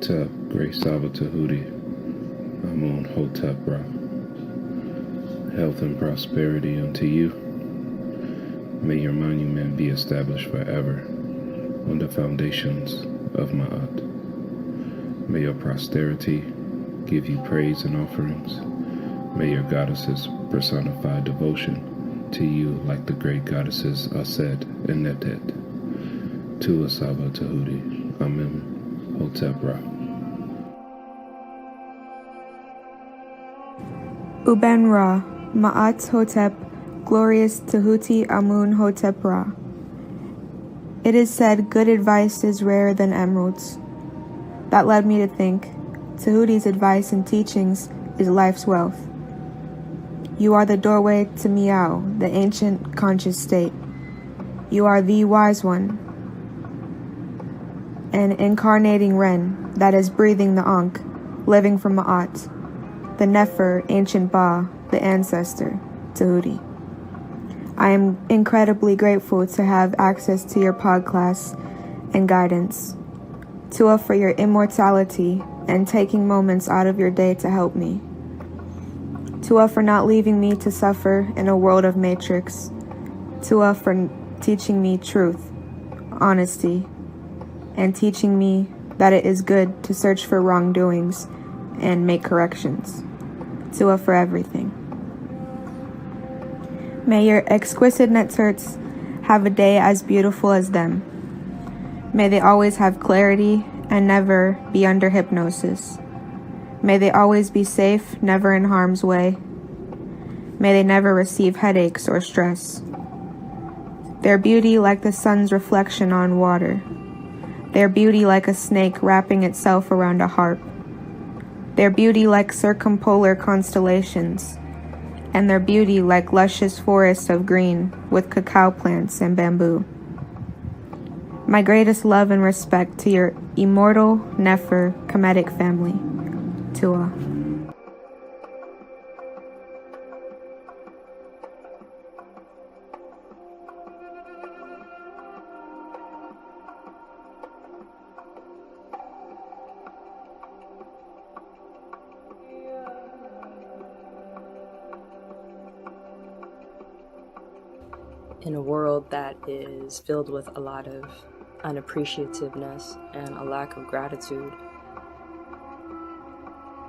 MINTUHOTEP, Great SABA Tehuti, MUNHOTEP Ra. Health and prosperity unto you. May your monument be established forever on the foundations of MAAT. May your posterity give you praise and offerings. May your goddesses personify devotion to you like the great goddesses are said in NETERU. To SABA Tehuti, MINTUHOTEP Ra. Uben Ra, Ma'at Hotep, Glorious Tehuti Amun Hotep Ra. It is said good advice is rarer than emeralds. That led me to think, Tehuti's advice and teachings is life's wealth. You are the doorway to Miao, the ancient conscious state. You are the wise one, an incarnating Ren that is breathing the Ankh, living from Ma'at, the Nefer, ancient Ba, the ancestor, Tehuti. I am incredibly grateful to have access to your podcast and guidance, to offer your immortality and taking moments out of your day to help me, to offer not leaving me to suffer in a world of matrix, to offer teaching me truth, honesty, and teaching me that it is good to search for wrongdoings and make corrections, to offer everything. May your exquisite NETERUs have a day as beautiful as them. May they always have clarity and never be under hypnosis. May they always be safe, never in harm's way. May they never receive headaches or stress. Their beauty like the sun's reflection on water. Their beauty like a snake wrapping itself around a harp. Their beauty like circumpolar constellations. And their beauty like luscious forests of green with cacao plants and bamboo. My greatest love and respect to your immortal Nefer Kemetic family. Tua. In a world that is filled with a lot of unappreciativeness and a lack of gratitude,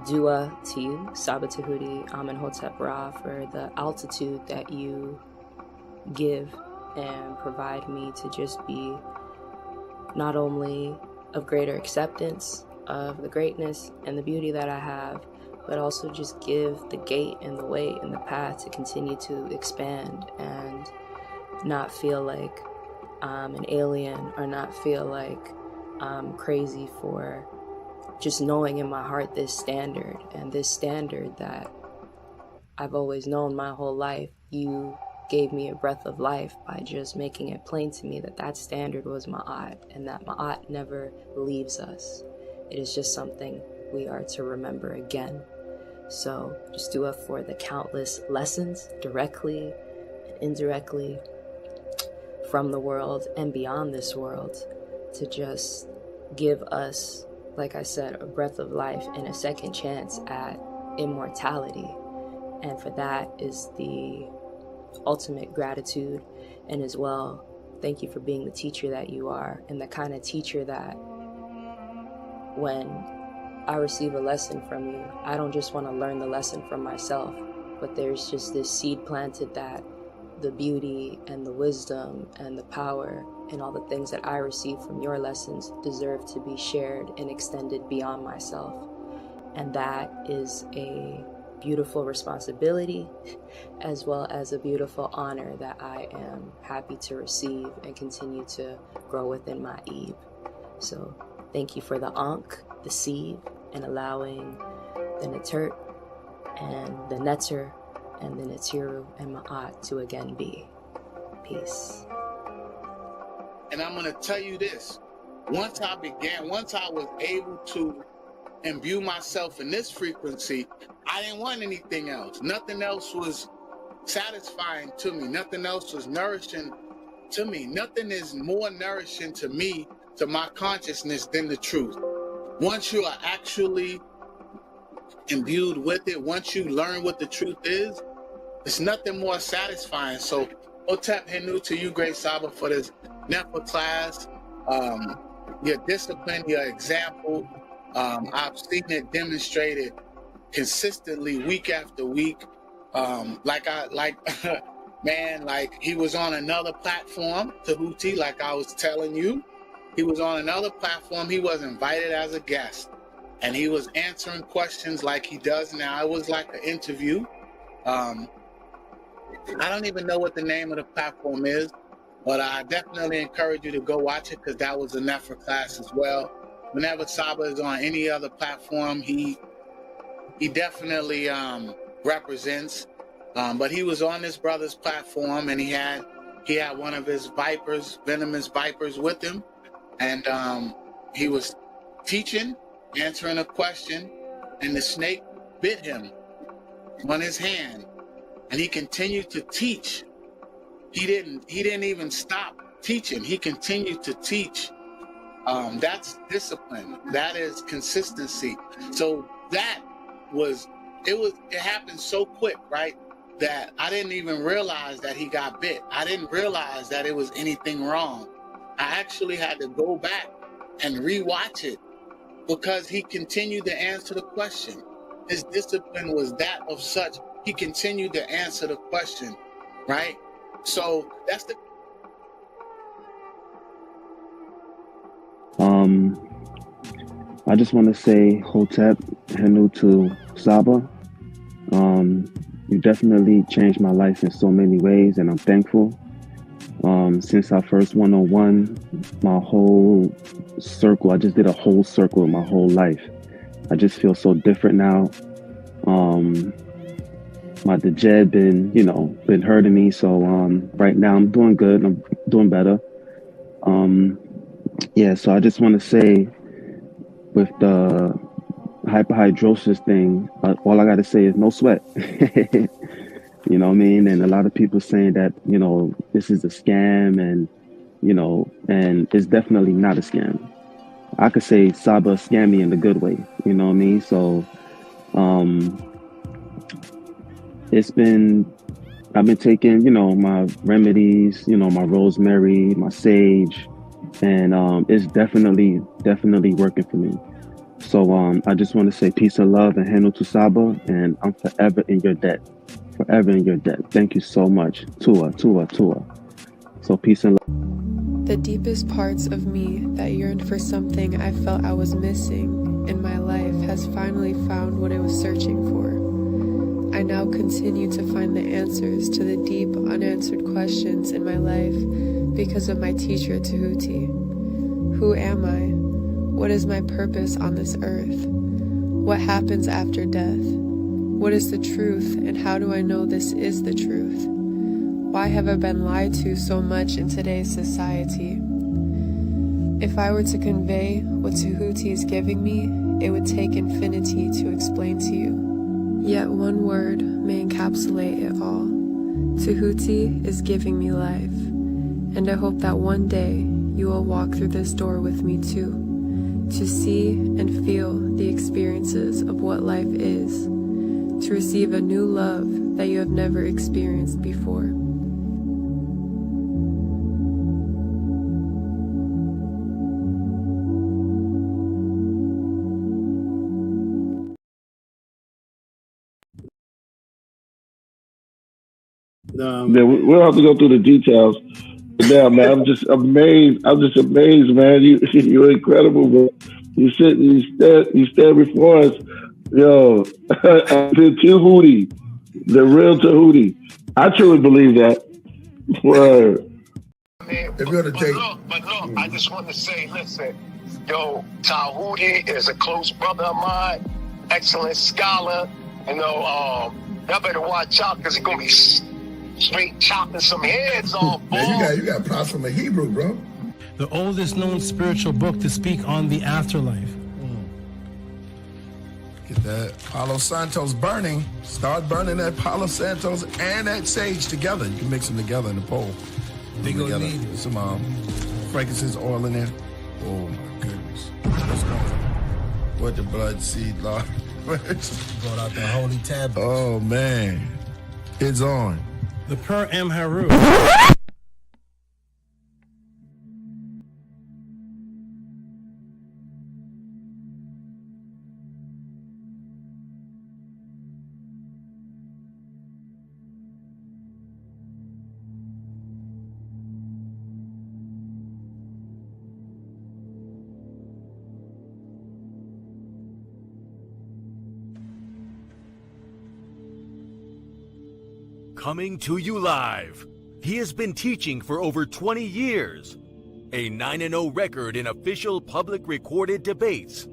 dua to you, Saba Tehuti, Amenhotep Ra, for the altitude that you give and provide me to just be not only of greater acceptance of the greatness and the beauty that I have, but also just give the gate and the way and the path to continue to expand and not feel like I'm an alien or not feel like I'm crazy for just knowing in my heart this standard, and this standard that I've always known my whole life. You gave me a breath of life by just making it plain to me that that standard was Ma'at, and that Ma'at never leaves us. It is just something we are to remember again. So just do it for the countless lessons directly and indirectly from the world and beyond this world to just give us, like I said, a breath of life and a second chance at immortality. And for that is the ultimate gratitude. And as well, thank you for being the teacher that you are, and the kind of teacher that when I receive a lesson from you, I don't just want to learn the lesson from myself, but there's just this seed planted that the beauty and the wisdom and the power and all the things that I receive from your lessons deserve to be shared and extended beyond myself. And that is a beautiful responsibility as well as a beautiful honor that I am happy to receive and continue to grow within my Eve. So thank you for the Ankh, the seed, and allowing the NETERU and the NETERU and the NETERU and MAAT to again be. Peace. And I'm going to tell you this. Once I was able to imbue myself in this frequency, I didn't want anything else. Nothing else was satisfying to me. Nothing else was nourishing to me. Nothing is more nourishing to me, to my consciousness, than the truth. once you are actually imbued with it, once you learn what the truth is, it's nothing more satisfying. So Hotep Henu to you, great Saba, for this NEPA class. Your discipline, your example, I've seen it demonstrated consistently week after week. Man, like he was on another platform, Tehuti, like I was telling you. He was on another platform. He was invited as a guest, and he was answering questions like he does now. It was like an interview. I don't even know what the name of the platform is, but I definitely encourage you to go watch it, because that was a NEFR class as well. Whenever Saba is on any other platform, he definitely represents. But he was on this brother's platform, and he had one of his vipers, venomous vipers, with him, and he was teaching, answering a question, and the snake bit him on his hand, and he continued to teach. He didn't even stop teaching. He continued to teach. That's discipline. That is consistency. So it happened so quick, right? That I didn't even realize that he got bit. I didn't realize that it was anything wrong. I actually had to go back and rewatch it, because he continued to answer the question. His discipline was that of such. He continued to answer the question, right? So that's the. I just want to say Hotep Henu to Saba. You definitely changed my life in so many ways, and I'm thankful. Since our first one-on-one, my whole circle, I just did a whole circle of my whole life. I just feel so different now. My dejed been hurting me, so right now I'm doing good. I'm doing better. Yeah, so I just want to say, with the hyperhidrosis thing, all I got to say is no sweat. You know what I mean? And a lot of people saying that, this is a scam, and, and it's definitely not a scam. I could say Saba scammed me in the good way, you know what I mean? So I've been taking, my remedies, my rosemary, my sage, and it's definitely working for me. So I just want to say peace and love and Henu to Saba, and I'm forever in your debt. Forever in your debt. Thank you so much. Tua. So peace and love. The deepest parts of me that yearned for something I felt I was missing in my life has finally found what it was searching for. I now continue to find the answers to the deep, unanswered questions in my life because of my teacher, Tehuti. Who am I? What is my purpose on this earth? What happens after death? What is the truth, and how do I know this is the truth? Why have I been lied to so much in today's society? If I were to convey what Tehuti is giving me, it would take infinity to explain to you. Yet one word may encapsulate it all. Tehuti is giving me life, and I hope that one day you will walk through this door with me too, to see and feel the experiences of what life is, to receive a new love that you have never experienced before. Yeah, we'll have to go through the details. Now, man, I'm just amazed, man. You're incredible, bro. You stand before us. Yo, the Tehuti, the real Tehuti. I truly believe that. Word. But look, I just want to say, listen, yo, Tehuti is a close brother of mine, excellent scholar. Y'all better watch out, because he's gonna be straight chopping some heads off. Man, you got props from a Hebrew, bro. The oldest known spiritual book to speak on the afterlife. Get that Palo Santos burning. Start burning that Palo Santos and that sage together. You can mix them together in the bowl. They gonna need some frankincense oil in there. Oh my goodness. Let's go. with the blood seed, Lord. Brought out the holy tablets. Oh, man. It's on. The Per Amharu. Coming to you live. He has been teaching for over 20 years. A 9-0 record in official public recorded debates.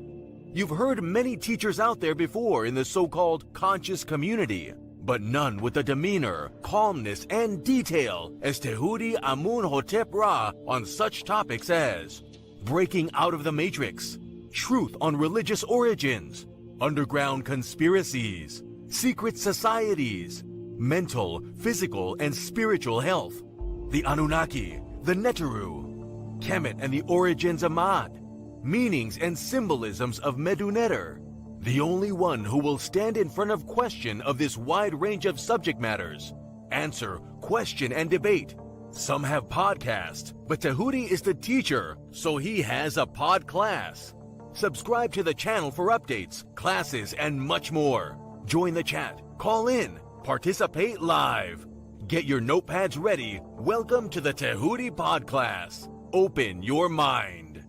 You've heard many teachers out there before in the so-called conscious community, but none with the demeanor, calmness, and detail as Tehuti Amun-Hotep Ra on such topics as breaking out of the matrix, truth on religious origins, underground conspiracies, secret societies, mental, physical, and spiritual health, the Anunnaki, the NETERU, Kemet and the origins of MAAT, meanings and symbolisms of NETERU, the only one who will stand in front of question of this wide range of subject matters, answer, question, and debate. Some have podcasts, but Tehuti is the teacher, so he has a pod class. Subscribe to the channel for updates, classes, and much more. Join the chat, call in, participate live. Get your notepads ready. Welcome to the Tehuti Podclass. Open your mind.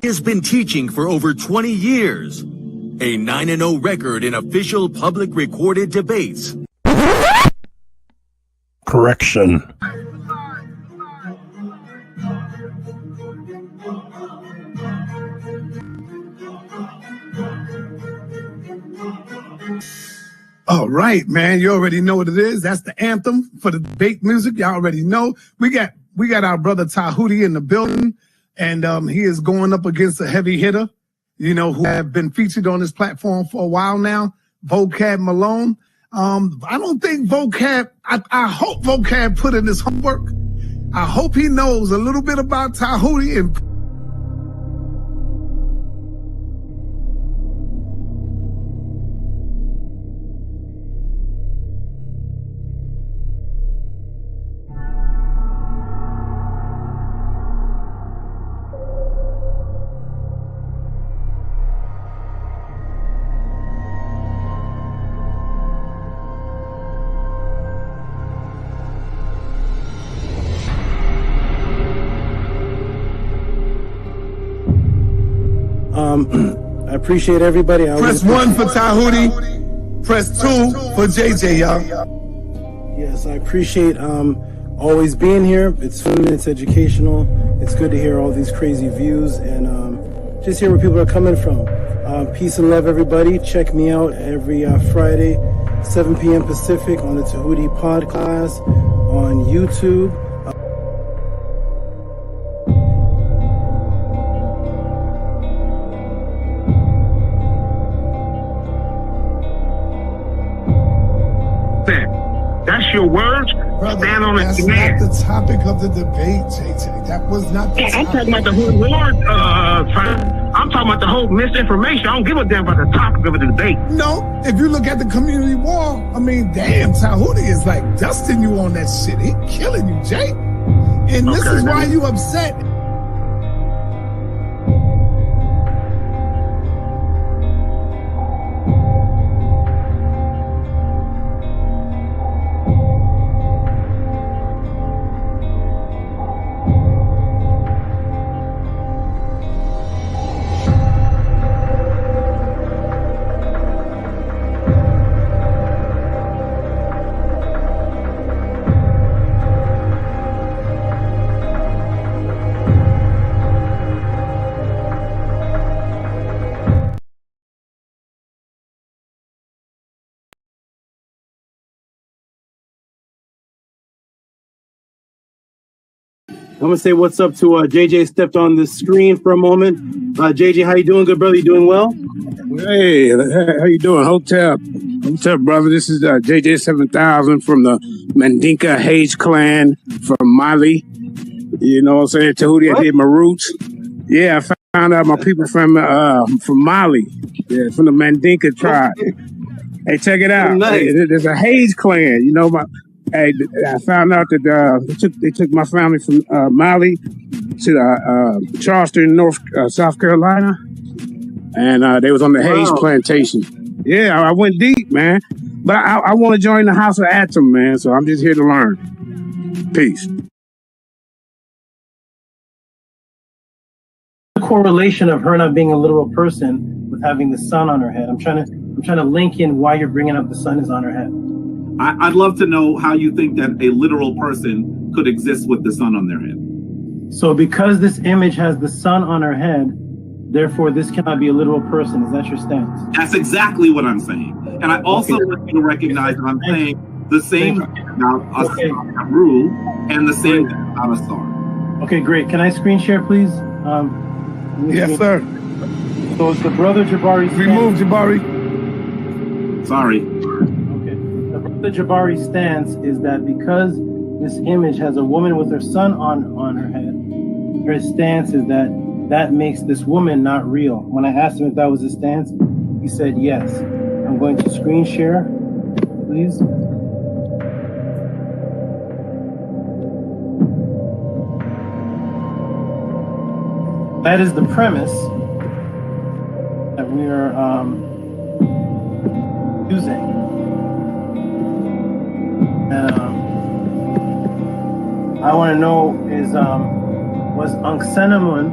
He has been teaching for over 20 years. A 9-0 record in official public recorded debates. Correction. All right, man. You already know what it is. That's the anthem for the debate music. Y'all already know. We got our brother Tehuti in the building, and he is going up against a heavy hitter, you know, who have been featured on this platform for a while now, Vocab Malone. I don't think Vocab, I hope Vocab put in his homework. I hope he knows a little bit about Tehuti and I appreciate everybody. Press 1 for Tehuti. Press 2 for JJ, y'all. Yes, I appreciate always being here. It's fun, it's educational. It's good to hear all these crazy views and just hear where people are coming from. Peace and love, everybody. Check me out every Friday, 7 p.m. Pacific on the Tehuti Podclass on YouTube. That's your words. Brother, stand on it. That's not the topic of the debate, JJ. That was not the topic. I'm talking about the whole war. I'm talking about the whole misinformation. I don't give a damn about the topic of the debate. No, if you look at the community wall, I mean, damn, Tehuti is like dusting you on that shit. He killing you, Jay. And this is why you upset. I'm gonna say what's up to JJ. Stepped on the screen for a moment. JJ, how you doing, good brother? You doing well? Hey, how you doing? Hotep, brother. This is JJ 7000 from the Mandinka Hage clan from Mali. You know what I'm saying? Tehuti, I did my roots. Yeah, I found out my people from Mali. Yeah, from the Mandinka tribe. Hey, check it out. Nice. Hey, there's a Hage clan. You know, I found out that they took my family from Mali to Charleston, South Carolina, and they was on the Hage plantation. Yeah, I went deep, man. But I want to join the House of ATTON, man. So I'm just here to learn. Peace. The correlation of her not being a literal person with having the sun on her head. I'm trying to link in why you're bringing up the sun is on her head. I'd love to know how you think that a literal person could exist with the sun on their head. So because this image has the sun on her head, therefore this cannot be a literal person. Is that your stance? That's exactly what I'm saying. And I also want you to recognize that I'm saying the same about a rule and the same about a star. Okay, great. Can I screen share, please? Yes, sir. So it's the brother Jabari. Remove Jabari. Sorry. The Jabari stance is that because this image has a woman with her son on her head, her stance is that makes this woman not real. When I asked him if that was his stance, he said yes. I'm going to screen share, please. That is the premise that we are using. I want to know is was Anksenamun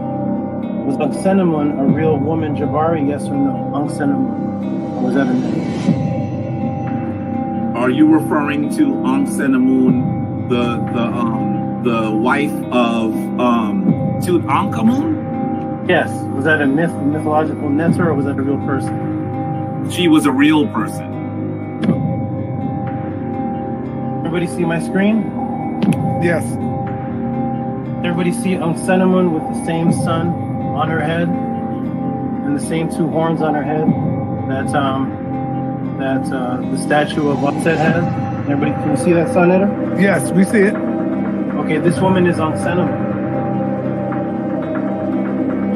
a real woman, Jabari? Yes or no? Anksenamun, or was that a myth? Are you referring to Anksenamun, the wife of Tutankhamun? Yes. Was that a mythological NETERU, or was that a real person? She was a real person. Everybody see my screen? Yes. Everybody see Anksenamun with the same sun on her head and the same two horns on her head that the statue of Aset has? Everybody, can you see that sun, Eder? Yes, we see it. Okay, this woman is Anksenamun.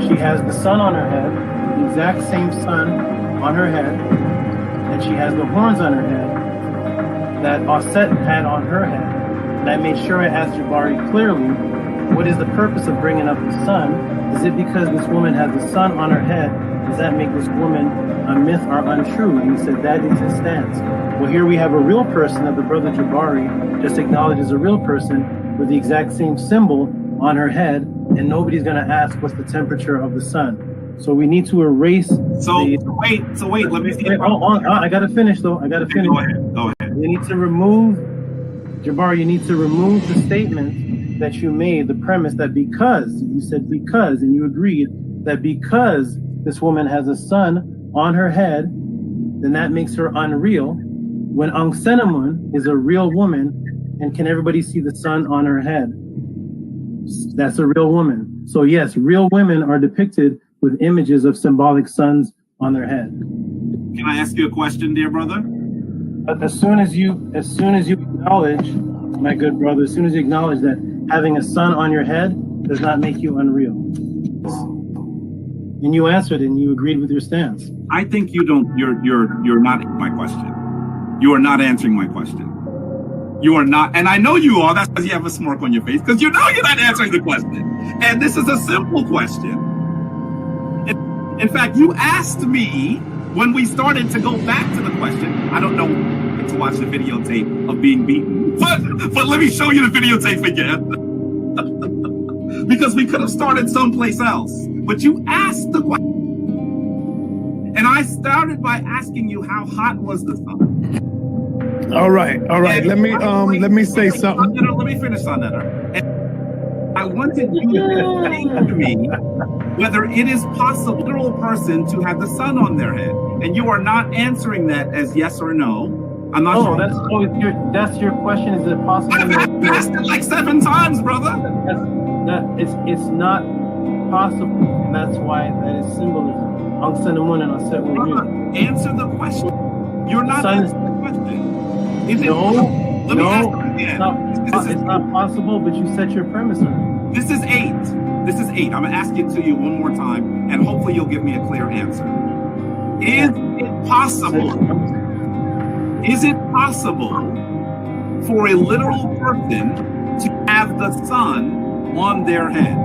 She has the sun on her head, the exact same sun on her head, and she has the horns on her head that Aset had on her head. And I made sure I asked Jabari clearly, what is the purpose of bringing up the sun? Is it because this woman has the sun on her head? Does that make this woman a myth or untrue? And he said that is his stance. Well, here we have a real person that the brother Jabari just acknowledged as a real person with the exact same symbol on her head, and nobody's going to ask what's the temperature of the sun. So we need to erase. So wait, let me see. I got to finish though. Go ahead. We need to remove, Jabari, you need to remove the statement that you made, the premise that because, you said because, and you agreed that because this woman has a sun on her head, then that makes her unreal, when Anksenamun is a real woman, and can everybody see the sun on her head? That's a real woman. So yes, real women are depicted with images of symbolic suns on their head. Can I ask you a question, dear brother? But as soon as you acknowledge, my good brother, as soon as you acknowledge that having a sun on your head does not make you unreal. And you answered and you agreed with your stance. I think you're not my question. You are not answering my question. You are not, and I know you are, that's because you have a smirk on your face, because you know you're not answering the question. And this is a simple question. In fact, you asked me when we started to go back to the question. I don't know to watch the videotape of being beaten, but let me show you the videotape again. Because we could have started someplace else. But you asked the question. And I started by asking you how hot was the sun? All right. Let me say something. Let me finish on that. And I wanted you to explain to me whether it is possible for a literal person to have the sun on their head, and you are not answering that as yes or no. I'm not sure. That's your question. Is it possible? I've asked it like 7 times, brother. That it's not possible, and that's why that is symbolism. Ang Sanamun and Aset Answer the question. You're not answering the question. Is it's not possible, but you set your premise already. This is 8. This is 8. I'm going to ask it to you one more time, and hopefully you'll give me a clear answer. Is it possible? Is it possible for a literal person to have the sun on their head?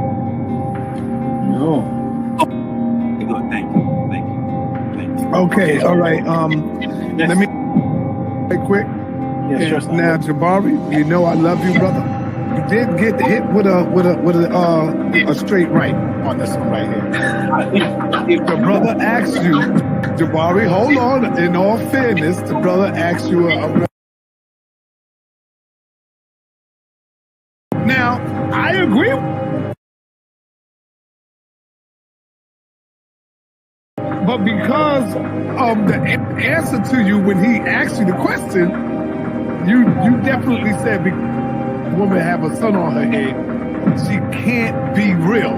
No. Oh, good. Thank you. Thank you. Thank you. Okay. All right. Let me right quick. Yeah, sure. Now, Jabari, you know I love you, brother. You did get hit with a straight right on this one right here. If the brother asks you, Jabari, hold on. In all fairness, the brother asks you Now, I agree. But because of the answer to you when he asked you the question, you definitely said the woman have a sun on her head. She can't be real.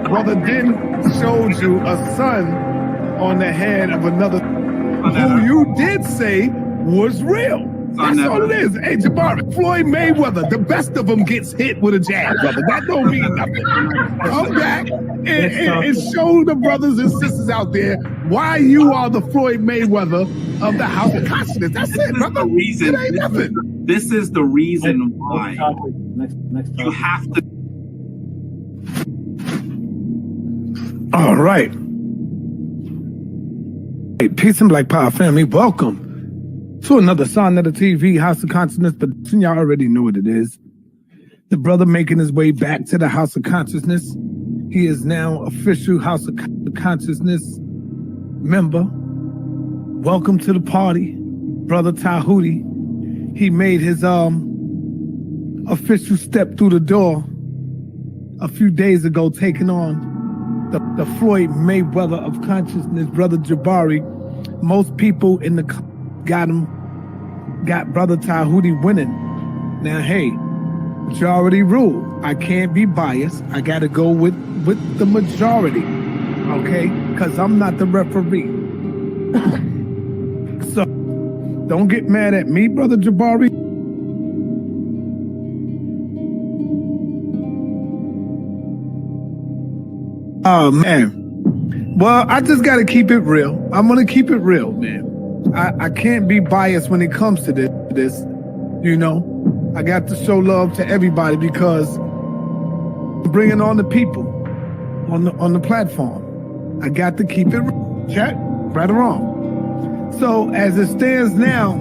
Brother then showed you a sun on the head of another who you did say was real. That's all it is. Hey, Jabari, Floyd Mayweather, the best of them gets hit with a jab, brother. That don't mean nothing. Come back and show the brothers and sisters out there why you are the Floyd Mayweather of the House of Consciousness. That's it, brother. It ain't nothing. This is the reason why you have to. All right. Hey, peace and Black Power family. Welcome to another Son of the TV House of Consciousness, but y'all already know what it is. The brother making his way back to the House of Consciousness. He is now official House of Consciousness member. Welcome to the party, Brother Tehuti. He made his official step through the door a few days ago, taking on the Floyd Mayweather of consciousness, Brother Jabari. Most people in the got Brother Tehuti winning. Now, hey, majority rule. I can't be biased. I got to go with the majority, okay? Because I'm not the referee. So, don't get mad at me, Brother Jabari. Oh, man. Well, I just got to keep it real. I'm going to keep it real, man. I can't be biased when it comes to this, you know. I got to show love to everybody because bringing on the people on the platform. I got to keep it real. Chat, right or wrong. So as it stands now,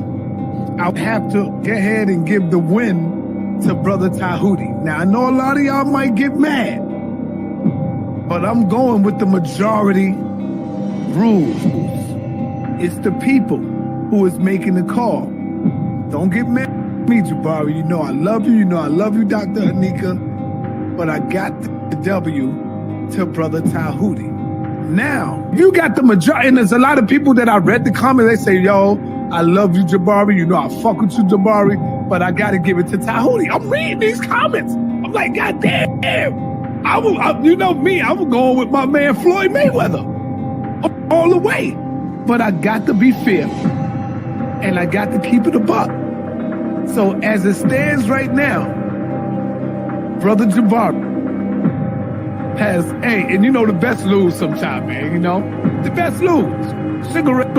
I'll have to go ahead and give the win to Brother Tehuti. Now, I know a lot of y'all might get mad, but I'm going with the majority rules. It's the people who is making the call. Don't get mad at me, Jabari. You know I love you. You know I love you, Dr. Anika. But I got the W to Brother Tehuti. Now, you got the majority, and there's a lot of people that I read the comments, they say, yo, I love you, Jabari. You know I fuck with you, Jabari. But I got to give it to Tehuti. I'm reading these comments. I'm like, God damn. You know me, I was going with my man Floyd Mayweather all the way. But I got to be fair, and I got to keep it a buck. So as it stands right now, Brother Jabari has, hey, and you know the best lose sometime, man, you know? The best lose. Cigarette.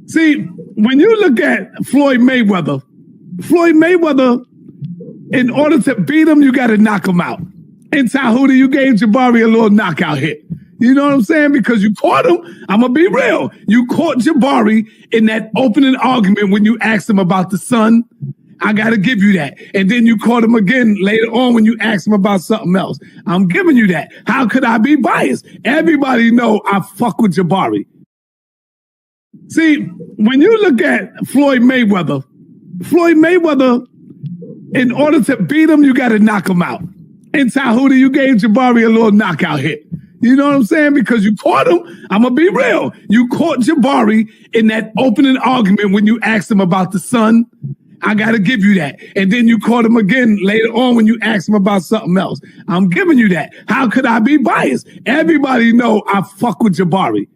See, when you look at Floyd Mayweather, in order to beat him, you got to knock him out. And Tehuti, you gave Jabari a little knockout hit. You know what I'm saying? Because you caught him. I'm going to be real. You caught Jabari in that opening argument when you asked him about the sun. I got to give you that. And then you caught him again later on when you asked him about something else. I'm giving you that. How could I be biased? Everybody know I fuck with Jabari. See, when you look at Floyd Mayweather, in order to beat him, you got to knock him out. And Tehuti, you gave Jabari a little knockout hit. You know what I'm saying? Because you caught him. I'm going to be real. You caught Jabari in that opening argument when you asked him about the sun. I got to give you that. And then you caught him again later on when you asked him about something else. I'm giving you that. How could I be biased? Everybody know I fuck with Jabari.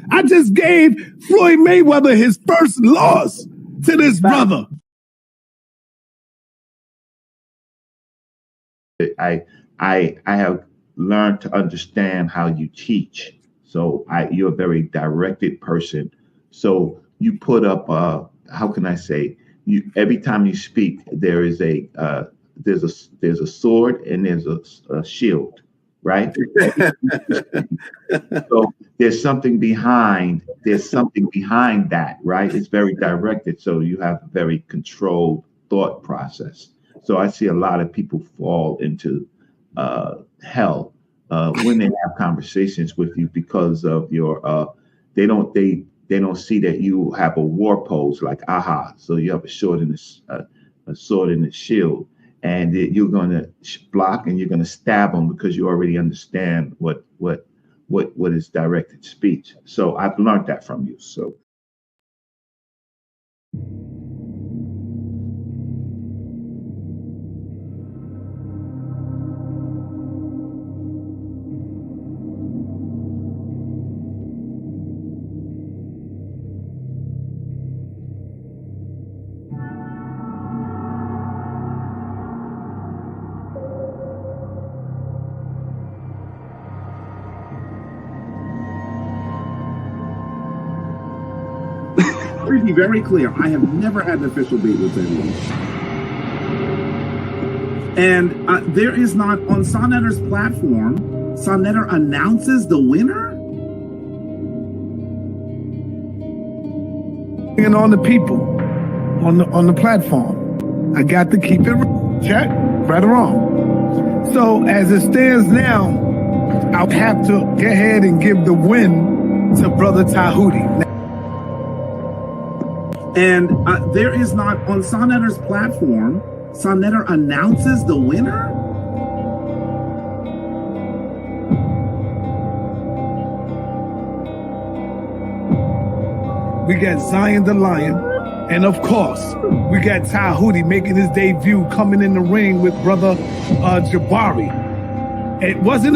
I just gave Floyd Mayweather his first loss to this brother. I have learned to understand how you teach. So you're a very directed person. So you put up how can I say, every time you speak, there's a sword and there's a shield, right? So there's something behind that, right? It's very directed. So you have a very controlled thought process. So I see a lot of people fall into hell when they have conversations with you because of your they don't see that you have a war pose like aha. So you have a sword and a shield, and you're going to block and you're going to stab them because you already understand what is directed speech. So I've learned that from you. So. To be very clear, I have never had an official date with anyone. And there is not, on Sonetter's platform, Sonetter announces the winner? And on the people, on the platform. I got to keep it check, right or wrong. So as it stands now, I'll have to go ahead and give the win to Brother Tehuti. And there is not, on Sonetter's platform, Sonetter announces the winner? We got Zion the Lion, and of course, we got Tehuti making his debut, coming in the ring with Brother Jabari. It wasn't,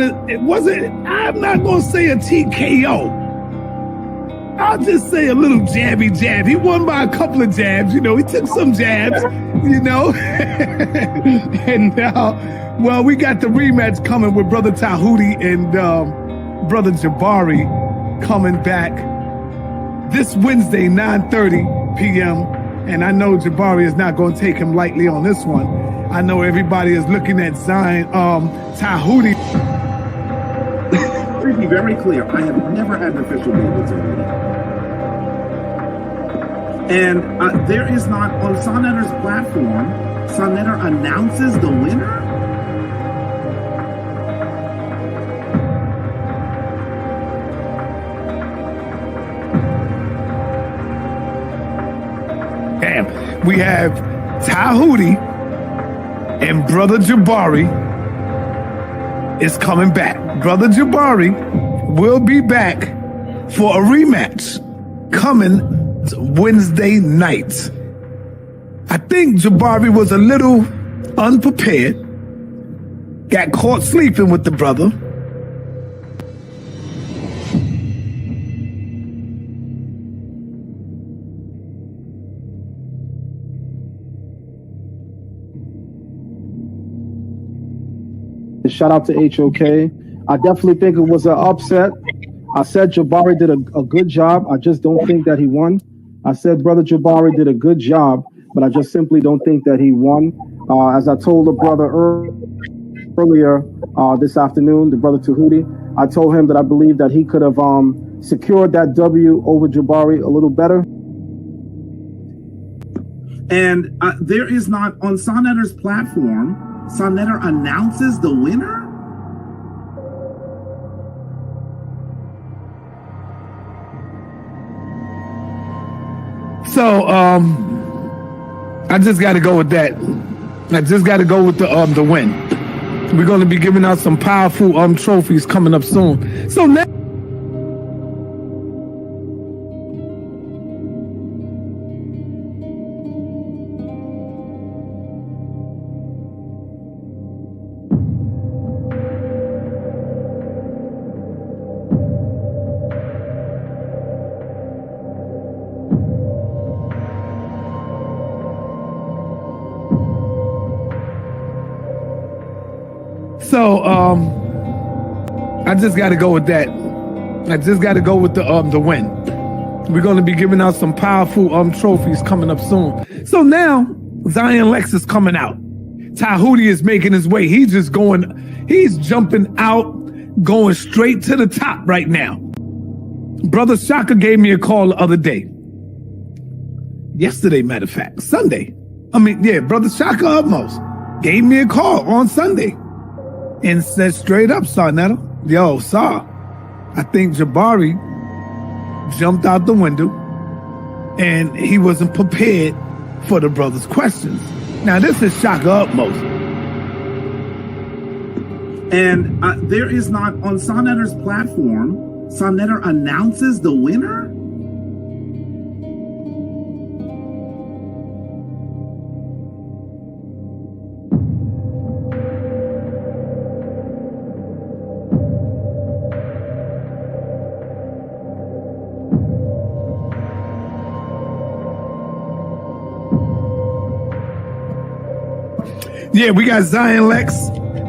I'm not gonna say a TKO. I'll just say a little jabby jab. He won by a couple of jabs, you know. He took some jabs, you know. And now, well, we got the rematch coming with Brother Tehuti and Brother Jabari coming back this Wednesday, 9:30 p.m. And I know Jabari is not going to take him lightly on this one. I know everybody is looking at Zion, Tehuti. To be very clear, I have never had an official date with Tehuti. And there is not, on Sonetter's platform, Sonetter announces the winner? Damn, we have Tehuti and Brother Jabari is coming back. Brother Jabari will be back for a rematch coming Wednesday night. I think Jabari was a little unprepared, got caught sleeping with the brother. Shout out to HOK. I definitely think it was an upset. I said Jabari did a good job. I just don't think that he won. I said Brother Jabari did a good job, but I just simply don't think that he won. As I told the brother earlier this afternoon, the Brother Tehuti, I told him that I believe that he could have secured that W over Jabari a little better. And there is not, on Sonetter's platform, Sonetter announces the winner? So, I just got to go with that. I just got to go with the win. We're going to be giving out some powerful trophies coming up soon. So now. So, I just got to go with that. I just got to go with the win. We're going to be giving out some powerful trophies coming up soon. So now, Zion Lex is coming out. Tehuti is making his way. He's jumping out, going straight to the top right now. Brother Shaka gave me a call the other day. Yesterday, matter of fact, Sunday. Brother Shaka AKHMOSE gave me a call on Sunday. And said straight up, Sarnetta, yo, Sar, I think Jabari jumped out the window and he wasn't prepared for the brother's questions. Now, this is Shaka AKHMOSE. And there is not, on Sarnetta's platform, Sarnetta announces the winner? Yeah, we got Zion Lex.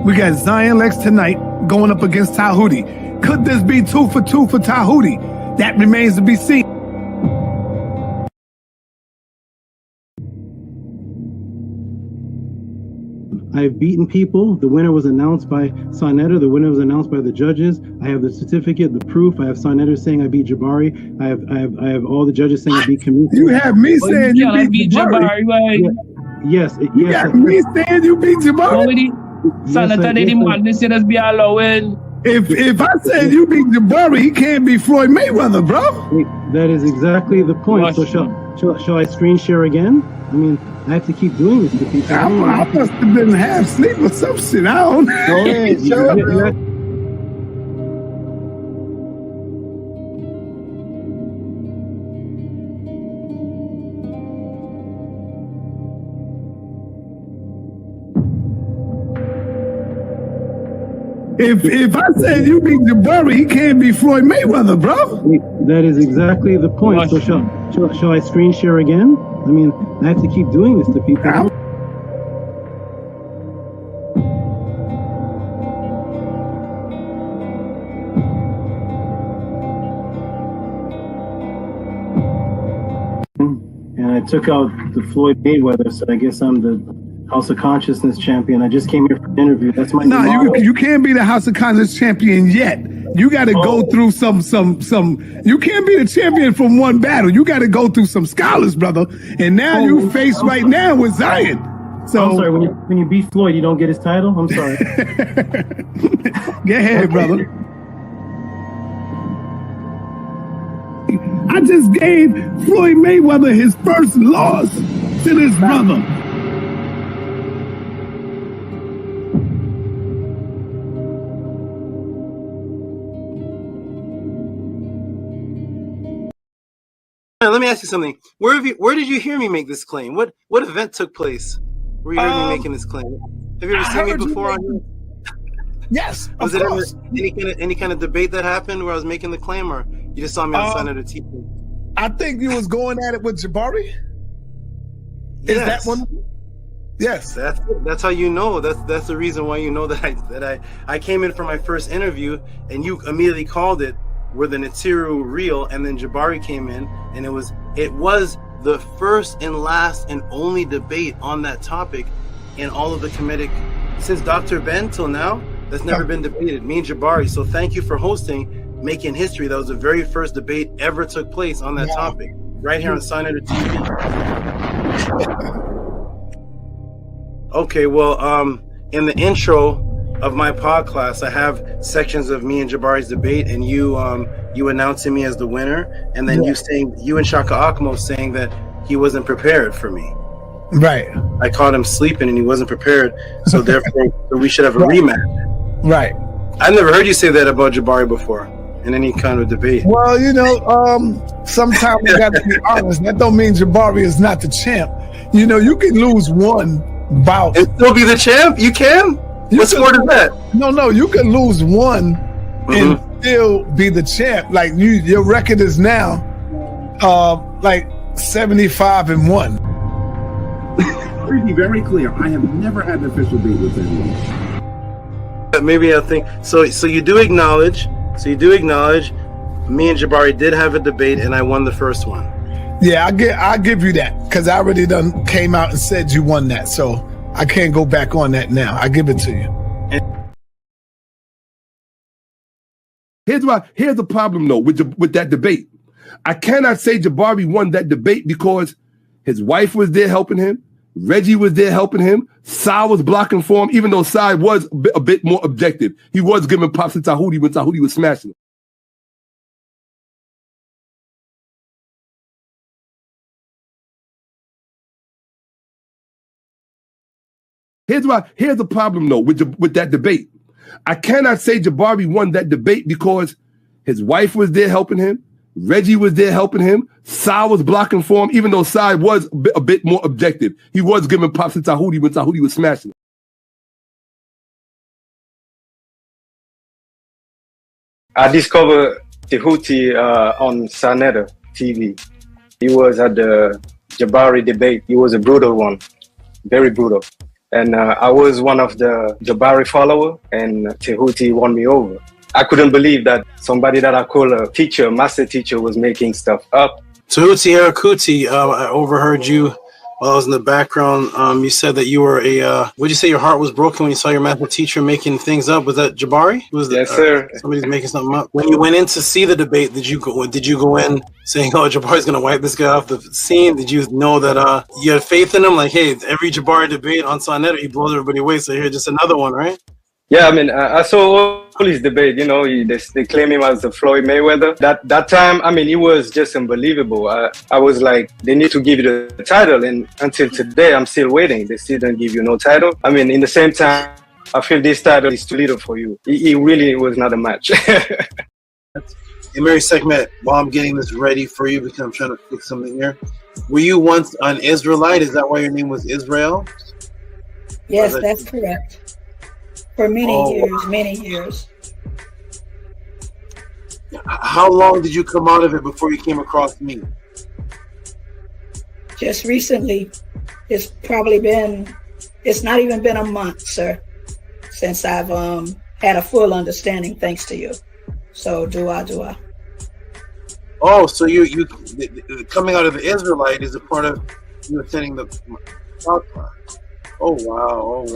We got Zion Lex tonight going up against Tehuti. Could this be 2 for 2 for Tehuti? That remains to be seen. I've beaten people. The winner was announced by Sarnetta. The winner was announced by the judges. I have the certificate, the proof. I have Sarnetta saying I beat Jabari. I have all the judges saying I beat Kemet. You have me saying you beat Jabari. Yes. You got me saying you beat Jabari. Sarnetta didn't want this to be allowing. If I said you beat Jabari, he can't beat Floyd Mayweather, bro. That is exactly the point. So shall I screen share again? I mean, I have to keep doing this to people. I must have been half asleep or some shit. I don't know. Go ahead, show it, bro. If I said you beat Jabari, he can't beat Floyd Mayweather, bro. That is exactly the point. So shall I screen share again? I mean, I have to keep doing this to people. And I took out the Floyd Mayweather, so I guess I'm the House of Consciousness champion. I just came here for an interview. That's my you can't be the House of Consciousness champion yet. You got to go through some. You can't be the champion from one battle. You got to go through some scholars, brother. And now you face right now with Zion. So I'm sorry. When you beat Floyd, you don't get his title. I'm sorry. Go ahead, brother. I just gave Floyd Mayweather his first loss to this brother. Let me ask you something. Where did you hear me make this claim? What event took place where you heard me making this claim? Have you ever seen me before on here? Yes, was it any kind of debate that happened where I was making the claim, or you just saw me on Senator TV? I think you was going at it with Jabari. Yes. Is that one? Yes. That's how you know. That's the reason why you know that I came in for my first interview and you immediately called it. Were the NETERU real? And then Jabari came in, and it was the first and last and only debate on that topic in all of the Kemetic since Dr. Ben till now. That's never been debated. Me and Jabari. So thank you for hosting, making history. That was the very first debate ever took place on that topic, right here on Senator TV. Okay, well, in the intro of my podcast, I have sections of me and Jabari's debate, and you announcing me as the winner, and then you and Shaka AKHMOSE saying that he wasn't prepared for me. Right. I caught him sleeping and he wasn't prepared. So therefore, we should have a rematch. Right. I never heard you say that about Jabari before in any kind of debate. Well, you know, sometimes we got to be honest. That don't mean Jabari is not the champ. You know, you can lose one bout and still be the champ. You can. What sport is that? No. You can lose one and still be the champ. Like your record is now, like 75-1. To be very clear, I have never had an official date with anyone. Maybe I think so. So you do acknowledge. Me and Jabari did have a debate, and I won the first one. Yeah, I'll give you that because I already done came out and said you won that, so I can't go back on that now. I give it to you. Here's the problem though with that debate. I cannot say Jabari won that debate because his wife was there helping him. Reggie was there helping him. Sai was blocking for him, even though Sai was a bit more objective. He was giving props to Tehuti when Tehuti was smashing him. Here's the problem though with that debate. I cannot say Jabari won that debate because his wife was there helping him. Reggie was there helping him. Sai was blocking for him, even though Sai was a bit more objective. He was giving props to Tehuti when Tehuti was smashing him. I discovered Tehuti on Sanetta TV. He was at the Jabari debate. He was a brutal one, very brutal. And I was one of the Jabari followers, and Tehuti won me over. I couldn't believe that somebody that I call a teacher, master teacher, was making stuff up. Tehuti Erakuti, I overheard you while I was in the background. You said that you were would you say your heart was broken when you saw your master teacher making things up? Was that Jabari? Yes, sir. Somebody's making something up. When you went in to see the debate, did you go in saying, "Oh, Jabari's gonna wipe this guy off the scene"? Did you know that you had faith in him? Like, hey, every Jabari debate on Sonetta, he blows everybody away. So here's just another one, right? Yeah, I mean, I saw all his debate. You know, they claim him as the Floyd Mayweather. That time, I mean, it was just unbelievable. I was like, they need to give you the title, and until today, I'm still waiting. They still don't give you no title. I mean, in the same time, I feel this title is too little for you. It really was not a match. Hey, Mary Sekhmet, while I'm getting this ready for you, because I'm trying to fix something here. Were you once an Israelite? Is that why your name was Israel? Yes, that's correct. For many years. How long did you come out of it before you came across me? Just recently. It's not even been a month, sir, since I've had a full understanding thanks to you. So do I. Oh, so you coming out of the Israelite is a part of you attending the podcast. Oh wow.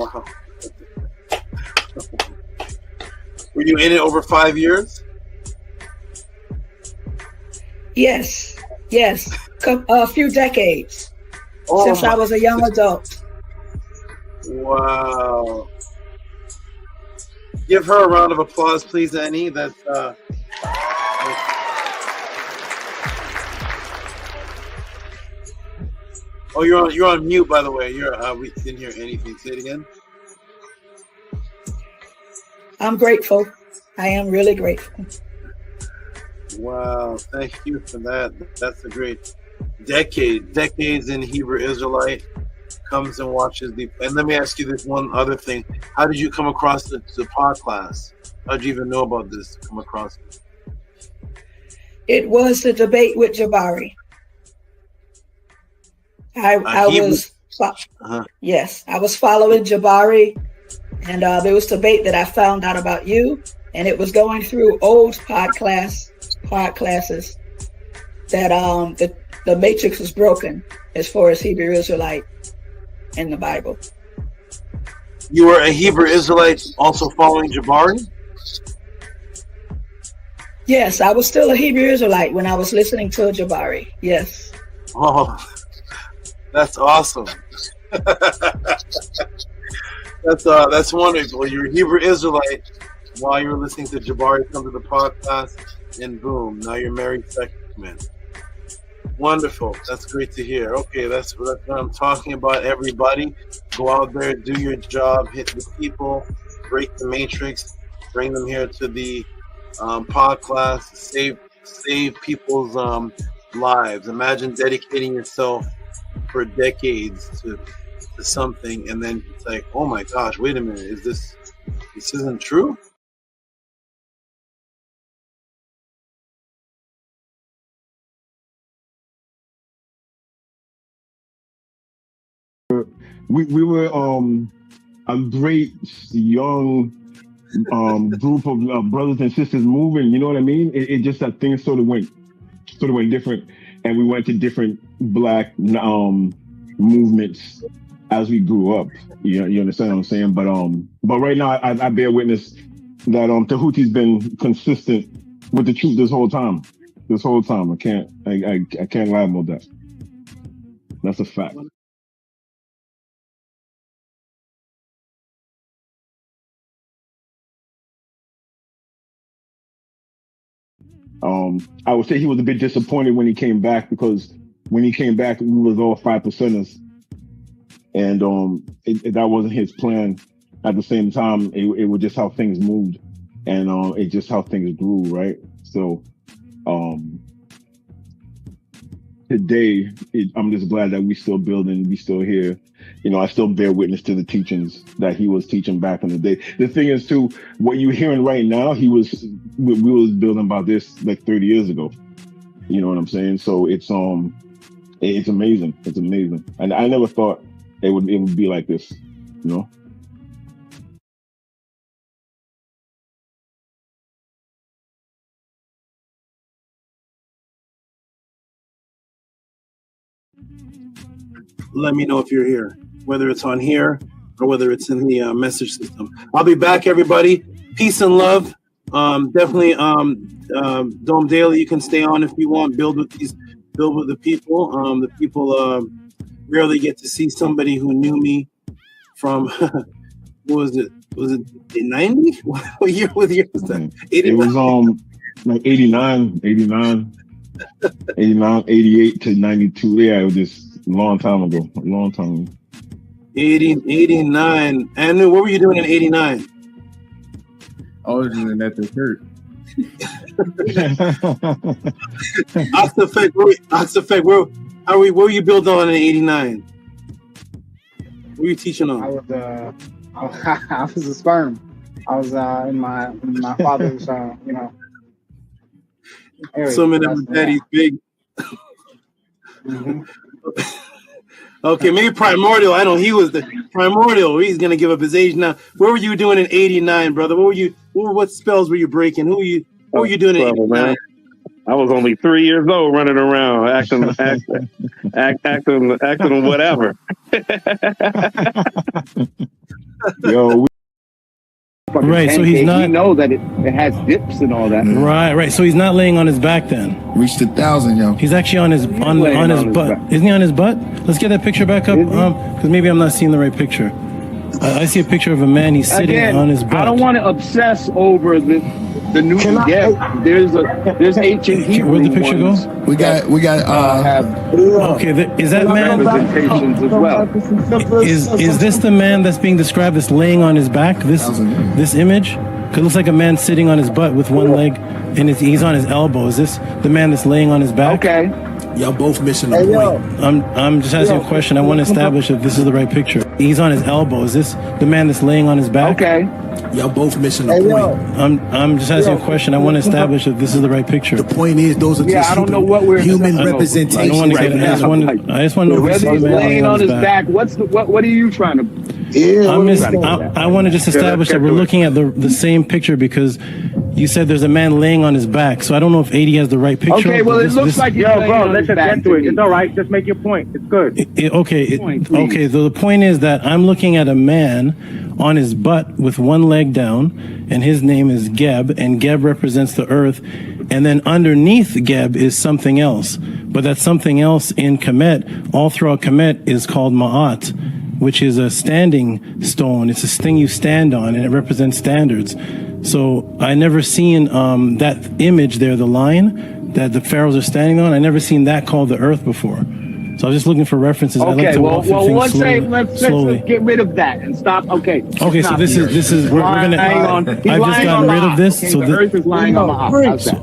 Were you in it over 5 years? Yes. A few decades since I was a young adult. Wow. Give her a round of applause, please, Annie. That's oh, you're on mute, by the way. We didn't hear anything. Say it again. I'm grateful. I am really grateful. Wow, thank you for that. That's a great decades in Hebrew Israelite, comes and watches the. And let me ask you this one other thing: how did you come across the podcast? How did you even know about this? Come across it? It was the debate with Jabari. I was following Jabari. And there was a debate that I found out about you, and it was going through old podcast classes that the matrix was broken as far as Hebrew Israelite in the Bible. You were a Hebrew Israelite also following Jabari? Yes, I was still a Hebrew Israelite when I was listening to Jabari. Yes. Oh, that's awesome. That's wonderful. You're a Hebrew Israelite while you're listening to Jabari come to the podcast, and boom, now you're married Sekhmet. Wonderful. That's great to hear. Okay, that's what I'm talking about, everybody. Go out there, do your job, hit the people, break the matrix, bring them here to the podcast, save people's lives. Imagine dedicating yourself for decades to something, and then it's like, oh my gosh, wait a minute, this isn't true? We were a great young group of brothers and sisters moving. You know what I mean? It just that things sort of went different, and we went to different black movements as we grew up. You understand what I'm saying? But right now I bear witness that Tehuti's been consistent with the truth this whole time. I can't lie about that. That's a fact. I would say he was a bit disappointed when he came back, because when he came back, we was all 5%ers, and that wasn't his plan. At the same time, it was just how things moved, and it just how things grew, right? So today, I'm just glad that we still building, we still here. You know, I still bear witness to the teachings that he was teaching back in the day. The thing is, too, what you're hearing right now, we was building about this like 30 years ago. You know what I'm saying? So it's amazing. It's amazing. And I never thought it would be like this, you know? Let me know if you're here, whether it's on here or whether it's in the message system. I'll be back, everybody. Peace and love. Definitely, Dome Daily, you can stay on if you want. Build with the people. The people rarely get to see somebody who knew me from, what was it? Was it 90? What year was that? 89? It was like 89, 88 to 92. Yeah, it was just a long time ago. 89. And what were you doing in 89? I was doing that to hurt. Oxafek, what were you building on in 89? What were you teaching on? I was a sperm. I was in my father's, area. Swimming in daddy's big. Mm-hmm. Okay, maybe Primordial. I know he was the Primordial. He's gonna give up his age now. What were you doing in '89, brother? What spells were you breaking? What were you doing in '89? I was only 3 years old, running around, acting whatever. Yo. Right, so he's not. You know that it has dips and all that. Right. So he's not laying on his back then. Reached 1,000, yo. He's actually on his butt. Isn't he on his butt? Let's get that picture back up, because maybe I'm not seeing the right picture. I see a picture of a man. He's sitting on his butt. I don't want to obsess over the new Geb. There's ancient Hebrew. Where'd the picture go? We got okay, is that man representations as well? Is this the man that's being described as laying on his back? This image? Because it looks like a man sitting on his butt with one leg, and he's on his elbow. Is this the man that's laying on his back? Okay. Y'all both missing the point. I'm just asking a question. I want to establish if this is the right picture. He's on his elbow. Is this the man that's laying on his back? Okay. Y'all both missing the point. I'm just asking a question. I want to establish if this is the right picture. The point is, those are just I don't know what we're human representation. I just want to know if he's laying on his back. What are you trying to? I want to just establish that we're looking at the same picture, because you said there's a man laying on his back. So I don't know if 80 has the right picture. Okay, well, it looks like you're bro, let's get to it. It's all right. Just make your point. It's good. Okay. So the point is that I'm looking at a man on his butt with one leg down, and his name is Geb, and Geb represents the earth. And then underneath Geb is something else. But that something else in Kemet, all throughout Kemet, is called MAAT, which is a standing stone. It's this thing you stand on, and it represents standards. So I never seen that image there, the line that the pharaohs are standing on. I never seen that called the earth before. So I was just looking for references. I like Okay, to walk through things let's get rid of that and stop. Okay. Okay, so this is we're gonna. I've just gotten rid of this. So the earth is lying on the How's that?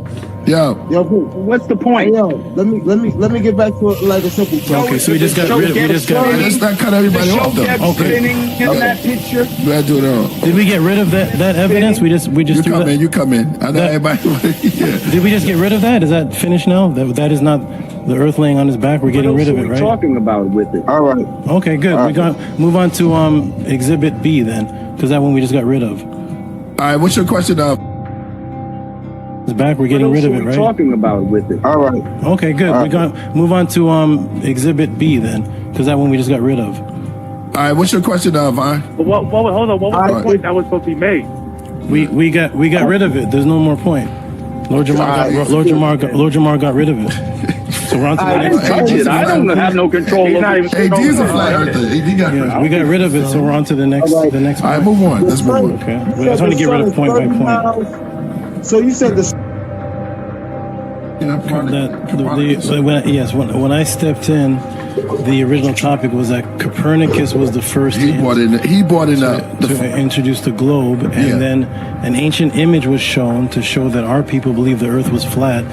Yo, what's the point? Yo, let me get back to like a simple question. Okay, so we just got rid of. Let's not cut everybody off though. Okay. In that picture. Glad to do it all. Did we get rid of that evidence? We just You threw come that. in. You come in. I know everybody. Yeah. Did we just get rid of that? Is that finished now? That is not the earth laying on his back. We're getting rid of it, right? Talking about with it. All right. Okay, good. All We got move on to Exhibit B then, because that one we just got rid of. All right. What's your question? It's back. We're getting rid of it, right? Talking about with it. All right. Okay, good. We got move on to Exhibit B then, because that one we just got rid of. All right. What's your question, Vine? Hold on. What was the point that was supposed to be made? We got rid of it. There's no more point. Lord Jamar got rid of it. So we're on to the next. I don't have no control over it. Hey, D's a flat earther. We got rid of it, so we're on to the next. The next. All right, move on. Let's move on. Okay. I just want to get rid of point by point. So you said the when I stepped in, the original topic was that Copernicus was the first He brought in to introduce the globe, and then an ancient image was shown to show that our people believe the earth was flat.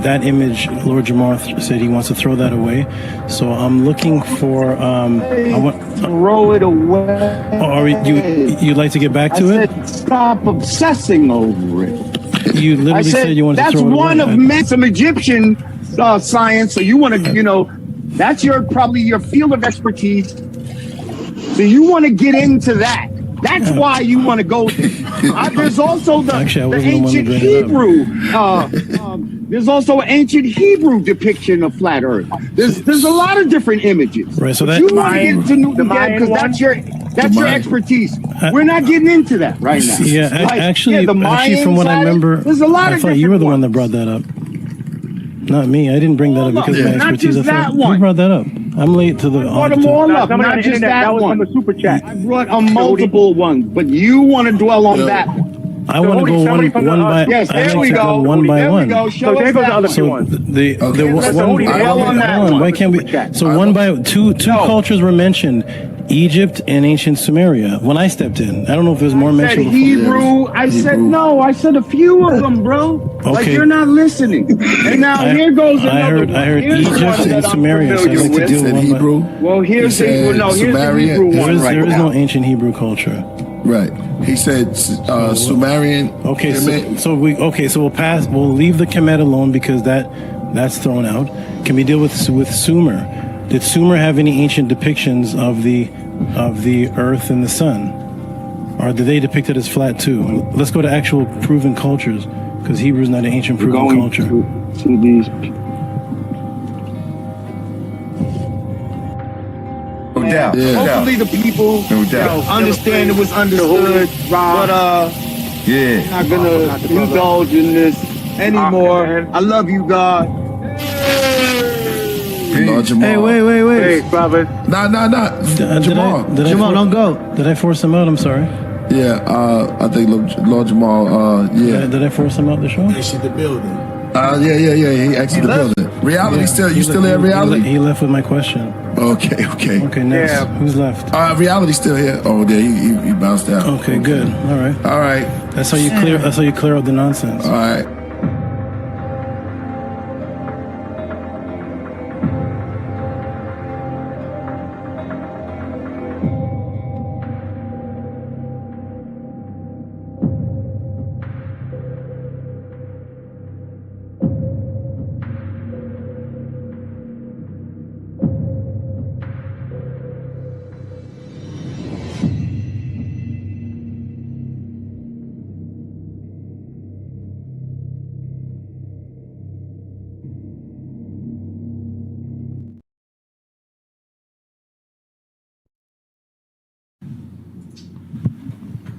That image, Lord Jamar said he wants to throw that away. So I'm looking for throw it away. Or you'd like to get back to it? Stop obsessing over it. You literally said you wanted to throw it away. That's one of some Egyptian science. So you want to, that's probably your field of expertise. So you want to get into that. That's why you want to go there. There's also the ancient Hebrew. There's also an ancient Hebrew depiction of flat Earth. There's a lot of different images. Right. So you want to get into Newton because that's your expertise. We're not getting into that right now. Yeah, actually, from what I remember, there's a lot of I thought you were the one that brought that up. Not me. I didn't bring that up because of my expertise. Not just that one. Who brought that up? I'm late to the. Brought them all up. Not just that one. From the super chat. I brought a multiple ones, but you want to dwell on that one. I want to go one by. Yes, there we go. One by one. So there goes the other few ones. Why can't we? So one by two cultures were mentioned. Egypt and ancient Sumeria. When I stepped in, I don't know if there's more mentioned before. Hebrew. I said a few of them, bro. Okay. Like you're not listening. And now here goes another one. I heard Egypt and Sumeria. So I'd like to deal with Hebrew. Well, here's the Hebrew one. There is no ancient Hebrew culture. Right. He said Sumerian. Okay. So we'll pass. We'll leave the Kemet alone because that's thrown out. Can we deal with Sumer? Did Sumer have any ancient depictions of the earth and the sun? Or did they depict it as flat too? Let's go to actual proven cultures, because Hebrew is not an ancient proven culture. To these. No doubt. Hopefully the people understand it was understood, but not gonna indulge in this anymore. I love you, God. Hey, wait. Hey, brother. Nah. Jamal. Jamal, don't go. Did I force him out? I'm sorry. Yeah, I think Lord Jamal, Did I force him out the show? Exit the building. Yeah. He exited the building. Reality you still there, Reality? He left with my question. Okay. Okay, next. Who's left? Reality still here. Oh, yeah, he bounced out. Okay, good. All right. That's how you clear up the nonsense. All right.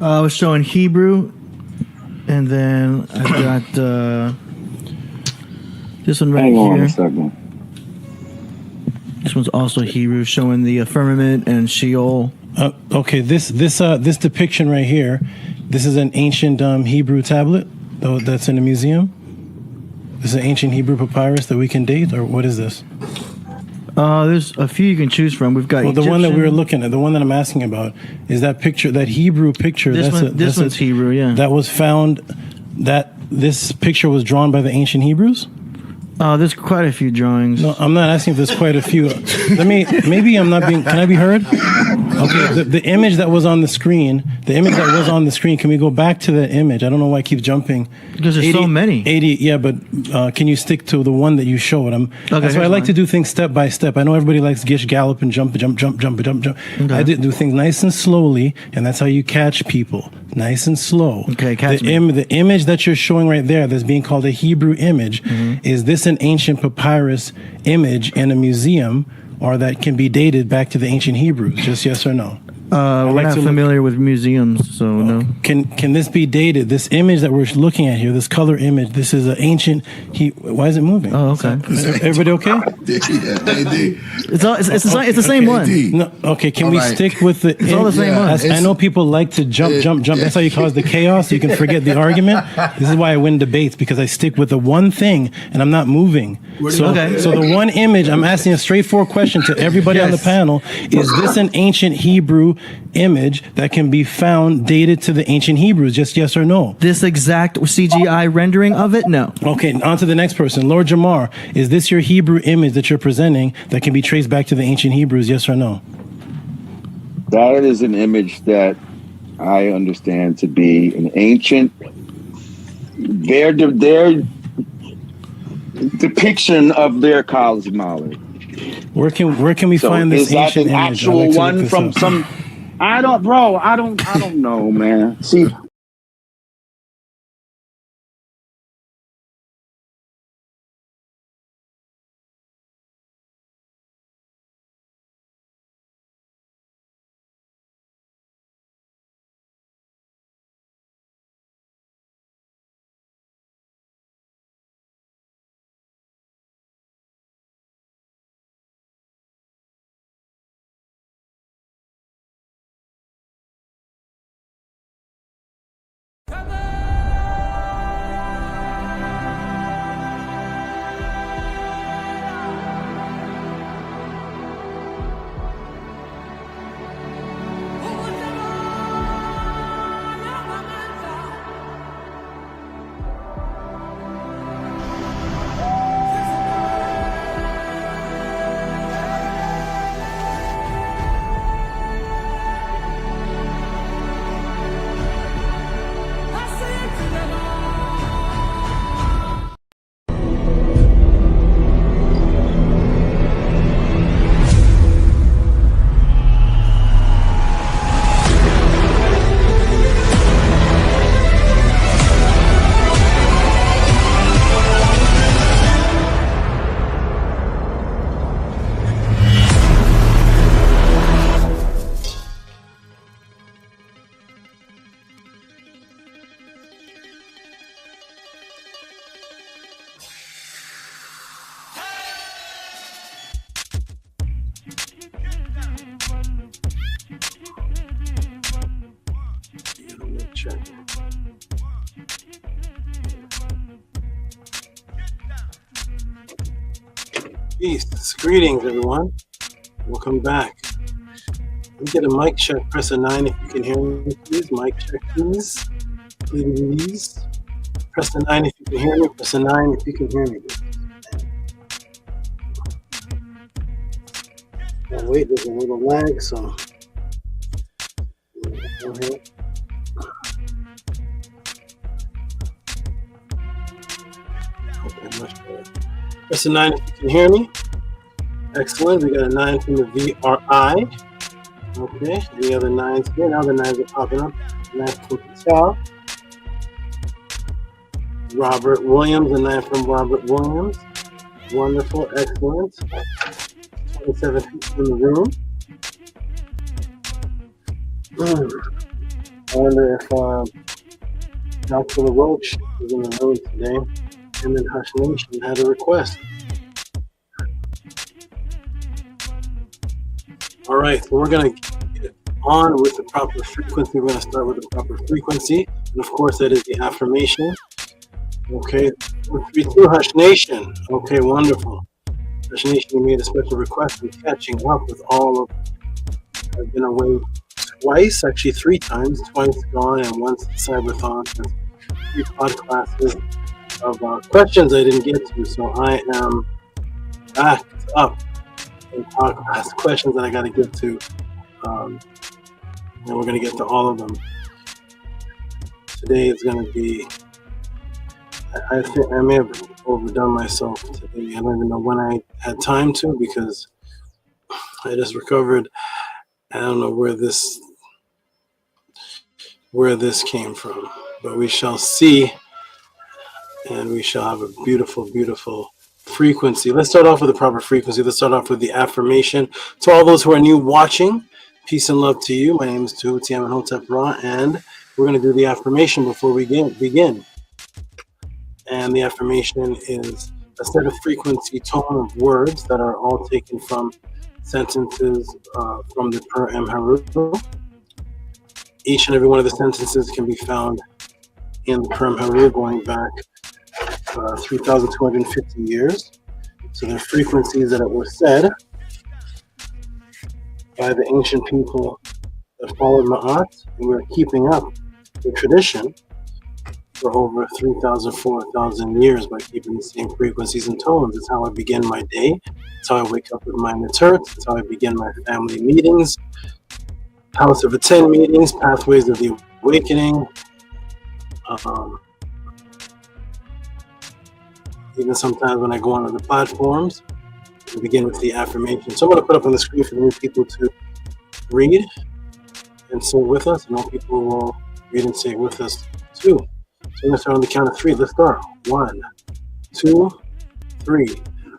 I was showing Hebrew, and then I got this one right here. Hang on a second. This one's also Hebrew, showing the firmament and Sheol. Okay, this depiction right here This is an ancient Hebrew tablet that's in a museum. This is an ancient Hebrew papyrus that we can date, or what is this? There's a few you can choose from. We've got the one that we were looking at, the one that I'm asking about, is that picture, that Hebrew picture. This one's Hebrew, yeah. That was found, this picture was drawn by the ancient Hebrews? There's quite a few drawings. No, I'm not asking if there's quite a few. Maybe I'm not being, can I be heard? Okay, the image that was on the screen, can we go back to the image? I don't know why I keep jumping. Because there's so many. 80, yeah, but can you stick to the one that you showed? That's why I like to do things step by step. I know everybody likes gish, gallop, and jump. Okay. I do things nice and slowly, and that's how you catch people. Nice and slow. Okay, catch me. The image that you're showing right there that's being called a Hebrew image, is this an ancient papyrus image in a museum, or that can be dated back to the ancient Hebrews? Just yes or no? We're not familiar with museums, so no. Can this be dated? This image that we're looking at here, this color image, this is an ancient. Why is it moving? Oh, okay. Everybody okay? It's the same one. No, okay, can we stick with the? It's all the same one. I know people like to jump. That's how you cause the chaos. You can forget the argument. This is why I win debates, because I stick with the one thing and I'm not moving. So the one image, I'm asking a straightforward question to everybody on the panel: is this an ancient Hebrew image that can be found dated to the ancient Hebrews? Just yes or no? This exact CGI rendering of it? No. Okay, on to the next person. Lord Jamar, is this your Hebrew image that you're presenting that can be traced back to the ancient Hebrews? Yes or no? That is an image that I understand to be an ancient. Their depiction of their cosmology. Where can we find this ancient image? Is that an actual one from some? I don't know, man. See. Peace. Greetings, everyone. Welcome back. Let me get a mic check. Press a 9 if you can hear me, please. Mic check, please. Please. Press a 9 if you can hear me. Press a 9 if you can hear me. Oh, wait, there's a little lag, so. Okay, much better. Press a 9 if you can hear me. Excellent. We got a 9 from the VRI. Okay. Any other 9s here? Now the 9s are popping up. 9 from Patel. Robert Williams, a 9 from Robert Williams. Wonderful. Excellent. 27 people in the room. I wonder if Dr. LaRoche is in the room today. And then Hush Nation had a request. All right, so we're gonna on with the proper frequency. We're going to start with the proper frequency. And of course, that is the affirmation. Okay. 332 Hush Nation. Okay, wonderful. Hush Nation, you made a special request. I'm catching up with all of. I've been away twice, actually 3 times. Twice gone and once Cyberthon. 3 podclasses of questions I didn't get to. So I am backed up in podcast questions that I got to get to. And we're going to get to all of them. Today is going to be, I think I may have overdone myself today. I don't even know when I had time to, because I just recovered. I don't know where this came from, but we shall see, and we shall have a beautiful, beautiful frequency. Let's start off with the proper frequency. Let's start off with the affirmation. To all those who are new watching, peace and love to you. My name is Tehuti Amenhotep Ra, and we're going to do the affirmation before we begin. And the affirmation is a set of frequency tone of words that are all taken from sentences from the Per Emheru. Each and every one of the sentences can be found in the Per Emheru going back 3,250 years. So they're frequencies that were said by the ancient people that followed Ma'at, and we're keeping up the tradition for over 3,000, 4,000 years by keeping the same frequencies and tones. It's how I begin my day. It's how I wake up with my NETERU. It's how I begin my family meetings, House of Attend meetings, Pathways of the Awakening. Even sometimes when I go on other platforms, I begin with the affirmation. So I'm going to put up on the screen for the new people to read and say with us, and all people will read and say with us too. So we're going to start on the count of 3. Let's start. 1, 2, 3.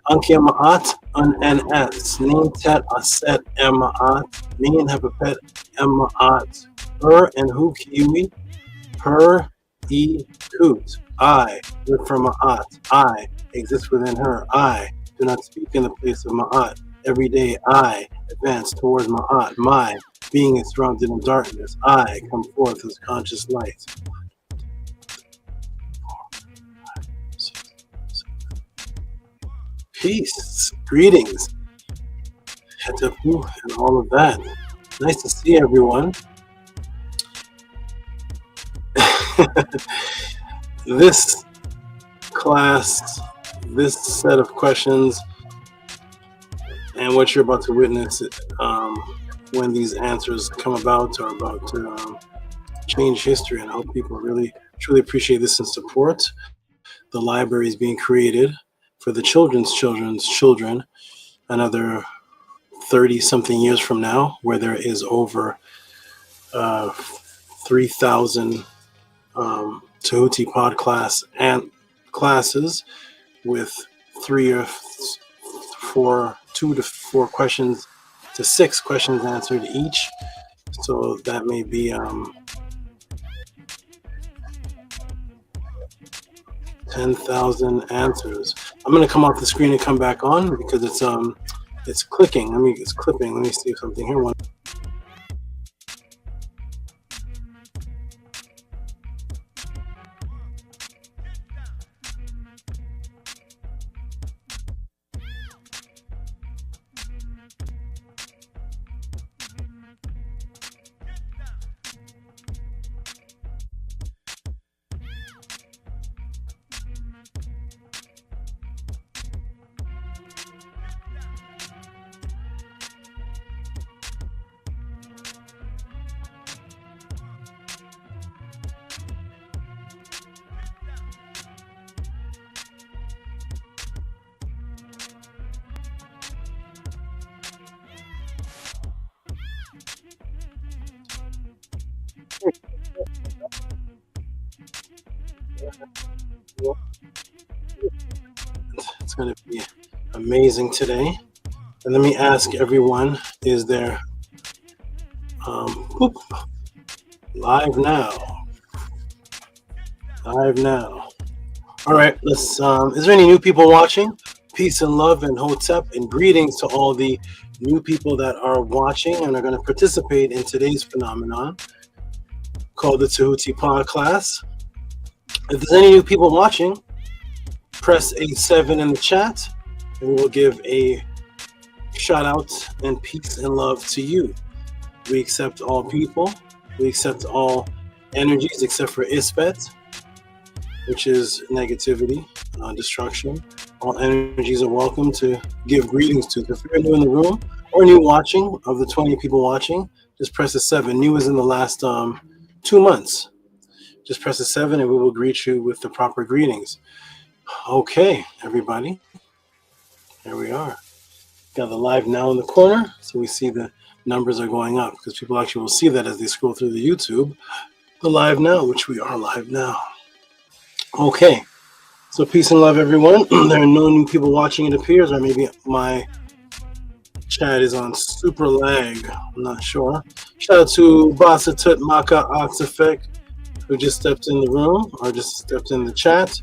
Anki Ma'at NS. Nintet Aset Ma'at. Nin Hepapet Ma'at. And Hu Kiwi. Per E Kut. I live from Ma'at. I exist within her. I do not speak in the place of Ma'at. Every day I advance towards Ma'at. My being is surrounded in darkness. I come forth as conscious light. Peace, greetings, Hetapu, and all of that. Nice to see everyone. This class, this set of questions, and what you're about to witness when these answers come about are about to change history, and I hope people really, truly appreciate this and support. The library is being created for the children's children another 30-something years from now, where there is over 3,000 Tehuti Podclass and classes with 2 to 4 questions to 6 questions answered each. So that may be 10,000 answers. I'm going to come off the screen and come back on because it's clicking. It's clipping. Let me see something here. It's going to be amazing today. And let me ask everyone, is there live now? Live now. All right, let's is there any new people watching? Peace and love and hotep and greetings to all the new people that are watching and are going to participate in today's phenomenon called the Tehuti Podclass. If there's any new people watching, press a 7 in the chat, and we will give a shout out and peace and love to you. We accept all people. We accept all energies except for Ispet, which is negativity, destruction. All energies are welcome to give greetings to. If you're new in the room or new watching, of the 20 people watching, just press a 7. New is in the last 2 months. Just press a 7 and we will greet you with the proper greetings. Okay, everybody. There we are. Got the live now in the corner, so we see the numbers are going up because people actually will see that as they scroll through the YouTube. The live now, which we are live now. Okay, so peace and love, everyone. There are no new people watching, it appears, or maybe my chat is on super lag. I'm not sure. Shout out to Basa Tut Maka Ox Effect, who just stepped in the room or just stepped in the chat.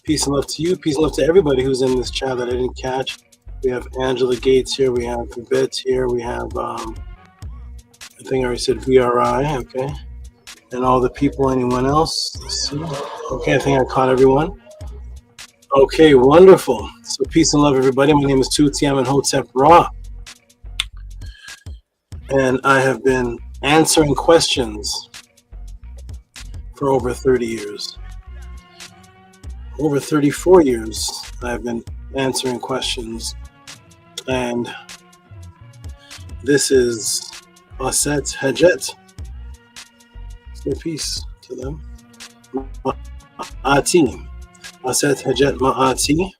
Peace and love to you. Peace and love to everybody who's in this chat that I didn't catch. We have Angela Gates here. We have Babette here. We have, I think I already said VRI, okay. And all the people, anyone else? Let's see. Okay, I think I caught everyone. Okay, wonderful. So peace and love, everybody. My name is Tehuti Amenhotep Ra. And I have been answering questions for over 30 years. Over 34 years, I've been answering questions. And this is Aset Hajet. Say peace to them. Ma'ati. Aset Hajet Ma'ati.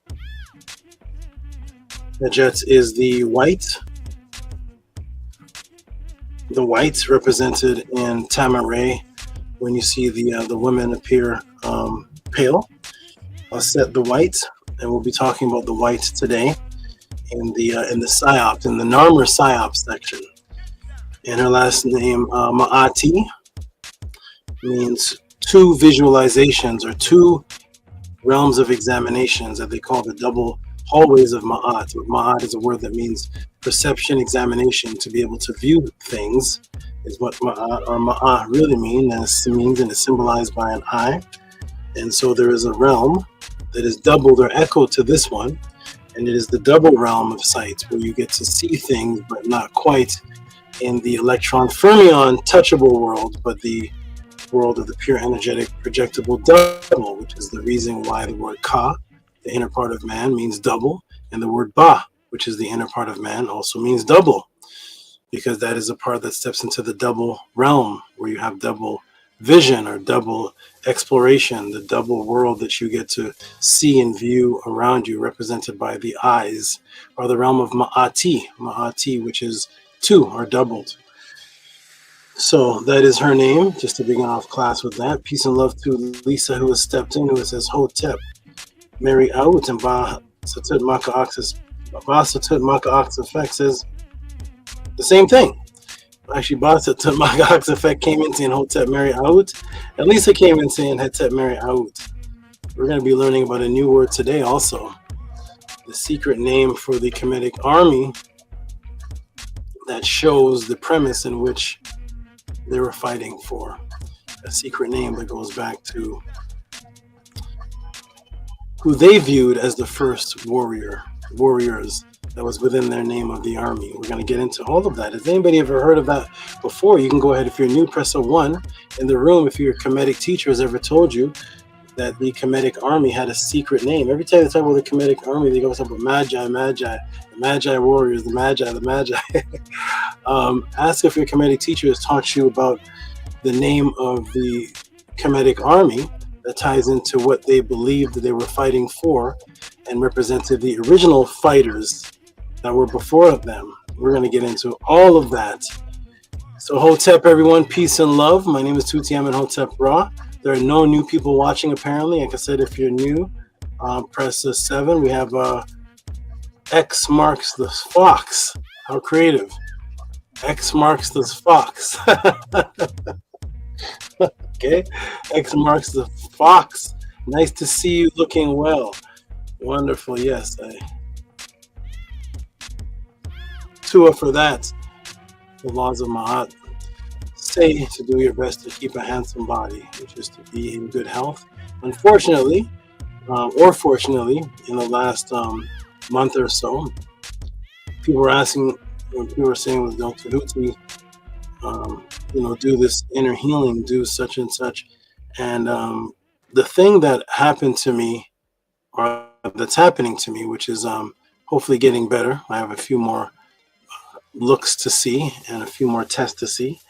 Hajet is the white. The white represented in Tamaray. When you see the women appear pale. Aset the white, and we'll be talking about the white today in the Psyops, in the Narmer Psyops section. And her last name, Ma'ati, means two visualizations or two realms of examinations that they call the double hallways of Ma'at. Ma'at is a word that means perception, examination, to be able to view things is what Ma'at or Ma'at really means, and is symbolized by an eye. And so there is a realm that is doubled or echoed to this one, and it is the double realm of sight where you get to see things but not quite in the electron fermion touchable world, but the world of the pure energetic projectable double, which is the reason why the word Ka, the inner part of man, means double, and the word Ba, which is the inner part of man, also means double, because that is a part that steps into the double realm where you have double vision or double exploration, the double world that you get to see and view around you, represented by the eyes, or the realm of Ma'ati, which is two or doubled. So that is her name, just to begin off class with that. Peace and love to Lisa, who has stepped in, who says Hotep, Mary Out, and Ba Satut Maka Ox Effect says the same thing. Actually, Basa to Magax Effect came in saying Hotep Mary Out. At least it came in saying Hotep Mary Out. We're going to be learning about a new word today also. The secret name for the Kemetic army that shows the premise in which they were fighting for. A secret name that goes back to who they viewed as the first warriors that was within their name of the army. We're going to get into all of that. Has anybody ever heard of that before? You can go ahead. If you're new, press a 1 in the room. If your Kemetic teacher has ever told you that the Kemetic army had a secret name. Every time they talk about the Kemetic army, they go talk about the Magi warriors, the Magi. Ask if your Kemetic teacher has taught you about the name of the Kemetic army that ties into what they believed that they were fighting for and represented the original fighters that were before them. We're going to get into all of that. So Hotep, everyone, peace and love. My name is Tehuti Amenhotep Ra. There are no new people watching, apparently. Like I said, if you're new, press the 7. We have X marks the fox. How creative. X marks the fox. Okay. X marks the fox. Nice to see you looking well. Wonderful. Yes. Tua for that. The laws of MAAT say to do your best to keep a handsome body, which is to be in good health. Unfortunately, or fortunately, in the last month or so, people were asking, people were saying with Dr. Tehuti, do this inner healing, do such and such. And the thing that happened to me, or that's happening to me, which is hopefully getting better. I have a few more looks to see and a few more tests to see.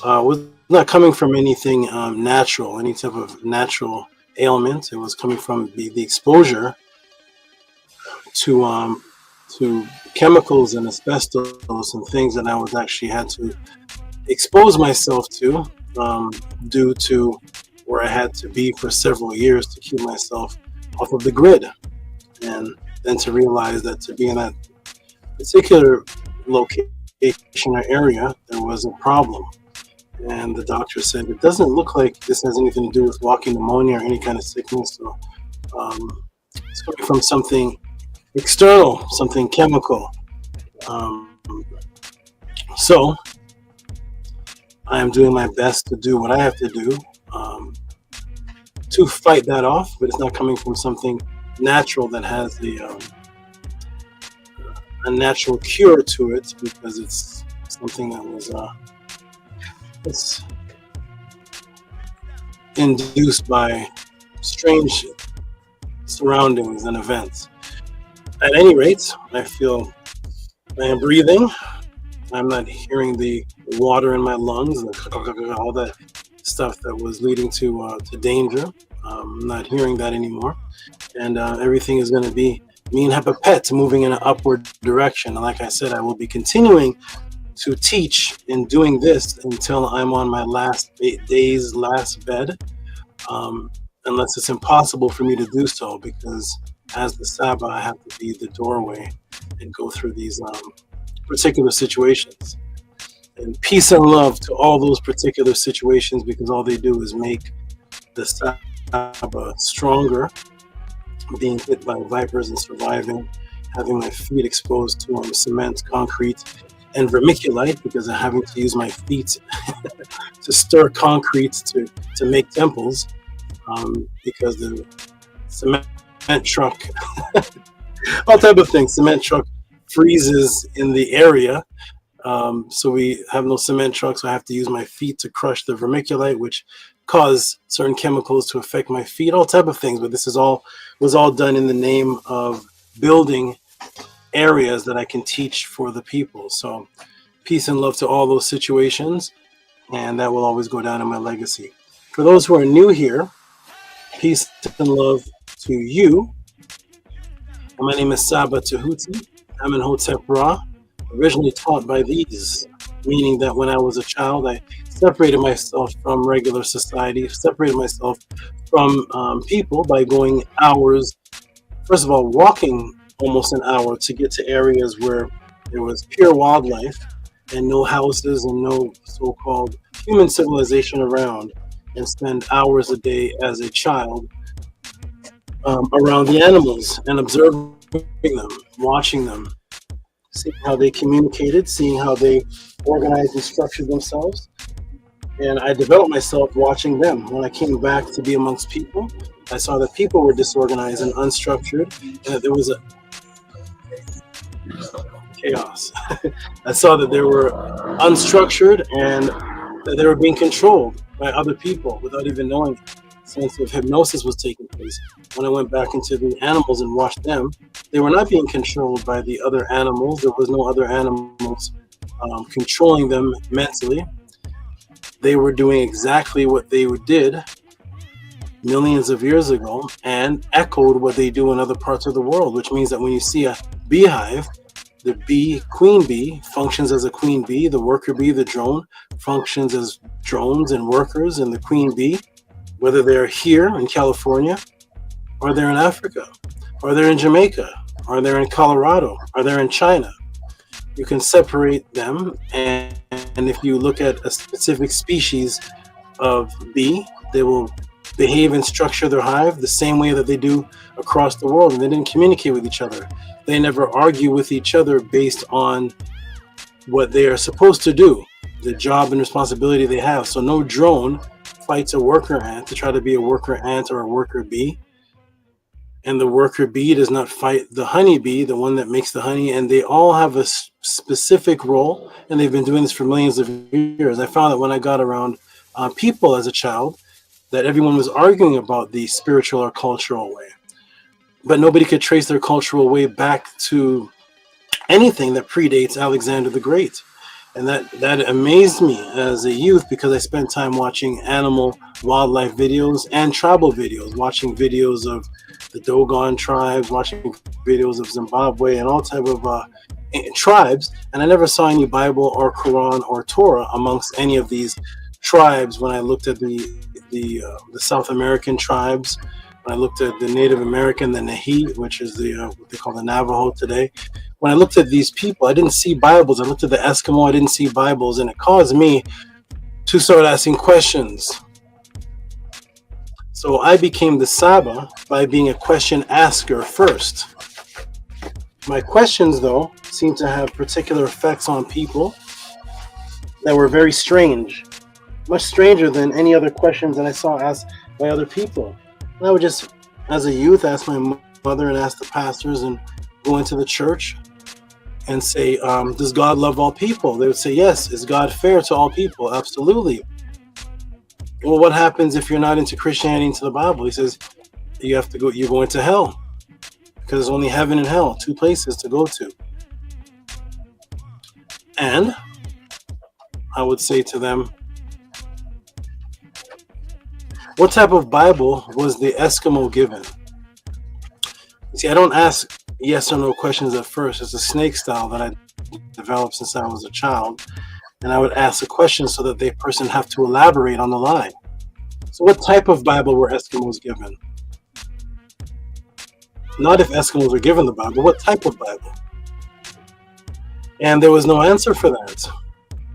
Was not coming from anything natural, any type of natural ailment. It was coming from the exposure to chemicals and asbestos and things that I was actually had to expose myself to due to where I had to be for several years to keep myself off of the grid. And then to realize that to be in that particular location or area, there was a problem. And the doctor said, it doesn't look like this has anything to do with walking pneumonia or any kind of sickness. So it's coming from something external, something chemical. So I am doing my best to do what I have to do to fight that off, but it's not coming from something natural that has a natural cure to it, because it's something that was it's induced by strange surroundings and events. At any rate, I feel I am breathing. I'm not hearing the water in my lungs, all that stuff that was leading to danger. I'm not hearing that anymore. And everything is going to be me and have a pet moving in an upward direction. And like I said, I will be continuing to teach in doing this until I'm on my last day's last bed, unless it's impossible for me to do so, because as the SABA, I have to be the doorway and go through these particular situations. And peace and love to all those particular situations, because all they do is make the SABA stronger, being hit by vipers and surviving, having my feet exposed to cement, concrete, and vermiculite, because I'm having to use my feet to stir concrete to make temples, because the cement truck, all type of things, cement truck freezes in the area, so we have no cement trucks, so I have to use my feet to crush the vermiculite, which cause certain chemicals to affect my feet, all type of things. But this was all done in the name of building areas that I can teach for the people. So peace and love to all those situations, and that will always go down in my legacy. For those who are new here, peace and love to you. My name is SABA Tehuti. I'm in Hotep Ra, originally taught by these, meaning that when I was a child, I separated myself from regular society, separated myself from people by going hours, first of all, walking almost an hour to get to areas where there was pure wildlife and no houses and no so-called human civilization around, and spend hours a day as a child around the animals and observing them, watching them, seeing how they communicated, seeing how they organized and structured themselves. And I developed myself watching them. When I came back to be amongst people, I saw that people were disorganized and unstructured, and that there was a chaos. I saw that they were unstructured and that they were being controlled by other people without even knowing it. A sense of hypnosis was taking place. When I went back into the animals and watched them, they were not being controlled by the other animals. There was no other animals controlling them mentally. They were doing exactly what they did millions of years ago and echoed what they do in other parts of the world, which means that when you see a beehive, the bee, queen bee, functions as a queen bee, the worker bee, the drone, functions as drones and workers, and the queen bee, whether they're here in California, or they're in Africa, or they're in Jamaica, or they're in Colorado, or they're in China. You can separate them, and if you look at a specific species of bee, they will behave and structure their hive the same way that they do across the world, and they didn't communicate with each other. They never argue with each other based on what they are supposed to do, the job and responsibility they have. So no drone fights a worker ant to try to be a worker ant or a worker bee. And the worker bee does not fight the honeybee, the one that makes the honey. And they all have a specific role. And they've been doing this for millions of years. I found that when I got around people as a child, that everyone was arguing about the spiritual or cultural way. But nobody could trace their cultural way back to anything that predates Alexander the Great. And that amazed me as a youth, because I spent time watching animal wildlife videos and tribal videos, watching videos of the Dogon tribes, watching videos of Zimbabwe and all type of tribes. And I never saw any Bible or Quran or Torah amongst any of these tribes. When I looked at the South American tribes, when I looked at the Native American, the Nahi, which is what they call the Navajo today, when I looked at these people, I didn't see Bibles. I looked at the Eskimo, I didn't see Bibles, and it caused me to start asking questions. So I became the SABA by being a question asker first. My questions, though, seemed to have particular effects on people that were very strange, much stranger than any other questions that I saw asked by other people. And I would just, as a youth, ask my mother and ask the pastors and go into the church and say, does God love all people? They would say, yes. Is God fair to all people? Absolutely. Well, what happens if you're not into Christianity, into the Bible? He says, you have to go, you're going to hell, because there's only heaven and hell, two places to go to. And I would say to them, what type of Bible was the Eskimo given? See, I don't ask yes or no questions at first. It's a snake style that I developed since I was a child. And I would ask a question so that the person have to elaborate on the lie. So what type of Bible were Eskimos given? Not if Eskimos were given the Bible, what type of Bible? And there was no answer for that.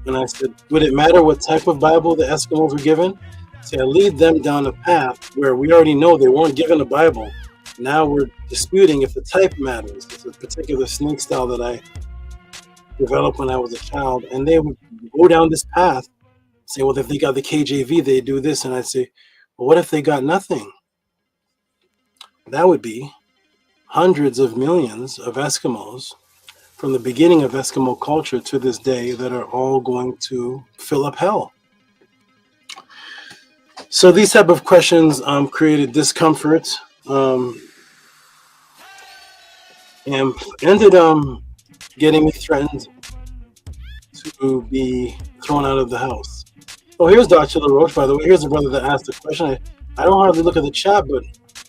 And I said, would it matter what type of Bible the Eskimos were given? See, I lead them down a path where we already know they weren't given a Bible. Now we're disputing if the type matters. It's a particular snake style that I developed when I was a child. And they would go down this path, say, well, if they got the KJV, they do this. And I'd say, well, what if they got nothing? That would be hundreds of millions of Eskimos from the beginning of Eskimo culture to this day that are all going to fill up hell. So these type of questions created discomfort and ended getting me threatened to be thrown out of the house. Oh, here's Dr. LaRoche, by the way. Here's the brother that asked the question. I don't hardly look at the chat, but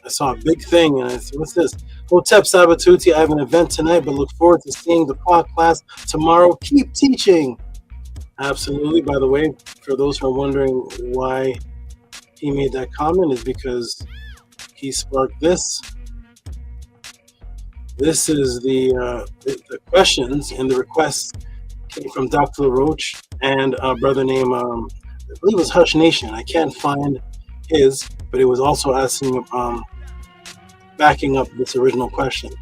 I saw a big thing, and I said, what's this? Hotep Sabatuti, I have an event tonight, but look forward to seeing the podcast tomorrow. Keep teaching. Absolutely. By the way, for those who are wondering why he made that comment, is because he sparked this. This is the questions and the requests came from Dr. LaRoche and a brother named, I believe it was Hush Nation. I can't find his, but it was also asking, backing up this original question.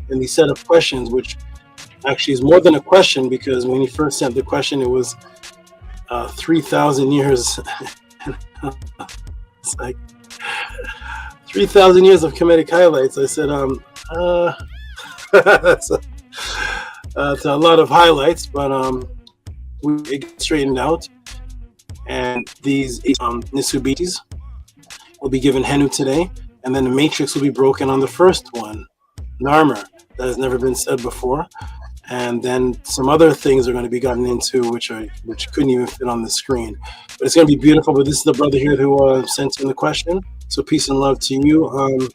And the set of questions, which actually is more than a question, because when he first sent the question, it was 3,000 years. It's like 3,000 years of Kemetic highlights. I said, that's a lot of highlights, but we get straightened out. And these NESUBYTIs will be given Henu today, and then the matrix will be broken on the first one, Narmer, that has never been said before. And then some other things are going to be gotten into, which couldn't even fit on the screen. But it's going to be beautiful. But this is the brother here who sent in the question. So peace and love to you,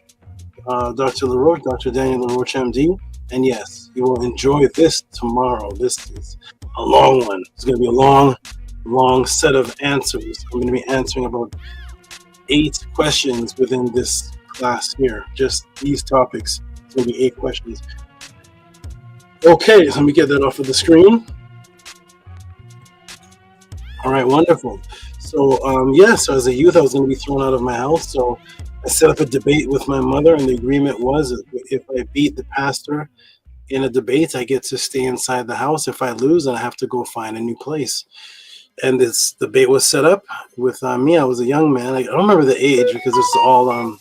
Dr. LaRoche, Dr. Daniel LaRoche, MD. And yes, you will enjoy this tomorrow. This is a long one. It's going to be a long set of answers. I'm going to be answering about 8 questions within this class here. Just these topics. It's going to be 8 questions. Okay, so let me get that off of the screen. All right, wonderful. So, so as a youth, I was going to be thrown out of my house. So I set up a debate with my mother, and the agreement was if I beat the pastor in a debate, I get to stay inside the house. If I lose, then I have to go find a new place. And this debate was set up with me. I was a young man. I don't remember the age because this is all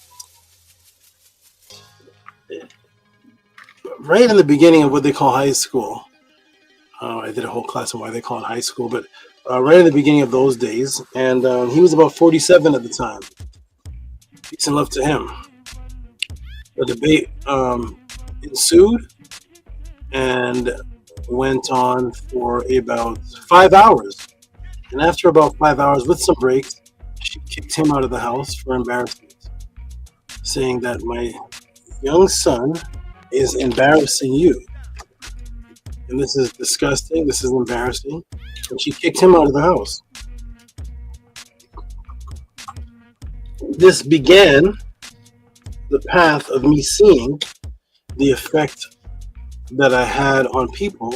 right in the beginning of what they call high school. I did a whole class on why they call it high school, but right in the beginning of those days. And he was about 47 at the time. Peace and love to him. The debate ensued and went on for about 5 hours. And after about 5 hours, with some breaks, she kicked him out of the house for embarrassment, saying that my young son is embarrassing you. And this is disgusting. This is embarrassing. And she kicked him out of the house. This began the path of me seeing the effect that I had on people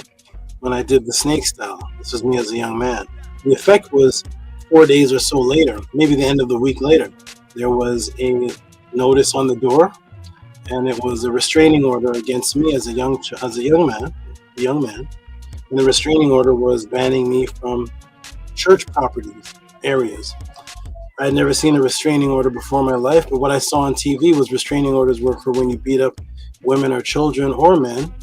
when I did the snake style. This was me as a young man. The effect was 4 days or so later, maybe the end of the week later, there was a notice on the door, and it was a restraining order against me as a young man. And the restraining order was banning me from church properties, areas. I had never seen a restraining order before in my life, but what I saw on TV was restraining orders were for when you beat up women or children or men,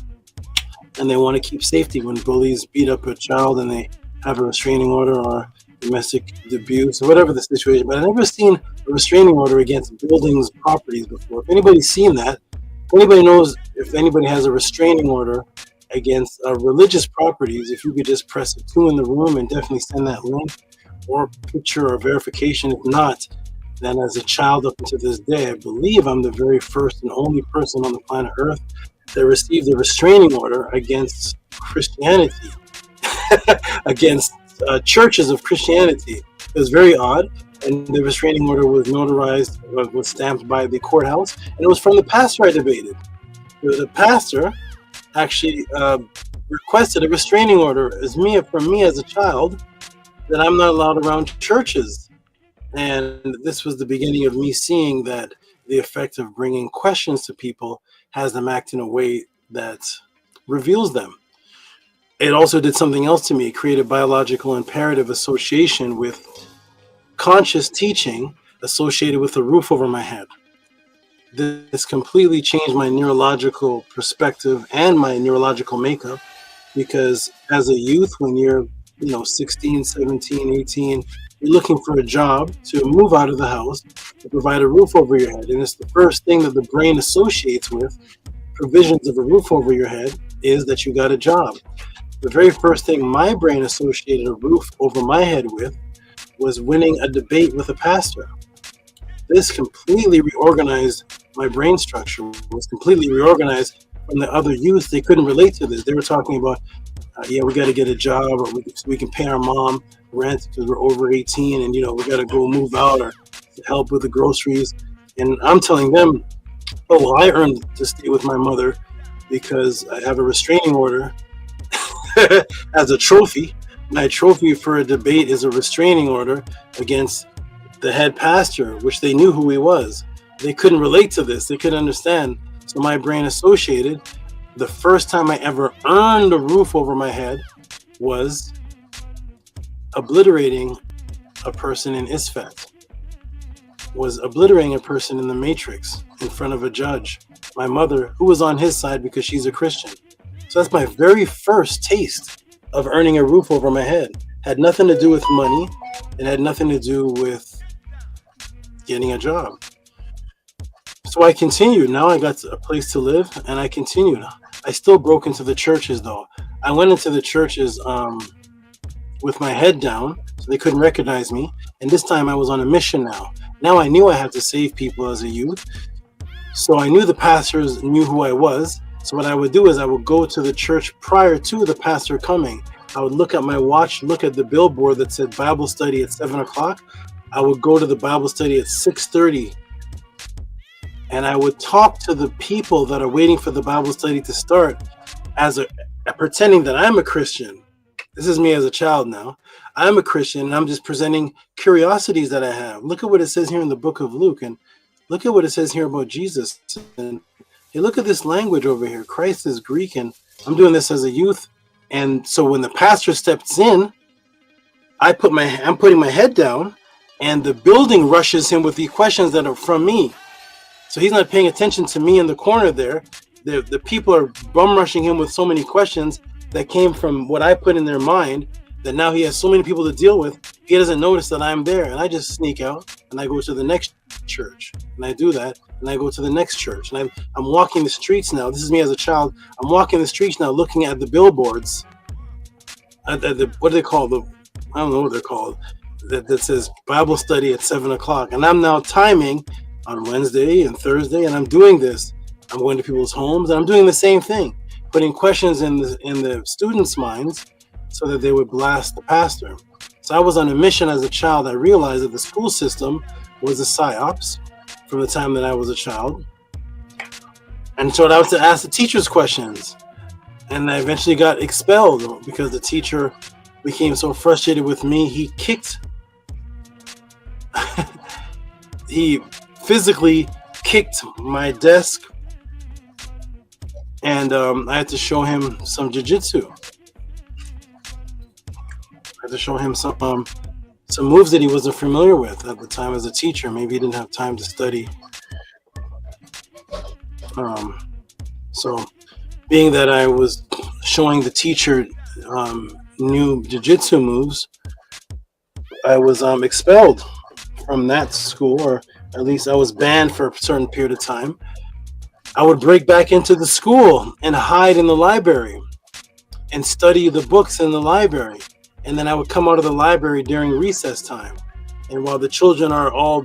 and they want to keep safety. When bullies beat up a child and they have a restraining order, or domestic abuse, or whatever the situation. But I've never seen a restraining order against buildings, properties before. If anybody's seen that, if anybody knows if anybody has a restraining order against religious properties, if you could just press a 2 in the room and definitely send that link or picture or verification. If not, then as a child up until this day, I believe I'm the very first and only person on the planet Earth that received a restraining order against Christianity, against churches of Christianity. It was very odd, and the restraining order was notarized, was stamped by the courthouse, and it was from the pastor I debated. The pastor actually requested a restraining order from me as a child, that I'm not allowed around churches. And this was the beginning of me seeing that the effect of bringing questions to people has them act in a way that reveals them. It also did something else to me. It created biological imperative association with conscious teaching associated with a roof over my head. This completely changed my neurological perspective and my neurological makeup, because as a youth, when you're 16, 17, 18, you're looking for a job to move out of the house, to provide a roof over your head. And it's the first thing that the brain associates with provisions of a roof over your head is that you got a job. The very first thing my brain associated a roof over my head with was winning a debate with a pastor. This completely reorganized my brain structure, was completely reorganized from the other youth. They couldn't relate to this. They were talking about, we got to get a job, or we can pay our mom rent because we're over 18, and we got to go move out or help with the groceries. And I'm telling them, oh, well, I earned to stay with my mother because I have a restraining order as a trophy. My trophy for a debate is a restraining order against the head pastor, which they knew who he was. They couldn't relate to this. They couldn't understand. So my brain associated the first time I ever earned a roof over my head was obliterating a person in ISFAT, was obliterating a person in the Matrix in front of a judge, my mother, who was on his side because she's a Christian. So that's my very first taste of earning a roof over my head. Had nothing to do with money. It had nothing to do with getting a job. So I continued. Now I got a place to live, and I continued. I still broke into the churches, though. I went into the churches with my head down, so they couldn't recognize me. And this time I was on a mission now. Now I knew I had to save people as a youth. So I knew the pastors knew who I was. So what I would do is I would go to the church prior to the pastor coming. I would look at my watch, look at the billboard that said Bible study at 7 o'clock. I would go to the Bible study at 6:30. And I would talk to the people that are waiting for the Bible study to start pretending that I'm a Christian. This is me as a child now. I'm a Christian, and I'm just presenting curiosities that I have. Look at what it says here in the book of Luke, and look at what it says here about Jesus. And hey, look at this language over here. Christ is Greek, and I'm doing this as a youth. And so when the pastor steps in, I'm putting my head down, and the building rushes him with the questions that are from me. So he's not paying attention to me in the corner there. The people are bum rushing him with so many questions that came from what I put in their mind, that now he has so many people to deal with. He doesn't notice that I'm there, and I just sneak out and I go to the next church, and I do that, and I go to the next church, and I'm walking the streets now. This is me as a child. I'm walking the streets now, looking at the billboards. What do they call them? I don't know what they're called. That says Bible study at 7 o'clock, and I'm now timing on Wednesday and Thursday, and I'm doing this. I'm going to people's homes, and I'm doing the same thing, putting questions in the students' minds so that they would blast the pastor. So I was on a mission as a child. I realized that the school system was a psyops from the time that I was a child. And so I was to ask the teachers questions. And I eventually got expelled because the teacher became so frustrated with me. He he physically kicked my desk, and I had to show him some jiu-jitsu. I had to show him some moves that he wasn't familiar with at the time as a teacher. Maybe he didn't have time to study. So being that I was showing the teacher new jiu-jitsu moves, I was expelled from that school, or at least I was banned for a certain period of time. I would break back into the school and hide in the library and study the books in the library. And then I would come out of the library during recess time. And while the children are all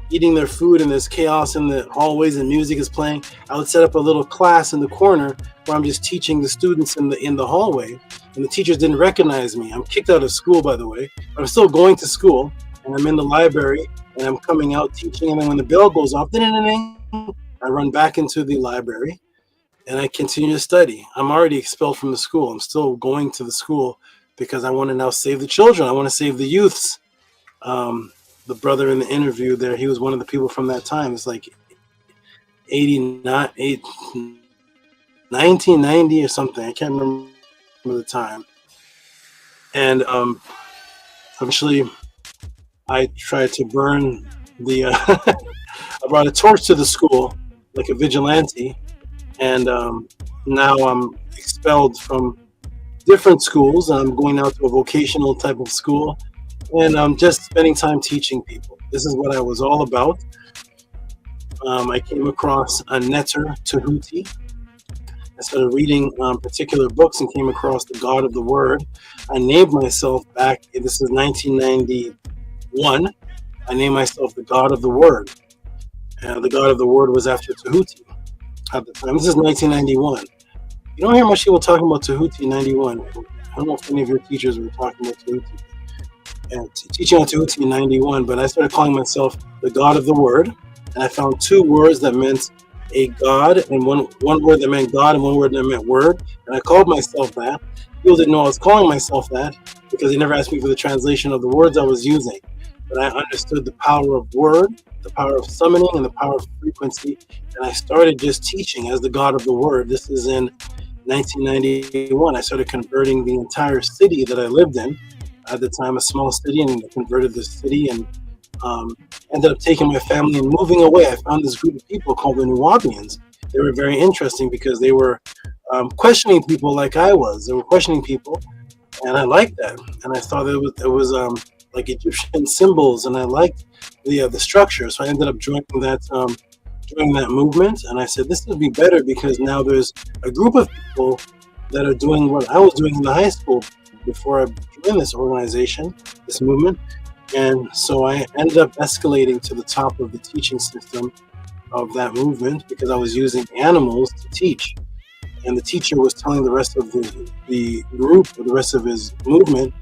eating their food and there's chaos in the hallways and music is playing, I would set up a little class in the corner where I'm just teaching the students in the hallway. And the teachers didn't recognize me. I'm kicked out of school, by the way, but I'm still going to school, and I'm in the library, and I'm coming out teaching. And then when the bell goes off, I run back into the library, and I continue to study. I'm already expelled from the school. I'm still going to the school because I want to now save the children. I want to save the youths. The brother in the interview there, he was one of the people from that time. It's like 1990 or something. I can't remember the time. And eventually I tried to burn the I brought a torch to the school like a vigilante, and now I'm expelled from different schools. I'm going now to a vocational type of school, and I'm just spending time teaching people. This is what I was all about. I came across a NETERU Tehuti. I started reading particular books and came across the God of the Word. I named myself back, this is 1991, I named myself the God of the Word. The God of the Word was after Tehuti at the time. This is 1991. You don't hear much people talking about Tehuti in 91. I don't know if any of your teachers were talking about Tehuti. And teaching on Tehuti in 91, but I started calling myself the God of the Word. And I found two words that meant a God, and one word that meant God and one word that meant word. And I called myself that. People didn't know I was calling myself that because they never asked me for the translation of the words I was using. But I understood the power of word, the power of summoning, and the power of frequency. And I started just teaching as the God of the Word. This is in 1991. I started converting the entire city that I lived in. At the time, a small city, and I converted the city and ended up taking my family and moving away. I found this group of people called the Nuwabians. They were very interesting because they were questioning people like I was. They were questioning people, and I liked that. And I thought it was like Egyptian symbols, and I liked the structure. So I ended up joining that movement, and I said this would be better because now there's a group of people that are doing what I was doing in the high school before I joined this organization, this movement. And so I ended up escalating to the top of the teaching system of that movement because I was using animals to teach. And the teacher was telling the rest of the group, or the rest of his movement,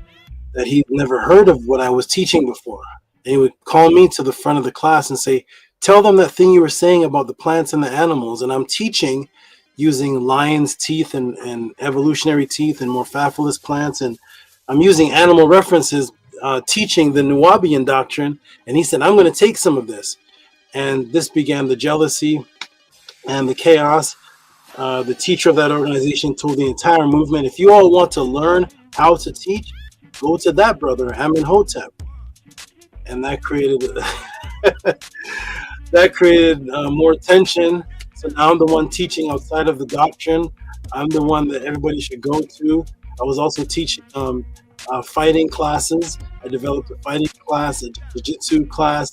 that he'd never heard of what I was teaching before. And he would call me to the front of the class and say, tell them that thing you were saying about the plants and the animals. And I'm teaching using lion's teeth and evolutionary teeth and morphophilus plants. And I'm using animal references, teaching the Nuwabian doctrine. And he said, I'm going to take some of this. And this began the jealousy and the chaos. The teacher of that organization told the entire movement, if you all want to learn how to teach, go to that brother, Amenhotep. And that created more tension. So now I'm the one teaching outside of the doctrine. I'm the one that everybody should go to. I was also teaching fighting classes. I developed a fighting class, a jiu-jitsu class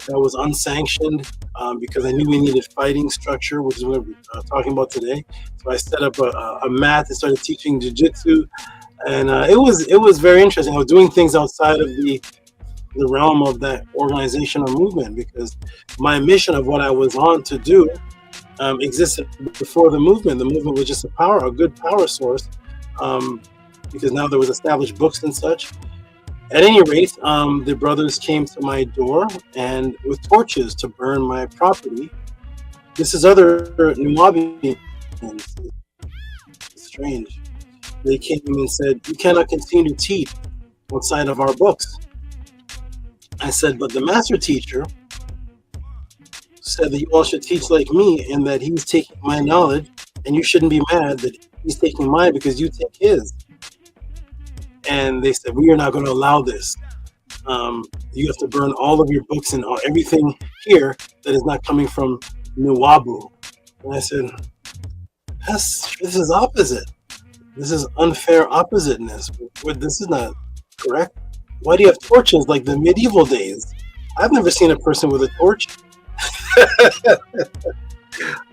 that was unsanctioned because I knew we needed fighting structure, which is what we're talking about today. So I set up a mat and started teaching jiu-jitsu, and it was very interesting. I was doing things outside of the realm of that organization or movement because my mission of what I was on to do existed before the movement. The movement was just a good power source because now there was established books and such. At any rate, the brothers came to my door and with torches to burn my property. This is other Nuwabians. Strange. They came and said, you cannot continue to teach outside of our books. I said, but the master teacher said that you all should teach like me and that he's taking my knowledge and you shouldn't be mad that he's taking mine because you take his. And they said, we are not going to allow this. You have to burn all of your books and everything here that is not coming from Nuwabu. And I said, this is opposite. This is unfair oppositeness. This is not correct. Why do you have torches like the medieval days? I've never seen a person with a torch.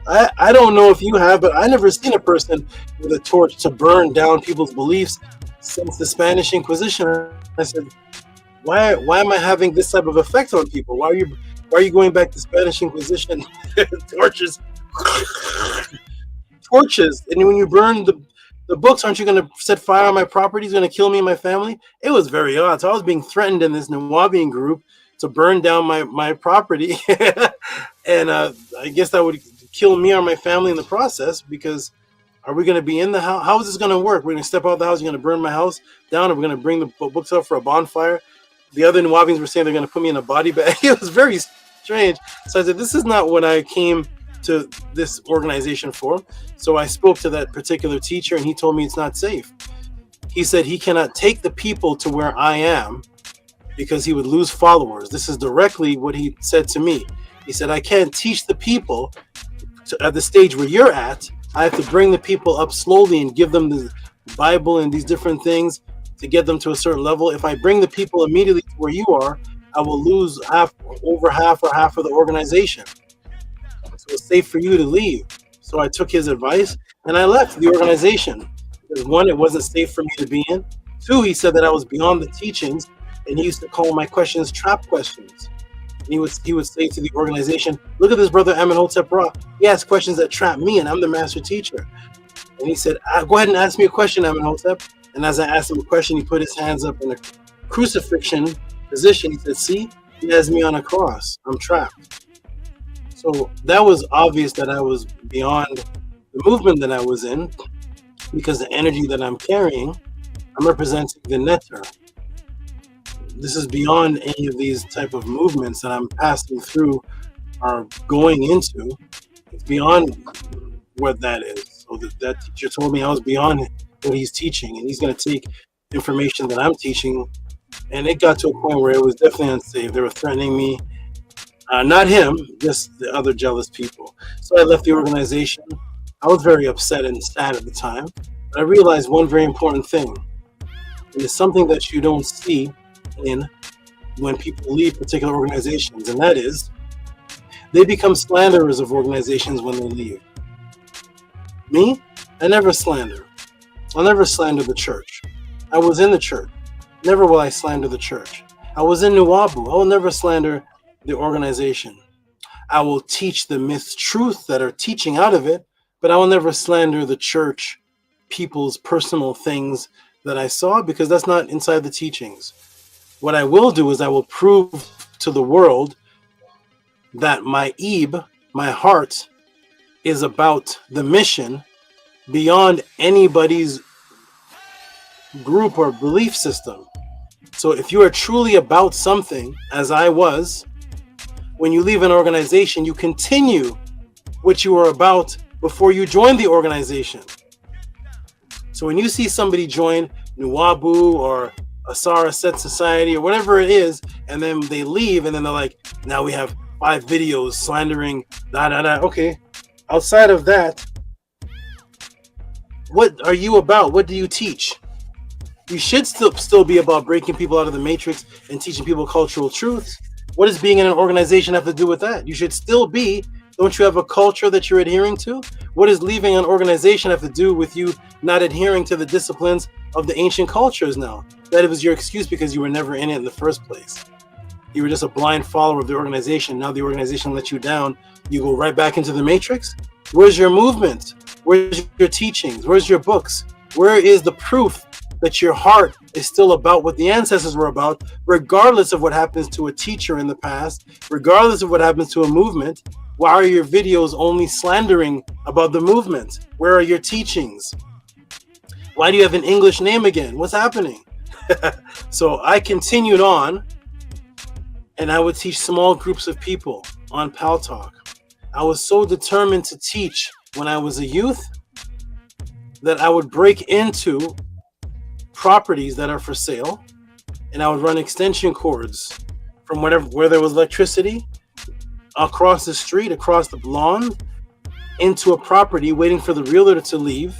I don't know if you have, but I never seen a person with a torch to burn down people's beliefs since the Spanish Inquisition. I said, why am I having this type of effect on people? Why are you going back to Spanish Inquisition? Torches. And when you burn the books, aren't you going to set fire on my property? It's going to kill me and my family? It was very odd. So I was being threatened in this Nuwabian group to burn down my property. And I guess that would kill me or my family in the process, because are we going to be in the house? How is this going to work? We're going to step out of the house. You're going to burn my house down, or we're going to bring the books up for a bonfire? The other Nuwabians were saying they're going to put me in a body bag. It was very strange. So I said, this is not what I came to this organization for. So I spoke to that particular teacher and he told me it's not safe. He said he cannot take the people to where I am because he would lose followers. This is directly what he said to me. He said, I can't teach the people at the stage where you're at. I have to bring the people up slowly and give them the Bible and these different things to get them to a certain level. If I bring the people immediately to where you are, I will lose over half of the organization. So it's safe for you to leave. So I took his advice and I left the organization. Because one, it wasn't safe for me to be in. Two, he said that I was beyond the teachings, and he used to call my questions trap questions. And he would say to the organization, look at this brother Amenhotep Ra. He asks questions that trap me, and I'm the master teacher. And he said, go ahead and ask me a question, Amenhotep. And as I asked him a question, he put his hands up in a crucifixion position. He said, see, he has me on a cross. I'm trapped. So that was obvious that I was beyond the movement that I was in, because the energy that I'm carrying, I'm representing the NETERU. This is beyond any of these type of movements that I'm passing through or going into. It's beyond what that is. So that teacher told me I was beyond what he's teaching, and he's going to take information that I'm teaching. And it got to a point where it was definitely unsafe. They were threatening me. Not him, just the other jealous people. So I left the organization. I was very upset and sad at the time. But I realized one very important thing. And it's something that you don't see when people leave particular organizations, and that is they become slanderers of organizations when they leave. Me, I never slander. I'll never slander the church. I was in the church. Never will I slander the church. I was in Nuwabu. I will never slander the organization. I will teach the myths truth that are teaching out of it, but I will never slander the church, people's personal things that I saw, because that's not inside the teachings. What I will do is I will prove to the world that my heart, is about the mission beyond anybody's group or belief system. So if you are truly about something, as I was, when you leave an organization, you continue what you were about before you joined the organization. So when you see somebody join Nuwabu or Asara Set Society or whatever it is, and then they leave, and then they're like, now we have 5 videos slandering da. Okay, outside of that, what are you about? What do you teach? You should still be about breaking people out of the matrix and teaching people cultural truths. What does being in an organization have to do with that? You should still be. Don't you have a culture that you're adhering to? What does leaving an organization have to do with you not adhering to the disciplines of the ancient cultures now? That it was your excuse because you were never in it in the first place. You were just a blind follower of the organization. Now the organization let you down. You go right back into the matrix. Where's your movement? Where's your teachings? Where's your books? Where is the proof that your heart is still about what the ancestors were about, regardless of what happens to a teacher in the past, regardless of what happens to a movement? Why are your videos only slandering about the movement? Where are your teachings? Why do you have an English name again? What's happening? So I continued on, and I would teach small groups of people on Pal Talk. I was so determined to teach when I was a youth that I would break into properties that are for sale, and I would run extension cords from where there was electricity across the street, across the lawn, into a property, waiting for the realtor to leave,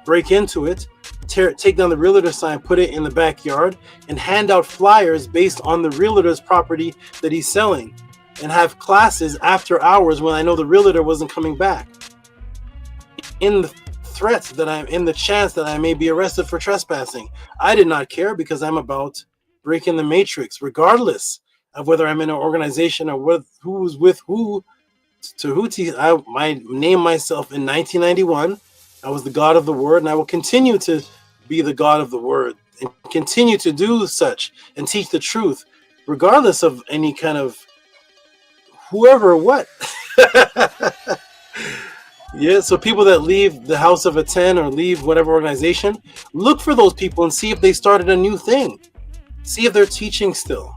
break into it, take down the realtor sign, put it in the backyard, and hand out flyers based on the realtor's property that he's selling, and have classes after hours when I know the realtor wasn't coming back. In the threat that I'm in, the chance that I may be arrested for trespassing, I did not care because I'm about breaking the matrix, regardless of whether I'm in an organization or who's with who. Tehuti, I named myself in 1991. I was the God of the Word, and I will continue to be the God of the Word and continue to do such and teach the truth, regardless of any kind of whoever what. Yeah, so people that leave the House of ATTON or leave whatever organization, look for those people and see if they started a new thing. See if they're teaching still.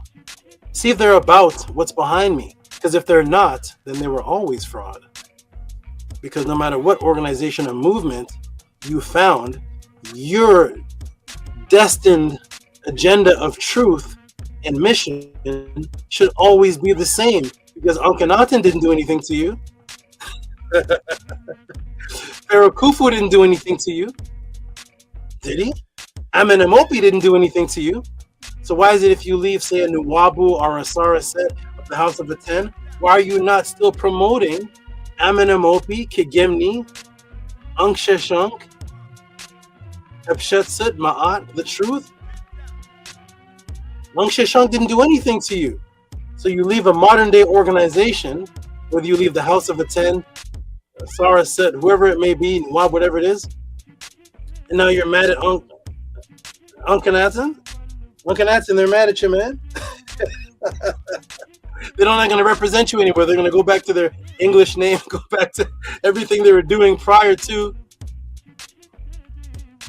See if they're about what's behind me. Because if they're not, then they were always fraud. Because no matter what organization or movement you found, your destined agenda of truth and mission should always be the same. Because Akhenaten didn't do anything to you. Pharaoh Khufu didn't do anything to you, did he? Amenemopi didn't do anything to you. So why is it if you leave, say, a Nuwabu or a Saraset of the House of ATTON, why are you not still promoting Amenemopi, Kigemni, Anksheshunk, Epshetset, Ma'at, the truth? Anksheshunk didn't do anything to you. So you leave a modern day organization, whether you leave the House of ATTON, Saraset, whoever it may be, whatever it is, and now you're mad at Akhenaten? Akhenaten, they're mad at you, man. They're not going to represent you anywhere. They're going to go back to their English name, go back to everything they were doing prior to.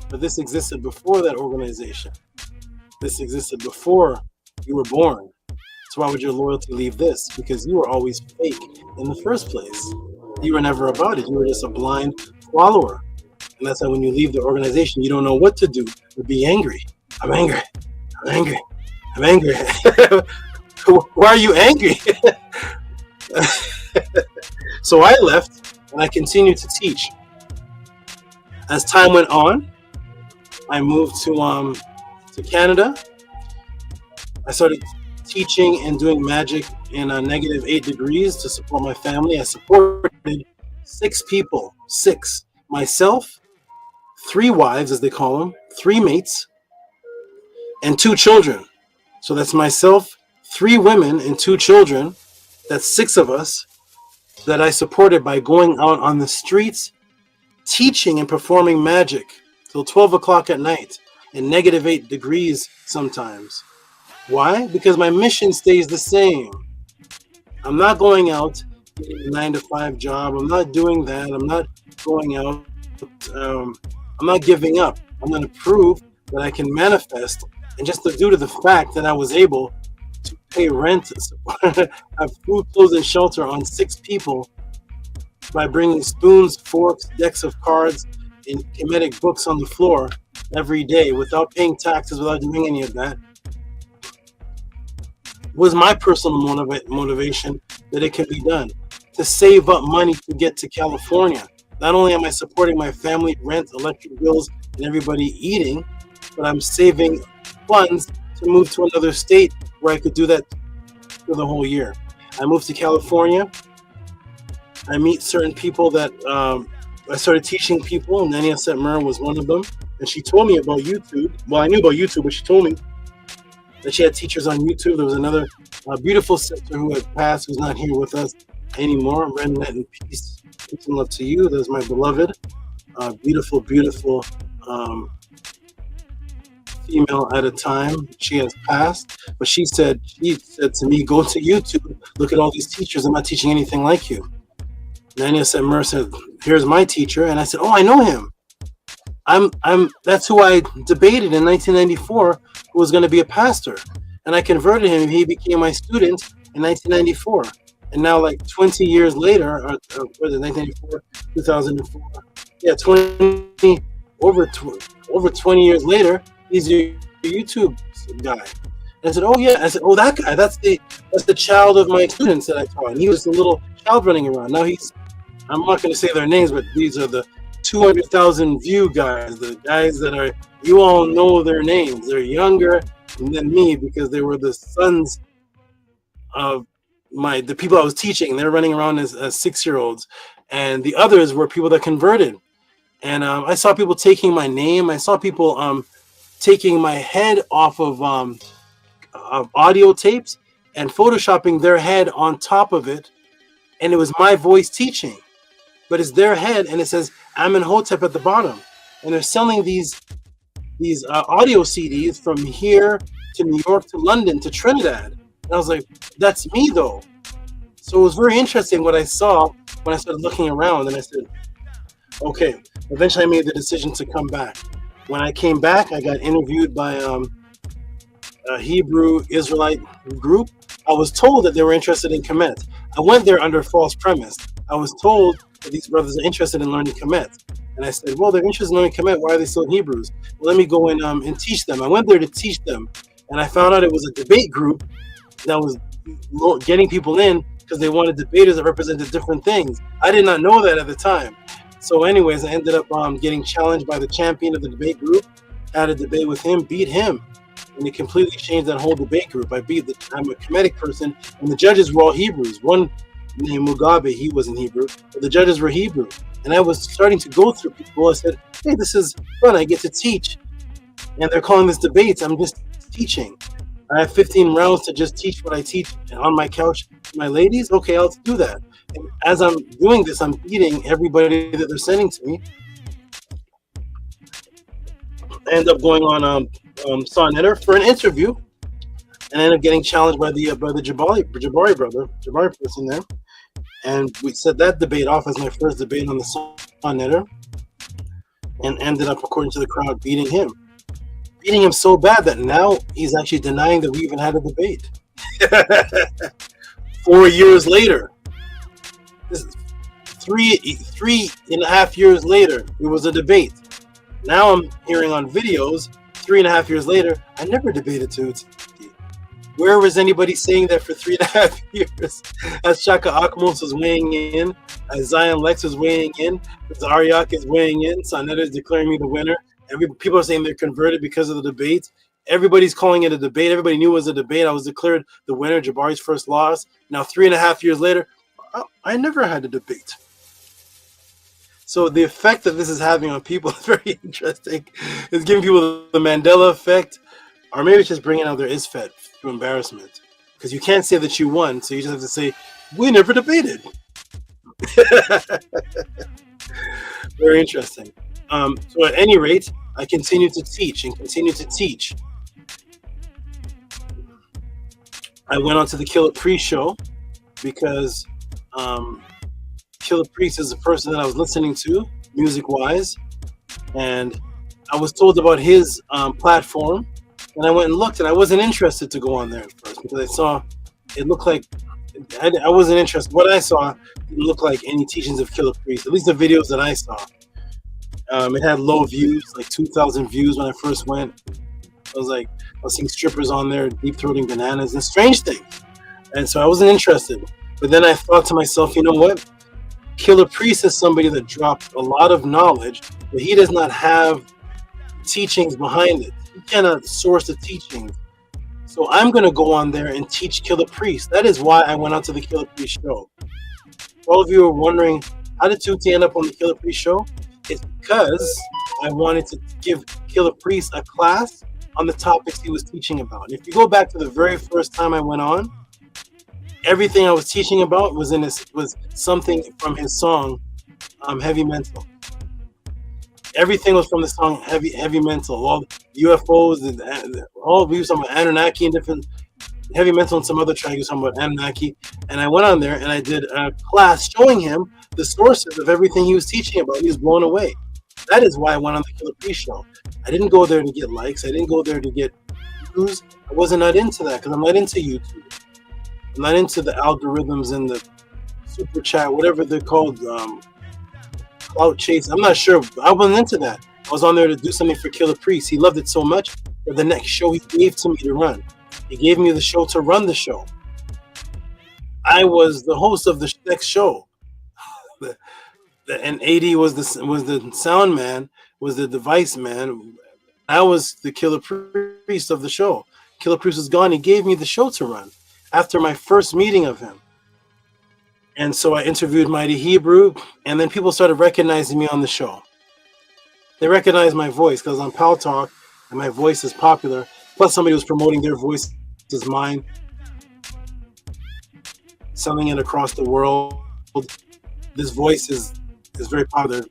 But this existed before that organization. This existed before you were born. So why would your loyalty leave this? Because you were always fake in the first place. You were never about it. You were just a blind follower. And that's why when you leave the organization, you don't know what to do but be angry. I'm angry. I'm angry. I'm angry. Why are you angry? So I left and I continued to teach. As time went on, I moved to Canada. I started teaching and doing magic in -8 degrees to support my family. I supported 6 people, 6. Myself, 3 wives, as they call them, 3 mates, and 2 children. So that's myself, 3 women, and 2 children. That's 6 of us that I supported by going out on the streets, teaching and performing magic till 12 o'clock at night in -8 degrees sometimes. Why? Because my mission stays the same. I'm not going out getting a 9-to-5 job. I'm not doing that. I'm not going out. I'm not giving up. I'm going to prove that I can manifest. And just due to the fact that I was able to pay rent, have food, clothes, and shelter on 6 people by bringing spoons, forks, decks of cards, and Kemetic books on the floor every day without paying taxes, without doing any of that, was my personal motivation that it can be done. To save up money to get to California. Not only am I supporting my family, rent, electric bills, and everybody eating, but I'm saving funds to move to another state where I could do that for the whole year. I moved to California. I meet certain people that I started teaching people, and Nania Setmer was one of them. And she told me about YouTube. Well, I knew about YouTube, but she told me that she had teachers on YouTube. There was another beautiful sister who had passed, who's not here with us anymore. Rennet in peace. Peace and love to you. There's my beloved, beautiful, beautiful female at a time. She has passed, but she said to me, go to YouTube, look at all these teachers. I'm not teaching anything like you. Nania Setmer said, here's my teacher. And I said, oh, I know him. That's who I debated in 1994, who was going to be a pastor. And I converted him. He became my student in 1994. And now, like 20 years later, or was it 1994, 2004? Yeah, over 20 years later, he's a YouTube guy. And I said, oh yeah. I said, oh, that guy. That's the child of my students that I taught. And he was a little child running around. Now I'm not going to say their names, but these are the 200,000 view guys, the guys that are, you all know their names. They're younger than me because they were the sons of the people I was teaching. They're running around as 6-year-olds, and the others were people that converted. And I saw people taking my name. I saw people taking my head off of audio tapes and photoshopping their head on top of it, and it was my voice teaching, but it's their head, and it says Amenhotep at the bottom. And they're selling these audio CDs from here to New York to London to Trinidad. And I was like, that's me though. So it was very interesting what I saw when I started looking around, and I said, okay. Eventually I made the decision to come back. When I came back, I got interviewed by a Hebrew Israelite group. I was told that they were interested in Kemet. I went there under a false premise. I was told that these brothers are interested in learning Kemet. And I said, well, they're interested in learning Kemet. Why are they still Hebrews? Well, let me go in and teach them. I went there to teach them. And I found out it was a debate group that was getting people in because they wanted debaters that represented different things. I did not know that at the time. So anyways, I ended up getting challenged by the champion of the debate group, had a debate with him, beat him. And it completely changed that whole debate group. I'm a Kemetic person, and the judges were all Hebrews. One named Mugabe, he wasn't Hebrew, but the judges were Hebrew. And I was starting to go through people. I said, hey, this is fun. I get to teach. And they're calling this debates. I'm just teaching. I have 15 rounds to just teach what I teach on my couch to my ladies. Okay, I'll do that. And as I'm doing this, I'm beating everybody that they're sending to me. I end up going on Sonetter for an interview, and I ended up getting challenged by the Jabari person there. And we set that debate off as my first debate on the Sonetter, and ended up, according to the crowd, beating him so bad that now he's actually denying that we even had a debate. 4 years later, this is 3.5 years later, it was a debate. Now I'm hearing on videos 3.5 years later, I never debated Tehuti. Where was anybody saying that for 3.5 years? As Shaka AKHMOSE was weighing in, as Zion Lex was weighing in, as Aryak is weighing in, Sanetta is declaring me the winner. People are saying they're converted because of the debate. Everybody's calling it a debate. Everybody knew it was a debate. I was declared the winner, Jabari's first loss. Now 3.5 years later, I never had a debate. So the effect that this is having on people is very interesting. It's giving people the Mandela effect, or maybe it's just bringing out their isfet through embarrassment. Because you can't say that you won, so you just have to say, we never debated. Very interesting. So at any rate, I continue to teach and continue to teach. I went on to the Killer Priest show because Killer Priest is the person that I was listening to, music-wise, and I was told about his platform, and I went and looked, and I wasn't interested to go on there at first because I saw it looked like I wasn't interested. What I saw didn't look like any teachings of Killer Priest, at least the videos that I saw. It had low views, like 2,000 views when I first went. I was seeing strippers on there, deep throating bananas and strange things. And so I wasn't interested. But then I thought to myself, you know what? Killer Priest is somebody that dropped a lot of knowledge, but he does not have teachings behind it. He cannot source the teachings. So I'm going to go on there and teach Killer Priest. That is why I went on to the Killer Priest show. All of you are wondering, how did Tehuti end up on the Killer Priest show? It's because I wanted to give Killer Priest a class on the topics he was teaching about. If you go back to the very first time I went on, everything I was teaching about was something from his song, Heavy Mental. Everything was from the song Heavy Mental. All UFOs and all we were talking about Anunnaki and different Heavy Mental and some other track he was talking about Anunnaki. And I went on there and I did a class showing him the sources of everything he was teaching about. He was blown away. That is why I went on the Killer Priest show. I didn't go there to get likes. I didn't go there to get views. I wasn't not into that because I'm not into YouTube. I'm not into the algorithms and the super chat, whatever they're called, clout chase. I'm not sure. I wasn't into that. I was on there to do something for Killer Priest. He loved it so much that the next show he gave to me to run. He gave me the show to run the show. I was the host of the next show. And AD was the sound man, was the device man. I was the Killer Priest of the show. Killer Priest was gone. He gave me the show to run after my first meeting of him. And so I interviewed Mighty Hebrew, and then people started recognizing me on the show. They recognized my voice because I'm Pal Talk, and my voice is popular. Plus somebody was promoting their voice as mine, selling it across the world. This voice is very popular,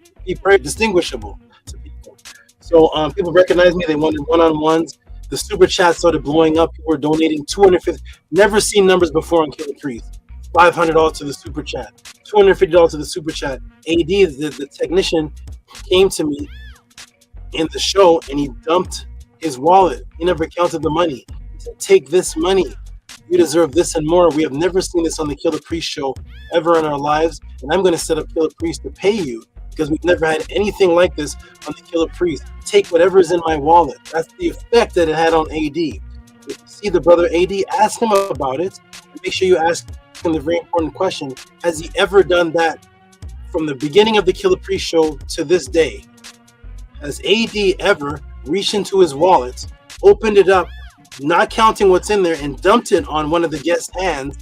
very distinguishable to people. So people recognized me. They wanted one-on-ones. The super chat started blowing up. People were donating $250. Never seen numbers before on Killer Priest. $500 to the super chat, $250 to the super chat. AD, the technician, came to me in the show and he dumped his wallet. He never counted the money. He said, "Take this money. You deserve this and more. We have never seen this on the Killer Priest show ever in our lives. And I'm going to set up Killer Priest to pay you because we've never had anything like this on the Killer Priest. Take whatever's in my wallet." That's the effect that it had on AD. If you see the brother AD, ask him about it. And make sure you ask him the very important question. Has he ever done that from the beginning of the Killer Priest show to this day? Has AD ever reached into his wallet, opened it up, not counting what's in there, and dumped it on one of the guest's hands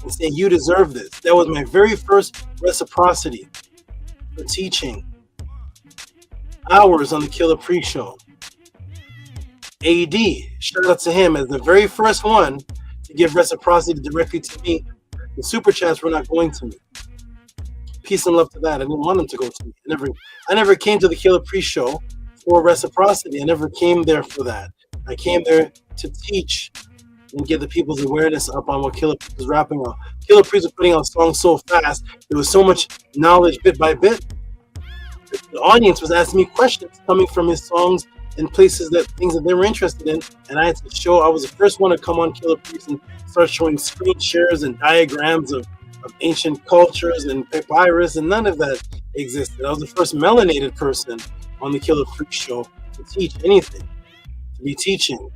and say, "You deserve this"? That was my very first reciprocity for teaching hours on the Killer Priest show. AD, shout out to him as the very first one to give reciprocity directly to me. The super chats were not going to me. Peace and love to that. I didn't want them to go to me. I never came to the Killer Priest show for reciprocity. I never came there for that. I came there to teach and get the people's awareness up on what Killer Priest was rapping on. Killer Priest was putting out songs so fast. There was so much knowledge bit by bit. The audience was asking me questions coming from his songs and things that they were interested in. And I had to show, I was the first one to come on Killer Priest and start showing screen shares and diagrams of ancient cultures and papyrus, and none of that existed. I was the first melanated person on the Killer Priest show to teach anything, to be teaching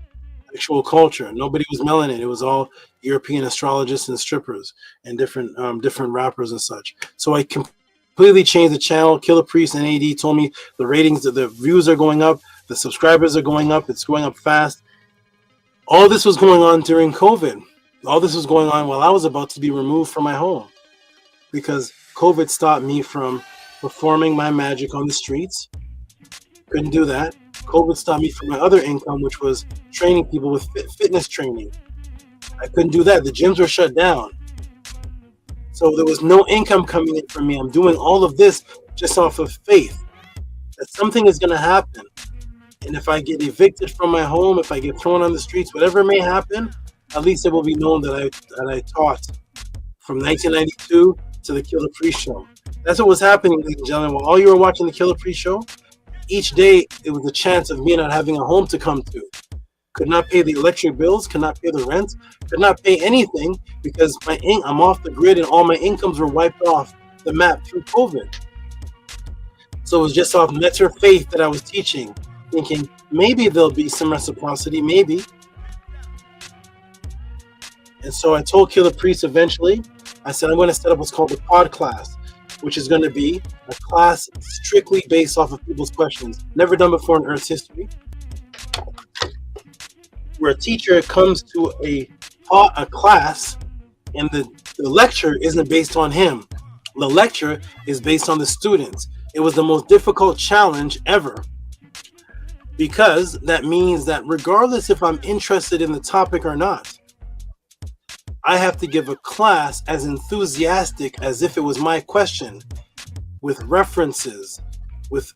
actual culture. Nobody was melanated. It was all European astrologists and strippers and different rappers and such. So I completely changed the channel. Killer Priest and AD told me the ratings, the views are going up, the subscribers are going up, it's going up fast. All this was going on during COVID. All this was going on while I was about to be removed from my home because COVID stopped me from performing my magic on the streets. Couldn't do that. COVID stopped me from my other income, which was training people with fitness training. I couldn't do that. The gyms were shut down. So there was no income coming in for me. I'm doing all of this just off of faith that something is going to happen. And if I get evicted from my home, if I get thrown on the streets, whatever may happen, at least it will be known that I taught from 1992 to the Killer Priest show. That's what was happening, ladies and gentlemen. While all you were watching the Killer Priest show, each day it was a chance of me not having a home to come to. could not pay the electric bills, could not pay the rent, could not pay anything because I'm off the grid and all my incomes were wiped off the map through COVID. So it was just off NETERU faith that I was teaching, thinking maybe there'll be some reciprocity, maybe. And so I told Killer Priest eventually, I said, I'm going to set up what's called the Podclass, which is going to be a class strictly based off of people's questions, never done before in Earth's history, where a teacher comes to a class and the lecture isn't based on him. The lecture is based on the students. It was the most difficult challenge ever, because that means that regardless if I'm interested in the topic or not, I have to give a class as enthusiastic as if it was my question, with references, with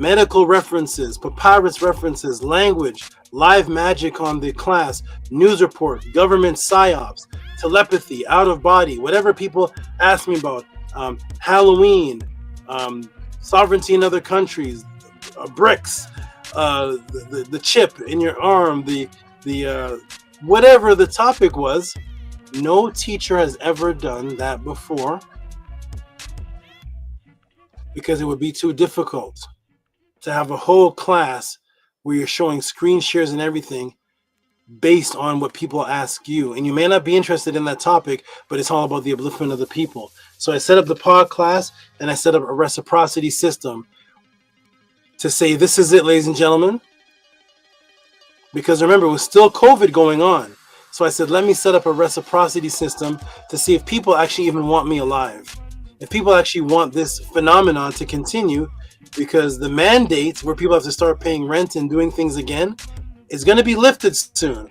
medical references, papyrus references, language, live magic on the class, news report, government psyops, telepathy, out of body, whatever people ask me about, Halloween, sovereignty in other countries, bricks, the chip in your arm, the whatever the topic was. No teacher has ever done that before because it would be too difficult to have a whole class where you're showing screen shares and everything based on what people ask you. And you may not be interested in that topic, but it's all about the upliftment of the people. So I set up the Podclass and I set up a reciprocity system to say, this is it, ladies and gentlemen. Because remember, it was still COVID going on. So I said, let me set up a reciprocity system to see if people actually even want me alive. If people actually want this phenomenon to continue, because the mandate where people have to start paying rent and doing things again is going to be lifted soon.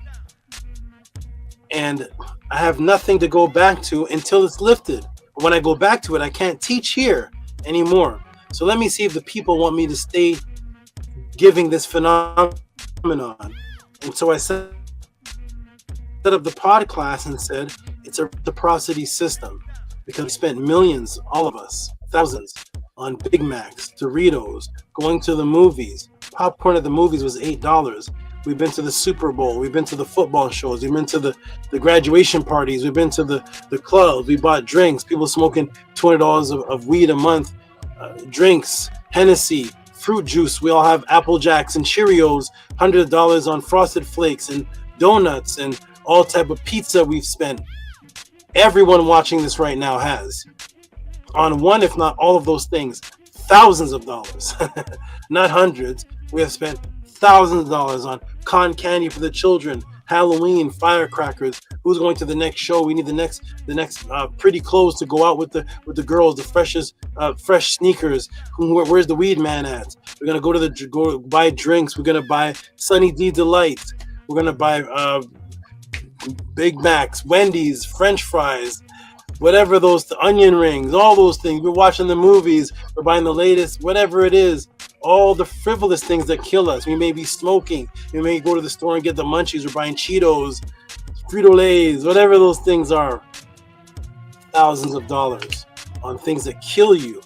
And I have nothing to go back to until it's lifted. But when I go back to it, I can't teach here anymore. So let me see if the people want me to stay giving this phenomenon. And so I said, set up the Podclass and said it's a reciprocity system, because we spent millions, all of us, thousands, on Big Macs, Doritos, going to the movies. Popcorn at the movies was $8. We've been to the Super Bowl, we've been to the football shows, we've been to the graduation parties, we've been to the clubs, we bought drinks, people smoking $20 of weed a month, drinks, Hennessy, fruit juice. We all have Apple Jacks and Cheerios, $100 on Frosted Flakes and donuts and all type of pizza we've spent. Everyone watching this right now has, on one, if not all of those things, thousands of dollars, not hundreds. We have spent thousands of dollars on cotton candy for the children, Halloween, firecrackers. Who's going to the next show? We need the next pretty clothes to go out with the girls, the freshest fresh sneakers. Where's the weed man at? We're gonna go buy drinks. We're gonna buy Sunny D Delight. We're gonna buy Big Macs, Wendy's, French fries, whatever those, onion rings, all those things. We're watching the movies. We're buying the latest, whatever it is. All the frivolous things that kill us. We may be smoking. We may go to the store and get the munchies. We're buying Cheetos, Frito-Lays, whatever those things are. Thousands of dollars on things that kill you.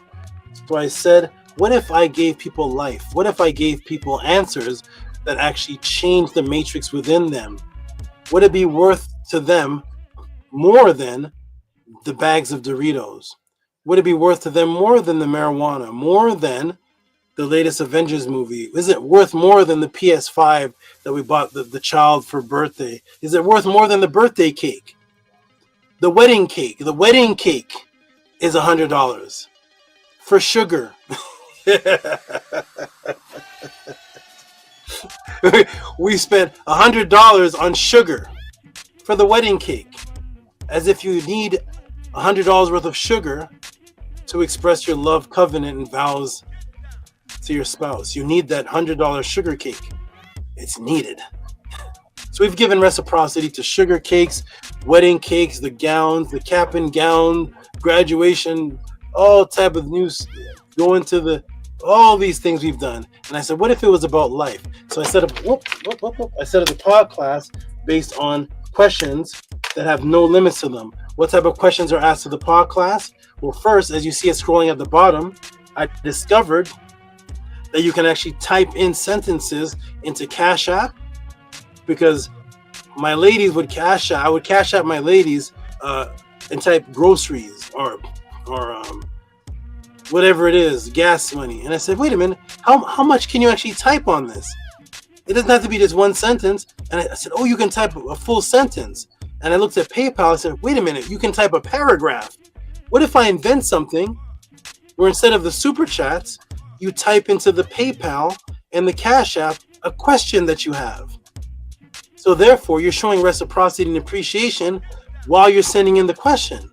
So I said, what if I gave people life? What if I gave people answers that actually change the matrix within them? Would it be worth to them more than the bags of Doritos? Would it be worth to them more than the marijuana? More than the latest Avengers movie? Is it worth more than the PS5 that we bought the child for birthday? Is it worth more than the birthday cake? The wedding cake. The wedding cake is $100 for sugar. We spent $100 on sugar for the wedding cake, as if you need $100 worth of sugar to express your love covenant and vows to your spouse. You need that $100 sugar cake. It's needed. So we've given reciprocity to sugar cakes, wedding cakes, the gowns, the cap and gown, graduation, all type of news, going to all these things we've done. And I said, what if it was about life? So I set up, I set up the Podclass based on questions that have no limits to them. What type of questions are asked to the Podclass? Well, first, as you see it scrolling at the bottom, I discovered that you can actually type in sentences into Cash App because my ladies would cash out. I would cash out my ladies and type groceries or whatever it is, gas money. And I said, wait a minute, how much can you actually type on this? It doesn't have to be just one sentence. And I said, oh, you can type a full sentence. And I looked at PayPal. I said, wait a minute, you can type a paragraph. What if I invent something where instead of the super chats, you type into the PayPal and the Cash App a question that you have? So therefore, you're showing reciprocity and appreciation while you're sending in the question.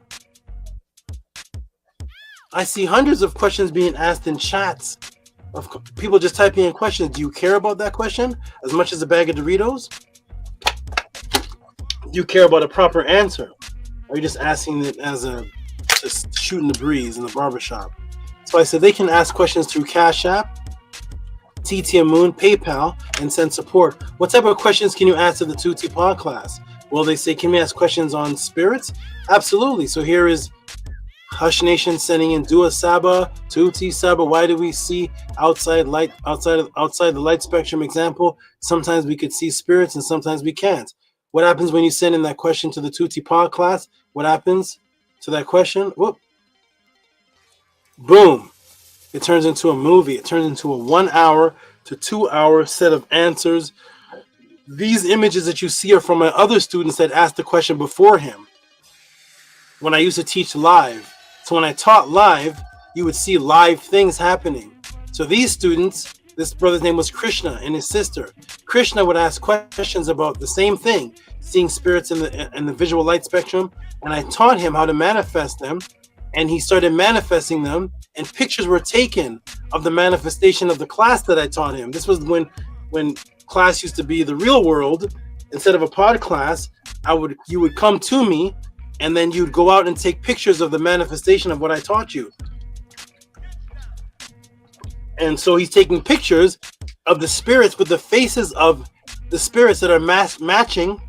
I see hundreds of questions being asked in chats of people just typing in questions. Do you care about that question as much as a bag of Doritos? Do you care about a proper answer? Or are you just asking it as a just shooting the breeze in the barbershop? So I said they can ask questions through Cash App, TT Moon, PayPal, and send support. What type of questions can you ask to the Tehuti Podclass? Well, they say, can we ask questions on spirits? Absolutely. So here is Hush Nation sending in Dua Saba, Tehuti Saba. Why do we see outside the light spectrum example? Sometimes we could see spirits and sometimes we can't. What happens when you send in that question to the Tehuti Podclass? What happens to that question? Whoop. Boom. It turns into a movie. It turns into a 1 hour to 2 hour set of answers. These images that you see are from my other students that asked the question before him when I used to teach live. So when I taught live, you would see live things happening. So these students, this brother's name was Krishna and his sister. Krishna would ask questions about the same thing, seeing spirits in the visual light spectrum, and I taught him how to manifest them, and he started manifesting them, and pictures were taken of the manifestation of the class that I taught him. This was when class used to be the real world. Instead of a pod class, you would come to me, and then you'd go out and take pictures of the manifestation of what I taught you. And so he's taking pictures of the spirits with the faces of the spirits that are matching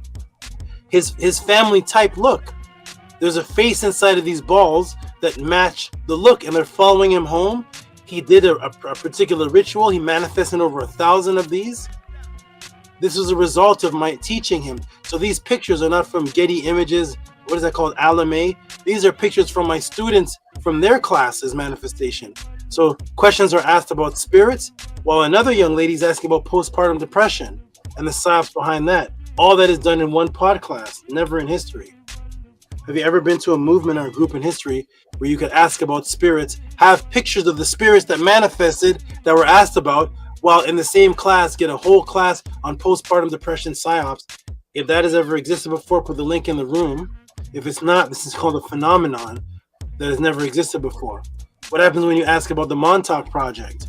his family type look. There's a face inside of these balls that match the look, and they're following him home. He did a particular ritual. He manifested over 1,000 of these. This is a result of my teaching him. So these pictures are not from Getty Images. What is that called? Alame. These are pictures from my students from their classes manifestation. So questions are asked about spirits, while another young lady is asking about postpartum depression and the psyops behind that. All that is done in one pod class, never in history. Have you ever been to a movement or a group in history where you could ask about spirits, have pictures of the spirits that manifested that were asked about, while in the same class get a whole class on postpartum depression psyops? If that has ever existed before, put the link in the room. If it's not, this is called a phenomenon that has never existed before. What happens when you ask about the Montauk Project?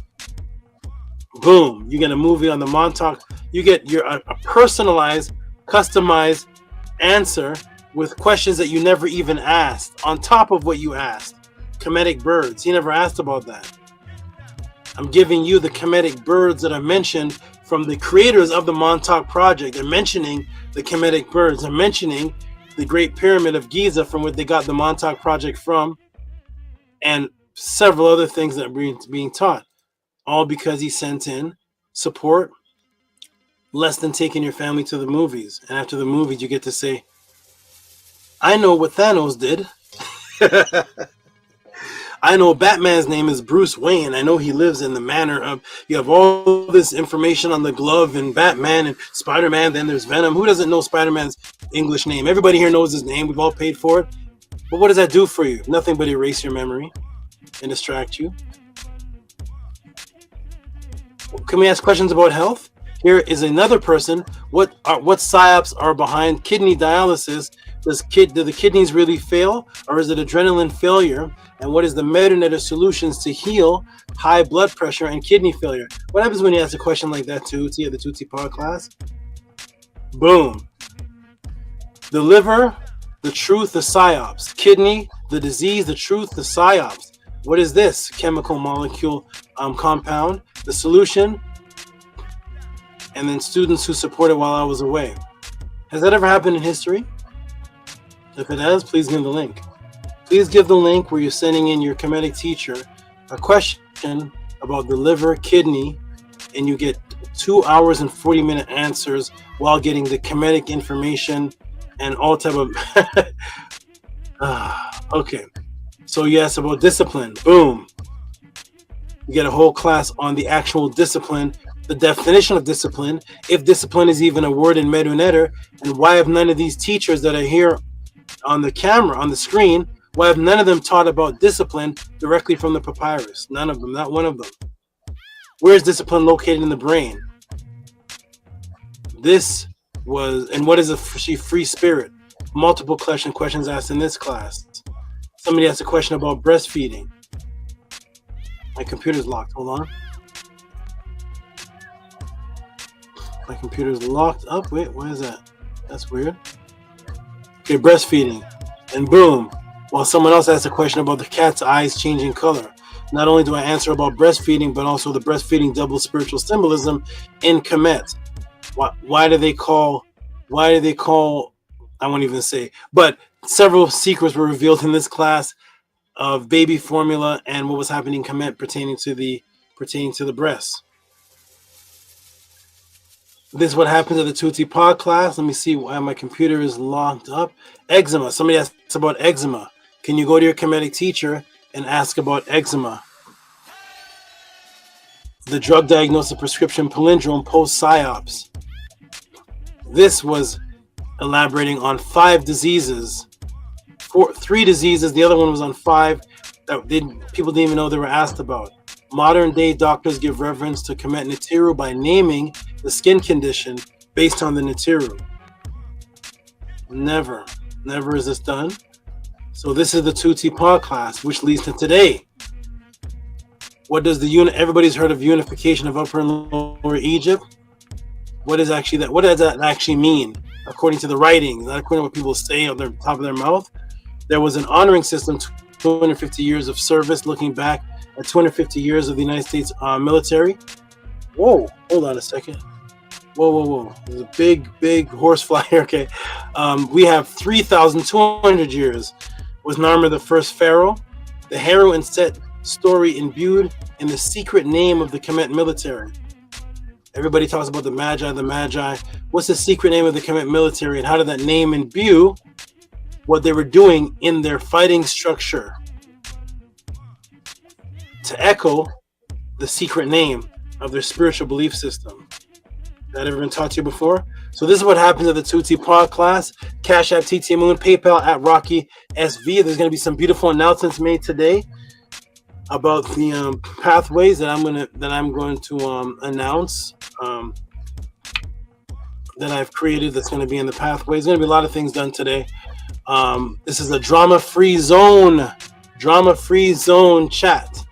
Boom, you get a movie on the Montauk. You get a personalized, customized answer with questions that you never even asked on top of what you asked. Kemetic birds, he never asked about that. I'm giving you the Kemetic birds that are mentioned from the creators of the Montauk Project. They're mentioning the Kemetic birds. They're mentioning the Great Pyramid of Giza, from what they got the Montauk Project from, and several other things that are being taught, all because he sent in support, less than taking your family to the movies. And after the movies, you get to say, I know what Thanos did. I know Batman's name is Bruce Wayne. I know he lives in the manor of, you have all this information on the glove and Batman and Spider-Man, then there's Venom. Who doesn't know Spider-Man's English name? Everybody here knows his name. We've all paid for it. But what does that do for you? Nothing but erase your memory and distract you. Can we ask questions about health? Here is another person. What psyops are behind kidney dialysis? Do the kidneys really fail, or is it adrenaline failure? And what is the MENTUHOTEP solutions to heal high blood pressure and kidney failure? What happens when you ask a question like that to the Tehuti Podclass? Boom. The liver, the truth, the psyops. Kidney, the disease, the truth, the psyops. What is this chemical molecule compound? The solution, and then students who supported while I was away. Has that ever happened in history? If it has, please give the link. Please give the link where you're sending in your Kemetic teacher a question about the liver, kidney, and you get 2 hours and 40-minute answers while getting the Kemetic information and all type of okay. So yes, about discipline. Boom. You get a whole class on the actual discipline, the definition of discipline, if discipline is even a word in Medu Neter, and why have none of these teachers that are here on the camera, on the screen, why have none of them taught about discipline directly from the papyrus? None of them, not one of them. Where is discipline located in the brain? This was, and what is a free spirit? Multiple questions asked in this class. Somebody asked a question about breastfeeding. My computer's locked. Hold on. My computer's locked up. Wait, why is that? That's weird. Okay, breastfeeding. And boom. While someone else asked a question about the cat's eyes changing color. Not only do I answer about breastfeeding, but also the breastfeeding double spiritual symbolism in Kemet. Why do they call, I won't even say, but several secrets were revealed in this class of baby formula and what was happening in Kemet pertaining to the breast. This is what happened to the Tehuti Podclass. Let me see why my computer is locked up. Eczema. Somebody asked about eczema. Can you go to your Kemetic teacher and ask about eczema? The drug diagnosis prescription palindrome post Psyops. This was elaborating on 5 diseases. 3 diseases. The other one was on 5 that people didn't even know they were asked about. Modern day doctors give reverence to Kemet NETERU by naming the skin condition based on the NETERU. Never is this done. So this is the Tehuti Podclass, which leads to today. What does everybody's heard of unification of Upper and Lower Egypt? What is actually that? What does that actually mean? According to the writings, not according to what people say on the top of their mouth. There was an honoring system, 250 years of service, looking back at 250 years of the United States military. Whoa, hold on a second. Whoa. There's a big horse fly here. Okay. We have 3,200 years. Was Narmer the first pharaoh? The Heru and Set story imbued in the secret name of the Kemet military. Everybody talks about the Magi. What's the secret name of the Kemet military, and how did that name imbue what they were doing in their fighting structure to echo the secret name of their spiritual belief system? That ever been taught to you before? So this is what happens at the Tehuti Podclass. Cash App, TT Moon, PayPal at Rocky SV. There's going to be some beautiful announcements made today about the pathways that I'm going to announce that I've created. That's going to be in the pathways. There's going to be a lot of things done today. This is a drama-free zone chat.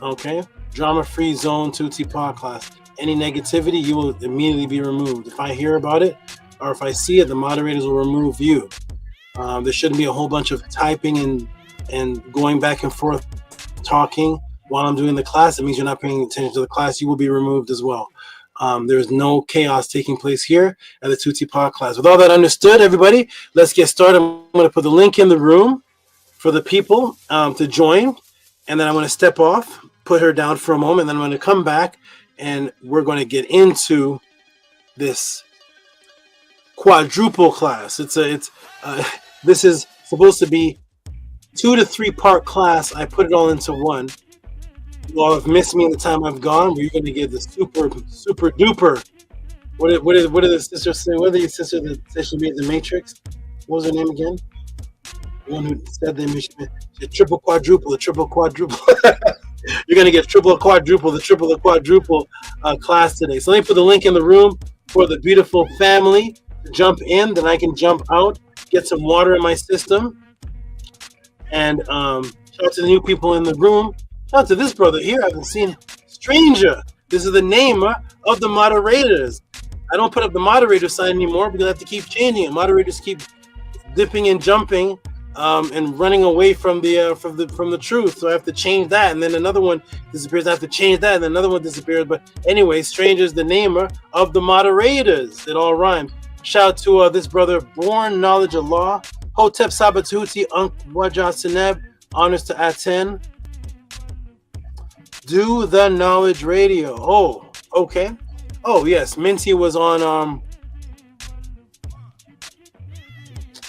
Okay, drama-free zone Tehuti Podclass. Any negativity, you will immediately be removed. If I hear about it or if I see it, the moderators will remove you. There shouldn't be a whole bunch of typing and going back and forth talking while I'm doing the class. It means you're not paying attention to the class. You will be removed as well. There's no chaos taking place here at the Tehuti Podclass. With all that understood, everybody, let's get started. I'm going to put the link in the room for the people to join, and then I'm going to step off, put her down for a moment, and then I'm going to come back, and we're going to get into this quadruple class. This is supposed to be 2 to 3 part class. I put it all into one. You all have missed me in the time I've gone, but you're going to get the super duper. What did the sisters say? What did the sister that said she made the Matrix? What was her name again? The one who said the triple quadruple, the triple quadruple. You're going to get triple quadruple, the triple quadruple class today. So let me put the link in the room for the beautiful family to jump in. Then I can jump out, get some water in my system. And shout out to the new people in the room. Shout out to this brother here. I haven't seen Stranger. This is the name of the moderators. I don't put up the moderator sign anymore because I have to keep changing it. Moderators keep dipping and jumping and running away from the truth. So I have to change that, and then another one disappears. I have to change that, and then another one disappears. But anyway, Stranger is the namer of the moderators. It all rhymes. Shout out to this brother, Born Knowledge of Law, Hotep Saba Tehuti, Unk Wajah Seneb. Honors to ATTON. Do the Knowledge Radio. Oh, okay. Oh yes, Minty was on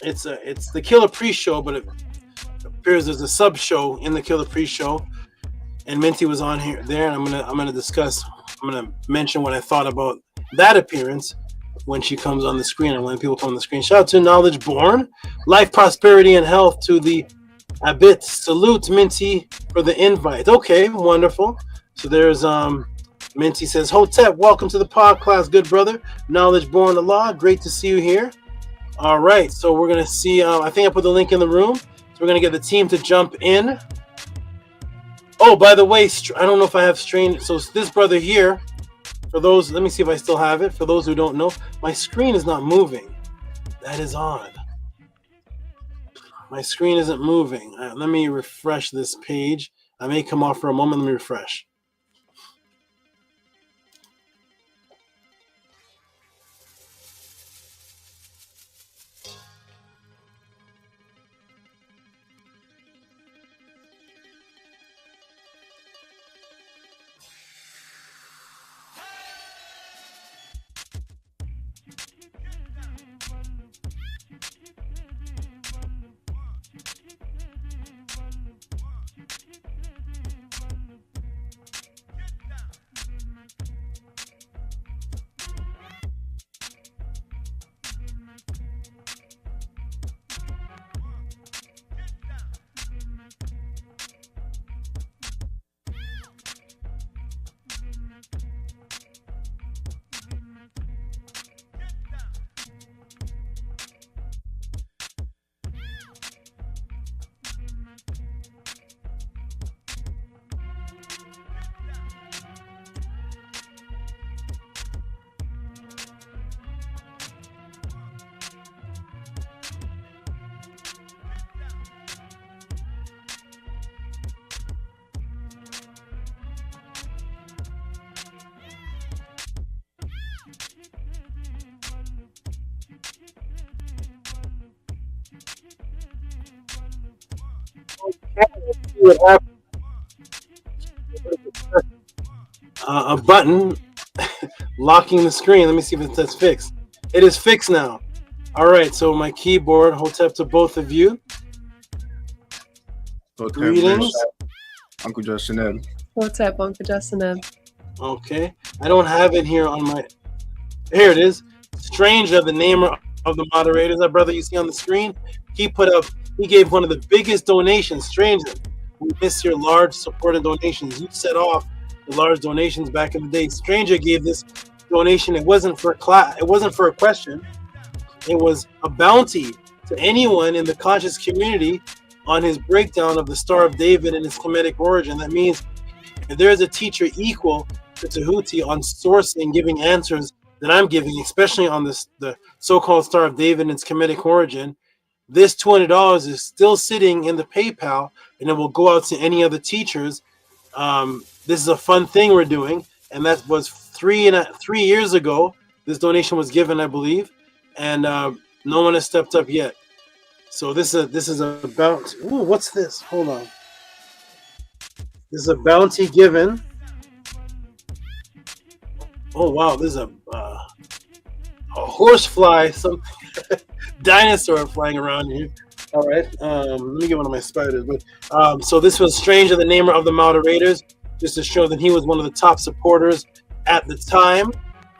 it's the Killer Pre-Show, but it appears there's a sub show in the Killer Pre-Show, and Minty was on there, and I'm gonna mention what I thought about that appearance when she comes on the screen, and when people come on the screen. Shout out to Knowledge Born, life, prosperity, and health to the Abit. Salute Minty for the invite. Okay, wonderful. So there's Minty says, Hotep, welcome to the podcast, good brother. Knowledge Born the Law, great to see you here. All right, so we're gonna see. I think I put the link in the room. So we're gonna get the team to jump in. Oh, by the way, I don't know if I have strange. So this brother here, for those, let me see if I still have it. For those who don't know, my screen is not moving. That is odd. My screen isn't moving. Let me refresh this page. I may come off for a moment. Let me refresh. A button locking the screen. Let me see if that's fixed. It is fixed now. All right, so my keyboard, Hotep to both of you. Greetings. Uncle Justin. Hotep, Uncle Justin. Okay, I don't have it here on my. Here it is. Stranger, the name of the moderators, that brother you see on the screen. He gave one of the biggest donations. Stranger, we miss your large supported donations. You set off the large donations back in the day. Stranger gave this donation. It wasn't for It wasn't for a question. It was a bounty to anyone in the conscious community on his breakdown of the Star of David and its Kemetic origin. That means if there is a teacher equal to Tehuti on sourcing, giving answers that I'm giving, especially on the so-called Star of David and its Kemetic origin, this $200 is still sitting in the PayPal, and it will go out to any other teachers. This is a fun thing we're doing, and that was 3 years ago. This donation was given, I believe, and no one has stepped up yet. So this is a bounty. Ooh, what's this? Hold on. This is a bounty given. Oh wow, this is a horsefly, some dinosaur flying around here. All right, let me get one of my spiders. But so this was Stranger, the namer of the moderators, just to show that he was one of the top supporters at the time,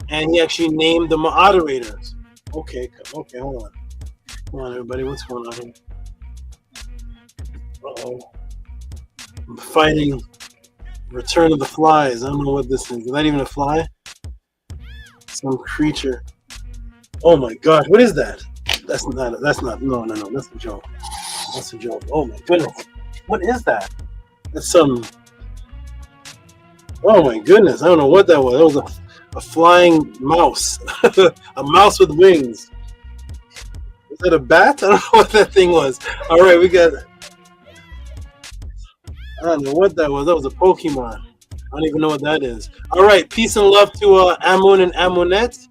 and he actually named the moderators. Okay, hold on. Come on, everybody, what's going on here? Uh-oh. I'm fighting Return of the Flies. I don't know what this is. Is that even a fly? Some creature. Oh my gosh, what is that? No, that's a joke. That's a joke. Oh my goodness. What is that? That's some, oh my goodness, I don't know what that was. That was a flying mouse. A mouse with wings. Is that a bat? I don't know what that thing was. All right, we got, I don't know what that was. That was a Pokemon. I don't even know what that is. All right, peace and love to Amun and Amunet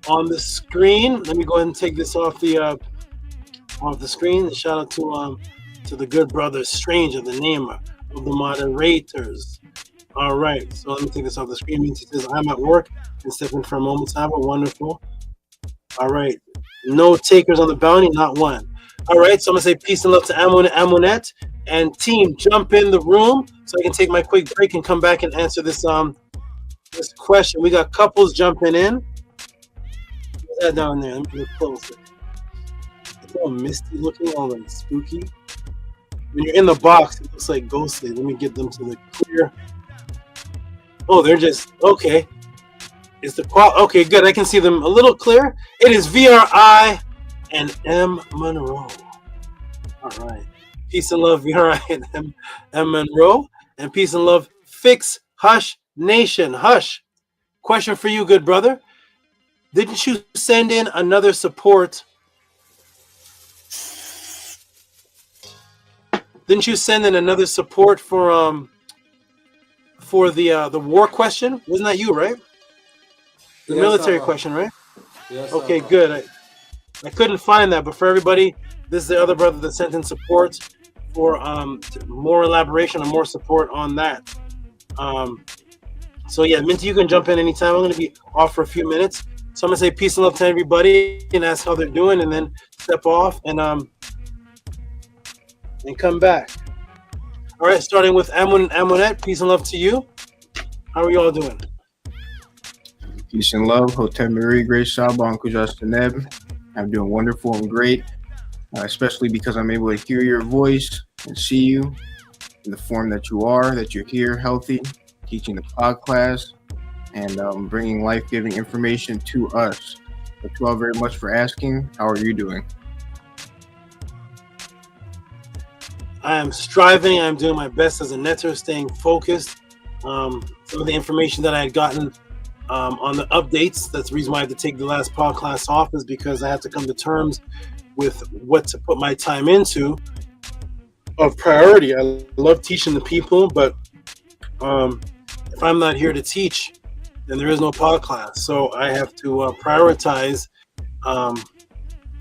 on the screen. Let me go ahead and take this off the screen. Shout out to the good brother Stranger, the name of the moderators. All right, so let me take this off the screen. It says, I'm at work and step in for a moment. Have a wonderful. All right, no takers on the bounty, not one. All right, so I'm gonna say peace and love to Amon and Amonette, and team, jump in the room so I can take my quick break and come back and answer this this question. We got couples jumping in. What's that down there? Let me look closer. It's all misty looking, all like spooky. When you're in the box, it looks like ghostly. Let me get them to the clear. Oh, they're just okay. Is the okay? Good. I can see them a little clear. It is VRI and M Monroe. All right. Peace and love, VRI and M Monroe, and peace and love, Fix Hush Nation. Hush. Question for you, good brother. Didn't you send in another support? Didn't you send in another support for the war question? Wasn't that you, right? The military question, right? Yes, okay, good. I couldn't find that, but for everybody, this is the other brother that sent in support for more elaboration and more support on that. So yeah, Minty, you can jump in anytime. I'm going to be off for a few minutes, so I'm going to say peace and love to everybody and ask how they're doing, and then step off and come back. All right, starting with Amon and Amonette, peace and love to you. How are you all doing? Peace and love. Hotel Marie, Grace Saba, Uncle Justin Neb. I'm doing wonderful and great, especially because I'm able to hear your voice and see you in the form that you are, that you're here healthy, teaching the pod class, and bringing life-giving information to us. Thank you all very much for asking. How are you doing? I am striving. I'm doing my best as a netter, staying focused. Some of the information that I had gotten on the updates, that's the reason why I had to take the last pod class off, is because I had to come to terms with what to put my time into of priority. I love teaching the people, but if I'm not here to teach, then there is no pod class. So I have to prioritize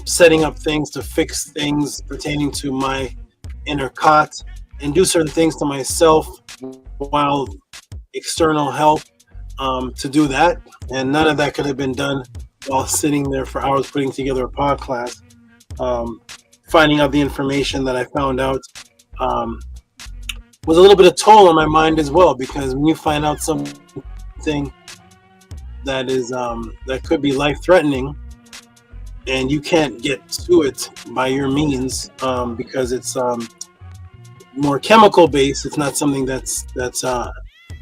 setting up things to fix things pertaining to my inner cot and do certain things to myself while external help to do that, and none of that could have been done while sitting there for hours putting together a pod class. Finding out the information that I found out was a little bit of toll on my mind as well, because when you find out something that is that could be life-threatening and you can't get to it by your means because it's more chemical based, it's not something that's a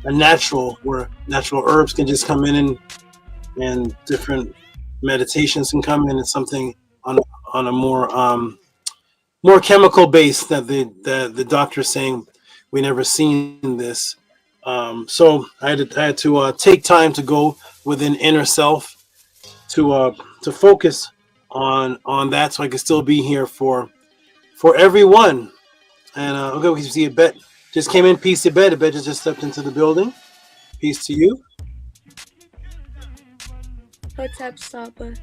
natural, where natural herbs can just come in and different meditations can come in. It's something on a more chemical base that the doctor's saying we never seen this. So I had to take time to go within inner self to focus on that, so I could still be here for everyone. And okay, we can see Bet just came in. Peace to Bet. Bet just stepped into the building. Peace to you. What's up, Saba?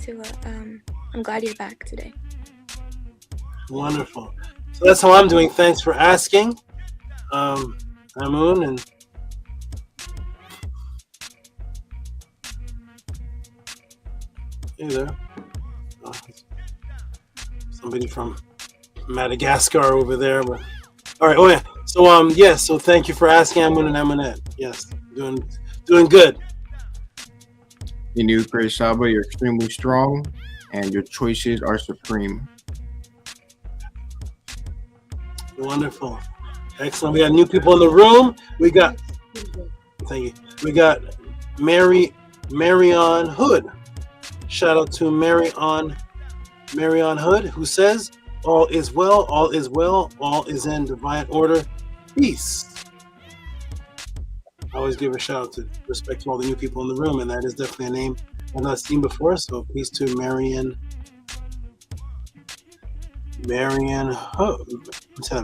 I'm glad you're back today. Wonderful. So that's how I'm doing. Thanks for asking. Amun and hey there. Somebody from Madagascar over there, but all right. Oh yeah. So yes. So thank you for asking, Amun and Amonette. Yes, doing good. You knew, Grace Saba, you're extremely strong, and your choices are supreme. Wonderful, excellent. We got new people in the room. We got, thank you. We got Marion Hood. Shout out to Marion Hood, who says, all is well, all is well, all is in divine order. Peace. I always give a shout out to respect to all the new people in the room, and that is definitely a name I've not seen before. So peace to Marion Hood.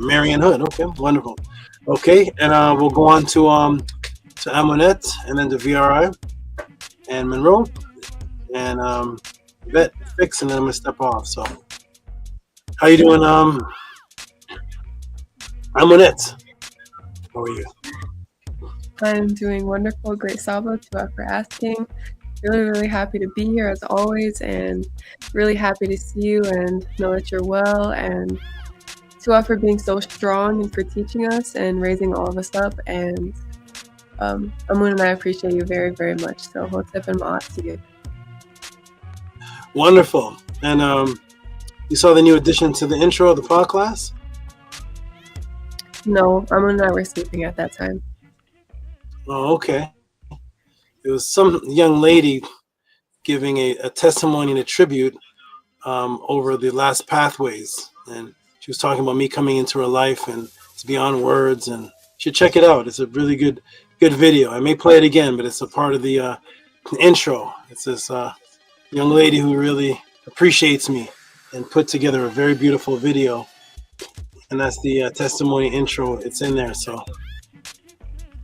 Marion Hood. Okay, wonderful. Okay, and we'll go on to Amonette, and then to VRI and Monroe, and Bet Fix, and then I'm gonna step off. So, how you doing, Amonette? How are you? I'm doing wonderful. Great Saba. Tua for asking. Really happy to be here as always, and really happy to see you and know that you're well. And Tua for being so strong and for teaching us and raising all of us up. And Amun and I appreciate you very much. So Hotep and Ma'at to you. Wonderful. And you saw the new addition to the intro of the podcast? No, Amun and I were sleeping at that time. Oh, okay. It was some young lady giving a testimony and a tribute over the last pathways. And she was talking about me coming into her life, and it's beyond words, and you should check it out. It's a really good video. I may play it again, but it's a part of the intro. It's this young lady who really appreciates me and put together a very beautiful video. And that's the testimony intro. It's in there. So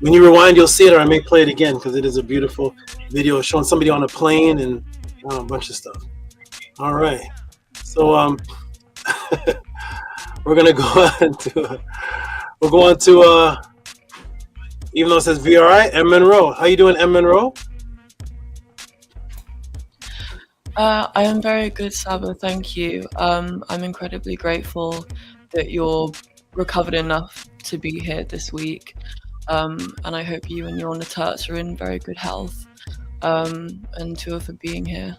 when you rewind, you'll see it, or I may play it again because it is a beautiful video showing somebody on a plane and a bunch of stuff. All right. So we're going to go on to, even though it says VRI, M. Monroe. How you doing, M. Monroe? I am very good, Saba. Thank you. I'm incredibly grateful that you're recovered enough to be here this week. And I hope you and your Neterus are in very good health. And Tua for being here.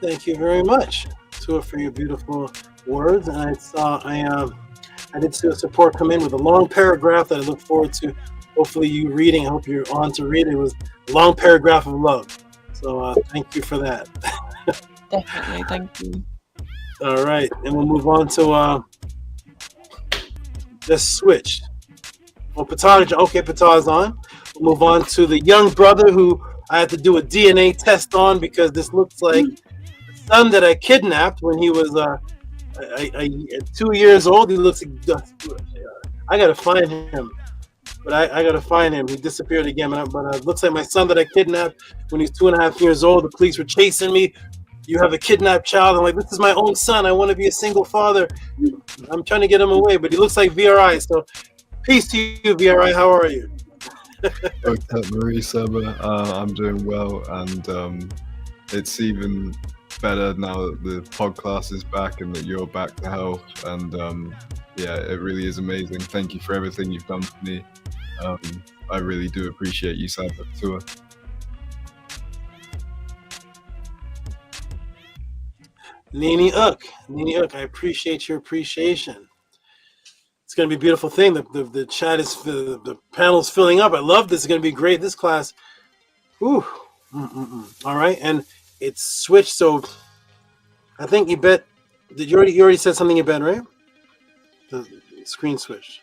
Thank you very much, Tua, for your beautiful words. And I did see a support come in with a long paragraph that I look forward to hopefully you reading. I hope you're on to read it. It was a long paragraph of love. So thank you for that. Definitely, thank you. All right, and we'll move on to just switch. Well, Patah's on. We'll move on to the young brother who I had to do a DNA test on because this looks like the son that I kidnapped when he was 2 years old. He looks. I gotta find him, but I gotta find him. He disappeared again, but it looks like my son that I kidnapped when he was 2.5 years old. The police were chasing me. You have a kidnapped child. I'm like, this is my own son. I want to be a single father. I'm trying to get him away, but he looks like VRI. So peace to you, VRI. How are you? Marie Saba, I'm doing well, and it's even better now that the podcast is back and that you're back to health. And yeah, it really is amazing. Thank you for everything you've done for me. I really do appreciate you, Saba. Tua. Nini Uk, I appreciate your appreciation. It's going to be a beautiful thing. The chat is, the panel's filling up. I love this. It's going to be great. This class. Ooh. All right. And it's switched. So I think Yvette, you already said something, Yvette, right? The screen switched.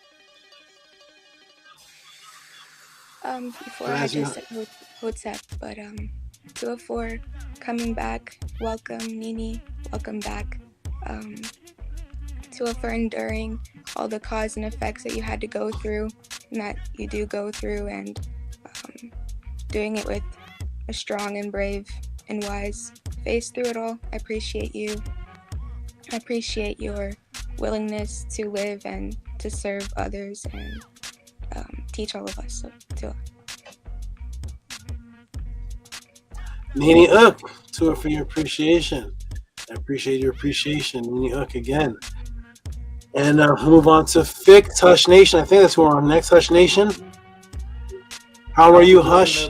Before I just said Hotep, but 204 coming back. Welcome, Nini. Welcome back. 204 enduring all the cause and effects that you had to go through and that you do go through, and doing it with a strong and brave and wise face through it all. I appreciate you. I appreciate your willingness to live and to serve others and teach all of us. So, Tua. Nini Uk, Tua, for your appreciation. I appreciate your appreciation, Nini Uk, again. And move on to Fick, Hush Nation. I think that's who we're on next. Hush Nation. How are you, Hush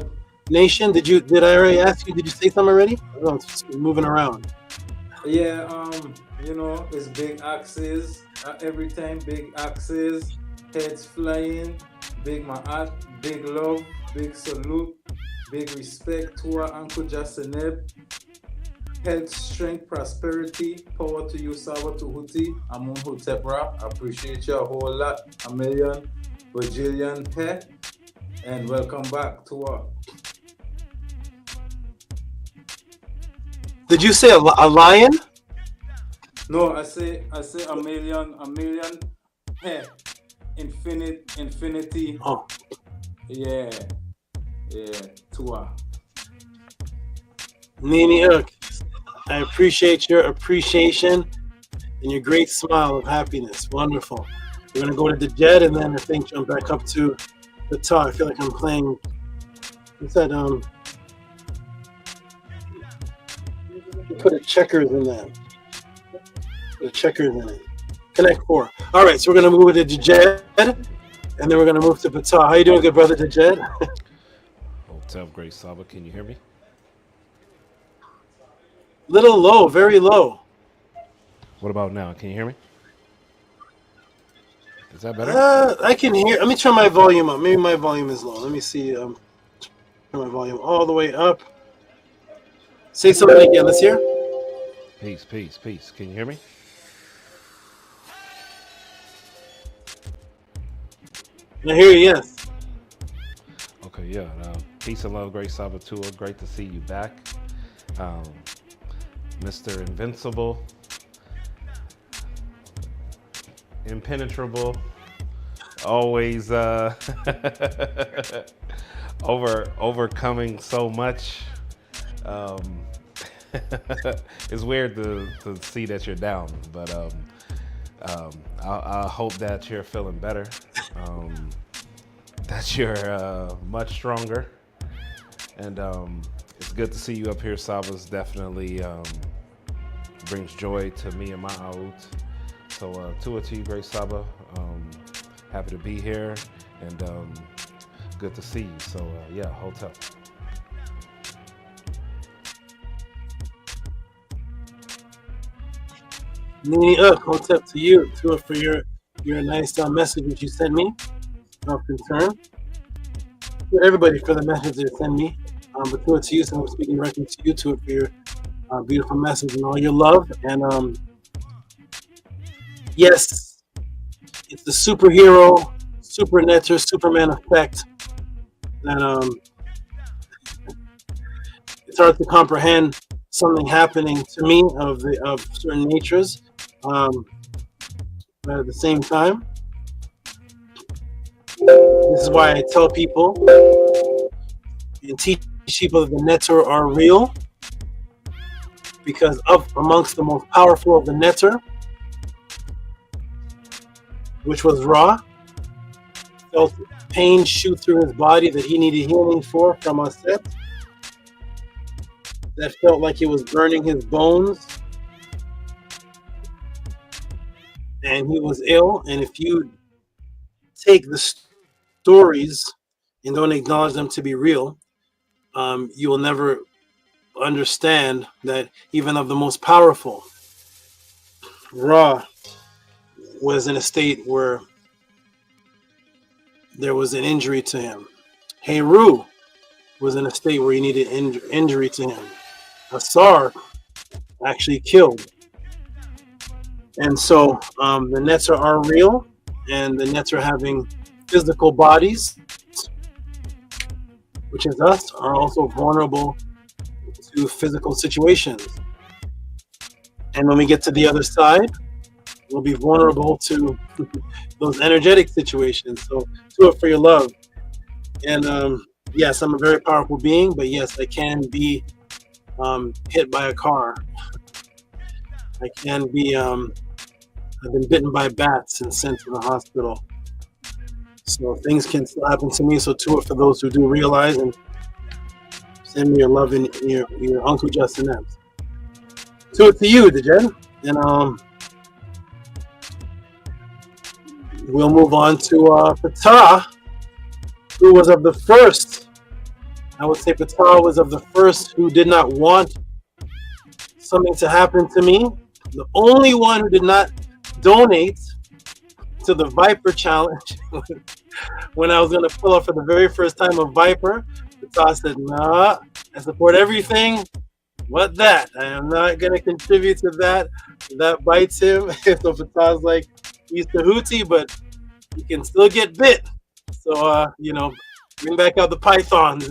Nation? Did I already ask you? Did you say something already? I'm moving around. Yeah, it's big axes. Every time, big axes, heads flying, big ma'at, big love, big salute, big respect to our Uncle Jaseneb. Health, strength, prosperity, power to you, Saba Tehuti, Amun Hotepra. I appreciate you a whole lot, a million, bajillion, and welcome back to our. Did you say a lion? No, I say a million, infinity. Oh. Yeah, Tua. Nini Uk, I appreciate your appreciation and your great smile of happiness. Wonderful. We're gonna go to the jet and then I think jump back up to the top. I feel like I'm playing. What's that? Put a checkers in that. Put a checkers in it. Connect 4. All right, so we're gonna move to the jet, and then we're gonna move to Pata. How you doing, good brother, the jet? Hotep, Great Saba. Can you hear me? Little low, very low. What about now? Can you hear me? Is that better? I can hear. Let me turn my volume up. Maybe my volume is low. Let me see. Turn my volume all the way up. Say something again. Let's hear. Peace, peace, peace. Can you hear me? I hear you, yes. Okay, yeah. Peace and love, Great Saba Tua. Great to see you back. Mr. Invincible. Impenetrable. Always overcoming so much. It's weird to see that you're down, but I hope that you're feeling better, that you're much stronger, and it's good to see you up here, Sabas. Definitely brings joy to me and my out. So Tua to you, Great Saba. Happy to be here, and good to see you. So yeah, Hotep. Nini Hotep to you, Tua, for your nice message that you sent me of concern. To everybody for the message they send me, but Tua to you, so I'm speaking directly to you, Tua, for your beautiful message and all your love. And yes, it's the superhero, super netter, Superman effect that it's hard to comprehend something happening to me of certain natures. But at the same time, this is why I tell people and teach people that the netter are real, because amongst the most powerful of the netter, which was Ra, felt pain shoot through his body that he needed healing for from Aset, that felt like it was burning his bones, and he was ill. And if you take the stories and don't acknowledge them to be real, you will never understand that even of the most powerful, Ra was in a state where there was an injury to him. Heru was in a state where he needed injury to him. Asar actually killed. And so the nets are real, and the nets are having physical bodies, which is us, are also vulnerable to physical situations. And when we get to the other side, we'll be vulnerable to those energetic situations. So do it for your love. And yes, I'm a very powerful being, but yes, I can be hit by a car. I can be, I've been bitten by bats and sent to the hospital. So things can still happen to me. So to it for those who do realize, and send me your love and your Uncle Justin Epps. To it to you, Dejen. And we'll move on to Ptah, who was of the first. I would say Ptah was of the first who did not want something to happen to me. The only one who did not donate to the Viper Challenge when I was going to pull up for the very first time of Viper. Ptah said, nah, I support everything. What that? I am not going to contribute to that. That bites him. So Ptah's like, he's Tehuti, but he can still get bit. So, bring back out the pythons.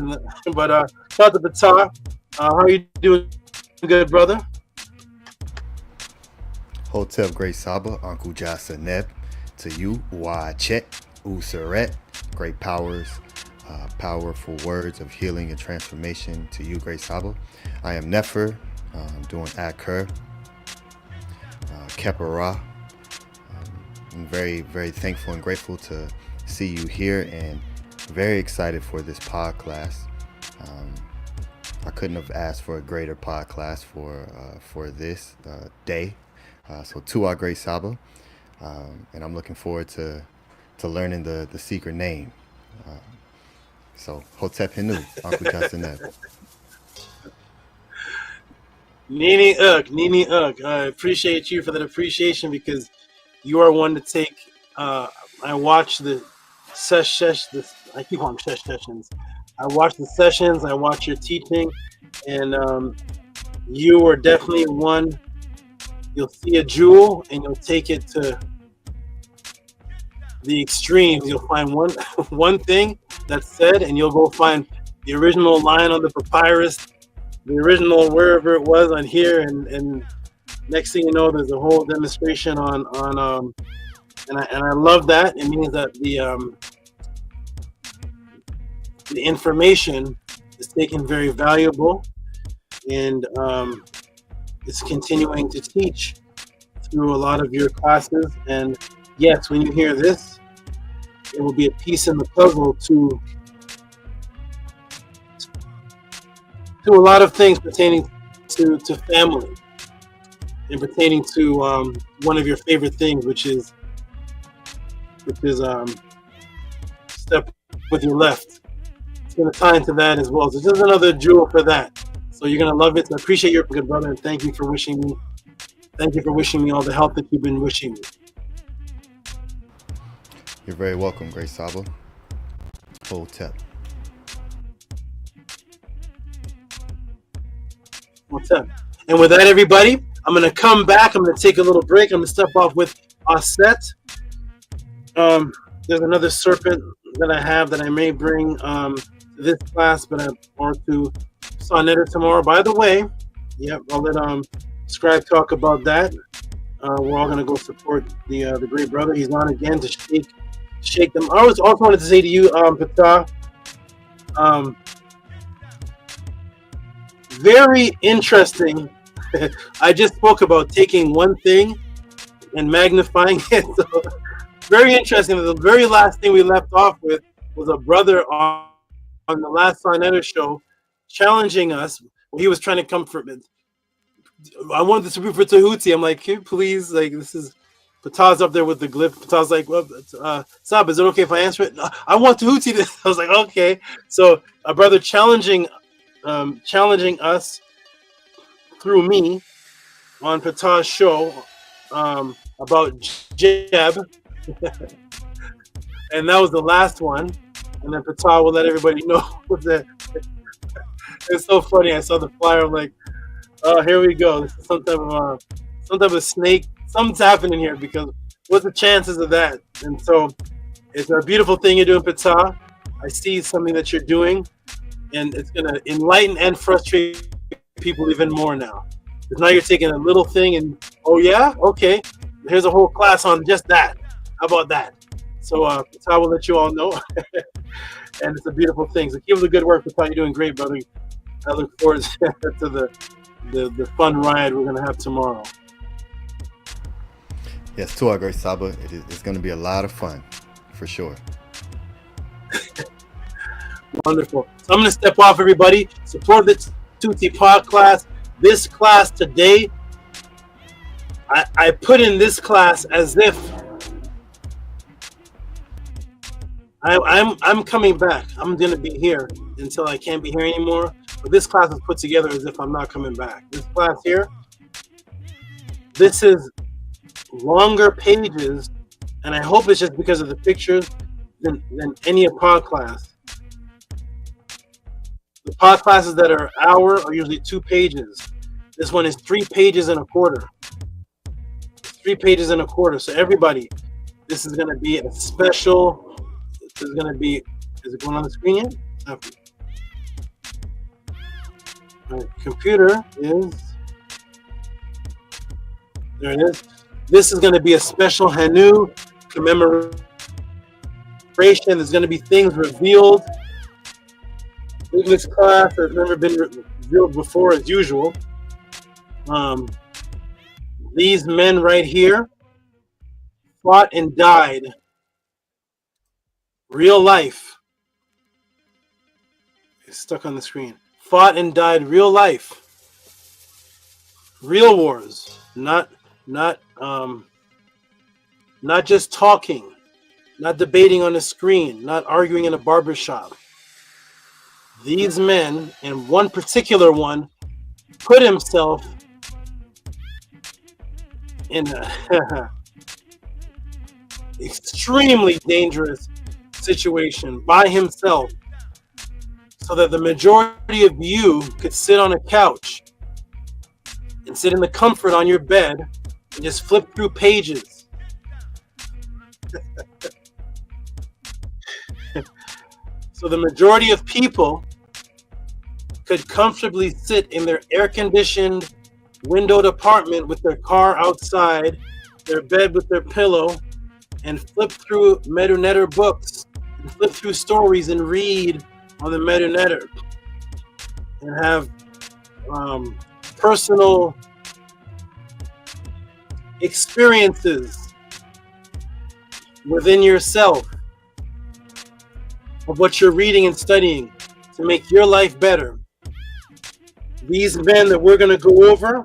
But shout out to Ptah. How are you doing? Good, brother? Hotep, Great Saba, Uncle Jasa Neb, to you, Uachet, Useret, great powers, powerful words of healing and transformation to you, Great Saba. I am Nefer, doing Akhir, Kepara, I'm very, very thankful and grateful to see you here, and very excited for this pod class. I couldn't have asked for a greater pod class for this day. So to our great Saba, and I'm looking forward to learning the secret name. So Hotep Henu, Uncle Jasaneb. Nini Ugg. I appreciate you for that appreciation, because you are one to take. I watch the I keep calling them sessions. I watch the sessions. I watch your teaching, and you are definitely one. You'll see a jewel and you'll take it to the extremes. You'll find one thing that's said, and you'll go find the original line on the papyrus, the original wherever it was on here, and next thing you know, there's a whole demonstration on and I love that. It means that the information is taken very valuable, and it's continuing to teach through a lot of your classes. And yes, when you hear this, it will be a piece in the puzzle to a lot of things pertaining to family, and pertaining to one of your favorite things, which is step with your left. It's going to tie into that as well. So just another jewel for that. So you're going to love it. So I appreciate your good brother, and thank you for wishing me. Thank you for wishing me all the health that you've been wishing me. You're very welcome, Great Saba. Hotep. What's up? And with that, everybody, I'm going to come back. I'm going to take a little break. I'm going to step off with Aset. There's another serpent that I have that I may bring to this class, or to SANETERU tomorrow. By the way, yep, I'll let Scribe talk about that. We're all going to go support the great brother. He's on again to shake them. I also wanted to say to you, Patah, very interesting. I just spoke about taking one thing and magnifying it. So, very interesting. The very last thing we left off with was a brother on the last SANETERU show challenging us. He was trying to come for it. I wanted this to be for Tehuti. I'm like, can you please, like, this is Patah's up there with the glyph. Patah's like, well, Sab, is it okay if I answer it? I want Tehuti to. I was like, okay. So a brother challenging us through me on Patah's show about Jeb. And that was the last one. And then Patah will let everybody know that. It's so funny. I saw the flyer. I'm like, oh, here we go. This is some type of snake. Something's happening here, because what's the chances of that? And so it's a beautiful thing you're doing, Patah. I see something that you're doing, and it's going to enlighten and frustrate people even more now. Because now you're taking a little thing and, oh yeah? Okay. Here's a whole class on just that. How about that? So Patah will let you all know. And it's a beautiful thing. So keep up the good work, Patah. You're doing great, brother. I look forward to the fun ride we're going to have tomorrow. Yes, to our great Saba, it's going to be a lot of fun, for sure. Wonderful. So I'm going to step off, everybody. Support the Tehuti Podclass. This class today, I put in this class as if I'm coming back. I'm going to be here until I can't be here anymore. But this class is put together as if I'm not coming back. This class here, this is longer pages, and I hope it's just because of the pictures than any pod class. The pod classes that are hour are usually 2 pages. This one is 3 pages and a quarter. 3 pages and a quarter. So everybody, this is going to be a special. This is going to be. Is it going on the screen yet? Okay. My computer is. There it is. This is going to be a special Hanu commemoration. There's going to be things revealed in this class that have never been revealed before, as usual. These men right here, fought and died. Real life. It's stuck on the screen. Fought and died real life. Real wars. Not just talking. Not debating on a screen. Not arguing in a barbershop. These men, and one particular one, put himself in a extremely dangerous situation by himself so that the majority of you could sit on a couch and sit in the comfort on your bed and just flip through pages. So the majority of people could comfortably sit in their air-conditioned, windowed apartment with their car outside, their bed with their pillow, and flip through NETERU books, and flip through stories and read on the NETERU, and have personal experiences within yourself of what you're reading and studying to make your life better. These men that we're going to go over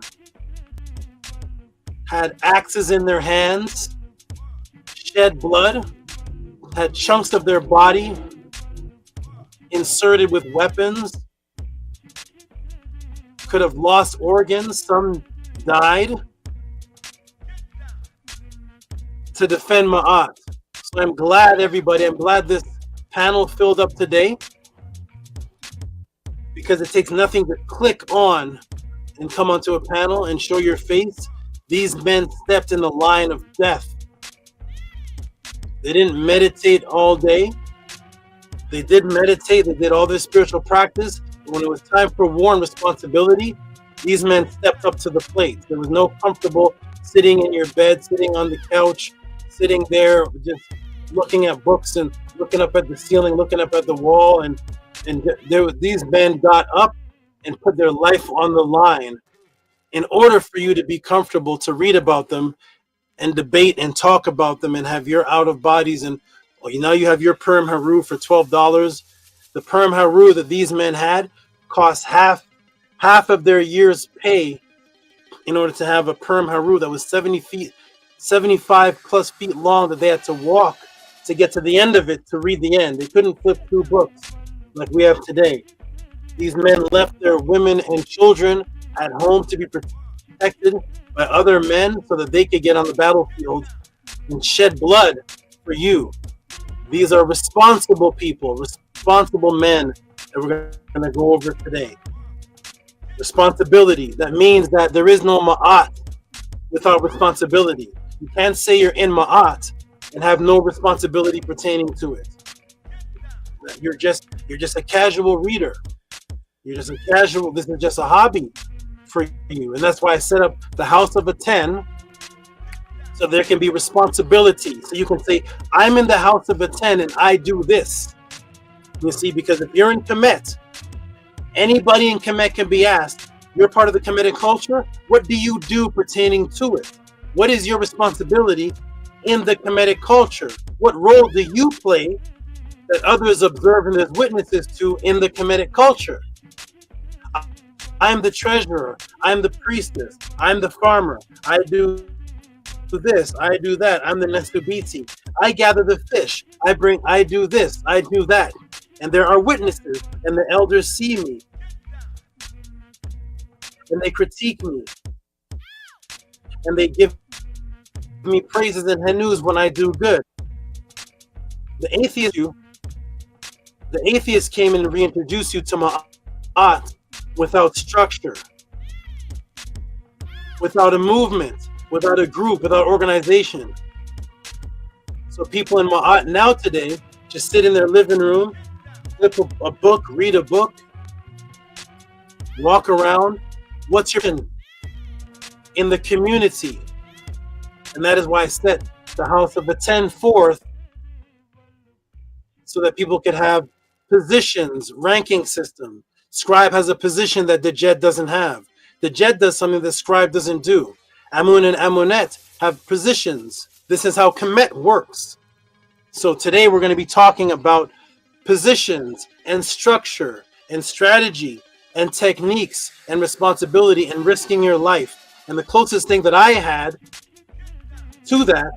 had axes in their hands, shed blood, had chunks of their body inserted with weapons, could have lost organs, some died, to defend MAAT. So I'm glad this panel filled up today, because it takes nothing to click on and come onto a panel and show your face. These men stepped in the line of death. They didn't meditate all day. They did meditate. They did all their spiritual practice. But when it was time for war and responsibility, these men stepped up to the plate. There was no comfortable sitting in your bed, sitting on the couch, sitting there just looking at books and looking up at the ceiling, looking up at the wall, and these men got up and put their life on the line in order for you to be comfortable to read about them and debate and talk about them and have your out of bodies. And now you have your Perm Haru for $12. The Perm Haru that these men had cost half of their year's pay in order to have a Perm Haru that was 75 plus feet long, that they had to walk to get to the end of it to read the end. They couldn't flip through books like we have today. These men left their women and children at home to be protected by other men so that they could get on the battlefield and shed blood for you. These are responsible people, responsible men that we're going to go over today. Responsibility. That means that there is no MAAT without responsibility. You can't say you're in MAAT and have no responsibility pertaining to it. You're just a casual reader. You're just a casual. This is just a hobby for you, and that's why I set up the House of a 10, so there can be responsibility. So you can say, "I'm in the House of a 10, and I do this." You see, because if you're in Kemet, anybody in Kemet can be asked, "You're part of the Kemetic culture. What do you do pertaining to it? What is your responsibility in the Kemetic culture? What role do you play that others observe and as witnesses to in the Kemetic culture?" I'm the treasurer, I'm the priestess, I'm the farmer, I do this, I do that, I'm the NESUBYTI, I gather the fish, I do this, I do that. And there are witnesses, and the elders see me, and they critique me, and they give me praises and hanus when I do good. The atheist came in and reintroduced you to MAAT without structure, without a movement, without a group, without organization. So people in MAAT now today just sit in their living room, flip a book, read a book, walk around. What's your in the community? And that is why I set the House of the 10 forth, so that people could have positions, ranking system. Scribe has a position that the Jed doesn't have. The Jed does something that Scribe doesn't do. Amun and Amunet have positions This is how Kemet works. So today we're going to be talking about positions and structure and strategy and techniques and responsibility and risking your life. And the closest thing that I had to that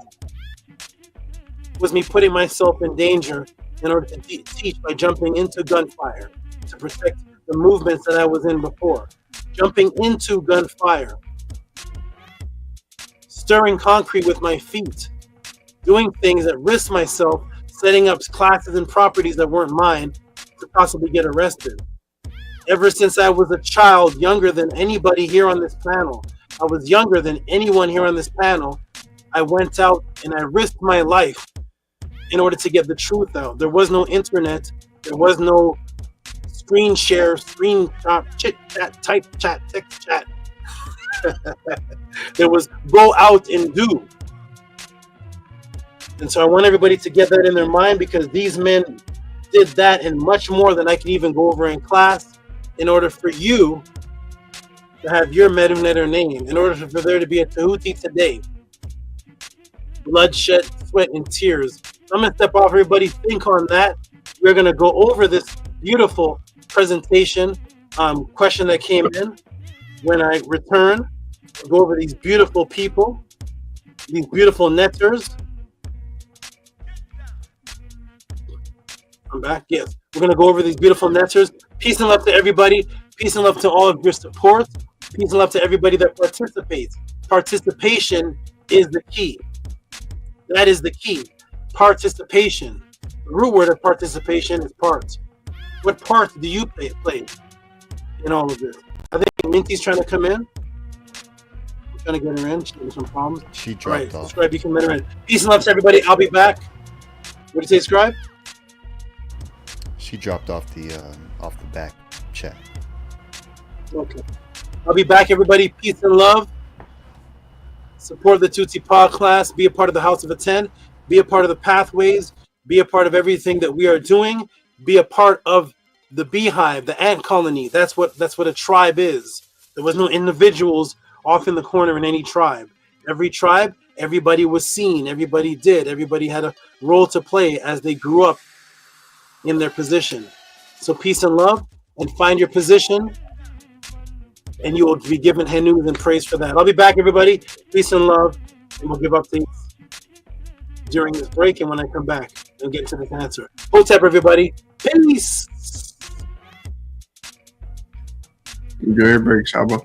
was me putting myself in danger in order to teach by jumping into gunfire to protect the movements that I was in before. Jumping into gunfire, stirring concrete with my feet, doing things that risk myself, setting up classes and properties that weren't mine to possibly get arrested. Ever since I was a child, younger than anybody here on this panel, I was younger than anyone here on this panel, I went out and I risked my life in order to get the truth out. There was no internet, there was no screen share, screen chit chat, type chat, text chat. There was go out and do. And so I want everybody to get that in their mind, because these men did that and much more than I could even go over in class in order for you to have your Medunetter name, in order for there to be a Tehuti today. Bloodshed, sweat, and tears. I'm going to step off, everybody. Think on that. We're going to go over this beautiful presentation question that came in when I return. We'll go over these beautiful people, these beautiful netters. I'm back. Yes, we're going to go over these beautiful netters. Peace and love to everybody. Peace and love to all of your support. Peace and love to everybody that participates. Participation is the key. That is the key. Participation. The root word of participation is part. What part do you play in all of this? I think Minty's trying to come in. I'm trying to get her in. She's having some problems. She dropped off. Scribe, you can let her in. Peace and love to everybody. I'll be back. What did you say, Scribe? She dropped off the back chat. Okay. I'll be back, everybody. Peace and love. Support the Tehuti Podclass. Be a part of the House of ATTON. Be a part of the pathways. Be a part of everything that we are doing. Be a part of the beehive, the ant colony. That's what a tribe is. There was no individuals off in the corner in any tribe. Every tribe, everybody was seen. Everybody did. Everybody had a role to play as they grew up in their position. So peace and love, and find your position, and you will be given henus and praise for that. I'll be back, everybody. Peace and love, and we'll give updates during this break and when I come back and get to this answer. Hotep, everybody. Peace. Enjoy your break, Saba.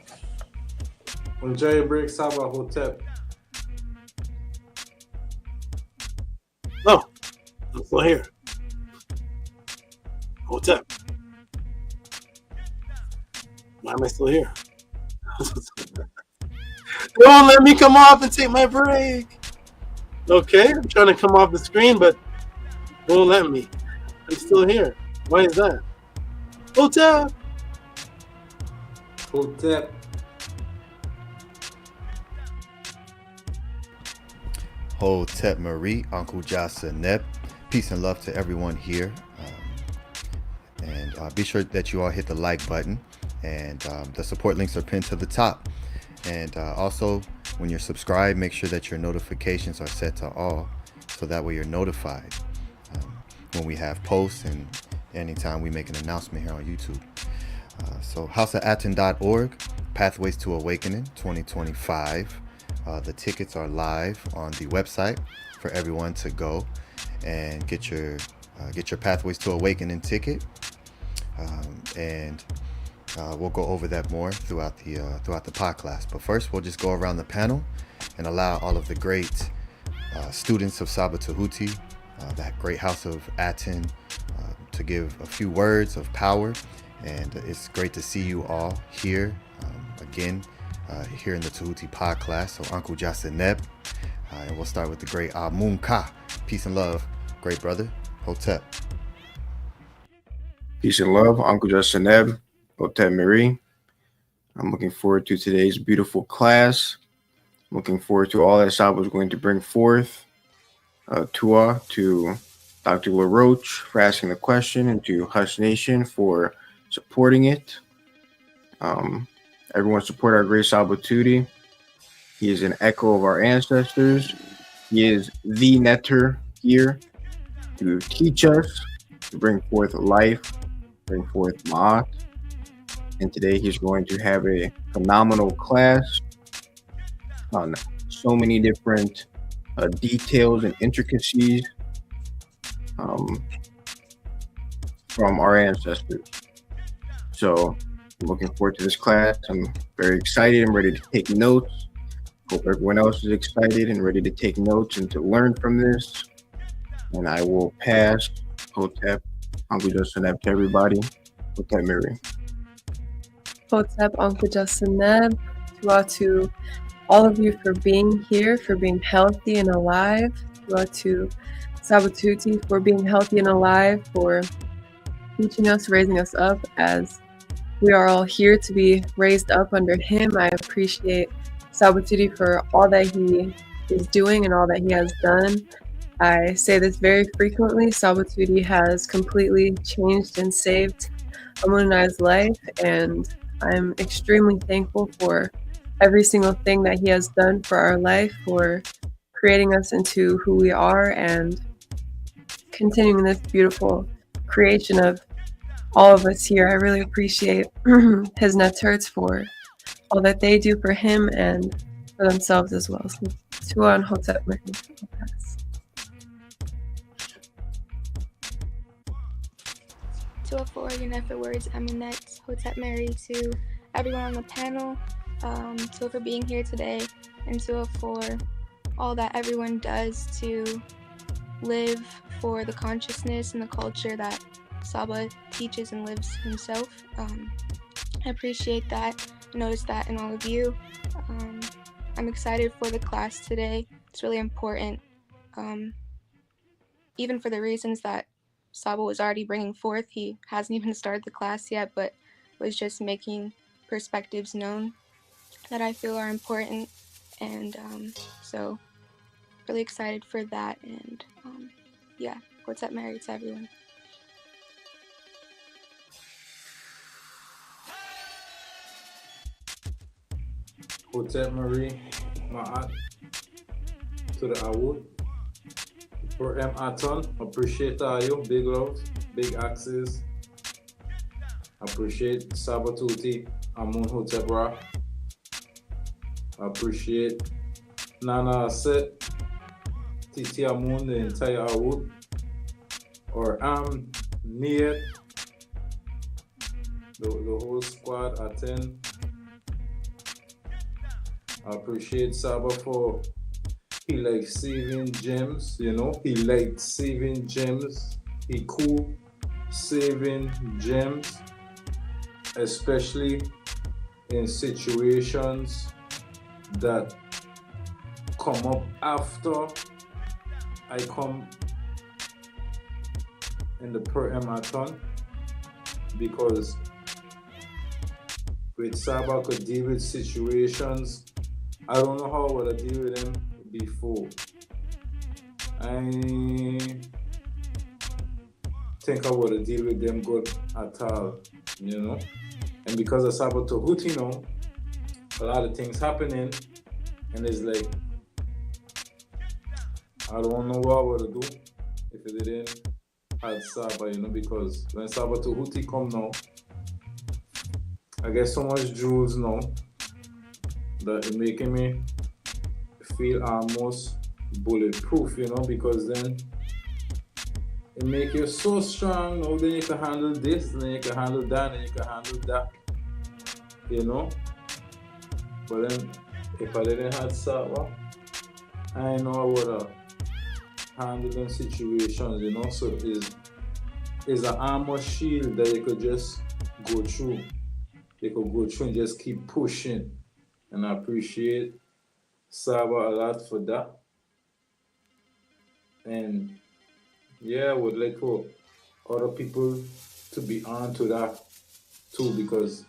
Enjoy your break, Saba, Hotep. Oh, I'm still here. Hotep. Why am I still here? Don't let me come off and take my break. Okay, I'm trying to come off the screen, but won't let me. I'm still here. Why is that? Hotep. Hotep. Hotep Marie, Uncle Jasa Neb. Peace and love to everyone here. And be sure that you all hit the like button. And the support links are pinned to the top. And also, when you're subscribed, make sure that your notifications are set to all, so that way you're notified when we have posts and anytime we make an announcement here on YouTube. So houseofatton.org, Pathways to Awakening 2025. The tickets are live on the website for everyone to go and get your Pathways to Awakening ticket. We'll go over that more throughout the podcast. But first, we'll just go around the panel and allow all of the great students of SABA Tehuti, that great house of ATTON, to give a few words of power. And it's great to see you all here again here in the Tehuti Podclass. So Uncle Jasa Neb, and we'll start with the great Amunka. Peace and love, great brother. Hotep. Peace and love, Uncle Jasa Neb. Hotep Marie. I'm looking forward to today's beautiful class. I'm looking forward to all that Saba is going to bring forth. Tua to Dr. LaRoche for asking the question, and to Hush Nation for supporting it. Everyone support our great Saba Tehuti. He is an echo of our ancestors. He is the netter here to teach us, to bring forth life, bring forth MAAT. And today he's going to have a phenomenal class on so many different details and intricacies from our ancestors. So I'm looking forward to this class. I'm very excited. I'm ready to take notes. Hope everyone else is excited and ready to take notes and to learn from this. And I will pass Hotep, Uncle Justin, to everybody. Hotep Mary. Hotep, Uncle Justin Neb, to all of you for being here, for being healthy and alive. To SABA Tehuti for being healthy and alive, for teaching us, raising us up as we are all here to be raised up under him. I appreciate SABA Tehuti for all that he is doing and all that he has done. I say this very frequently. SABA Tehuti has completely changed and saved Amun and I's life, and I'm extremely thankful for every single thing that he has done for our life, for creating us into who we are and continuing this beautiful creation of all of us here. I really appreciate his NETERUs for all that they do for him and for themselves as well. So, Tua and Hotep Mary. Tua for Unefa words, Aminet, Hotep Mary, to everyone on the panel, Tua for being here today, and Tua for all that everyone does to live for the consciousness and the culture that SABA teaches and lives himself. I appreciate that. I noticed that in all of you. I'm excited for the class today. It's really important, even for the reasons that SABA was already bringing forth. He hasn't even started the class yet, but was just making perspectives known that I feel are important. And so really excited for that. And yeah, what's up, Mary, to everyone. Hotep Marie, MAAT, to the Awud. For ATTON, appreciate you, big love, big axes. Appreciate SABA Tehuti, Amun Hotep Ra. Appreciate Nana Set, Titi Amun, the entire Awud. Or Niet, the whole squad, ATTON. I appreciate SABA for he likes saving gems, you know. He likes saving gems. He cool saving gems, especially in situations that come up after I come in the ATTON, because with SABA could deal with situations I don't know how I would deal with them before. I think I would deal with them good at all, you know. And because of SABA Tehuti now, a lot of things happening, and it's like I don't know what I would do if it didn't have SABA, you know, because when SABA Tehuti come now, I get so much jewels now that it making me feel almost bulletproof, you know, because then it make you so strong now, then you can handle this, then you can handle that, and you can handle that, you know. But then if I didn't have SABA, I know I would have handled them situations, you know. So it's an armor shield that you could just go through. You could go through and just keep pushing. And I appreciate SABA a lot for that. And yeah, I would like for other people to be on to that too, because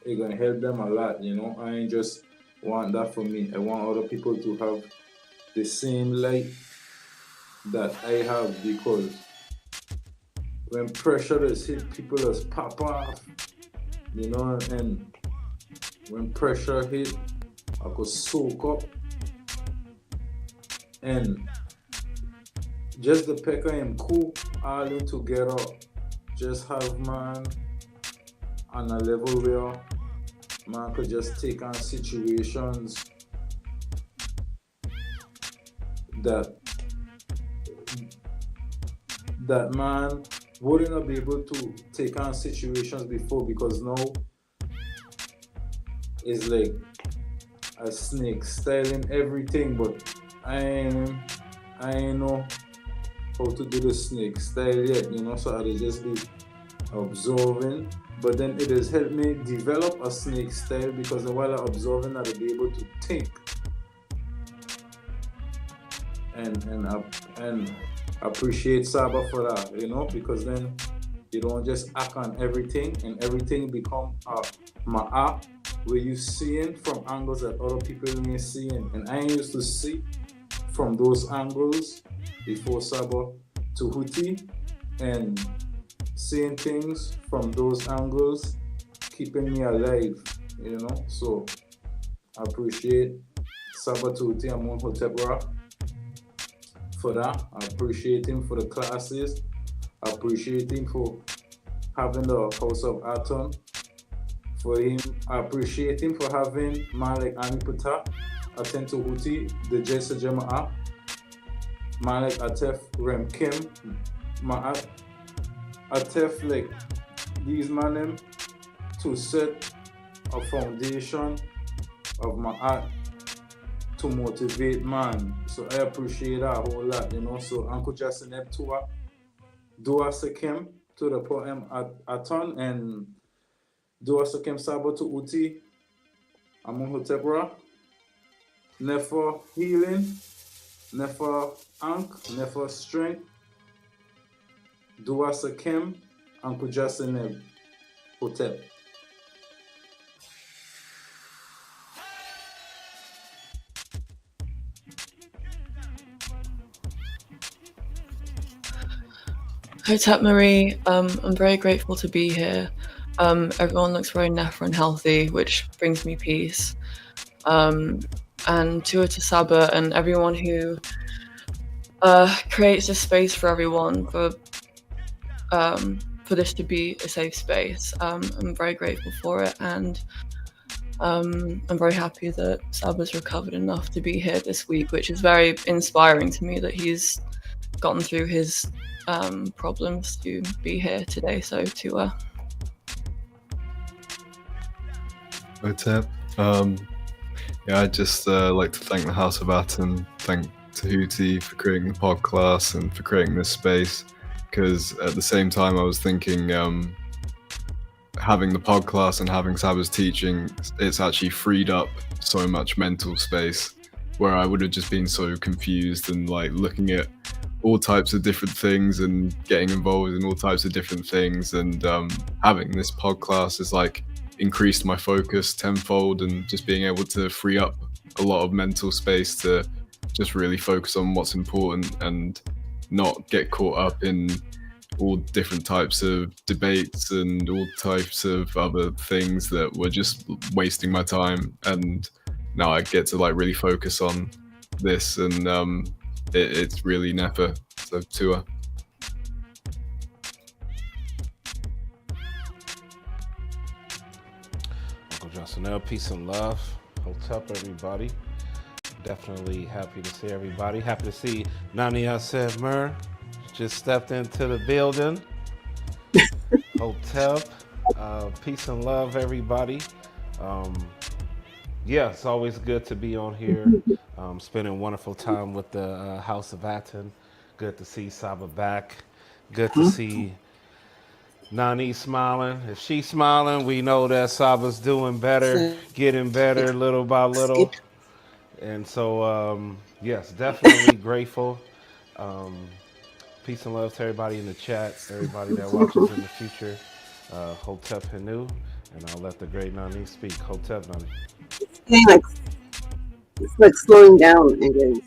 it's gonna help them a lot, you know. I ain't just want that for me. I want other people to have the same light that I have, because when pressure is hit, people just pop off, you know. And when pressure hit, I could soak up And just the Pekka and cool all in together, just have man on a level where man could just take on situations that man wouldn't have been able to take on situations before, because now it's like a snake style in everything, but I ain't know how to do the snake style yet, you know, so I'll just be observing. But then it has helped me develop a snake style, because while I'm observing, I'll be able to think and appreciate SABA for that, you know, because then you don't just act on everything and everything become a MAAT, where you seeing from angles that other people ain't seeing. And I used to see from those angles before SABA Tehuti, and seeing things from those angles keeping me alive, you know. So I appreciate SABA Tehuti and MENTUHOTEP for that. I appreciate him for the classes. I appreciate him for having the House of ATTON. For him, I appreciate him for having Malek Anipata, Aten Tehuti, the Jessa Jama'a, Malek Atef Rem Kim, Ma'at Atef, like these men to set a foundation of Ma'at to motivate man. So I appreciate that a whole lot, you know. So Uncle Justin Eptua, Dua Sekem to the poem ATTON, and Dua Sekem Sabo to Uti, MENTUHOTEP, Nefer healing, Nefer Ankh, Nefer strength, Dua Sekem, Uncle Justin Hotep. Hotep Marie, I'm very grateful to be here. Everyone looks very nefer and healthy, which brings me peace. And to SABA and everyone who creates a space for everyone for this to be a safe space. I'm very grateful for it, and I'm very happy that SABA's recovered enough to be here this week, which is very inspiring to me that he's gotten through his problems to be here today. So to Hotep, yeah, I'd just like to thank the House of ATTON, thank Tehuti for creating the podcast and for creating this space, because at the same time I was thinking having the podcast and having SABA's teaching, it's actually freed up so much mental space where I would have just been so confused and like looking at all types of different things and getting involved in all types of different things, and having this podcast has like increased my focus tenfold, and just being able to free up a lot of mental space to just really focus on what's important and not get caught up in all different types of debates and all types of other things that were just wasting my time. And now I get to like really focus on this, and it's really never. So Tua. Uncle Johnson, peace and love. Hotep, everybody. Definitely happy to see everybody. Happy to see Nani Asef Mur just stepped into the building. Hotep, peace and love, everybody. Yeah, it's always good to be on here. Spending wonderful time with the House of ATTON. Good to see SABA back. Good to see Nani smiling. If she's smiling, we know that SABA's doing better, getting better little by little. And so, yes, definitely grateful. Peace and love to everybody in the chat, everybody that watches in the future. Hotep Henu, and I'll let the great Nani speak. Hotep, Nani. It's like slowing down and getting.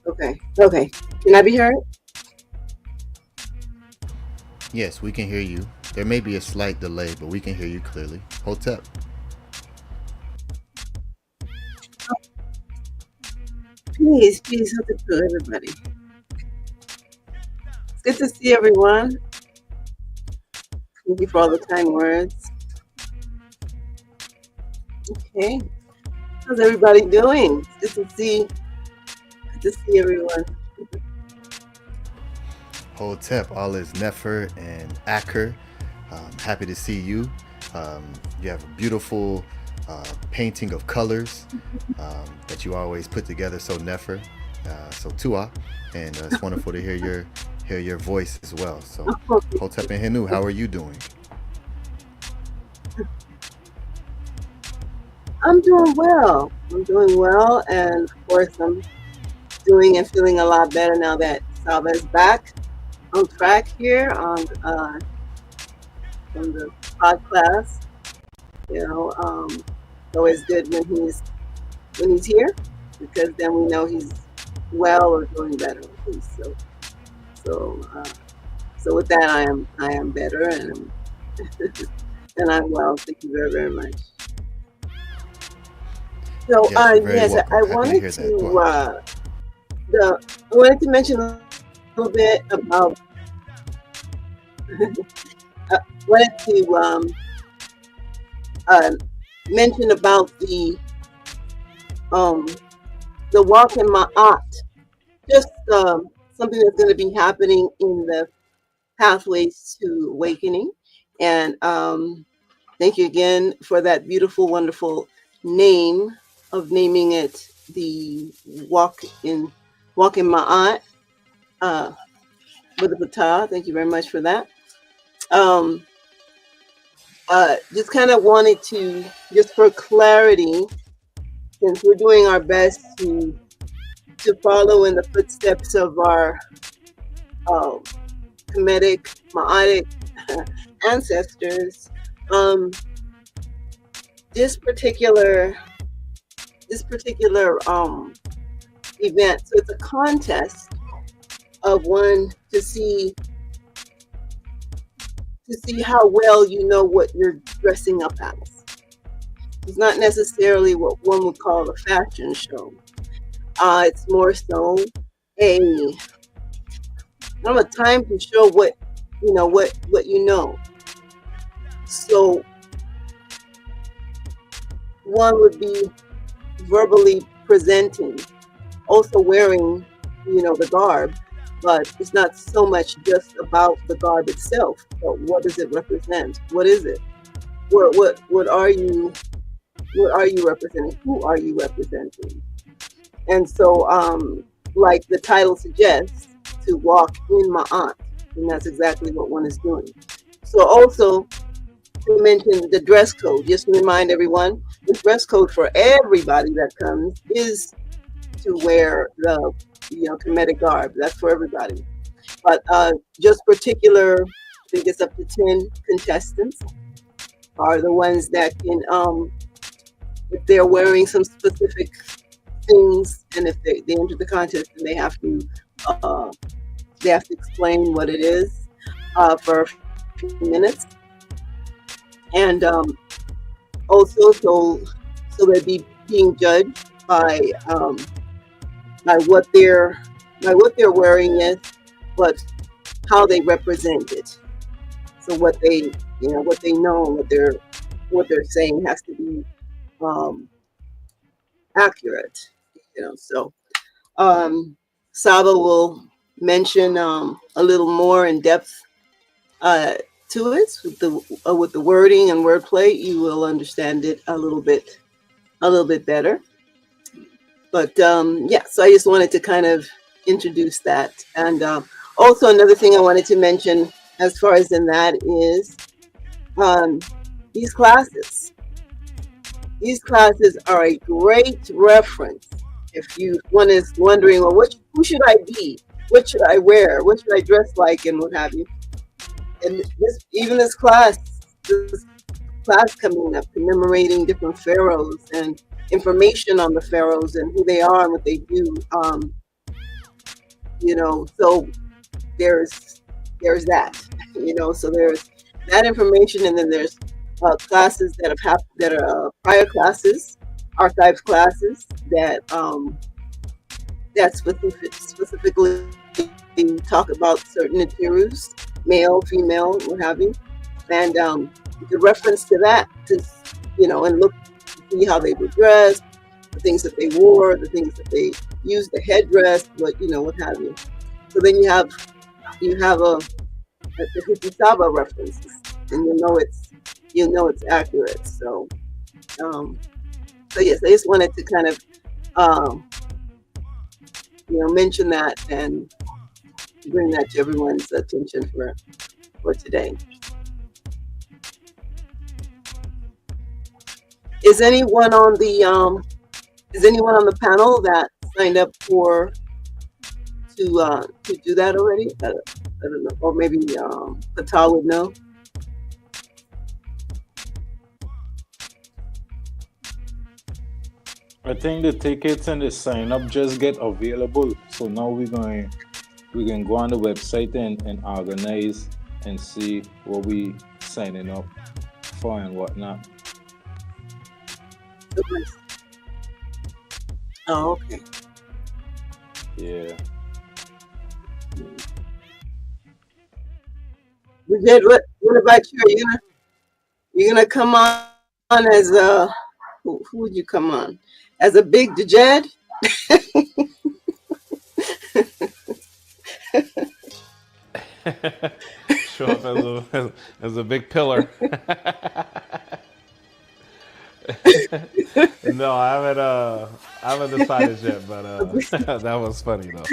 Okay. Can I be heard? Yes, we can hear you. There may be a slight delay, but we can hear you clearly. Hotep. Peace, peace, hope to everybody. It's good to see everyone. Thank you for all the kind words. Okay, how's everybody doing? It's good to see everyone. Hotep, all is Nefer and Aker. Happy to see you. You have a beautiful painting of colors that you always put together, so Nefer, so Tua, and it's wonderful to hear your voice as well. So Hotep and Henu, how are you doing? I'm doing well. And of course, I'm doing and feeling a lot better now that SABA is back on track here on from the podcast. You know, it's always good when he's here, because then we know he's well or doing better. So with that, I am better and and I'm well. Thank you very, very much. So yes, I wanted to mention a little bit about mention about the walk in MAAT, just something that's going to be happening in the pathways to awakening. And thank you again for that beautiful, wonderful naming it the walk in MAAT with the Patah. Thank you very much for that. Just kind of wanted to, just for clarity, since we're doing our best to follow in the footsteps of our Kemetic, Ma'atic ancestors, this particular event, so it's a contest of one to see how well you know what you're dressing up as. It's not necessarily what one would call a fashion show. It's more so a time to show what you know. So one would be verbally presenting, also wearing, the garb, but it's not so much just about the garb itself, but what does it represent? What is it? What are you representing? Who are you representing? And so, like the title suggests, to walk in Ma'at, and that's exactly what one is doing. So also, to mention the dress code, just to remind everyone, the dress code for everybody that comes is to wear the Kemetic garb. That's for everybody. But just particular, I think it's up to 10 contestants are the ones that can, if they're wearing some specific things, and if they enter the contest, then they have to explain what it is for a few minutes. And also, so they'd be being judged by what they're wearing is, but how they represent it. So what they know, and what they're saying has to be accurate. So SABA will mention a little more in depth to it with the wording and wordplay. You will understand it a little bit better. But yeah, so I just wanted to kind of introduce that. And also another thing I wanted to mention as far as in that is these classes. These classes are a great reference if one is wondering, well, who should I be? What should I wear? What should I dress like, and what have you? And this class coming up, commemorating different pharaohs and information on the pharaohs and who they are and what they do. So there's that. So there's that information, and then there's classes that are prior classes, archives classes that that specifically talk about certain NETERUs, male, female, what have you. And you could reference to that, and look to see how they were dressed, the things that they wore, the things that they used, the headdress, what have you. So then you have the Tehuti SABA references, and you'll know it's accurate. So yes, I just wanted to kind of mention that and bring that to everyone's attention for today. Is anyone on the panel that signed up to do that already? I don't know, or maybe Patal would know. I think the tickets and the sign up just get available. So now we can go on the website and organize and see what we signing up for and whatnot. Oh, okay. Yeah. What about you? You're gonna come on as who would you come on? As a big Djed? Show up as a big pillar. No, I haven't decided yet, but that was funny though.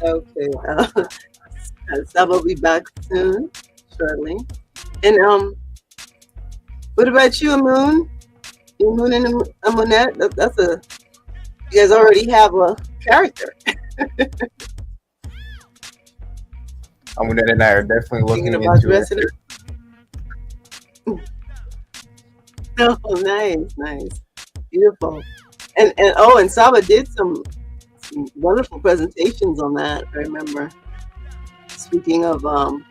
Okay. Saba will be back soon, shortly. And what about you, Amun? Amun and Amunette? You guys already have a character. Amunette and I are definitely looking into it. Oh, nice, beautiful. And Saba did some wonderful presentations on that. I remember. Speaking of Amun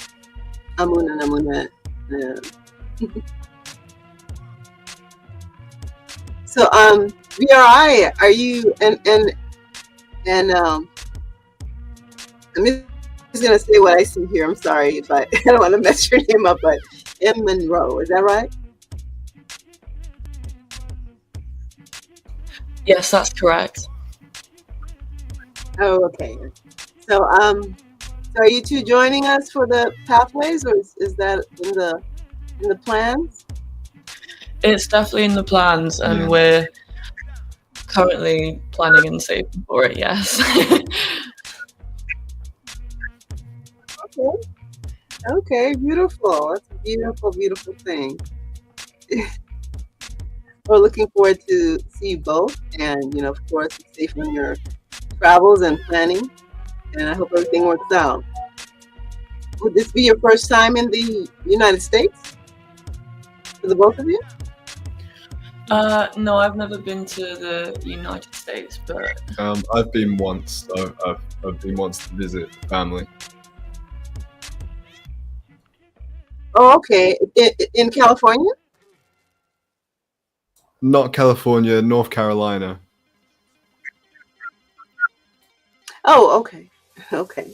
and Amunette. Yeah. So VRI, are you and I'm just gonna say what I see here. I'm sorry if I don't want to mess your name up, but M. Monroe, is that right? Yes, that's correct. Oh, okay. So are you two joining us for the pathways, or is that in the plans? It's definitely in the plans, and we're currently planning and saving for it. Yes. Okay, beautiful. That's a beautiful thing. We're looking forward to see you both, and of course, be safe in your travels and planning. And I hope everything works out. Would this be your first time in the United States for the both of you? No, I've never been to the United States, but I've been once. I've been once to visit family. Oh, okay. In California? Not California, North Carolina. Oh, okay. Okay,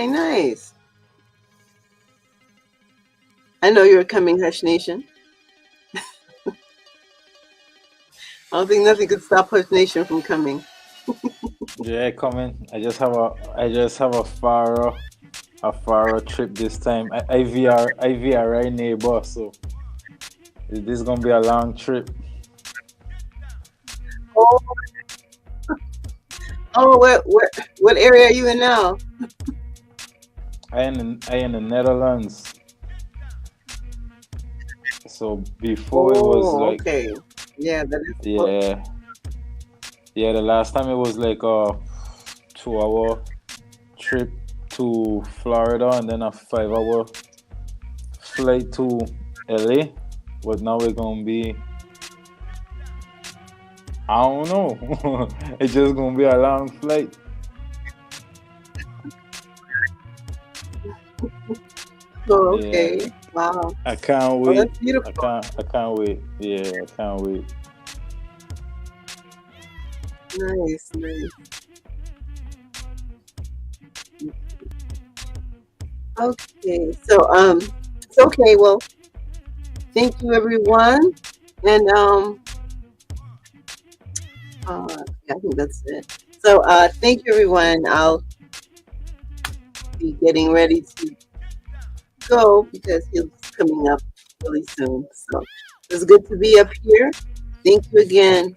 nice. I know you're coming, Hush Nation. I don't think nothing could stop Hush Nation from coming. Yeah, coming. I just have a far trip this time. IVR right neighbor, so this is gonna be a long trip. Oh, what area are you in now? I in the Netherlands. So before it was like okay. Yeah, that is yeah. The last time it was like a 2-hour trip to Florida and then a 5-hour flight to LA. But now we're gonna be, I don't know. It's just gonna be a long flight. Oh, Yeah, okay. Wow. I can't Oh, wait. that's beautiful. I can't wait. Yeah, I can't wait. Nice, nice. Okay, so it's okay. Well, thank you, everyone, and yeah, I think that's it. So thank you, everyone. I'll be getting ready to go because he's coming up really soon. So it's good to be up here. Thank you again,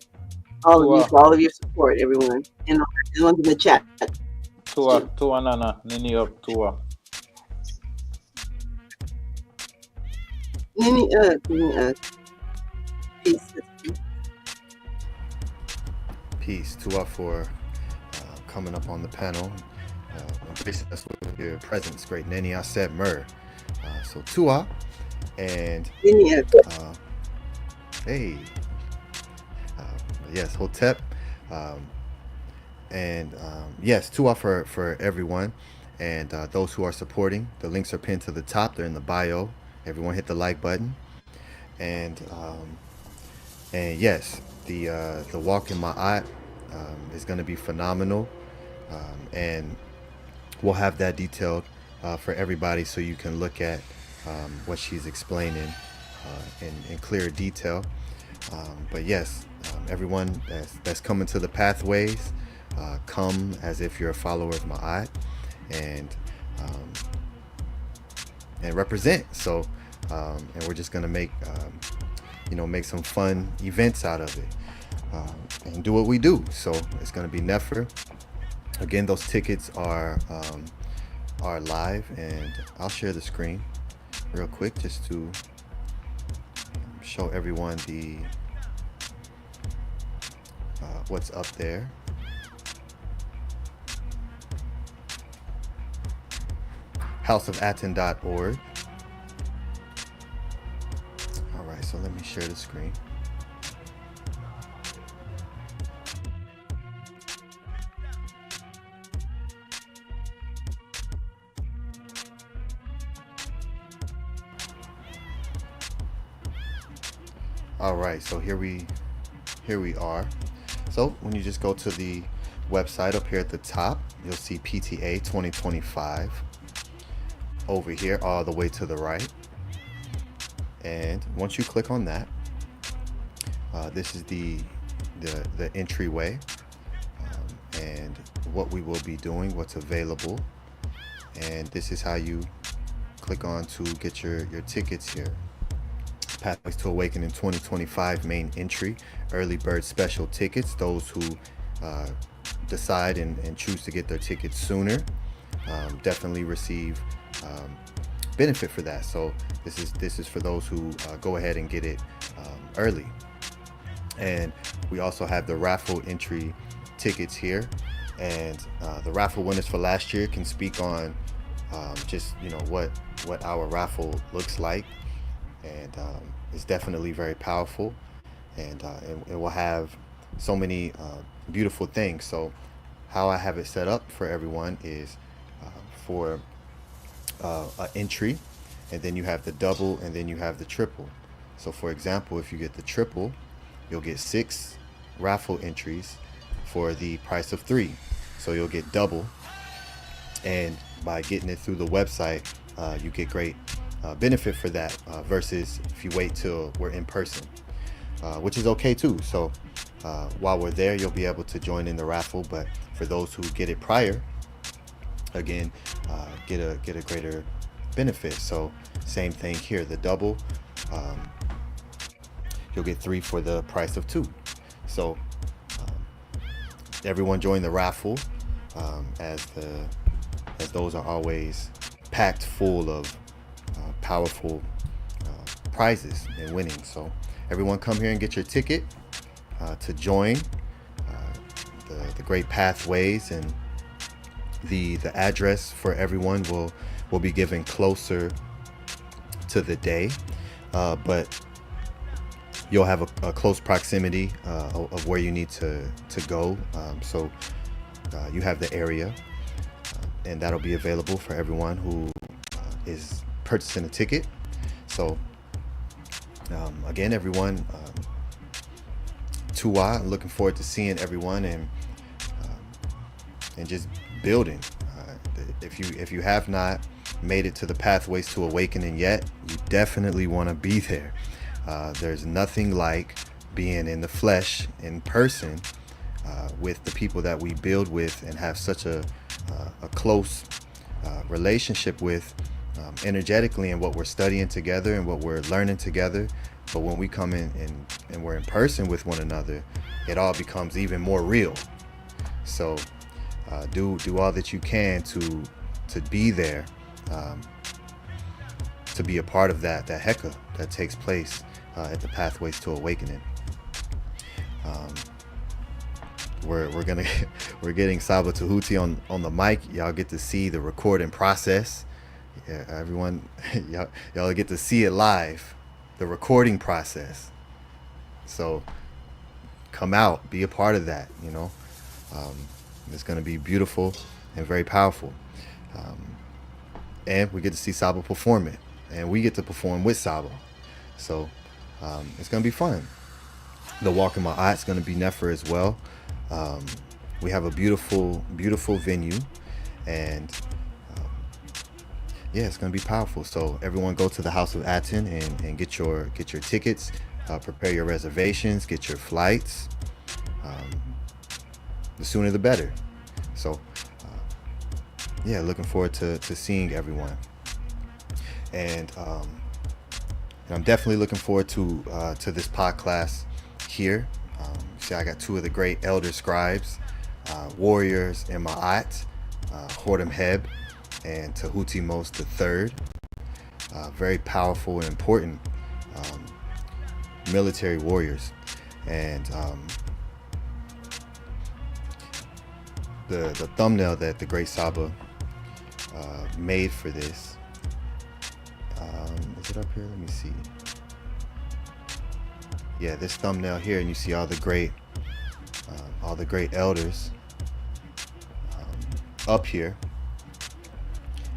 all of you, for all of your support, everyone, and everyone in the chat. Tua nana, nini up tua. Nini peace. Peace. Tua for coming up on the panel. Gracing us with your presence. Great. Neni, I said Mur. So Tua and hey. Yes, Hotep. And yes, Tua for everyone. And those who are supporting, the links are pinned to the top. They're in the bio. Everyone hit the like button. And yes, the walk in MAAT is going to be phenomenal. And we'll have that detailed for everybody so you can look at what she's explaining in clear detail. But yes, everyone that's coming to the pathways, come as if you're a follower of MAAT and represent. So and we're just gonna make make some fun events out of it and do what we do. So it's gonna be NEFR. Again, those tickets are live, and I'll share the screen real quick just to show everyone the what's up there. houseofatton.org. All right, so let me share the screen. All right, so here we are. So when you just go to the website up here at the top, you'll see PTA 2025 over here all the way to the right. And once you click on that, this is the entryway and what we will be doing, what's available. And this is how you click on to get your tickets here. Pathways to Awakening 2025 main entry, early bird special tickets. Those who decide and choose to get their tickets sooner definitely receive benefit for that. So this is for those who go ahead and get it early. And we also have the raffle entry tickets here, and the raffle winners for last year can speak on just what our raffle looks like. And it's definitely very powerful, and it will have so many beautiful things. So how I have it set up for everyone is for an entry, and then you have the double, and then you have the triple. So for example, if you get the triple, you'll get 6 raffle entries for the price of 3. So you'll get double, and by getting it through the website, you get great benefit for that versus if you wait till we're in person, which is okay too. So while we're there, you'll be able to join in the raffle, but for those who get it prior, again, get a greater benefit. So same thing here, the double, you'll get 3 for the price of 2. So everyone join the raffle, as those are always packed full of powerful prizes and winning. So everyone come here and get your ticket to join the great pathways, and the address for everyone will be given closer to the day, but you'll have a close proximity of where you need to go. So you have the area, and that'll be available for everyone who is purchasing a ticket. So again, everyone, Tuwa, looking forward to seeing everyone and just building. If you have not made it to the Pathways to Awakening yet, you definitely want to be there. There's nothing like being in the flesh, in person, with the people that we build with and have such a close relationship with, energetically, and what we're studying together and what we're learning together. But when we come in and we're in person with one another, it all becomes even more real. So do all that you can to be there, to be a part of that heka that takes place at the Pathways to Awakening. We're getting Saba Tehuti on the mic. Y'all get to see the recording process. Yeah, everyone, y'all get to see it live, the recording process. So come out, be a part of that. It's going to be beautiful and very powerful. And we get to see Saba perform it, and we get to perform with Saba. So it's going to be fun. The Walk in MAAT is going to be Nefer as well. We have a beautiful venue, and yeah, it's going to be powerful. So everyone go to the House of ATTON and get your tickets, prepare your reservations, get your flights. The sooner the better. So yeah, looking forward to seeing everyone. And I'm definitely looking forward to this podcast here. See, I got two of the great elder scribes, warriors in MAAT, Hortem Heb and TEHUTIMOSE III. Very powerful and important military warriors. And the thumbnail that the great Saba made for this, is it up here? Let me see. Yeah, this thumbnail here, and you see all the great elders up here.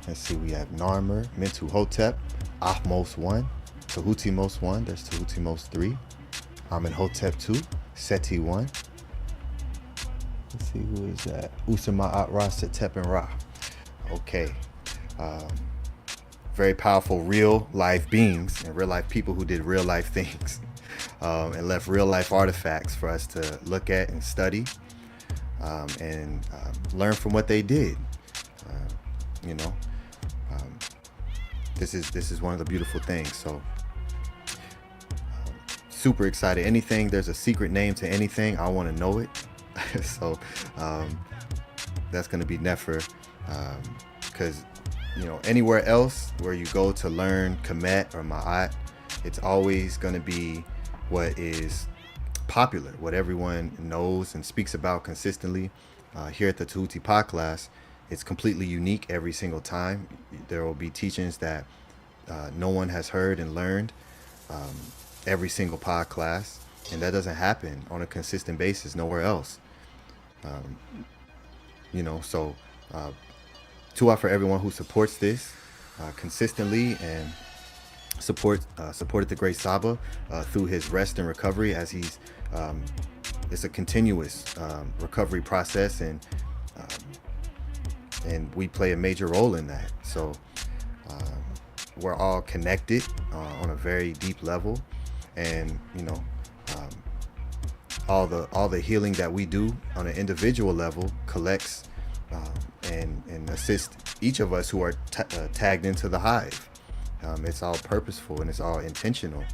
Let's see, we have Narmer, MENTUHOTEP, AKHMOSE 1, TEHUTIMOSE 1, there's TEHUTIMOSE 3, AMENHOTEP 2, SETI 1. Let's see, who is that? Usama Ra, Setep, and Ra. Okay. Very powerful real life beings and real life people who did real life things, and left real life artifacts for us to look at and study, and learn from what they did. This is one of the beautiful things. So super excited. Anything there's a secret name to anything, I want to know it. So that's going to be Nefer, because anywhere else where you go to learn Kemet or MAAT, it's always going to be what is popular, what everyone knows and speaks about consistently. Here at the Tehuti Podclass, it's completely unique every single time. There will be teachings that no one has heard and learned every single podcast, and that doesn't happen on a consistent basis nowhere else. So Tuwa for everyone who supports this consistently and supported the great Saba through his rest and recovery, as he's it's a continuous recovery process, and we play a major role in that. So we're all connected on a very deep level, and all the healing that we do on an individual level collects and assists each of us who are tagged into the hive. It's all purposeful and it's all intentional.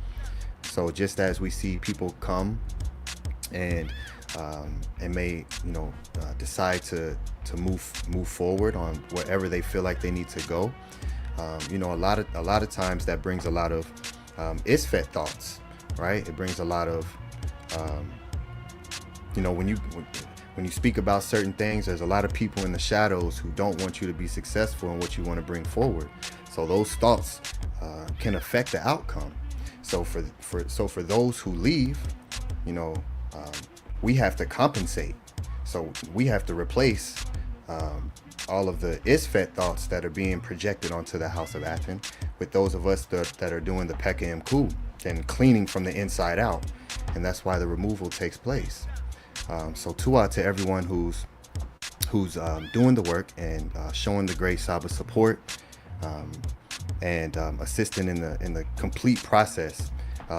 So just as we see people come and may decide to move forward on wherever they feel like they need to go, a lot of times that brings a lot of isfet thoughts, right? It brings a lot of when you speak about certain things, there's a lot of people in the shadows who don't want you to be successful in what you want to bring forward. So those thoughts can affect the outcome. So for those who leave, we have to compensate. So we have to replace all of the isfet thoughts that are being projected onto the House of ATTON with those of us that are doing the Pekka Mku and cleaning from the inside out. And that's why the removal takes place. So tuwa to everyone who's doing the work and showing the great SABA support and assisting in the complete process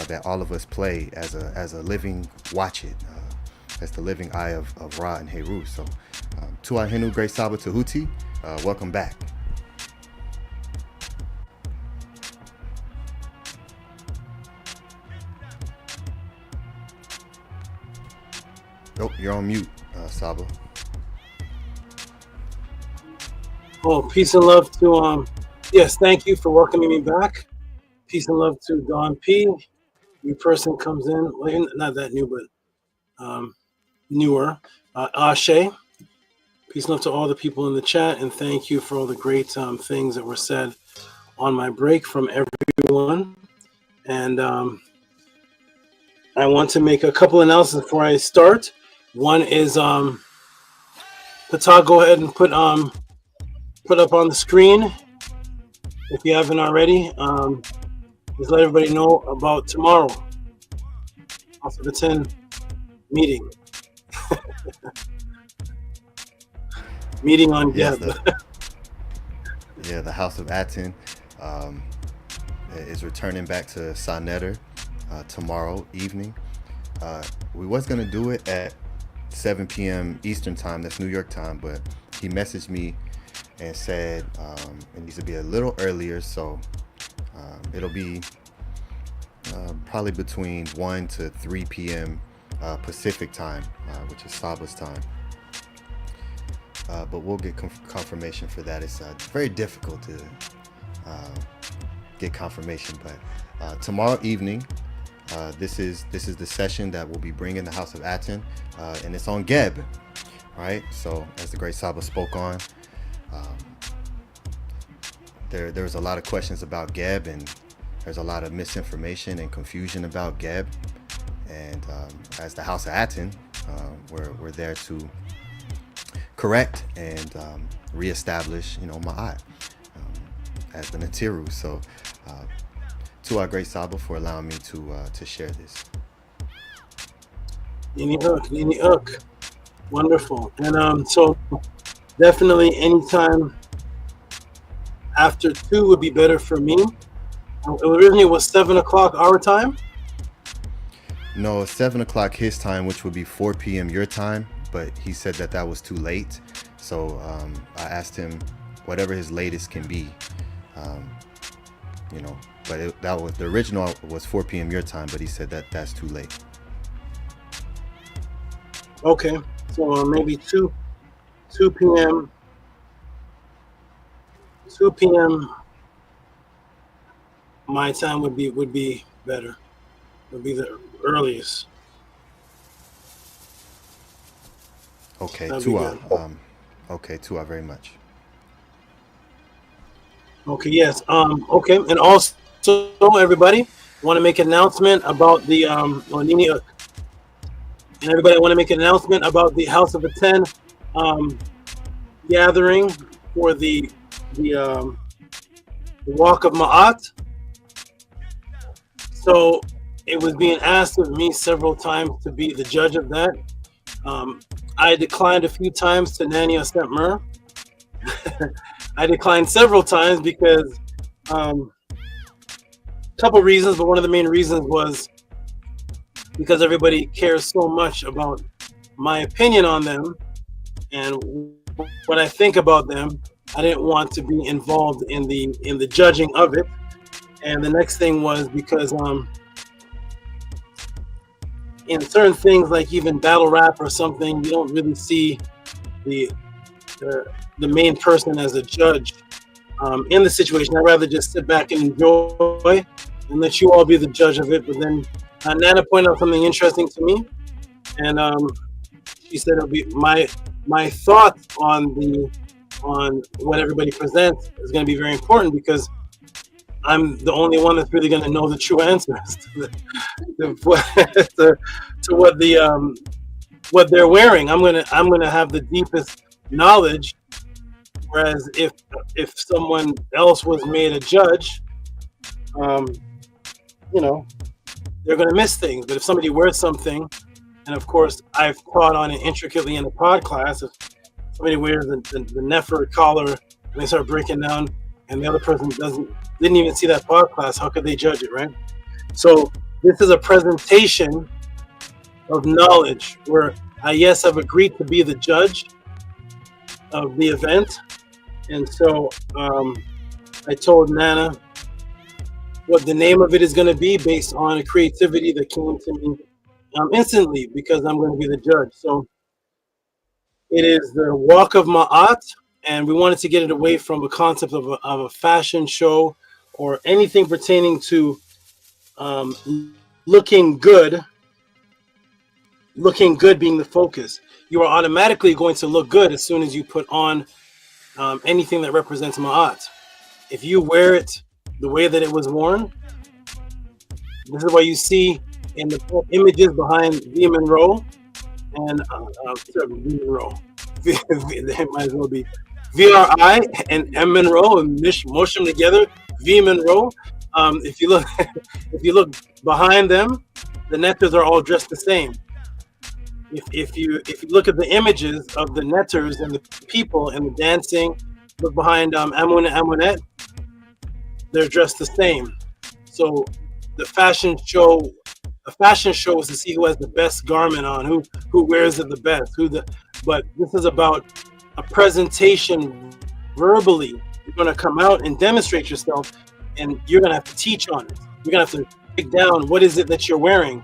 that all of us play as a living watch it, as the living eye of Ra and Heru. So tuwa hinu great SABA Tehuti, welcome back. Oh, you're on mute, Saba. Oh, peace and love to yes, thank you for welcoming me back. Peace and love to Don P. New person comes in, well, not that new, but newer. Ashe. Peace and love to all the people in the chat, and thank you for all the great things that were said on my break from everyone. And I want to make a couple announcements before I start. One is Pata, go ahead and put up on the screen, if you haven't already, just let everybody know about tomorrow, House of ATTON meeting. Meeting on Geb. The House of ATTON is returning back to NETERU tomorrow evening. We was gonna do it at 7 p.m. Eastern time, that's New York time, but he messaged me and said it needs to be a little earlier, so it'll be probably between 1 to 3 p.m. Pacific time, which is Saba's time. But we'll get confirmation for that. It's very difficult to get confirmation, but tomorrow evening, this is the session that will be bringing the House of ATTON, and it's on Geb, right? So as the great Saba spoke on, there was a lot of questions about Geb, and there's a lot of misinformation and confusion about Geb. And as the House of ATTON, we're there to correct and reestablish, MAAT as the NETERU. So to our great Saba for allowing me to share this. Nini Uk. Wonderful. And so definitely anytime after 2 would be better for me. Originally it was 7 o'clock our time. No, 7 o'clock his time, which would be 4 p.m. your time, but he said that was too late. So I asked him whatever his latest can be, but that was the original was 4 p.m. your time, but he said that's too late. Okay, so maybe 2 p.m. 2 p.m. my time would be better. Would be the earliest. Okay, That'd Tua. be good. Okay, Tua, very much. Okay, yes. Okay, and also everybody want to make an announcement about the Nini and everybody want to make an announcement about the House of ATTON gathering for the walk of MAAT. So it was being asked of me several times to be the judge of that. I declined a few times to Nani Mer. I declined several times because couple reasons, but one of the main reasons was because everybody cares so much about my opinion on them and what I think about them. I didn't want to be involved in the judging of it. And the next thing was because in certain things, like even battle rap or something, you don't really see the main person as a judge in the situation. I'd rather just sit back and enjoy and let you all be the judge of it. But then Nana pointed out something interesting to me, and she said it'll be my thoughts on what everybody presents is going to be very important because I'm the only one that's really going to know the true answers to what they're wearing. I'm gonna have the deepest knowledge. Whereas if someone else was made a judge, you know, they're going to miss things. But if somebody wears something, and of course, I've taught on it intricately in the pod class, if somebody wears the NETERU collar and they start breaking down, and the other person didn't even see that pod class, how could they judge it, right? So this is a presentation of knowledge where I've agreed to be the judge of the event. And so I told Nana what the name of it is going to be based on a creativity that came to me instantly, because I'm going to be the judge. So it is the Walk of Ma'at, and we wanted to get it away from a concept of a fashion show or anything pertaining to looking good being the focus. You are automatically going to look good as soon as you put on anything that represents Ma'at. If you wear it the way that it was worn, this is why you see in the images behind V Monroe and V Monroe. It might as well be VRI and M Monroe, and mush them together. V Monroe. If you look behind them, the netters are all dressed the same. If you look at the images of the netters and the people and the dancing, look behind Amun and Amunet, they're dressed the same. So a fashion show is to see who has the best garment on, who wears it the best, but this is about a presentation verbally. You're going to come out and demonstrate yourself, and you're going to have to teach on it. You're going to have to break down what is it that you're wearing.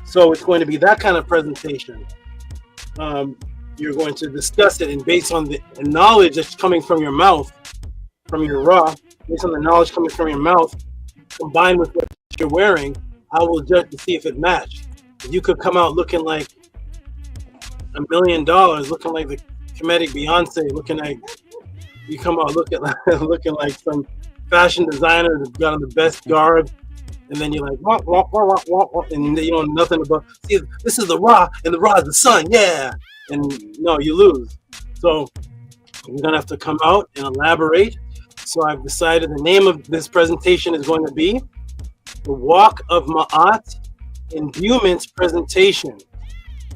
So it's going to be that kind of presentation. You're going to discuss it, and based on the knowledge that's coming from your mouth, from your raw, based on the knowledge coming from your mouth, combined with what you're wearing, I will judge to see if it matched. You could come out looking like $1 million, looking like the Kemetic Beyonce, looking like you come out looking like some fashion designer that's got on the best garb, and then you're like, wah, wah, wah, wah, wah, wah, and you know nothing about. See, this is the Ra, and the Ra is the sun, yeah. And no, you lose. So we're gonna have to come out and elaborate. So I've decided the name of this presentation is going to be the Walk of Ma'at Imbuement Presentation.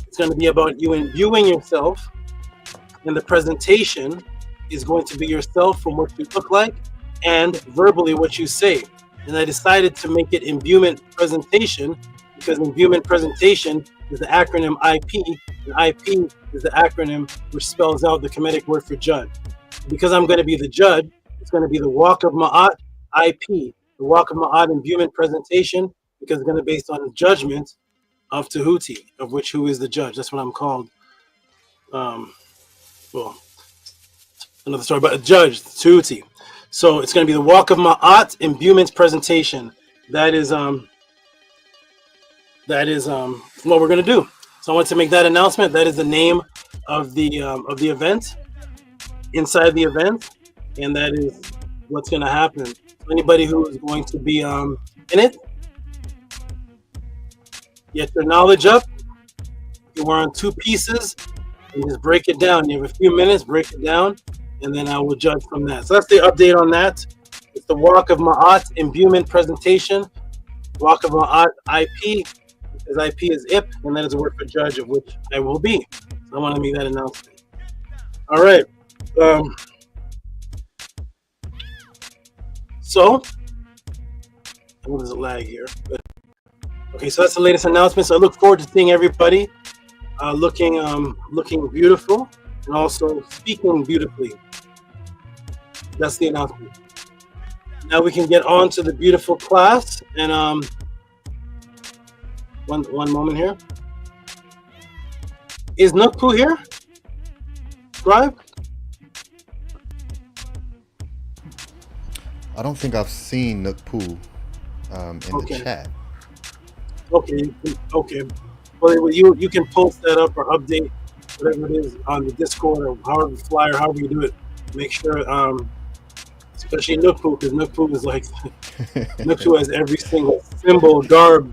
It's going to be about you imbuing yourself, and the presentation is going to be yourself from what you look like and verbally what you say. And I decided to make it imbuement presentation because imbuement presentation is the acronym IP, and IP is the acronym which spells out the Kemetic word for judge. Because I'm going to be the judge, it's going to be the Walk of Ma'at IP, the Walk of Ma'at imbuement presentation, because it's going to be based on the judgment of Tehuti, of which who is the judge. That's what I'm called. Well, another story, but a judge, Tehuti. So it's going to be the Walk of Ma'at imbuement presentation. That is what we're going to do. So I want to make that announcement. That is the name of the event, inside the event, and that is what's going to happen. So anybody who is going to be in it, get your knowledge up. You are on 2 pieces, and just break it down. You have a few minutes, break it down, and then I will judge from that. So that's the update on that. It's the Walk of Ma'at imbuement presentation. Walk of Ma'at IP, because IP is IP, and that is a word for judge, of which I will be. So I want to make that announcement. All right. So, there's a lag here. But, okay, so that's the latest announcement. So I look forward to seeing everybody looking beautiful and also speaking beautifully. That's the announcement. Now we can get on to the beautiful class. And one moment here. Is Nukpu here? Scribe? I don't think I've seen Nukpu in the chat. Okay. Well, you can post that up or update whatever it is on the Discord or however fly or however you do it. Make sure, especially Nukpu, because Nukpu is like Nukpu has every single symbol, garb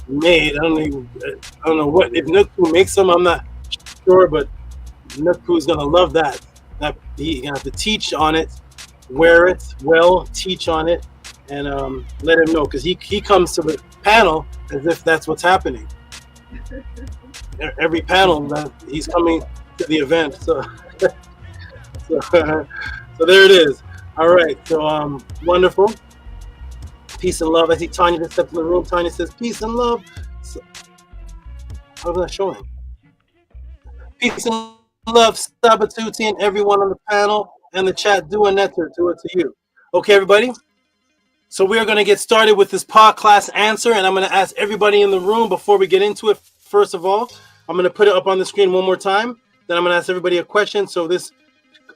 made. I don't know what if Nukpu makes them. I'm not sure, but Nukpu is gonna love that. He's gonna have to teach on it, wear it well, teach on it, and let him know, because he comes to the panel as if that's what's happening. Every panel that he's coming to the event. So so there it is. All right. So wonderful. Peace and love. I see Tanya just stepped in the room. Tanya says peace and love. So, how's that showing? Peace and love, Sabatuti, and everyone on the panel and the chat. Do a netter, do it to you. Okay, everybody. So we are going to get started with this podcast answer, and I'm going to ask everybody in the room before we get into it. First of all, I'm going to put it up on the screen one more time. Then I'm going to ask everybody a question. So this,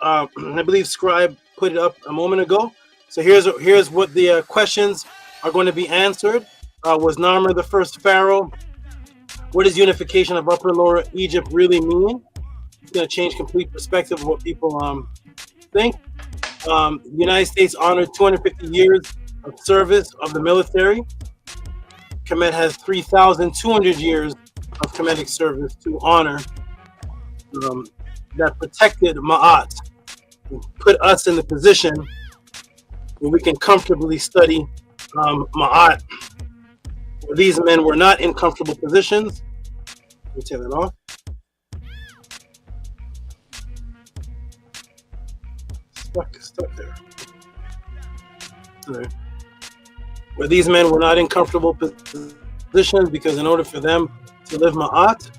I believe Scribe put it up a moment ago. So here's what the questions are going to be answered. Was Narmer the first pharaoh? What does unification of Upper and Lower Egypt really mean? It's going to change complete perspective of what people think. The United States honored 250 years of service of the military. Kemet has 3,200 years of Kemetic service to honor that protected Ma'at, put us in the position where we can comfortably study Ma'at. These men were not in comfortable positions. Let me take that off. Stuck there. There. Where these men were not in comfortable positions because in order for them to live Ma'at,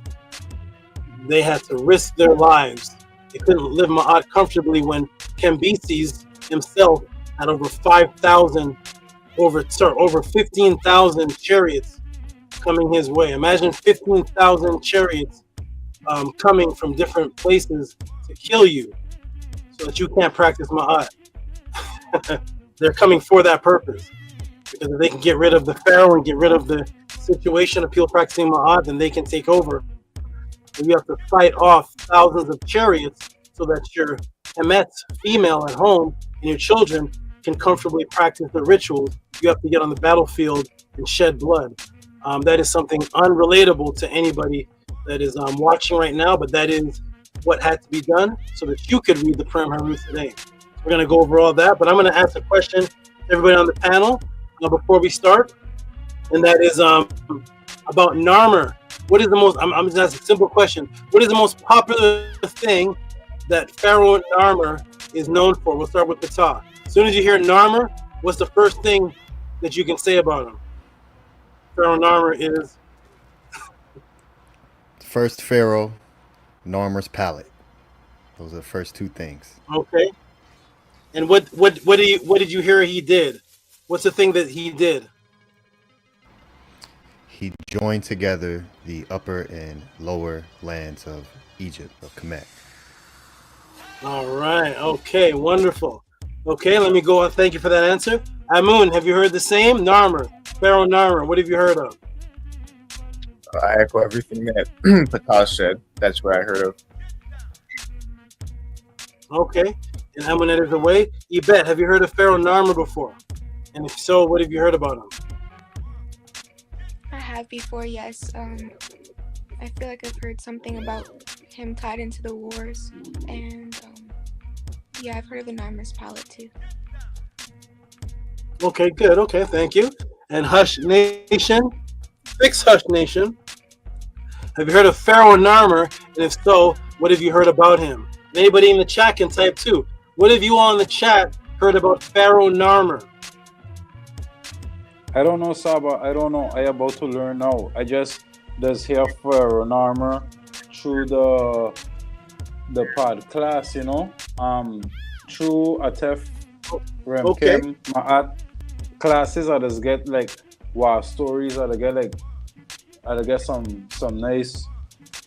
they had to risk their lives. They couldn't live Ma'at comfortably when Cambyses himself had over 15,000 chariots coming his way. Imagine 15,000 chariots coming from different places to kill you so that you can't practice Ma'at. They're coming for that purpose. Because if they can get rid of the pharaoh and get rid of the situation of people practicing Ma'at, then they can take over. And you have to fight off thousands of chariots so that your Kemet female at home and your children can comfortably practice the rituals. You have to get on the battlefield and shed blood. That is something unrelatable to anybody that is watching right now, but that is what had to be done so that you could read the Purim Harut today. We're going to go over all that, but I'm going to ask a question to everybody on the panel before we start, and that is about Narmer. What is the most, I'm just asking a simple question. What is the most popular thing that Pharaoh Narmer is known for? We'll start with Ptah. As soon as you hear Narmer, what's the first thing that you can say about him? Pharaoh Narmer is? First Pharaoh, Narmer's palette. Those are the first two things. Okay. And what did you hear he did? What's the thing that he did? He joined together the upper and lower lands of Egypt, of Kemet. All right. Okay. Wonderful. Okay. Let me go on. Thank you for that answer. Amun, have you heard the same? Narmer, Pharaoh Narmer. What have you heard of? I echo everything that Ptah said. That's what I heard of. Okay. And Amunet is away. Yvette, have you heard of Pharaoh Narmer before? And if so, what have you heard about him? I have before, yes. I feel like I've heard something about him tied into the wars, and yeah, I've heard of the Narmer's palette too. Okay, good. Okay, thank you. And Hush Nation, Fix Hush Nation, have you heard of Pharaoh Narmer? And if so, what have you heard about him? Anybody in the chat can type too. What have you all in the chat heard about Pharaoh Narmer? I don't know, Saba. I don't know. I about to learn now. I just hear Pharaoh Narmer through the podcast, you know. Through ATTON, Remkem, MAAT classes. I just get like wow stories. I get some nice,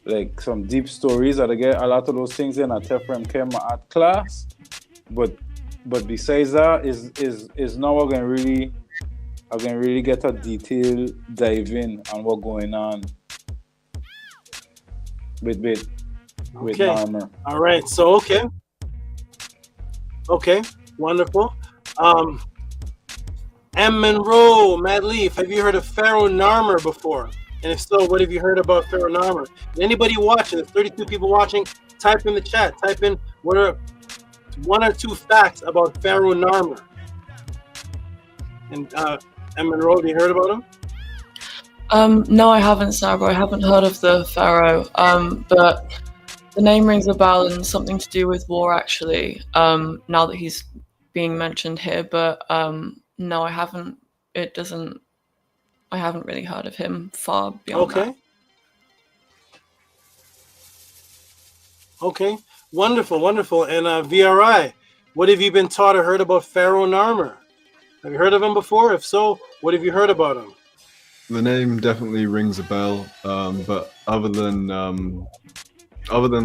like some deep stories. I get a lot of those things in ATTON, Remkem, MAAT class. But besides that, is now I can really get a detailed dive in on what's going on with Narmer. All right. So okay, wonderful. M. Monroe, Mad Leaf, have you heard of Pharaoh Narmer before? And if so, what have you heard about Pharaoh Narmer? And anybody watching, there's 32 people watching, type in the chat. Type in what are one or two facts about Pharaoh Narmer. And Monroe, have you heard about him? No, I haven't, Sarah. I haven't heard of the pharaoh. But the name rings a bell and something to do with war, actually. Now that he's being mentioned here, but no, I haven't. It doesn't. I haven't really heard of him far beyond that. Okay, wonderful, wonderful. And VRI, what have you been taught or heard about Pharaoh Narmer? Have you heard of him before? If so, what have you heard about him? The name definitely rings a bell, but other than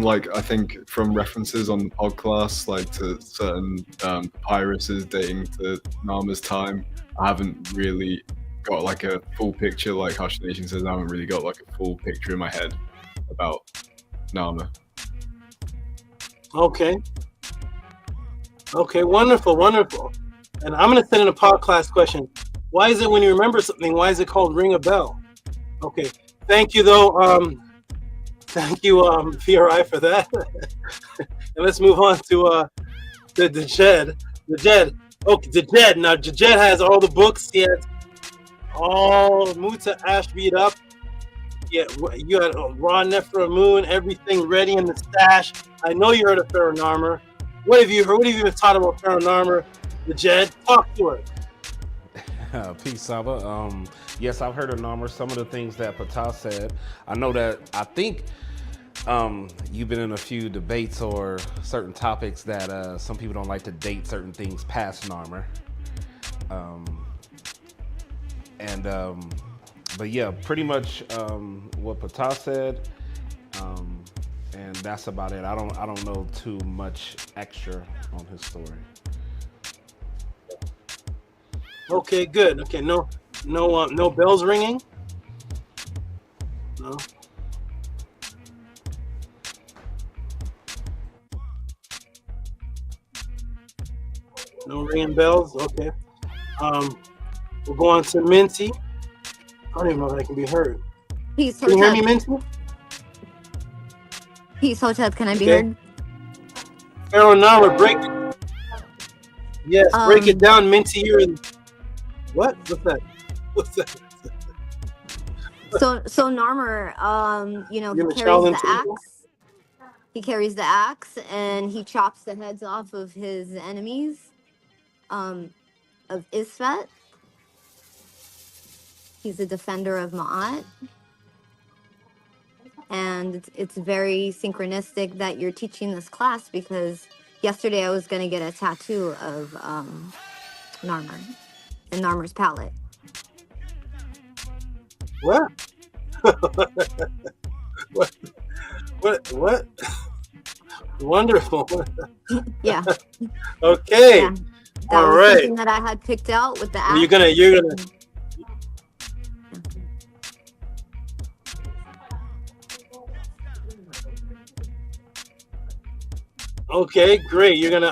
like I think from references on the podcast, like to certain papyruses dating to Narmer's time, I haven't really got like a full picture. Like Hush Nation says, I haven't really got like a full picture in my head about Narmer. Okay. Okay, wonderful, wonderful. And I'm going to send in a podcast question. Why is it when you remember something, why is it called ring a bell? Okay, thank you though. Thank you, VRI, for that. And let's move on to the Jed. The Jed. Okay, the Jed. Now, the Jed has all the books. He has all Muta Ash beat up. Yeah, you had Ra Nephra Moon, everything ready in the stash. I know you heard of Pharaoh Narmer. What have you heard? What have you been taught about Pharaoh Narmer? The Jed, talk to her. Peace, Saba. Yes, I've heard of Narmer. Some of the things that Patah said. I know that, I think you've been in a few debates or certain topics that some people don't like to date certain things past Narmer. But yeah, pretty much what Patah said, and that's about it. I don't know too much extra on his story. Okay, good. Okay, no bells ringing. No. No ringing bells. Okay. We'll go on to Minty. I don't even know if that can be heard. Peace, Can you hear me, Hotep. Minty? Peace, Hotep. Can I be Okay. heard? Pharaoh Narmer, break it. Yes, break it down, Minty. You're in. What? What's that? What's that? So Narmer, you know, he You're a carries child the into axe. He carries the axe and he chops the heads off of his enemies, of Isfet. He's a defender of Ma'at. And it's very synchronistic that you're teaching this class because yesterday I was going to get a tattoo of Narmer and Narmer's palette. What? What? Wonderful. Yeah. Okay. Yeah. That All was right. something that I had picked out with the axe. You're gonna. Okay, great. You're gonna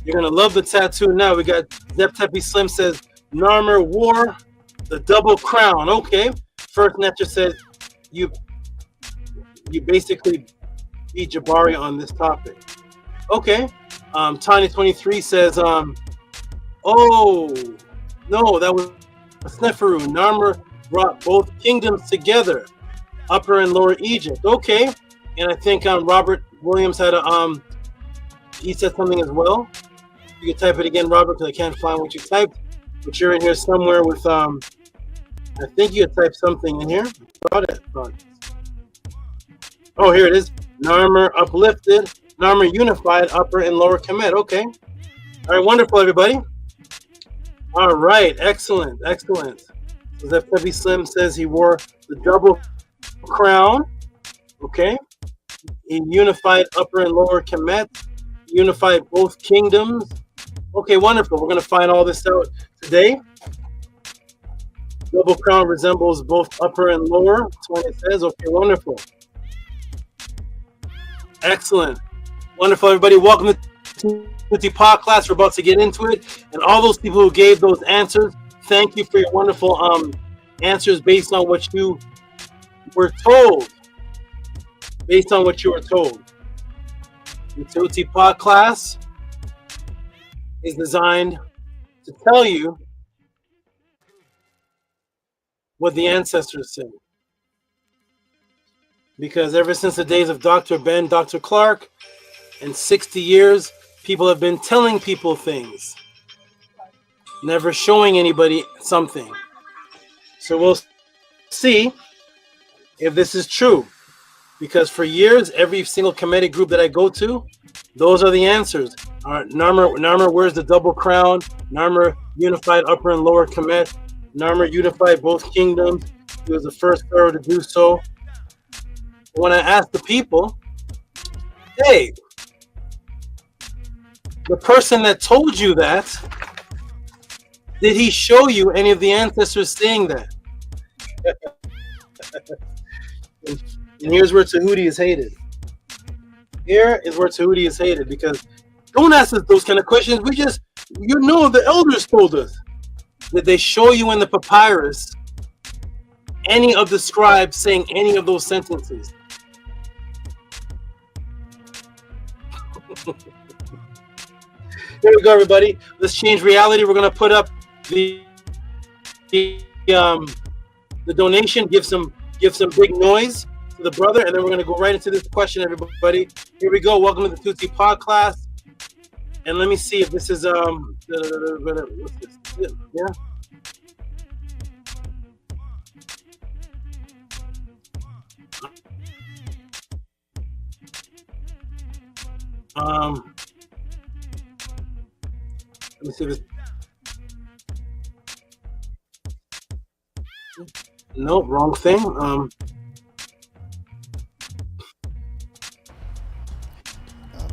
love the tattoo now. We got Zep Tepi Slim says Narmer wore the double crown. Okay. First Netcher says you basically beat Jabari on this topic. Okay. Tiny23 says oh no, that was Sneferu. Narmer brought both kingdoms together, Upper and Lower Egypt. Okay. And I think Robert Williams had he said something as well. You can type it again, Robert, because I can't find what you typed. But you're in here somewhere with I think you had typed something in here. About it. Oh, here it is. Narmer uplifted, Narmer unified, Upper and Lower Kemet. Okay. All right, wonderful, everybody. All right, excellent. Zef Tevi Slim says he wore the double crown. Okay. He unified Upper and Lower Kemet, unified both kingdoms. Okay, wonderful. We're going to find all this out today. Double crown resembles both upper and lower. That's what it says. Okay, wonderful. Excellent. Wonderful, everybody. Welcome to Tehuti Podclass. We're about to get into it. And all those people who gave those answers, thank you for your wonderful answers based on what you were told. Based on what you were told. The Tehuti Podclass is designed to tell you what the ancestors say. Because ever since the days of Dr. Ben, Dr. Clark, in 60 years, people have been telling people things, never showing anybody something. So we'll see if this is true. Because for years, every single Kemetic group that I go to, those are the answers. Narmer wears the double crown. Narmer unified Upper and Lower Kemet. Narmer unified both kingdoms. He was the first pharaoh to do so. When I asked the people, hey, the person that told you that, did he show you any of the ancestors saying that? And here's where Tehuti is hated. Here is where Tehuti is hated, because don't ask us those kind of questions. The elders told us. Did they show you in the papyrus any of the scribes saying any of those sentences? Here we go, everybody. Let's change reality. We're gonna put up the donation. Give some big noise to the brother, and then we're gonna go right into this question, everybody. Here we go. Welcome to the Tehuti Podclass. And let me see if this is what's this? Yeah. Let me see if it's. Nope, wrong thing.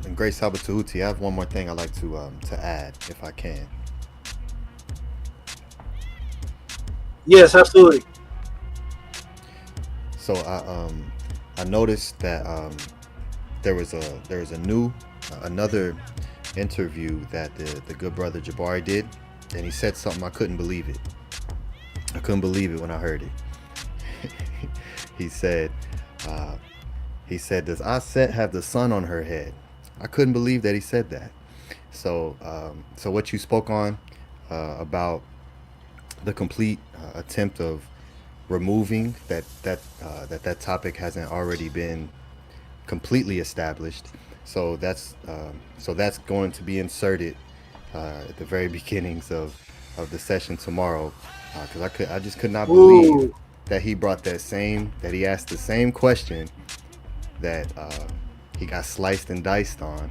And Great Saba Tehuti, I have one more thing I'd like to add, if I can. Yes, absolutely. So I noticed that there was another interview that the good brother Jabari did, and he said something I couldn't believe it. I couldn't believe it when I heard it. He said, does Aset have the sun on her head? I couldn't believe that he said that. So what you spoke on about the complete attempt of removing that topic hasn't already been completely established. So that's going to be inserted at the very beginnings of the session tomorrow, because I just could not believe that he asked the same question that he got sliced and diced on,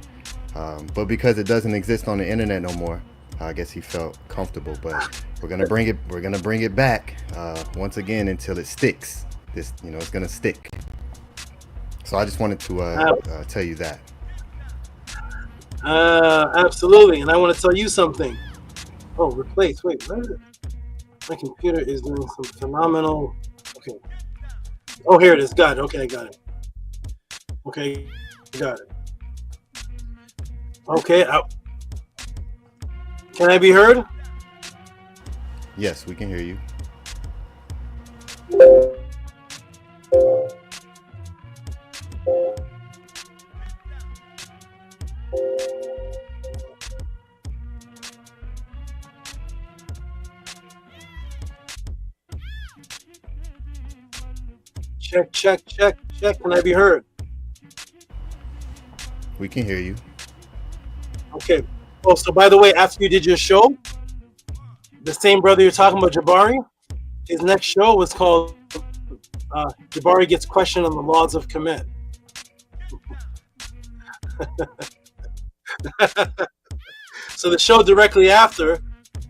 but because it doesn't exist on the internet no more, I guess he felt comfortable. But we're gonna bring it back once again until it sticks. It's gonna stick. So I just wanted to tell you that. Absolutely, and I want to tell you something. Oh, replace. Wait, where is it? My computer is doing some phenomenal. Okay. Oh, here it is. Got it. Okay, I got it. Okay, got it. Okay. Can I be heard? Yes, we can hear you. Check. Can I be heard? We can hear you. Okay. Oh, so by the way, after you did your show, the same brother you're talking about, Jabari, his next show was called Jabari Gets Questioned on the Laws of Kemet. So the show directly after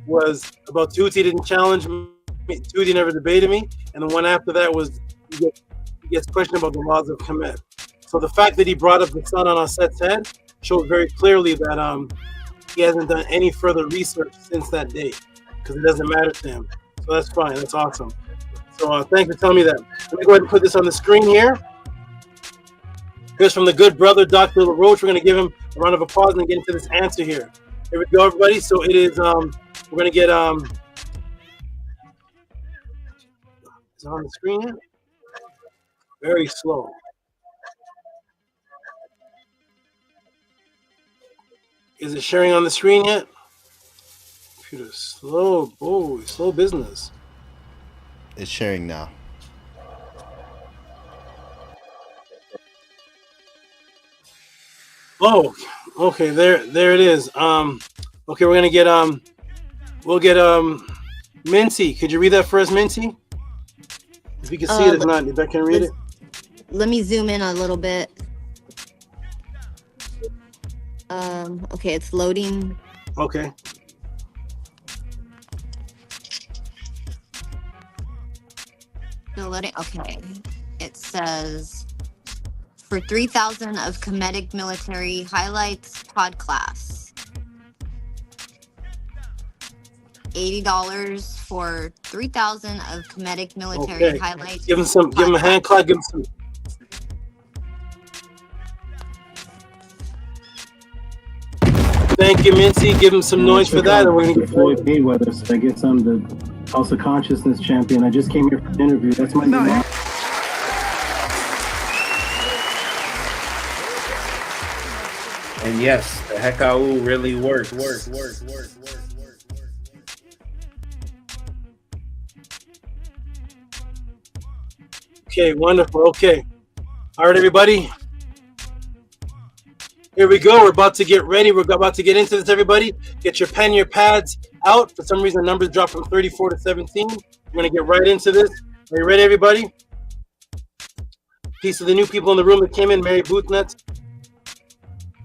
was about Tehuti didn't challenge me, Tehuti never debated me, and the one after that was he gets questioned about the laws of Kemet. So the fact that he brought up the sun on Aset's head shows very clearly that he hasn't done any further research since that date, because it doesn't matter to him. So that's fine. That's awesome. So thanks for telling me that. Let me go ahead and put this on the screen here. Here's from the good brother, Dr. LaRoche. We're going to give him a round of applause and get into this answer here. Here we go, everybody. So it is, we're going to get, is it on the screen yet? Very slow. Is it sharing on the screen yet? Computer slow, boy, slow business. It's sharing now. Oh, okay, there it is. Okay, we're gonna get we'll get Minty. Could you read that for us, Minty? If you can see it, if not, if I can read it. Let me zoom in a little bit. Okay, it's loading. Okay. Still loading. Okay. It says for 3,000 of Kemetic military highlights Podclass. $80 for 3,000 of Kemetic military Okay. highlights. Give him a hand clap. Give him some. Thank you, Minty. Give him some noise for that. And we're gonna get Floyd Mayweather, so I guess I'm the House of Consciousness champion. I just came here for an interview. That's my name. And yes, the Hekau really works. Okay, wonderful. Okay. All right, everybody. Here we go. We're about to get ready. We're about to get into this, everybody. Get your pen, your pads out. For some reason, numbers dropped from 34 to 17. We're going to get right into this. Are you ready, everybody? Peace to the new people in the room that came in. Mary Bootnet,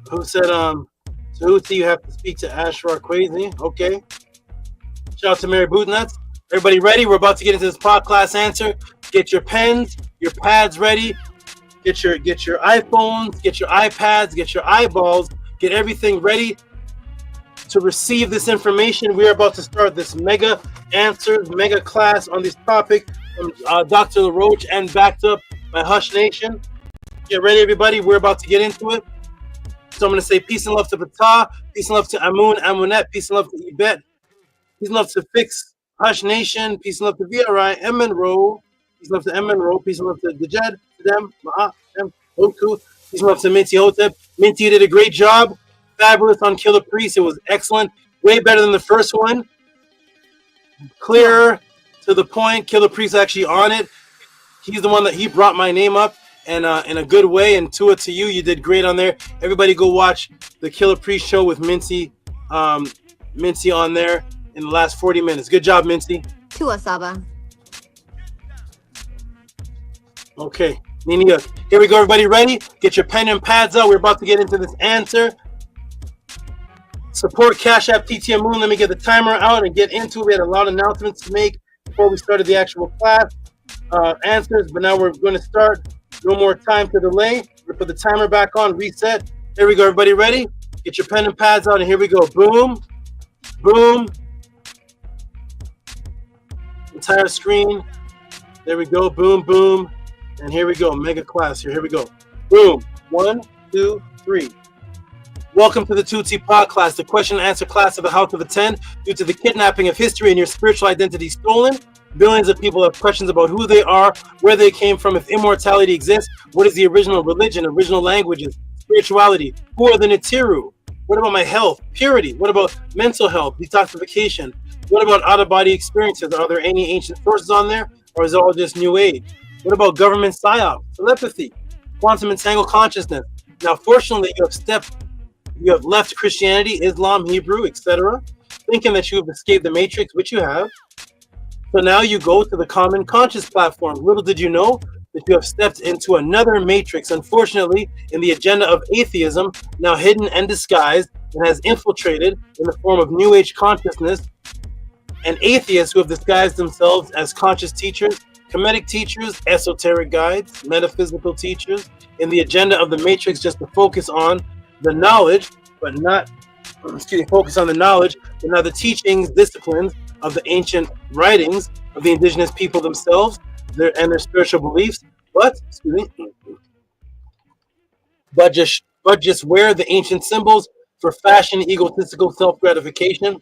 who said, Tehuti, you have to speak to Ashra Kwesi. Okay. Shout out to Mary Bootnet. Everybody ready? We're about to get into this Podclass answer. Get your pens, your pads ready. Get your iPhones, get your iPads, get your eyeballs, get everything ready to receive this information. We are about to start this mega answers, mega class on this topic from Dr. LaRoche and backed up by Hush Nation. Get ready, everybody. We're about to get into it. So I'm going to say peace and love to Patah, peace and love to Amun, Amunet, peace and love to Yvette, peace and love to Fix, Hush Nation, peace and love to VRI, Emenro, peace and love to Emenro, peace and love to Dejed, them, MAAT, them, Oku, peace and love to Mentihotep. Minty, you did a great job. Fabulous on Killer Priest. It was excellent. Way better than the first one. Clearer, to the point. Killer Priest actually on it. He's the one that he brought my name up and in a good way. And to you, you did great on there. Everybody go watch the Killer Priest show with Minty, Minty on there in the last 40 minutes. Good job, Minty. Tua SABA. Okay, Nini, here we go, everybody ready? Get your pen and pads out. We're about to get into this answer. Support Cash App TTM Moon. Let me get the timer out and get into it. We had a lot of announcements to make before we started the actual class answers, but now we're going to start. No more time to delay. We're going to put the timer back on, reset. Here we go, everybody ready? Get your pen and pads out, and here we go. Boom, boom. Entire screen. There we go, boom, boom. And here we go, mega class here. Here we go. Boom. 1, 2, 3. Welcome to the Tehuti Podclass, the question and answer class of the House of Attend. Due to the kidnapping of history and your spiritual identity stolen, billions of people have questions about who they are, where they came from, if immortality exists, what is the original religion, original languages, spirituality, who are the NETERU, what about my health, purity, what about mental health, detoxification, what about out-of-body experiences, are there any ancient sources on there, or is it all just new age? What about government psyops, telepathy, quantum entangled consciousness? Now, fortunately, you have left Christianity, Islam, Hebrew, etc., thinking that you have escaped the matrix, which you have. So now you go to the common conscious platform. Little did you know that you have stepped into another matrix, unfortunately, in the agenda of atheism, now hidden and disguised, and has infiltrated in the form of New Age consciousness, and atheists who have disguised themselves as conscious teachers, Kemetic teachers, esoteric guides, metaphysical teachers, in the agenda of the matrix, just to focus on the knowledge, but not, focus on the knowledge, but not the teachings, disciplines of the ancient writings of the indigenous people themselves, and their spiritual beliefs, but just wear the ancient symbols for fashion, egotistical self-gratification.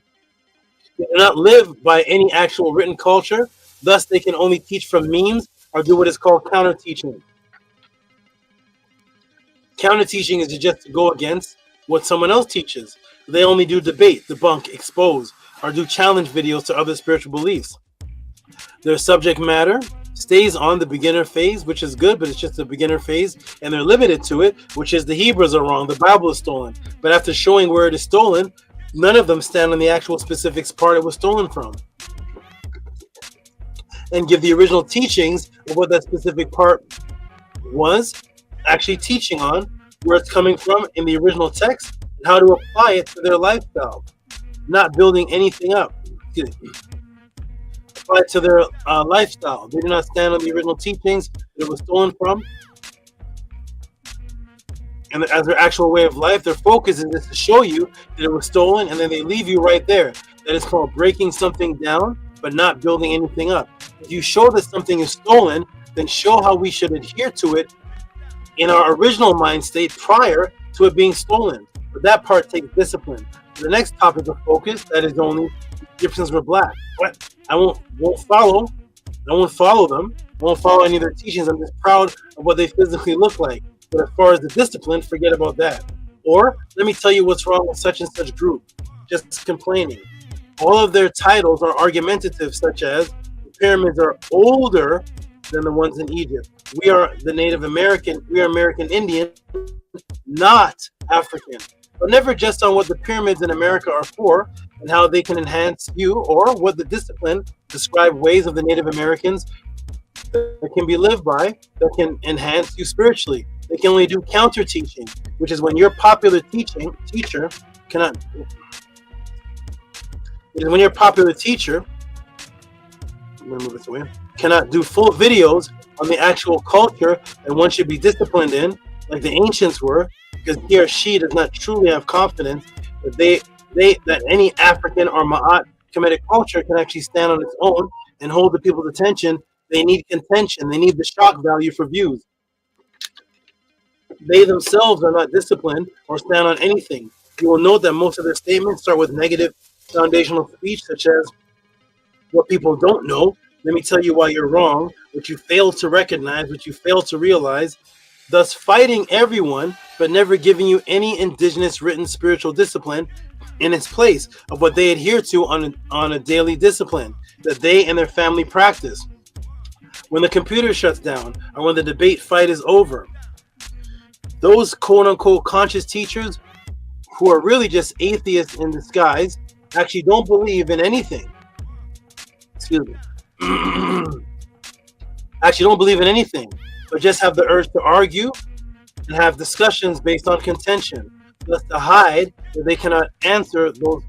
They do not live by any actual written culture. Thus, they can only teach from memes or do what is called counter-teaching. Counter-teaching is just to go against what someone else teaches. They only do debate, debunk, expose, or do challenge videos to other spiritual beliefs. Their subject matter stays on the beginner phase, which is good, but it's just the beginner phase, and they're limited to it, which is the Hebrews are wrong, the Bible is stolen. But after showing where it is stolen, none of them stand on the actual specifics part it was stolen from, and give the original teachings of what that specific part was actually teaching on, where it's coming from in the original text, and how to apply it to their lifestyle, not building anything up. Apply it to their lifestyle. They do not stand on the original teachings that it was stolen from, and as their actual way of life. Their focus is just to show you that it was stolen, and then they leave you right there. That is called breaking something down, but not building anything up. If you show that something is stolen, then show how we should adhere to it in our original mind state prior to it being stolen. But that part takes discipline. The next topic of focus, that is only Egyptians were black. What? I won't follow them. I won't follow any of their teachings. I'm just proud of what they physically look like. But as far as the discipline, forget about that. Or let me tell you what's wrong with such and such group. Just complaining. All of their titles are argumentative, such as the pyramids are older than the ones in Egypt. We are the Native American, we are American Indian, not African. But never just on what the pyramids in America are for and how they can enhance you, or what the discipline describe ways of the Native Americans that can be lived by, that can enhance you spiritually. They can only do counter teaching, which is when your popular teacher cannot. When your popular teacher, I'm gonna move this away, cannot do full videos on the actual culture that one should be disciplined in, like the ancients were, because he or she does not truly have confidence that that any African or Ma'at Kemetic culture can actually stand on its own and hold the people's attention. They need contention. They need the shock value for views. They themselves are not disciplined or stand on anything. You will note that most of their statements start with negative foundational speech, such as, what people don't know, let me tell you why you're wrong, what you fail to recognize, what you fail to realize, thus fighting everyone, but never giving you any indigenous written spiritual discipline in its place of what they adhere to on a daily discipline that they and their family practice. When the computer shuts down or when the debate fight is over, those quote-unquote conscious teachers who are really just atheists in disguise actually don't believe in anything. Excuse me. Actually don't believe in anything, but just have the urge to argue and have discussions based on contention, thus to hide that they cannot answer those.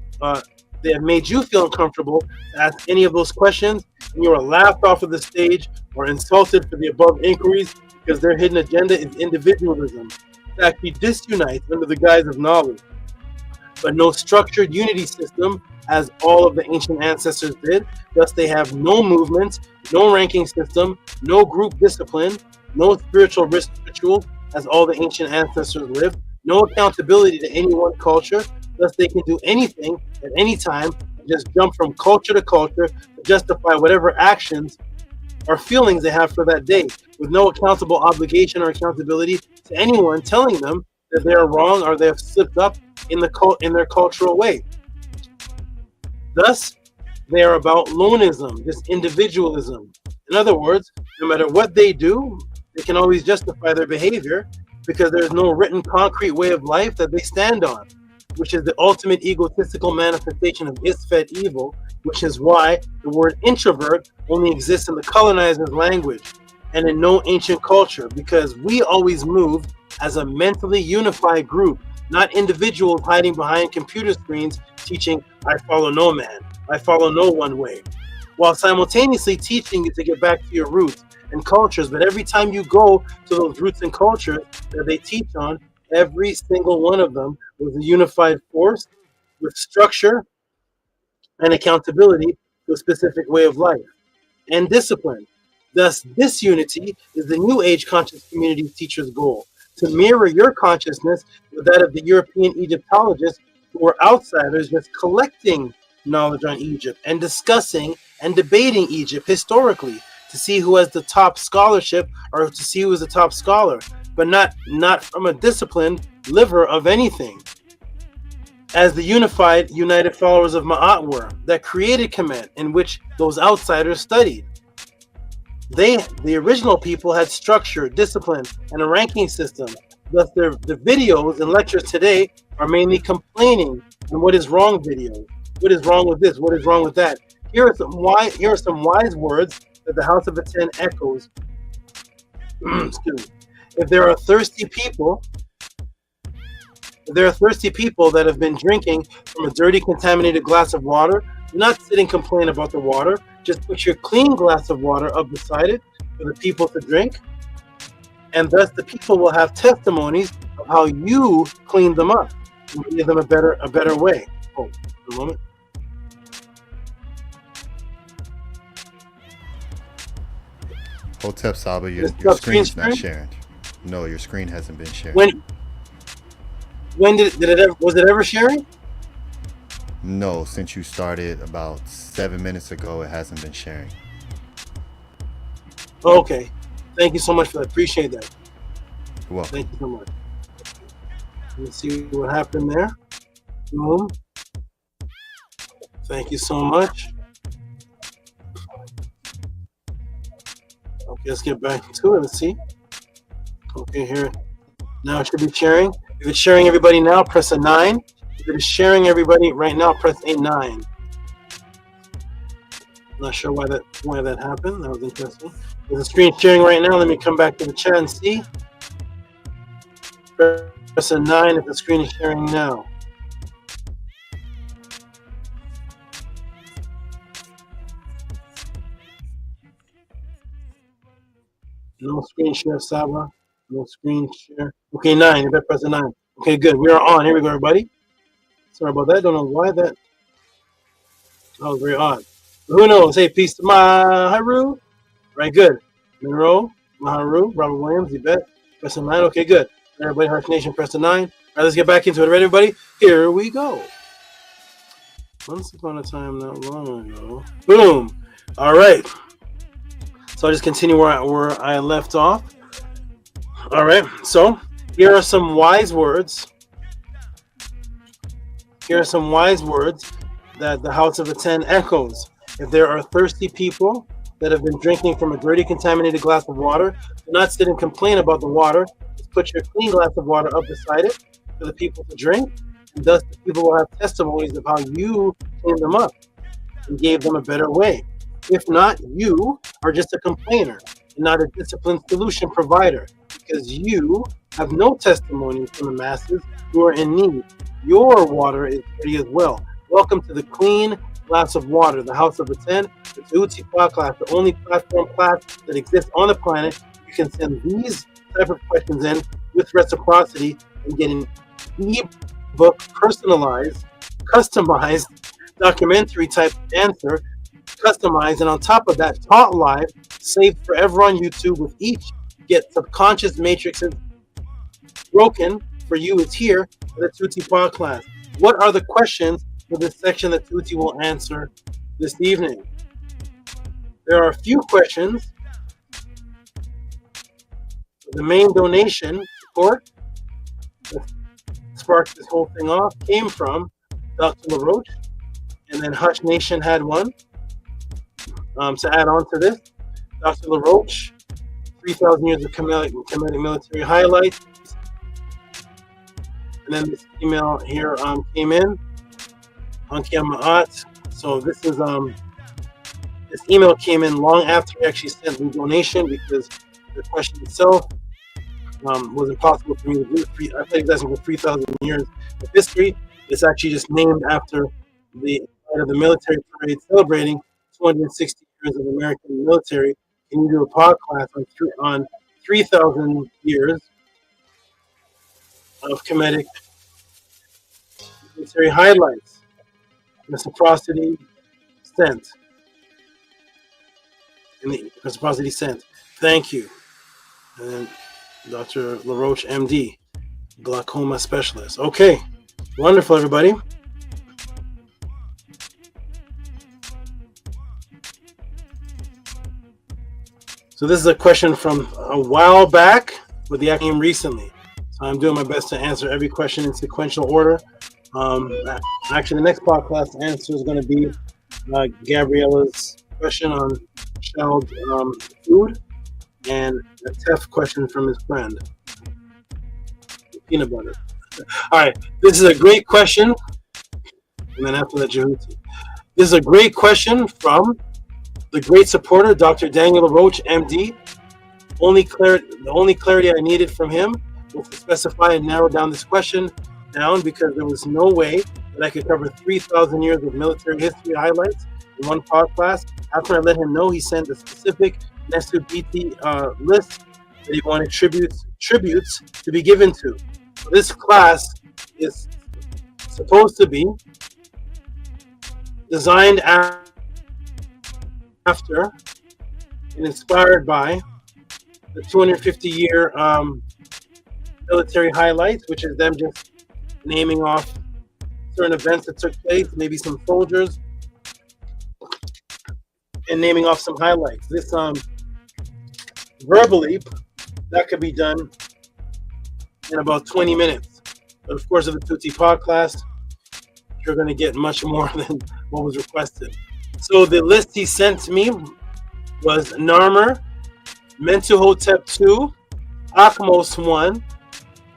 They have made you feel uncomfortable to ask any of those questions, and you are laughed off of the stage or insulted for the above inquiries because their hidden agenda is individualism. It actually disunites under the guise of knowledge, but no structured unity system as all of the ancient ancestors did. Thus they have no movement, no ranking system, no group discipline, no spiritual ritual as all the ancient ancestors lived, no accountability to any one culture. Thus they can do anything at any time and just jump from culture to culture to justify whatever actions or feelings they have for that day, with no accountable obligation or accountability to anyone telling them that they are wrong or they have slipped up in their cultural way. Thus, they are about loneism, this individualism. In other words, no matter what they do, they can always justify their behavior because there is no written concrete way of life that they stand on, which is the ultimate egotistical manifestation of Isfet evil, which is why the word introvert only exists in the colonizer's language and in no ancient culture, because we always moved as a mentally unified group, not individuals hiding behind computer screens teaching, I follow no man, I follow no one way, while simultaneously teaching you to get back to your roots and cultures. But every time you go to those roots and cultures that they teach on, every single one of them was a unified force with structure and accountability to a specific way of life and discipline. Thus, this unity is the New Age conscious community teacher's goal, to mirror your consciousness with that of the European Egyptologists who were outsiders just collecting knowledge on Egypt and discussing and debating Egypt historically to see who has the top scholarship or to see who is the top scholar, but not from a disciplined liver of anything. as the united followers of Ma'at were, that created Kemet, in which those outsiders studied. The original people, had structure, discipline, and a ranking system. Thus, the videos and lectures today are mainly complaining on what is wrong videos. What is wrong with this? What is wrong with that? Here are some wise words that the House of Atten echoes. Excuse me. If there are thirsty people that have been drinking from a dirty, contaminated glass of water, do not sit and complain about the water. Just put your clean glass of water up beside it for the people to drink. And thus the people will have testimonies of how you cleaned them up and gave them a better way. Oh, a moment. Hotep Saba, your screen's not sharing. No, your screen hasn't been shared. When did it ever, was it ever sharing? No, since you started about 7 minutes ago, it hasn't been sharing. Okay. Thank you so much for that. Appreciate that. You're welcome. Thank you so much. Let me see what happened there. Boom. Thank you so much. Okay, let's get back to it. Let's see. Okay, here. Now it should be sharing. If it's sharing everybody now, press a 9. If it is sharing everybody right now, press a 9. Not sure why that happened. That was interesting. Is the screen sharing right now? Let me come back to the chat and see. Press a 9 if the screen is sharing now. No screen share, Saba. No screen share. Okay, 9. You better press a 9. Okay, good. We are on. Here we go, everybody. Sorry about that. Don't know why that. That was very odd. But who knows? Hey, peace to Maharu. Right, good. Monroe, Maharu, Robert Williams, Yvette. Press a 9. Okay, good. Everybody, Heart Nation, press a 9. All right, let's get back into it. Ready, everybody? Here we go. Once upon a time, not long ago. Boom. All right. So I'll just continue where I left off. All right. So here are some wise words. Here are some wise words that the House of Atten echoes. If there are thirsty people that have been drinking from a dirty, contaminated glass of water, do not sit and complain about the water. Just put your clean glass of water up beside it for the people to drink. And thus the people will have testimonies of how you cleaned them up and gave them a better way. If not, you are just a complainer and not a disciplined solution provider, because you have no testimony from the masses who are in need. Your water is dirty as well. Welcome to the Clean Glass of Water, the House of Atten, the Tehuti Podclass, the only platform class that exists on the planet. You can send these type of questions in with reciprocity and get an e-book, personalized, customized, documentary type answer, customized, and on top of that, taught live, saved forever on YouTube with each. Get subconscious matrices broken for you. It's here for the Tehuti Podclass. What are the questions for this section that Tehuti will answer this evening? There are a few questions. The main donation support that sparked this whole thing off came from Dr. LaRoche, and then Hush Nation had one. To add on to this, Dr. LaRoche, 3,000 years of Kemetic military highlights. And then this email here came in on MAAT. So this is this email came in long after we actually sent the donation, because the question itself was impossible for me to do. I think that's for 3,000 years of history. It's actually just named after the military parade celebrating 260 years of American military. Can you do a podcast on 3,000 years of Kemetic military highlights? Reciprocity sent. And the reciprocity sent. Thank you. And Dr. LaRoche, MD, glaucoma specialist. Okay, wonderful, everybody. So this is a question from a while back, but the came recently. So I'm doing my best to answer every question in sequential order. Actually, the next podcast answer is going to be Gabriella's question on shelled food and a tough question from his friend. Peanut butter. All right, this is a great question. And then after that, Tehuti. This is a great question from the great supporter, Dr. Daniel LaRoche, MD. The only clarity I needed from him was to specify and narrow down this question down because there was no way that I could cover 3,000 years of military history highlights in one podcast. After I let him know, he sent a specific NESUBYTI list that he wanted tributes to be given to. So this class is supposed to be designed after and inspired by the 250-year military highlights, which is them just naming off certain events that took place, maybe some soldiers, and naming off some highlights. This verbally, that could be done in about 20 minutes. But of course, with the Tehuti Podclass, you're going to get much more than what was requested. So the list he sent me was Narmer, Mentuhotep 2, AKHMOSE 1,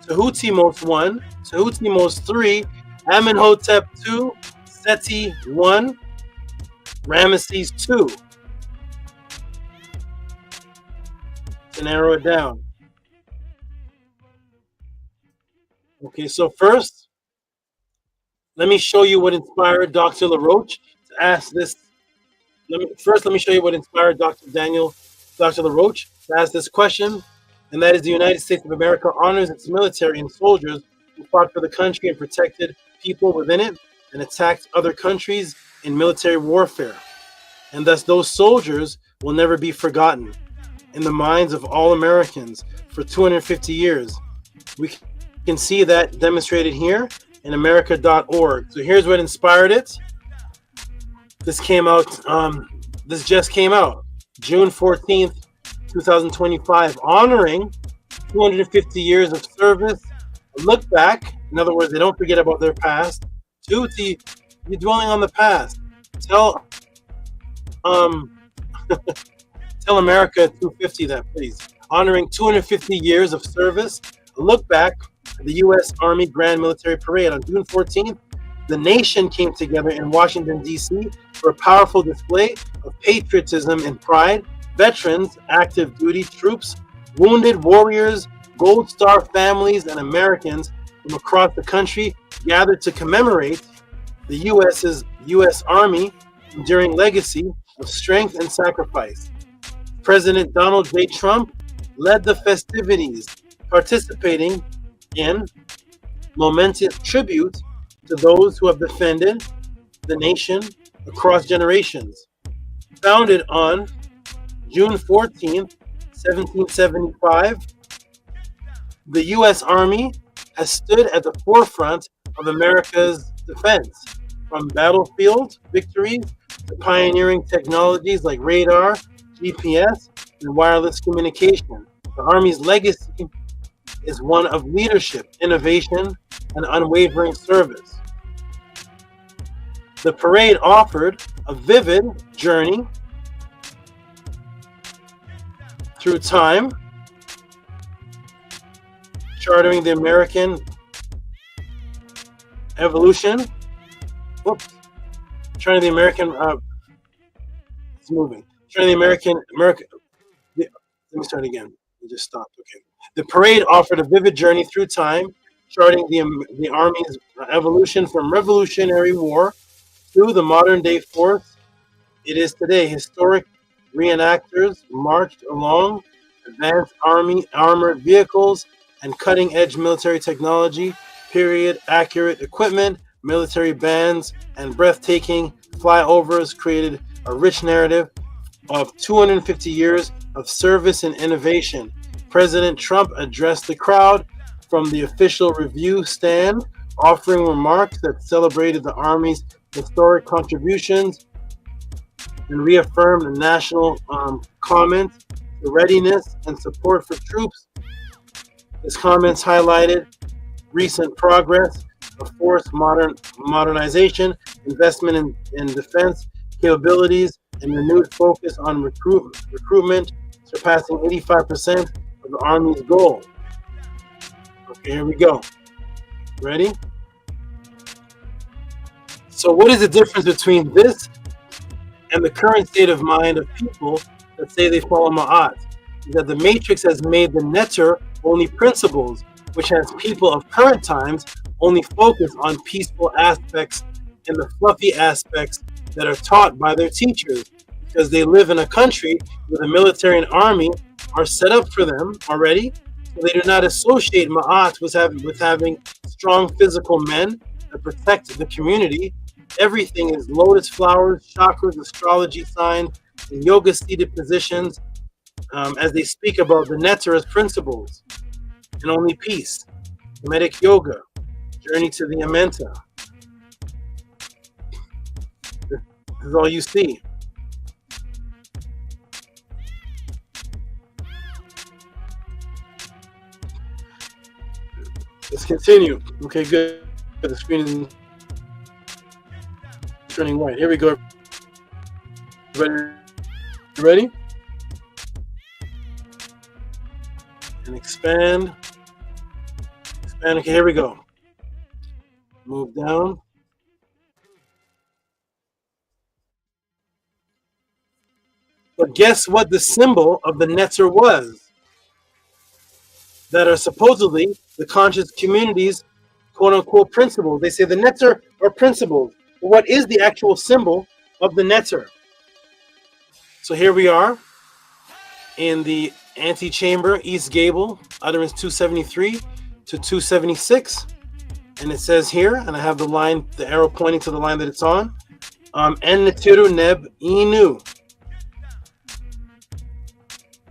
TEHUTIMOSE 1, TEHUTIMOSE 3, Amenhotep 2, Seti 1, Ramesses 2. To narrow it down. Okay, so first, let me show you what inspired Dr. LaRoche to ask this. Let me show you what inspired Dr. LaRoche to ask this question, and that is the United States of America honors its military and soldiers who fought for the country and protected people within it and attacked other countries in military warfare. And thus those soldiers will never be forgotten in the minds of all Americans for 250 years. We can see that demonstrated here in America.org. So here's what inspired it. This came out, this just came out, June 14th, 2025, honoring 250 years of service. A look back, in other words, they don't forget about their past. Tehuti, you're dwelling on the past. Tell tell America 250 that, please. Honoring 250 years of service. A look back at the U.S. Army Grand Military Parade on June 14th. The nation came together in Washington, D.C. for a powerful display of patriotism and pride. Veterans, active duty troops, wounded warriors, Gold Star families, and Americans from across the country gathered to commemorate the U.S. Army enduring legacy of strength and sacrifice. President Donald J. Trump led the festivities, participating in momentous tribute to those who have defended the nation across generations. Founded on June 14th, 1775, the U.S. Army has stood at the forefront of America's defense, from battlefield victories to pioneering technologies like radar, GPS, and wireless communication. The Army's legacy is one of leadership, innovation, and unwavering service. The parade offered a vivid journey through time, charting the American evolution. Charting the American. It's moving. Charting the American. Let me start again. It just stopped. Okay. The parade offered a vivid journey through time, charting the Army's evolution from Revolutionary War to the modern-day force it is today. Historic reenactors marched along advanced Army armored vehicles and cutting-edge military technology, period-accurate equipment, military bands, and breathtaking flyovers created a rich narrative of 250 years of service and innovation. President Trump addressed the crowd from the official review stand, offering remarks that celebrated the Army's historic contributions and reaffirmed the national comment, the readiness and support for troops. His comments highlighted recent progress of force, modernization, investment in defense capabilities, and renewed focus on recruitment, surpassing 85% of the Army's goal. Okay, here we go. Ready? So what is the difference between this and the current state of mind of people that say they follow Ma'at? That the Matrix has made the NETERU only principles, which has people of current times only focus on peaceful aspects and the fluffy aspects that are taught by their teachers, because they live in a country where the military and army are set up for them already. So they do not associate Ma'at with having strong physical men that protect the community. Everything is lotus flowers, chakras, astrology signs, and yoga seated positions, as they speak about the NETERU as principles, and only peace, Kemetic yoga, journey to the Amenta. This is all you see. Let's continue. Okay, good. The screen is turning white. Here we go. Ready? And expand. Expand. Okay, here we go. Move down. But guess what the symbol of the NETERU was? That are supposedly the conscious community's quote-unquote principles. They say the NETERU are principles. But what is the actual symbol of the NETERU? So here we are in the antechamber, East Gable, utterance 273 to 276. And it says here, and I have the line, the arrow pointing to the line that it's on, NETERU neb inu.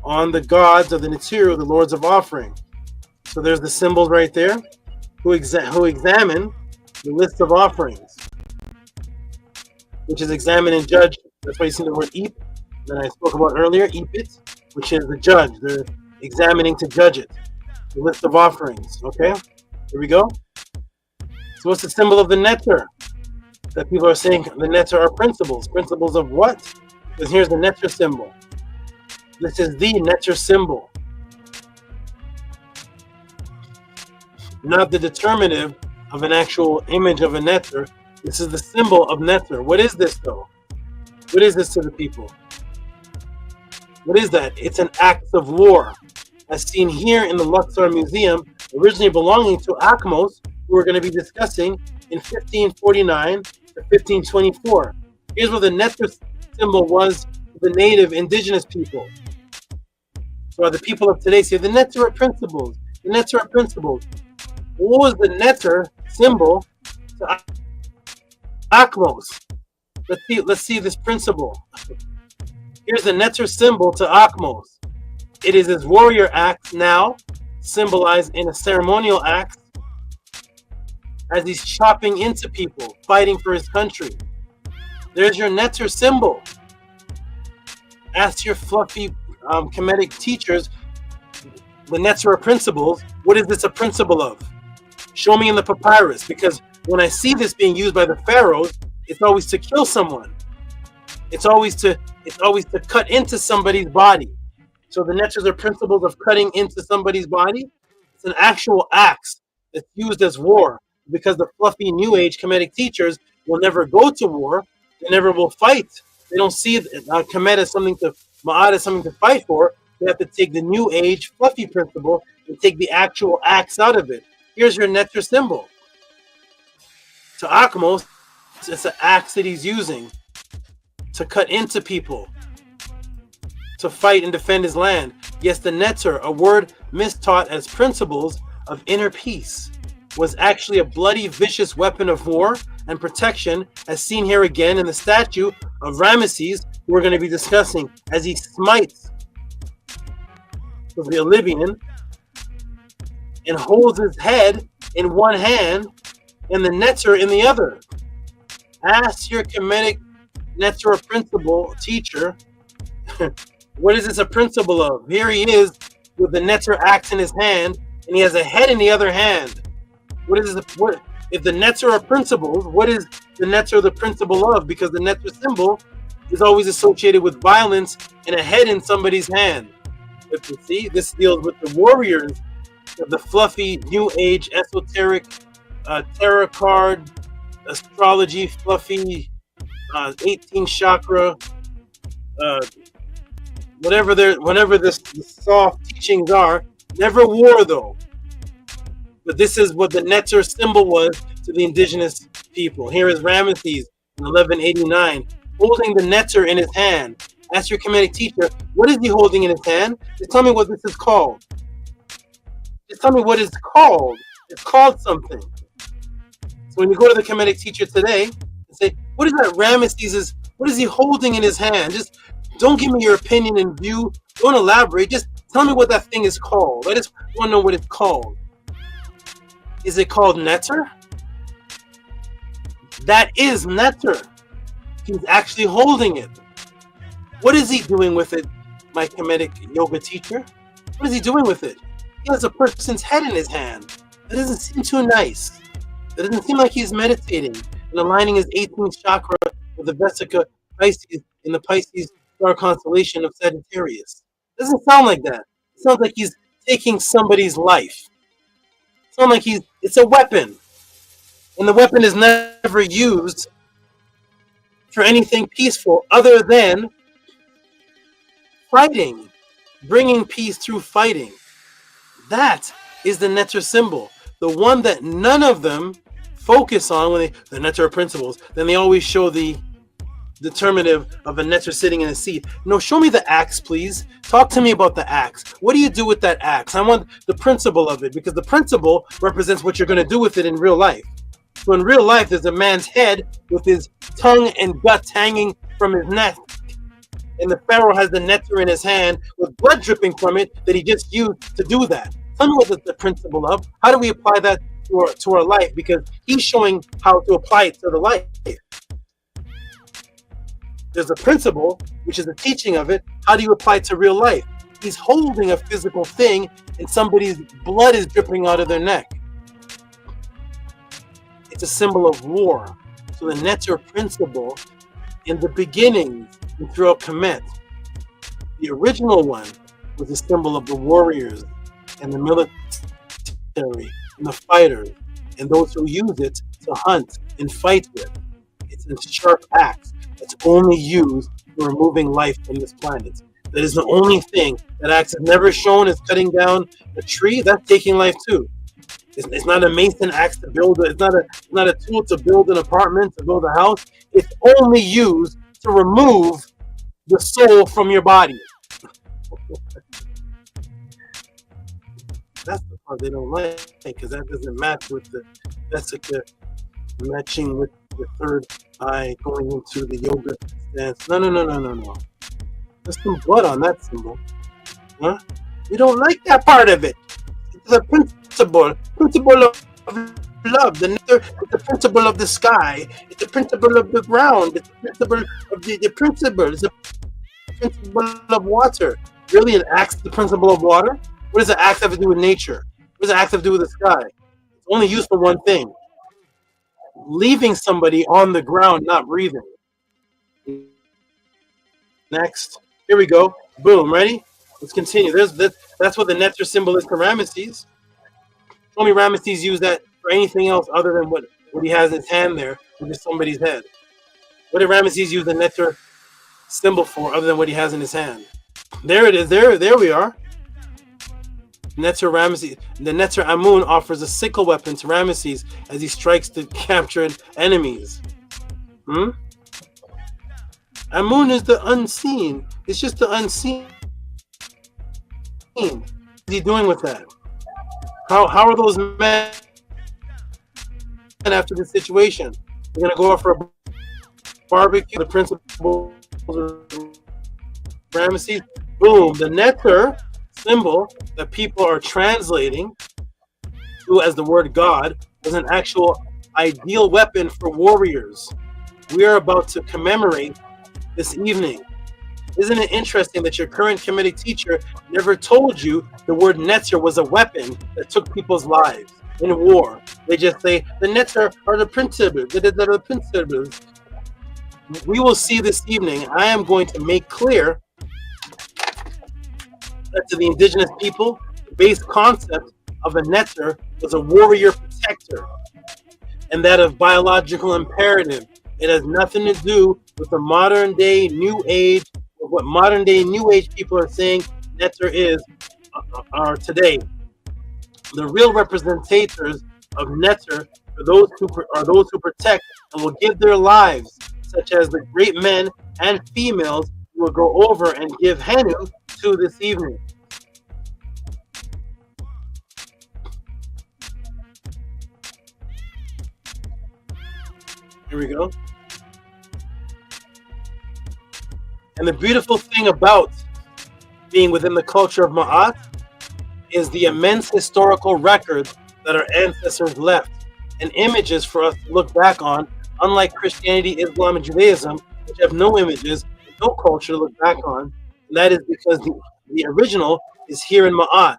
On the gods of the NETERU, the lords of offering. So there's the symbols right there who examine the list of offerings, which is examine and judge. That's why you see the word eep that I spoke about earlier, eepit, which is the judge. They're examining to judge it. The list of offerings. Okay, here we go. So what's the symbol of the NETERU? That people are saying the NETERU are principles. Principles of what? Because here's the NETERU symbol. This is the NETERU symbol. Not the determinative of an actual image of a NETERU. This is the symbol of NETERU. What is this though? What is this to the people? What is that? It's an act of war, as seen here in the Luxor Museum, originally belonging to AKHMOSE, who we're going to be discussing in 1549 to 1524. Here's what the NETERU symbol was for the native indigenous people. So the people of today say the NETERU are principles. The NETERU are principles. What was the NETERU symbol to AKHMOSE? Let's see this principle. Here's the NETERU symbol to AKHMOSE. It is his warrior axe now, symbolized in a ceremonial axe, as he's chopping into people, fighting for his country. There's your NETERU symbol. Ask your fluffy Kemetic teachers, the NETERU principles, what is this a principle of? Show me in the papyrus, because when I see this being used by the pharaohs, it's always to kill someone. It's always to cut into somebody's body. So the NETERUs are principles of cutting into somebody's body. It's an actual axe that's used as war, because the fluffy New Age Kemetic teachers will never go to war. They never will fight. They don't see Kemet as something to, Ma'at as something to fight for. They have to take the New Age fluffy principle and take the actual axe out of it. Here's your NETERU symbol. To AKHMOSE, it's an axe that he's using to cut into people, to fight and defend his land. Yes, the NETERU, a word mistaught as principles of inner peace, was actually a bloody, vicious weapon of war and protection, as seen here again in the statue of Ramesses, who we're going to be discussing, as he smites the Libyan and holds his head in one hand and the NETERU in the other. Ask your Kemetic NETERU principle teacher, what is this a principle of? Here he is with the NETERU axe in his hand, and he has a head in the other hand. What is this? What if the NETERU are principles, what is the NETERU the principle of? Because the NETERU symbol is always associated with violence and a head in somebody's hand. But you see, this deals with the warriors of the fluffy, new age, esoteric, tarot card, astrology, fluffy, 18 chakra, whatever the soft teachings are. Never war though. But this is what the NETERU symbol was to the indigenous people. Here is Ramesses in 1189 holding the NETERU in his hand. Ask your Kemetic teacher, what is he holding in his hand? Just tell me what this is called. Just tell me what it's called. It's called something. So when you go to the Kemetic teacher today and say, what is that Ramesses what is he holding in his hand? Just don't give me your opinion and view. Don't elaborate. Just tell me what that thing is called. I just want to know what it's called. Is it called NETERU? That is NETERU. He's actually holding it. What is he doing with it, my Kemetic yoga teacher? What is he doing with it? He has a person's head in his hand. That doesn't seem too nice. That doesn't seem like he's meditating and aligning his 18th chakra with the Vesica Pisces in the Pisces star constellation of Sagittarius. It doesn't sound like that. It sounds like he's taking somebody's life. It sounds like it's a weapon. And the weapon is never used for anything peaceful other than fighting, bringing peace through fighting. That is the NETERU symbol, the one that none of them focus on when the NETERU principles. Then they always show the determinative of a NETERU sitting in a seat. No, show me the axe, please. Talk to me about the axe. What do you do with that axe? I want the principle of it, because the principle represents what you're going to do with it in real life. So in real life, there's a man's head with his tongue and guts hanging from his neck. And the pharaoh has the NETERU in his hand with blood dripping from it that he just used to do that. Tell me what the principle of. How do we apply that to our life? Because he's showing how to apply it to the life. There's a principle, which is the teaching of it. How do you apply it to real life? He's holding a physical thing and somebody's blood is dripping out of their neck. It's a symbol of war. So the NETERU principle in the beginning and throughout Kemet, the original one was a symbol of the warriors and the military and the fighters and those who use it to hunt and fight with. It's a sharp axe that's only used for removing life from this planet. That is the only thing that axe is never shown as cutting down a tree. That's taking life too. It's not a mason axe to build. It's not a tool to build an apartment, to build a house. It's only used to remove the soul from your body. That's the part they don't like, because that doesn't match with the Vesica matching with the third eye going into the yoga stance. No. There's some blood on that symbol. Huh? You don't like that part of it. It's a principle of love. The principle of the sky. It's the principle of the ground. It's the principle of the principle. It's the principle of water. Really, an axe the principle of water? What does an axe have to do with nature? What does an axe have to do with the sky? It's only used for one thing. Leaving somebody on the ground, not breathing. Next. Here we go. Boom. Ready? Let's continue. That's what the NETERU symbol is for Ramesses. Only Ramesses use that for anything else other than what he has in his hand there, which is somebody's head. What did Ramesses use the NETERU symbol for other than what he has in his hand? There it is. There we are. NETERU Ramesses. The NETERU Amun offers a sickle weapon to Ramesses as he strikes the captured enemies. Amun is the unseen. It's just the unseen. What is he doing with that? How are those men after this situation? They're gonna go out for a barbecue. The principal Ramesses. Boom. The NETERU symbol that people are translating to as the word God was an actual ideal weapon for warriors. We are about to commemorate this evening. Isn't it interesting that your current Kemetic teacher never told you the word NETERU was a weapon that took people's lives? in war. They just say the NETERU are the principles. That are the principles. We will see this evening. I am going to make clear that to the indigenous people, the base concept of a NETERU was a warrior protector, and that of biological imperative. It has nothing to do with the modern day new age, or what modern day new age people are saying NETERU is today. The real representators of NETERU are those who protect and will give their lives, such as the great men and females who will go over and give Henu to this evening. Here we go. And the beautiful thing about being within the culture of Ma'at is the immense historical record that our ancestors left, and images for us to look back on, unlike Christianity, Islam, and Judaism, which have no images, no culture to look back on. And that is because the original is here in Ma'at.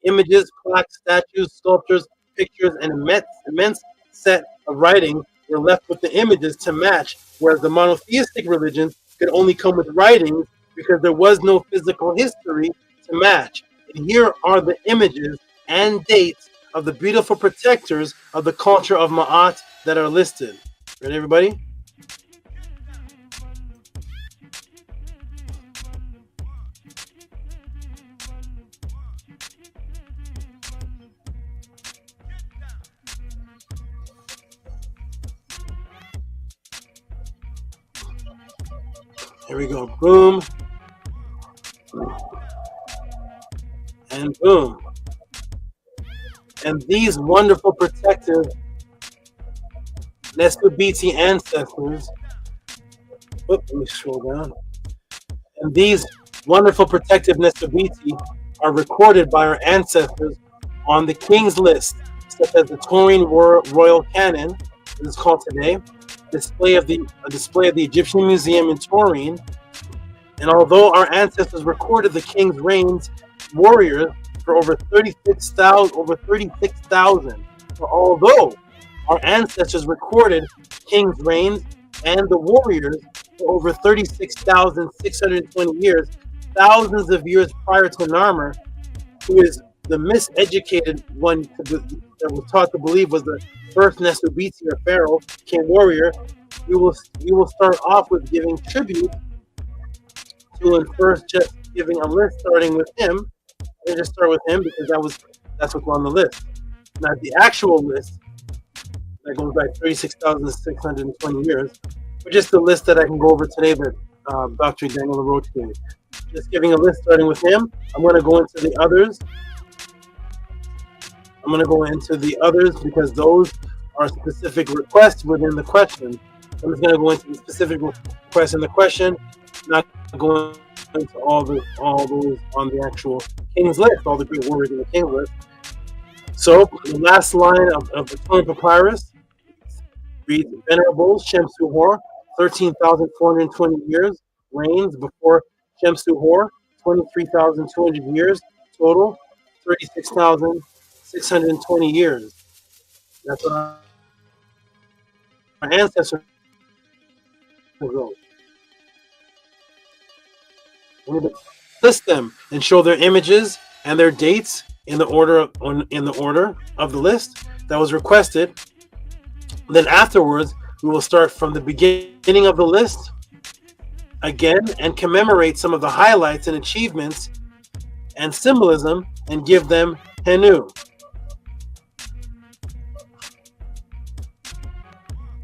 Images, plaques, statues, sculptures, pictures, and immense set of writing were left with the images to match, whereas the monotheistic religions could only come with writings because there was no physical history to match. And here are the images and dates of the beautiful protectors of the culture of Ma'at that are listed. Ready, everybody? Here we go. Boom. And boom. And these wonderful protective NESUBYTI ancestors, let me scroll down. And these wonderful protective NESUBYTI are recorded by our ancestors on the King's List, such as the Taurine Royal Canon, as it's called today, a display of the Egyptian Museum in Taurine. And although our ancestors recorded the king's reigns, warriors for over 36,000, so although our ancestors recorded king's reigns and the warriors for over 36,620 years, thousands of years prior to Narmer, who is the miseducated one that was taught to believe was the first NESUBYTI or pharaoh, king warrior, we will start off with giving tribute to, and first just giving a list starting with him. And just start with him because that's what's on the list. Not the actual list that goes back 36,620 years, but just the list that I can go over today that Dr. Daniel LaRoche gave. Just giving a list starting with him. I'm going to go into the others. Because those are specific requests within the question. I'm just going to go into the specific requests in the question, not going into all those on the actual King's List, all the great warriors in the King's List. So the last line of the Tehuti Papyrus reads, Venerable Shemsu-Hor, 13,420 years, reigns before Shemsu-Hor, 23,200 years, total 36,620 years. That's what our ancestors wrote. List them and show their images and their dates in the order of the list that was requested. Then afterwards, we will start from the beginning of the list again and commemorate some of the highlights and achievements and symbolism and give them Henu.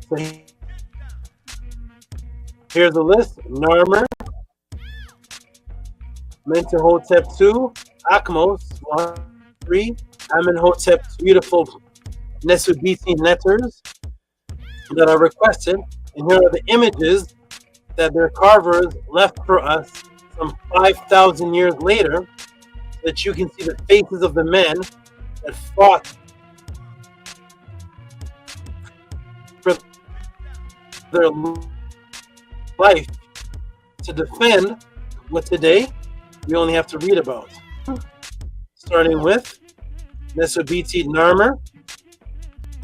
So here's the list: Narmer, Mentuhotep 2, AKHMOSE 3, Amenhotep's beautiful NESUBYTI letters that are requested. And here are the images that their carvers left for us some 5,000 years later, so that you can see the faces of the men that fought for their life to defend what today we only have to read about. Starting with NESUBYTI Narmer,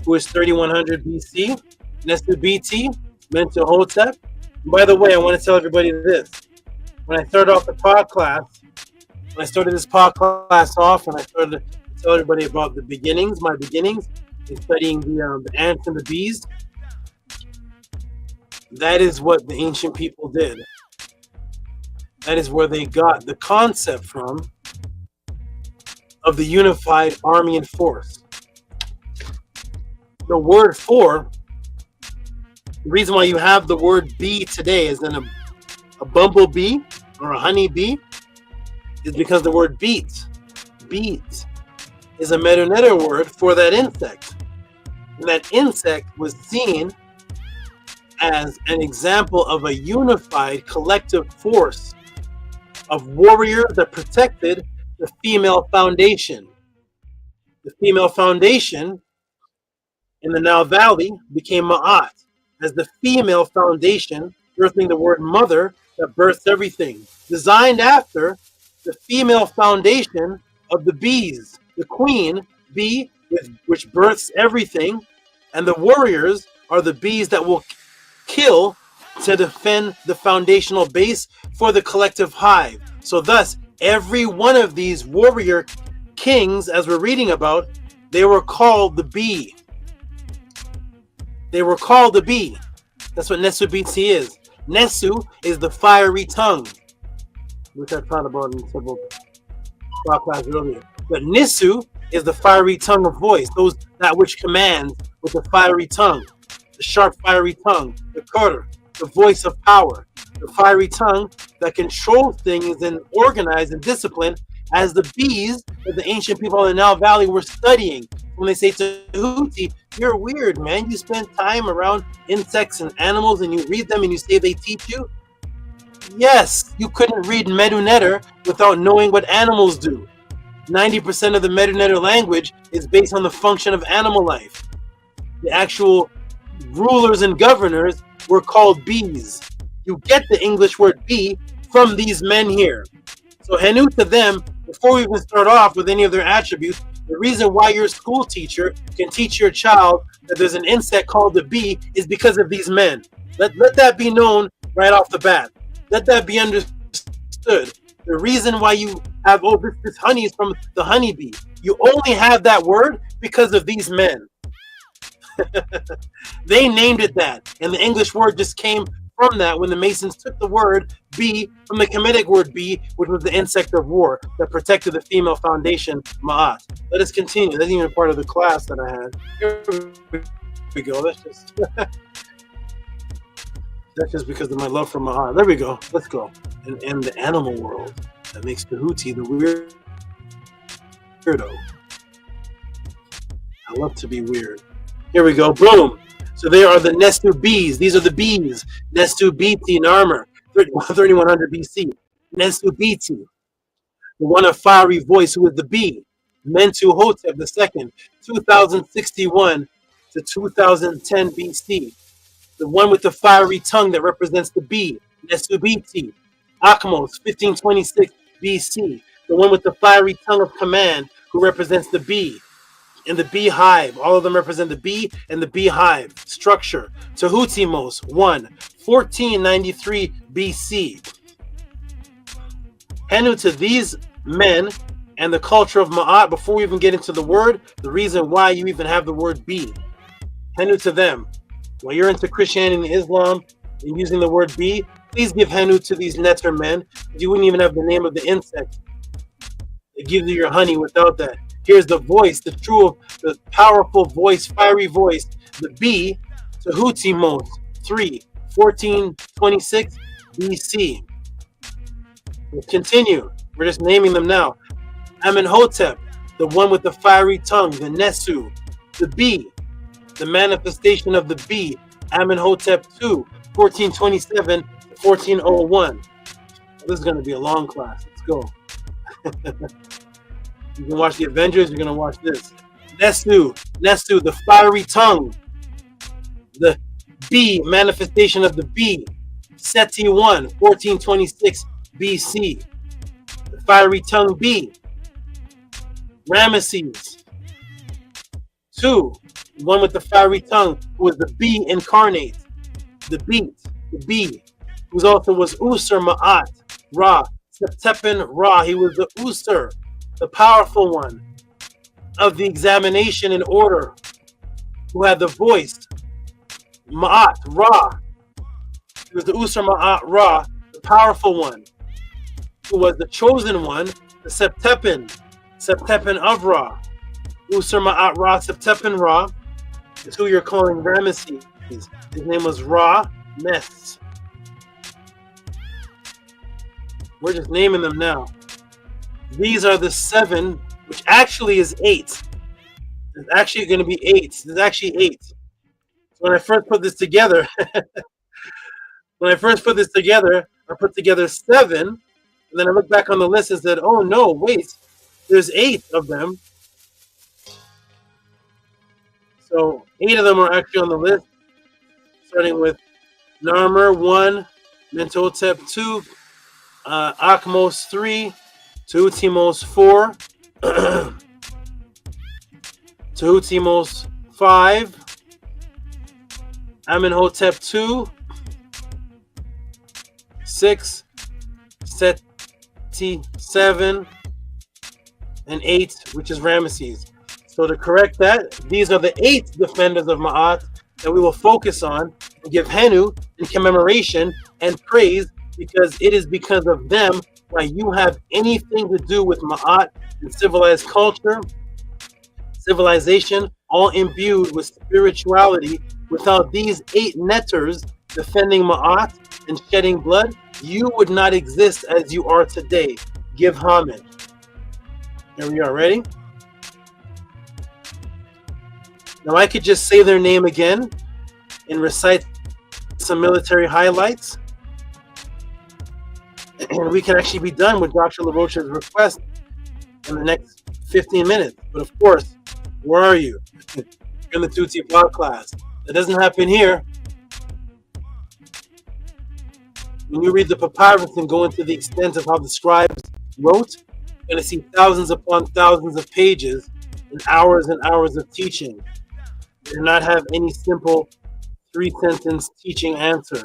who is 3100 BC. NESUBYTI, MENTUHOTEP. By the way, I want to tell everybody this. When I started off the pod class, when I started this pod class off, and I started to tell everybody about the beginnings, my beginnings in studying the ants and the bees, that is what the ancient people did. That is where they got the concept from of the unified army and force. The word for, the reason why you have the word bee today is in a bumblebee or a honeybee is because the word beat is a meta-neter word for that insect. And that insect was seen as an example of a unified collective force of warriors that protected the female foundation. The female foundation in the Nile Valley became Ma'at, as the female foundation, birthing the word mother that births everything, designed after the female foundation of the bees, the queen bee, which births everything, and the warriors are the bees that will kill to defend the foundational base for the collective hive. So thus, every one of these warrior kings, as we're reading about, they were called the bee. They were called the bee. That's what NESUBYTI is. Nesu is the fiery tongue, which I thought about in several podcasts earlier. But Nisu is the fiery tongue of voice, that which commands with the fiery tongue, the sharp fiery tongue, the Qur, the voice of power, the fiery tongue that controls things and organize and discipline, as the bees that the ancient people in the Nile Valley were studying. When they say to Tehuti, you're weird, man. You spend time around insects and animals and you read them and you say they teach you. Yes, you couldn't read Medu-Neter without knowing what animals do. 90% of the Medu-Neter language is based on the function of animal life. The actual rulers and governors were called bees. You get the English word bee from these men here. So Henu to them, before we even start off with any of their attributes, the reason why your school teacher can teach your child that there's an insect called the bee is because of these men. Let that be known right off the bat. Let that be understood. The reason why you have, this honey is from the honeybee. You only have that word because of these men. They named it that. And the English word just came from that when the Masons took the word bee from the Kemetic word bee, which was the insect of war that protected the female foundation, Ma'at. Let us continue. That's even part of the class that I had. Here we go. That's just because of my love for Ma'at. There we go. Let's go. And the animal world that makes Tehuti the weirdo. I love to be weird. Here we go. Boom. So they are the Nestu bees. These are the bees. NESUBYTI Narmer, 3100 BC. NESUBYTI, the one of fiery voice who is the bee. Mentuhotep II, 2061 to 2010 BC. The one with the fiery tongue that represents the bee. NESUBYTI. AKHMOSE, 1526 BC. The one with the fiery tongue of command who represents the bee. In the beehive, all of them represent the bee and the beehive structure. TEHUTIMOSE 1, 1493 BC. Henu to these men and the culture of Ma'at, before we even get into the word, the reason why you even have the word bee. Henu to them. While you're into Christianity and Islam and using the word bee, please give Henu to these Neter men. You wouldn't even have the name of the insect that gives you your honey without that. Here's the voice, the powerful voice, fiery voice, the bee, TEHUTIMOSE 3, 1426 BC. We'll continue. We're just naming them now. Amenhotep, the one with the fiery tongue, the Nesu, the bee, the manifestation of the bee, Amenhotep 2, 1427 to 1401. This is going to be a long class. Let's go. You can watch the Avengers, you're going to watch this. Nesu, the fiery tongue. The bee, manifestation of the bee. Seti 1, 1426 BC. The fiery tongue bee. Ramesses 2, one with the fiery tongue, who was the bee incarnate, the beat, the bee, who also was Usur Ma'at, Ra, Septepen Ra. He was the Usur, the powerful one of the examination and order, who had the voice, Ma'at, Ra. He was the Usur Ma'at Ra, the powerful one, who was the chosen one, the Septepen of Ra. Usur Ma'at Ra, Septepen Ra is who you're calling Ramesses. His name was Ra Mes. We're just naming them now. These are the 7, which actually is 8. There's actually going to be 8. There's actually 8. So when I first put this together, I put together 7, and then I looked back on the list and said, oh no, wait, there's 8 of them. So 8 of them are actually on the list, starting with Narmer 1, Mentuhotep 2, AKHMOSE 3, TEHUTIMOSE 4, TEHUTIMOSE 5, Amenhotep 2, 6, Seti 7, and 8, which is Ramesses. So to correct that, these are the 8 defenders of Ma'at that we will focus on and give Henu in commemoration and praise, because it is because of them why you have anything to do with Ma'at and civilized culture, civilization, all imbued with spirituality. Without these 8 netters defending Ma'at and shedding blood, you would not exist as you are today. Give homage. Here we are. Ready? Now I could just say their name again and recite some military highlights, and we can actually be done with Dr. LaRoche's request in the next 15 minutes. But of course, where are you? You're in the Tehuti Podclass. That doesn't happen here. When you read the papyrus and go into the extent of how the scribes wrote, you're going to see thousands upon thousands of pages and hours of teaching. You do not have any simple 3-sentence teaching answer.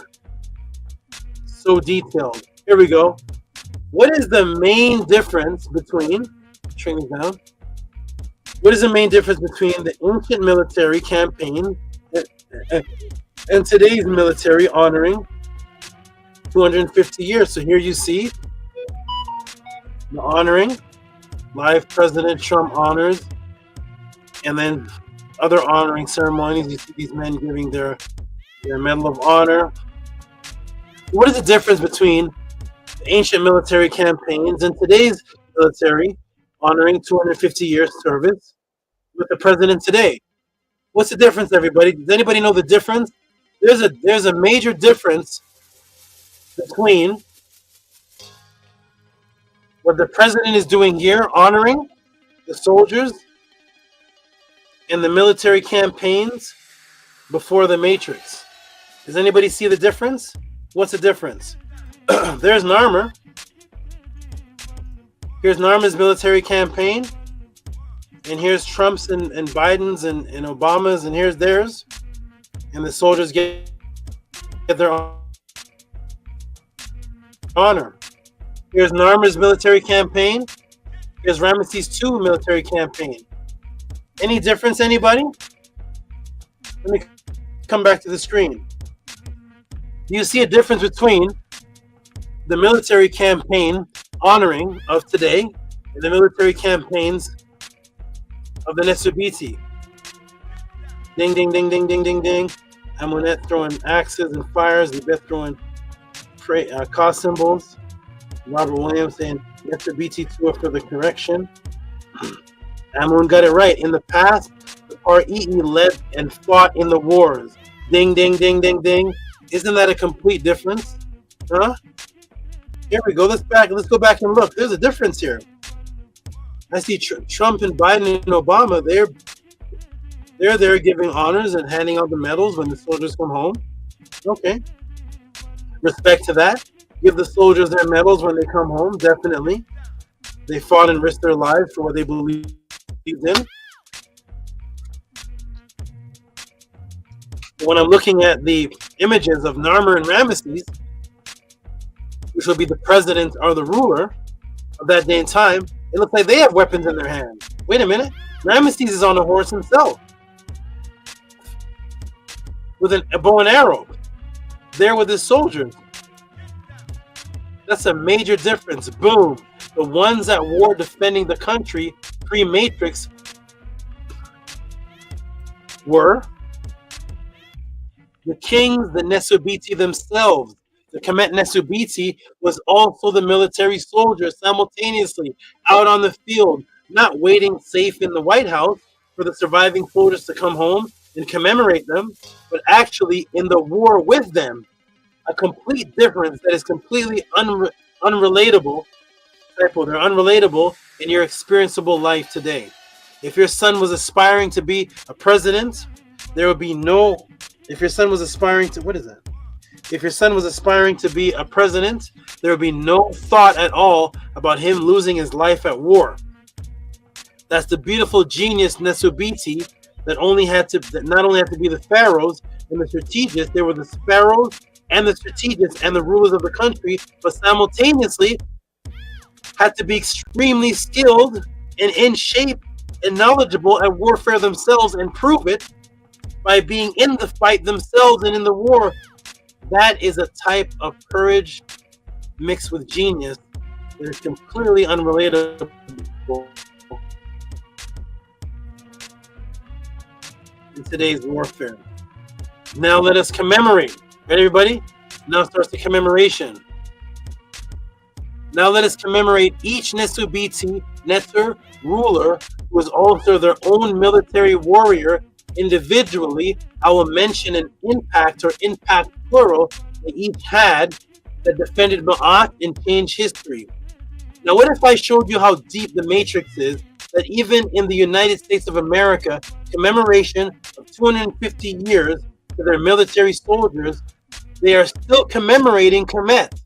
So detailed. Here we go. What is the main difference between, shrink it down, what is the main difference between the ancient military campaign and today's military honoring 250 years? So here you see the honoring, live President Trump honors, and then other honoring ceremonies. You see these men giving their Medal of Honor. What is the difference between the ancient military campaigns and today's military honoring 250 years service with the president today? What's the difference, everybody? Does anybody know the difference? There's a major difference between what the president is doing here, honoring the soldiers, and the military campaigns before the Matrix. Does anybody see the difference? What's the difference? There's Narmer. Here's Narmer's military campaign. And here's Trump's and Biden's and Obama's, and here's theirs. And the soldiers get their honor. Here's Narmer's military campaign. Here's Ramesses II military campaign. Any difference, anybody? Let me come back to the screen. Do you see a difference between the military campaign honoring of today and the military campaigns of the NESUBYTI? Ding, ding, ding, ding, ding, ding, ding. Amunet throwing axes and fires. Libeth throwing cross symbols. Robert Williams saying NESUBYTI tour for the correction. Amun got it right. In the past, the REE led and fought in the wars. Ding, ding, ding, ding, ding. Isn't that a complete difference? Huh? Here we go. Let's go back and look. There's a difference here. I see Trump and Biden and Obama. They're there giving honors and handing out the medals when the soldiers come home. Okay. Respect to that. Give the soldiers their medals when they come home. Definitely. They fought and risked their lives for what they believed in. When I'm looking at the images of Narmer and Ramesses, which will be the president or the ruler of that day and time, it looks like they have weapons in their hands. Wait a minute. Ramesses is on a horse himself with a bow and arrow, there with his soldiers. That's a major difference. Boom. The ones at war defending the country pre-Matrix were the kings, the NESUBYTI themselves. The Kemet NESUBYTI was also the military soldiers simultaneously out on the field, not waiting safe in the White House for the surviving soldiers to come home and commemorate them, but actually in the war with them. A complete difference that is completely unrelatable. Typo, they're unrelatable in your experienceable life today. If your son was aspiring to be a president, there would be no. If your son was aspiring to, what is that? If your son was aspiring to be a president, there would be no thought at all about him losing his life at war. That's the beautiful genius NESUBYTI that not only had to be the pharaohs and the strategists, there were the pharaohs and the strategists and the rulers of the country, but simultaneously had to be extremely skilled and in shape and knowledgeable at warfare themselves and prove it by being in the fight themselves and in the war. That is a type of courage mixed with genius that is completely unrelatable in today's warfare. Now let us commemorate. Ready, everybody? Now starts the commemoration. Now let us commemorate each NESUBYTI, NETERU, ruler, who was also their own military warrior individually. I will mention an impact or impact plural they each had that defended MAAT and changed history. Now what if I showed you how deep the matrix is, that even in the United States of America, commemoration of 250 years to their military soldiers, they are still commemorating Kemet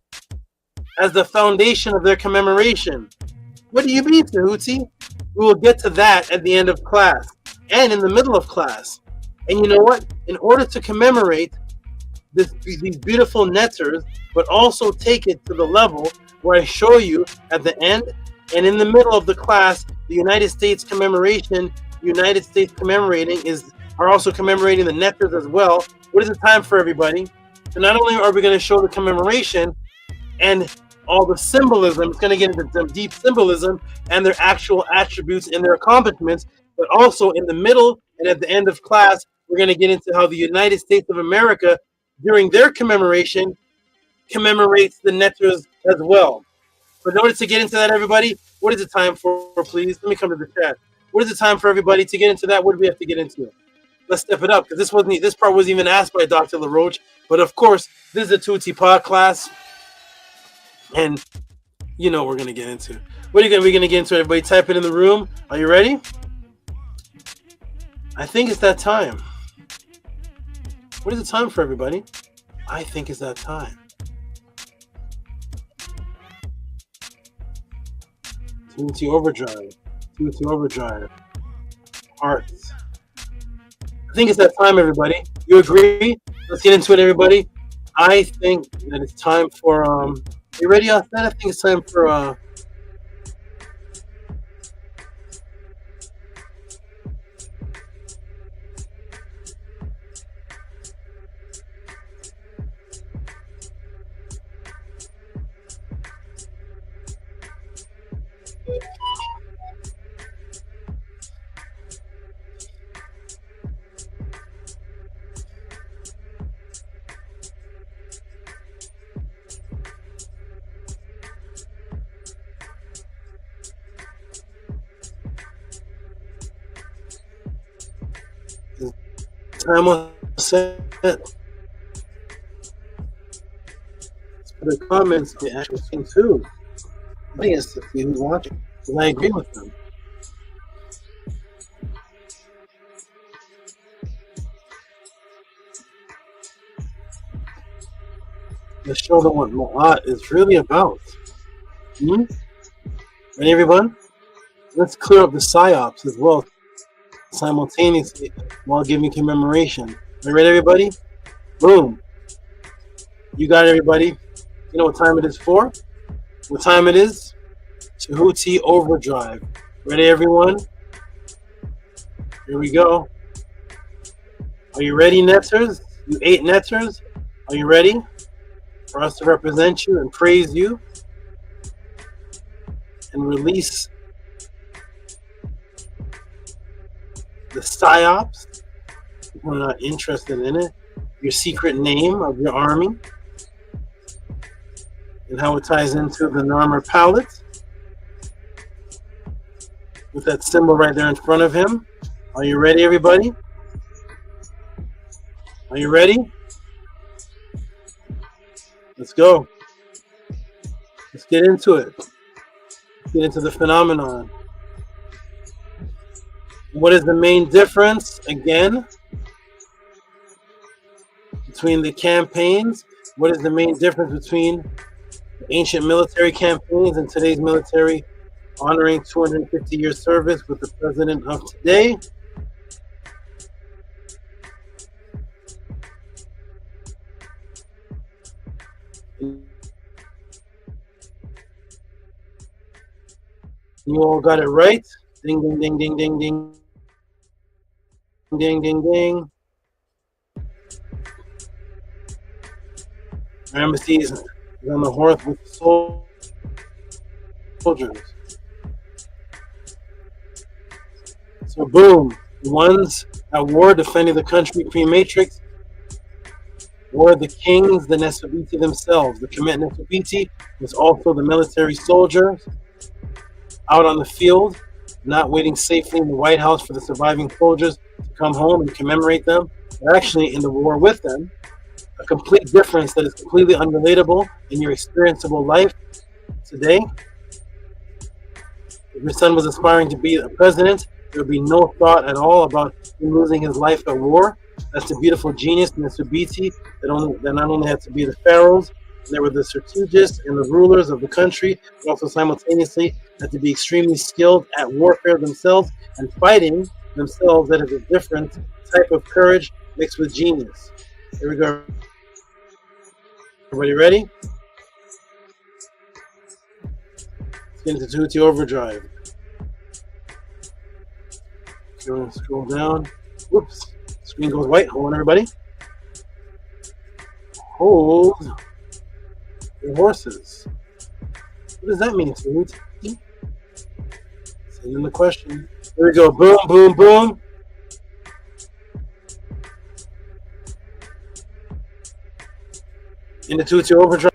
as the foundation of their commemoration. What do you mean, Tehuti? We will get to that at the end of class and in the middle of class. And you know what? In order to commemorate these beautiful NETERUs, but also take it to the level where I show you at the end and in the middle of the class, the United States commemoration, United States commemorating are also commemorating the NETERUs as well. What is the time for everybody? So not only are we going to show the commemoration and all the symbolism, it's going to get into some deep symbolism and their actual attributes and their accomplishments, but also in the middle and at the end of class, we're going to get into how the United States of America, during their commemoration, commemorates the NETERUs as well. But in order to get into that, everybody, what is the time for, please? Let me come to the chat. What is the time for everybody to get into that? What do we have to get into? Let's step it up, because this part wasn't even asked by Dr. LaRoche. But of course, this is the Tehuti Podclass, and you know we're gonna get into. What are we gonna get into? Everybody, type it in the room. Are you ready? I think it's that time. What is the time for everybody? I think it's that time. Tehuti Overdrive. Tehuti Overdrive. Hearts. I think it's that time, everybody. You agree? Let's get into it, everybody. I think that it's time for you ready off that? I think it's time for time on set. Let's put the comments the actual thing too. I think it's to see who's watching. And I agree with them. Let's show them what MAAT is really about. Ready, everyone? Let's clear up the psyops as well simultaneously while giving commemoration. You ready, everybody? Boom. You got it, everybody. You know what time it is for? What time it is? Tehuti Overdrive. Ready, everyone? Here we go. Are you ready, Netters? You 8 Netters? Are you ready for us to represent you and praise you and release the Psyops? We're not interested in it. Your secret name of your army and how it ties into the Narmer palette with that symbol right there in front of him. Are you ready, everybody? Are you ready? Let's go. Let's get into it. Let's get into the phenomenon. What is the main difference, again, between the campaigns? What is the main difference between ancient military campaigns and today's military honoring 250 years service with the president of today? You all got it right. Ding, ding, ding, ding, ding, ding. Ding, ding, ding. Ramesses is on the horse with soldiers. So boom, the ones at war defending the country pre-Matrix were the kings, the NESUBYTI themselves. The Kemet NESUBYTI was also the military soldiers out on the field, not waiting safely in the White House for the surviving soldiers to come home and commemorate them. They're actually in the war with them. A complete difference that is completely unrelatable in your experienceable life today. If your son was aspiring to be a president, there would be no thought at all about him losing his life at war. That's the beautiful genius in the NESUBYTI that not only had to be the pharaohs, they were the strategists and the rulers of the country, but also simultaneously had to be extremely skilled at warfare themselves and fighting themselves. That is a different type of courage mixed with genius. Here we go. Everybody ready? Let's get into Tehuti Overdrive. Scroll down. Whoops. Screen goes white. Hold on, everybody. Hold your horses. What does that mean, Tehuti? Send in the question. Here we go. Boom, boom, boom. Into Tehuti Overdrive.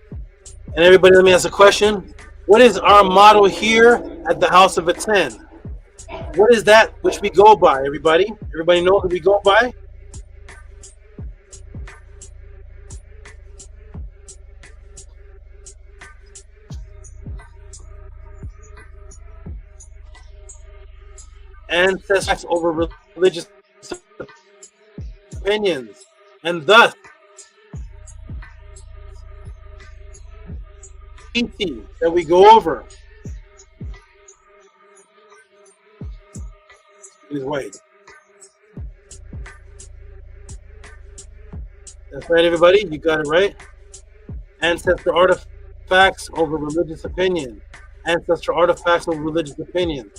And everybody, let me ask a question. What is our motto here at the House of ATTON? What is that which we go by, everybody? Everybody know what we go by? Ancestors over religious opinions, and thus that we go over is white. That's right, everybody. You got it right. Ancestor artifacts over religious opinion. Ancestor artifacts over religious opinion.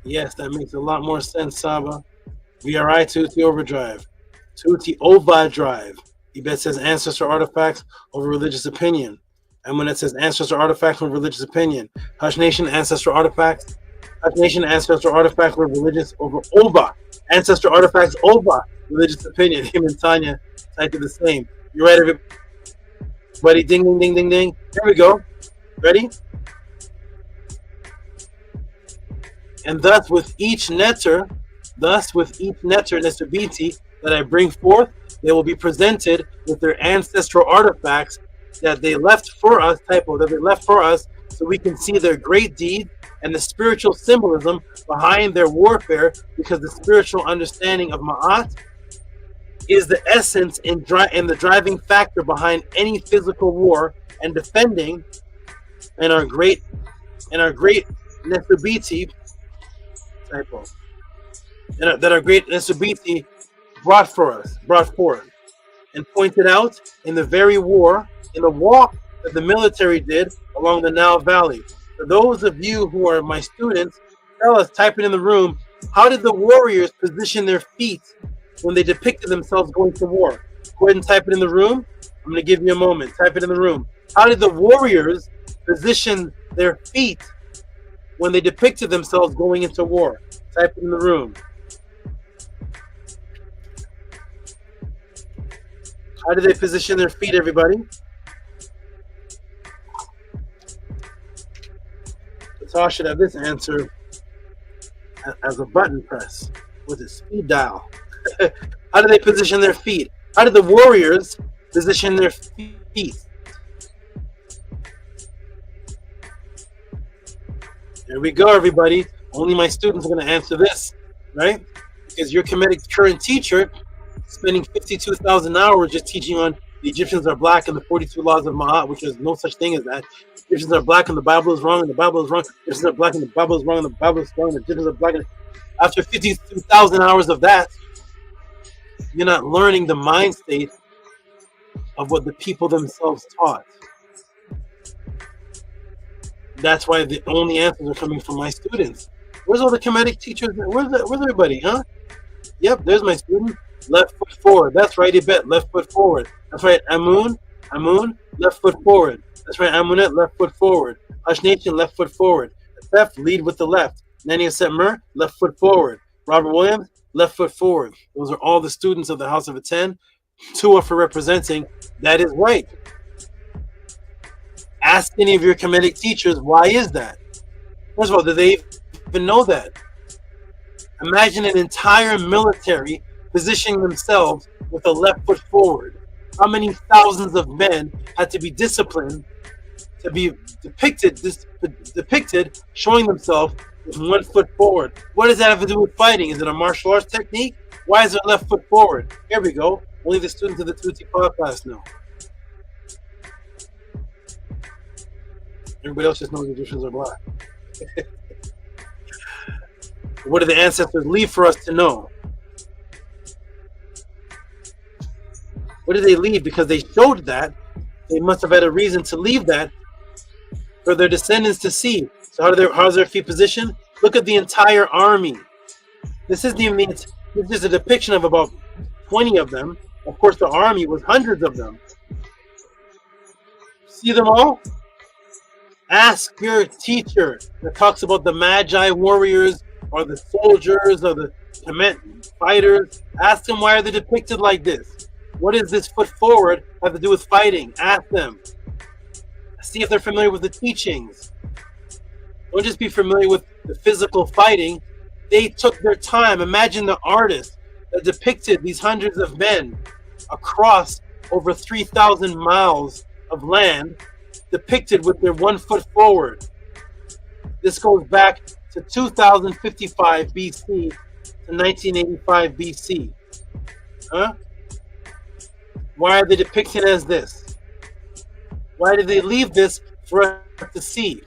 Yes, that makes a lot more sense, Saba. VRI Tehuti Overdrive. Tehuti Overdrive. Ebed says ancestor artifacts over religious opinion. And when it says ancestor artifacts over religious opinion, Hush Nation ancestor artifacts. Hush Nation ancestor artifacts over religious over Oba. Ancestor artifacts Oba. Religious opinion. Him and Tanya typed it the same. You ready, everybody? Ding, ding, ding, ding, ding. Here we go. Ready? And thus with each netter, NESUBYTI that I bring forth, they will be presented with their ancestral artifacts that they left for us, so we can see their great deeds and the spiritual symbolism behind their warfare, because the spiritual understanding of MAAT is the essence and the driving factor behind any physical war and defending. And our great NESUBYTI typo. that our great NESUBYTI brought forth, and pointed out in the very war, in the walk that the military did along the Nile Valley. For those of you who are my students, tell us, type it in the room, how did the warriors position their feet when they depicted themselves going to war? Go ahead and type it in the room. I'm going to give you a moment. Type it in the room. How did the warriors position their feet when they depicted themselves going into war? Type it in the room. How did they position their feet, everybody? So I should have this answer as a button press with a speed dial. How did they position their feet? How did the warriors position their feet? There we go, everybody. Only my students are going to answer this, right? Because your Kemetic current teacher spending 52,000 hours just teaching on the Egyptians are black and the 42 laws of MAAT, which is no such thing as that. Egyptians are black and the Bible is wrong and the Bible is wrong. Egyptians are black and the Bible is wrong and the Bible is wrong. And the Egyptians are black. And after 52,000 hours of that, you're not learning the mind state of what the people themselves taught. That's why the only answers are coming from my students. Where's all the Kemetic teachers? Where's everybody, huh? Yep, there's my student. Left foot forward. That's right, Ibet. Left foot forward. That's right, Amun. Left foot forward. That's right, Amunet. Left foot forward. Hush Nation. Left foot forward. Theft, lead with the left. Nani Setmer. Left foot forward. Robert Williams. Left foot forward. Those are all the students of the House of Atten. Tua for representing. That is right. Ask any of your Kemetic teachers, why is that? First of all, do they even know that? Imagine an entire military positioning themselves with a left foot forward. How many thousands of men had to be disciplined to be depicted, showing themselves with 1 foot forward? What does that have to do with fighting? Is it a martial arts technique? Why is it left foot forward? Here we go. Only the students of the Tehuti Podclass know. Everybody else just knows the Egyptians are black. What did the ancestors leave for us to know? What did they leave? Because they showed that. They must have had a reason to leave that for their descendants to see. So how's their feet positioned? Look at the entire army. This isn't even this is a depiction of about 20 of them. Of course, the army was hundreds of them. See them all? Ask your teacher that talks about the Magi warriors or the soldiers or the Kemet fighters. Ask them, why are they depicted like this? What does this foot forward have to do with fighting? Ask them. See if they're familiar with the teachings. Don't just be familiar with the physical fighting. They took their time. Imagine the artist that depicted these hundreds of men across over 3,000 miles of land, depicted with their 1 foot forward. This goes back to 2055 BC to 1985 BC. Huh? Why are they depicted as this? Why did they leave this for us to see?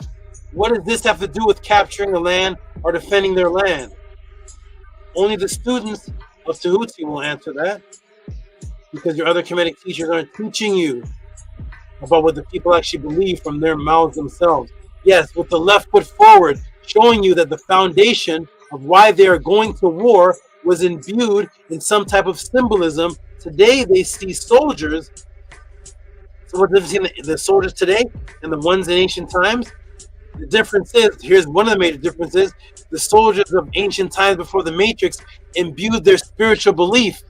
What does this have to do with capturing the land or defending their land? Only the students of Tehuti will answer that, because your other Kemetic teachers aren't teaching you about what the people actually believe from their mouths themselves. Yes, with the left foot forward, showing you that the foundation of why they are going to war was imbued in some type of symbolism. Today they see soldiers. So what's the difference between the soldiers today and the ones in ancient times? The difference is, here's one of the major differences: the soldiers of ancient times before the Matrix imbued their spiritual belief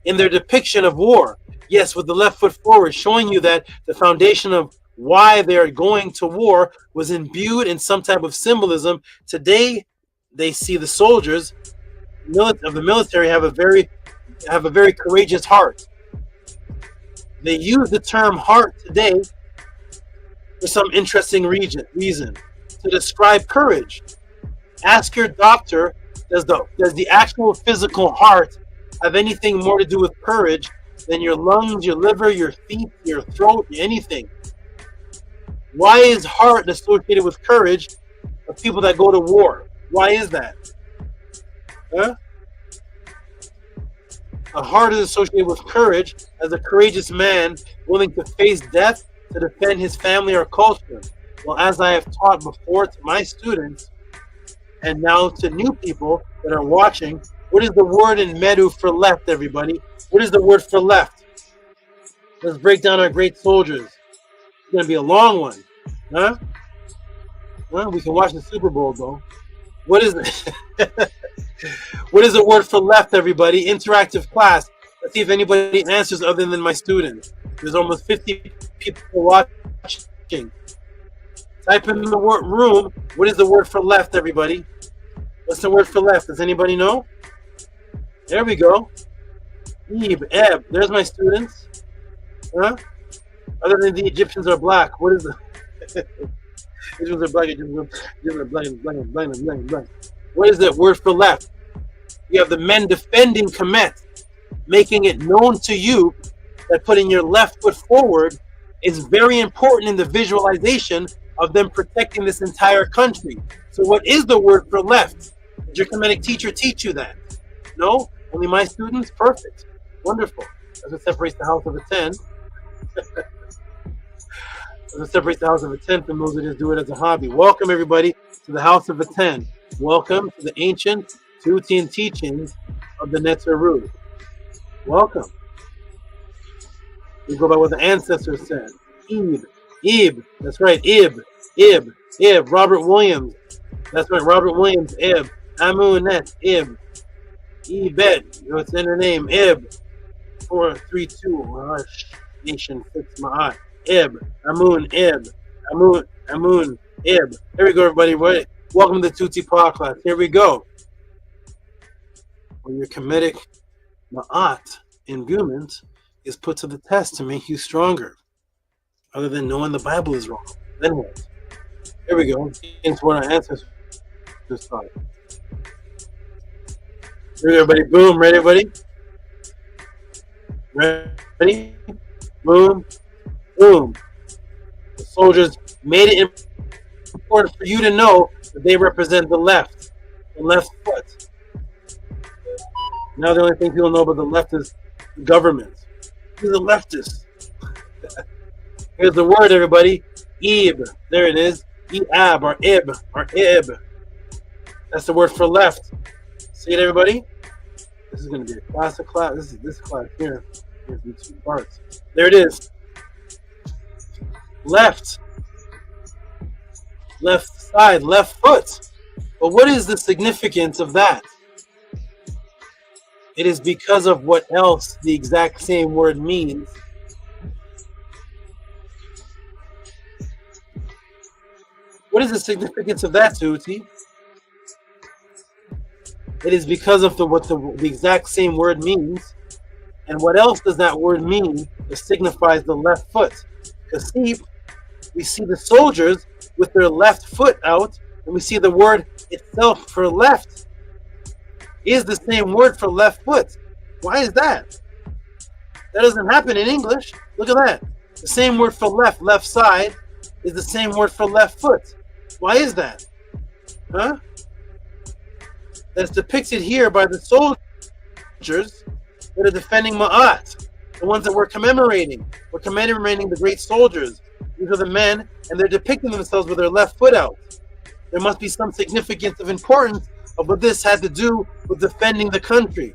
in their depiction of war. Yes, with the left foot forward, showing you that the foundation of why they are going to war was imbued in some type of symbolism. Today, they see the soldiers of the military have a very courageous heart. They use the term heart today for some interesting reason to describe courage. Ask your doctor, does the actual physical heart have anything more to do with courage than your lungs, your liver, your feet, your throat, anything? Why is heart associated with courage of people that go to war? Why is that? Huh? The heart is associated with courage, as a courageous man willing to face death to defend his family or culture. Well, as I have taught before to my students, and now to new people that are watching, what is the word in Medu for left, everybody? What is the word for left? Let's break down our great soldiers. It's going to be a long one. Huh? We can watch the Super Bowl, though. What is it? What is the word for left, everybody? Interactive class. Let's see if anybody answers other than my students. There's almost 50 people watching. Type in the word room. What is the word for left, everybody? What's the word for left? Does anybody know? There we go. Eb. There's my students. Huh? Other than the Egyptians are black. What is the... Egyptians are black. Egyptians are black. What is the word for left? You have the men defending Kemet, making it known to you that putting your left foot forward is very important in the visualization of them protecting this entire country. So what is the word for left? Did your Kemetic teacher teach you that? No? Only my students? Perfect. Wonderful. That's what separates the house of a 10. That's what separates the house of a 10 from those that just do it as a hobby. Welcome, everybody, to the house of a 10. Welcome to the ancient Tehutian teachings of the NETERU. Welcome. We go by what the ancestors said. Ib. That's right. Ib. Robert Williams. That's right. Robert Williams. Ib. Amunet. Ib. Ebed. What's in her name? Ib. 432. Nation fix my eye. Ib. Amun. Ib. Amun. Ib. Here we go, everybody. Welcome to the Tehuti Podclass. Here we go. When your Kemetic MAAT engagement is put to the test to make you stronger, other than knowing the Bible is wrong. Then what? Here we go. Into what our ancestors just taught. Here we go, everybody. Boom. Ready, everybody? Ready? Boom. Boom. The soldiers made it important for you to know that they represent the left foot. Now the only thing people know about the left is the government. He's a leftist. Here's the word, everybody. Ib. There it is. Eab or ib or ib. That's the word for left. See it, everybody? This is going to be a classic class. This class here. Here's the 2 parts. There it is. Left. Left side, left foot. But what is the significance of that? It is because of what else the exact same word means. What is the significance of that, Tehuti? It is because of what the exact same word means. And what else does that word mean that signifies the left foot? Because see, we see the soldiers with their left foot out, and we see the word itself for left is the same word for left foot. Why is that? That doesn't happen in English. Look at that. The same word for left side, is the same word for left foot. Why is that? Huh? That's depicted here by the soldiers that are defending Ma'at, the ones that we're commemorating. We're commemorating the great soldiers. These are the men, and they're depicting themselves with their left foot out. There must be some significance of importance of what this had to do with defending the country.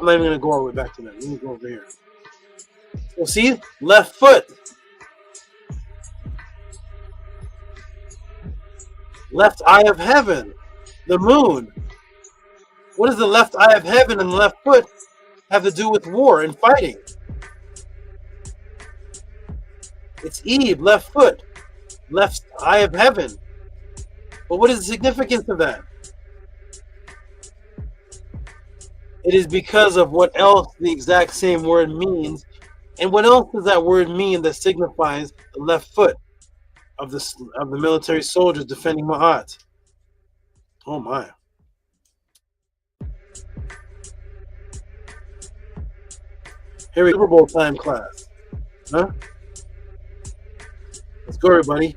I'm not even going to go all the way back to that. Let me go over here. So see, left foot. Left eye of heaven, the moon. What does the left eye of heaven and the left foot have to do with war and fighting? It's Eve, left foot, left eye of heaven. But what is the significance of that? It is because of what else the exact same word means. And what else does that word mean that signifies the left foot of the military soldiers defending Ma'at? Oh my. Here we go, Super Bowl time class. Huh? Let's go, everybody.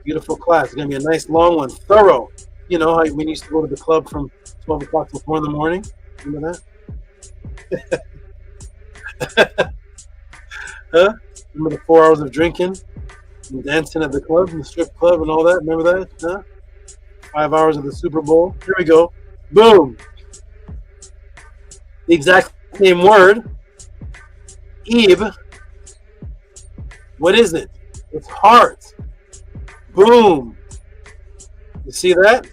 Beautiful class. It's going to be a nice long one. Thorough. You know how we used to go to the club from 12 o'clock till 4 in the morning? Remember that? Huh? Remember the 4 hours of drinking and dancing at the club, and the strip club, and all that? Remember that? Huh? 5 hours of the Super Bowl. Here we go. Boom. The exact same word. Eve. What is it? It's heart. Boom. You see that?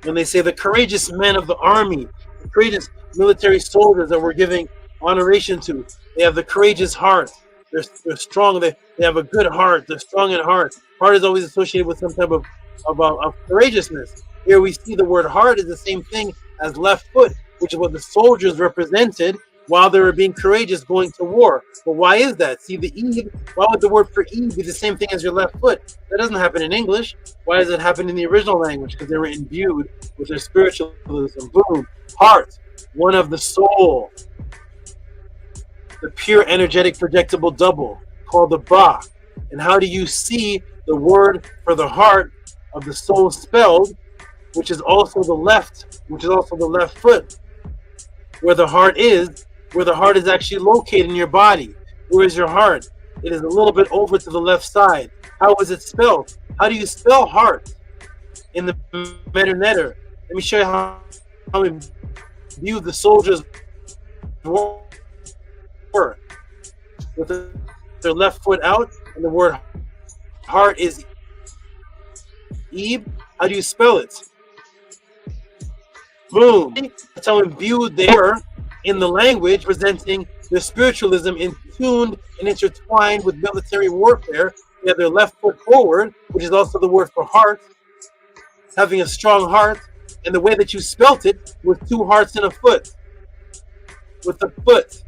When they say the courageous men of the army, the courageous military soldiers that we're giving honoration to, they have the courageous heart. They're strong. They have a good heart. They're strong in heart. Heart is always associated with some type of courageousness. Here we see the word heart is the same thing as left foot, which is what the soldiers represented while they were being courageous going to war. But why is that? See, the Eve, why would the word for Eve be the same thing as your left foot? That doesn't happen in English. Why does it happen in the original language? Because they were imbued with their spiritualism. Boom. Heart, one of the soul. The pure energetic projectable double called the Ba. And how do you see the word for the heart of the soul spelled, which is also the left foot, where the heart is actually located in your body. Where is your heart? It is a little bit over to the left side. How is it spelled? How do you spell heart in the NETERU? Let me show you how we view the soldiers were with their left foot out, and the word heart is Eve. How do you spell it? Boom. That's how imbued they were in the language, presenting their spiritualism in tuned and intertwined with military warfare. They have their left foot forward, which is also the word for heart, having a strong heart, and the way that you spelt it with 2 hearts and a foot. With the foot.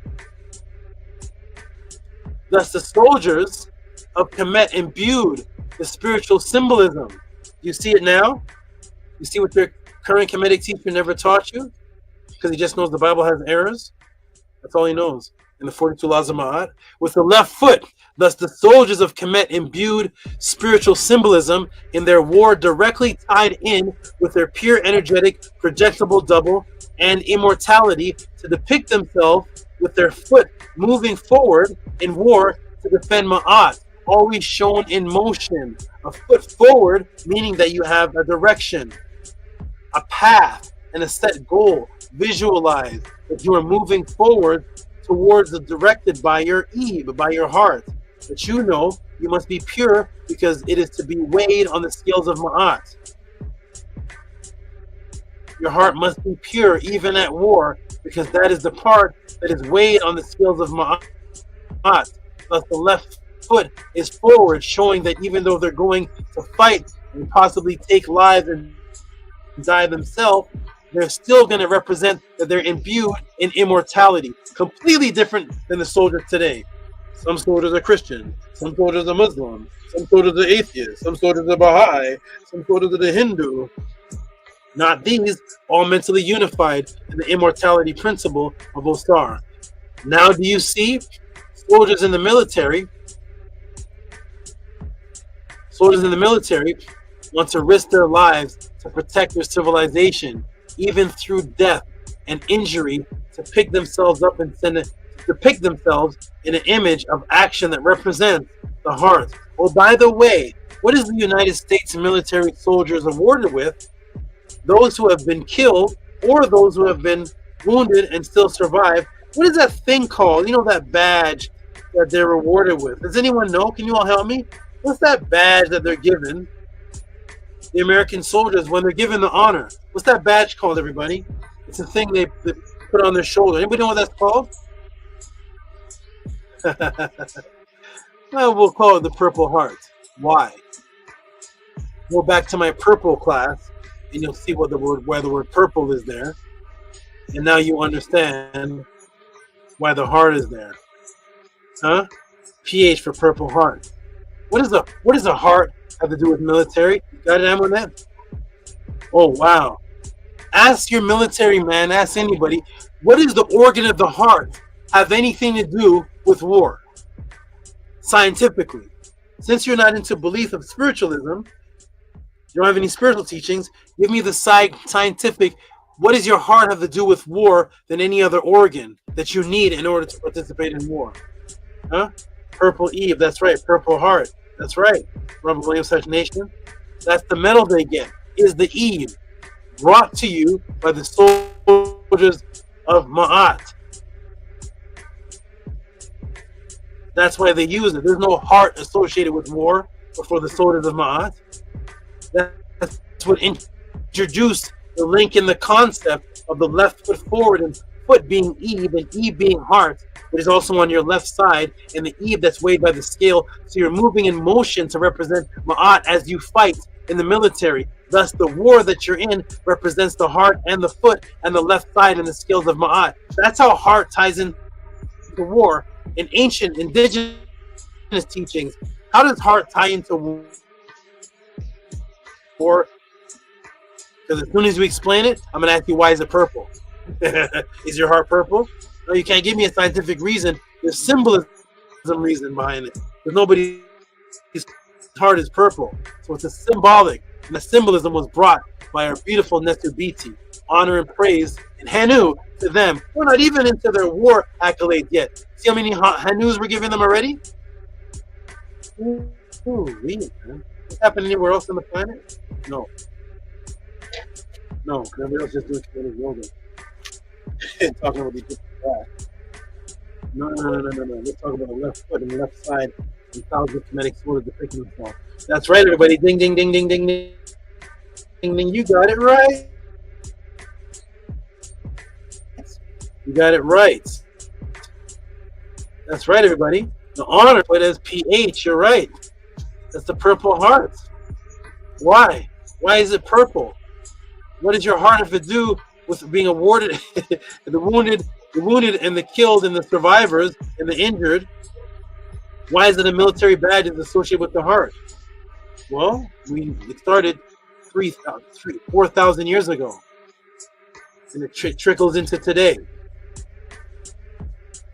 Thus the soldiers of Kemet imbued the spiritual symbolism. You see it now? You see what your current Kemetic teacher never taught you? Because he just knows the Bible has errors? That's all he knows. In the 42 laws of MAAT. With the left foot, thus the soldiers of Kemet imbued spiritual symbolism in their war, directly tied in with their pure energetic projectable double and immortality, to depict themselves with their foot moving forward in war to defend MAAT, always shown in motion. A foot forward, meaning that you have a direction, a path, and a set goal. Visualize that you are moving forward towards the directed by your Eve, by your heart. But you know you must be pure, because it is to be weighed on the scales of Ma'at. Your heart must be pure even at war, because that is the part that is weighed on the scales of Ma'at. Thus the left foot is forward, showing that even though they're going to fight and possibly take lives and die themselves, they're still going to represent that they're imbued in immortality. Completely different than the soldiers today. Some soldiers are Christian, some soldiers are Muslim, some soldiers are atheists, some soldiers are Baha'i, some soldiers are the Hindu. Not these, all mentally unified in the immortality principle of Osar. Now do you see soldiers in the military? Soldiers in the military want to risk their lives to protect their civilization, even through death and injury, to pick themselves up and depict themselves in an image of action that represents the heart. Oh, by the way, what is the United States military soldiers awarded with? Those who have been killed or those who have been wounded and still survive. What is that thing called? You know, that badge that they're rewarded with. Does anyone know? Can you all help me? What's that badge that they're given? The American soldiers, when they're given the honor. What's that badge called, everybody? It's a thing they put on their shoulder. Anybody know what that's called? Well, we'll call it the Purple Heart. Why? Go back to my purple class, and you'll see what why the word purple is there. And now you understand why the heart is there. Huh? PH for Purple Heart. What does a heart have to do with military? Got it on that? Oh, wow. Ask your military man, ask anybody, what does the organ of the heart have anything to do with war? Scientifically. Since you're not into belief of spiritualism, you don't have any spiritual teachings, give me the scientific What does your heart have to do with war than any other organ that you need in order to participate in war? Huh? Purple Eve, that's right. Purple Heart, that's right. Robert Williams Such Nation. That's the medal they get, is the Eve, brought to you by the soldiers of Ma'at. That's why they use it. There's no heart associated with war for the soldiers of Ma'at. That's what introduced the link in the concept of the left foot forward and foot being Eve and Eve being heart. It is also on your left side, and the Eve that's weighed by the scale. So you're moving in motion to represent Ma'at as you fight in the military. Thus, the war that you're in represents the heart and the foot and the left side and the scales of Ma'at. That's how heart ties in to war. In ancient indigenous teachings, how does heart tie into war? Because as soon as we explain it, I'm going to ask you, why is it purple? Is your heart purple? No, you can't give me a scientific reason. There's symbolism reason behind it. Because nobody's heart is purple. So it's a symbolic. And the symbolism was brought by our beautiful NESUBYTI. Honor and praise and Hanu to them. We're not even into their war accolades yet. See how many Hanus we're giving them already? Ooh, man. What's happening anywhere else on the planet? No. No, everybody else just doing kinetic yoga. Talking about these different guys. No. Let's talk about the left foot and the left side and thousands of kinetic swords depicting themselves. That's right, everybody. Ding, ding, ding, ding, ding, ding. Ding, ding. You got it right. You got it right. That's right, everybody. The honor foot is PH. You're right. That's the Purple Heart. Why? Why is it purple? What does your heart have to do with being awarded the wounded and the killed and the survivors and the injured? Why is it a military badge that's associated with the heart? Well, it started 4,000 years ago, and it trickles into today.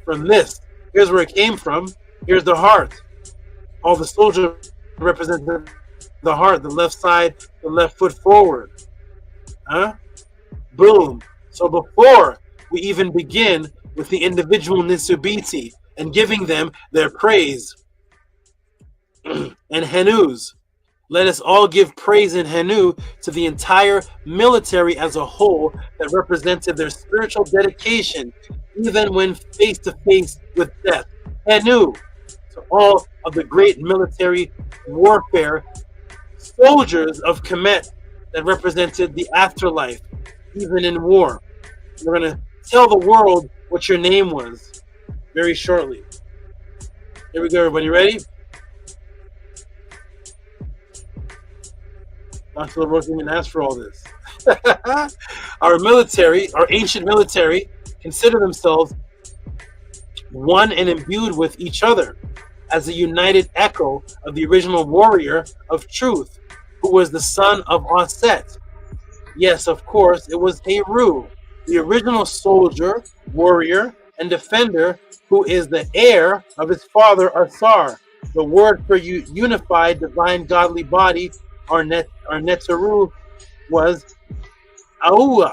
From this, here's where it came from. Here's the heart. All the soldiers represent the heart, the left side, the left foot forward. Huh? Boom. So before we even begin with the individual NESUBYTI and giving them their praise and Hanus, let us all give praise and Hanu to the entire military as a whole that represented their spiritual dedication even when face to face with death. Hanu to all of the great military warfare soldiers of Kemet that represented the afterlife, even in war. We're going to tell the world what your name was very shortly. Here we go, everybody. Ready? Dr. LaRoche didn't ask for all this. Our military, our ancient military, consider themselves one and imbued with each other as a united echo of the original warrior of truth, who was the son of Aset. Yes, of course, it was Heru, the original soldier, warrior, and defender, who is the heir of his father Asar. The word for unified divine godly body, our NETERU, was Aua.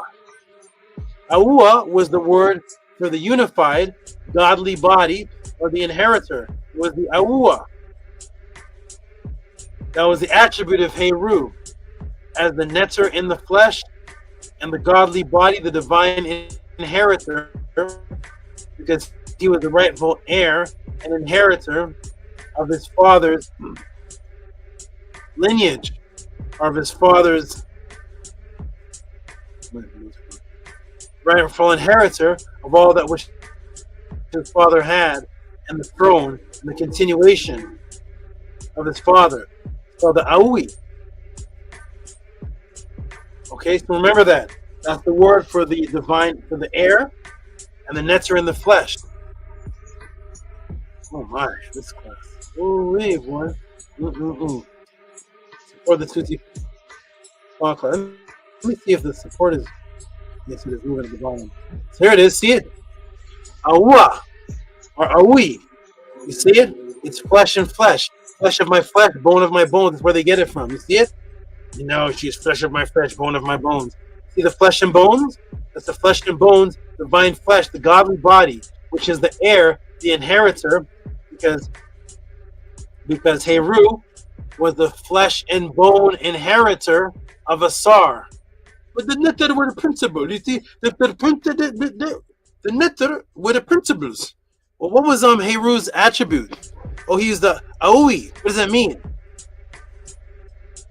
Aua was the word for the unified godly body, or the inheritor. It was the Aua. That was the attribute of Heru, as the neter in the flesh, and the godly body, the divine inheritor, because he was the rightful heir and inheritor of his father's lineage, or of his father's rightful inheritor of all that which his father had, and the throne and the continuation of his father. So the Aui. Okay, so remember that. That's the word for the divine, for the air, and the neter in the flesh. Oh my, this class. Oh, wait, boy. Support the Tehuti Podclass. Let me see if the support is. Yes, it is moving at the bottom. So here it is. See it? Aua, or Aui. You see it? It's flesh and flesh. Flesh of my flesh, bone of my bones. That's where they get it from. You see it? You know, she's flesh of my flesh, bone of my bones. See the flesh and bones? That's the flesh and bones, divine flesh, the godly body, which is the heir, the inheritor, because Heru was the flesh and bone inheritor of Asar. But the Neter were the principle. You see, the Neter were the principles. Well, what was Heru's attribute? Oh, he's the Aoi. What does that mean?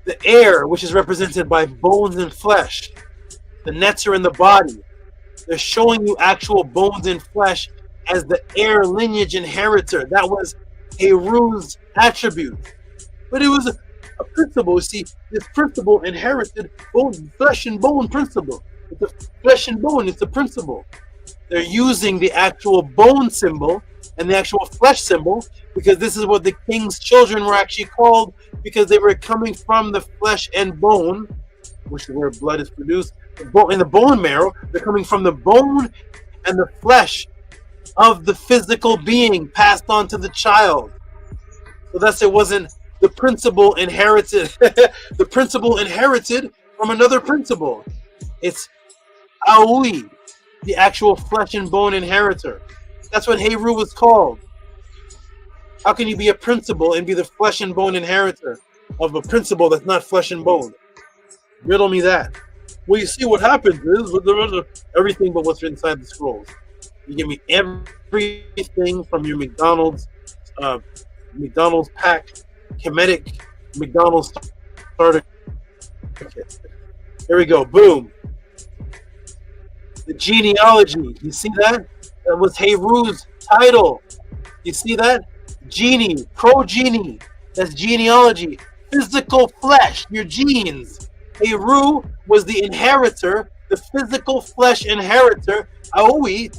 The heir, which is represented by bones and flesh. The Neter in the body. They're showing you actual bones and flesh as the heir lineage inheritor. That was Heru's attribute. But it was a principle. See, this principle inherited bone, flesh and bone principle. It's a flesh and bone, it's a principle. They're using the actual bone symbol and the actual flesh symbol because this is what the king's children were actually called, because they were coming from the flesh and bone, which is where blood is produced, in the bone marrow. They're coming from the bone and the flesh of the physical being passed on to the child. So thus it wasn't the principle inherited, the principle inherited from another principle. It's Aoi, the actual flesh and bone inheritor. That's what Heru was called. How can you be a principle and be the flesh and bone inheritor of a principle that's not flesh and bone? Riddle me that. Well, you see what happens is with everything but what's inside the scrolls. You give me everything from your McDonald's pack, Kemetic McDonald's starter kit. Here we go. Boom. The genealogy. You see that? That was Heru's title. You see that? Genie, progeny. That's genealogy. Physical flesh, your genes. Heru was the inheritor, the physical flesh inheritor. Aoi,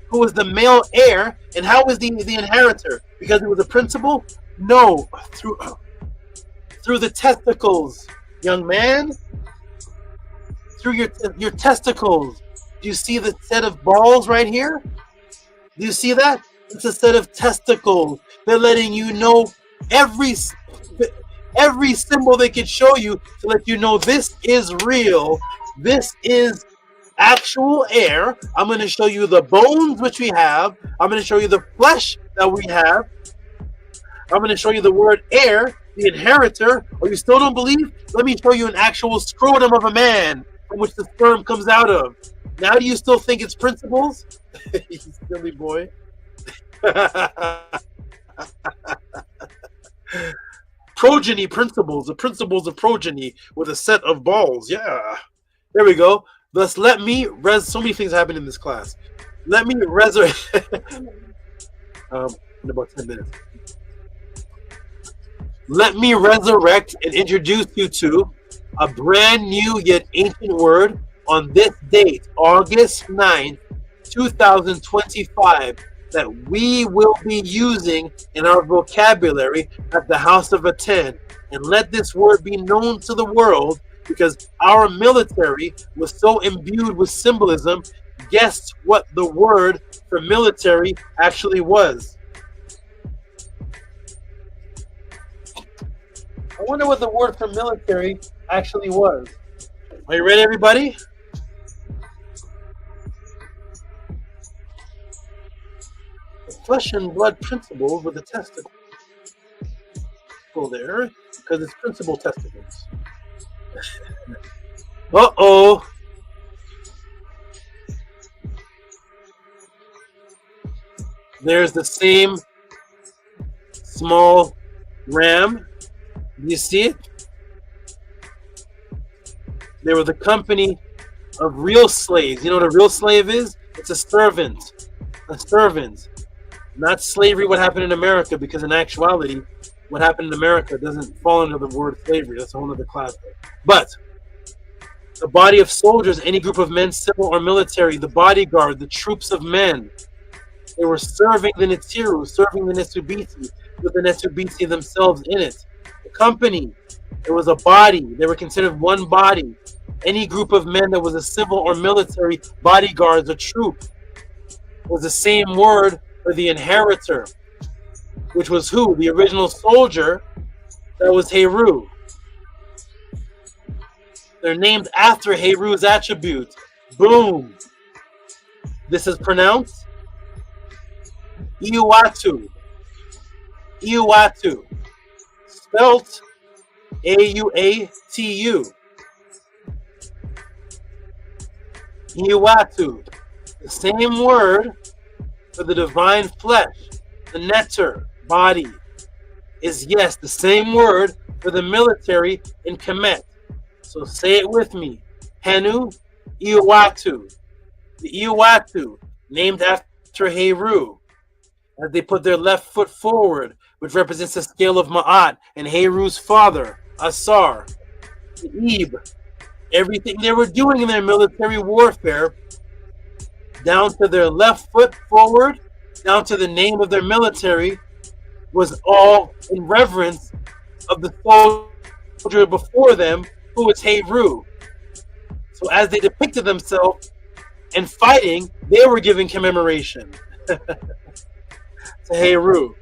who was the male heir. And how was the inheritor? Because it was a principle? No, through the testicles, young man. Through your testicles. Do you see the set of balls right here? Do you see that? It's a set of testicles. They're letting you know every symbol they could show you to let you know this is real. This is actual air. I'm going to show you the bones which we have. I'm going to show you the flesh that we have. I'm going to show you the word air, the inheritor. Oh, you still don't believe? Let me show you an actual scrotum of a man from which the sperm comes out of. Now do you still think it's principles? You silly boy. Progeny principles, the principles of progeny with a set of balls. Yeah. There we go. Thus, let me so many things happen in this class. Let me resurrect in about 10 minutes. Let me resurrect and introduce you to a brand new yet ancient word on this date, August 9th, 2025, that we will be using in our vocabulary at the House of ATTON. And let this word be known to the world, because our military was so imbued with symbolism. Guess what the word for military actually was? I wonder what the word for military actually was. Are you ready, everybody? The flesh and blood principle with the testicle there, because it's principle testicles. Uh-oh. There's the same small ram. Do you see it? They were the company of real slaves. You know what a real slave is? It's a servant. A servant. Not slavery, what happened in America, because in actuality, what happened in America doesn't fall under the word slavery. That's a whole other class. But the body of soldiers, any group of men, civil or military, the bodyguard, the troops of men, they were serving the NETERU, serving the NESUBYTI, with the NESUBYTI themselves in it. The company, it was a body. They were considered one body. Any group of men that was a civil or military bodyguards, a troop, was the same word for the inheritor, which was who? The original soldier, that was Heru. They're named after Heru's attributes. Boom. This is pronounced Iuatu. Iuatu. Spelt A-U-A-T-U. Iuatu. The same word for the divine flesh, the neter, body, is yes, the same word for the military in Kemet. So say it with me. Henu Iuatu. The Iuatu, named after Heru, as they put their left foot forward, which represents the scale of Ma'at, and Heru's father, Asar, the Ib. Everything they were doing in their military warfare, down to their left foot forward, down to the name of their military, was all in reverence of the soldier before them, who was Heru. So as they depicted themselves and fighting, they were giving commemoration to Heru.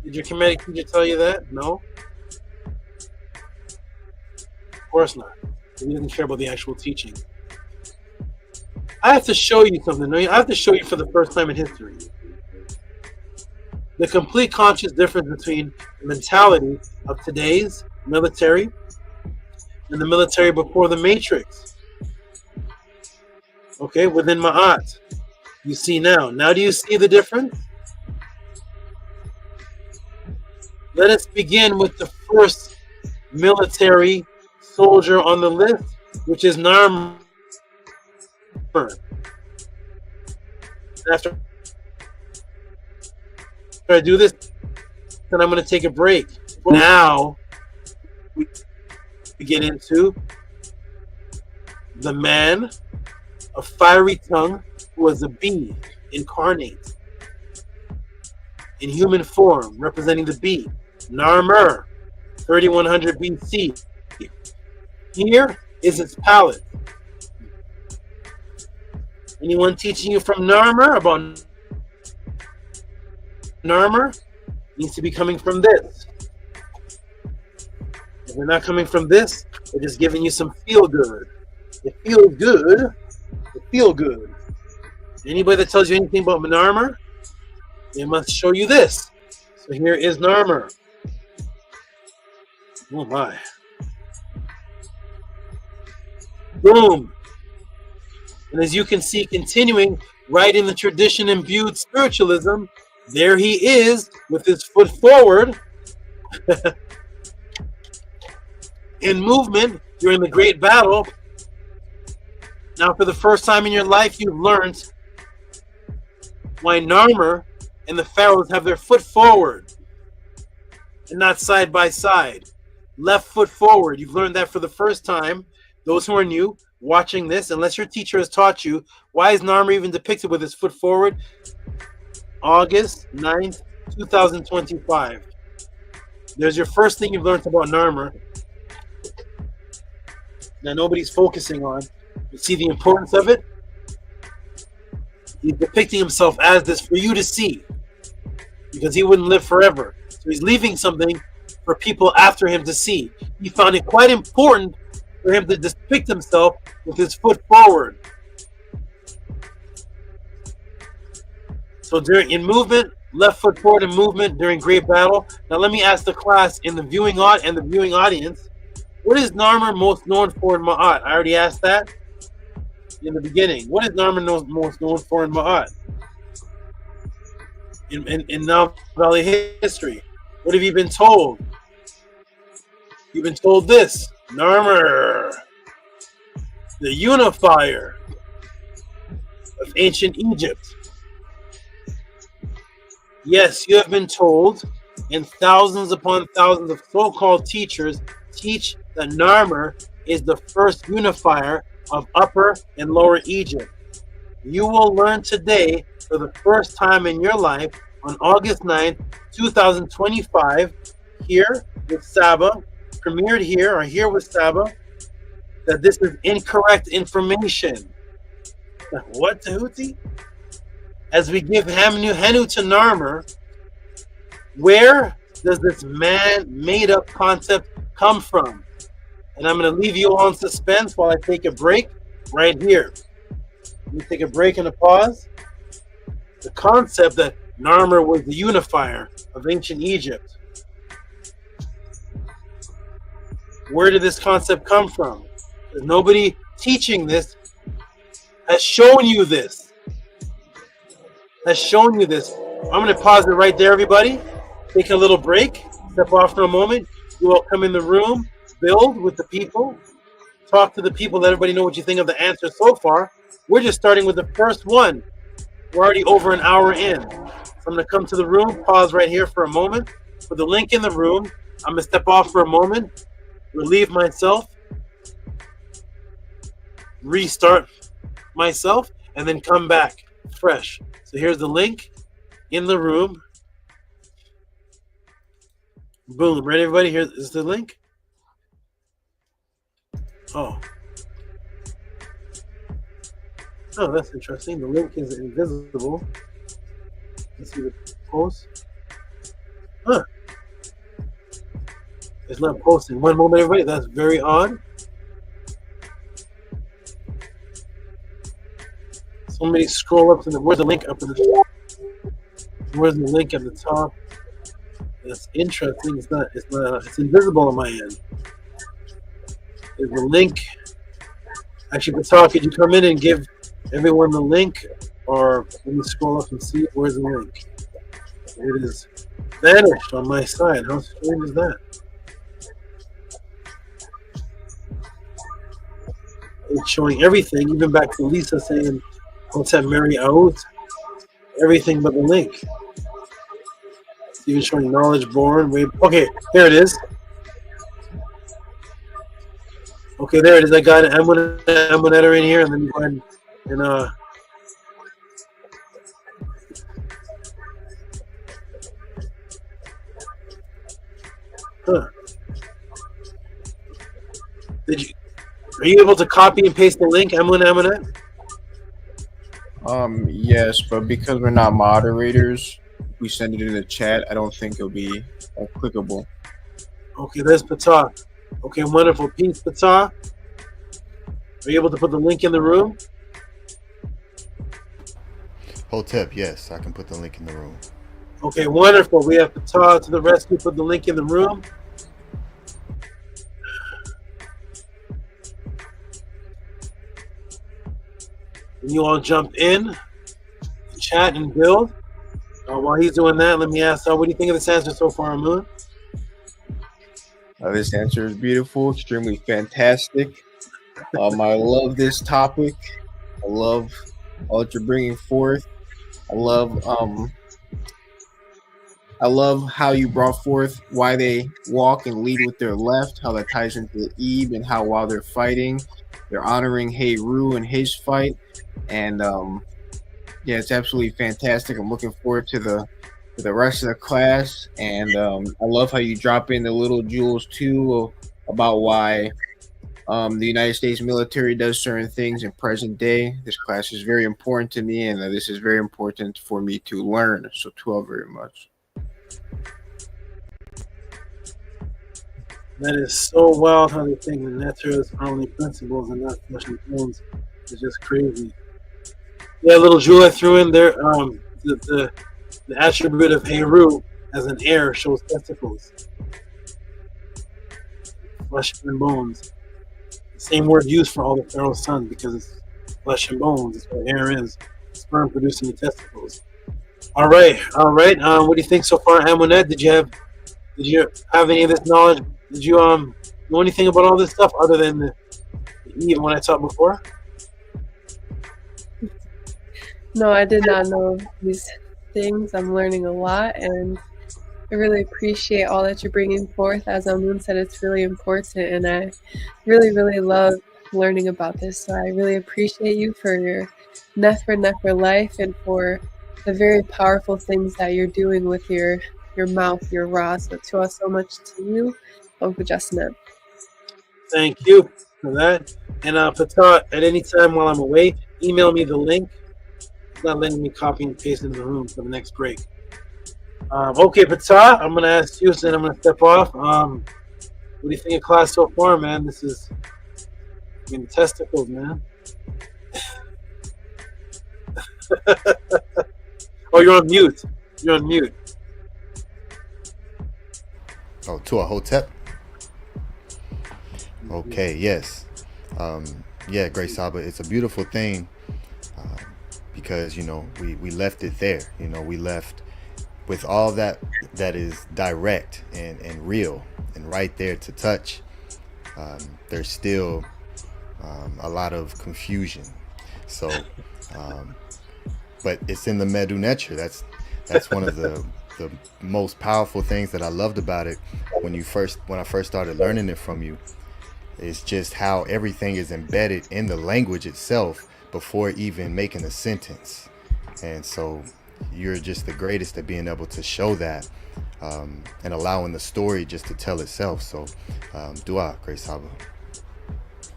Did your Kemetic teacher tell you that? No? Of course not. He doesn't care about the actual teaching. I have to show you something. I have to show you for the first time in history the complete conscious difference between the mentality of today's military and the military before the Matrix. Okay, within Ma'at. You see now. Now do you see the difference? Let us begin with the first military soldier on the list, which is Narmer. After I do this, then I'm going to take a break. Now we get into the man of fiery tongue who was a bee incarnate in human form, representing the bee. Narmer, 3100 BC. Here is its palette. Anyone teaching you from Narmer about Narmer needs to be coming from this. If they're not coming from this, they're just giving you some feel good. You feel good. You feel good. Anybody that tells you anything about Narmer, they must show you this. So here is Narmer. Oh my. Boom. And as you can see, continuing right in the tradition imbued spiritualism, there he is with his foot forward in movement during the great battle. Now, for the first time in your life, you've learned why Narmer and the pharaohs have their foot forward and not side by side. Left foot forward. You've learned that for the first time. Those who are new watching this, unless your teacher has taught you, why is Narmer even depicted with his foot forward? August 9th, 2025. There's your first thing you've learned about Narmer that nobody's focusing on. You see the importance of it? He's depicting himself as this for you to see, because he wouldn't live forever. So he's leaving something for people after him to see. He found it quite important for him to depict himself with his foot forward. So in movement, left foot forward in movement during great battle. Now let me ask the class in the viewing audience, what is Narmer most known for in Ma'at? I already asked that in the beginning. What is Narmer most known for in Ma'at? In Nile Valley history? What have you been told? You've been told this. Narmer, the unifier of ancient Egypt. Yes, you have been told, and thousands upon thousands of so-called teachers teach that Narmer is the first unifier of Upper and Lower Egypt. You will learn today for the first time in your life on August 9th, 2025, here with SABA, premiered here or here with SABA, that this is incorrect information. What, Tehuti? As we give Henu to Narmer, where does this man-made-up concept come from? And I'm going to leave you all in suspense while I take a break right here. Let me take a break and a pause. The concept that Narmer was the unifier of ancient Egypt. Where did this concept come from? There's nobody teaching this has shown you this. I'm going to pause it right there, everybody. Take a little break. Step off for a moment. You all come in the room. Build with the people. Talk to the people. Let everybody know what you think of the answer so far. We're just starting with the first one. We're already over an hour in. So I'm going to come to the room. Pause right here for a moment. Put the link in the room. I'm going to step off for a moment. Relieve myself. Restart myself. And then come back fresh. So here's the link in the room. Boom. Ready, everybody? Here is the link. Oh, that's interesting. The link is invisible. Let's see the post. It's not posting. One moment, everybody. That's very odd. Somebody scroll up to the. Where's the link up in the? Where's the link at the top? That's interesting. It's not. It's invisible on my end. There's the link. Actually, Patal, could you come in and give everyone the link? Or let me scroll up and see. Where's the link? It is vanished on my side. How strange is that? It's showing everything, even back to Lisa saying, Hotep Mary out. Everything but the link. It's even showing knowledge born. Okay, there it is. Okay, there it is. I got it. I'm gonna enter in here and then go ahead and Are you able to copy and paste the link, Eminem? Yes, but because we're not moderators, if we send it in the chat, I don't think it'll be clickable. Okay, there's Patah. Okay, wonderful. Peace, Patah. Are you able to put the link in the room? Hotep, yes, I can put the link in the room. Okay, wonderful. We have Patah to the rescue. Put the link in the room. And you all jump in, chat, and build. While he's doing that, let me ask, what do you think of this answer so far, Moon? This answer is beautiful, extremely fantastic. I love this topic. I love all that you're bringing forth. I love how you brought forth why they walk and lead with their left, how that ties into Eve, and how while they're fighting, they're honoring Heru and his fight. And yeah, it's absolutely fantastic. I'm looking forward to the rest of the class, and I love how you drop in the little jewels too about why the United States military does certain things in present day. This class is very important to me, and this is very important for me to learn. So, 12 very much. That is so wild how they think the NETERU's only principles and not flesh and bones. It's just crazy. Yeah, little jewel I threw in there. The attribute of Heru as an heir shows testicles, flesh and bones. The same word used for all the Pharaoh's sons because it's flesh and bones. It's what heir is. Sperm producing the testicles. All right. What do you think so far, Amunet? Did you have any of this knowledge? Did you know anything about all this stuff other than the Eve when I taught before? No, I did not know these things. I'm learning a lot, and I really appreciate all that you're bringing forth. As Amun said, it's really important, and I really, really love learning about this. So I really appreciate you for your Nefer life and for the very powerful things that you're doing with your mouth, your raw. So to us so much to you, Uncle Justin. Thank you for that. And Patah, at any time while I'm away, email me the link. It's not letting me copy and paste into the room for the next break. Okay, Patah, I'm going to ask you, and I'm going to step off. What do you think of class so far, man? This is the testicles, man. Oh, you're on mute. You're on mute. Oh, to a hotep. Okay, yes. Yeah, Great Saba, it's a beautiful thing because, you know, we left it there. You know, we left with all that is direct and real and right there to touch. There's still a lot of confusion. So, but it's in the Medu nature. That's one of the most powerful things that I loved about it when I first started learning it from you. It's just how everything is embedded in the language itself before even making a sentence. And so you're just the greatest at being able to show that and allowing the story just to tell itself. So dua, Great Saba.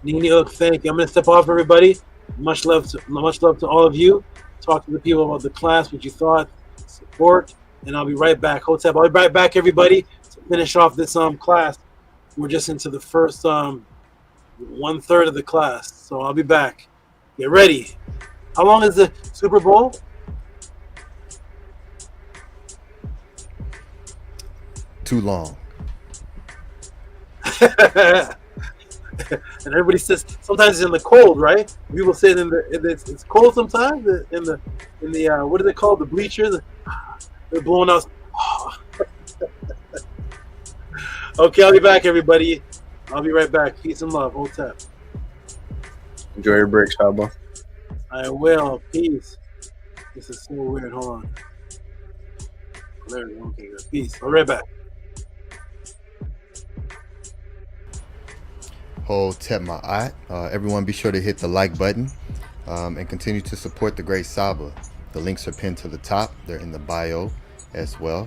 Nini, thank you. I'm going to step off, everybody. Much love to all of you. Talk to the people about the class, what you thought, support, and I'll be right back. Hotep, I'll be right back, everybody, to finish off this class. We're just into the first 1/3 of the class, so I'll be back. Get ready. How long is the Super Bowl? Too long. And everybody says sometimes it's in the cold, right? People say it's cold sometimes in the what are they called? The bleachers. They're blowing out. Okay, I'll be back, everybody. I'll be right back. Peace and love. Hotep. Enjoy your break, Saba. I will. Peace. This is so weird. Hold on. There we go. Okay, good. Peace. I'll be right back. Hotep MAAT. Everyone be sure to hit the like button and continue to support the Great Saba. The links are pinned to the top. They're in the bio as well.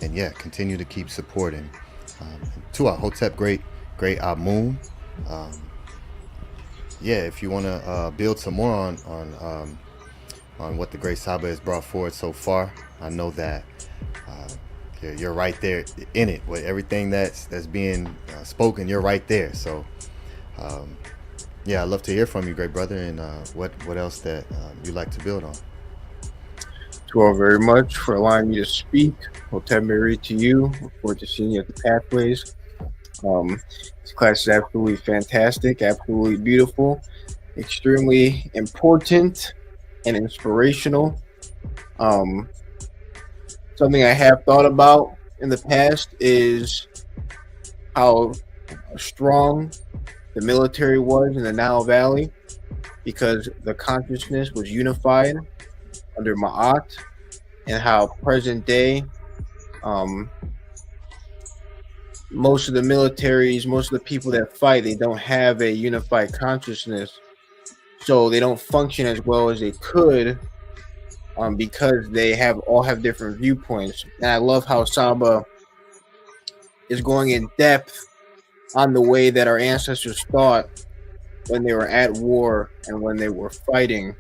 And yeah, continue to keep supporting. To our Hotep, great Amun. Yeah, if you want to build some more on what the Great Saba has brought forward so far, I know that you're right there in it with everything that's being spoken. You're right there. So yeah, I'd love to hear from you, great brother, and what else that you'd like to build on. Thank you all very much for allowing me to speak. Hotep Mary to you. Look forward to seeing you at the Pathways. This class is absolutely fantastic, absolutely beautiful, extremely important and inspirational. Something I have thought about in the past is how strong the military was in the Nile Valley, because the consciousness was unified under Ma'at, and how present day most of the militaries, most of the people that fight, they don't have a unified consciousness, so they don't function as well as they could because they all have different viewpoints. And I love how Saba is going in depth on the way that our ancestors thought when they were at war and when they were fighting.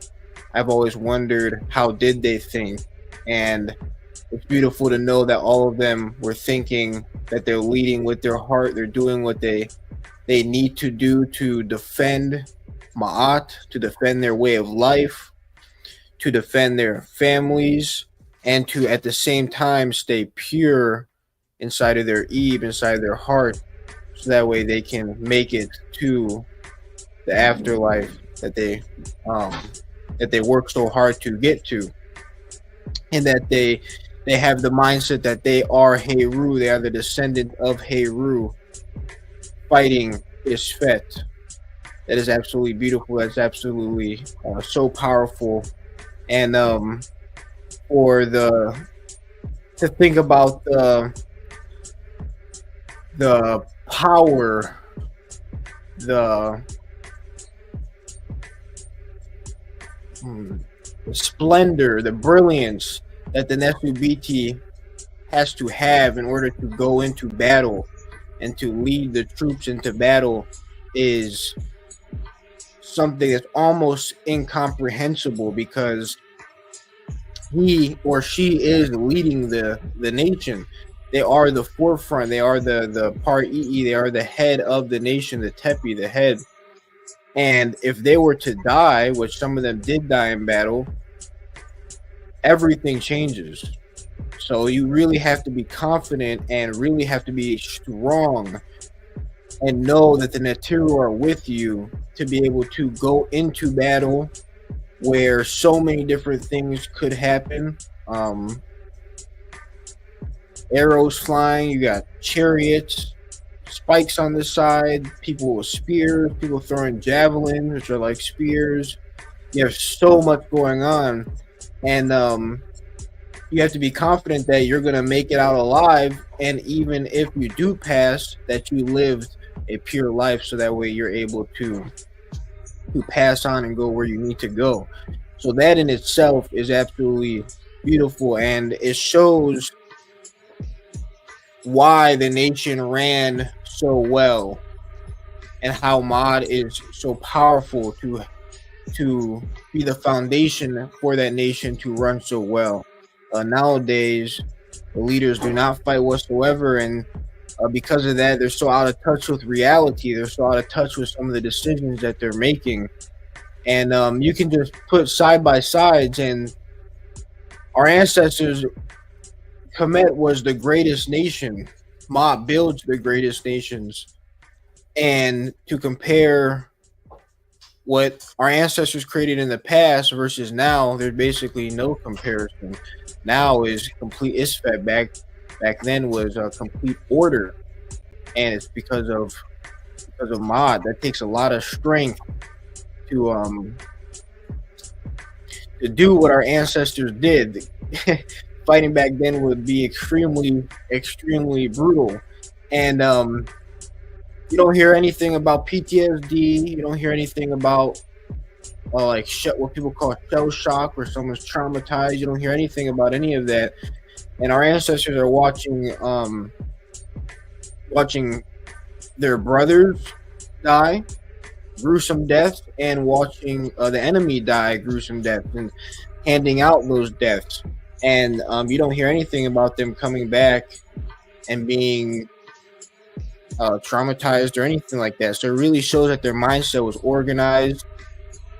I've always wondered, how did they think? And it's beautiful to know that all of them were thinking that they're leading with their heart. They're doing what they need to do to defend Ma'at, to defend their way of life, to defend their families, and to at the same time stay pure inside of their Eve, inside of their heart, so that way they can make it to the afterlife that they work so hard to get to, and that they have the mindset that they are Heru, they are the descendant of Heru, fighting Isfet. That is absolutely beautiful. That's absolutely so powerful. And to think about the power, the splendor, the brilliance that the NESUBYTI has to have in order to go into battle and to lead the troops into battle is something that's almost incomprehensible, because he or she is leading the nation. they are the forefront. They are the part EE. They are the head of the nation, the Tepi, the head. And if they were to die, which some of them did die in battle, everything changes. So you really have to be confident and really have to be strong and know that the NETERU are with you to be able to go into battle where so many different things could happen. Arrows flying, you got chariots, spikes on the side, people with spears, people throwing javelins, which are like spears. You have so much going on, and you have to be confident that you're going to make it out alive, and even if you do pass, that you lived a pure life, so that way you're able to pass on and go where you need to go. So that in itself is absolutely beautiful, and it shows why the nation ran so well and how MAAT is so powerful to be the foundation for that nation to run so well. Nowadays, the leaders do not fight whatsoever, and because of that, they're so out of touch with reality. They're so out of touch with some of the decisions that they're making. And you can just put side by sides, and our ancestors, Kemet was the greatest nation. MAAT builds the greatest nations. And to compare what our ancestors created in the past versus now, there's basically no comparison. Now is complete Isfet. Back then was a complete order, and it's because of MAAT. That takes a lot of strength to do what our ancestors did. Fighting back then would be extremely brutal, and you don't hear anything about PTSD. You don't hear anything about like what people call shell shock, where someone's traumatized. You don't hear anything about any of that. And our ancestors are watching their brothers die gruesome deaths, and watching the enemy die gruesome deaths, and handing out those deaths. And you don't hear anything about them coming back and being traumatized or anything like that. So it really shows that their mindset was organized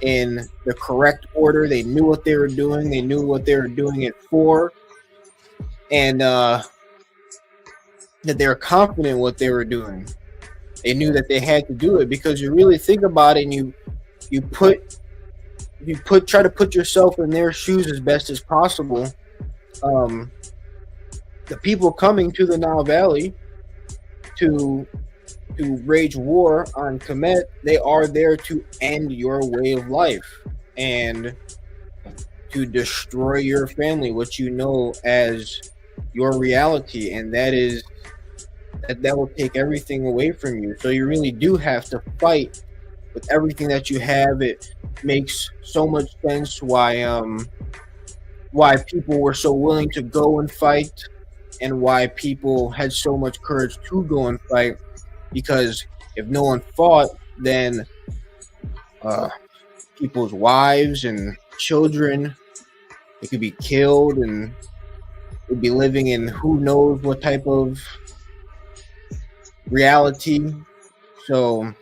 in the correct order. They knew what they were doing. They knew what they were doing it for. And that they were confident in what they were doing. They knew that they had to do it, because you really think about it, and you try to put yourself in their shoes as best as possible. The people coming to the Nile Valley to wage war on Kemet, they are there to end your way of life and to destroy your family, what you know as your reality, and that will take everything away from you. So you really do have to fight with everything that you have. It makes so much sense why people were so willing to go and fight, and why people had so much courage to go and fight, because if no one fought, then people's wives and children, they could be killed, and they'd be living in who knows what type of reality. So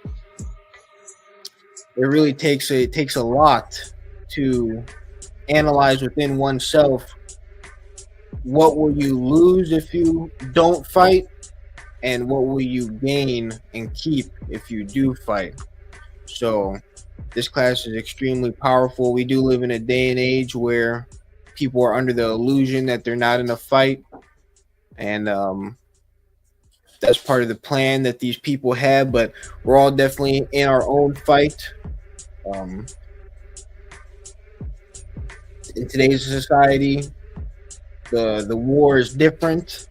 it really takes a lot to analyze within oneself. What will you lose if you don't fight, and what will you gain and keep if you do fight? So this class is extremely powerful. We do live in a day and age where people are under the illusion that they're not in a fight, and that's part of the plan that these people have, but we're all definitely in our own fight. In today's society, the war is different,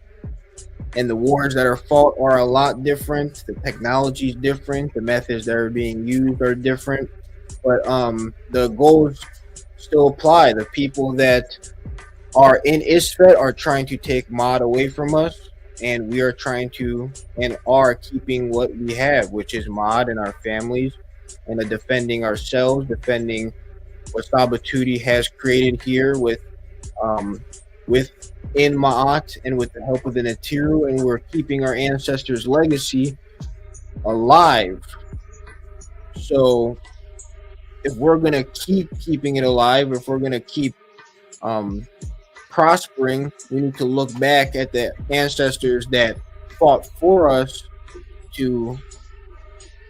and the wars that are fought are a lot different. The technology is different. The methods that are being used are different, but the goals still apply. The people that are in Isfet are trying to take MAAT away from us, and we are trying to and are keeping what we have, which is MAAT and our families, and defending ourselves, defending what Sabatuti has created here with in Ma'at and with the help of the NETERU, and we're keeping our ancestors' legacy alive. So if we're going to keep keeping it alive, if we're going to keep prospering, we need to look back at the ancestors that fought for us to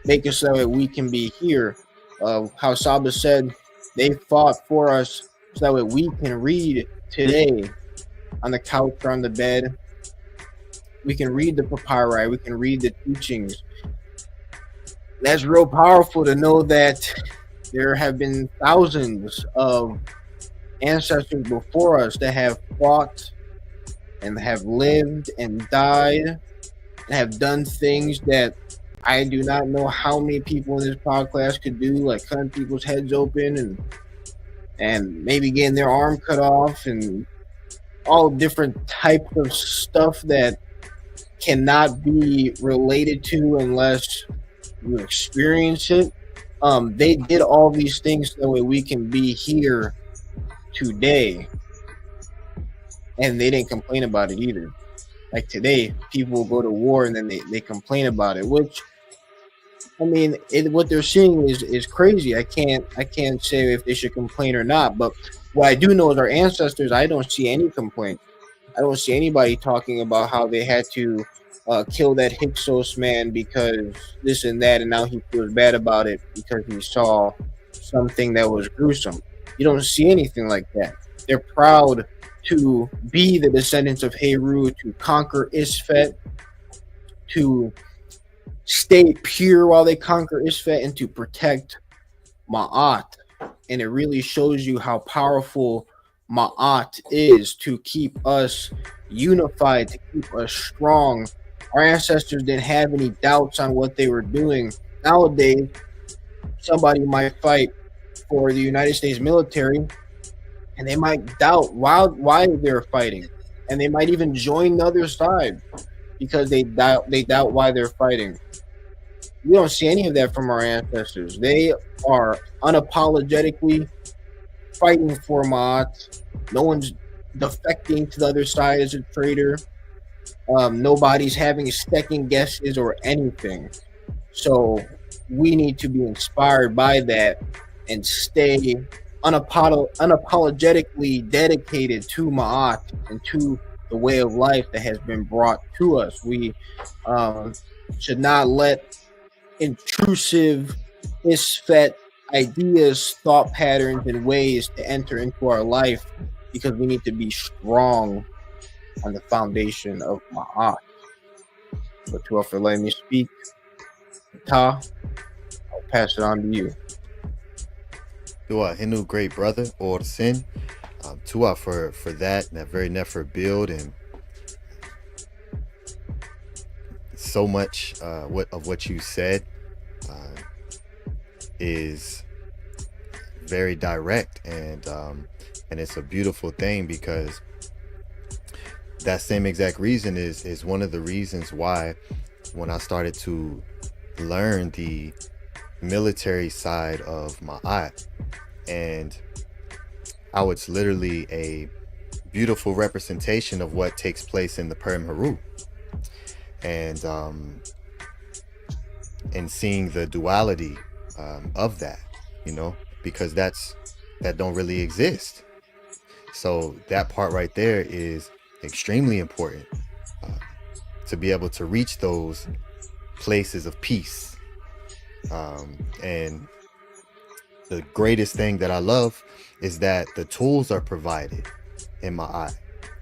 make us so that we can be here. How SABA said, they fought for us so that we can read today on the couch or on the bed. We can read the papyri, we can read the teachings. That's real powerful to know that there have been thousands of ancestors before us that have fought and have lived and died and have done things that I do not know how many people in this podcast could do, like cutting people's heads open and maybe getting their arm cut off and all different types of stuff that cannot be related to unless you experience it. They did all these things so that we can be here today, and they didn't complain about it either. Like today, people will go to war and then they complain about it, which I mean, what they're seeing is crazy. I can't say if they should complain or not, but what I do know is our ancestors, I don't see any complaint. I don't see anybody talking about how they had to kill that Hyksos man because this and that, and now he feels bad about it because he saw something that was gruesome. You don't see anything like that. They're proud to be the descendants of Heru, to conquer Isfet, to stay pure while they conquer Isfet, and to protect Ma'at. And it really shows you how powerful Ma'at is to keep us unified, to keep us strong. Our ancestors didn't have any doubts on what they were doing. Nowadays, somebody might fight for the United States military and they might doubt why they're fighting, and they might even join the other side because they doubt why they're fighting. We don't see any of that from our ancestors. They are unapologetically fighting for Ma'at. No one's defecting to the other side as a traitor. Nobody's having second guesses or anything. So we need to be inspired by that and stay unapologetically dedicated to Ma'at and to the way of life that has been brought to us. We should not let intrusive Isfet ideas, thought patterns, and ways to enter into our life, because we need to be strong on the foundation of Ma'at. But to for letting me speak, Ta, I'll pass it on to you. Tua Hinu, great brother, or sin. Tua for that very nefer build, and so much what you said is very direct, and it's a beautiful thing, because that same exact reason is one of the reasons why when I started to learn the military side of Ma'at and how it's literally a beautiful representation of what takes place in the Purim Haru, and seeing the duality of that, because that don't really exist. So that part right there is extremely important to be able to reach those places of peace. And the greatest thing that I love is that the tools are provided in Ma'at.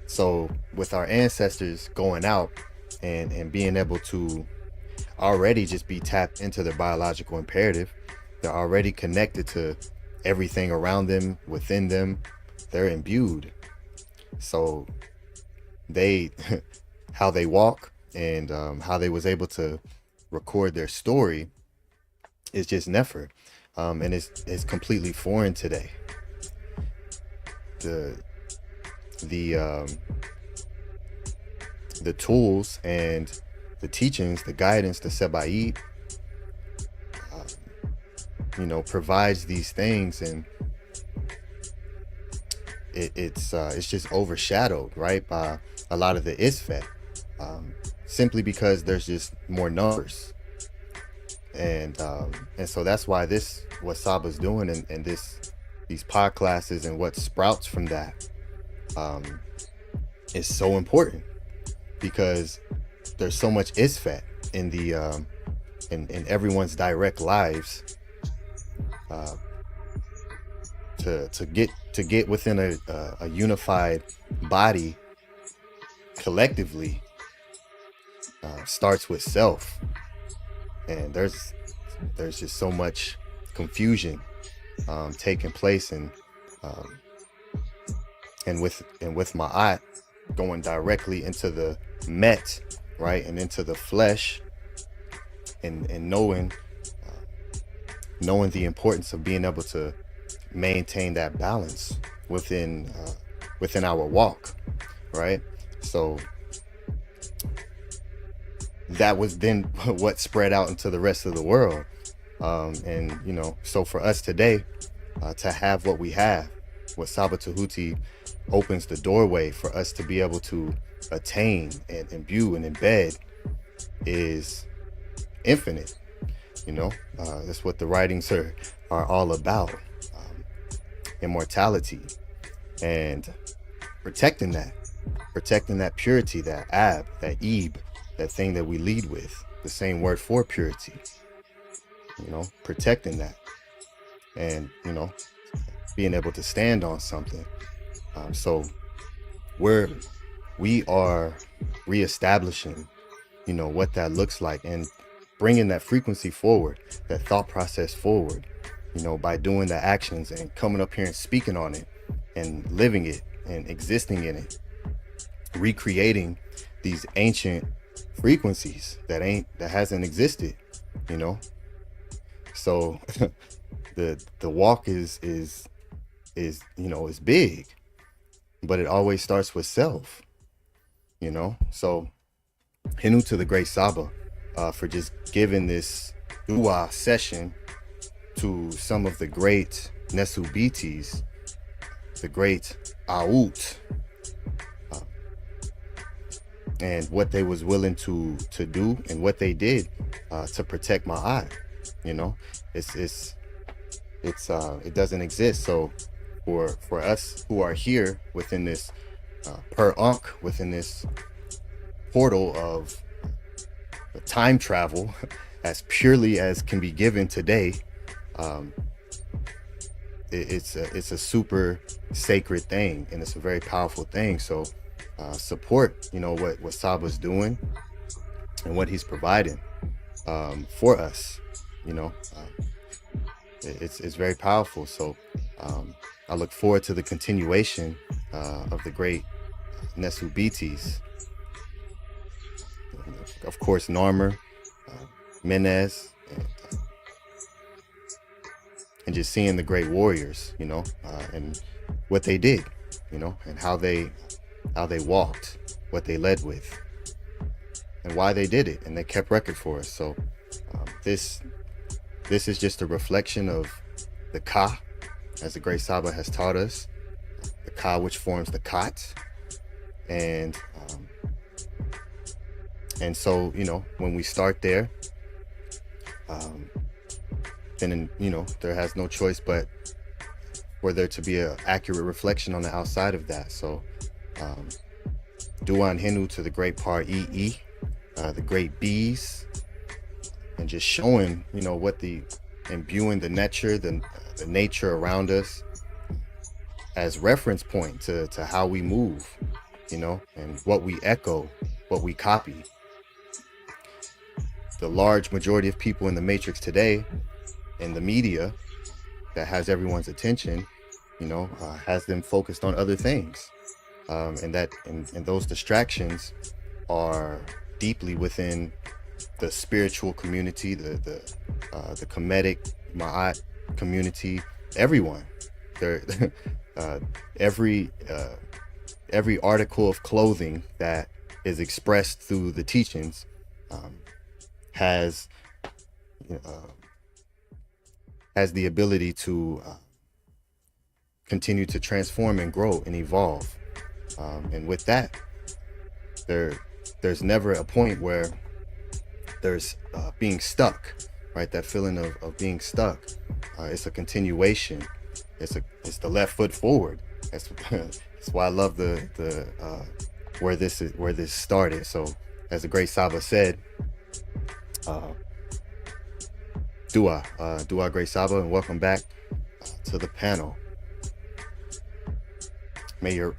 So with our ancestors going out and being able to already just be tapped into their biological imperative, they're already connected to everything around them, within them. They're imbued. So they how they walk and how they was able to record their story is just nefer, and it's completely foreign today. The tools and the teachings, the guidance, the SABA, provides these things, and it's just overshadowed, right, by a lot of the ISFET, simply because there's just more numbers. And so that's why what SABA's doing, and these pod classes and what sprouts from that is so important, because there's so much ISFET in the in everyone's direct lives, to get within a unified body collectively starts with self. And there's just so much confusion taking place, and with Ma'at going directly into the Met, right, and into the flesh, and knowing the importance of being able to maintain that balance within our walk, right? So that was then what spread out into the rest of the world. And so for us today, to have what we have, what Saba Tehuti opens the doorway for us to be able to attain and imbue and embed, is infinite. That's what the writings are all about. Immortality, and protecting that purity, that ab, that eb, that thing that we lead with, the same word for purity, protecting that, and being able to stand on something. So we are reestablishing what that looks like, and bringing that frequency forward, that thought process forward, by doing the actions and coming up here and speaking on it and living it and existing in it, recreating these ancient frequencies that hasn't existed. So the walk is big, but it always starts with self. So Hinu to the great Saba for just giving this dua session to some of the great NESUBYTIs, the great Aut, and what they was willing to do, and what they did to protect Ma'at. It doesn't exist. So for us who are here within this within this portal of time travel, as purely as can be given today, it's a super sacred thing, and it's a very powerful thing. So support what Saba's doing and what he's providing for us. It's very powerful. So I look forward to the continuation of the great NESUBYTIs. Of course, Narmer, Menez, and just seeing the great warriors, and what they did, and how they walked, what they led with, and why they did it, and they kept record for us. So this is just a reflection of the Ka, as the great Saba has taught us, the Ka which forms the Kat, and so when we start there, then there has no choice but for there to be an accurate reflection on the outside of that. So Duan Hinu to the great Par EE, the great bees, and just showing what imbuing the nature, the nature around us as reference point to how we move, and what we echo, what we copy. The large majority of people in the matrix today, in the media, that has everyone's attention, has them focused on other things, and those distractions are deeply within the spiritual community, the Kemetic Ma'at community. Everyone, every article of clothing that is expressed through the teachings has the ability to continue to transform and grow and evolve. And with that, there's never a point where there's being stuck, right? That feeling of being stuck. It's a continuation. It's the left foot forward. That's why I love the where this started. So as the great Saba said, Dua great Saba, and welcome back to the panel. May your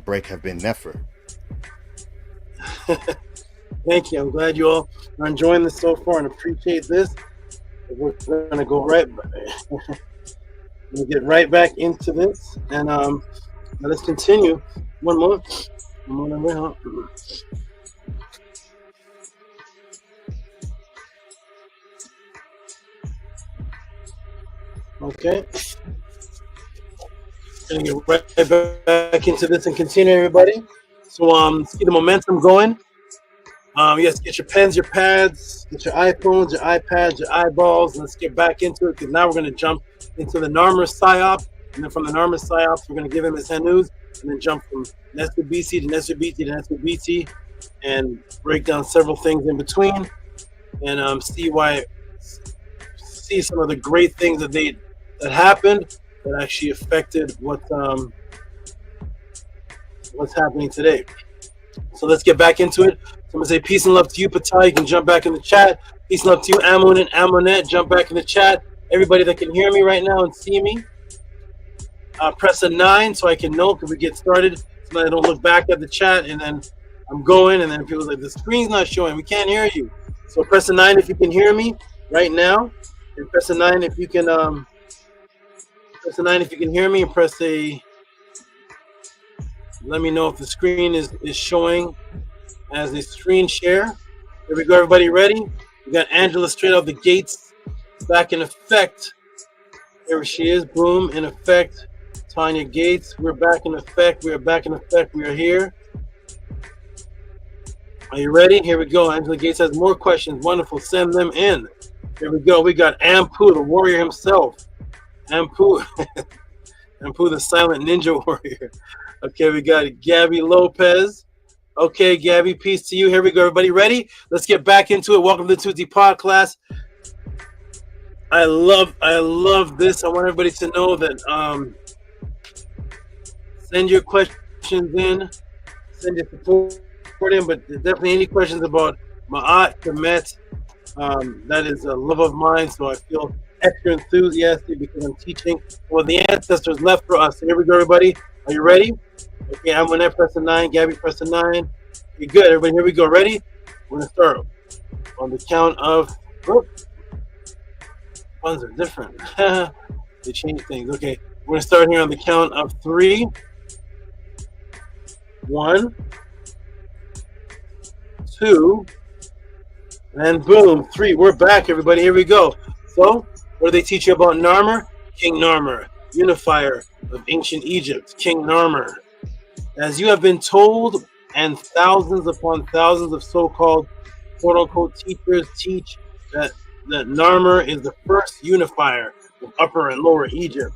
break have been nefer. Thank you. I'm glad you all are enjoying this so far and appreciate this. We're going to go we'll get right back into this, and let's continue. One more. Okay. Gonna get right back into this and continue, everybody. So let's get the momentum going. Yes, get your pens, your pads, get your iPhones, your iPads, your eyeballs. Let's get back into it, because now we're going to jump into the Narmer Psyops, and then from the Narmer Psyops, we're going to give him his news, and then jump from NESUBYTI to NESUBYTI to NESUBYTI, and break down several things in between, and see some of the great things that happened that actually affected what's happening today. So let's get back into it. So I'm gonna say peace and love to you, Patai. You can jump back in the chat. Peace and love to you, Amon and Amonet. Jump back in the chat. Everybody that can hear me right now and see me, press a 9 so I can know, because we get started, so that I don't look back at the chat and then I'm going, and then people's like, the screen's not showing, we can't hear you. So press a 9 if you can hear me right now, and press a 9 if you can hear me, and press a, let me know if the screen is showing as a screen share. Here we go, everybody ready? We got Angela straight out the gates, back in effect. Here she is, boom, in effect. Tanya Gates, we're back in effect. We are back in effect. We are here. Are you ready? Here we go. Angela Gates has more questions. Wonderful. Send them in. Here we go. We got Ampu, the warrior himself. Ampu, Ampu, the silent ninja warrior. Okay, we got Gabby Lopez. Okay, Gabby, peace to you. Here we go, everybody. Ready? Let's get back into it. Welcome to the Tehuti Podclass. I love this. I want everybody to know that send your questions in, send your support in, but definitely any questions about MAAT, Kemet, that is a love of mine, so I feel extra enthusiastic because I'm teaching what the ancestors left for us. So here we go, everybody. Are you ready? Okay, I'm gonna press a 9. Gabby, press a 9. You're good, everybody. Here we go. Ready? We're gonna start on the count of. Oops. Ones are different. They change things. Okay, we're gonna start here on the count of 3. 1, 2, and boom, 3. We're back, everybody. Here we go. So, what do they teach you about Narmer? King Narmer, unifier of ancient Egypt, King Narmer. As you have been told, and thousands upon thousands of so-called quote-unquote teachers teach that Narmer is the first unifier of Upper and Lower Egypt.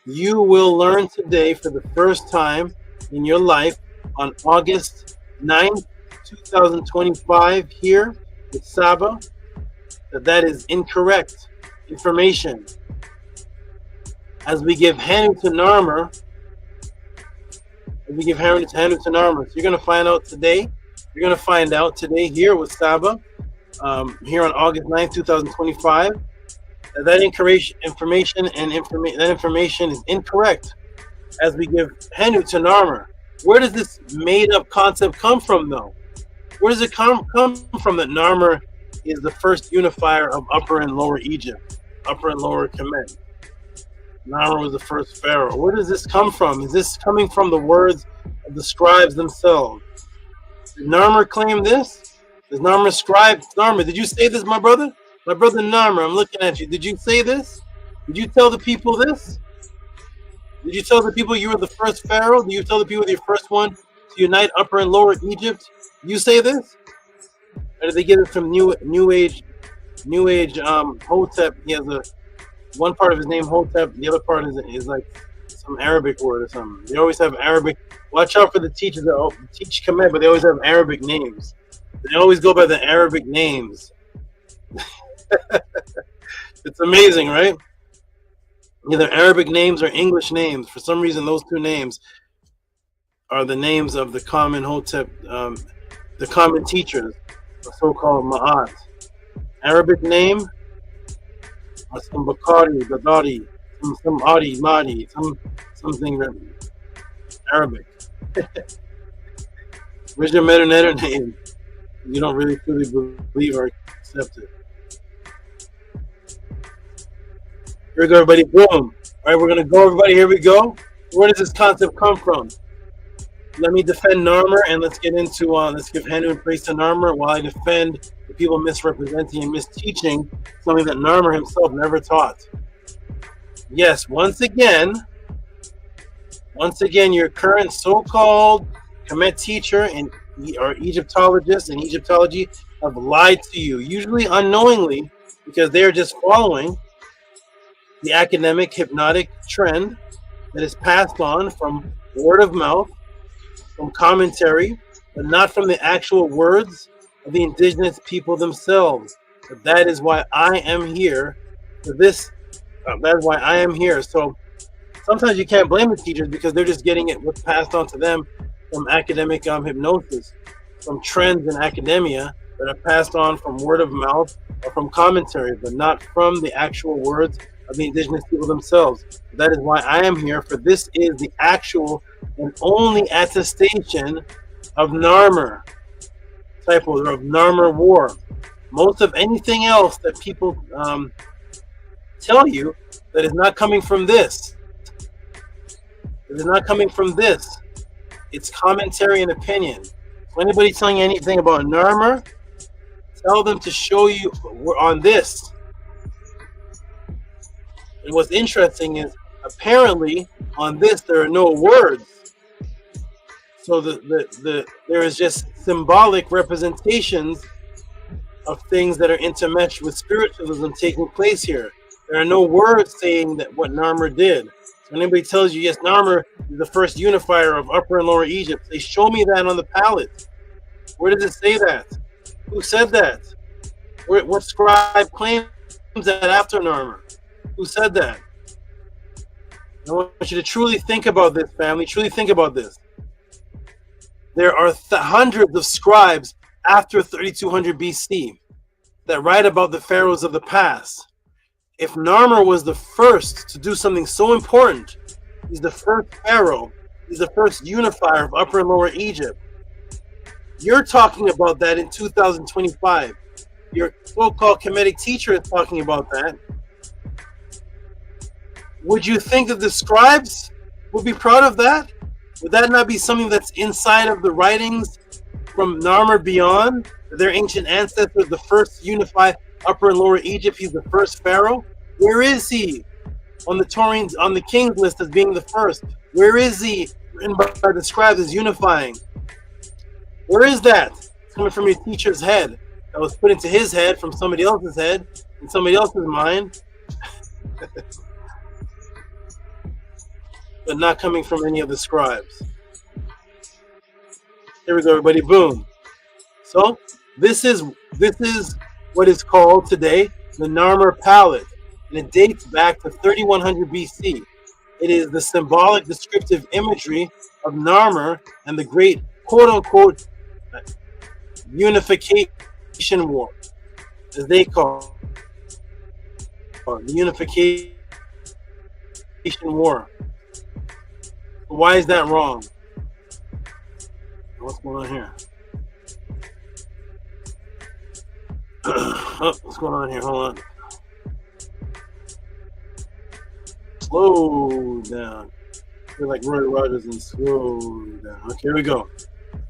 You will learn today for the first time in your life on August 9th, 2025 here with SABA that is incorrect information. As we give hand to Narmer, so you're going to find out today. You're going to find out today here with SABA, here on August 9th, 2025, that information is incorrect. As we give Henu to Narmer, where does this made-up concept come from, though? Where does it come from that Narmer is the first unifier of Upper and Lower Egypt, Upper and Lower Kemet? Narmer was the first pharaoh. Where does this come from? Is this coming from the words of the scribes themselves? Did Narmer claim this? Does Narmer scribe? Narmer, did you say this, my brother? My brother Narmer, I'm looking at you. Did you say this? Did you tell the people this? Did you tell the people you were the first pharaoh? Did you tell the people you're the first one to unite Upper and Lower Egypt? Did you say this? Or did they get it from New Age Hotep? He has one part of his name Hotep, the other part is like some Arabic word or something. They always have Arabic. Watch out for the teachers that teach Kemet, but they always have Arabic names. They always go by the Arabic names. It's amazing, right? Either Arabic names or English names. For some reason, those two names are the names of the common Hotep, the common teachers, the so-called MAAT. Arabic name, some Bakari, Gadari, some Adi, Mahdi, something Arabic. Where's your NETERU name? You don't really truly believe or accept it. Here we go, everybody. Boom. All right, we're gonna go, everybody. Here we go. Where does this concept come from? Let me defend Narmer, and let's get into let's give Henu and praise to Narmer while I defend the people misrepresenting and misteaching something that Narmer himself never taught. Yes, once again, your current so-called Kemet teacher or Egyptologist in Egyptology have lied to you, usually unknowingly, because they are just following the academic hypnotic trend that is passed on from word of mouth, from commentary, but not from the actual words of the indigenous people themselves. But that is why I am here for this. That is why I am here. So sometimes you can't blame the teachers because they're just getting it what's passed on to them from academic hypnosis, from trends in academia that are passed on from word of mouth or from commentary, but not from the actual words of the indigenous people themselves. That is why I am here, for this is the actual and only attestation of Narmer typos or of Narmer war. Most of anything else that people tell you that is not coming from this. It is not coming from this. It's commentary and opinion. So anybody telling you anything about Narmer, tell them to show you we're on this. And what's interesting is apparently on this there are no words. So there is just symbolic representations of things that are intermeshed with spiritualism taking place here. There are no words saying that what Narmer did. So when anybody tells you, yes, Narmer is the first unifier of Upper and Lower Egypt, they show me that on the palette. Where does it say that? Who said that? What scribe claims that after Narmer? Who said that? I want you to truly think about this, family. Truly think about this. There are hundreds of scribes after 3200 BC that write about the pharaohs of the past. If Narmer was the first to do something so important, he's the first pharaoh, he's the first unifier of Upper and Lower Egypt. You're talking about that in 2025. Your so-called Kemetic teacher is talking about that. Would you think that the scribes would be proud of that? Would that not be something that's inside of the writings from Narmer beyond? Their ancient ancestors, the first unified Upper and Lower Egypt, he's the first pharaoh. Where is he on the king's list as being the first? Where is he written by the scribes as unifying? Where is that? It's coming from your teacher's head. That was put into his head from somebody else's head in somebody else's mind. But not coming from any of the scribes. Here we go, everybody. Boom. So this is what is called today the Narmer palette, and it dates back to 3100 BC. It is the symbolic descriptive imagery of Narmer and the great quote-unquote unification war, as they call it, the unification war. Why is that wrong? What's going on here? Oh, what's going on here? Hold on. Slow down. You're like Roy Rogers and slow down. Okay, here we go. All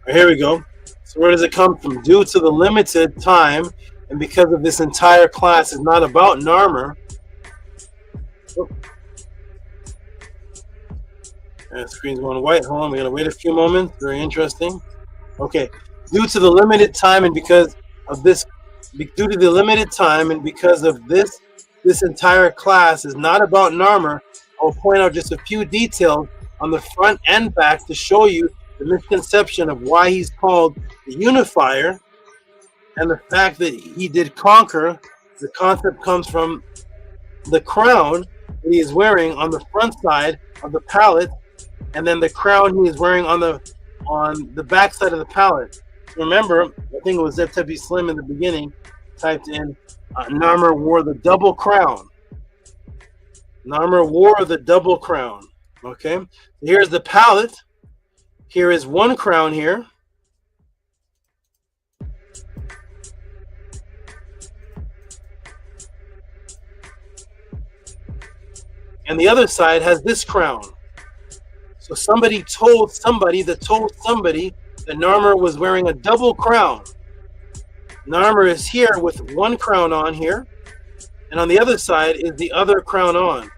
right, here we go. So where does it come from? Due to the limited time, and because of this entire class is not about Narmer. Oh. The screen's going white. Hold on, we're gonna wait a few moments. Very interesting. Okay. Due to the limited time and because of this, this entire class is not about Narmer. I'll point out just a few details on the front and back to show you the misconception of why he's called the unifier, and the fact that he did conquer. The concept comes from the crown that he is wearing on the front side of the palette, and then the crown he is wearing on the back side of the palette. Remember, I think it was Zeptepi Slim in the beginning typed in Narmer wore the double crown. Narmer wore the double crown. Okay, here's the palette. Here is one crown here. And the other side has this crown. So somebody told somebody that Narmer was wearing a double crown. Narmer is here with one crown on here, and on the other side is the other crown on.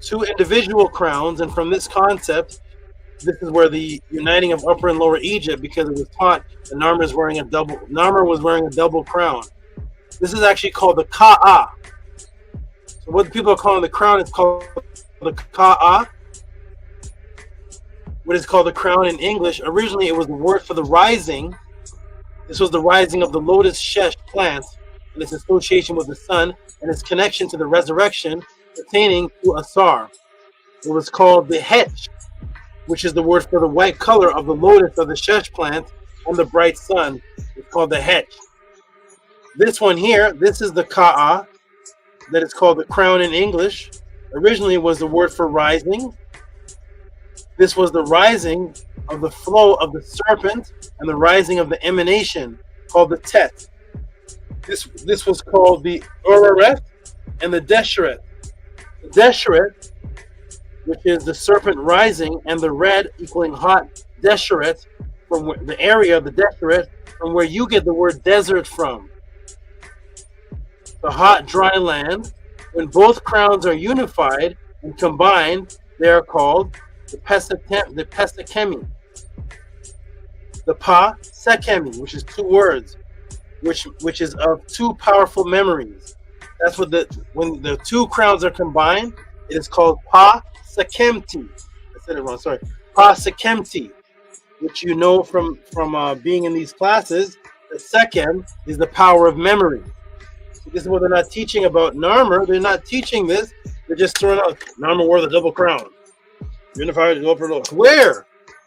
Two individual crowns, and from this concept, this is where the uniting of Upper and Lower Egypt, because it was taught that Narmer was wearing a double crown. This is actually called the Ka'a. So what people are calling the crown is called the Ka'a. What is called the crown in English, originally it was the word for the rising. This was the rising of the lotus shesh plant and its association with the sun and its connection to the resurrection pertaining to Asar. It was called the Hetch, which is the word for the white color of the lotus of the shesh plant and the bright sun. It's called the Hetch. This one here, this is the Ka'a, that is called the crown in English. Originally it was the word for rising. This was the rising of the flow of the serpent and the rising of the emanation called the Tet. This was called the Ureret and the Desheret. The Desheret, which is the serpent rising, and the red equaling hot Desheret, from the area of the Desheret, from where you get the word desert from. The hot, dry land. When both crowns are unified and combined, they are called the Pesachemi. The Pa Sekemi, which is two words, which is of two powerful memories. That's what when the two crowns are combined, it is called Pa Sekemti. I said it wrong, sorry. Pa Sekemti, which you know from being in these classes, that Sekem is the power of memory. So this is what they're not teaching about Narmer. They're not teaching this. They're just throwing out Narmer wore the double crown. Unified upper lower. Where?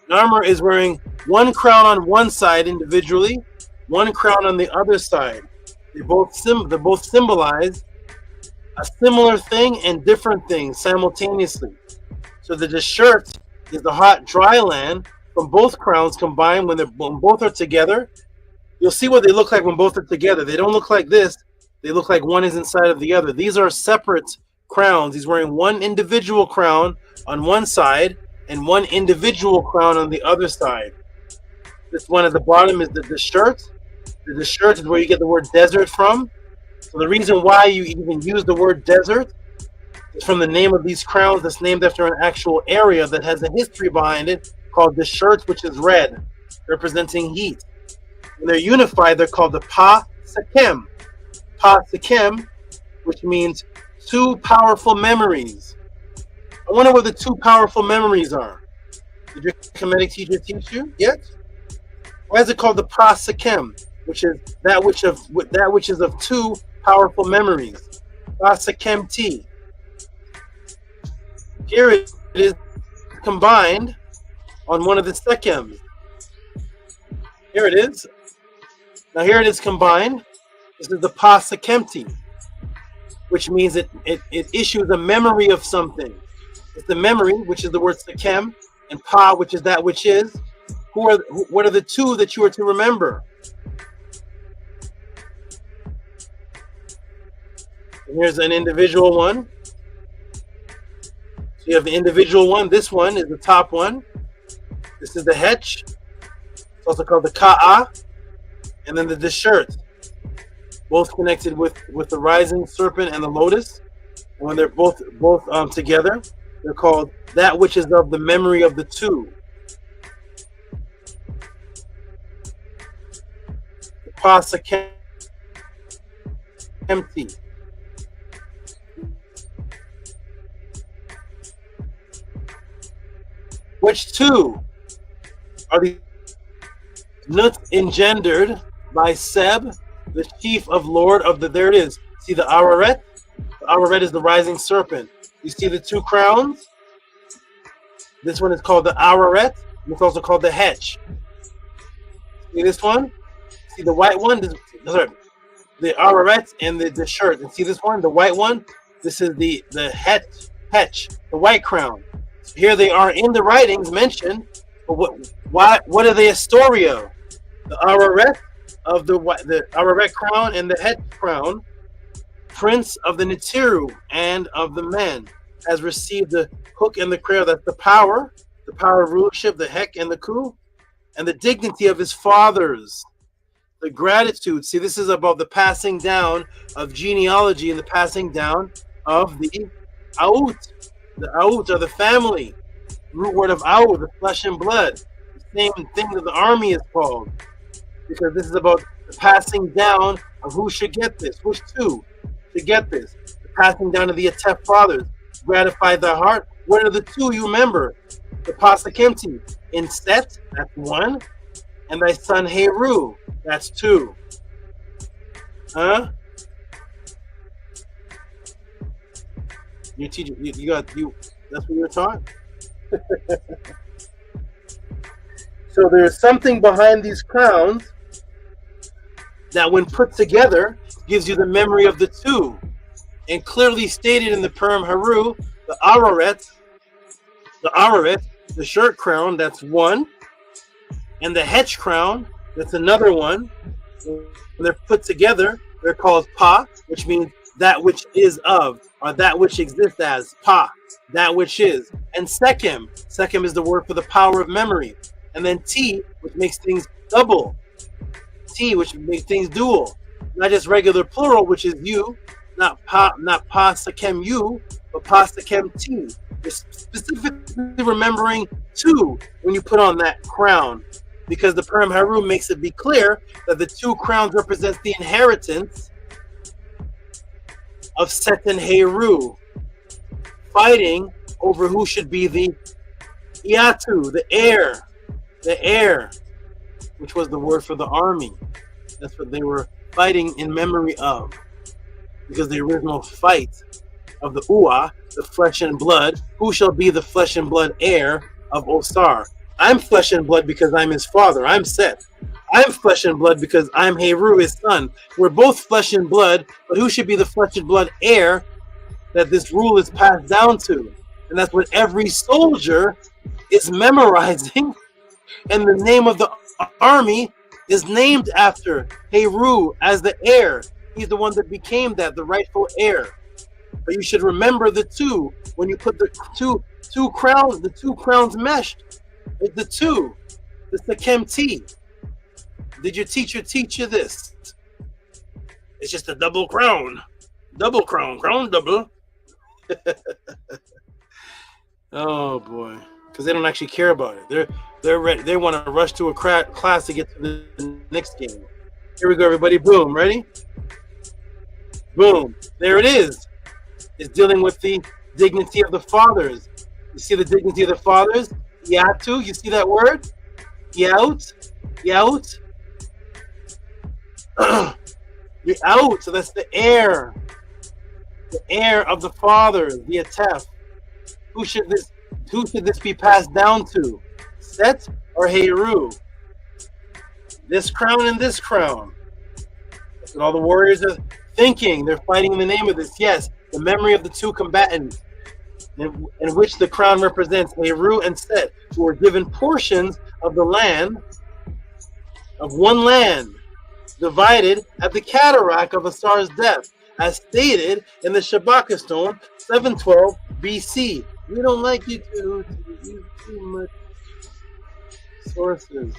Narmer is wearing one crown on one side individually, one crown on the other side. They both symbolize a similar thing and different things simultaneously. So the shirt is the hot, dry land from both crowns combined. When both are together, you'll see what they look like when both are together. They don't look like this. They look like one is inside of the other. These are separate crowns. He's wearing one individual crown on one side and one individual crown on the other side. This one at the bottom is the shirt. The shirt is where you get the word desert from. So the reason why you even use the word desert is from the name of these crowns that's named after an actual area that has a history behind it called the shirt, which is red, representing heat. When they're unified, they're called the Pa Sekem. Pa Sekem, which means two powerful memories. I wonder what the two powerful memories are. Did your Kemetic teacher teach you yet? Why is it called the Pa Sekem, which is that which is of two powerful memories? Pa Sekem T. Here it is combined on one of the Sekems. Here it is. Now here it is combined. This is the Pa Sekemti, which means it issues a memory of something. It's the memory, which is the word Sekem, and Pa, which is that which is. What are the two that you are to remember? And here's an individual one. So you have the individual one. This one is the top one. This is the Hetch. It's also called the Ka'a. And then the shirt. Both connected with the rising serpent and the lotus. And when they're both together, they're called that which is of the memory of the two. The Pa Sekemti. Which two are the Nut engendered by Seb, the chief of Lord of the, there it is. See the Araret? The Araret is the rising serpent. You see the two crowns? This one is called the Araret. It's also called the Hetch. See this one? See the white one? Sorry, the Araret and the shirt. And see this one? The white one? This is the Hetch, the white crown. So here they are in the writings mentioned. But what are they a story of? The Araret of the Araret crown and the Het crown, prince of the NETERU and of the men, has received the hook and the crayon. That's the power of rulership, the Hek and the Ku, and the dignity of his fathers, the gratitude. See, this is about the passing down of genealogy and the passing down of the Aut. The Aut are the family. Root word of Aut, the flesh and blood. The same thing that the army is called. Because this is about the passing down of who should get this, which two should get this. The passing down of the Atef fathers. Gratify thy heart. What are the two you remember? The Pasakemti. In Set, that's one. And thy son Heru, that's two. Huh? You teach you got you that's what you're taught? So there's something behind these crowns that when put together gives you the memory of the two. And clearly stated in the Purim Haru, the Araret, the shirt crown, that's one. And the Hetch crown, that's another one. When they're put together, they're called Pa, which means that which is of, or that which exists as Pa, that which is. And Sechem is the word for the power of memory. And then T, which makes things double. T, which makes things dual. Not just regular plural, which is you, not pa Sechem you, but Pa Sechem T. You're specifically remembering two when you put on that crown. Because the Purim Haru makes it be clear that the two crowns represents the inheritance of Set and Heru, fighting over who should be the Iatu, the heir, which was the word for the army. That's what they were fighting in memory of. Because the original fight of the Ua, the flesh and blood, who shall be the flesh and blood heir of Osar? I'm flesh and blood because I'm his father. I'm Set. I'm flesh and blood because I'm Heru, his son. We're both flesh and blood, but who should be the flesh and blood heir that this rule is passed down to? And that's what every soldier is memorizing. And the name of the army is named after Heru as the heir. He's the one that became that, the rightful heir. But you should remember the two when you put the two crowns meshed. The two, the Sechem T. Did your teacher teach you this? It's just a double crown, crown double. Oh boy, because they don't actually care about it. They're ready. They want to rush to a class to get to the next game. Here we go, everybody. Boom, ready? Boom. There it is. It's dealing with the dignity of the fathers. You see the dignity of the fathers? Yatu, you see that word? Yaut. You're out, so that's the heir of the fathers, the Atef. Who should this be passed down to? Set or Heru? This crown and this crown. That's what all the warriors are thinking. They're fighting in the name of this. Yes, the memory of the two combatants, in which the crown represents Heru and Set, who were given portions of the land, of one land, divided at the cataract of Asar's death, as stated in the Shabaka stone, 712 BC. We don't like you to use too much sources.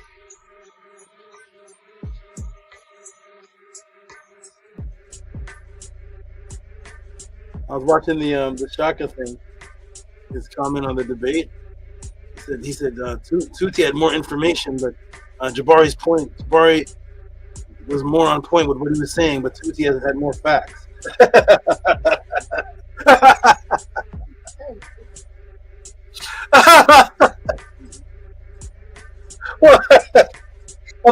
I was watching the Shaka thing. His comment on the debate. He said Tehuti had more information, but Jabari was more on point with what he was saying, but Tehuti had more facts.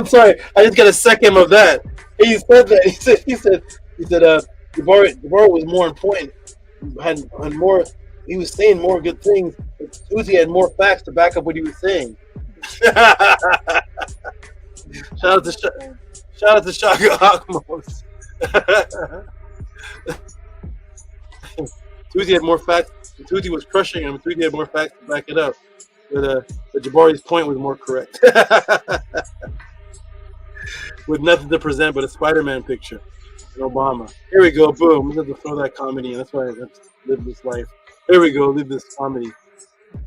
I'm sorry. I just got a second of that. He said that. He said Jabari was more important. Had more. He was saying more good things. Uzi had more facts to back up what he was saying. Shout out to Shaka AKHMOSE. Tuzi had more facts. Tuzi was crushing him. Tuzi had more facts to back it up. But Jabari's point was more correct. With nothing to present but a Spider-Man picture and Obama. Here we go. Boom. We have to throw that comedy in. That's why I have to live this life. Here we go. Live this comedy.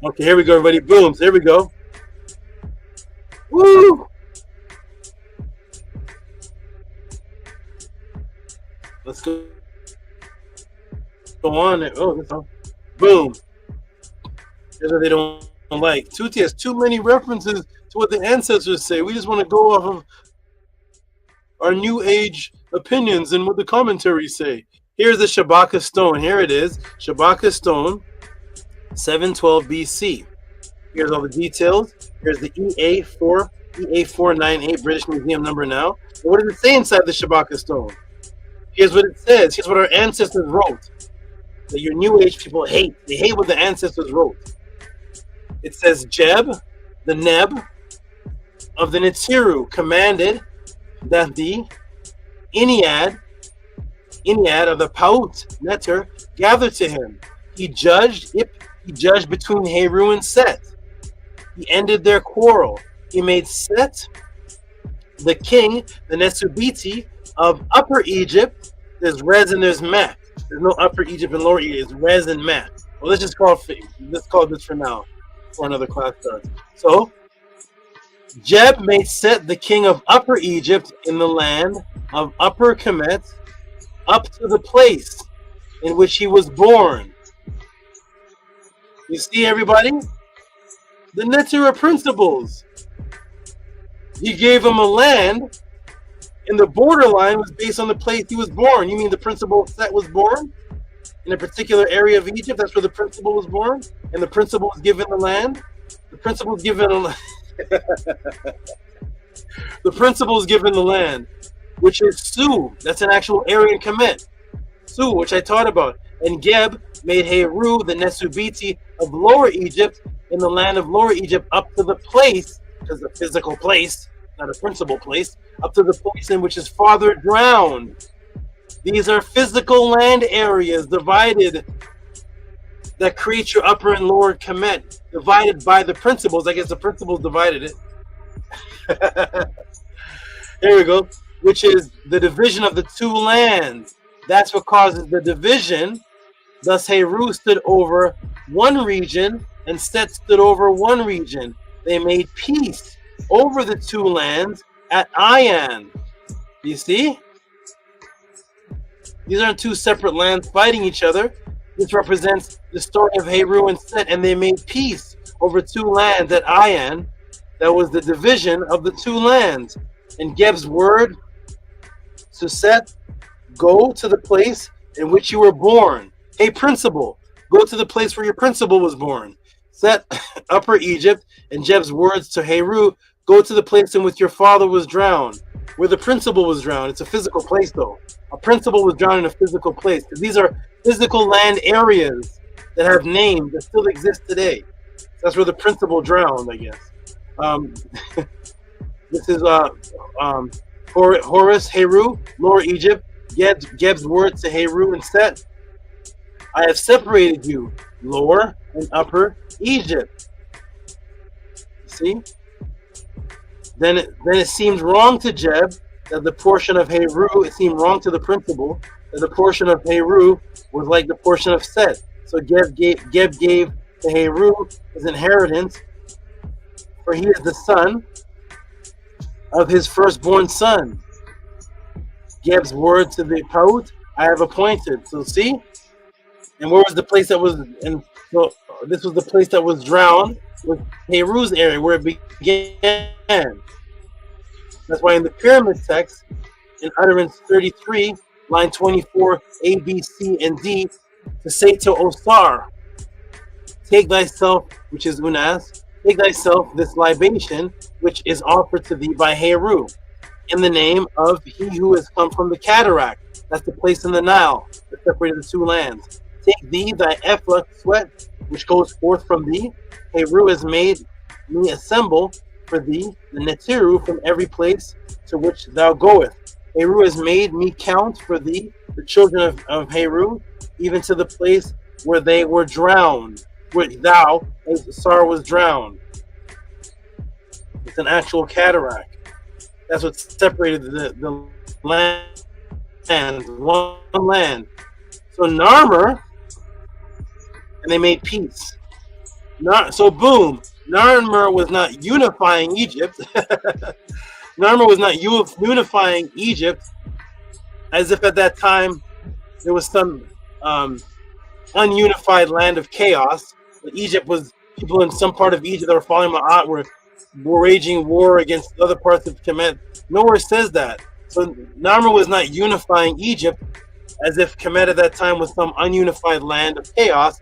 Okay, here we go, everybody. Boom. Here we go. Woo! Let's go. Go on. Oh, this one. Boom. Here's what they don't like. Tuti has too many references to what the ancestors say. We just want to go off of our new age opinions and what the commentaries say. Here's the Shabaka stone. Here it is. Shabaka stone, 712 BC. Here's all the details. Here's the EA498 British Museum number now. And what does it say inside the Shabaka stone? Here's what it says. Here's what our ancestors wrote. That your new age people hate. They hate what the ancestors wrote. It says Jeb, the Neb of the NETERU, commanded that the Ennead of the Paut Neter gathered to him. He judged between Heru and Set. He ended their quarrel. He made Set the king, the NESUBYTI of Upper Egypt. There's Rez and there's Mat. There's no Upper Egypt and Lower Egypt. It's Rez and Mat. Well, let's call this for now, before another class starts. So, Jeb made Set the king of Upper Egypt in the land of Upper Kemet up to the place in which he was born. You see, everybody? The NETERU principles. He gave him a land, and the borderline was based on the place he was born. You mean the principle Set was born? In a particular area of Egypt, that's where the principle was born? And the principle was given the land? The principle was given the principle is given the land, which is Su. That's an actual area in Kemet. Su, which I taught about. And Geb made Heru, the NESUBYTI of Lower Egypt, in the land of Lower Egypt, up to the place, because the physical place, not a principal place, up to the place in which his father drowned. These are physical land areas divided that create your upper and lower Kemet, divided by the principles. I guess the principles divided it. Here we go. Which is the division of the two lands. That's what causes the division. Thus, Heru stood over one region and Set stood over one region. They made peace over the two lands at Ayan. You see? These aren't two separate lands fighting each other. This represents the story of Heru and Set, and they made peace over two lands at Ayan. That was the division of the two lands. And Geb's word to Set, go to the place in which you were born. Hey, principal, go to the place where your principal was born. Set, Upper Egypt, and Jeb's words to Heru, go to the place in which your father was drowned. Where the principal was drowned. It's a physical place, though. A principal was drowned in a physical place. These are physical land areas that have names that still exist today. That's where the principal drowned, I guess. This is Horus, Heru, Lower Egypt, Geb's words to Heru and Set. I have separated you, Lower and Upper Egypt. See? Then it seemed wrong to Jeb that the portion of Heru, it seemed wrong to the principal that the portion of Heru was like the portion of Set. So Geb gave to Heru his inheritance, for he is the son of his firstborn son. Geb's word to the Paut, I have appointed. So see? And where was the place that was, and so this was the place that was drowned, was Heru's area, where it began. That's why in the pyramid text, in utterance 33, line 24, A, B, C, and D, to say to Osar, take thyself, which is Unas, take thyself this libation, which is offered to thee by Heru, in the name of he who has come from the cataract. That's the place in the Nile that separated the two lands. Take thee thy ephah sweat, which goes forth from thee. Heru has made me assemble for thee the NETERU from every place to which thou goest. Heru has made me count for thee the children of Heru, even to the place where they were drowned, where thou, as Sar, was drowned. It's an actual cataract. That's what separated the land, one land. So Narmer, and they made peace. So boom, Narmer was not unifying Egypt. Narmer was not unifying Egypt, as if at that time there was some ununified land of chaos. Egypt was, people in some part of Egypt that were following Ma'at were waging war against other parts of Kemet. Nowhere says that. So Narmer was not unifying Egypt as if Kemet at that time was some ununified land of chaos.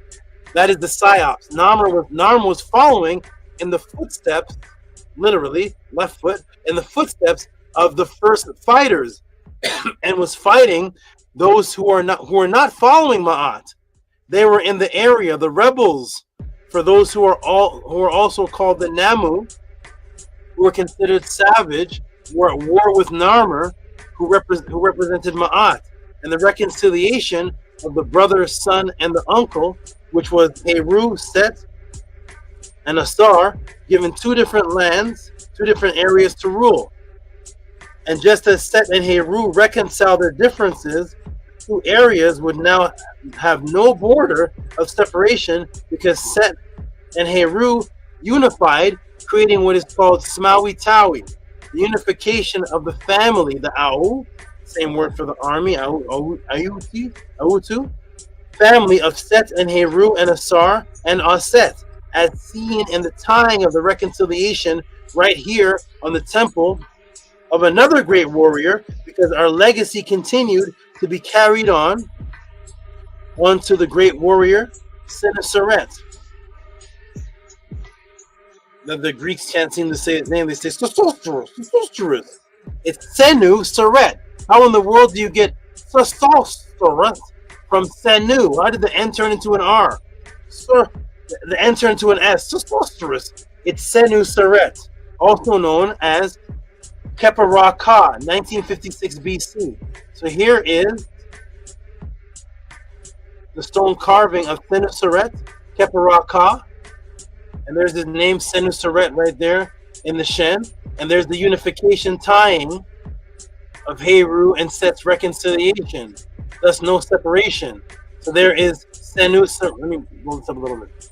That is the Psyops. Narmer was following in the footsteps, literally left foot, in the footsteps of the first fighters, and was fighting those who are not following Ma'at. They were in the area, the rebels, for those who are also called the Namu, who were considered savage, were at war with Narmer, who represented Ma'at, and the reconciliation of the brother, son, and the uncle, which was Heru, Set, and Asar, given two different lands, two different areas to rule. And just as Set and Heru reconcile their differences, two areas would now have no border of separation because Set and Heru unified, creating what is called Smawi Tawi, the unification of the family, the Au, same word for the army, Autu, family of Set and Heru and Asar and Aset, as seen in the tying of the reconciliation right here on the temple of another great warrior, because our legacy continued to be carried on to the great warrior Senuseret. The Greeks can't seem to say his name. They say Sostorus. It's Senuseret. How in the world do you get Sostorus from Senu? How did the N turn into an R? The N turned into an S. Sostorus. It's Senuseret, also known as Keparaka, 1956 BC. So here is the stone carving of Senuseret, Keparaka, and there's his name Senuseret right there in the Shen, and there's the unification tying of Heru and Set's reconciliation, thus no separation. So there is Senuseret. Let me roll this up a little bit.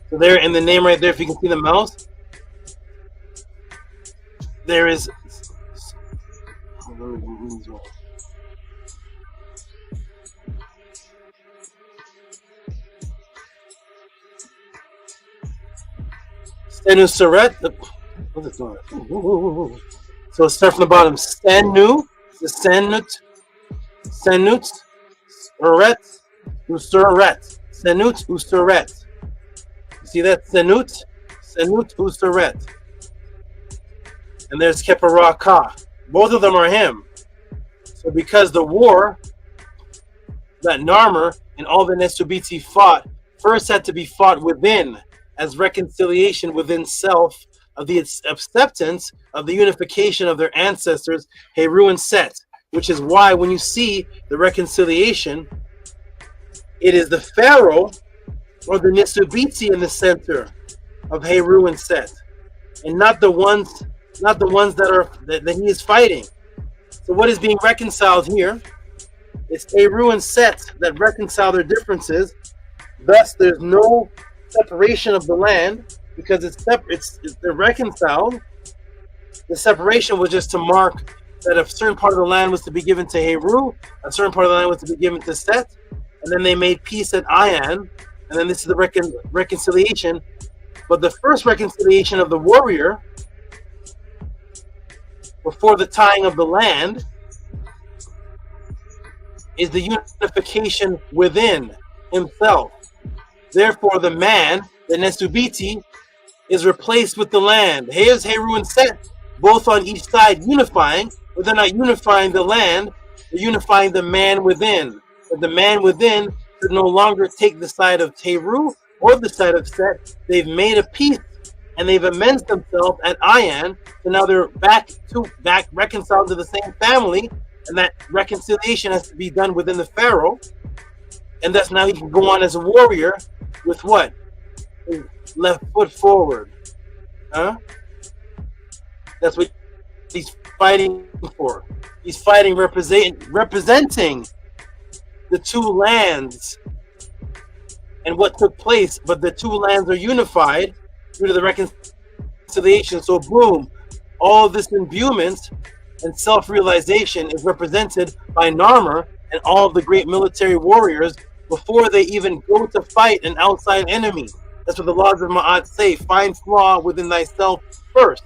So there in the name right there, if you can see the mouse, there is Senuseret. What's it doing? So let's start from the bottom. Senu, the Senut, Uret, Useret. Senut, Useret. You see that? Senut, Useret. And there's Keparaka. Both of them are him. So because the war that Narmer and all the NESUBYTI fought first had to be fought within, as reconciliation within self, of the acceptance of the unification of their ancestors, Heru and Set, which is why when you see the reconciliation, it is the Pharaoh or the NESUBYTI in the center of Heru and Set, and not the ones that he is fighting. So what is being reconciled here? It's Heru and Set that reconcile their differences. Thus, there's no separation of the land because they're reconciled. The separation was just to mark that a certain part of the land was to be given to Heru, a certain part of the land was to be given to Set, and then they made peace at Ayan, and then this is the reconciliation. But the first reconciliation of the warrior before the tying of the land is the unification within himself. Therefore, the man, the NESUBYTI, is replaced with the land. Here's Heru and Set, both on each side unifying, but they're not unifying the land, they're unifying the man within. But the man within should no longer take the side of Heru or the side of Set. They've made a peace and they've amended themselves at Ayan, so now they're back reconciled to the same family, and that reconciliation has to be done within the pharaoh, and that's now he can go on as a warrior with what? His left foot forward. Huh? That's what he's fighting for. He's fighting representing the two lands and what took place, but the two lands are unified due to the reconciliation. So boom, all this imbuement and self-realization is represented by Narmer and all of the great military warriors before they even go to fight an outside enemy. That's what the laws of Ma'at say. Find flaw within thyself first.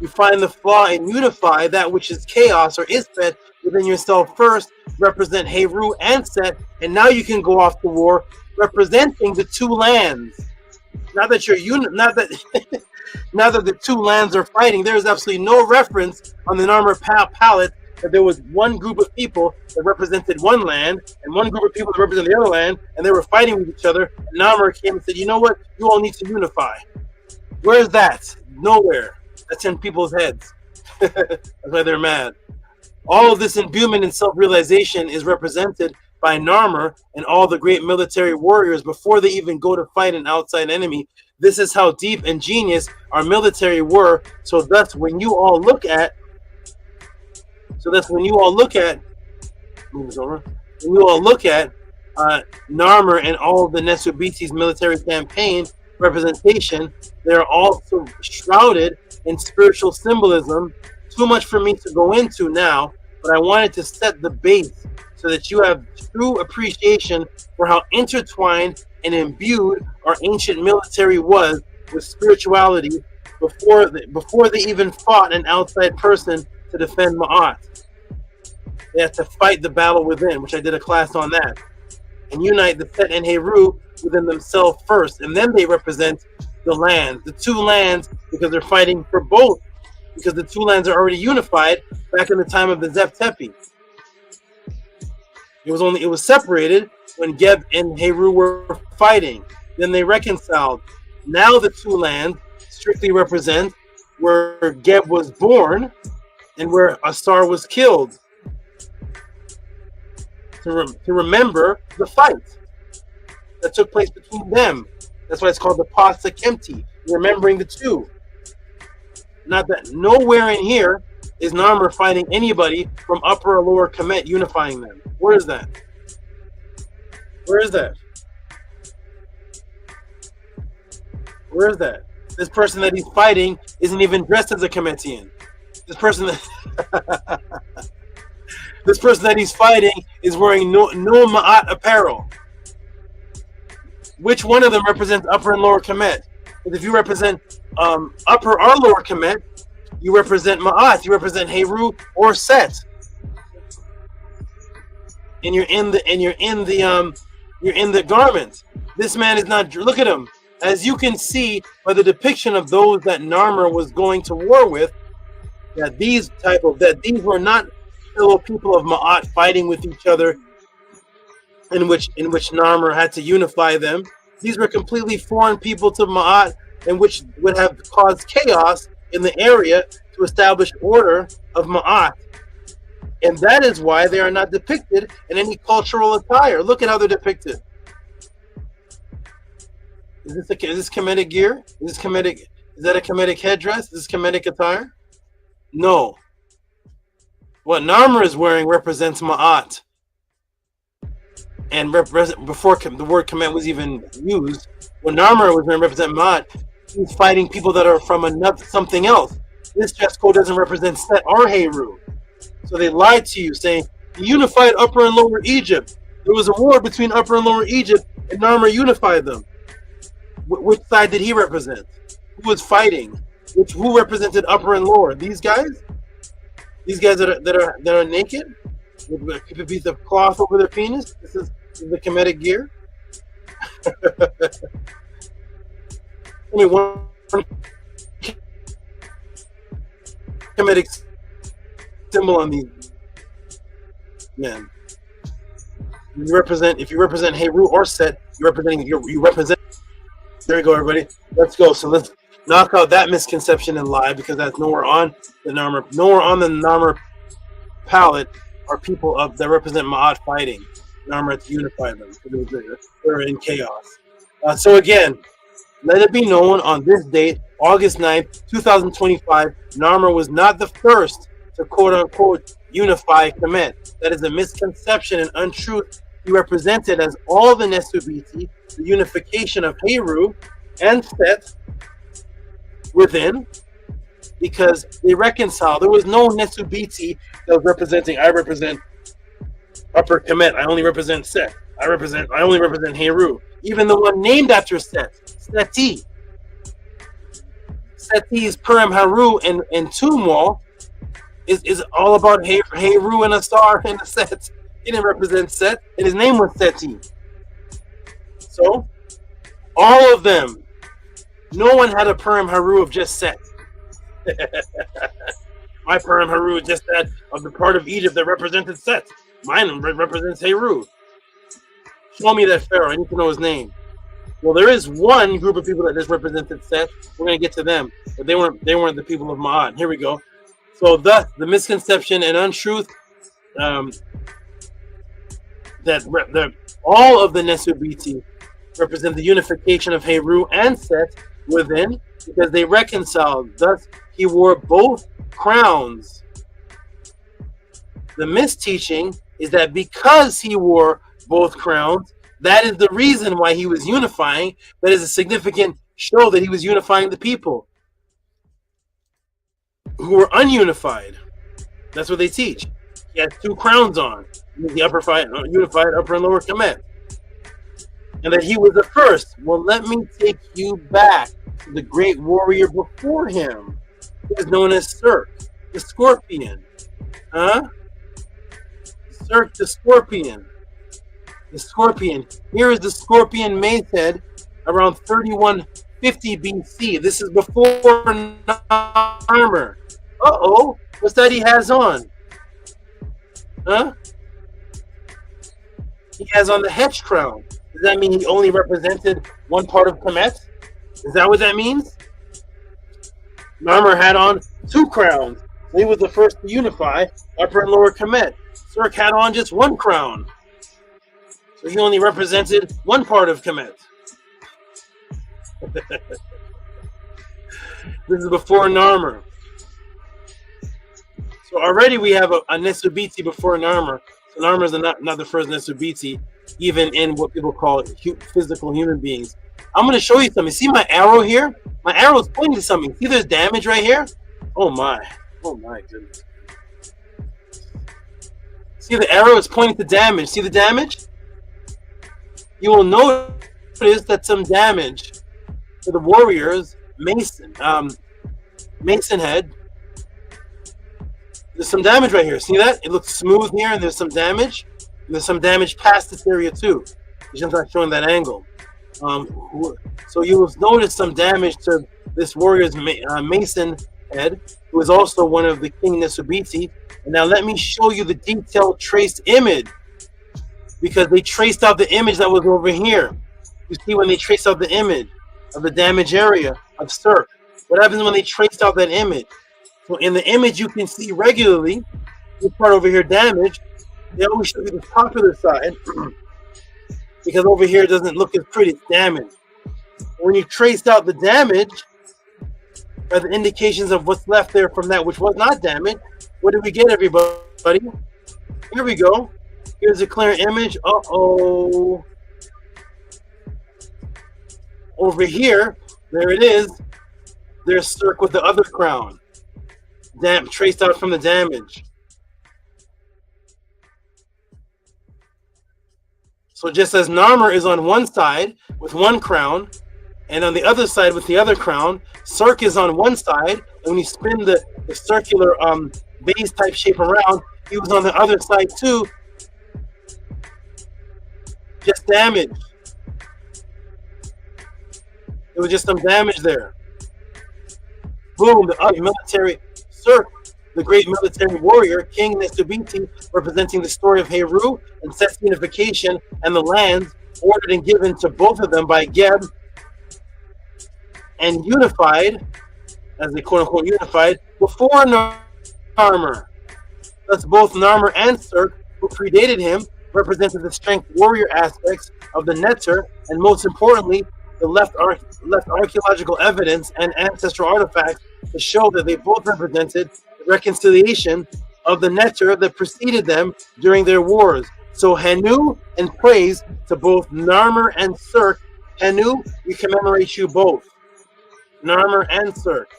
You find the flaw and unify that which is chaos or Isfet within yourself first, represent Heru and Set, and now you can go off to war representing the two lands. Now that you're now that the two lands are fighting, there is absolutely no reference on the Narmer palette that there was one group of people that represented one land and one group of people that represented the other land, and they were fighting with each other. And Narmer came and said, "You know what? You all need to unify." Where's that? Nowhere. That's in people's heads. That's why they're mad. All of this imbuement and self-realization is represented by Narmer and all the great military warriors before they even go to fight an outside enemy. This is how deep and genius our military were. So that's when you all look at Narmer and all of the NESUBYTI's military campaign representation, they're also shrouded in spiritual symbolism. Too much for me to go into now, but I wanted to set the base so that you have true appreciation for how intertwined and imbued our ancient military was with spirituality before they even fought an outside person to defend Ma'at. They had to fight the battle within, which I did a class on that, and unite the Set and Heru within themselves first, and then they represent the land, the two lands, because they're fighting for both, because the two lands are already unified back in the time of the Zep Tepi. It was separated when Geb and Heru were fighting. Then they reconciled. Now the two lands strictly represent where Geb was born and where Asar was killed. To remember the fight that took place between them. That's why it's called the Pasta Kemti, remembering the two. Not that nowhere in here is Narmer fighting anybody from upper or lower Kemet, unifying them. Where is that? Where is that? Where is that? This person that he's fighting isn't even dressed as a Kemetian. This person that he's fighting is wearing no Ma'at apparel. Which one of them represents upper and lower Kemet? Because if you represent upper or lower Kemet, you represent Ma'at, you represent Heru or Set, and you're in the garment. This man is not. Look at him. As you can see by the depiction of those that Narmer was going to war with, that these were not fellow people of Ma'at fighting with each other, in which Narmer had to unify them. These were completely foreign people to Ma'at, and which would have caused chaos in the area to establish order of Ma'at. And that is why they are not depicted in any cultural attire. Look at how they're depicted. Is this Kemetic gear? Is that a Kemetic headdress? Is this Kemetic attire? No. What Narmer is wearing represents Ma'at. And before the word Kemet was even used, when Narmer was going to represent Ma'at, he was fighting people that are from something else. This dress code doesn't represent Set or Heru. So they lied to you, saying, he unified Upper and Lower Egypt. There was a war between Upper and Lower Egypt, and Narmer unified them. Which side did he represent? Who was fighting? Who represented Upper and Lower? These guys? These guys that are naked? With a piece of cloth over their penis? This is the Kemetic gear? Give me one Kemetic symbol on these men. You represent, if you represent Heru or Set, you represent. There you go, everybody. Let's go. So let's knock out that misconception and lie, because that's nowhere on the Narmer palette are people that represent Ma'at fighting. Narmer to unify them. They're in chaos. So again, let it be known on this date, August 9th, 2025, Narmer was not the first to quote-unquote unify Kemet. That is a misconception and untruth. He represented as all the NESUBYTI, the unification of Heru and Set within, because they reconcile. There was no NESUBYTI that was representing, I represent Upper Kemet, I only represent Set. I only represent Heru. Even the one named after Set, Seti. Seti's Purim Haru and Tumwal is all about Heru and a star and a Set. He didn't represent Set, and his name was Seti. So, all of them, no one had a Purim Haru of just Set. My Purim Haru is just that of the part of Egypt that represented Set. Mine represents Heru. Show me that pharaoh. I need to know his name. Well, there is one group of people that just represented Set. We're gonna get to them, but they weren't the people of Ma'at. Here we go. So thus the misconception and untruth that all of the NESUBYTI represent the unification of Heru and Set within, because they reconciled. Thus he wore both crowns. The misteaching is that because he wore both crowns, that is the reason why he was unifying. That is a significant show that he was unifying the people who were ununified. That's what they teach. He has two crowns on, the unified upper and lower Kemet, and that he was the first. Well, let me take you back to the great warrior before him, who is known as Cirque, the Scorpion. Cirque the Scorpion. The Scorpion. Here is the Scorpion Mace head around 3150 BC. This is before Narmer. Uh-oh. What's that he has on? He has on the Hetch crown. Does that mean he only represented one part of Kemet? Is that what that means? Narmer had on two crowns. So he was the first to unify upper and lower Kemet. Cirque had on just one crown. So he only represented one part of Kemet. This is before Narmer. So already we have a NESUBYTI before Narmer. So Narmer is not the first NESUBYTI, even in what people call physical human beings. I'm going to show you something. See my arrow here? My arrow is pointing to something. See there's damage right here? Oh my goodness. See the arrow is pointing to damage. See the damage? You will notice that some damage to the warrior's Mason head. There's some damage right here. See that? It looks smooth here, and there's some damage. And there's some damage past this area too. It's just not showing that angle. So you will notice some damage to this warrior's Mason head, who is also one of the King NESUBYTI. And now let me show you the detailed traced image, because they traced out the image that was over here. You see when they traced out the image of the damage area of Cirque. What happens when they traced out that image? So in the image you can see regularly, this part over here damaged, they always show you the popular side, because over here it doesn't look as pretty, it's damaged. When you traced out the damage, by the indications of what's left there from that which was not damaged, what did we get, everybody? Here we go. Here's a clear image. Uh-oh. Over here, there it is. There's Cirque with the other crown. Traced out from the damage. So just as Narmer is on one side with one crown, and on the other side with the other crown, Cirque is on one side, and when you spin the circular base type shape around, he was on the other side too. Just damage. There was just some damage there. Boom, the military Cirque, the great military warrior, King NESUBYTI, representing the story of Heru and Set's unification and the lands ordered and given to both of them by Geb and unified, as they quote unquote unified, before Narmer. Thus both Narmer and Cirque, who predated him, represented the strength warrior aspects of the NETERU, and most importantly, the left archaeological evidence and ancestral artifacts to show that they both represented the reconciliation of the NETERU that preceded them during their wars. So Henu and praise to both Narmer and Cirque. Henu, we commemorate you both. Narmer and Cirque.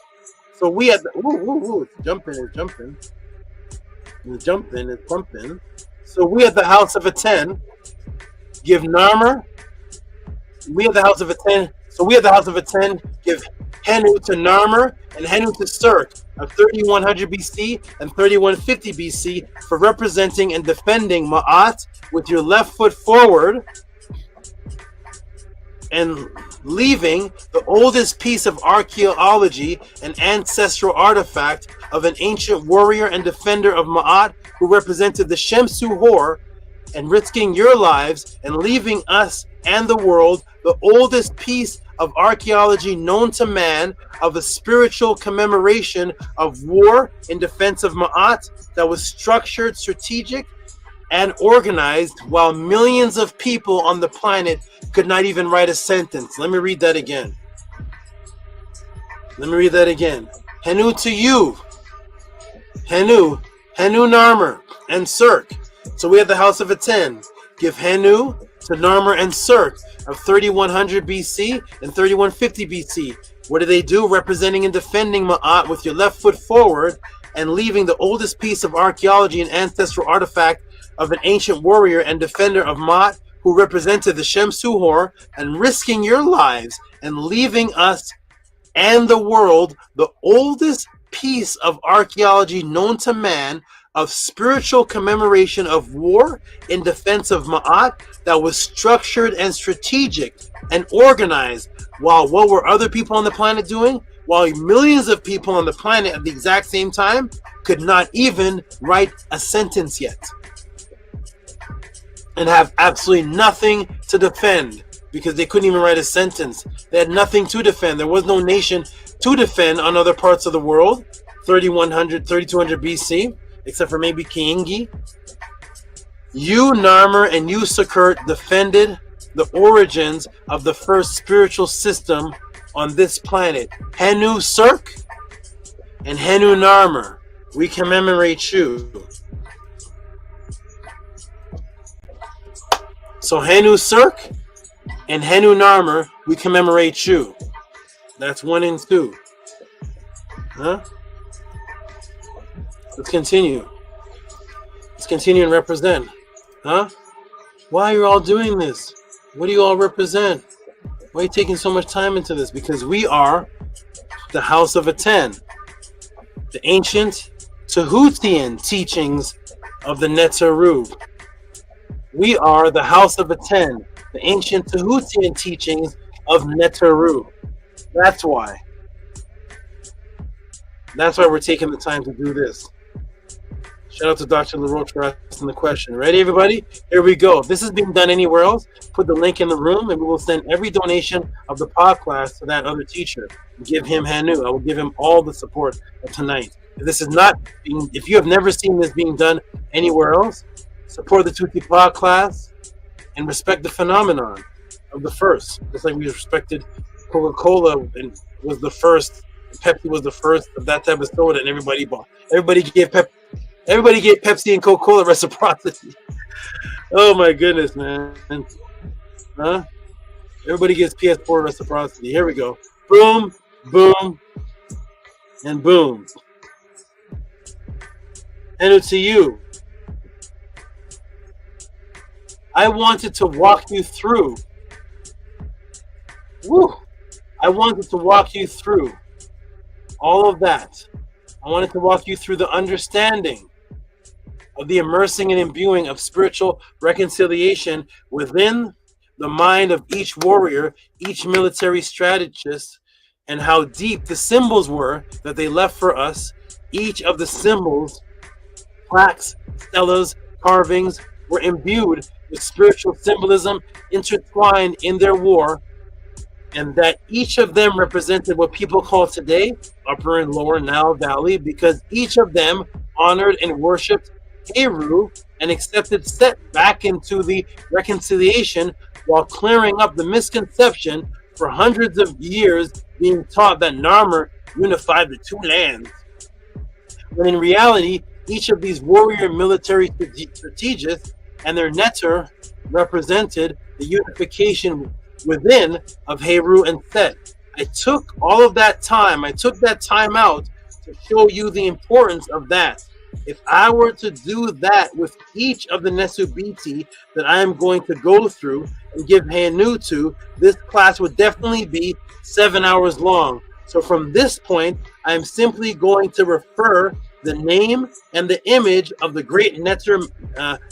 So we at the it's jumping. It's pumping. So we at the House of ATTON give Narmer. We at the House of ATTON give Henu to Narmer and Henu to Cirque of 3100 BC and 3150 BC for representing and defending Ma'at with your left foot forward and leaving the oldest piece of archaeology and ancestral artifact of an ancient warrior and defender of Ma'at who represented the Shemsu Hor, and risking your lives and leaving us and the world the oldest piece of archaeology known to man of a spiritual commemoration of war in defense of Ma'at that was structured, strategic, and organized while millions of people on the planet could not even write a sentence. Let me read that again. Henu to you. Henu, Narmer, and Cirque. So we have the House of ATTON. Give Henu to Narmer and Cirque of 3100 BC and 3150 BC. What do they do? Representing and defending Ma'at with your left foot forward and leaving the oldest piece of archaeology and ancestral artifact of an ancient warrior and defender of Ma'at who represented the Shemsu Hor, and risking your lives and leaving us and the world the oldest piece of archaeology known to man of spiritual commemoration of war in defense of Ma'at that was structured and strategic and organized. While what were other people on the planet doing? While millions of people on the planet at the exact same time could not even write a sentence yet and have absolutely nothing to defend because they couldn't even write a sentence. They had nothing to defend. There was no nation to defend on other parts of the world, 3200 BC, except for maybe Kiingi. You, Narmer, and you, Cirque, defended the origins of the first spiritual system on this planet. Henu Cirque and Henu Narmer, we commemorate you. So Henu Cirque and Henu Narmer, we commemorate you. That's 1 and 2. Huh? Let's continue. Let's continue and represent. Huh? Why are you all doing this? What do you all represent? Why are you taking so much time into this? Because we are the House of ATTON, the ancient Tehutian teachings of the NETERU. We are the House of ATTON, the ancient Tehutian teachings of NETERU. That's why. That's why we're taking the time to do this. Shout out to Dr. LaRoche for asking the question. Ready, everybody? Here we go. If this is being done anywhere else, put the link in the room and we will send every donation of the podcast to that other teacher. Give him Hanu. I will give him all the support of tonight. If this is not being, if you have never seen this being done anywhere else, support the Tehuti Podclass and respect the phenomenon of the first. Just like we respected Coca-Cola and was the first, Pepsi was the first of that type of soda, and everybody bought. Everybody gave Pepsi and Coca-Cola reciprocity. Oh my goodness, man. Huh? Everybody gets PS4 reciprocity. Here we go. Boom, boom, and boom. And it's to you. I wanted to walk you through. Woo! I wanted to walk you through all of that. I wanted to walk you through the understanding of the immersing and imbuing of spiritual reconciliation within the mind of each warrior, each military strategist, and how deep the symbols were that they left for us. Each of the symbols, plaques, stelas, carvings, were imbued with spiritual symbolism intertwined in their war, and that each of them represented what people call today Upper and Lower Nile Valley, because each of them honored and worshipped Heru and accepted Set back into the reconciliation, while clearing up the misconception for hundreds of years being taught that Narmer unified the two lands, when in reality each of these warrior military strategists and their NETERU represented the unification within of Heru and Set. I took all of that time, I took that time out to show you the importance of that. If I were to do that with each of the NESUBYTI that I am going to go through and give Hanu to, this class would definitely be 7 hours long. So from this point, I am simply going to refer the name and the image of the great NETERU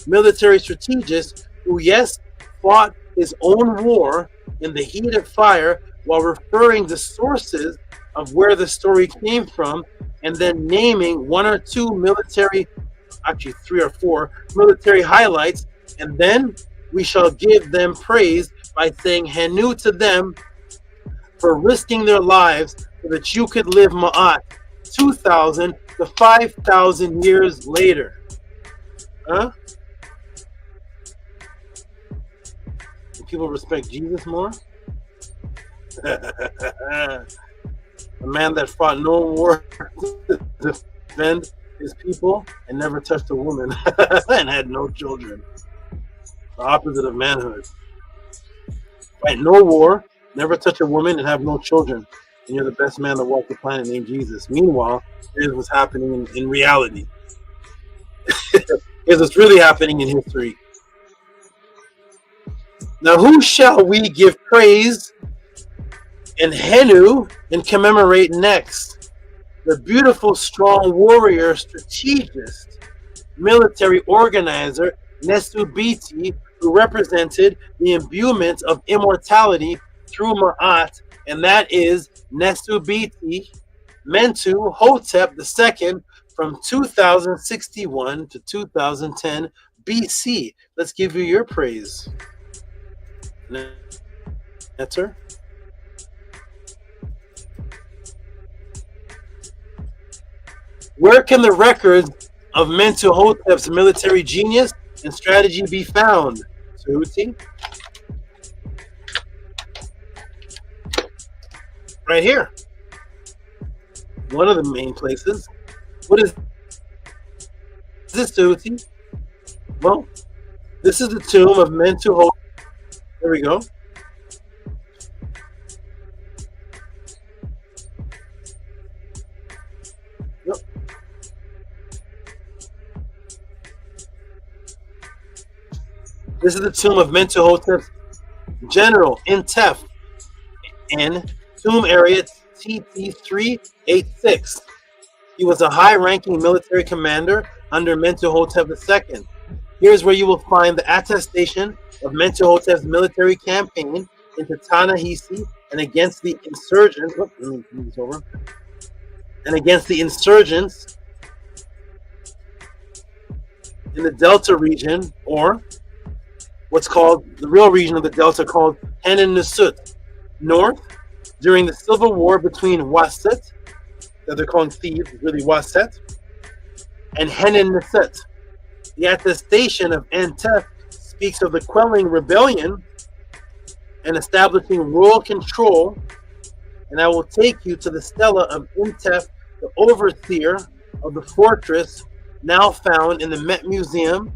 military strategist who, yes, fought his own war in the heat of fire, while referring the sources of where the story came from, and then naming one or two military, actually 3 or 4 military highlights, and then we shall give them praise by saying Hanu to them for risking their lives so that you could live Ma'at 2,000 to 5,000 years later. Huh? Do people respect Jesus more? A man that fought no war to defend his people and never touched a woman and had no children. The opposite of manhood. Fight no war, never touch a woman, and have no children. And you're the best man that walked the planet named Jesus. Meanwhile, here's what's happening in reality. Here's what's really happening in history. Now, who shall we give praise and Hanu and commemorate next? The beautiful, strong warrior, strategist, military organizer, NESUBYTI, who represented the imbuement of immortality through Ma'at, and that is NESUBYTI MENTUHOTEP II from 2061 to 2010 BC. Let's give you your praise. NETERU. Where can the records of Mentuhotep's military genius and strategy be found? Tehuti? Right here. One of the main places. What is this, Tehuti? Well, this is the tomb of Mentuhotep. There we go. Yep. This is the tomb of Mentuhotep's general in Tef in tomb area TT386. He was a high-ranking military commander under Mentuhotep II. Here's where you will find the attestation of Mentuhotep's military campaign into Ta-Nehisi and against the insurgents. Let me move this over. And against the insurgents in the Delta region, or what's called the real region of the Delta, called Hanin-Nesut, north, during the civil war between Waset, that they're calling Thebes, really Waset, and Hanin-Nesut. The attestation of Antef speaks of the quelling rebellion and establishing royal control, and I will take you to the stela of Intef, the overseer of the fortress, now found in the Met Museum,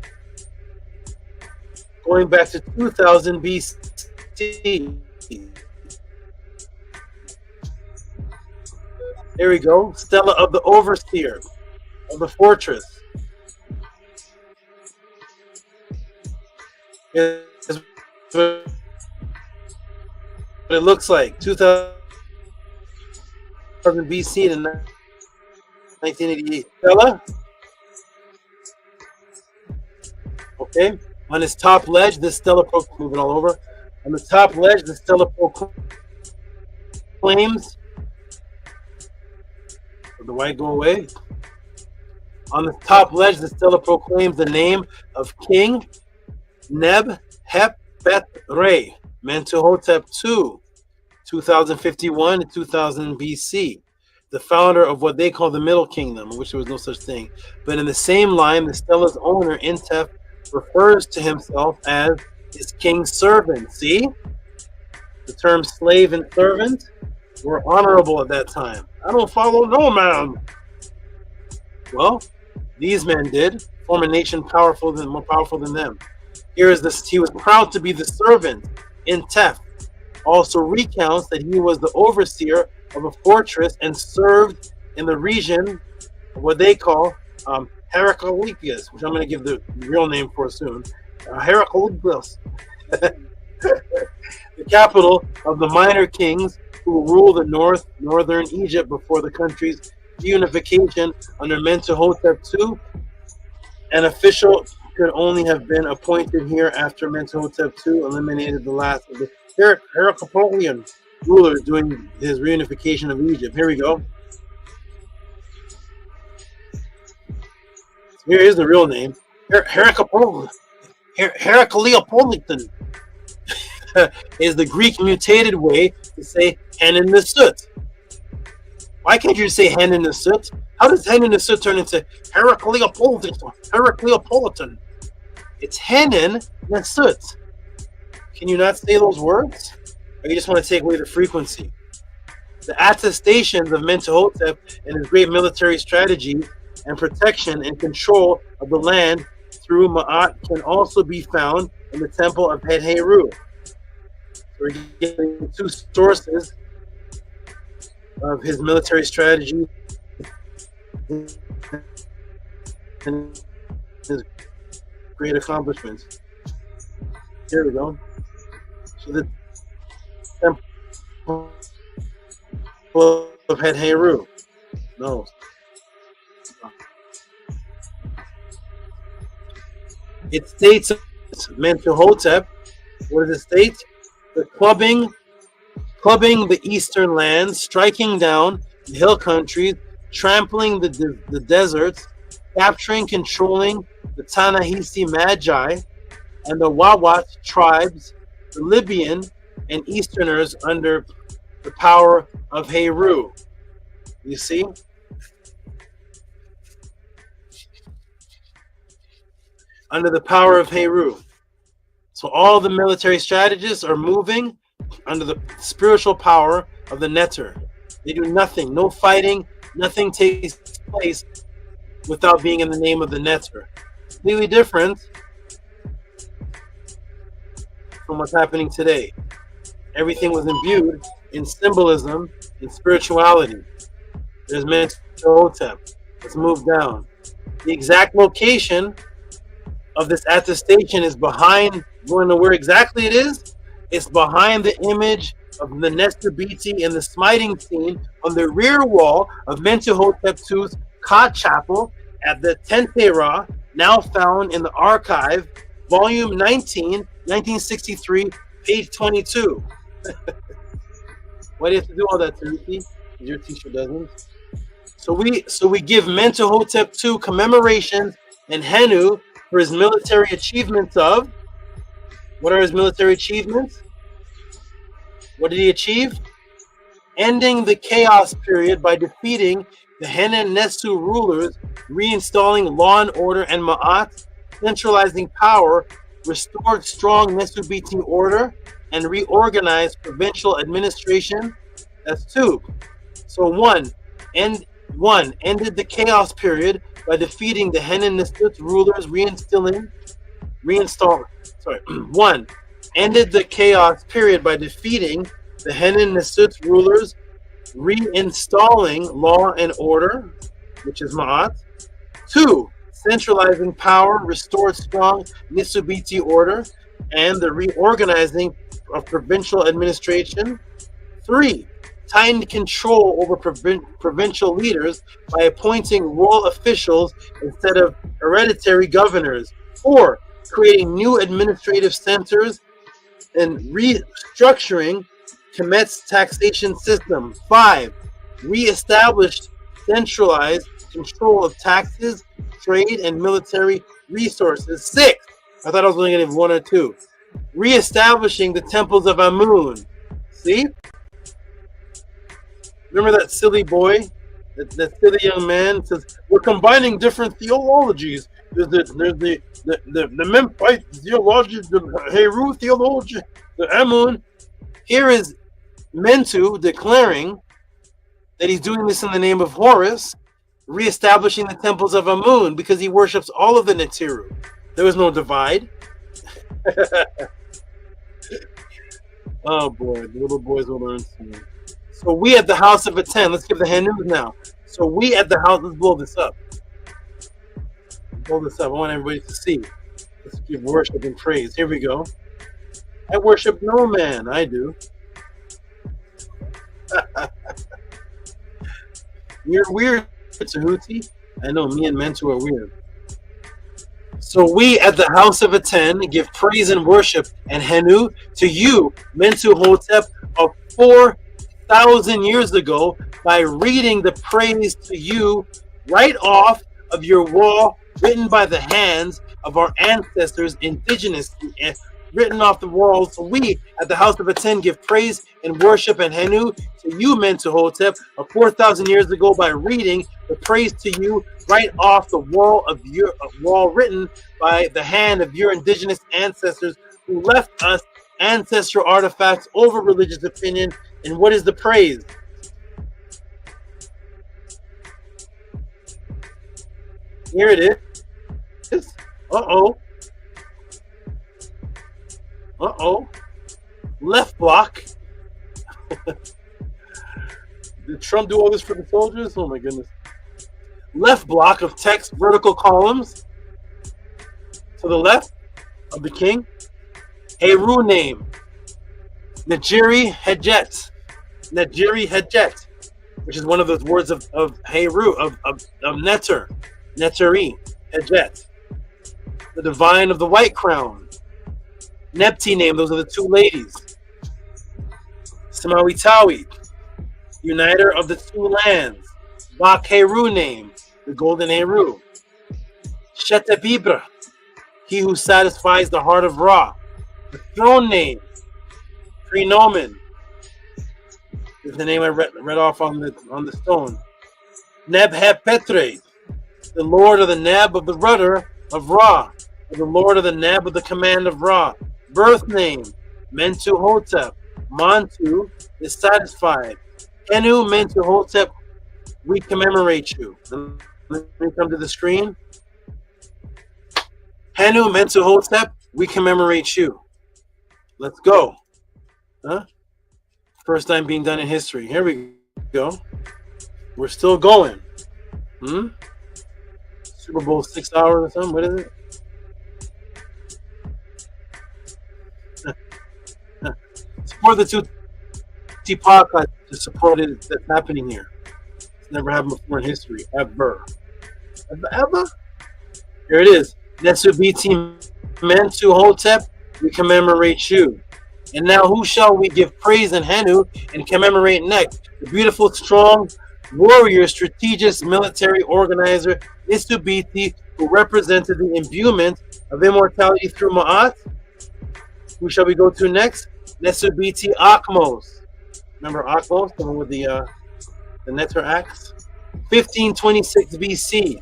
going back to 2000 BC. There we go, stela of the overseer of the fortress. It's what it looks like. 2000 BC to 1988. Stela. Okay. On his top ledge, this stela, moving all over. On the top ledge, the stela proclaims. Did the white go away? On the top ledge, the stela proclaims the name of King Neb-Hep-Bet-Re, Mentuhotep II, 2051 to 2000 BC, the founder of what they call the Middle Kingdom, which there was no such thing. But in the same line, the stela's owner, Intef, refers to himself as his king's servant. See? The term slave and servant were honorable at that time. I don't follow no man. Well, these men did form a nation more powerful than them. Here is this: he was proud to be the servant. Intef also recounts that he was the overseer of a fortress and served in the region of what they call Heraclius, which I'm going to give the real name for soon. Heraclius, the capital of the minor kings who ruled the northern Egypt before the country's unification under Mentuhotep II. An official could only have been appointed here after Mentuhotep II eliminated the last of the Heraclian rulers during his reunification of Egypt. Here we go. Here is the real name. Heracleopolitan is the Greek mutated way to say Henin Nesut. Why can't you say Henin Nesut? How does Henin Nesut turn into Heracleopolitan? It's Henin Nesut. Can you not say those words? Or you just want to take away the frequency? The attestations of Mentuhotep and his great military strategy and protection and control of the land through MAAT can also be found in the temple of NETERU. We're getting two sources of his military strategy and his great accomplishments. Here we go. So the temple of NETERU. No. It states Mentuhotep. What does it state? The clubbing the eastern lands, striking down the hill countries, trampling the deserts, capturing, controlling the Ta-Nehisi Magi and the Wawat tribes, the Libyan and Easterners under the power of Heru. You see? Under the power of Heru. So all the military strategists are moving under the spiritual power of the NETERU. They do nothing, no fighting, nothing takes place without being in the name of the NETERU. Completely different from what's happening today. Everything was imbued in symbolism and spirituality. There's Mentuhotep. Let's move down. The exact location of this attestation is behind. You want to know where exactly it is? It's behind the image of the NESUBYTI in the smiting scene on the rear wall of Mentuhotep II's Ka Chapel at the Tentera, now found in the archive, volume 19, 1963, page 22. Why do you have to do all that, Tehuti? Your teacher doesn't. So we give Mentuhotep II commemorations and Henu for his military achievements of. What are his military achievements? What did he achieve? Ending the chaos period by defeating the Henan Nesu rulers, reinstalling law and order and Ma'at, centralizing power, restored strong NESUBYTI order, and reorganized provincial administration. That's two. So one, ended the chaos period by defeating the Henan Nesu rulers, One, ended the chaos period by defeating the Henan Nesu rulers, reinstalling law and order, which is Ma'at. Two, centralizing power, restored strong NESUBYTI order, and the reorganizing of provincial administration. Three, tightened control over provincial leaders by appointing royal officials instead of hereditary governors. Four, creating new administrative centers and restructuring Kemet's taxation system. 5. Reestablished centralized control of taxes, trade, and military resources. 6. I thought I was only going to give 1 or 2. Reestablishing the temples of Amun. See? Remember that silly boy? That silly young man says, we're combining different theologies. There's the Memphite theology, the Heru theology, the Amun. Here is Mentu declaring that he's doing this in the name of Horus, reestablishing the temples of Amun because he worships all of the NETERU. There was no divide. Oh boy, the little boys will learn soon. So we at the House of ATTON, let's give the hand news now. So we at the house, let's blow this up. Blow this up. I want everybody to see. Let's give worship and praise. Here we go. I worship no man. I do. You're weird, Tehuti. I know me and Mentu are weird. So we at the House of ATTON give praise and worship and Henu to you, Mentuhotep, of 4,000 years ago by reading the praise to you right off of your wall, written by the hands of our ancestors, indigenous, written off the walls. So we at the House of ATTON give praise and worship and Henu to you, Mentuhotep, of 4,000 years ago by reading the praise to you right off the wall of your wall, written by the hand of your indigenous ancestors who left us ancestral artifacts over religious opinion. And what is the praise? Here it is. Uh-oh. Uh-oh. Left block. Did Trump do all this for the soldiers? Oh my goodness. Left block of text, vertical columns. To the left of the king. Heru name. Najiri Hejet. Najiri Hejet. Which is one of those words of Heru, of Neter. Neteri. Hejet. The divine of the white crown. Nepti name, those are the two ladies. Samawitawi, uniter of the two lands. Bak Heru name, the golden Heru. Shetabibra, he who satisfies the heart of Ra. The throne name, Prenomen, is the name I read off on the stone. Nebhepetre, the lord of the Neb of the rudder of Ra, or the lord of the Neb of the command of Ra. Birth name, Mentuhotep. Mantu is satisfied. Henu Mentuhotep, we commemorate you. Let me come to the screen. Henu Mentuhotep, we commemorate you. Let's go. Huh? First time being done in history. Here we go. We're still going. Super Bowl 6 hours or something. What is it? Support the Tehuti Podclass to support it that's happening here. It's never happened before in history, ever. Ever? Here it is. NESUBYTI Mentuhotep, we commemorate you. And now who shall we give praise and Henu and commemorate next? The beautiful, strong, warrior, strategist, military organizer, NESUBYTI, who represented the imbuement of immortality through MAAT. Who shall we go to next? NESUBYTI AKHMOSE. Remember AKHMOSE, the one with the Neter axe? 1526 BC.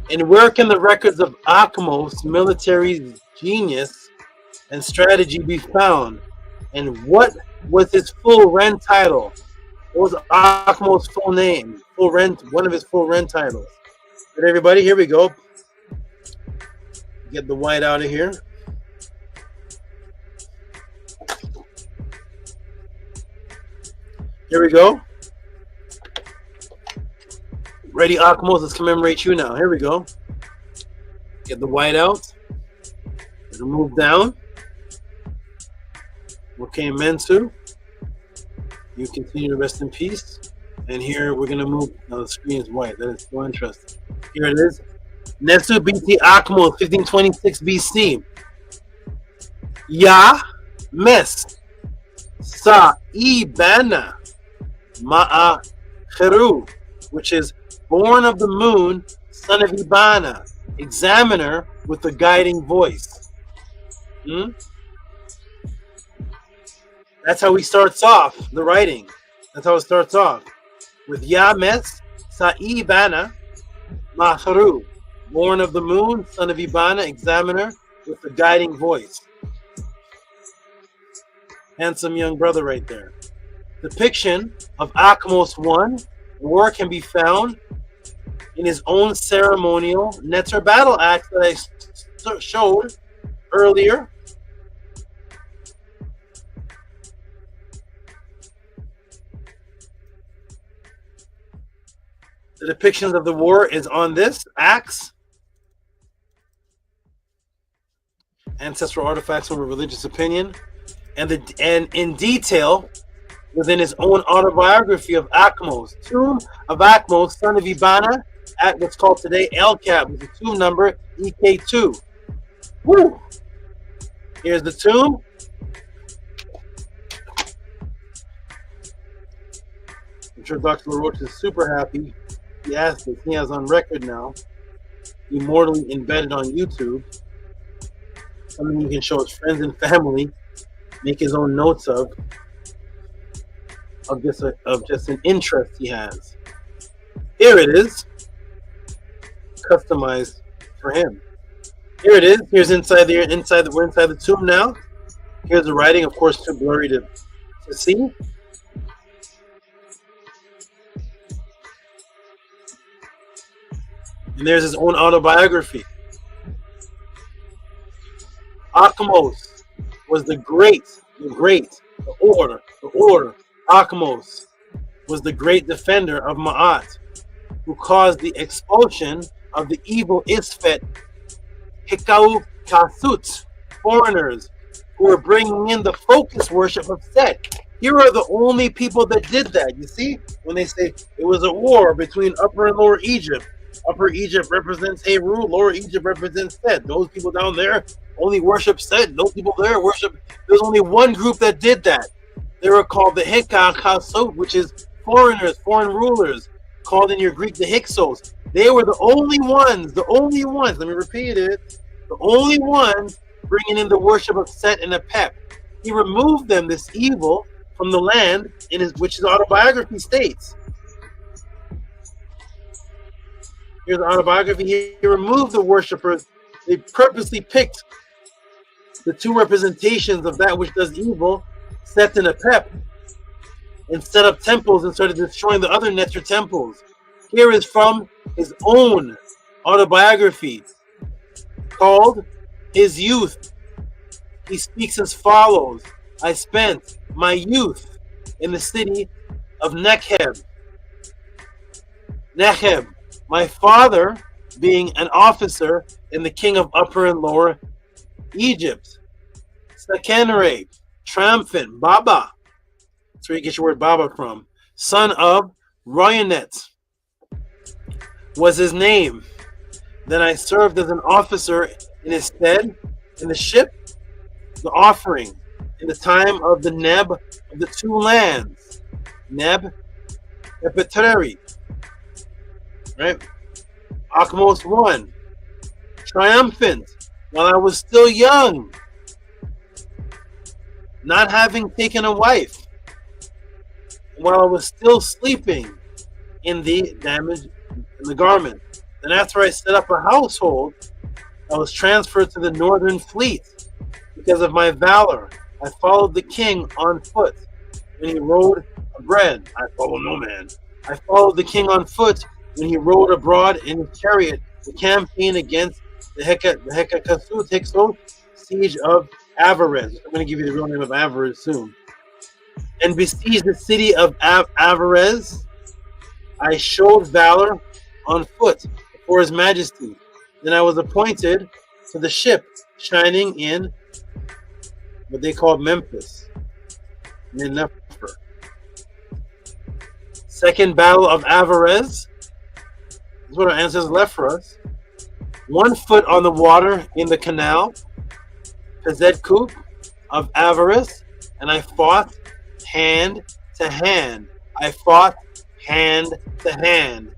And where can the records of AKHMOSE military genius and strategy be found? And what was his full Ren title? What was AKHMOSE's full name? Full Ren, one of his full Ren titles. But everybody, here we go. Get the white out of here. Here we go. Ready, AKHMOSE, let's commemorate you now. Here we go. Get the white out. It'll move down. Okay, Mentu. You continue to rest in peace. And here we're going to move. Now the screen is white. That is so interesting. Here it is. NESUBYTI AKHMOSE, 1526 BC. Ya Mes Saibana Ma'acheru, which is born of the moon, son of Ibana, examiner with the guiding voice. That's how he starts off the writing. That's how it starts off. With Ya Mes Saibana Ma'acheru, born of the moon, son of Ibana, examiner with the guiding voice. Handsome young brother right there. Depiction of AKHMOSE 1 war can be found in his own ceremonial NETERU battle axe that I showed earlier. The depictions of the war is on this axe. Ancestral artifacts of a religious opinion. And in detail within his own autobiography of AKHMOSE, Tomb of AKHMOSE, son of Ibana, at what's called today El-Kab, with the tomb number EK2. Woo! Here's the tomb. I'm sure Dr. LaRoche is super happy. He asked us. He has on record now, immortally embedded on YouTube, something he can show his friends and family, make his own notes of just an interest he has. Here it is, customized for him. Here it is. Here's we're inside the tomb now. Here's the writing, of course, too blurry to see. And there's his own autobiography. AKHMOSE was the order. AKHMOSE was the great defender of MAAT, who caused the expulsion of the evil Isfet Hikau Kasut, foreigners who were bringing in the focus worship of Set. Here are the only people that did that. You see, when they say it was a war between Upper and Lower Egypt, Upper Egypt represents Heru, Lower Egypt represents Set. Those people down there only worship Set. Those people there worship. There's only one group that did that. They were called the Hikau Kasut, which is foreigners, foreign rulers, called in your Greek the Hyksos. They were the only ones, let me repeat it, the only ones bringing in the worship of Set and Apep. He removed them, this evil, from the land, which his autobiography states. Here's the autobiography. He removed the worshippers. They purposely picked the two representations of that which does evil, Set and Apep, and set up temples and started destroying the other NETERU temples. Here is from his own autobiography called His Youth. He speaks as follows: I spent my youth in the city of Nekheb, my father being an officer in the king of Upper and Lower Egypt. Sekenere, triumphant, Baba. That's where you get your word Baba from. Son of Royanet was his name. Then I served as an officer in his stead in the ship, the offering, in the time of the Neb of the two lands. Neb Epitreri. Right? AKHMOSE 1. Triumphant, while I was still young, not having taken a wife, while I was still sleeping in the garment. Then after I set up a household, I was transferred to the northern fleet because of my valor. I followed the king on foot when he rode abroad. I follow no man. I followed the king on foot when he rode abroad in his chariot to campaign against the Hyksos siege of Avarez. I'm going to give you the real name of Avarez soon. And besieged the city of Avarez. I showed valor on foot before his majesty. Then I was appointed to the ship shining in what they called Memphis, near Nefer. Second battle of Avarez. This is what our ancestors left for us. 1 foot on the water in the canal, Pezet Coup, of avarice, and I fought hand to hand. I fought hand to hand.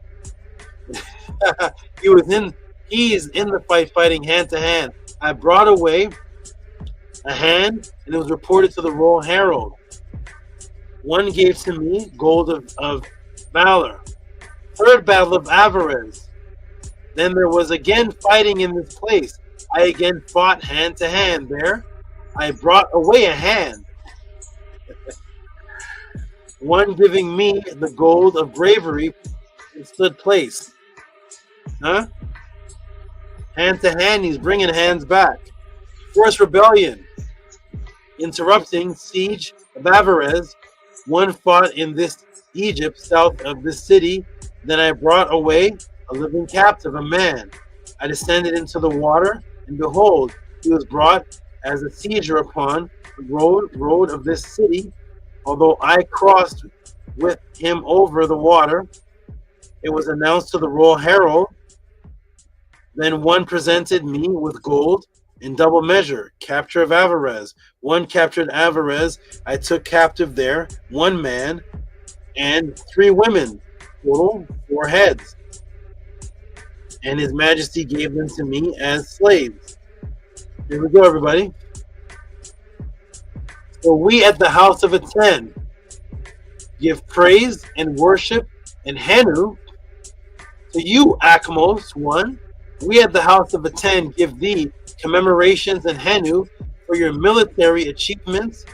He is in the fight, fighting hand to hand. I brought away a hand, and it was reported to the Royal Herald. One gave to me gold of valor. Third battle of Avarez. Then there was again fighting in this place. I again fought hand to hand there. I brought away a hand. One giving me the gold of bravery and stood place. Huh? Hand to hand, he's bringing hands back. First rebellion. Interrupting siege of Avarez. One fought in this Egypt, south of this city. Then I brought away a living captive, a man. I descended into the water, and behold, he was brought as a sieger upon the road of this city. Although I crossed with him over the water, it was announced to the Royal Herald. Then one presented me with gold in double measure, capture of Avarez. One captured Avarez. I took captive there, one man and 3 women, total 4 heads. And His Majesty gave them to me as slaves. Here we go, everybody. So we at the house of ATTON give praise and worship and Henu to you, AKHMOSE 1. We at the house of ATTON give thee commemorations and Henu for your military achievements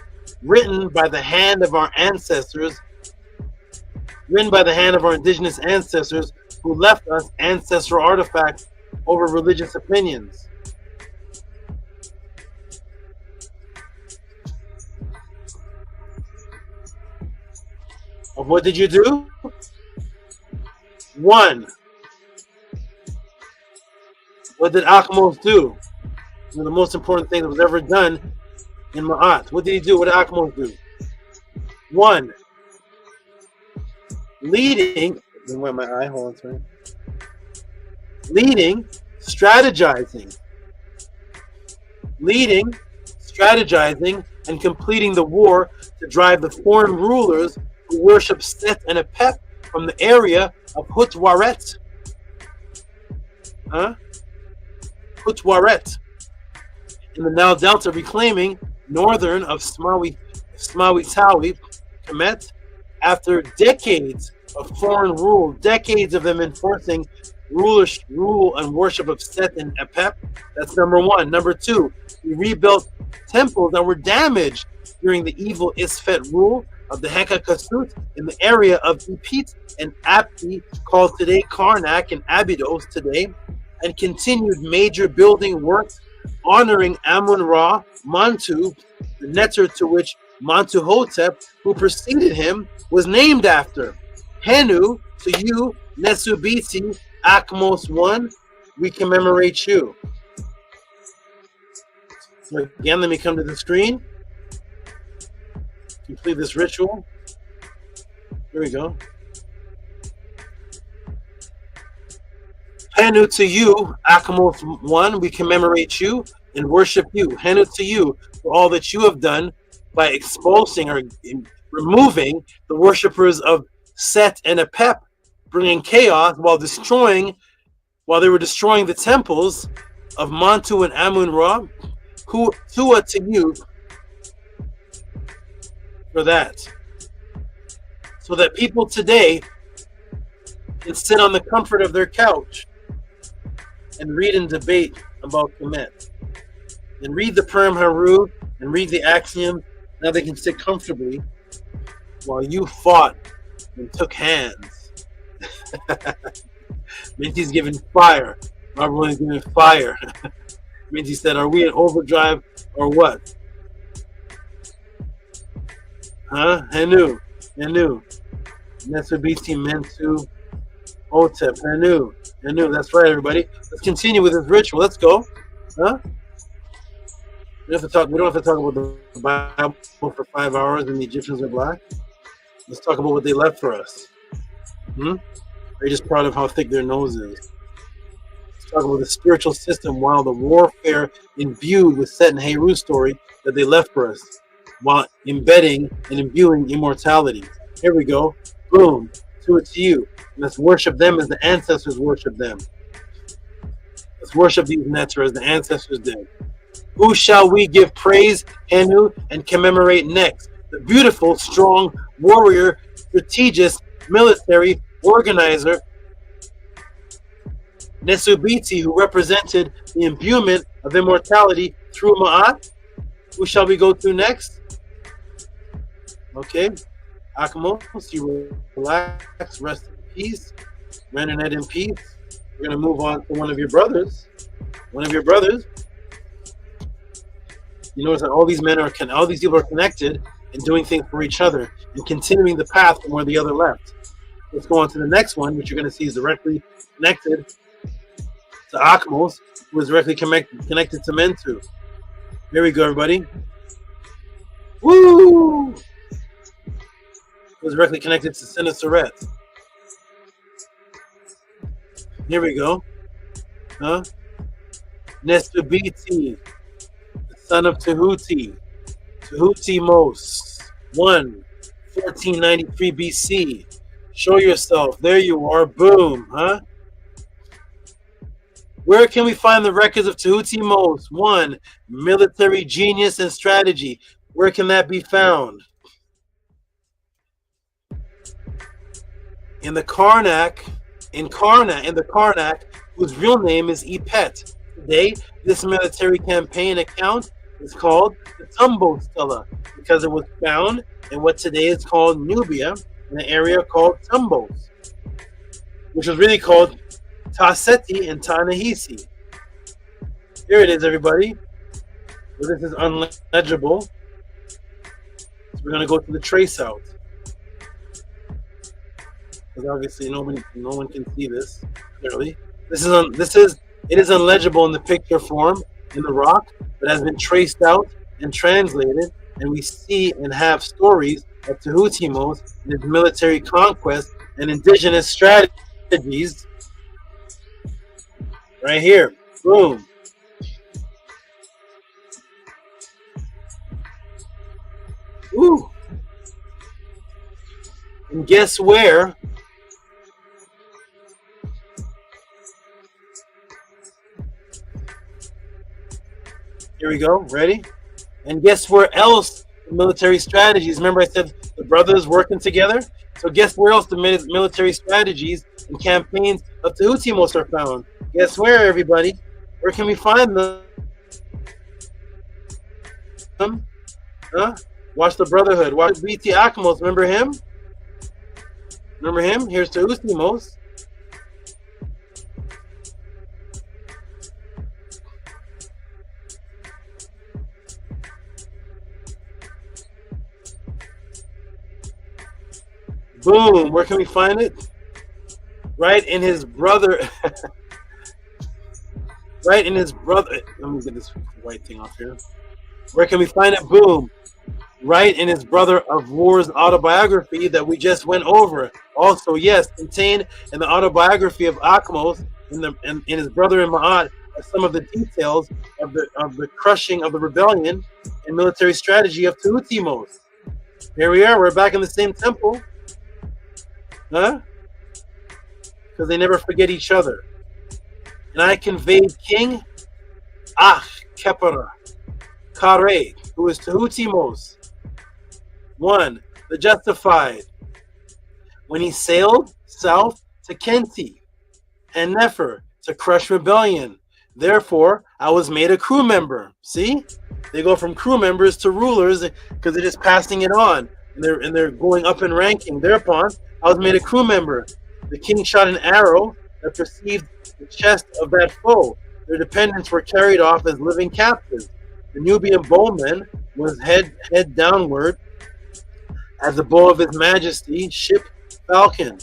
written by the hand of our ancestors, written by the hand of our indigenous ancestors who left us ancestral artifacts over religious opinions. Of what did you do? 1. What did AKHMOSE do? One of the most important things that was ever done in MAAT. What did he do? What did AKHMOSE do? 1. Leading, where my eye, hold on, sorry. Leading, strategizing, and completing the war to drive the foreign rulers who worship Set and Apep from the area of Hutwaret. Hutwaret. In the Nile Delta, reclaiming northern of Smawi Tawi, Kemet, after decades of foreign rule, decades of them enforcing rule and worship of Set and Apep. That's number 1. Number 2, we rebuilt temples that were damaged during the evil Isfet rule of the Hekakasut in the area of Ipit and Abdi, called today Karnak and Abydos today, and continued major building works honoring Amun-Ra, Mantu, the NETERU to which Mentuhotep, who preceded him, was named after. Henu, to you, NESUBYTI, AKHMOSE 1, we commemorate you. So again, let me come to the screen. Complete this ritual. Here we go. Henu to you, AKHMOSE 1, we commemorate you and worship you. Henu to you for all that you have done by expulsing or removing the worshippers of Set and Apep, bringing chaos while they were destroying the temples of Mantu and Amun-Ra. Who Tua to you for that, so that people today can sit on the comfort of their couch and read and debate about Kemet, and read the Purim Haru and read the Axiom. Now they can sit comfortably while you fought and took hands. Minty's giving fire. Robert is giving fire. Minty said, "Are we in overdrive or what?" Huh? Henu. NESUBYTI MENTUHOTEP. Henu. That's right, everybody. Let's continue with this ritual. Let's go. Huh? We don't have to talk about the Bible for 5 hours and the Egyptians are black. Let's talk about what they left for us. Are you just proud of how thick their nose is? Let's talk about the spiritual system while the warfare imbued with Set and Heru story that they left for us while embedding and imbuing immortality. Here we go. Boom. To it to you. Let's worship them as the ancestors worship them. Let's worship these NETERU as the ancestors did. Who shall we give praise, Henu, and commemorate next? The beautiful, strong warrior, strategist, military organizer, NESUBYTI, who represented the imbuement of immortality through MAAT. Who shall we go to next? Okay. AKHMOSE, you relax, rest in peace. Renan in peace. We're going to move on to one of your brothers. One of your brothers. You notice that all these people are connected and doing things for each other and continuing the path from where the other left. Let's go on to the next one, which you're going to see is directly connected to AKHMOSE, who is directly connected to Mentu. Here we go, everybody. Woo! Who is directly connected to Senuseret. Here we go. NESUBYTI, the son of Tehuti. TEHUTIMOSE. 1493 BC. Show yourself. There you are. Boom. Where can we find the records of TEHUTIMOSE? 1. Military genius and strategy. Where can that be found? In the Karnak, whose real name is Epet. Today, this military campaign account is called the Tumbo Stela because it was found in what today is called Nubia, in an area called Tumbos, which was really called Ta-Seti and Ta-Nehisi. Here it is, everybody. Well, this is unlegible. So we're going to go to the trace out. Because obviously no one can see this clearly. It is unlegible in the picture form in the rock, but has been traced out and translated, and we see and have stories of TEHUTIMOSE and his military conquest and indigenous strategies right here. Boom. Ooh. And guess where? Here we go. Ready? And guess where else the military strategies? Remember I said the brothers working together? So guess where else the military strategies and campaigns of TEHUTIMOSE are found? Guess where, everybody? Where can we find them? Watch the Brotherhood. Watch BT AKHMOSE. Remember him? Remember him? Here's TEHUTIMOSE. Boom. Where can we find it? Right in his brother. Right in his brother. Let me get this white thing off here. Where can we find it? Boom. Right in his brother of war's autobiography that we just went over. Also, yes, contained in the autobiography of AKHMOSE in his brother in MAAT are some of the details of the crushing of the rebellion and military strategy of TEHUTIMOSE. Here we are. We're back in the same temple. Because they never forget each other. And I conveyed King Kepera Kare, who is TEHUTIMOSE. 1. The Justified. When he sailed south to Kenti and Nefer to crush rebellion. Therefore, I was made a crew member. See? They go from crew members to rulers because they're just passing it on. And they're going up in ranking. Thereupon, I was made a crew member. The king shot an arrow that perceived the chest of that foe. Their dependents were carried off as living captives. The Nubian bowman was head downward as the bow of his majesty, ship falcon.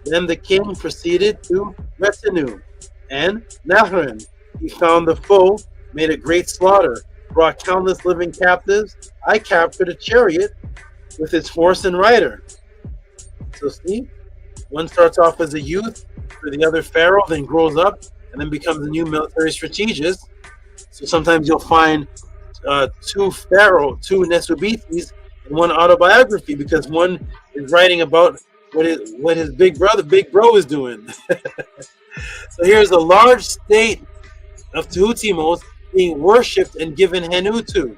Then the king proceeded to Retinue and Nahran. He found the foe, made a great slaughter, brought countless living captives. I captured a chariot with its horse and rider. So see, one starts off as a youth, for the other pharaoh, then grows up, and then becomes a new military strategist. So sometimes you'll find two Nesubytis, and one autobiography, because one is writing about what his big bro is doing. So here's a large state of Tehutimos being worshipped and given Henu to.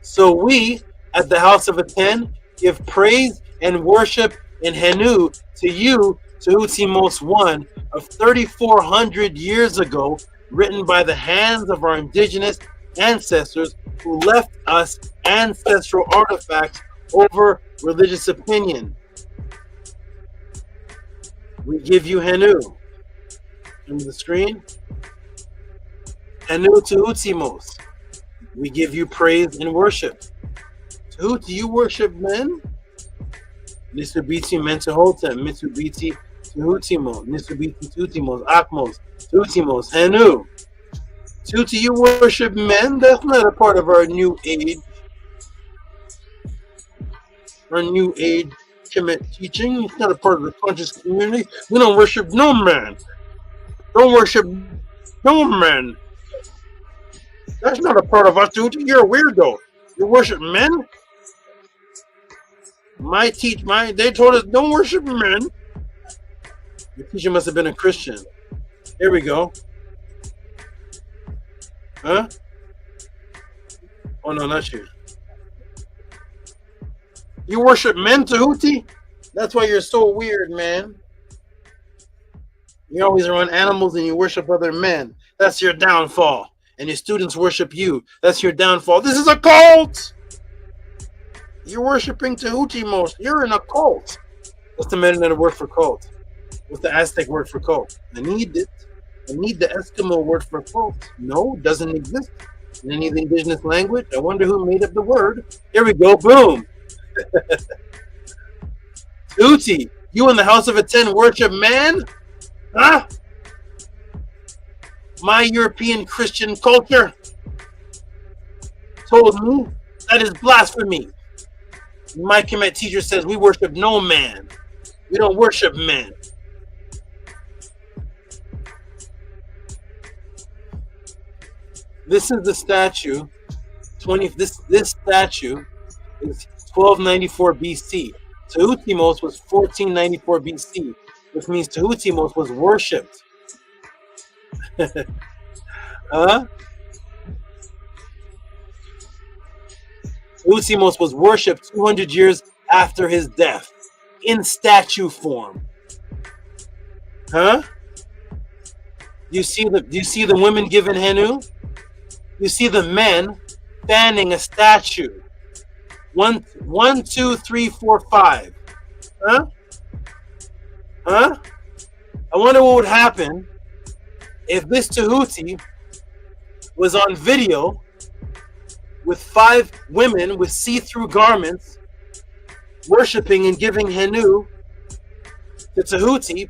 So we, at the House of ATTON, give praise and worship and Henu to you, Tehutimos I, of 3,400 years ago, written by the hands of our indigenous ancestors who left us ancestral artifacts over religious opinion. We give you Henu. On the screen. Henu Tehutimos. We give you praise and worship. Tehuti, you worship men? NESUBYTI MENTUHOTEP, MISTEACHING, TEHUTIMOSE, NESUBYTI TEHUTIMOSE, AKHMOSE, TEHUTIMOSE, Henu. Tehuti, you worship men? That's not a part of our new age. Our new age Kemet teaching. It's not a part of the conscious community. We don't worship no man. Don't worship no man. That's not a part of us, dude. You're a weirdo. You worship men? They told us don't worship men. Your teacher must have been a Christian. Here we go. Huh? Oh no, not you. You worship men, Tehuti? That's why you're so weird, man. You always around animals and you worship other men. That's your downfall. And your students worship you. That's your downfall. This is a cult! You're worshiping Tehutimos. You're in a cult. What's the Mennonite word for cult? What's the Aztec word for cult? I need it. I need the Eskimo word for cult. No, doesn't exist in any of the indigenous language. I wonder who made up the word. Here we go. Boom. Tehuti, you in the House of ATTON worship man? Huh? My European Christian culture told me that is blasphemy. My Kemet teacher says we worship no man. We don't worship men. This is the statue. This statue is 1294 BC. Tehutimos was 1494 BC, which means Tehutimos was worshipped. Huh? Tehutimos was worshipped 200 years after his death in statue form. Huh? Do you see the women given Henu? You see the men fanning a statue. 1, 2, 3, 4, 5. Huh? Huh? I wonder what would happen if this Tehuti was on video with 5 women with see-through garments worshiping and giving Henu to Tehuti,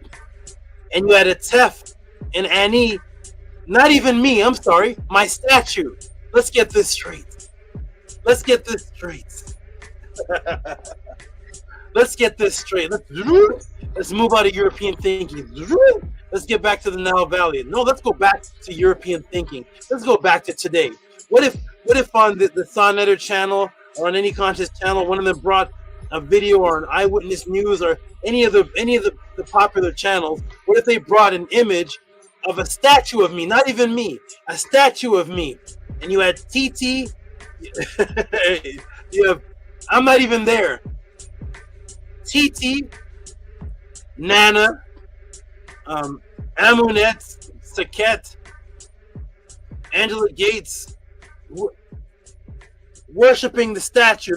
and you had a Tef and Ani, not even me, I'm sorry, my statue. Let's get this straight. Let's get this straight. Let's get this straight. Let's move out of European thinking. Let's get back to the Nile Valley. No, let's go back to European thinking. Let's go back to today. What if on the Sonetter channel or on any conscious channel, one of them brought a video or an Eyewitness News or any of the popular channels? What if they brought an image of a statue of me, not even me, a statue of me, and you had TT, you have, I'm not even there, TT, Nana, Amunet, Saket, Angela Gates, worshiping the statue,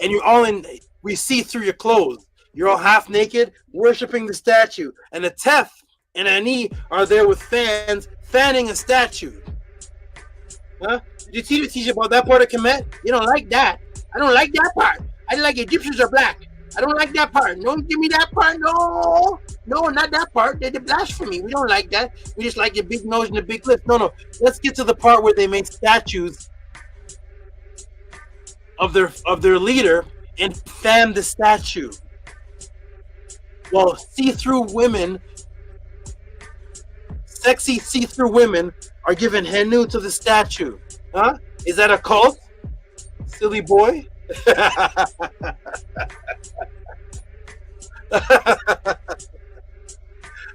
and you're all in, we see through your clothes, you're all half naked, worshiping the statue, and the Tef and Ani are there with fans fanning a statue. Huh? Did you teach about that part of Kemet? You don't like that. I don't like that part. I like Egyptians are black. I don't like that part. No, give me that part. No, not that part. They're blasphemy. We don't like that. We just like your big nose and the big lips. No. Let's get to the part where they make statues of their leader and fan the statue. while see-through women, sexy see-through women, are giving Henu to the statue. Huh? Is that a cult? Silly boy?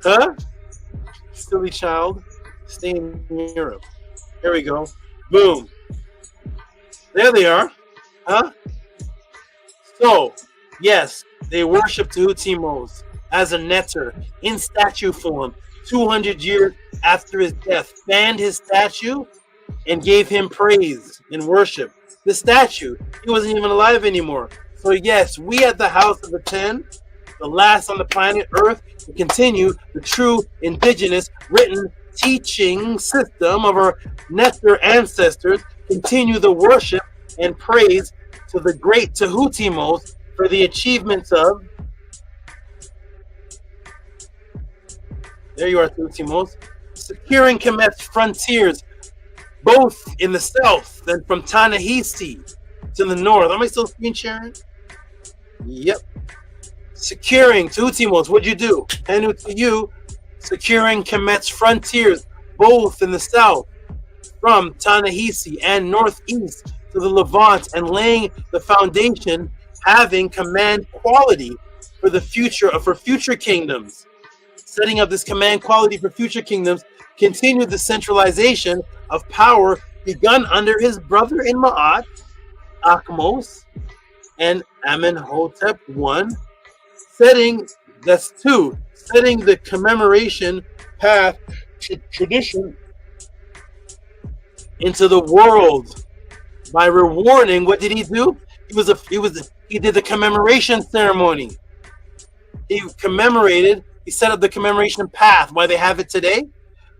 Huh? Silly child. Stay in Europe. There we go. Boom. There they are. Huh? So, yes, they worship Tehutimose as a neter in statue form 200 years after his death, fanned his statue and gave him praise and worship. The statue, he wasn't even alive anymore. So yes, we at the House of the Ten, the last on the planet Earth, to continue the true indigenous written teaching system of our neter ancestors, continue the worship and praise to the great Tehutimose for the achievements of, there you are, Tehutimose, securing Kemet's frontiers, both in the south and from Ta-Nehisi to the north. Am I still screen sharing? Yep. Securing Tehutimose, what'd you do? Henu to you, securing Kemet's frontiers, both in the south from Ta-Nehisi and northeast to the Levant, and laying the foundation, having command quality for the future, for future kingdoms. Setting up this command quality for future kingdoms, continued the centralization of power begun under his brother in Ma'at, AKHMOSE, and Amenhotep I, setting, that's two, setting the commemoration path tradition into the world by rewarding. What did he do? He did the commemoration ceremony. He commemorated, he set up the commemoration path, why they have it today.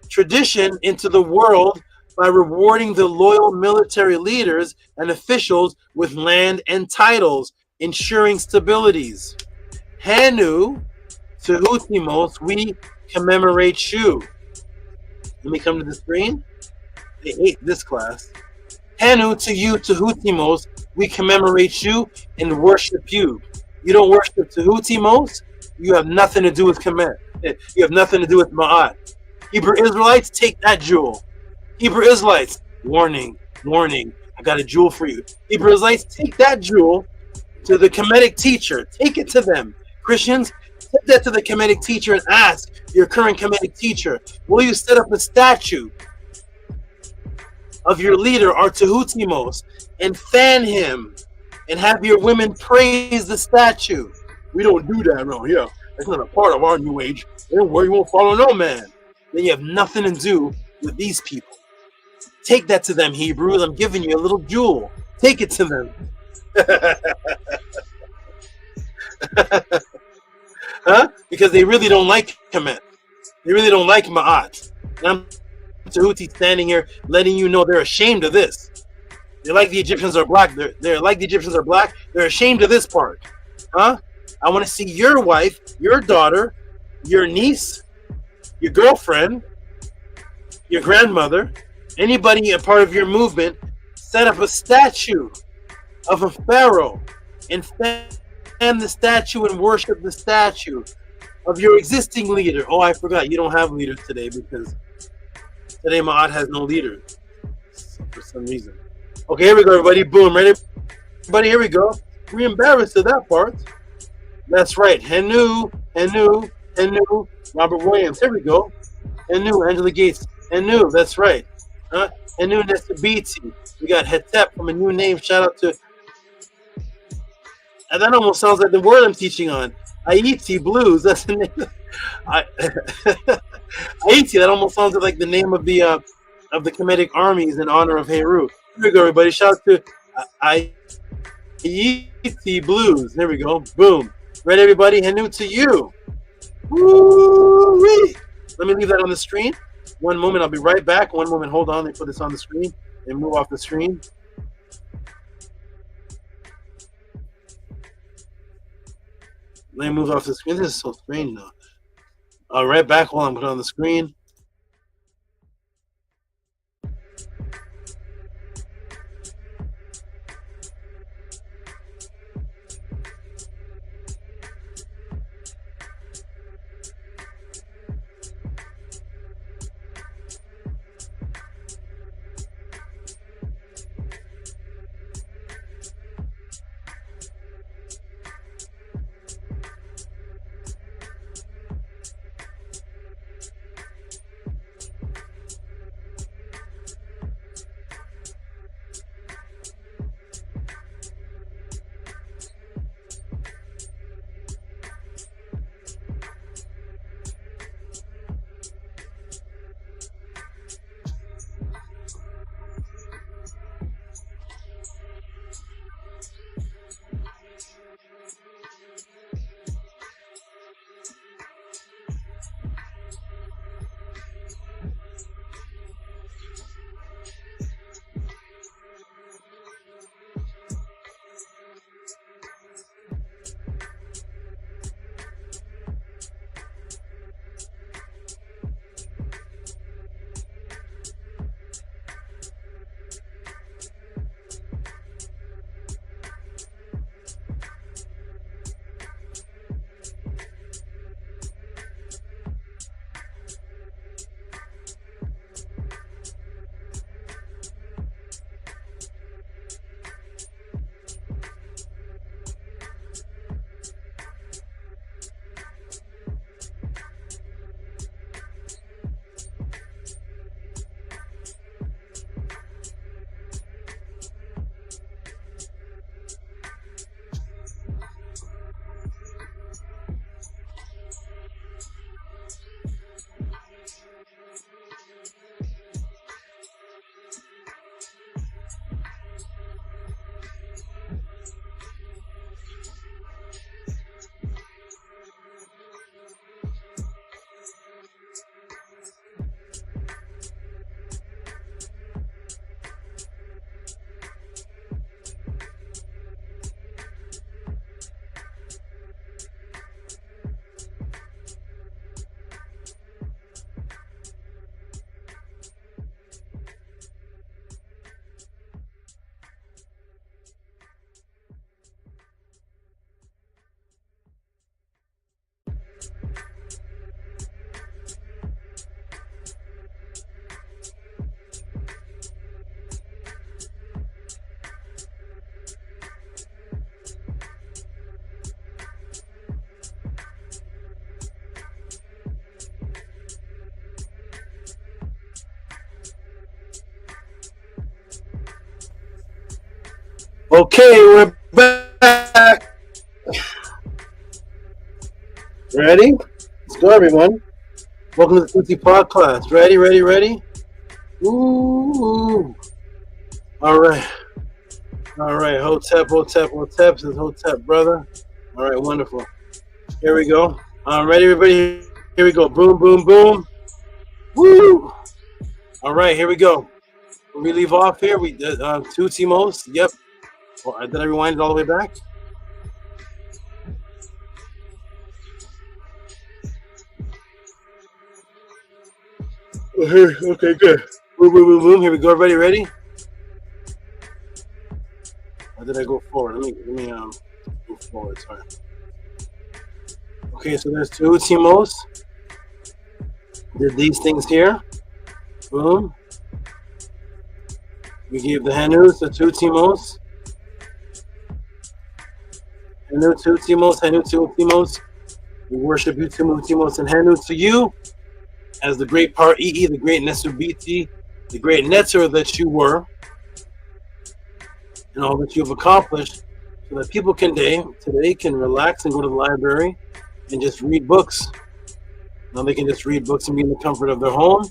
Tradition into the world by rewarding the loyal military leaders and officials with land and titles, ensuring stabilities. Henu, Tehutimose, we commemorate you. Let me come to the screen. They hate this class. Henu, to you, Tehutimose, we commemorate you and worship you. You don't worship Tehutimose, you have nothing to do with Kemet. You have nothing to do with Ma'at. Hebrew Israelites, take that jewel. Hebrew Israelites, warning, warning, I got a jewel for you. Hebrew Israelites, take that jewel to the Kemetic teacher. Take it to them. Christians, take that to the Kemetic teacher and ask your current Kemetic teacher, will you set up a statue of your leader, our Tehutimose, and fan him and have your women praise the statue? We don't do that around here. It's not a part of our new age. Don't worry, you won't follow no man. Then you have nothing to do with these people. Take that to them, Hebrews. I'm giving you a little jewel. Take it to them. Huh? Because they really don't like Kemet. They really don't like Ma'at. And I'm Tehuti standing here letting you know they're ashamed of this. They're like the Egyptians are black. They're like the Egyptians are black. They're ashamed of this part. Huh? I want to see your wife, your daughter, your niece, your girlfriend, your grandmother, anybody a part of your movement, set up a statue of a pharaoh and fan the statue and worship the statue of your existing leader. Oh, I forgot, you don't have leaders today because today Ma'at has no leader for some reason. Okay, here we go, everybody. Boom, ready? Everybody, here we go. We're embarrassed of that part. That's right. Henu, Henu, Henu, Robert Williams. Here we go. Henu, Angela Gates. Henu, that's right. Henu NESUBYTI. We got Hetep from a new name. Shout out to. And that almost sounds like the word I'm teaching on. Haiti Blues. That's the name. Haiti. That almost sounds like the name of the Kemetic armies in honor of Heru. Here we go, everybody. Shout out to Haiti Blues. There we go. Boom. Ready, everybody? Henu to you. Woo-wee. Let me leave that on the screen. One moment. I'll be right back. One moment. Hold on. Let me put this on the screen and move off the screen. Let me move off the screen. This is so strange now. I'll be right back while I'm putting on the screen. Okay, we're back. Ready? Let's go, everyone. Welcome to the Tehuti Podclass. Ready, ready, ready? Ooh. All right. All right. Hotep, Hotep, Hotep. This is Hotep, brother. All right, wonderful. Here we go. Ready, everybody? Here we go. Boom, boom, boom. Woo! All right, here we go. When we leave off here, we TEHUTIMOSE. Yep. Oh, did I rewind it all the way back? Oh, here. Okay, good. Boom, boom, boom, boom. Here we go. Everybody ready? Or did I go forward? Let me go forward. Sorry. Okay, so there's TEHUTIMOSE. Did these things here. Boom. We gave the Hanus to TEHUTIMOSE. Hanu TEHUTIMOSE, Hanu TEHUTIMOSE. We worship you, TEHUTIMOSE, and Hanu to you as the great Par-ee, the great NESUBYTI, the great NETERU that you were, and all that you've accomplished, so that people today can relax and go to the library and just read books. Now they can just read books and be in the comfort of their home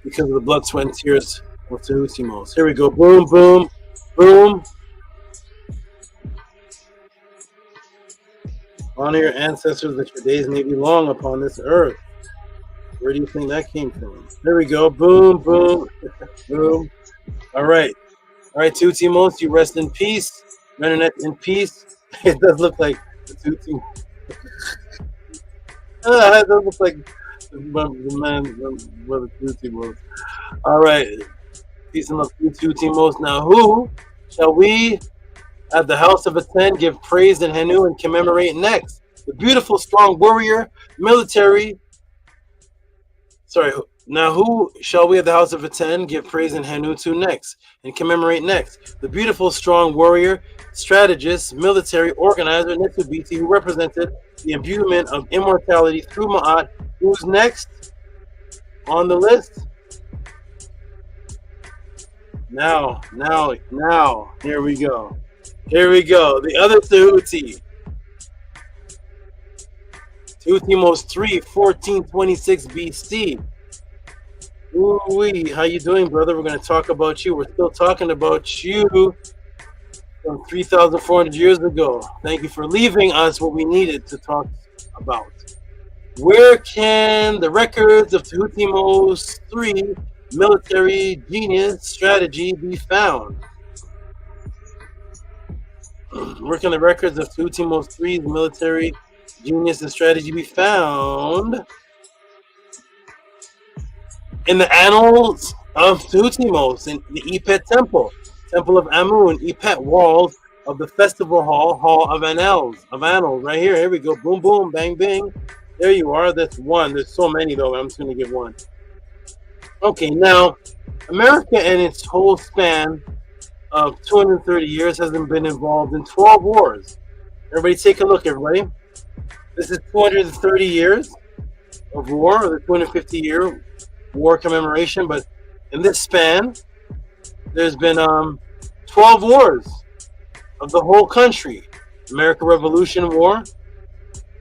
because of the blood, sweat, and tears of TEHUTIMOSE. Here we go. Boom, boom, boom. Honor your ancestors that your days may be long upon this earth. Where do you think that came from? There we go. Boom, boom, boom. All right. All right, TEHUTIMOSE, you rest in peace. Renanet in peace. It does look like the TEHUTIMOSE. It does look like the man with the TEHUTIMOSE. All right. Peace and love to TEHUTIMOSE. Now, who shall we at the House of ATTON give praise and Hanu and commemorate next? The beautiful, strong warrior, military. Sorry. Now, who shall we at the House of ATTON give praise and Hanu to next and commemorate next? The beautiful, strong warrior, strategist, military organizer, NESUBYTI, who represented the imbuement of immortality through MAAT. Who's next on the list? Now, here we go. Here we go. The other Tehuti. TEHUTIMOSE 3, 1426 BC. Ooh-wee, how you doing, brother? We're going to talk about you. We're still talking about you from 3,400 years ago. Thank you for leaving us what we needed to talk about. Where can the records of TEHUTIMOSE 3 military genius strategy be found? Where can the records of TEHUTIMOSE 3's military genius and strategy be found? In the annals of TEHUTIMOSE, in the Epet Temple, Temple of Amun, Epet walls of the festival hall of annals, right here. Here we go. Boom, boom, bang, bang. There you are. That's one. There's so many, though. I'm just going to give one. Okay, now, America in its whole span of 230 years has been involved in 12 wars. Everybody take a look, everybody. This is 230 years of war, or the 250-year war commemoration, but in this span, there's been 12 wars of the whole country. American Revolution War,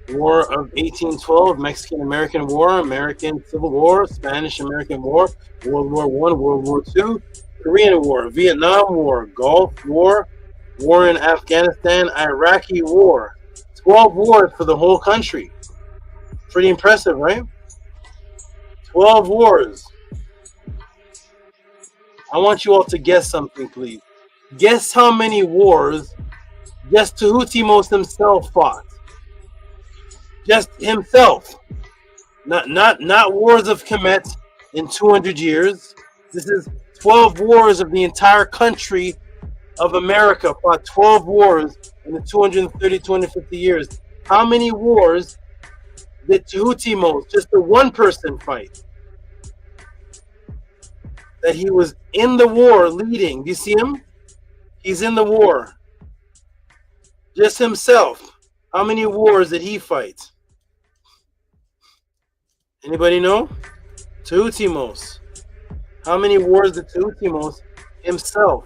War of 1812, Mexican-American War, American Civil War, Spanish-American War, World War I, World War II, Korean War, Vietnam War, Gulf War, War in Afghanistan, Iraqi War. 12 wars for the whole country. Pretty impressive, right? 12 wars. I want you all to guess something, please. Guess how many wars just TEHUTIMOSE himself fought. Just himself. Not wars of Kemet in 200 years. This is 12 wars of the entire country of America fought 12 wars in the 230, 250 years. How many wars did TEHUTIMOSE, just the one person, fight? That he was in the war leading. Do you see him? He's in the war. Just himself. How many wars did he fight? Anybody know? TEHUTIMOSE. How many wars did TEHUTIMOSE himself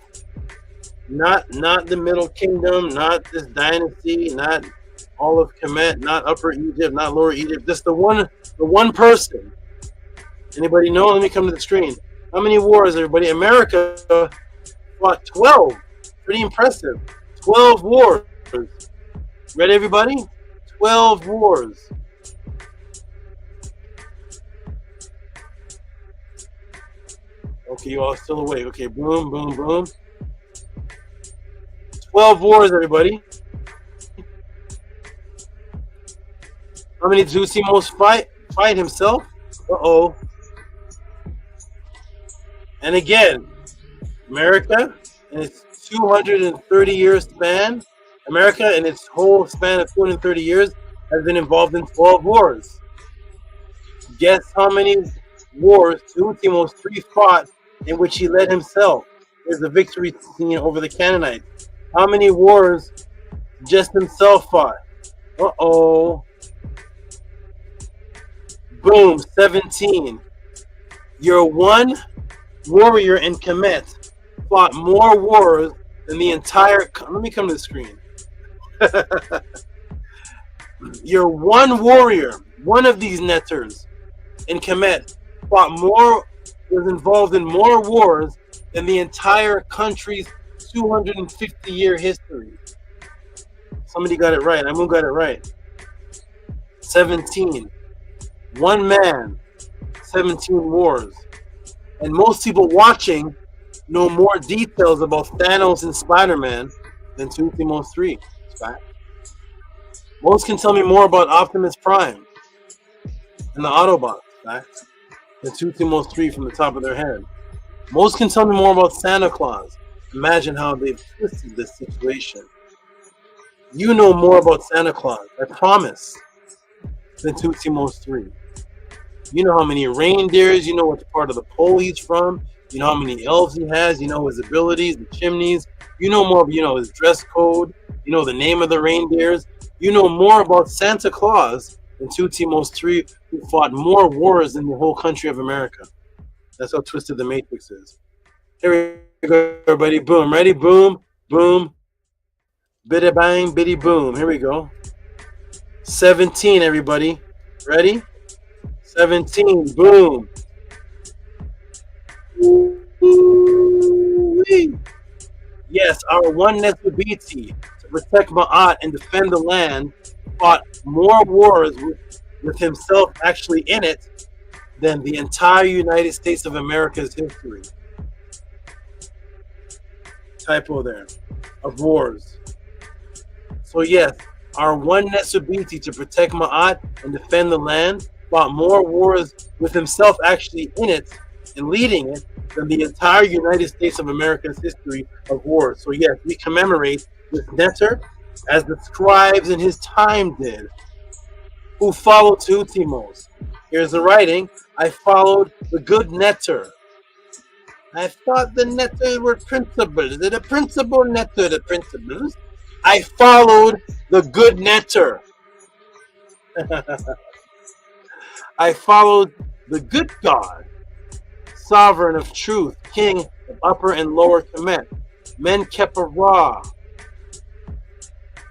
Not the Middle Kingdom, not this dynasty, not all of Kemet, not Upper Egypt, not Lower Egypt. Just the one person. Anybody know? Let me come to the screen. How many wars, everybody? America fought 12. Pretty impressive. 12 wars. Ready, everybody? 12 wars. Okay, you all still awake. Okay, boom, boom, boom. 12 wars, everybody. How many did Tehutimose fight himself? Uh-oh. And again, America in its 230-year span, America in its whole span of 230 years has been involved in 12 wars. Guess how many wars Tehutimose III fought in which he led himself? There's a victory scene over the Canaanites. How many wars just himself fought? Uh-oh. Boom, 17. Your one warrior in Kemet fought more wars than the entire... Let me come to the screen. Your one warrior, one of these netters in Kemet, was involved in more wars than the entire country's 250-year history. Somebody got it right. Amun got it right. 17. One man, 17 wars. And most people watching know more details about Thanos and Spider-Man than Tehutimose III. It's fact. Most can tell me more about Optimus Prime and the Autobots. Fact. Than Tehutimose III from the top of their head. Most can tell me more about Santa Claus. Imagine how they've twisted this situation. You know more about Santa Claus, I promise, than Tehutimose III. You know how many reindeers, you know what part of the pole he's from, you know how many elves he has, you know his abilities, the chimneys, you know more, you know his dress code, you know the name of the reindeers, you know more about Santa Claus than Tehutimose III, who fought more wars in the whole country of America. That's how twisted the Matrix is. Here we go, everybody. Boom. Ready? Boom. Boom. Biddy bang, biddy boom. Here we go. 17, everybody. Ready? 17. Boom. Ooh-wee. Yes, our one NESUBYTI to protect MAAT and defend the land fought more wars with himself actually in it than the entire United States of America's history. Typo there. Of wars. So yes, our one NESUBYTI to protect MAAT and defend the land fought more wars with himself actually in it and leading it than the entire United States of America's history of wars. So yes, we commemorate this netter as the scribes in his time did, who followed Tehutimose. Here's the writing. I followed the good netter. I thought the netters were principles. The principal netter, the principles. I followed the good netter. I followed the good God, sovereign of truth, king of upper and lower Kemet, Men Kepara.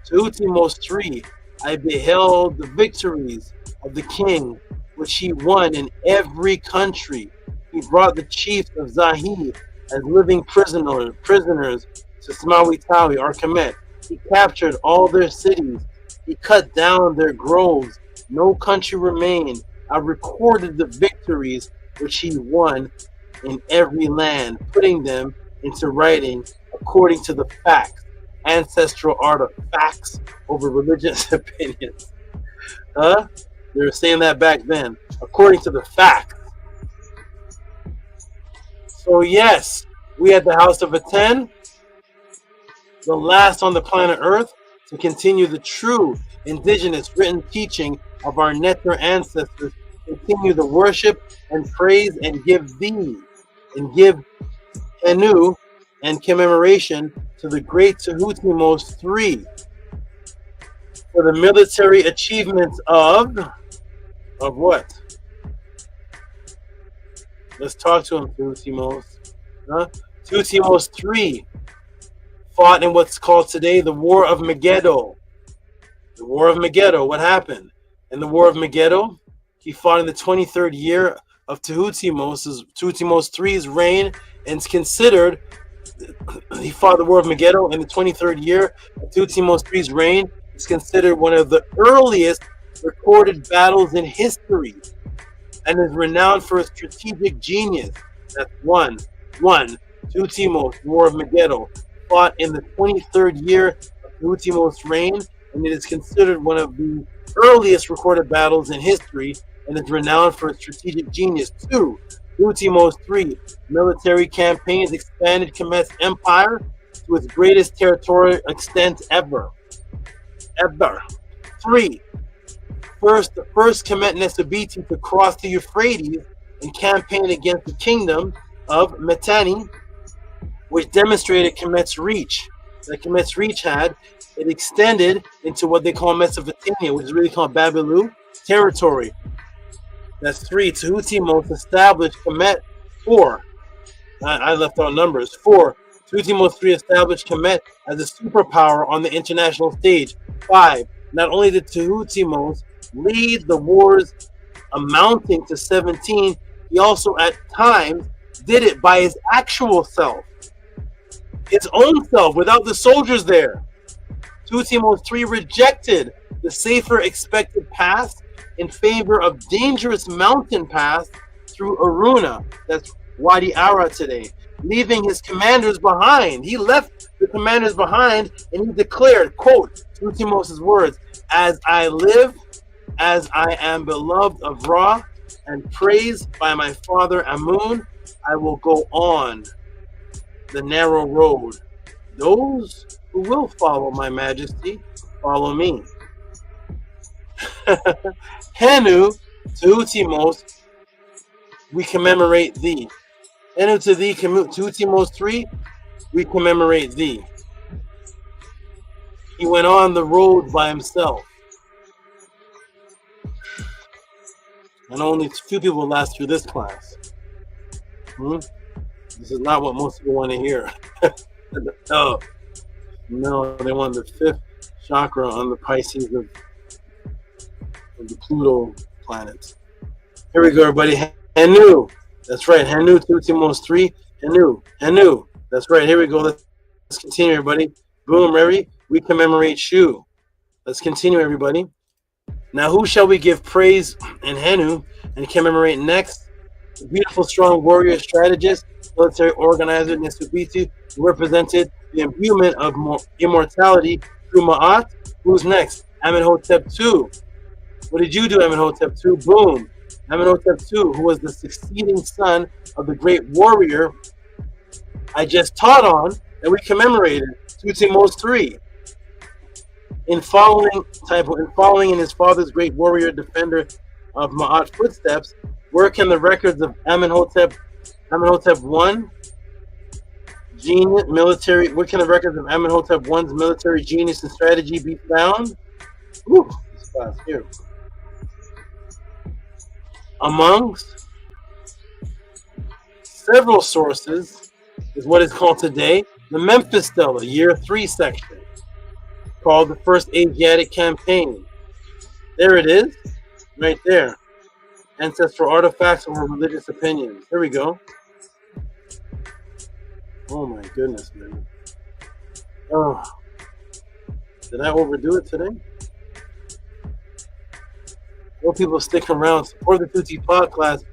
Tehutimose III, I beheld the victories of the king, which he won in every country. He brought the chiefs of Zahid as living prisoners to Smawitawi or Kemet. He captured all their cities. He cut down their groves. No country remained. I recorded the victories which he won in every land, putting them into writing according to the facts, ancestral artifacts over religious opinions. Huh? They were saying that back then, according to the facts. So yes, we at the House of ATTON, the last on the planet Earth, to continue the true indigenous written teaching of our Neter ancestors, continue the worship and praise and give thee, and give Henu and commemoration to the great Tehutimose III for the military achievements of what? Let's talk to him, Tehutimose. Tehutimose III fought in what's called today the War of Megiddo. The War of Megiddo, what happened? In the War of Megiddo, he fought in the 23rd year of Tehutimose III's reign, and it's considered, he fought the War of Megiddo in the 23rd year of Tehutimose III's reign. It's considered one of the earliest recorded battles in history and is renowned for its strategic genius. That's one. Tehutimose, War of Megiddo, fought in the 23rd year of Tehutimose's reign, and it is considered one of the earliest recorded battles in history and is renowned for its strategic genius. 2. Tehutimose III, military campaigns expanded Kemet's empire to its greatest territorial extent ever. 3. The first Kemet NESUBYTI to cross the Euphrates and campaign against the kingdom of Mitanni, which demonstrated Kemet's reach. That Kemet's reach had, it extended into what they call Mesopotamia, which is really called Babylon territory. That's 3. Tehutimose established Kemet. 4. I left out numbers. 4. Tehutimose III established Kemet as a superpower on the international stage. 5. Not only did Tehutimose lead the wars amounting to 17, he also at times did it by his actual self. His own self, without the soldiers there. Tehutimose III rejected the safer expected path in favor of dangerous mountain paths through Aruna, that's Wadi Ara today, leaving his commanders behind. He left the commanders behind and he declared, quote, Tehutimose's words, "As I live, as I am beloved of Ra and praised by my father Amun, I will go on the narrow road. Those who will follow my majesty, follow me." Henu, Tehutimose, we commemorate thee. Henu to thee, Tehutimose III, we commemorate thee. He went on the road by himself. And only few people last through this class. This is not what most people want to hear. No, they want the 5th chakra on the Pisces of the Pluto planets. Here we go, everybody. Henu. That's right. Henu, Tehutimose III. Henu. That's right. Here we go. Let's continue, everybody. Boom, ready? We commemorate Shu. Let's continue, everybody. Now, who shall we give praise in Henu and commemorate next? The beautiful, strong warrior, strategist, military organizer, NESUBYTI, who represented the imbuement of immortality through MAAT. Who's next? Amenhotep II. What did you do, Amenhotep II? Boom. Amenhotep II, who was the succeeding son of the great warrior I just taught on, and we commemorated Tehutimose III. In following in his father's great warrior defender of Ma'at footsteps, where can the records of Amenhotep I genius military? Where can the records of Amenhotep I's military genius and strategy be found? Ooh, this class here. Amongst several sources is what is called today the Memphis Stela, Year 3 section, called the First Asiatic Campaign. There it is, right there. Ancestral artifacts or religious opinions. Here we go. Oh my goodness, man. Oh, did I overdo it today? More people stick around. Support the Tehuti Podclass.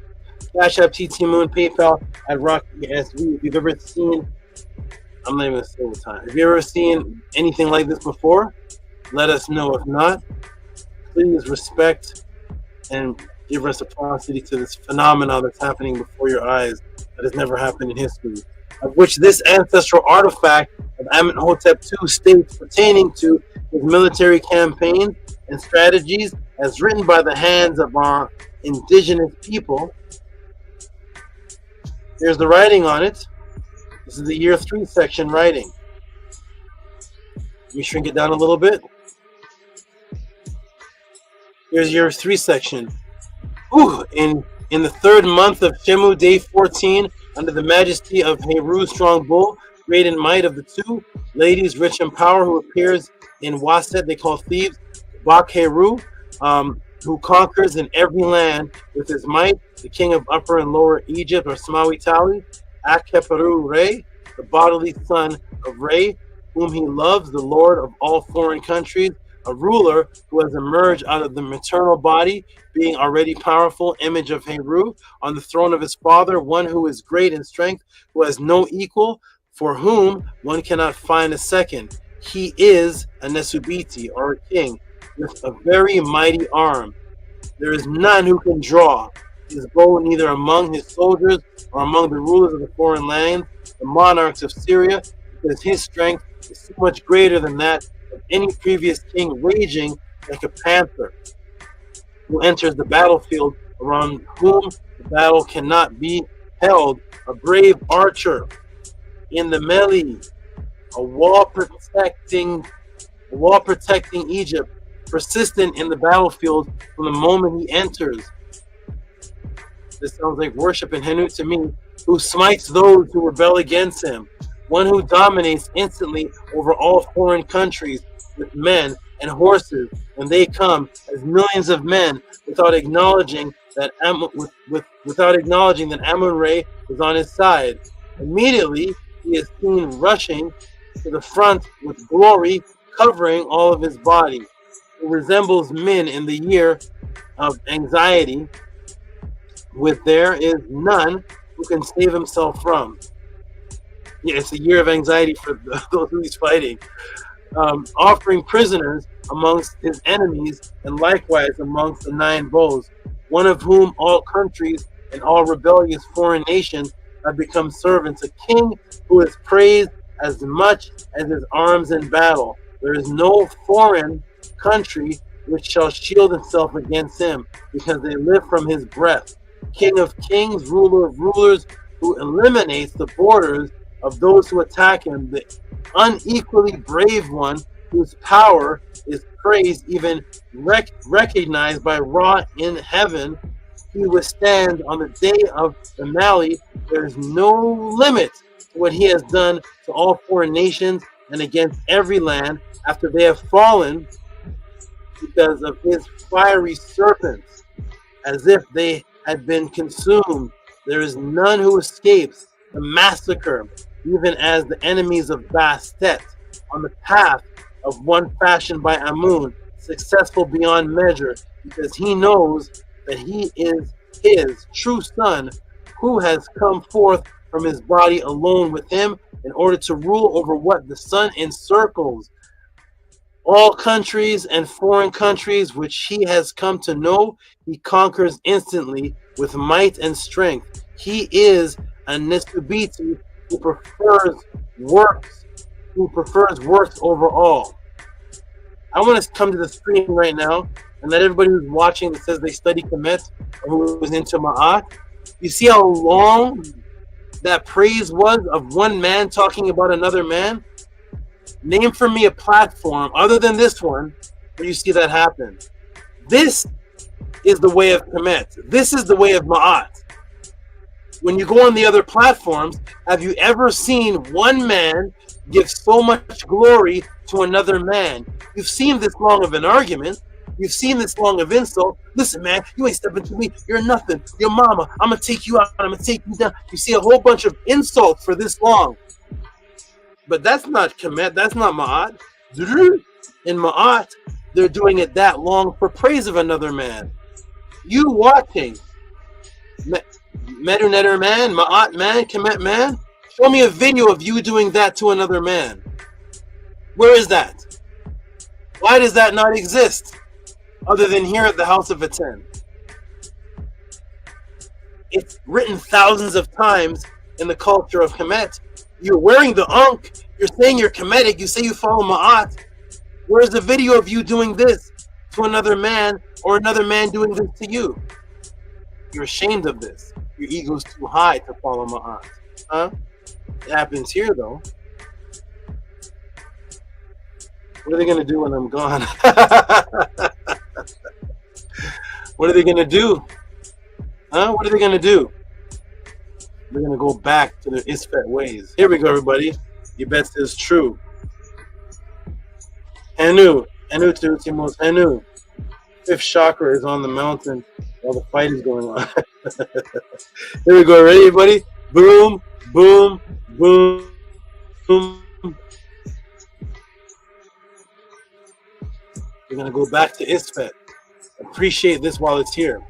Cash App, TT Moon, PayPal at Rocky SV. If you've ever seen, I'm not even gonna say what time. If you've ever seen anything like this before, let us know. If not, please respect and give reciprocity to this phenomenon that's happening before your eyes that has never happened in history, of which this ancestral artifact of Amenhotep II states pertaining to his military campaign and strategies as written by the hands of our indigenous people. Here's the writing on it. This is the Year 3 section writing. Let me shrink it down a little bit. Here's Year 3 section. Ooh, in the 3rd month of Shemu, day 14, under the majesty of Heru Strong Bull, great in might of the two, ladies rich in power, who appears in Waset, they call Thebes, Bakheru, who conquers in every land with his might, the king of Upper and Lower Egypt, or Smawitali, Akheperu Re, the bodily son of Re, whom he loves, the Lord of all foreign countries, a ruler who has emerged out of the maternal body, being already powerful, image of Heru, on the throne of his father, one who is great in strength, who has no equal, for whom one cannot find a second. He is a NESUBYTI, or a king, with a very mighty arm. There is none who can draw his bow, neither among his soldiers or among the rulers of the foreign lands, the monarchs of Syria, because his strength is so much greater than that of any previous king, raging like a panther, who enters the battlefield, around whom the battle cannot be held, a brave archer in the melee, a wall protecting Egypt, persistent in the battlefield from the moment he enters. This sounds like worship in Henu to me, who smites those who rebel against him, one who dominates instantly over all foreign countries with men and horses, and they come as millions of men without acknowledging that Amun-Re is on his side. Immediately he is seen rushing to the front with glory covering all of his body, who resembles Min in the year of anxiety, with there is none who can save himself from. Yeah, it's a year of anxiety for those who he's fighting. Offering prisoners amongst his enemies, and likewise amongst the 9 bows, one of whom all countries and all rebellious foreign nations have become servants, a king who is praised as much as his arms in battle. There is no foreign country which shall shield itself against him, because they live from his breath. King of kings, ruler of rulers, who eliminates the borders of those who attack him, the unequally brave one, whose power is praised, even recognized by Ra in heaven. He withstands on the day of the Mali. There is no limit to what he has done to all foreign nations and against every land after they have fallen because of his fiery serpents, as if they had been consumed. There is none who escapes the massacre, even as the enemies of Bastet, on the path of one fashioned by Amun, successful beyond measure, because he knows that he is his true son, who has come forth from his body alone with him in order to rule over what the sun encircles. All countries and foreign countries which he has come to know, he conquers instantly with might and strength. He is a NESUBYTI who prefers works over all. I want to come to the screen right now and let everybody who's watching that says they study Kemet or who is into Ma'at, you see how long that praise was of one man talking about another man? Name for me a platform other than this one where you see that happen. This is the way of Kemet. This is the way of Ma'at. When you go on the other platforms, have you ever seen one man give so much glory to another man? You've seen this long of an argument. You've seen this long of insult. Listen, man, you ain't stepping to me. You're nothing. Your mama, I'm going to take you out. I'm going to take you down. You see a whole bunch of insults for this long. But that's not Kemet. That's not Ma'at. In Ma'at, they're doing it that long for praise of another man. You watching Medu Neter man, Ma'at man, Kemet man, show me a video of you doing that to another man. Where is that? Why does that not exist other than here at the House of ATTON? It's written thousands of times in the culture of Kemet. You're wearing the Ankh, you're saying you're Kemetic, you say you follow Ma'at. Where's the video of you doing this to another man or another man doing this to you? You're ashamed of this. Your ego's too high to follow Ma'at. Huh? It happens here though. What are they going to do when I'm gone? What are they going to do? Huh? What are they going to do? They're going to go back to their Isfet ways. Here we go, everybody. You bet is true. Henu TehutimosE, Henu. Fifth chakra is on the mountain while the fight is going on. Here we go. Ready, everybody? Boom, boom, boom, boom. We're going to go back to Isfet. Appreciate this while it's here.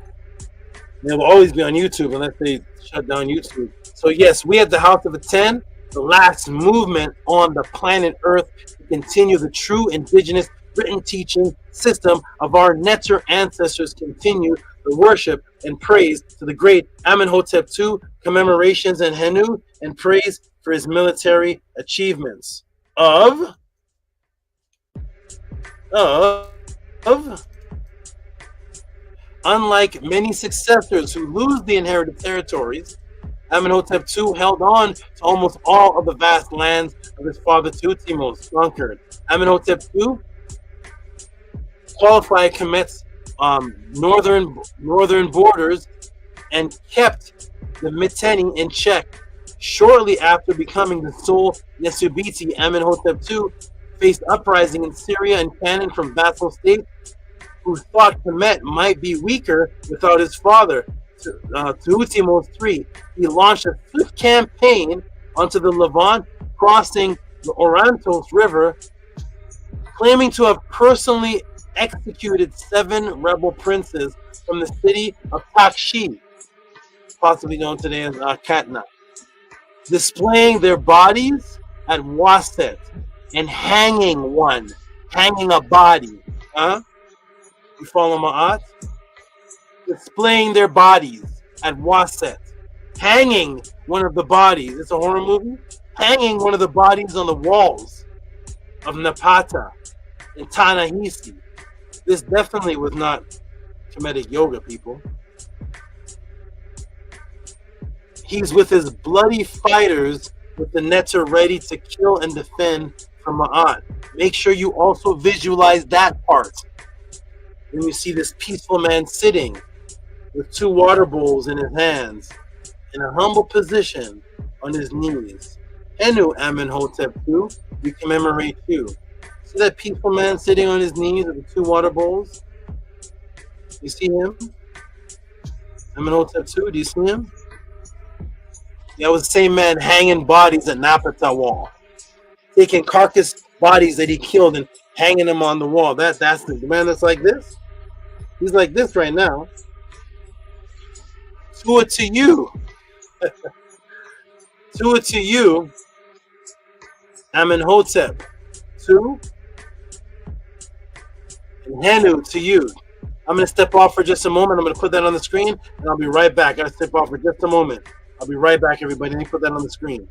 It will always be on YouTube unless they shut down YouTube. So yes, we at the House of ATTON, the last movement on the planet Earth to continue the true indigenous written teaching system of our NETERU ancestors, continue the worship and praise to the great Amenhotep II, commemorations and Henu, and praise for his military achievements. Unlike many successors who lose the inherited territories, Amenhotep II held on to almost all of the vast lands of his father TehutimosE conquered. Amenhotep II qualified Kemet's northern borders and kept the Mitanni in check. Shortly after becoming the sole NESUBYTI, Amenhotep II faced uprising in Syria and Canaan from vassal states who thought Kemet might be weaker without his father, TehutimosE III. He launched a swift campaign onto the Levant, crossing the Orontos River, claiming to have personally executed 7 rebel princes from the city of Takshi, possibly known today as Katna, displaying their bodies at Waset and hanging a body. You follow MAAT? Displaying their bodies at Waset, hanging one of the bodies. It's a horror movie. Hanging one of the bodies on the walls of Napata in Ta-Nehisi. This definitely was not Kemetic yoga, people. He's with his bloody fighters with the NETERU ready to kill and defend from MAAT. Make sure you also visualize that part. Then you see this peaceful man sitting with 2 water bowls in his hands in a humble position on his knees. Henu Amenhotep II, we commemorate you. See that peaceful man sitting on his knees with the 2 water bowls? You see him? Amenhotep II, do you see him? That was the same man hanging bodies at Napata wall. Taking carcass bodies that he killed and hanging them on the wall. That's the man that's like this. He's like this right now. To it to you. To it to you. Amenhotep II. And Henu to you. I'm going to step off for just a moment. I'm going to put that on the screen, and I'll be right back. I got to step off for just a moment. I'll be right back, everybody. Let me put that on the screen.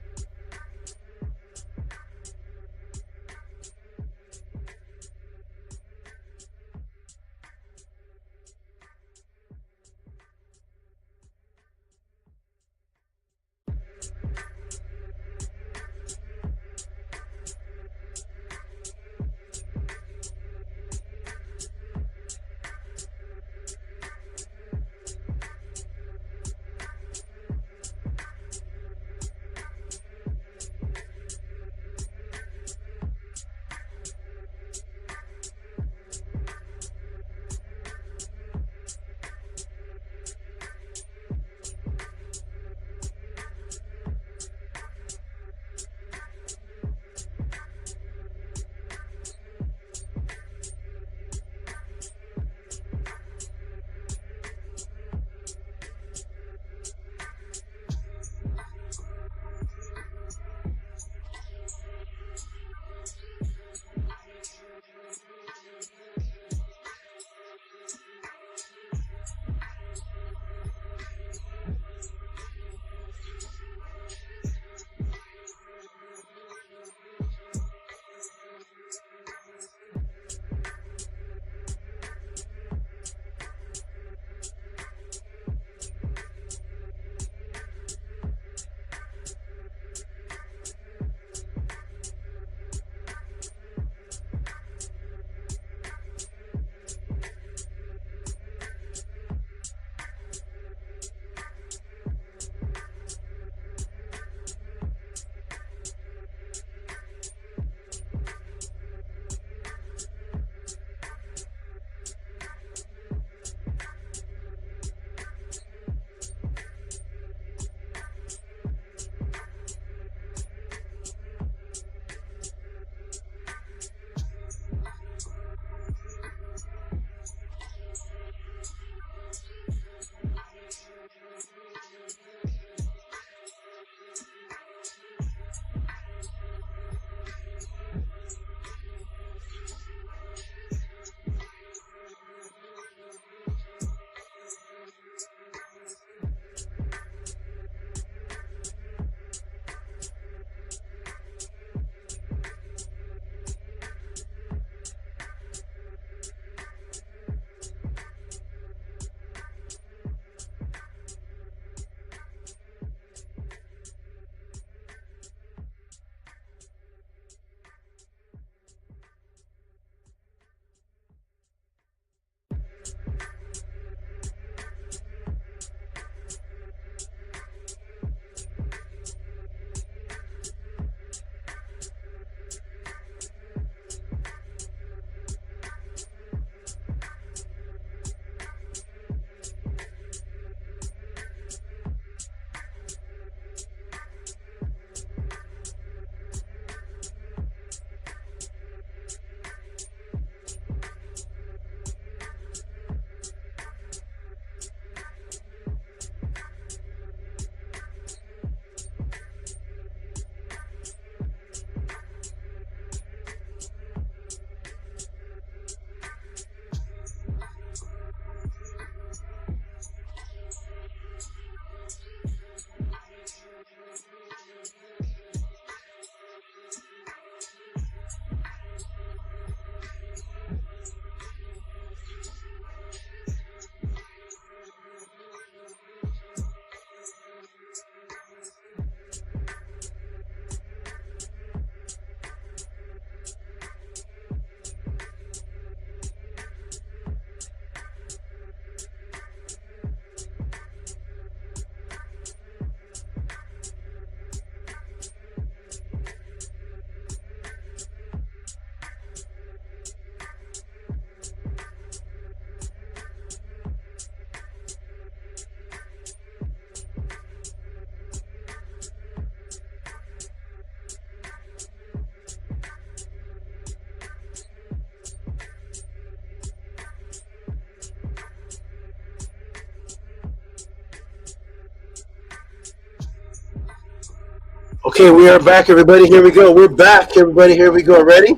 Okay, we are back, everybody. Here we go. We're back, everybody. Here we go. Ready?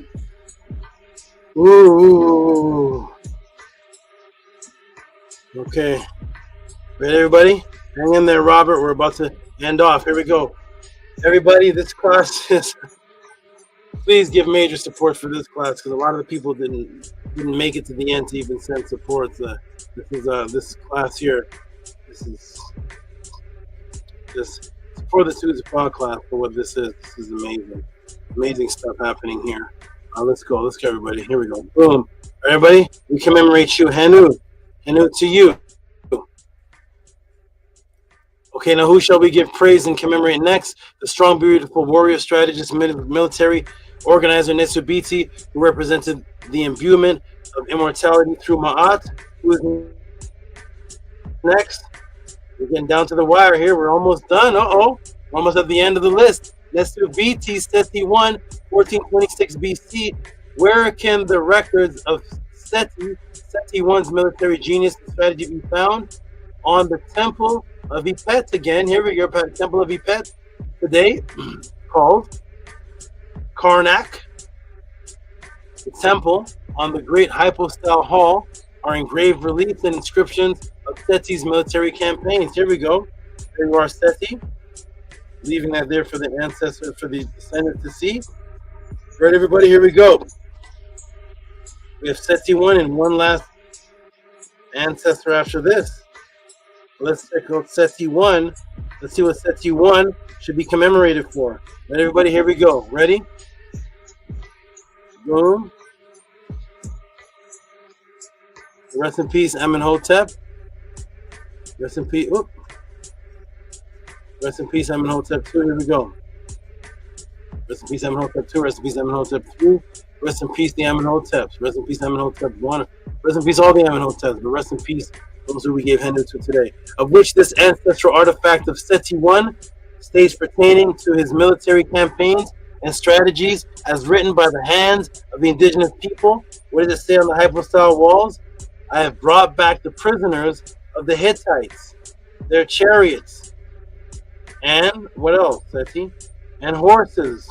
Ooh. Okay. Ready, everybody? Hang in there, Robert. We're about to end off. Here we go. Everybody, this class is... Please give major support for this class because a lot of the people didn't make it to the end to even send support. This class here. This is just for the Tehuti Podclass for what this is. This is amazing. Amazing stuff happening here. Let's go. Let's go, everybody. Here we go. Boom. Everybody, we commemorate you. Henu. Henu to you. Okay, now who shall we give praise and commemorate next? The strong, beautiful warrior, strategist, military organizer NESUBYTI, who represented the imbuement of immortality through MAAT. Who is next? We're getting down to the wire here. We're almost done. Uh-oh. We're almost at the end of the list. NESUBYTI, Seti 1, 1426 BC. Where can the records of Seti 1's military genius and strategy be found? On the Temple of Ipet again. Here we go. Temple of Ipet today, called Karnak. The temple on the Great Hypostyle Hall are engraved reliefs and inscriptions of Seti's military campaigns. Here we go. There you are, Seti. Leaving that there for the ancestors, for the descendants to see. Right, everybody, here we go. We have Seti 1 and one last ancestor after this. Let's check out Seti 1. Let's see what Seti 1 should be commemorated for. Right, everybody, here we go. Ready? Boom. Rest in peace, Amenhotep. Rest in peace. Oop. Rest in peace, Amenhotep 2. Here we go. Rest in peace, Amenhotep 2. Rest in peace, Amenhotep 3. Rest in peace, the Amenhoteps. Rest in peace, Amenhotep 1. Rest in peace, all the Amenhoteps. But rest in peace, those who we gave Henu to today. Of which this ancestral artifact of Seti 1 states pertaining to his military campaigns and strategies as written by the hands of the indigenous people. What does it say on the hypostyle walls? I have brought back the prisoners of the Hittites, their chariots, and what else, Seti? And horses.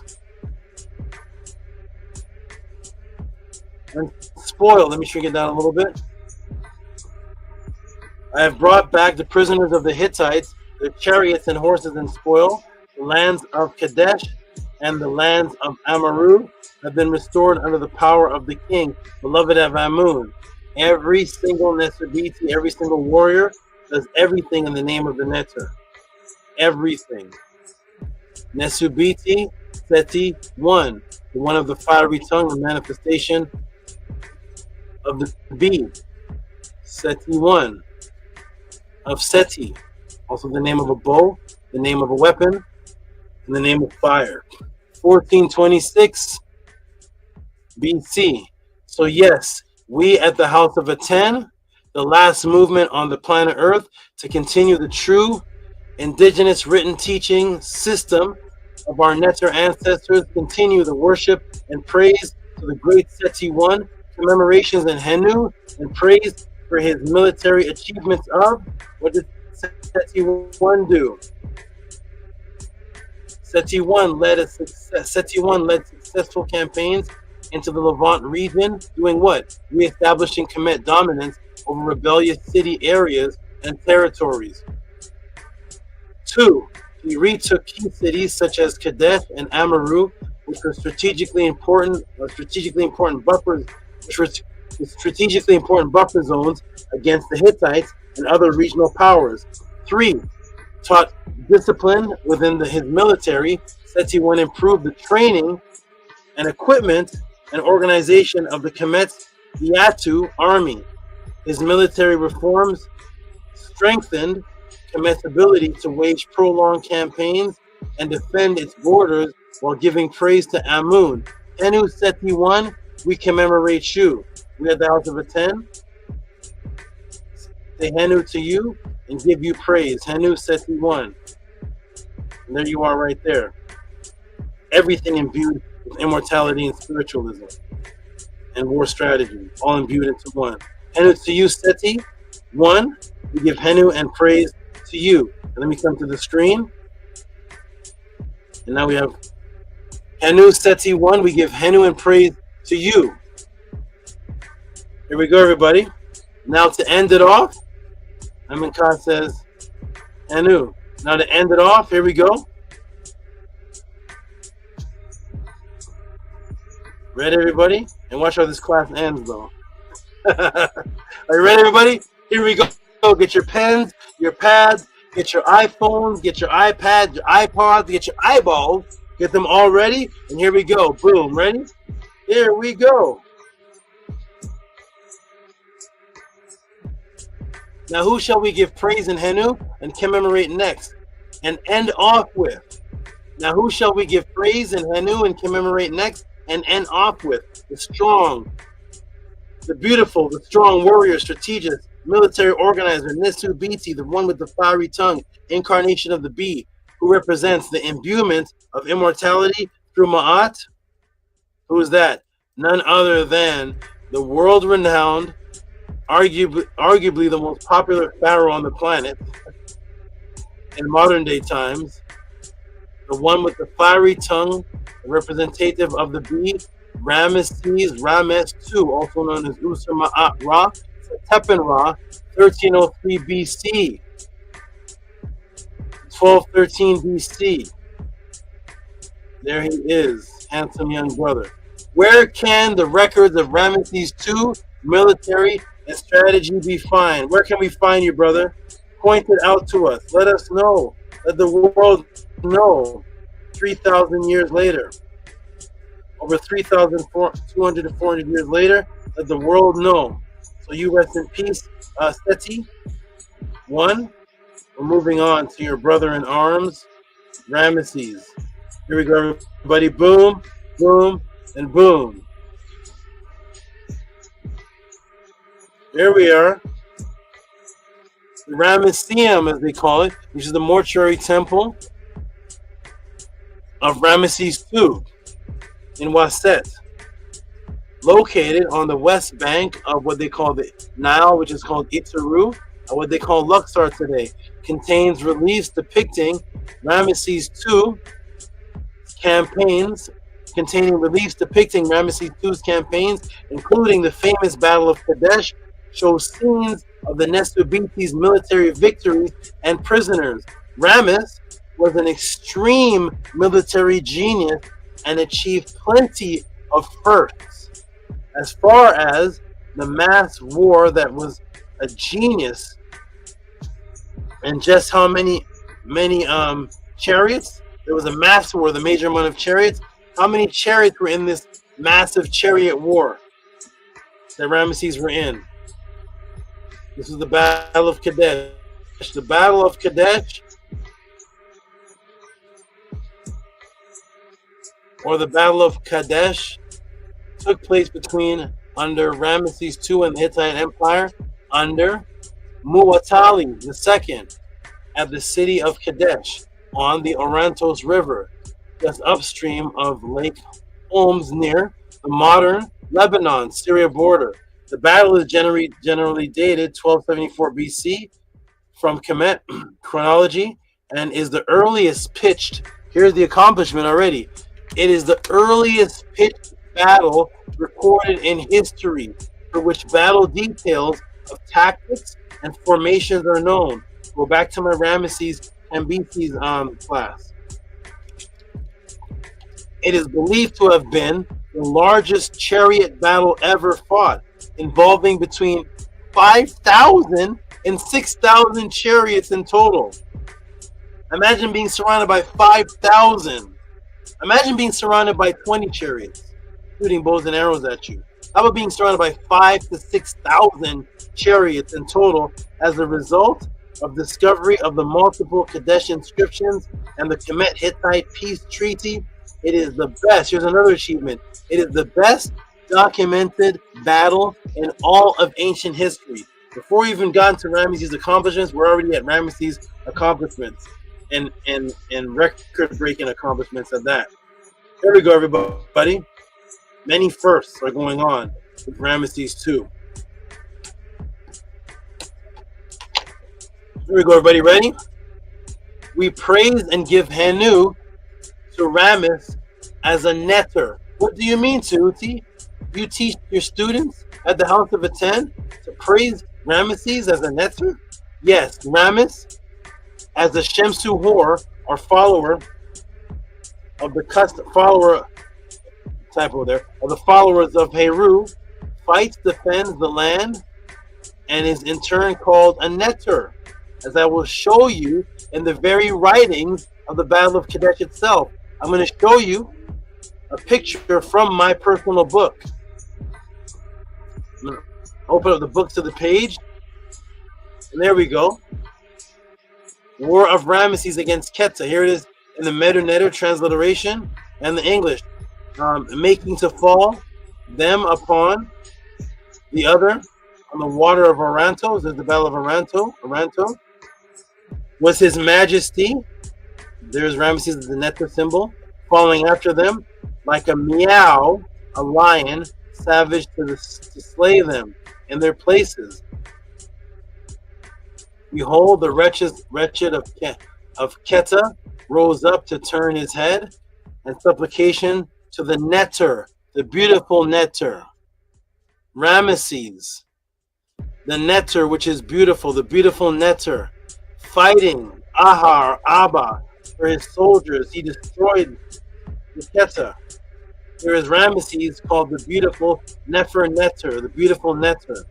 And spoil. Let me shrink it down a little bit. I have brought back the prisoners of the Hittites, their chariots and horses and spoil. The lands of Kadesh and the lands of Amaru have been restored under the power of the king, beloved of Amun. Every single NESUBYTI, every single warrior does everything in the name of the Neter. Everything. NESUBYTI, Seti 1, the one of the fiery tongue, the manifestation of the bead. Seti 1 of Seti, also the name of a bow, the name of a weapon, and the name of fire. 1426 BC. So yes, we at the House of ATTON, the last movement on the planet Earth to continue the true indigenous written teaching system of our Neter ancestors, continue the worship and praise to the great Seti 1, commemorations and Henu, and praise for his military achievements of, what did Seti 1 do? Seti 1 led successful campaigns into the Levant region, doing what? Reestablishing Kemet dominance over rebellious city areas and territories. 2, he retook key cities such as Kadesh and Amaru, which were strategically important buffer zones against the Hittites and other regional powers. 3, taught discipline within his military. Seti 1 improved the training and equipment and organization of the Kemet Yatu army. His military reforms strengthened Kemet's ability to wage prolonged campaigns and defend its borders while giving praise to Amun. Henu Seti 1, we commemorate you. We are the House of ATTON. Say Henu to you and give you praise. Henu Seti 1. And there you are right there. Everything imbued with immortality and spiritualism and war strategy, all imbued into one. Henu to you, Seti 1. We give Henu and praise to you. And let me come to the screen. And now we have Henu Seti 1. We give Henu and praise to you. Here we go, everybody. Now to end it off, Aminka says, Henu. Now to end it off, here we go. Ready, everybody? And watch how this class ends, though. Are you ready, everybody? Here we go. Get your pens, your pads, get your iPhones, get your iPads, your iPods, get your eyeballs. Get them all ready. And here we go. Boom. Ready? Here we go. Now, who shall we give praise in Henu and commemorate next? And end off with. Now, who shall we give praise in Henu and commemorate next? And end off with the strong, the beautiful, the strong warrior, strategist, military organizer, NESUBYTI, the one with the fiery tongue, incarnation of the bee, who represents the imbuement of immortality through MAAT. Who is that? None other than the world-renowned, arguably the most popular pharaoh on the planet in modern-day times, the one with the fiery tongue, representative of the bee, Rames II, also known as Usur Ma'at Ra, Tepen Ra, 1303 BC, 1213 BC. There he is, handsome young brother. Where can the records of Rames II, military and strategy be found? Where can we find you, brother? Point it out to us. Let us know. Let the world know. 3,000 years later, over 3,200 to 400 years later, let the world know. So you rest in peace, Seti 1. We're moving on to your brother in arms, Ramesses. Here we go, everybody. Boom, boom, and boom. There we are. The Ramesseum, as they call it, which is the mortuary temple of Ramesses II in Waset, located on the west bank of what they call the Nile, which is called NETERU, or what they call Luxor today. Contains reliefs depicting Ramesses II campaigns, including the famous Battle of Kadesh, shows scenes of the NESUBYTI's military victories and prisoners. Rames was an extreme military genius and achieved plenty of firsts. As far as the mass war, that was a genius. And just how many chariots? There was a mass war, the major amount of chariots. How many chariots were in this massive chariot war that Ramesses were in? This is the Battle of Kadesh. The Battle of Kadesh, or the Battle of Kadesh, took place under Ramesses II and the Hittite Empire under Muwatalli II at the city of Kadesh on the Orontes River, just upstream of Lake Homs near the modern Lebanon, Syria border. The battle is generally dated 1274 BC from Kemet chronology and is the earliest pitched. Here's the accomplishment already. It is the earliest pitched battle recorded in history, for which battle details of tactics and formations are known. Go back to my Ramesses and BC's class. It is believed to have been the largest chariot battle ever fought, involving between 5,000 and 6,000 chariots in total. Imagine being surrounded by 5,000. Imagine being surrounded by 20 chariots shooting bows and arrows at you. How about being surrounded by 5,000 to 6,000 chariots in total as a result of discovery of the multiple Kadesh inscriptions and the Kemet Hittite peace treaty? It is the best. Here's another achievement. It is the best documented battle in all of ancient history. Before we even got into Ramesses' accomplishments, we're already at Ramesses' accomplishments and record-breaking accomplishments at that. There we go, everybody. Many firsts are going on with Ramesses II. Here we go, everybody. Ready? We praise and give Henu to Ramis as a netter. What do you mean, Tehuti? You teach your students at the House of Atten to praise Ramesses as a netter? Yes, Ramis, as a Shemsu Hor, or follower of the followers of Heru, fights, defends the land, and is in turn called a netter, as I will show you in the very writings of the Battle of Kadesh itself. I'm going to show you a picture from my personal book. I'm going to open up the book to the page, and there we go. War of Ramesses against Ketza. Here it is in the Neteru transliteration and the English. Making to fall them upon the other on the water of Aranto. There's the Battle of Aranto was his majesty. There's Ramesses, the netter symbol, following after them like a meow, a lion, savage to slay them in their places. Behold, the wretched of Keta rose up to turn his head, and supplication to the netter, the beautiful netter. Ramesses, the netter which is beautiful, the beautiful netter, fighting Abba for his soldiers. He destroyed the Keta. There is Ramesses called the beautiful Nefer Netter, the beautiful netter.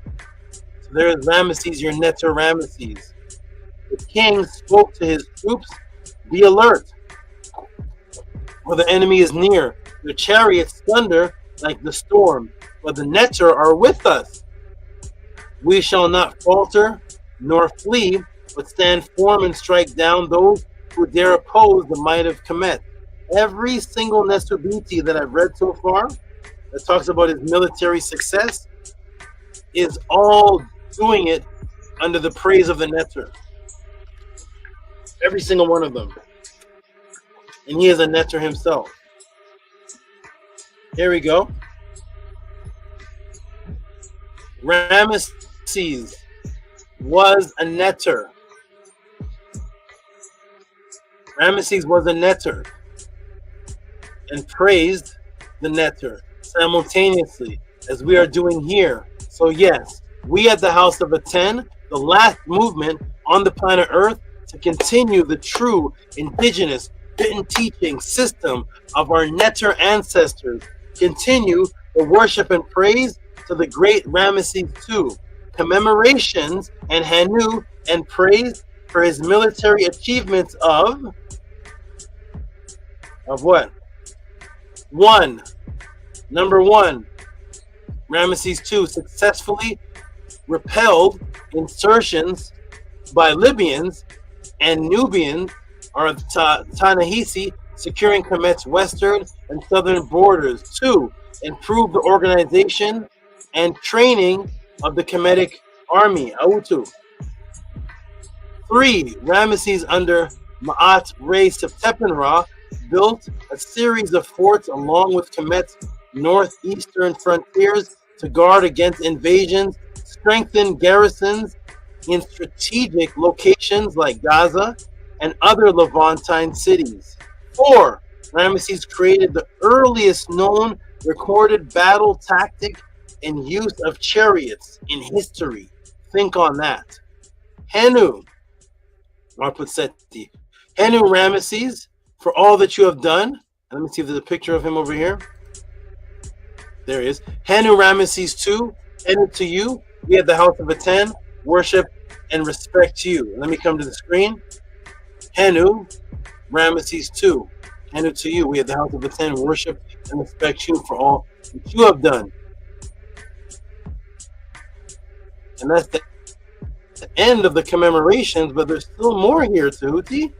So there is Ramesses, your netter Ramesses. The king spoke to his troops, be alert, for the enemy is near. The chariots thunder like the storm, but the netter are with us. We shall not falter nor flee, but stand firm and strike down those who dare oppose the might of Kemet. Every single NESUBYTI that I've read so far that talks about his military success is all doing it under the praise of the netter. Every single one of them. And he is a netter himself. Here we go. Ramesses was a netter. Ramesses was a netter and praised the netter simultaneously, as we are doing here. So yes, we at the House of Atten, the last movement on the planet Earth to continue the true indigenous written teaching system of our netter ancestors, continue the worship and praise to the great Ramesses II, commemorations and Hanu and praise for his military achievements of what? Number one, Ramesses II successfully repelled insertions by Libyans and Nubians, or Ta-Nehisi, securing Kemet's western and southern borders. 2, improve the organization and training of the Kemetic army, Autu. 3, Ramesses under MAAT Re Septepenra built a series of forts along with Kemet's northeastern frontiers to guard against invasions, strengthen garrisons in strategic locations like Gaza and other Levantine cities. 4, Ramesses created the earliest known recorded battle tactic and use of chariots in history. Think on that. Henu, Marputseti. Henu Ramesses, for all that you have done. Let me see if there's a picture of him over here. There he is. Henu Ramesses II, Henu to you. We at the House of Atten worship and respect you. Let me come to the screen. Henu Ramesses II, Henu to you. We at the House of Atten worship and respect you for all that you have done. And that's the end of the commemorations, but there's still more here, Tehuti.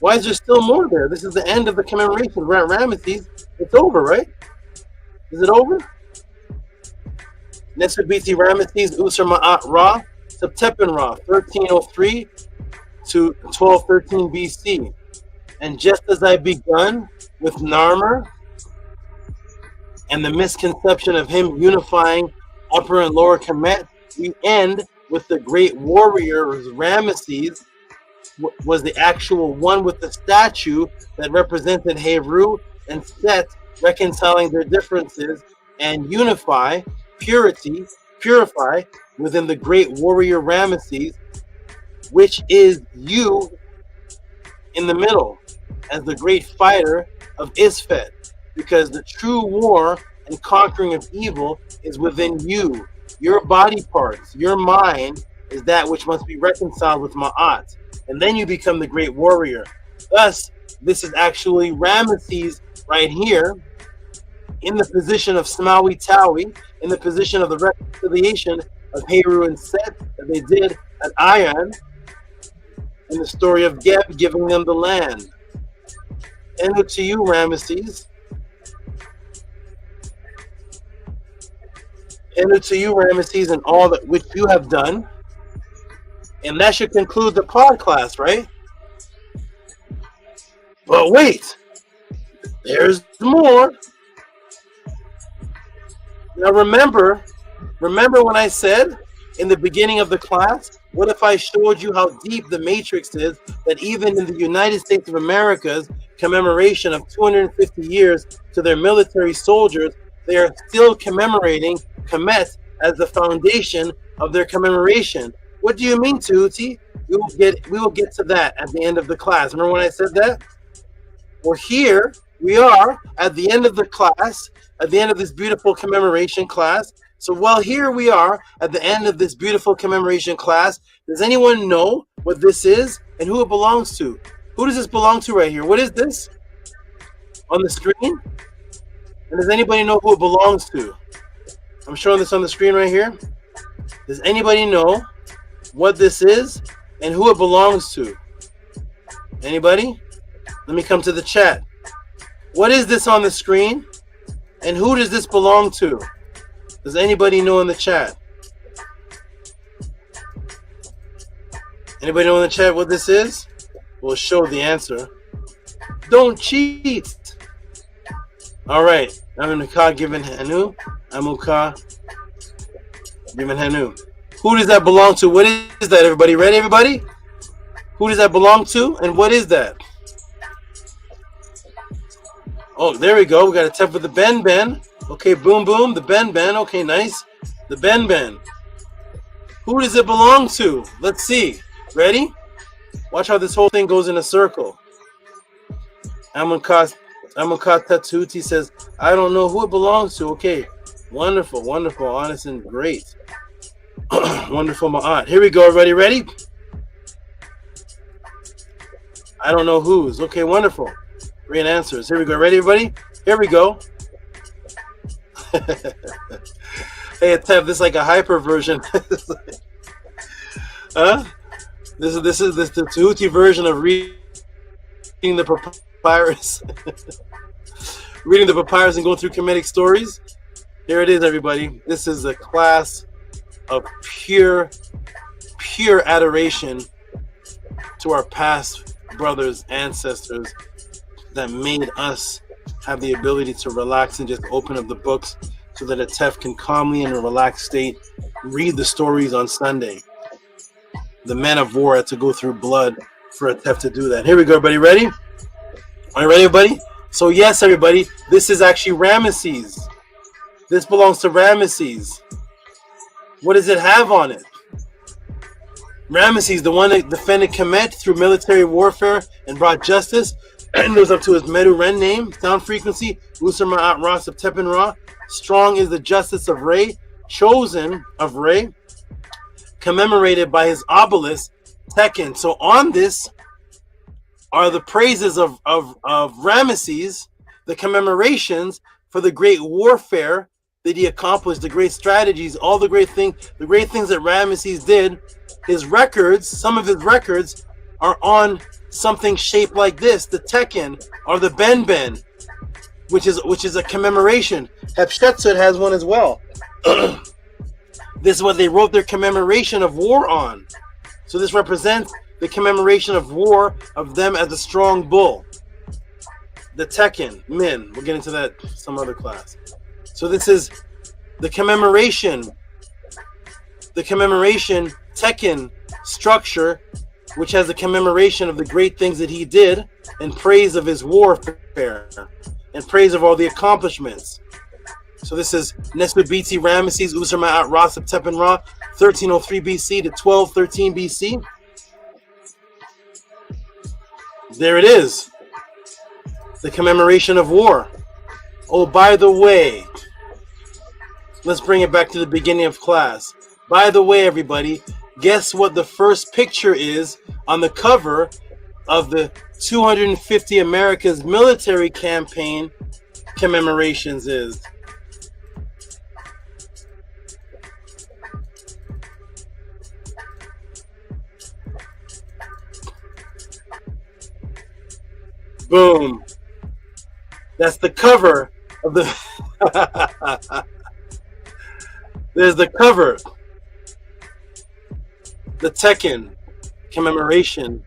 Why is there still more there? This is the end of the commemorations. We're at Ramesses. It's over, right? Is it over? NESUBYTI Ramesses Usar Ma'at Ra, Septepen Ra, 1303 to 1213 BC. And just as I begun with Narmer and the misconception of him unifying Upper and Lower Kemet, we end with the great warriors Ramesses was the actual one with the statue that represented Heru and Set reconciling their differences and purify within the great warrior Ramesses, which is you in the middle as the great fighter of Isfet, because the true war and conquering of evil is within you. Your body parts, your mind is that which must be reconciled with Ma'at, and then you become the great warrior. Thus, this is actually Ramesses right here in the position of Smawi Tawi, in the position of the reconciliation of Heru and Set that they did at Ayan, in the story of Geb giving them the land. And to you, Ramesses. And to you, Ramesses, and all that which you have done. And that should conclude the podcast, right? But wait, there's more. Now remember when I said in the beginning of the class, what if I showed you how deep the matrix is, that even in the United States of America's commemoration of 250 years to their military soldiers, they are still commemorating Kemet as the foundation of their commemoration. What do you mean, Tehuti? We will get to that at the end of the class. Remember when I said that? Well, here we are at the end of the class, at the end of this beautiful commemoration class. So, here we are at the end of this beautiful commemoration class. Does anyone know what this is and who it belongs to? Who does this belong to right here? What is this on the screen? And does anybody know who it belongs to? I'm showing this on the screen right here. Does anybody know what this is and who it belongs to? Anybody? Let me come to the chat. What is this on the screen and who does this belong to? Does anybody know in the chat? Anybody know in the chat what this is? We'll show the answer. Don't cheat. All right. Amuka given Hanu. Amuka given Hanu. Who does that belong to? What is that, everybody? Ready, everybody? Who does that belong to? And what is that? Oh, there we go. We got a tap for the Ben. Okay, boom, boom. The Ben. Okay, nice. The Ben. Who does it belong to? Let's see. Ready? Watch how this whole thing goes in a circle. Amunkat Tehuti says, I don't know who it belongs to. Okay, wonderful, honest and great. Wonderful, Ma'at. Here we go, everybody. Ready? I don't know whose. Okay, wonderful. Great answers. Here we go. Ready, everybody? Here we go. Hey, Tev, this is like a hyper version. Huh? This is the Tehuti version of reading the papyrus. Reading the papyrus and going through Kemetic stories. Here it is, everybody. This is a class of pure adoration to our past brothers, ancestors that made us have the ability to relax and just open up the books so that a Tef can calmly in a relaxed state read the stories on Sunday. The men of war had to go through blood for a Tef to do that. Here we go, everybody. Ready? Are you ready, everybody? So yes, everybody, this is actually Ramesses. This belongs to Ramesses. What does it have on it? Ramesses, the one that defended Kemet through military warfare and brought justice, and lives up to his Medu Ren name, sound frequency, Usar Ma'at Ra Septepen Ra. Strong is the justice of Re, chosen of Re, commemorated by his obelisk, Tekken. So on this are the praises of Ramesses, the commemorations for the great warfare that he accomplished, the great strategies, all the great things that Ramesses did. His records, some of his records are on something shaped like this, the Tekken or the Ben, which is a commemoration. Hatshepsut has one as well. This is what they wrote their commemoration of war on. So this represents the commemoration of war of them as a strong bull. The Tekken, Min. We'll get into that some other class. So this is the commemoration Tekken structure which has a commemoration of the great things that he did in praise of his warfare and praise of all the accomplishments. So this is NESUBYTI Ramesses Usur Ma'at Ra Septepen Ra 1303 BC to 1213 BC. There it is. The commemoration of war. Oh, by the way, let's bring it back to the beginning of class. By the way, everybody, guess what the first picture is on the cover of the 250 America's military campaign commemorations is? Boom. That's the cover of the there's the cover. The Tekken commemoration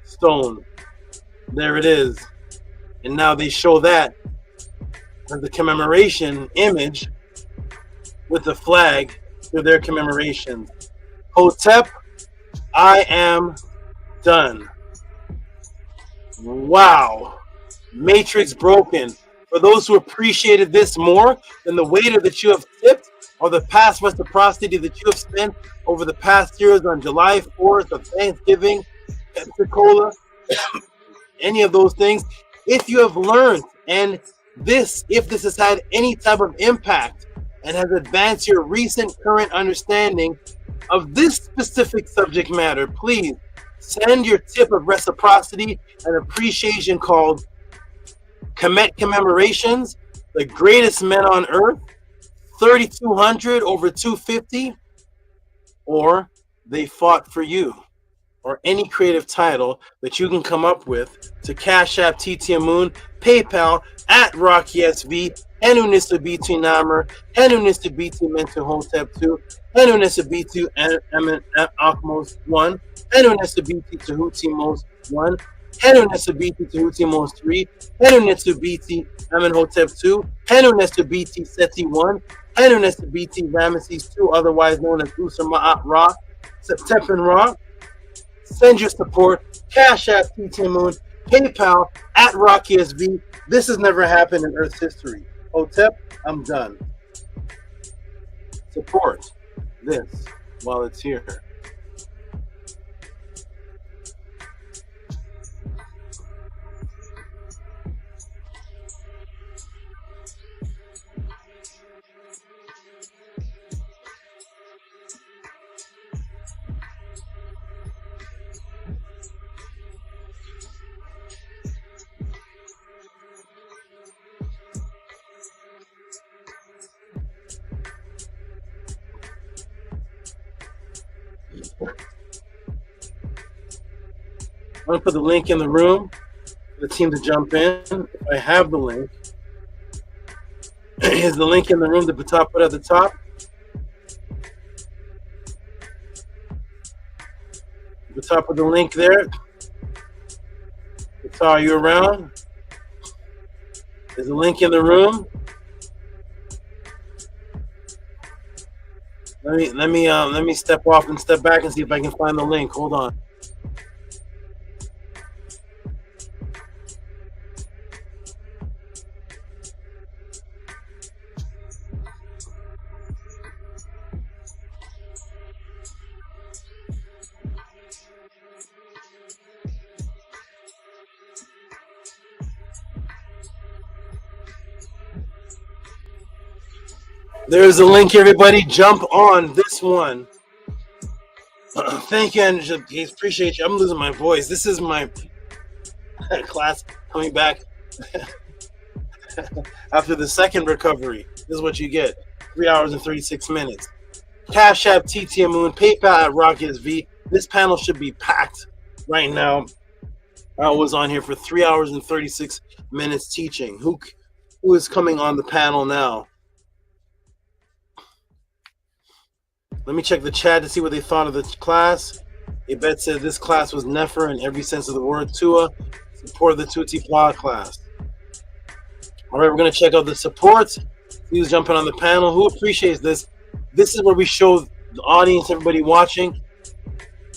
stone. There it is. And now they show that as the commemoration image with the flag for their commemoration. Hotep, I am done. Wow. Matrix broken. For those who appreciated this more than the waiter that you have tipped or the past reciprocity that you have spent over the past years on July 4th of Thanksgiving, Pensacola, any of those things, if you have learned and if this has had any type of impact and has advanced your recent current understanding of this specific subject matter, please send your tip of reciprocity and appreciation called Kemet Commemorations, the greatest men on earth, 3,200 over 250, or they fought for you, or any creative title that you can come up with to Cash App TT Moon, PayPal at RockySV, Henu NESUBYTI Narmer, Henu NESUBYTI MENTUHOTEP 2, Henu NESUBYTI AKHMOSE 1, Henu NESUBYTI TEHUTIMOSE 1, Henu NESUBYTI TEHUTIMOSE 3, Henu NESUBYTI AMENHOTEP 2, Henu NESUBYTI SETI 1, Henu NESUBYTI Ramesses 2, otherwise known as Usur Ma'at Ra Septepen Ra. Send your support, Cash App TT Moon, PayPal at RockySV. This has never happened in Earth's history. Hotep, I'm done. Support this while it's here. I'm going to put the link in the room for the team to jump in. If I have the link. Is the link in the room that Pata put at the top? Pata put the link there. Pata, are you around? Is the link in the room? Let me step off and step back and see if I can find the link. Hold on. There's a link, everybody. Jump on this one. Thank you, Andrew. Appreciate you. I'm losing my voice. This is my class coming back after the second recovery. This is what you get. 3 hours and 36 minutes. Cash App TT Moon, PayPal at RockySV. This panel should be packed right now. I was on here for 3 hours and 36 minutes teaching. Who is coming on the panel now? Let me check the chat to see what they thought of the class. Yvette said this class was nefer in every sense of the word. Tua, support the Tehuti Podclass. All right, we're going to check out the supports. Who's jumping on the panel? Who appreciates this? This is where we show the audience, everybody watching.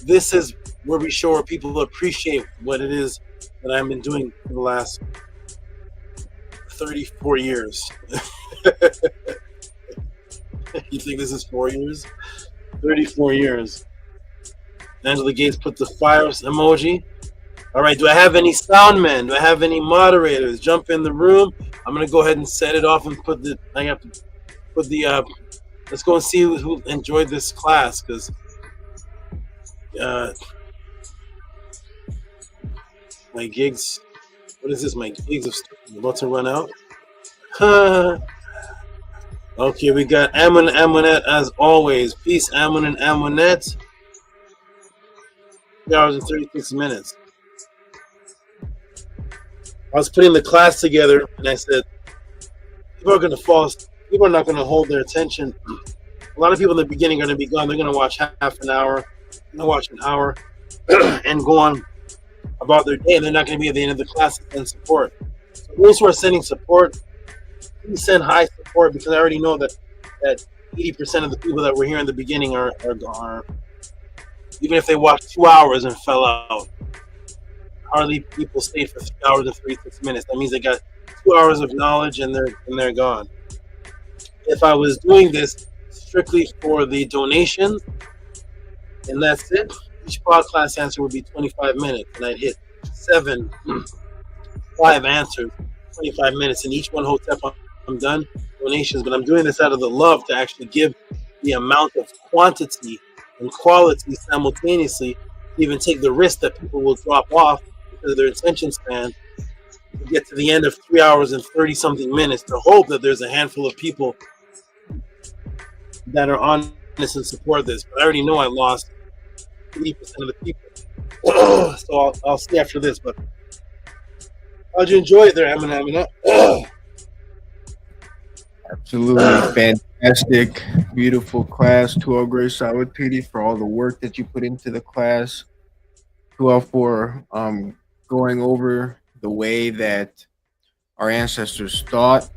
This is where we show where people appreciate what it is that I've been doing for the last 34 years. You think this is 4 years? 34 years. Angela Gates put the fire emoji. All right, do I have any sound men? Do I have any moderators? Jump in the room. I'm gonna go ahead and set it off and put the. I have to put the. Let's go and see who enjoyed this class, because my gigs. What is this? My gigs are about to run out. Okay, we got Ammon and Ammonette as always. Peace, Ammon and Ammonette. 3 hours and 36 minutes. I was putting the class together, and I said, people are going to fall. People are not going to hold their attention. A lot of people in the beginning are going to be gone. They're going to watch half an hour, they're going to watch an hour, and go on about their day, and they're not going to be at the end of the class to send support. So those who are sending support, please send high support, because I already know that 80% of the people that were here in the beginning are even if they watched 2 hours and fell out. Hardly people stayed for 3 hours and 36 minutes. That means they got 2 hours of knowledge and they're gone. If I was doing this strictly for the donations, and that's it, each podcast answer would be 25 minutes, and I'd hit 5 answers, 25 minutes, and each one hotep I'm done donations. But I'm doing this out of the love to actually give the amount of quantity and quality simultaneously, even take the risk that people will drop off because of their attention span to get to the end of 3 hours and 30 something minutes, to hope that there's a handful of people that are on this and support this. But I already know I lost 80% of the people. So I'll see after this. But how'd you enjoy it there, Amina? Absolutely fantastic, beautiful class. 2-0 Great Solid PD for all the work that you put into the class. 2-0 for going over the way that our ancestors thought.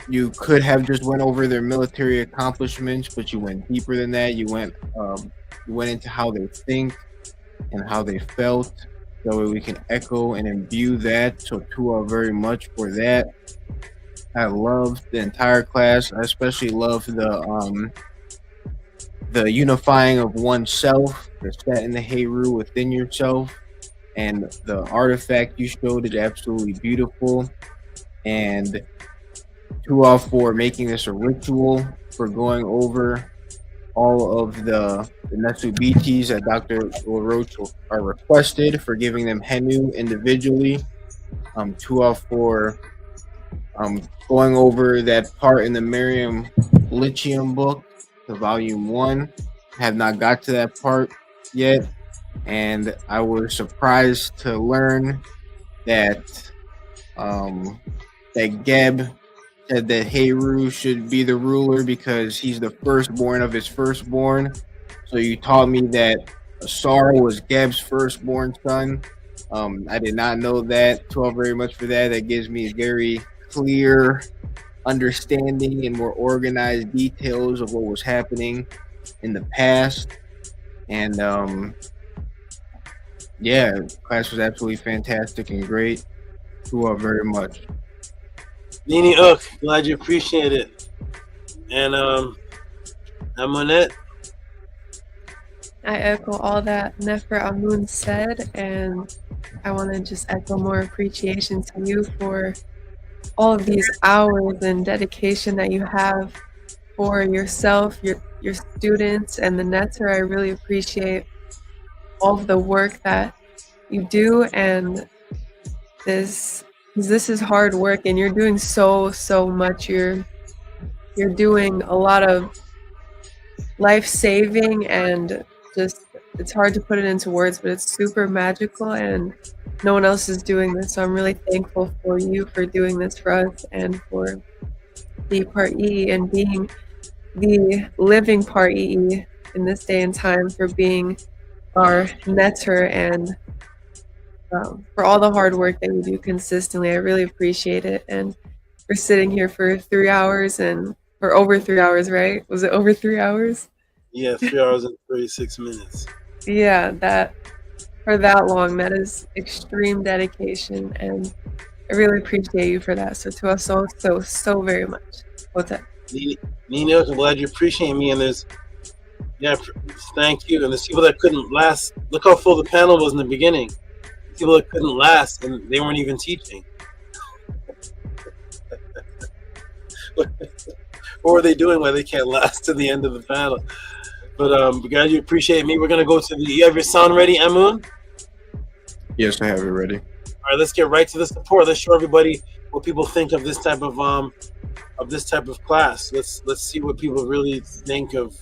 You could have just went over their military accomplishments, but you went deeper than that. You went into how they think and how they felt, so we can echo and imbue that. So 2-0 very much for that. I loved the entire class. I especially loved the unifying of oneself, the set in the Heru within yourself, and the artifact you showed is absolutely beautiful. And 2-0 for making this a ritual, for going over all of the NESUBYTIs that Dr. LaRoche are requested, for giving them Henu individually. 2-0 for going over that part in the Miriam Lithium book, the volume 1. Have not got to that part yet, and I was surprised to learn that that Geb said that Heru should be the ruler because he's the firstborn of his firstborn. So you taught me that Asar was Geb's firstborn son. I did not know that. 2-0 very much for that. That gives me a very clear understanding and more organized details of what was happening in the past. And yeah, class was absolutely fantastic and great. 2-0 very much. Nini glad you appreciate it. And Amonette. I echo all that Nefer Amun said, and I want to just echo more appreciation to you for all of these hours and dedication that you have for yourself, your students, and the NETERU. I really appreciate all of the work that you do, and this is hard work, and you're doing so much. You're doing a lot of life-saving, and just, it's hard to put it into words, but it's super magical, and no one else is doing this. So I'm really thankful for you for doing this for us, and for the Part E and being the living Part E in this day and time, for being our NETERU, and for all the hard work that you do consistently. I really appreciate it. And for sitting here for 3 hours, and for over 3 hours, right? Was it over 3 hours? Yeah, 3 hours and 36 minutes. Yeah, that for that long, that is extreme dedication, and I really appreciate you for that. So to us so very much. What's that? Nino, I'm glad you appreciate me. And thank you. And there's people that couldn't last. Look how full the panel was in the beginning. People that couldn't last, and they weren't even teaching. What were they doing why they can't last to the end of the panel? But glad you appreciate me. We're gonna go to you have your sound ready, Amun? Yes, I have it ready. All right, let's get right to the support. Let's show everybody what people think of this type of class. Let's see what people really think of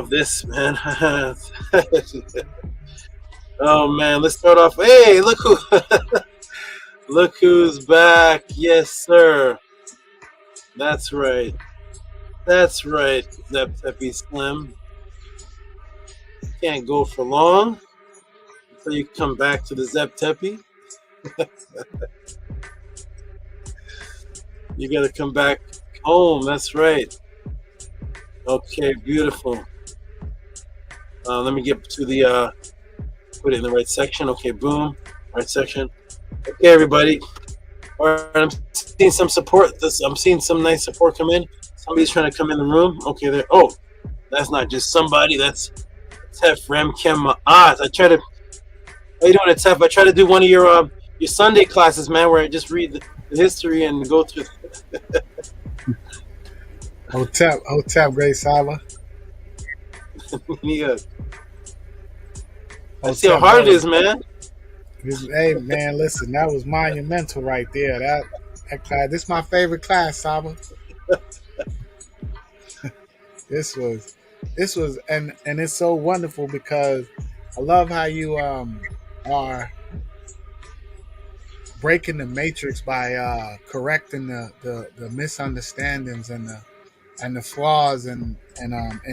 this, man. Oh man, let's start off. Hey, look who's back. Yes, sir. That's right. That's right, Zep-Tepi Slim. Can't go for long until you come back to the Zep-Tepi. You gotta come back home. That's right. Okay, beautiful. Let me get to the put it in the right section. Okay, boom, right section. Okay, everybody. All right, I'm seeing some support. I'm seeing some nice support come in. Somebody's trying to come in the room. Okay, there. Oh, that's not just somebody. That's Tef Remkem Ma'at. I try to. How you doing, Tef? I try to do one of your Sunday classes, man, where I just read the history and go through. Hotep, Great Saba. Yeah. I see how hard it is, man. Hey, man, listen, that was monumental right there. That class, this is my favorite class, Saba. This was, and it's so wonderful because I love how you are breaking the matrix by correcting the misunderstandings and the flaws in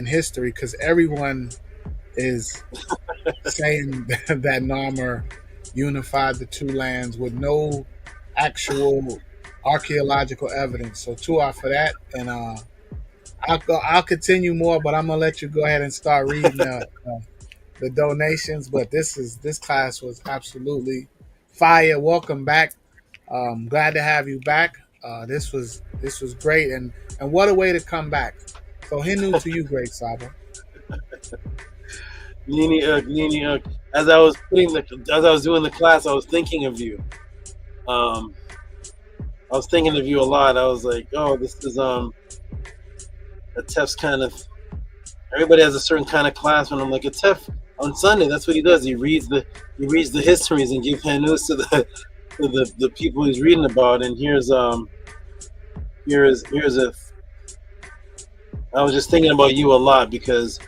history, because everyone is saying that Narmer unified the two lands with no actual archaeological evidence. So Tua for that, and I'll continue more, but I'm gonna let you go ahead and start reading the donations. But this class was absolutely fire. Welcome back. Glad to have you back. This was great, and what a way to come back. So Hinu to you, Great Saba. Nini Uk. As I was doing the class, I was thinking of you. I was thinking of you a lot. I was like, oh, this is a Tef's kind of. Everybody has a certain kind of class, and I'm like, a Tef on Sunday. That's what he does. He reads the histories and gives news to the people he's reading about. And here's a. I was just thinking about you a lot because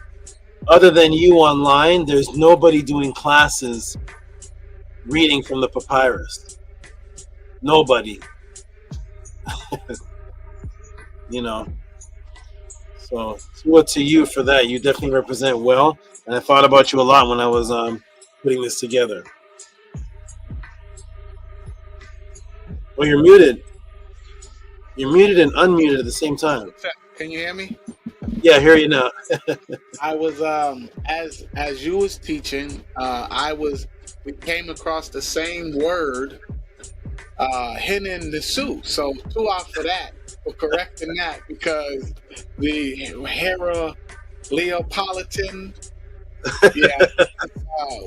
other than you online, there's nobody doing classes reading from the papyrus. Nobody. You know. So what to you for that. You definitely represent well. And I thought about you a lot when I was putting this together. Oh, you're muted. You're muted and unmuted at the same time. Can you hear me? Yeah, I hear you now. I was as you was teaching, we came across the same word, Hinin Nesu. So Tua for that, for correcting that, because the Hera Leopolitan. Yeah.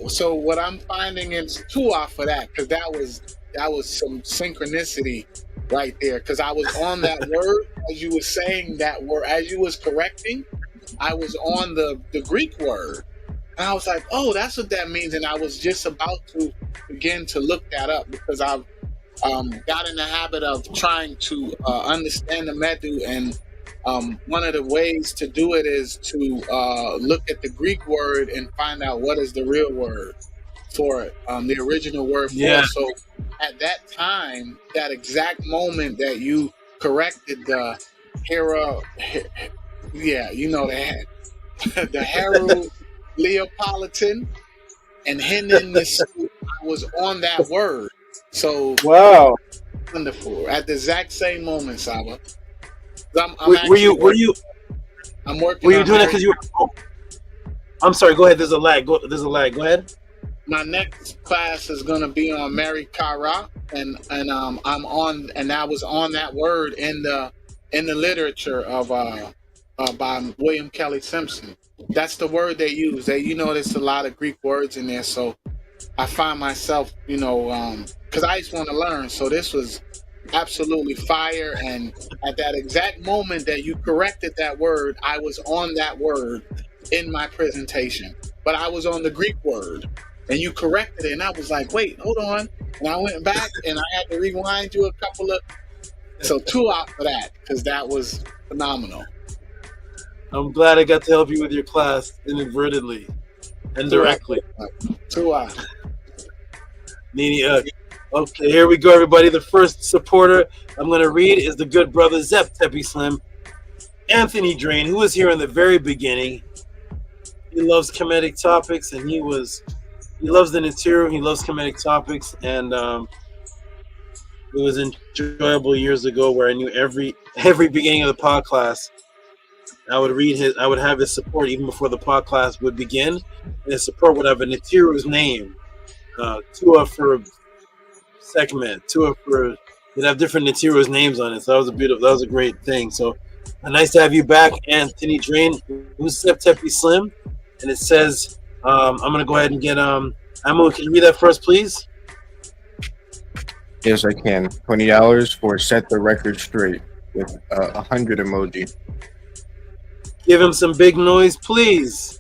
So what I'm finding is Tua for that, because that was some synchronicity right there, because I was on that word as you were saying that word, as you was correcting, I was on the Greek word, and I was like, oh, that's what that means. And I was just about to begin to look that up, because I've got in the habit of trying to understand the Medu, and one of the ways to do it is to look at the Greek word and find out what is the real word for it, the original word for it. So at that time, that exact moment that you corrected the Hera, you know, the Hera Leopolitan and Hinin Nesu, I was on that word. So wow, wonderful. At the exact same moment, Saba. Were you I'm working. Were you on doing that Mary- because you were? Oh, I'm sorry. Go ahead. There's a lag. There's a lag. Go ahead. My next class is going to be on Mary Kara, and I'm on, and I was on that word in the literature of by William Kelly Simpson. That's the word they use. There's a lot of Greek words in there, so I find myself, because I just want to learn. So this was absolutely fire, and at that exact moment that you corrected that word, I was on that word in my presentation, but I was on the Greek word. And you corrected it, and I was like, wait, hold on. And I went back, and I had to rewind you a couple of... So 2 out for that, because that was phenomenal. I'm glad I got to help you with your class inadvertently and directly. 2 out. Nini, okay, here we go, everybody. The first supporter I'm going to read is the good brother Zep Tepi Slim, Anthony Drain, who was here in the very beginning. He loves Kemetic topics, and he loves the NETERU. He loves Kemetic topics, and it was enjoyable years ago where I knew every beginning of the pod class. I would have his support even before the pod class would begin, and his support would have a NETERU's name, Tua for segment, Tua for. You'd have different NETERU's names on it. So that was a great thing. So nice to have you back, Anthony Drain, who's Tepi Slim, and it says. I'm going to go ahead and get Amo, can you read that first, please? Yes, I can. $20 for set the record straight with 100 emoji. Give him some big noise, please.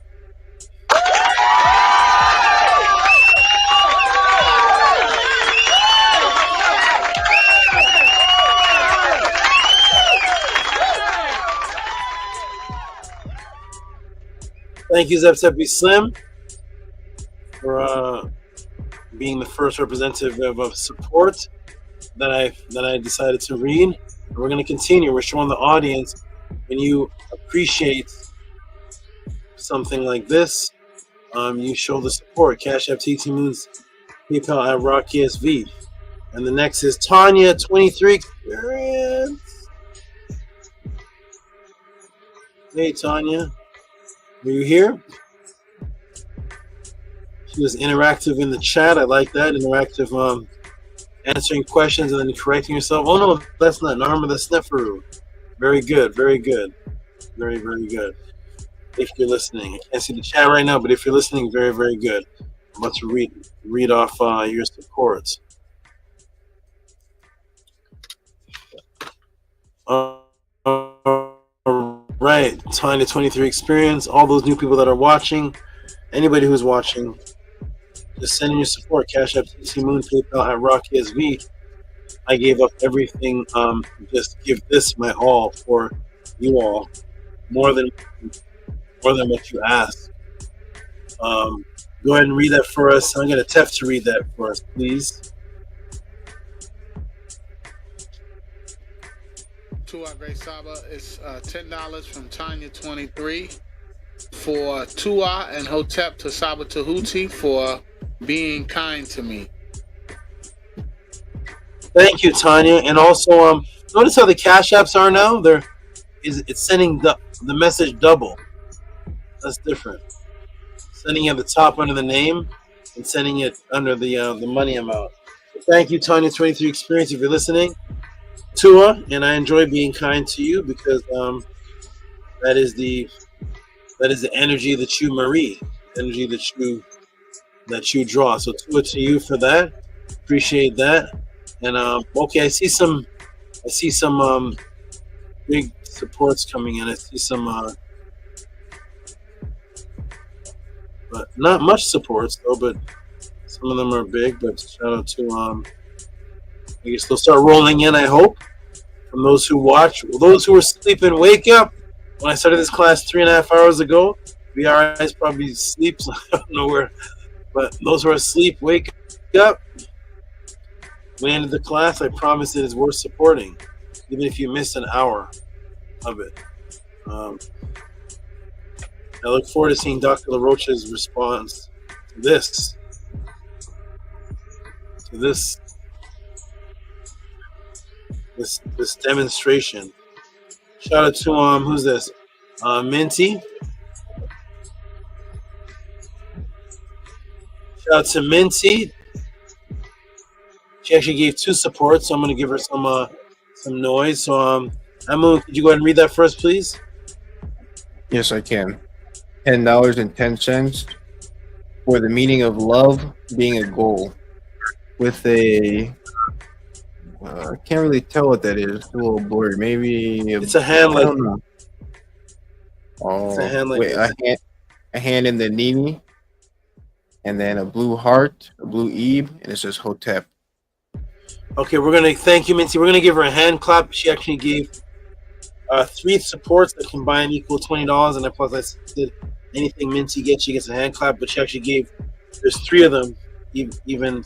Thank you, Tepi Slim, for being the first representative of support that I decided to read. And we're going to continue. We're showing the audience when you appreciate something like this, you show the support. Cash App TT Moons, PayPal at Rock ESV. And the next is Tanya 23 Experience. Hey Tanya, are you here? She was interactive in the chat. I like that. Interactive, answering questions and then correcting yourself. Oh no, that's not Narmer, that's NETERU. Very good, very good. Very, very good. If you're listening. I can't see the chat right now, but if you're listening, very, very good. I'm about to read off your supports. Right, Tiny 23 Experience, all those new people that are watching, anybody who's watching, just send in your support. Cash App, TC Moon, PayPal at Rock ESV. I gave up everything, just give this my all for you all, more than what you asked. Go ahead and read that for us. I'm going to Tef to read that for us, please. Tua Great Saba is $10 from Tanya 23 for Tua and Hotep to Saba Tehuti for being kind to me. Thank you, Tanya. And also, notice how the Cash Apps are now. It's sending the message double. That's different. Sending it at the top under the name and sending it under the money amount. So thank you, Tanya 23 Experience, if you're listening. Tua, and I enjoy being kind to you because that is the energy that you Marie, energy that you draw. So Tua to you for that. Appreciate that. And okay, I see some big supports coming in. I see some but not much supports though, but some of them are big. But shout out to I guess they'll start rolling in, I hope, from those who watch. Those who are sleeping, wake up. When I started this class 3.5 hours ago, VRIs probably sleep, so I don't know where. But those who are asleep, wake up. We ended the class. I promise it is worth supporting, even if you missed an hour of it. I look forward to seeing Dr. LaRoche's response to this. This demonstration. Shout out to who's this? Minty. Shout out to Minty. She actually gave 2 supports, so I'm gonna give her some noise. So Amu, could you go ahead and read that first, please? Yes, I can. $10.10 for the meaning of love being a goal. With a, I can't really tell what that is. It's a little blurry. Maybe It's a hand I like don't know. Oh, It's a hand like wait, this. a hand in the Nini, and then a blue heart, a blue Eve, and it says Hotep. Okay, we're gonna thank you, Minty. We're gonna give her a hand clap. She actually gave 3 supports that combined equal $20, and then plus I said anything Minty gets, she gets a hand clap. But she actually gave, there's 3 of them, even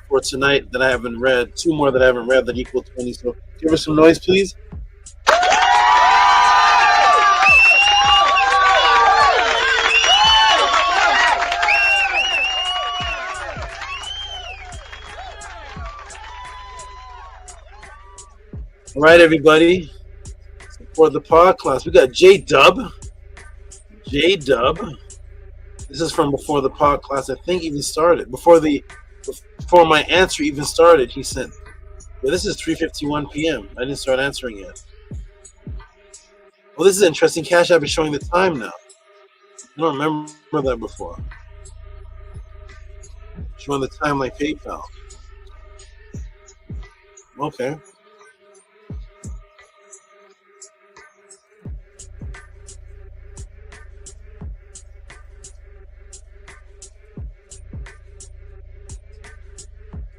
for tonight that I haven't read. 2 more that I haven't read that equal 20. So give her some noise, please. All right, everybody. Support the podcast. We got J-Dub. J-Dub. This is from before the podcast, I think, even started. Before my answer even started, he sent. Well, this is 3:51 p.m. I didn't start answering yet. Well, this is interesting. Cash App is showing the time now. I don't remember that before. Showing the time like PayPal. Okay.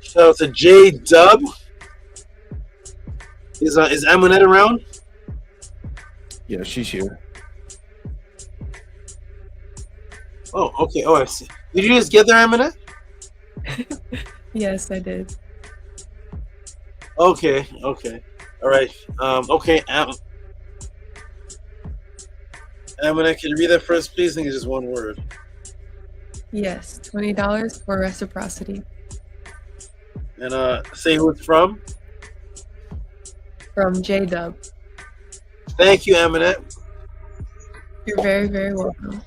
Shout out to J Dub. Is Amunet around? Yeah, she's here. Oh, okay. Oh, I see. Did you just get there, Amunet? Yes, I did. Okay. All right. Okay. Amunet, can you read that first, please? I think it's just one word. Yes, $20 for reciprocity. And say who it's from. From J-Dub. Thank you, Amunet. You're very, very welcome.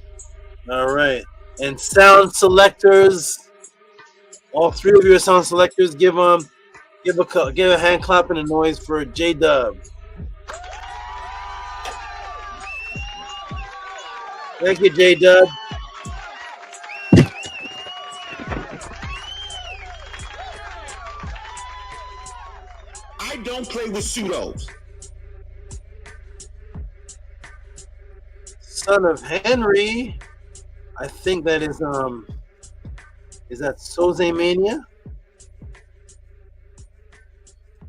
All right. And sound selectors, all 3 of you are sound selectors. Give a hand clap and a noise for J-Dub. Thank you, J-Dub. I don't play with pseudos. Son of Henry. I think that is that Soze Mania?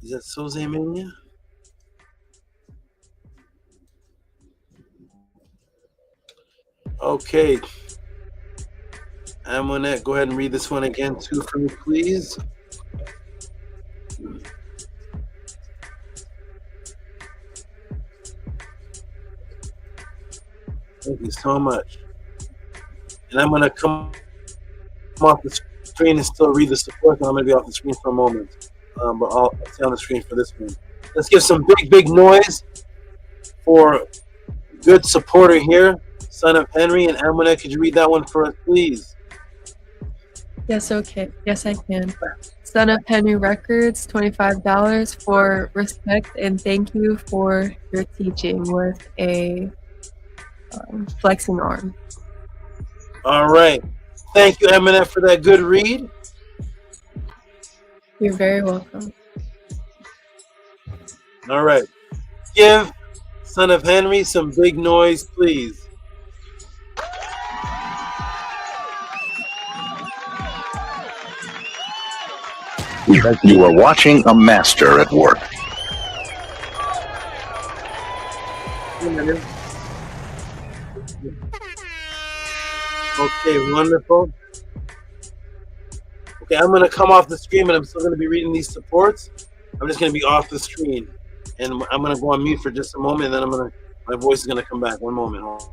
Is that Soze Mania? Okay. Amunet, go ahead and read this one again too for me, please. Thank you so much. And I'm going to come off the screen and still read the support. I'm going to be off the screen for a moment. But I'll stay on the screen for this one. Let's give some big noise for good supporter here, Son of Henry. And Amunet, could you read that one for us, please? Yes, okay. Yes, I can. Son of Henry Records, $25 for respect and thank you for your teaching with a flexing arm. All right. Thank you, Amunet, for that good read. You're very welcome. All right. Give Son of Henry some big noise, please. You are watching a master at work. Okay, wonderful. Okay, I'm going to come off the screen, but I'm still going to be reading these supports. I'm just going to be off the screen, and I'm going to go on mute for just a moment, and then my voice is going to come back. One moment. Hold on.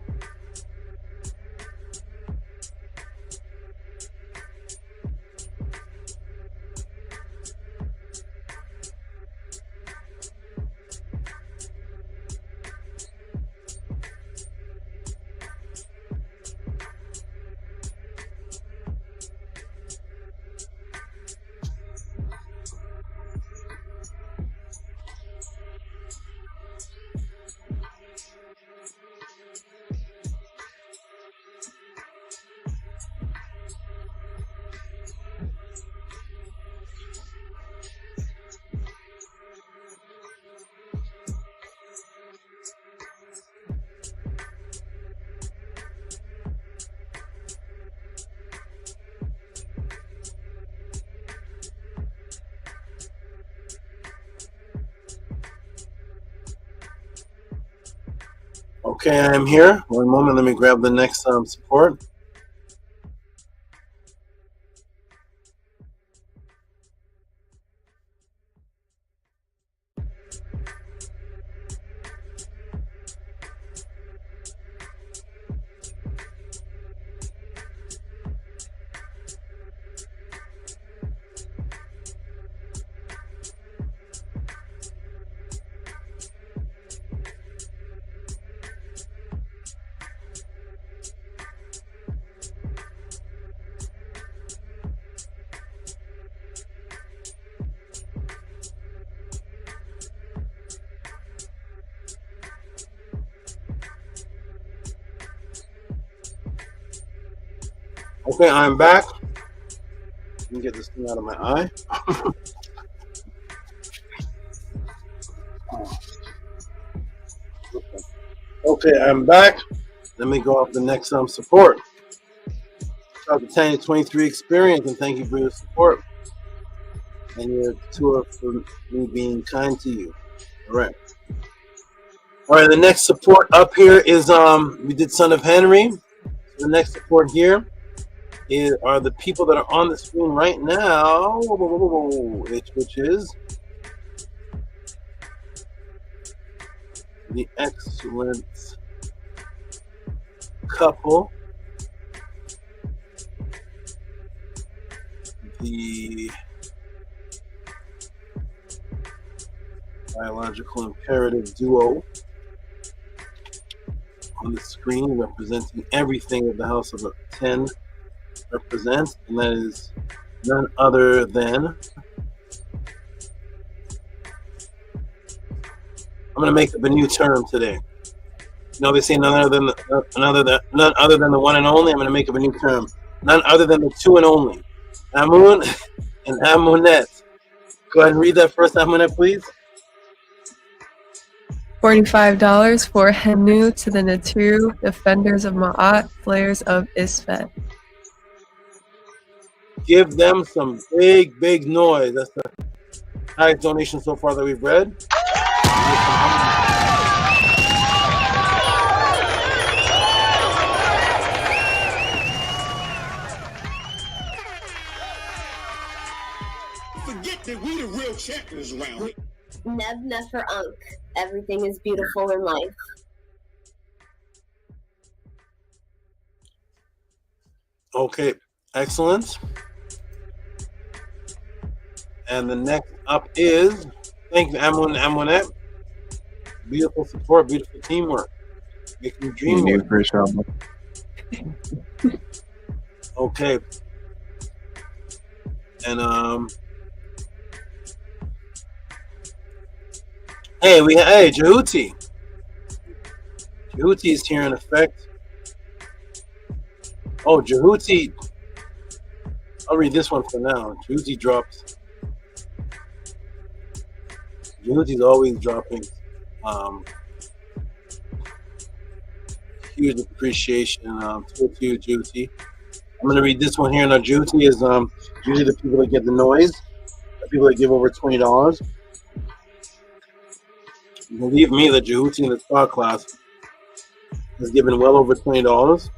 Okay, I am here. One moment, let me grab the next support. Okay, I'm back. Let me get this thing out of my eye. Okay, I'm back. Let me go off the next support. Shout out to 1023 Experience, and thank you for your support and your tour for me being kind to you. All right. All right, the next support up here is we did Son of Henry. The next support here are the people that are on the screen right now, which is the excellent couple, the biological imperative duo on the screen, representing everything that the House of 10 represents, and that is none other than, I'm going to make up a new term today. You know, they say none other than the one and only. I'm going to make up a new term. None other than the two and only. Amun and Amunet. Go ahead and read that first, Amunet, please. $45 for Henu to the NETERU, Defenders of Ma'at, Flayers of Isfet. Give them some big noise. That's the highest donation so far that we've read. Forget that we the real champions around here. Neb Nefer Unk. Everything is beautiful in life. Okay, excellent. And the next up is, thank you, Amun Amunet. Beautiful support, beautiful teamwork. Making the dream work. Great job. Okay. And hey, Tehuti. Tehuti is here in effect. Oh, Tehuti. I'll read this one for now. Tehuti drops. Tehuti's always dropping. Huge appreciation to you, Tehuti. I'm going to read this one here. Now, Tehuti is usually the people that get the noise, the people that give over $20. Believe me, the Tehuti in the Podclass has given well over $20.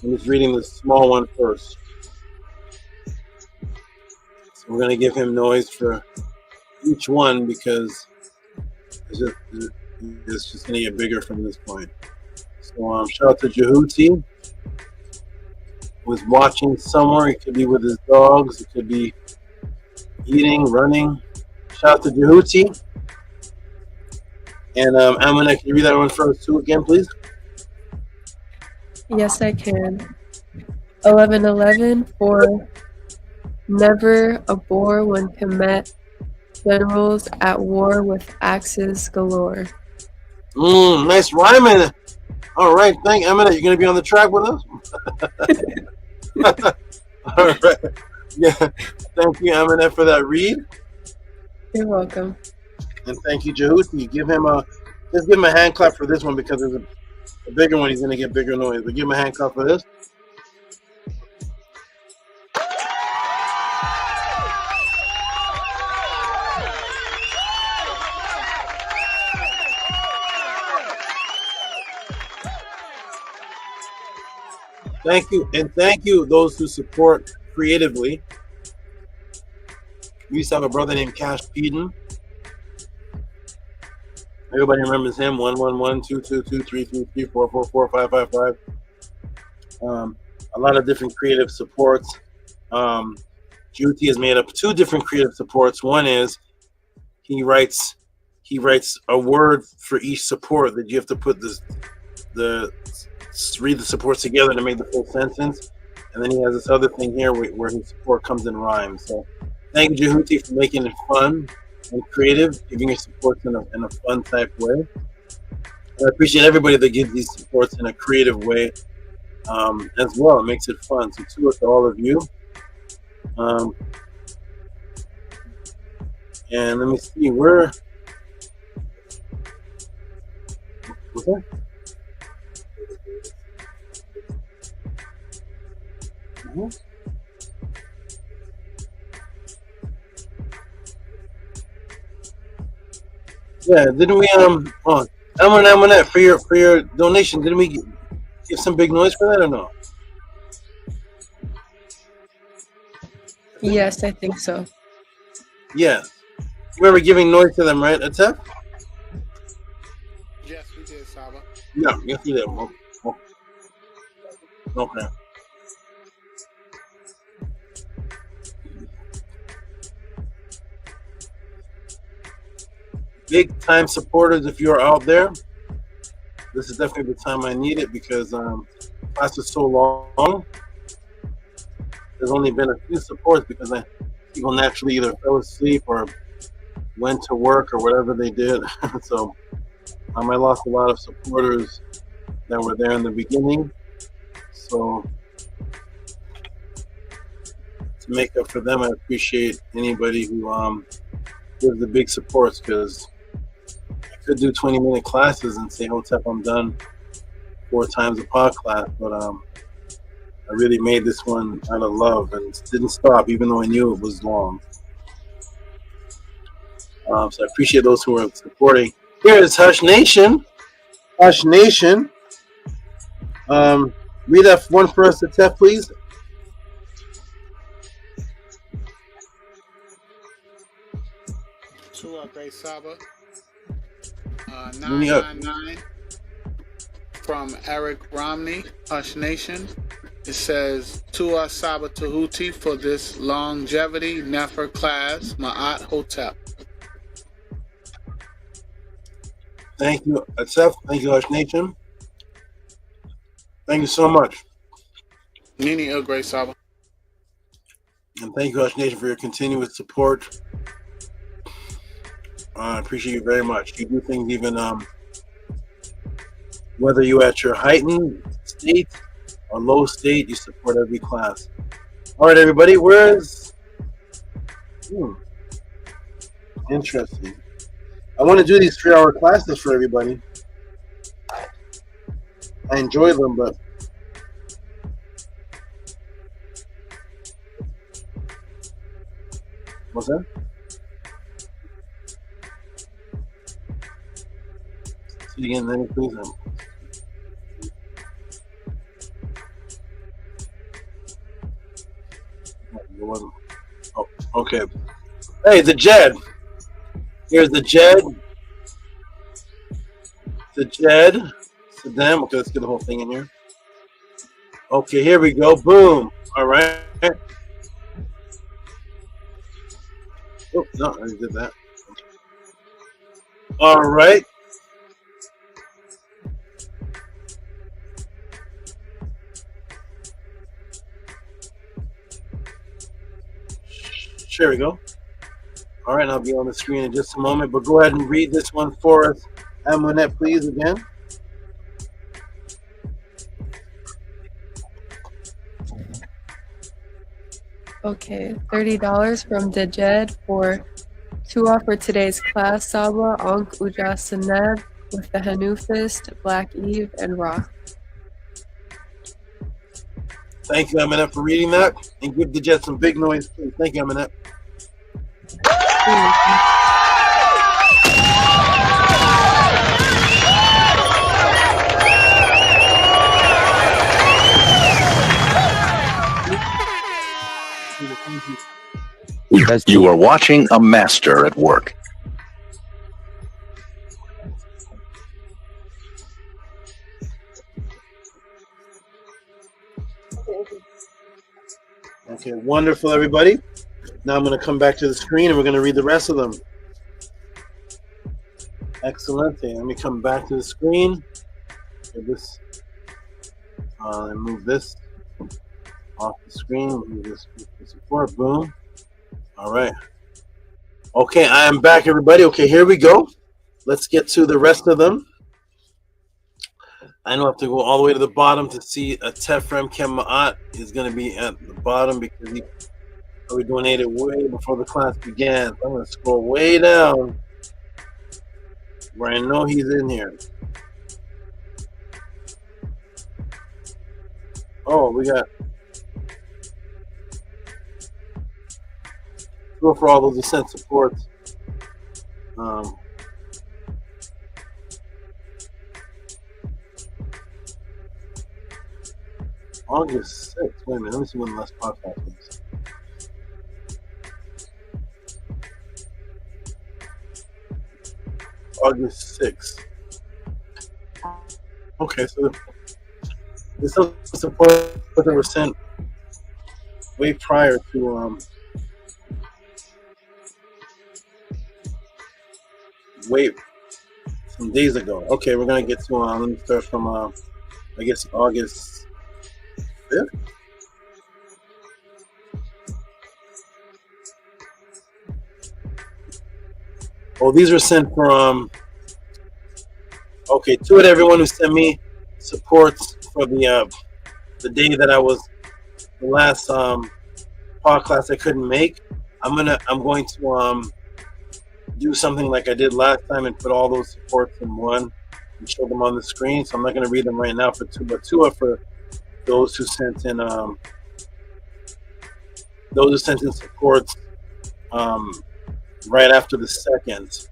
I'm just reading the small one first. So we're going to give him noise for each one because it's just going to get bigger from this point. So shout out to Tehuti, who is watching somewhere. He could be with his dogs. He could be eating, running. Shout out to Tehuti. And Amina, can you read that one first too again, please? Yes, I can. 1111 for never abhor when Kemet generals at war with axes galore. Nice rhyming. All right, thank Amina. You're gonna be on the track with us. All right. Yeah. Thank you, Amina, for that read. You're welcome. And thank you, Tehuti. Just give him a hand clap for this one because there's a bigger one. He's gonna get bigger noise. But give him a hand clap for this. Thank you, and thank you those who support creatively. We used to have a brother named Cash Peden. Everybody remembers him. 111-222-333-444-555. A lot of different creative supports. Tehuti has made up 2 different creative supports. One is he writes a word for each support that you have to put read the supports together to make the full sentence. And then he has this other thing here where his support comes in rhymes. So thank you, Tehuti, for making it fun and creative, giving your supports in a fun type way. I appreciate everybody that gives these supports in a creative way as well. It makes it fun. So to all of you. And let me see where. What's that? Yeah, didn't we Amonette, for your donation, didn't we give some big noise for that or no? Yes, I think so. Yeah. We were giving noise to them, right, Atef? Yes, we did, Saba. Yeah, yes we did. Okay. Big time supporters, if you're out there, this is definitely the time I need it because class is so long. There's only been a few supports because people naturally either fell asleep or went to work or whatever they did. So I lost a lot of supporters that were there in the beginning. So to make up for them, I appreciate anybody who gives the big supports because I could do 20-minute classes and say, Hotep, I'm done 4 times a pod class, but I really made this one out of love and didn't stop even though I knew it was long. So I appreciate those who are supporting. Here is Hush Nation. Hush Nation. Read that one for us, Tef, please. To Great Saba. 999 from Eric Romney, Hush Nation. It says, to Saba Tehuti for this longevity Nefer class, MAAT Hotep. Thank you, Atef. Thank you, Hush Nation. Thank you so much. Nini Great Saba. And thank you, Hush Nation, for your continuous support. I appreciate you very much. You do things even whether you're at your heightened state or low state, you support every class. All right, everybody, where's... Interesting. I want to do these 3-hour classes for everybody. I enjoy them, but what's that? See you again, then, please. Oh, okay. Hey, the Jed. Here's the Jed. The Jed. Saddam. Okay, let's get the whole thing in here. Okay, here we go. Boom. All right. Oh, no, I already did that. All right. There we go. All right, I'll be on the screen in just a moment, but go ahead and read this one for us. Amonette, please, again. Okay, $30 from Dejed for Tua for today's class, Saba, Ankh, Ujas, and Neb with the Hanufist, Black Eve, and Ra. Thank you, Amonette, for reading that. And give the Jet some big noise, please. Thank you, Amonette. You are watching a master at work. Okay, wonderful, everybody. Now I'm going to come back to the screen and we're going to read the rest of them. Excellent. Let me come back to the screen. Okay, this. And move this off the screen. Move this support. Boom. All right. Okay, I am back, everybody. Okay, here we go. Let's get to the rest of them. I don't have to go all the way to the bottom to see a Tefrem MAAT is going to be at the bottom because he probably donated way before the class began. So I'm going to scroll way down where I know he's in here. Oh, we got go for all those descent supports. August 6th. Wait a minute. Let me see when the last podcast was. August 6th. Okay, so this is support that were sent way prior to some days ago. Okay, we're gonna get to let me start from I guess August 5th. Oh, these were sent from okay, to it everyone who sent me supports for the day that I was the last podcast I couldn't make. I'm going to do something like I did last time and put all those supports in one and show them on the screen. So I'm not going to read them right now for two, but two are for those who sent in supports right after the second.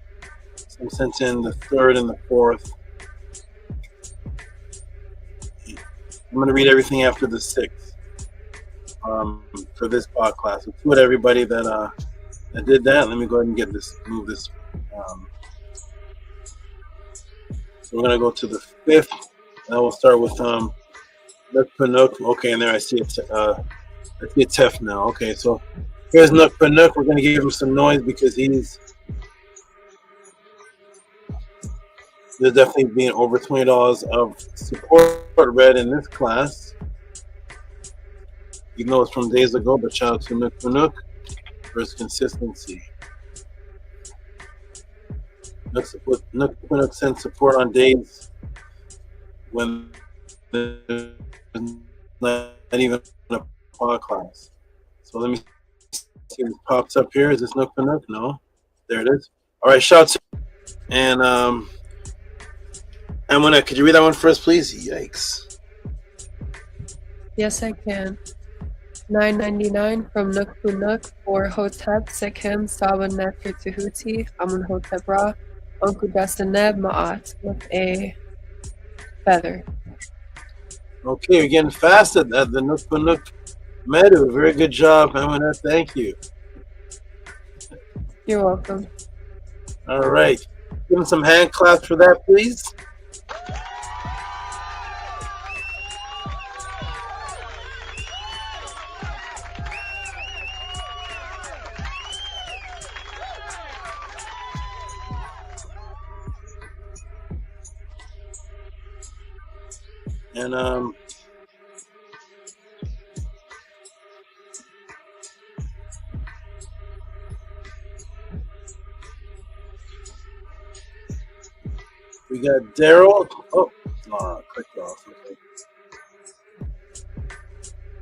Some sent in the third and the fourth. I'm going to read everything after the 6th for this podcast. So to it everybody that did that. Let me go ahead and move this. So we're going to go to the 5th. And we'll start with Nook Panook. Okay, and there I see a Tef now. Okay, so here's Nook Panook. We're going to give him some noise because there's definitely being over $20 of support read in this class. Even though it's from days ago, but shout out to Nook Panook for his consistency. Nook Panook sends support on days when there's not even a podcast. So let me see if it pops up here. Is this Nook Panook? No. There it is. All right, shout out to and could you read that one first, please? Yikes. Yes, I can. $9.99 from Nook Panook for Hotep, Sekhem, Saba, Neter, Tehuti, Amenhotep Ra, Uncle Neb, Ma'at, with a feather. Okay, we're getting fast at the Nook Panook Medu. Very good job, Amina. Thank you. You're welcome. All right. Give him some hand claps for that, please. And we got Daryl. Oh, clicked off. Okay.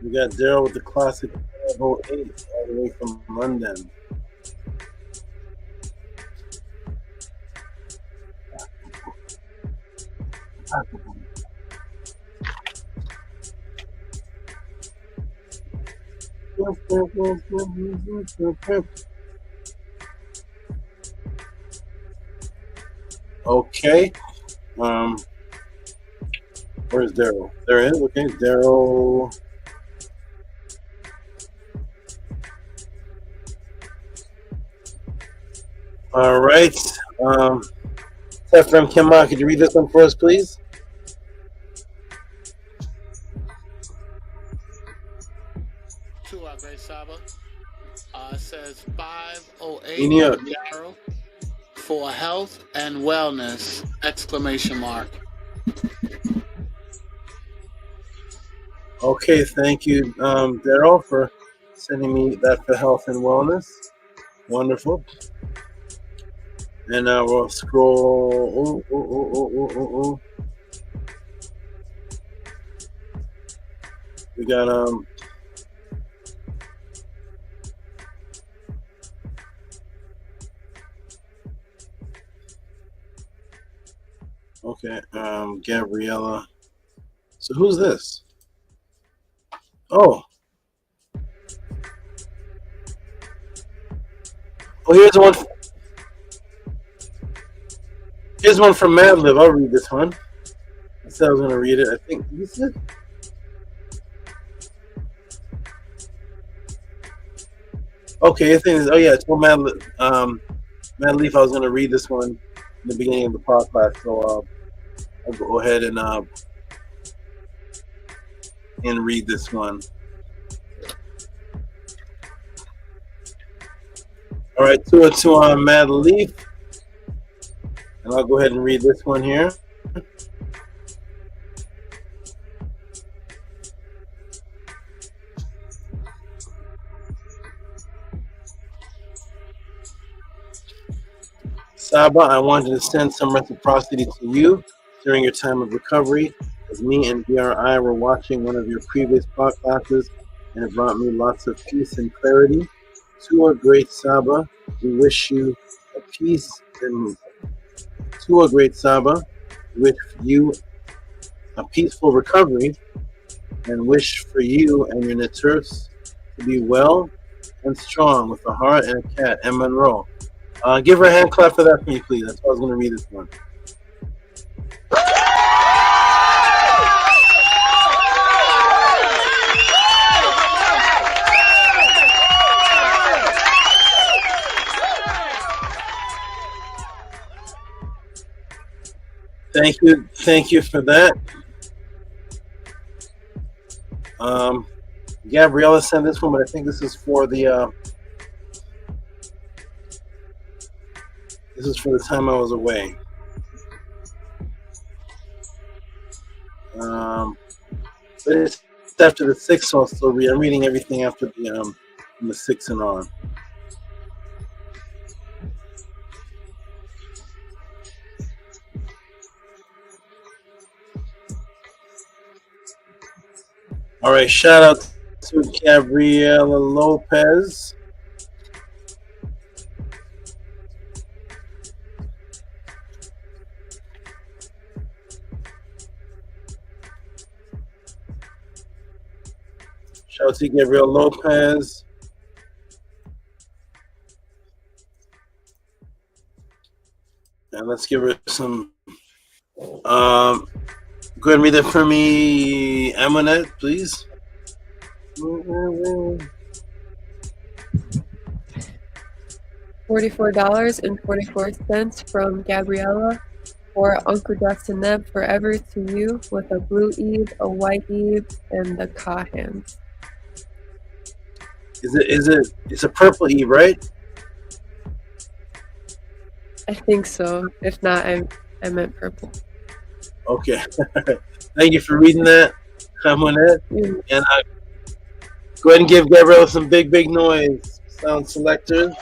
We got Daryl with the classic 508 all the way from London. Okay. Where's Daryl? There it is. Okay, Daryl. All right. Ephraim Kemet, could you read this one for us, please? To our great Saba. It says 508 In New York. Yarrow for health and wellness! Exclamation mark. Okay, thank you, Daryl, for sending me that for health and wellness. Wonderful. And now we'll scroll. We got okay, Gabriella. So who's this? Oh, here's one. Here's one from Mad Lib. I'll read this one. I said I was going to read it. I think this is it. Okay, the thing is, oh yeah, it's from Mad Lib. Mad Leaf. I was going to read this one in the beginning of the podcast, so I'll go ahead and read this one. All right, to Mad Leaf. And I'll go ahead and read this one here. Saba, I wanted to send some reciprocity to you during your time of recovery, as me and DRI were watching one of your previous podclasses, and it brought me lots of peace and clarity. To a great Saba, we wish you a peace and to a great Saba, wish you a peaceful recovery, and wish for you and your NETERUs to be well and strong with a heart and a cat. And Monroe, give her a hand clap for that for me, please. That's why I was going to read this one. Thank you for that. Gabriella sent this one, but I think this is for the time I was away. But it's after the 6th, so I'll still read. I'm reading everything after the from the 6th and on. All right, shout out to Gabriela Lopez. Shout out to Gabriela Lopez. And let's give her some go ahead and read that for me, Amonette, please. $44.44 from Gabriella for Uncle Justin Neb forever to you with a blue Eve, a white Eve, and the Ka hands. It's a purple Eve, right? I think so. If not, I meant purple. Okay. Thank you for reading that, Amonette. And go ahead and give Gabriella some big noise. Sound selectors.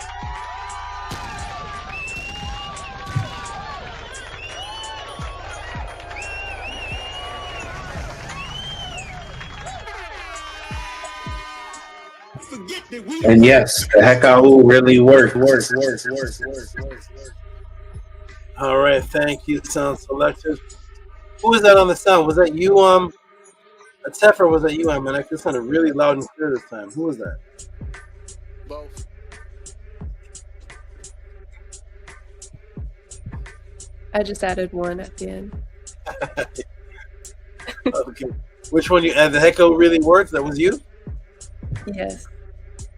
And yes, the Hekahu really worked. All right, thank you, sound selectors. Who was that on the sound? Was that you, Atef, or was that you, Amonette? This sounded really loud and clear this time. Who was that? Both. I just added one at the end. Okay. Which one you add? The Hecko really worked? That was you? Yes.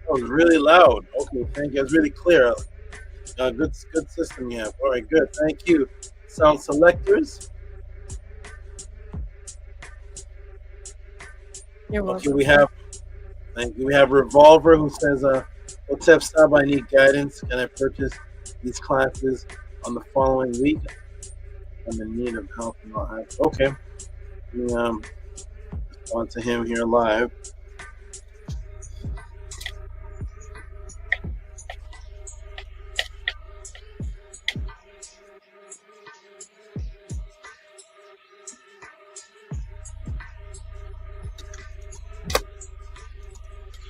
That was really loud. Okay, thank you. It was really clear. Good system you have. All right, good. Thank you. Sound selectors. You're Okay, welcome. we have. Thank you. We have Revolver who says, "Hotep Sab, I need guidance. Can I purchase these classes on the following week? I'm in need of help." Okay. Let me respond to him here live.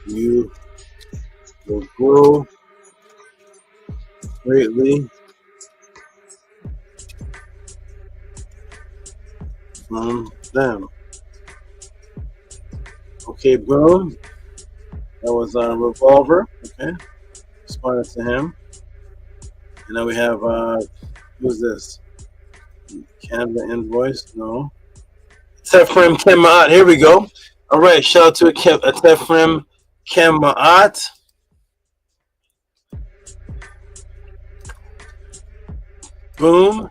You will grow greatly from them. Okay, boom. That was Revolver. Okay, responded to him. And now we have who's this? Canva invoice? No. Tefrem Kemaat. Here we go. All right. Shout out to Tefrem Kemaat. Boom.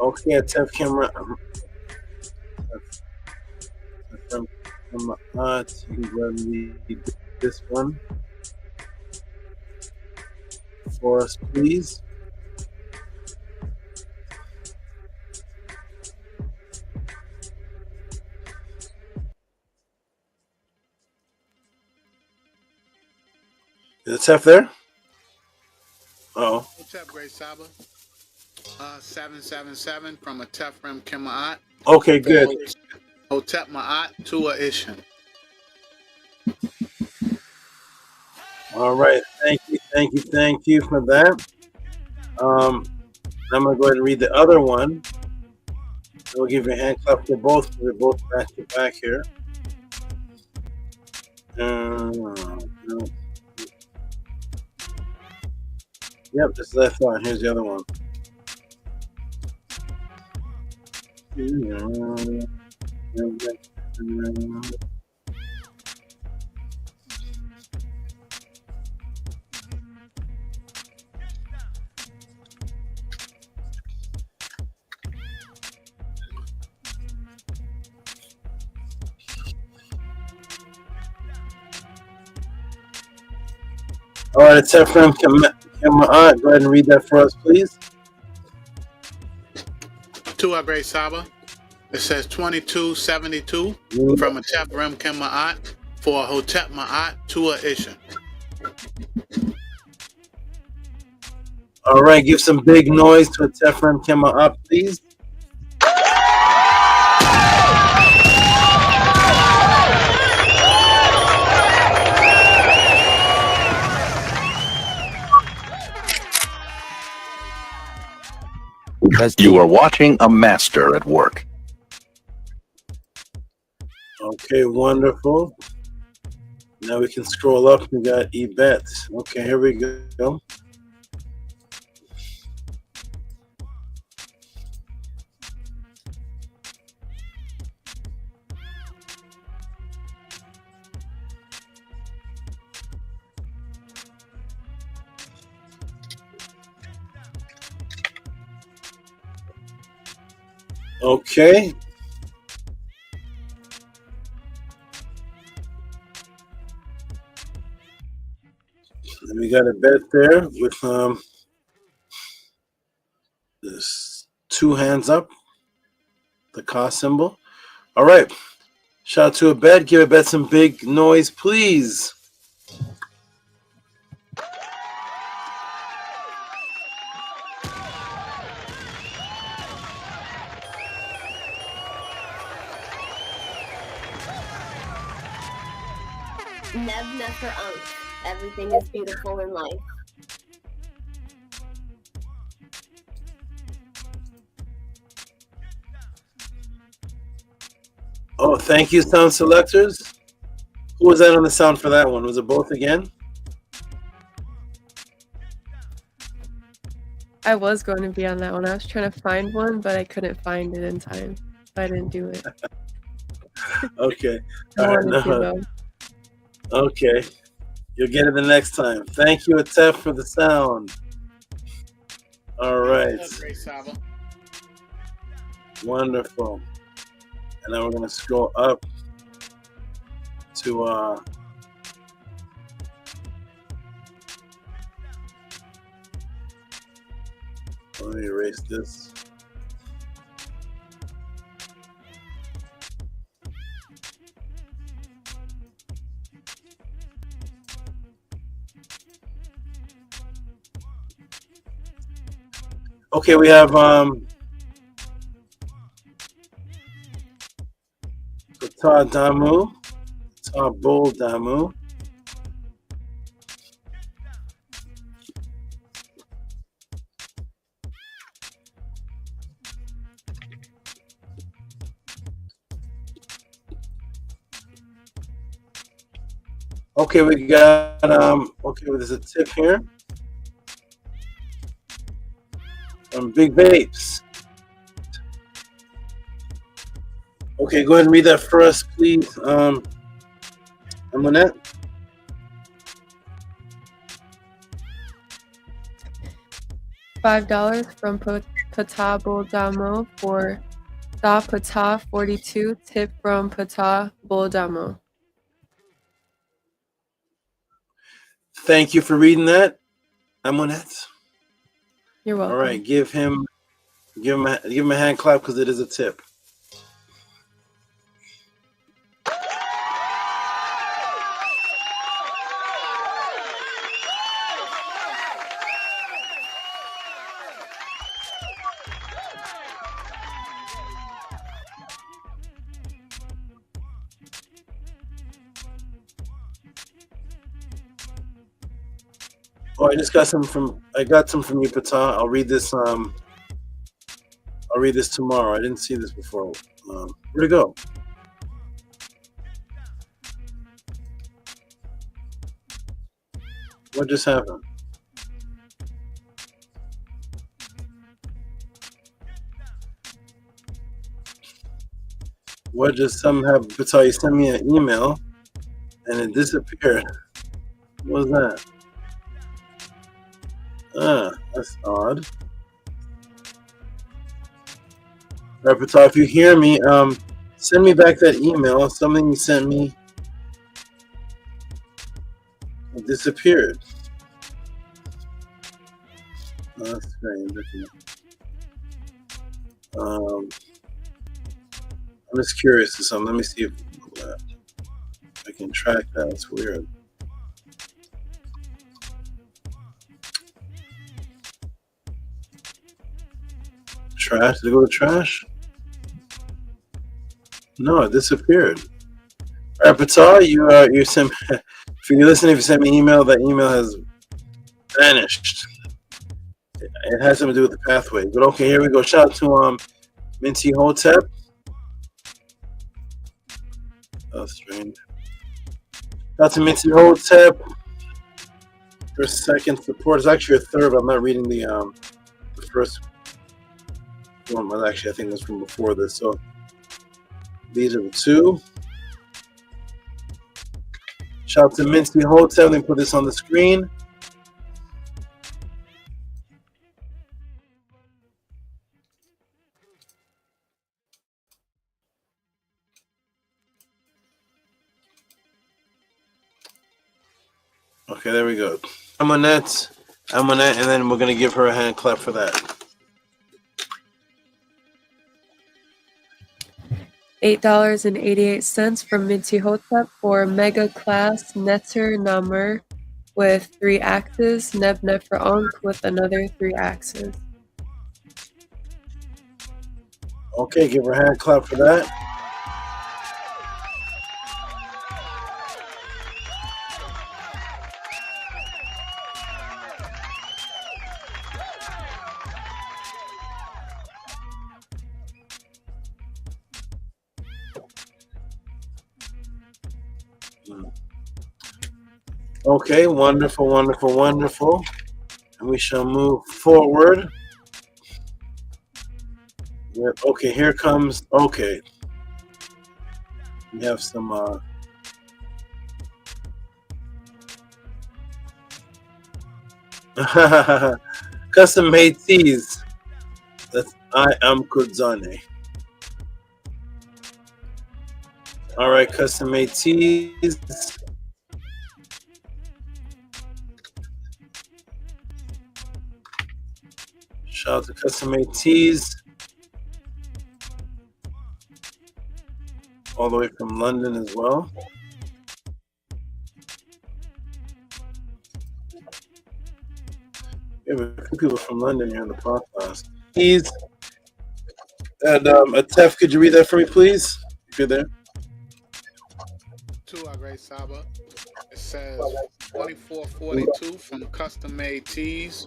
Okay, Tefrem Kemaat. You can read this one for us, please. Is it Tef there? Oh. Hotep Great Saba. 777 from a Tefrem Kemaat. Okay, good. Hotep Ma'at Tua Ishin. All right. Thank you for that. I'm gonna go ahead and read the other one. We'll give you a hand clap for both. We're both back to back here. Yep, just left one. Here's the other one. All right, it's Ephraim Kemaat. Go ahead and read that for us, please. Tua Great Saba. It says 2272 from a Tefrem Kemaat for a Hotep Ma'at Tua Ishin. All right, give some big noise to a Tefrem Kemaat, please. You are watching a master at work. Okay, wonderful. Now we can scroll up. We got Ebet. Okay, here we go. Okay. And we got a bet there with this 2 hands up, the Ka symbol. All right. Shout out to a bet. Give a bet some big noise, please. Neb Nefer Unk. Everything is beautiful in life. Oh, thank you, sound selectors. Who was that on the sound for that one? Was it both again? I was going to be on that one. I was trying to find one, but I couldn't find it in time. So I didn't do it. Okay. I All right. wanted to, No. though. Okay. You'll get it the next time. Thank you, Atef, for the sound. All right. Great Saba. Wonderful. And now we're going to scroll up to let me erase this. Okay, we have Pata Damu, Pata Bol Damu. Okay, we got okay, there's a tip here from Big Vapes. Okay, go ahead and read that for us, please. Amonette. $5 from Pata Boldamo for Da Pata 42. Tip from Pata Boldamo. Thank you for reading that, Amonette. You're welcome. All right, give him a hand clap because it is a tip. Oh, I just got some from you, Pata. I'll read this tomorrow. I didn't see this before. Where'd it go? What just happened? What just somehow, Pata, you sent me an email and it disappeared. What was that? That's odd. All right, Pata, if you hear me, send me back that email. Something you sent me disappeared. Oh, that's strange. I'm just curious to something. Let me see if I can track that. It's weird. Trash? Did it go to trash? No, it disappeared. All right, Pata, you sent. If you're listening, if you sent me an email, that email has vanished. It has something to do with the pathway. But okay, here we go. Shout out to MENTUHOTEP. That's strange. Shout out to MENTUHOTEP for second support. It's actually a third, but I'm not reading the first one. Well, actually, I think it was from before this. So these are the two. Shout out to MENTUHOTEP. Let me put this on the screen. Okay, there we go. Amonette, and then we're gonna give her a hand clap for that. $8.88 from MENTUHOTEP for Mega Class NETERU Narmer with 3 axes, Neb for Ankh with another 3 axes. Okay, give her a hand clap for that. Okay, wonderful, wonderful, wonderful. And we shall move forward. Okay, here comes, okay. We have some, custom made tees. That's I am Kudzane. All right, custom made tees. Shout out to custom made tees. All the way from London as well. We have a few people from London here in the podcast. Tees. And Atef, could you read that for me, please? If you're there. To our great Saba. It says 2442 from Custom Made Tees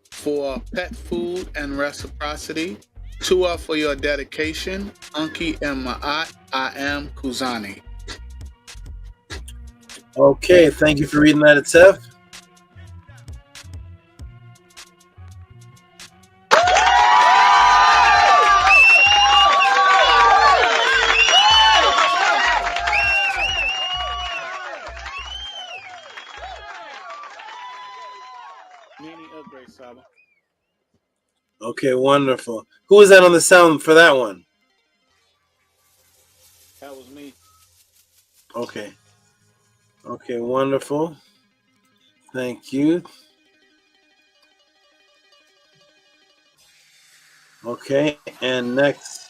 for pet food and reciprocity. Tua for your dedication. Unki and Ma'at, I am Kuzani. Okay, thank you for reading that, Atef. Okay, wonderful. Who was that on the sound for that one? That was me. Okay. Okay, wonderful. Thank you. Okay, and next.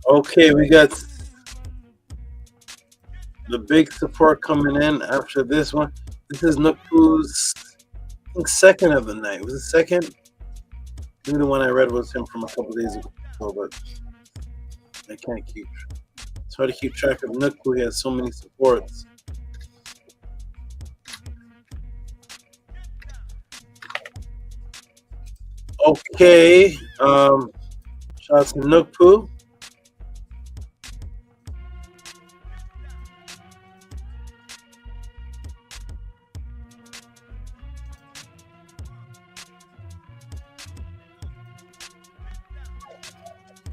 Okay, we got the big support coming in after this one. This is Nuku's, I think, second of the night. Was it second? Maybe the one I read was him from a couple days ago, but I can't keep. It's hard to keep track of Nuku. He has so many supports. Okay. Shout out to Nuku.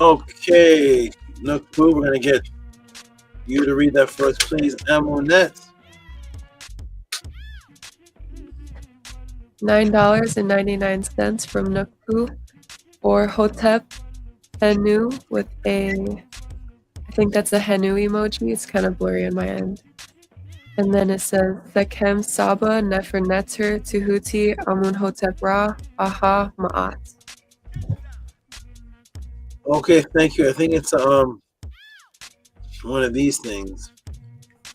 Okay, Nuku, we're gonna get you to read that for us, please. Amonet. $9.99 from Nuku or Hotep Henu with a, I think that's a Henu emoji. It's kind of blurry on my end. And then it says Thekem Saba Nefer Neter Tehuti Amun Hotep Ra Aha Ma'at. Okay, thank you. I think it's one of these things.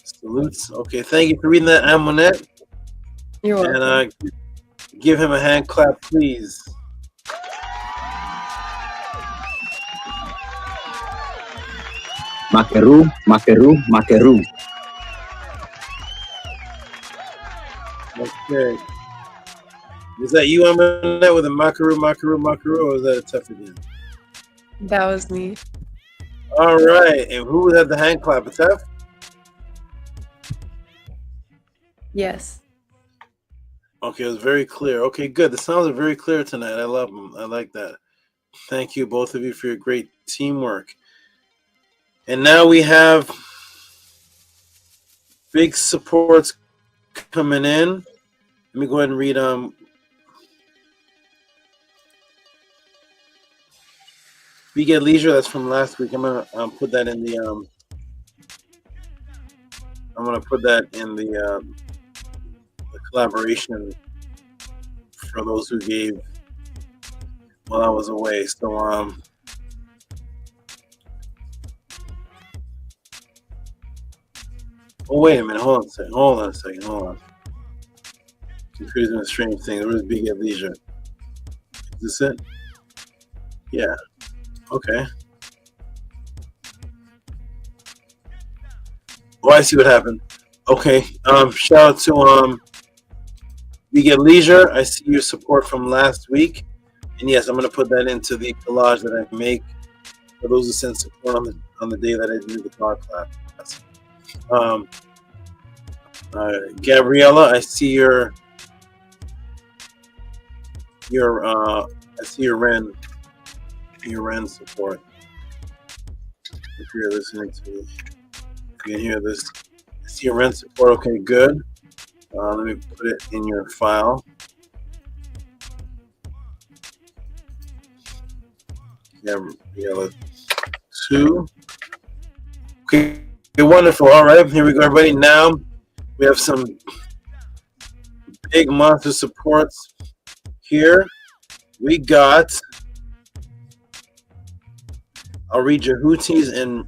Salutes. Okay, thank you for reading that, Amonet. You're welcome. And give him a hand clap, please. Makeru, Makeru, Makeru. Okay. Was that you, Amonet, with a Makaru, or was that a tough again? That was me. All right. And who had the hand clap? Atef? Yes. Okay, it was very clear. Okay, good. The sounds are very clear tonight. I love them. I like that. Thank you, both of you, for your great teamwork. And now we have big supports coming in. Let me go ahead and read We Get Leisure, that's from last week. I'm gonna put that in the the collaboration for those who gave while I was away. So oh, wait a minute, hold on a second. Confusing a strange thing. Where's We Get Leisure? Is this it? Yeah. Okay. Oh, I see what happened. Okay. Shout out to We Get Leisure. I see your support from last week. And yes, I'm gonna put that into the collage that I make for those who send support on the on the day that I did the podcast. Gabriella, I see your I see your Ren support. If you're listening to me, you can hear this. I see your Ren support. Okay, good. Let me put it in your file. Gabriella 2. Okay, wonderful. All right, here we go, everybody. Now we have some big monster supports here. We got, I'll read Jehuti's and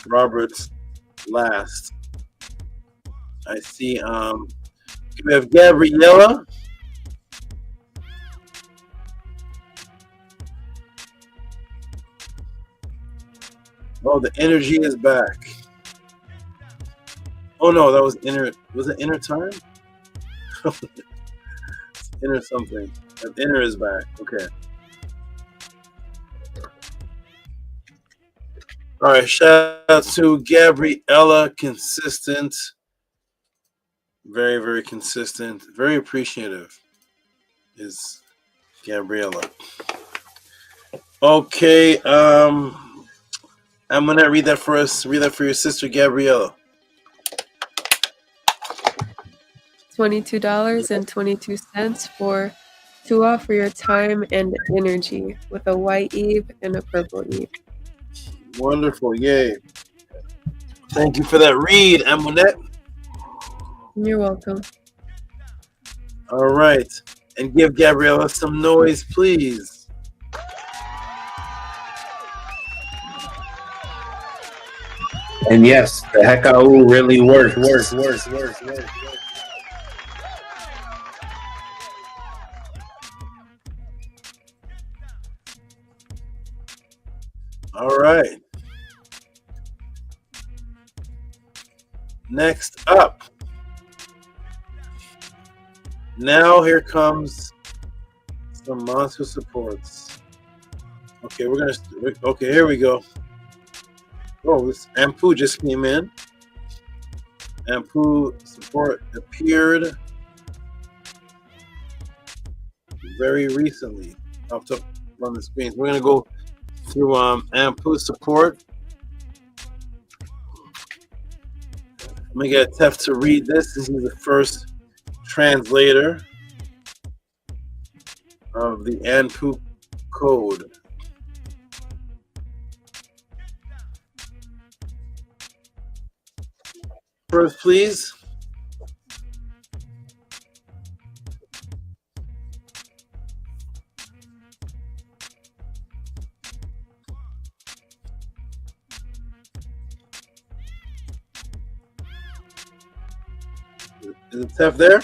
Robert's last. I see we have Gabriella. Oh, the energy is back. Oh no, that was inner. Was it inner time? Inner something. The inner is back. Okay. All right. Shout out to Gabriella. Consistent. Very, very consistent. Very appreciative. Is Gabriella. Okay. I'm gonna read that for us. Read that for your sister Gabriella. $22.22 for Tua for your time and energy with a white Eve and a purple Eve. Wonderful, yay. Thank you for that read, Amonette. You're welcome. All right. And give Gabriella some noise, please. And yes, the Hekau really works. All right. Next up. Now here comes some monster supports. Okay, okay, here we go. Oh, this Ampu just came in. Ampu support appeared very recently. Popped up on the screen. We're gonna go through Ampu support. I'm gonna get Tef to read this. This is the first translator of the Ampu code. First, please. Is it Tef there?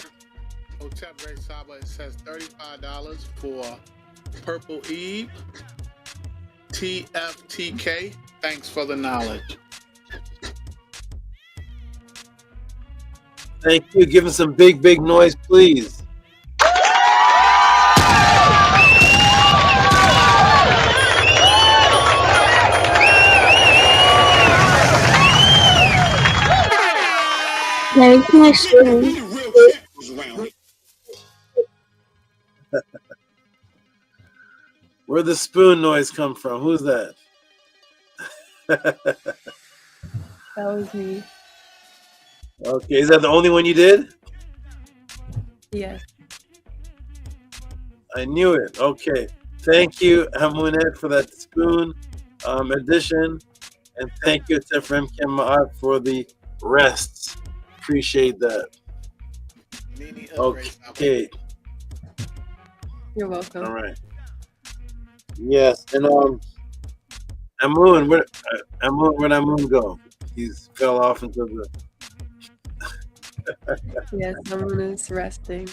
Hotep Ray Saba, it says $35 for Purple Eve. TFTK, thanks for the knowledge. Thank you. Give us some big, big noise, please. Where's my spoon? Where'd the spoon noise come from? Who's that? That was me. Okay, is that the only one you did? Yes. I knew it. Okay. Thank you, Amunet, for that spoon addition. And thank you to Efrem Kemet for the rests. Appreciate that. Okay. You're welcome. All right. Yes, and Amun, where'd Amun go? He's fell off into the. Yes, someone is resting.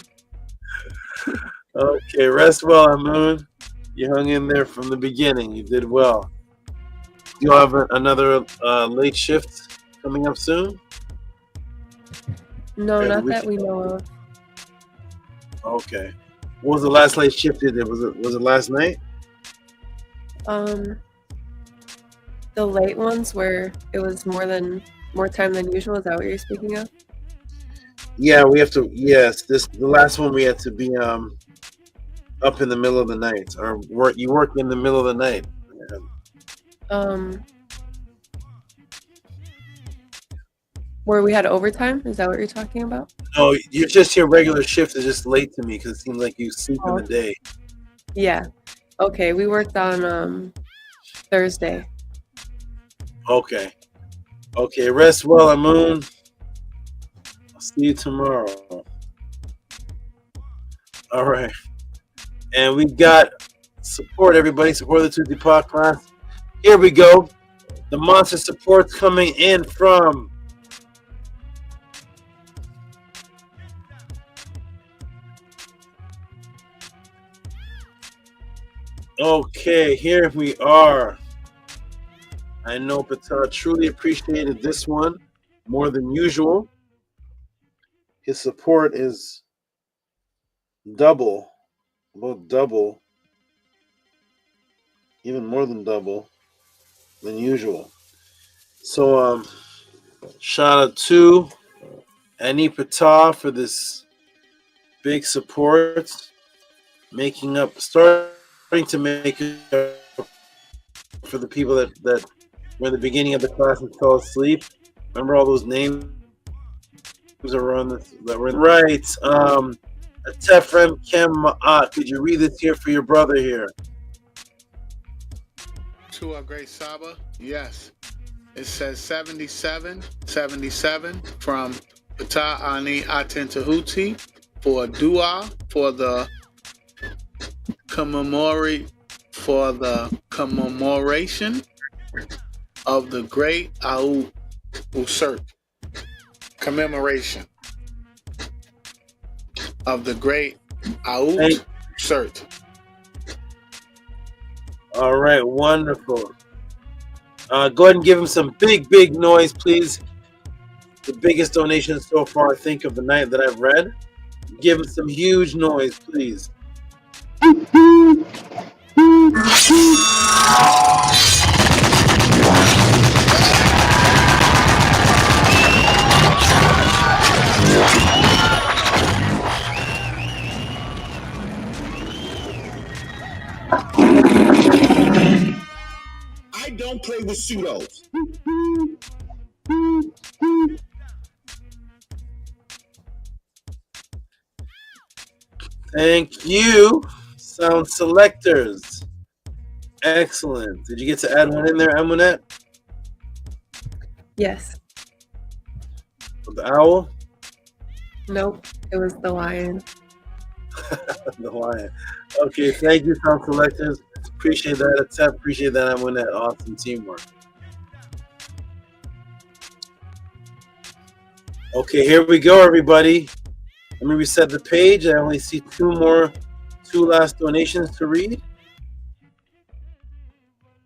Okay, rest well, Amun. You hung in there from the beginning. You did well. Do you have another late shift coming up soon? No, not that we know of. Okay. What was the last late shift you did? Was it last night? The late ones where it was more time than usual. Is that what you're speaking of? Yeah, we have to. Yes, the last one we had to be up in the middle of the night, or you work in the middle of the night. Where we had overtime. Is that what you're talking about? No, you're just your regular shift is just late to me because it seems like you sleep in the day. Yeah. Okay, we worked on Thursday. Okay. Rest well, Amun. I'll see you tomorrow. All right. And we got support, everybody. Support the Tehuti Podclass. Here we go. The monster support's coming in from okay, here we are. I know Pata truly appreciated this one more than usual. His support is double, about double, even more than double than usual. So shout out to Annie Pata for this big support, starting to make it for the people that were in the beginning of the class and fell asleep. Remember all those names that were on this? That were right. Tefrem Kem Ma'at. Could you read this here for your brother here? To a great Saba, yes. It says 77 from Pata Ani Aten Tehuti for dua for the commemoration of the great Au Usert. Commemoration of the great Au Usert. All right, wonderful. Go ahead and give him some big noise, please. The biggest donation so far, I think, of the night that I've read. Give him some huge noise, please. I don't play with pseudos. Thank you, sound selectors. Excellent. Did you get to add one in there, Amunet? Yes. The owl? Nope. It was the lion. The lion. Okay, thank you, sound selectors. Appreciate that. Appreciate that, Amunet. Awesome teamwork. Okay, here we go, everybody. Let me reset the page. I only see two last donations to read.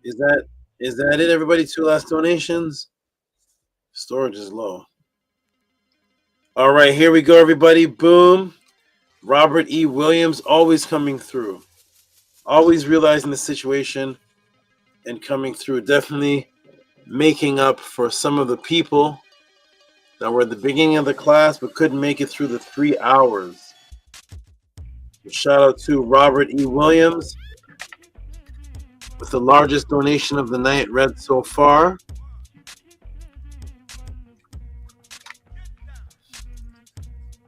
Is that it, everybody? Two last donations. Storage is low. All right, here we go, everybody. Boom. Robert E. Williams, always coming through. Always realizing the situation and coming through. Definitely making up for some of the people that were at the beginning of the class but couldn't make it through the 3 hours. Shout out to Robert E. Williams with the largest donation of the night read so far.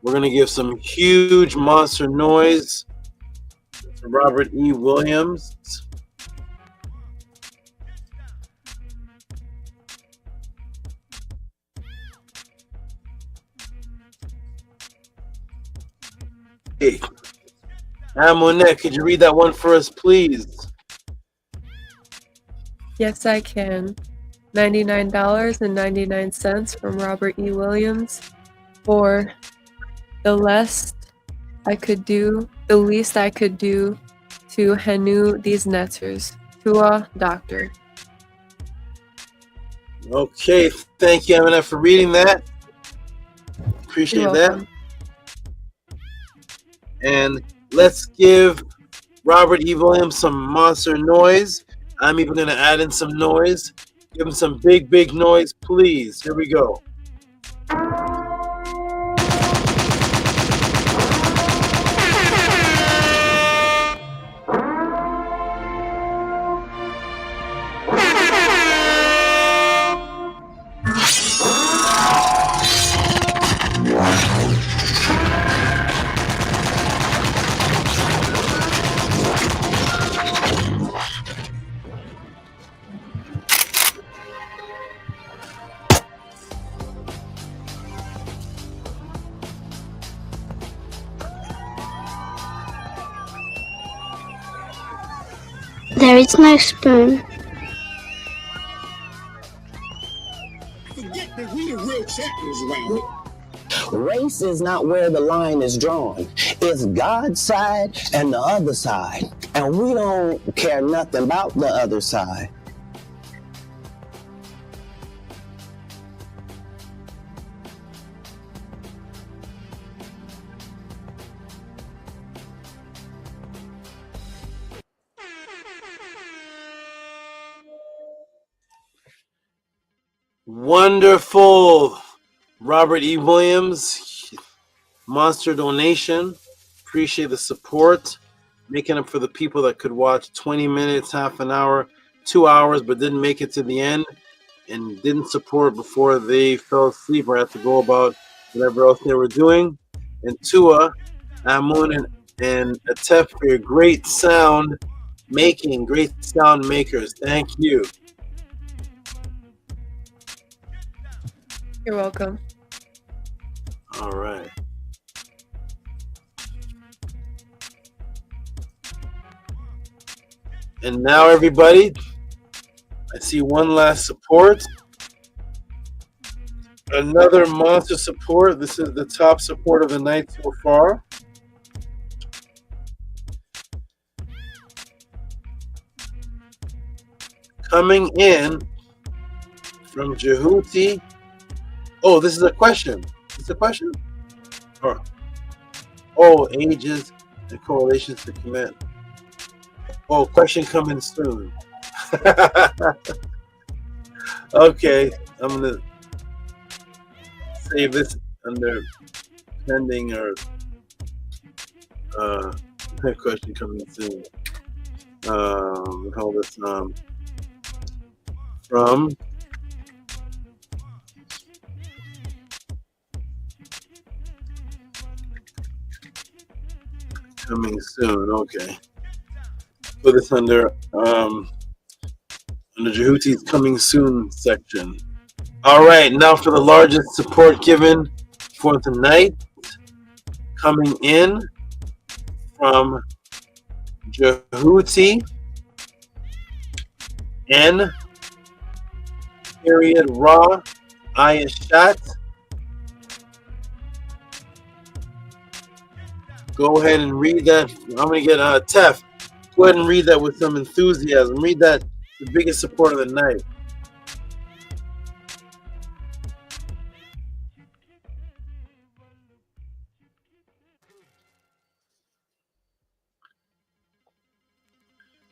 We're going to give some huge monster noise to Robert E. Williams. Hey, Amonet, could you read that one for us, please? Yes, I can. $99.99 from Robert E. Williams for the least I could do to Henu these netters. Tua Doctor. Okay, thank you, Amonet, for reading that. Appreciate that. And let's give Robert E. Williams some monster noise. I'm even going to add in some noise Give them some big noise, please. Here we go. There is no spoon. Forget that we the real champions around here. Race is not where the line is drawn. It's God's side and the other side. And we don't care nothing about the other side. Wonderful. Robert E. Williams, monster donation. Appreciate the support. Making up for the people that could watch 20 minutes, half an hour, 2 hours, but didn't make it to the end and didn't support before they fell asleep or had to go about whatever else they were doing. And Tua, Amun, and Atef for your great sound making, great sound makers. Thank you. You're welcome. All right. And now, everybody, I see one last support. Another monster support. This is the top support of the night so far. Coming in from Tehuti. Oh, this is a question. It's a question? Oh, ages and correlations to Kemet. Oh, question coming soon. Okay, I'm gonna save this under pending or question coming soon. Call this from coming soon. Okay. Put this under Jehuti's coming soon section. All right, now for the largest support given for tonight, coming in from Tehuti N period Ra Ayashat. Go ahead and read that. I'm gonna get Tef. Go ahead and read that with some enthusiasm. Read that, the biggest support of the night.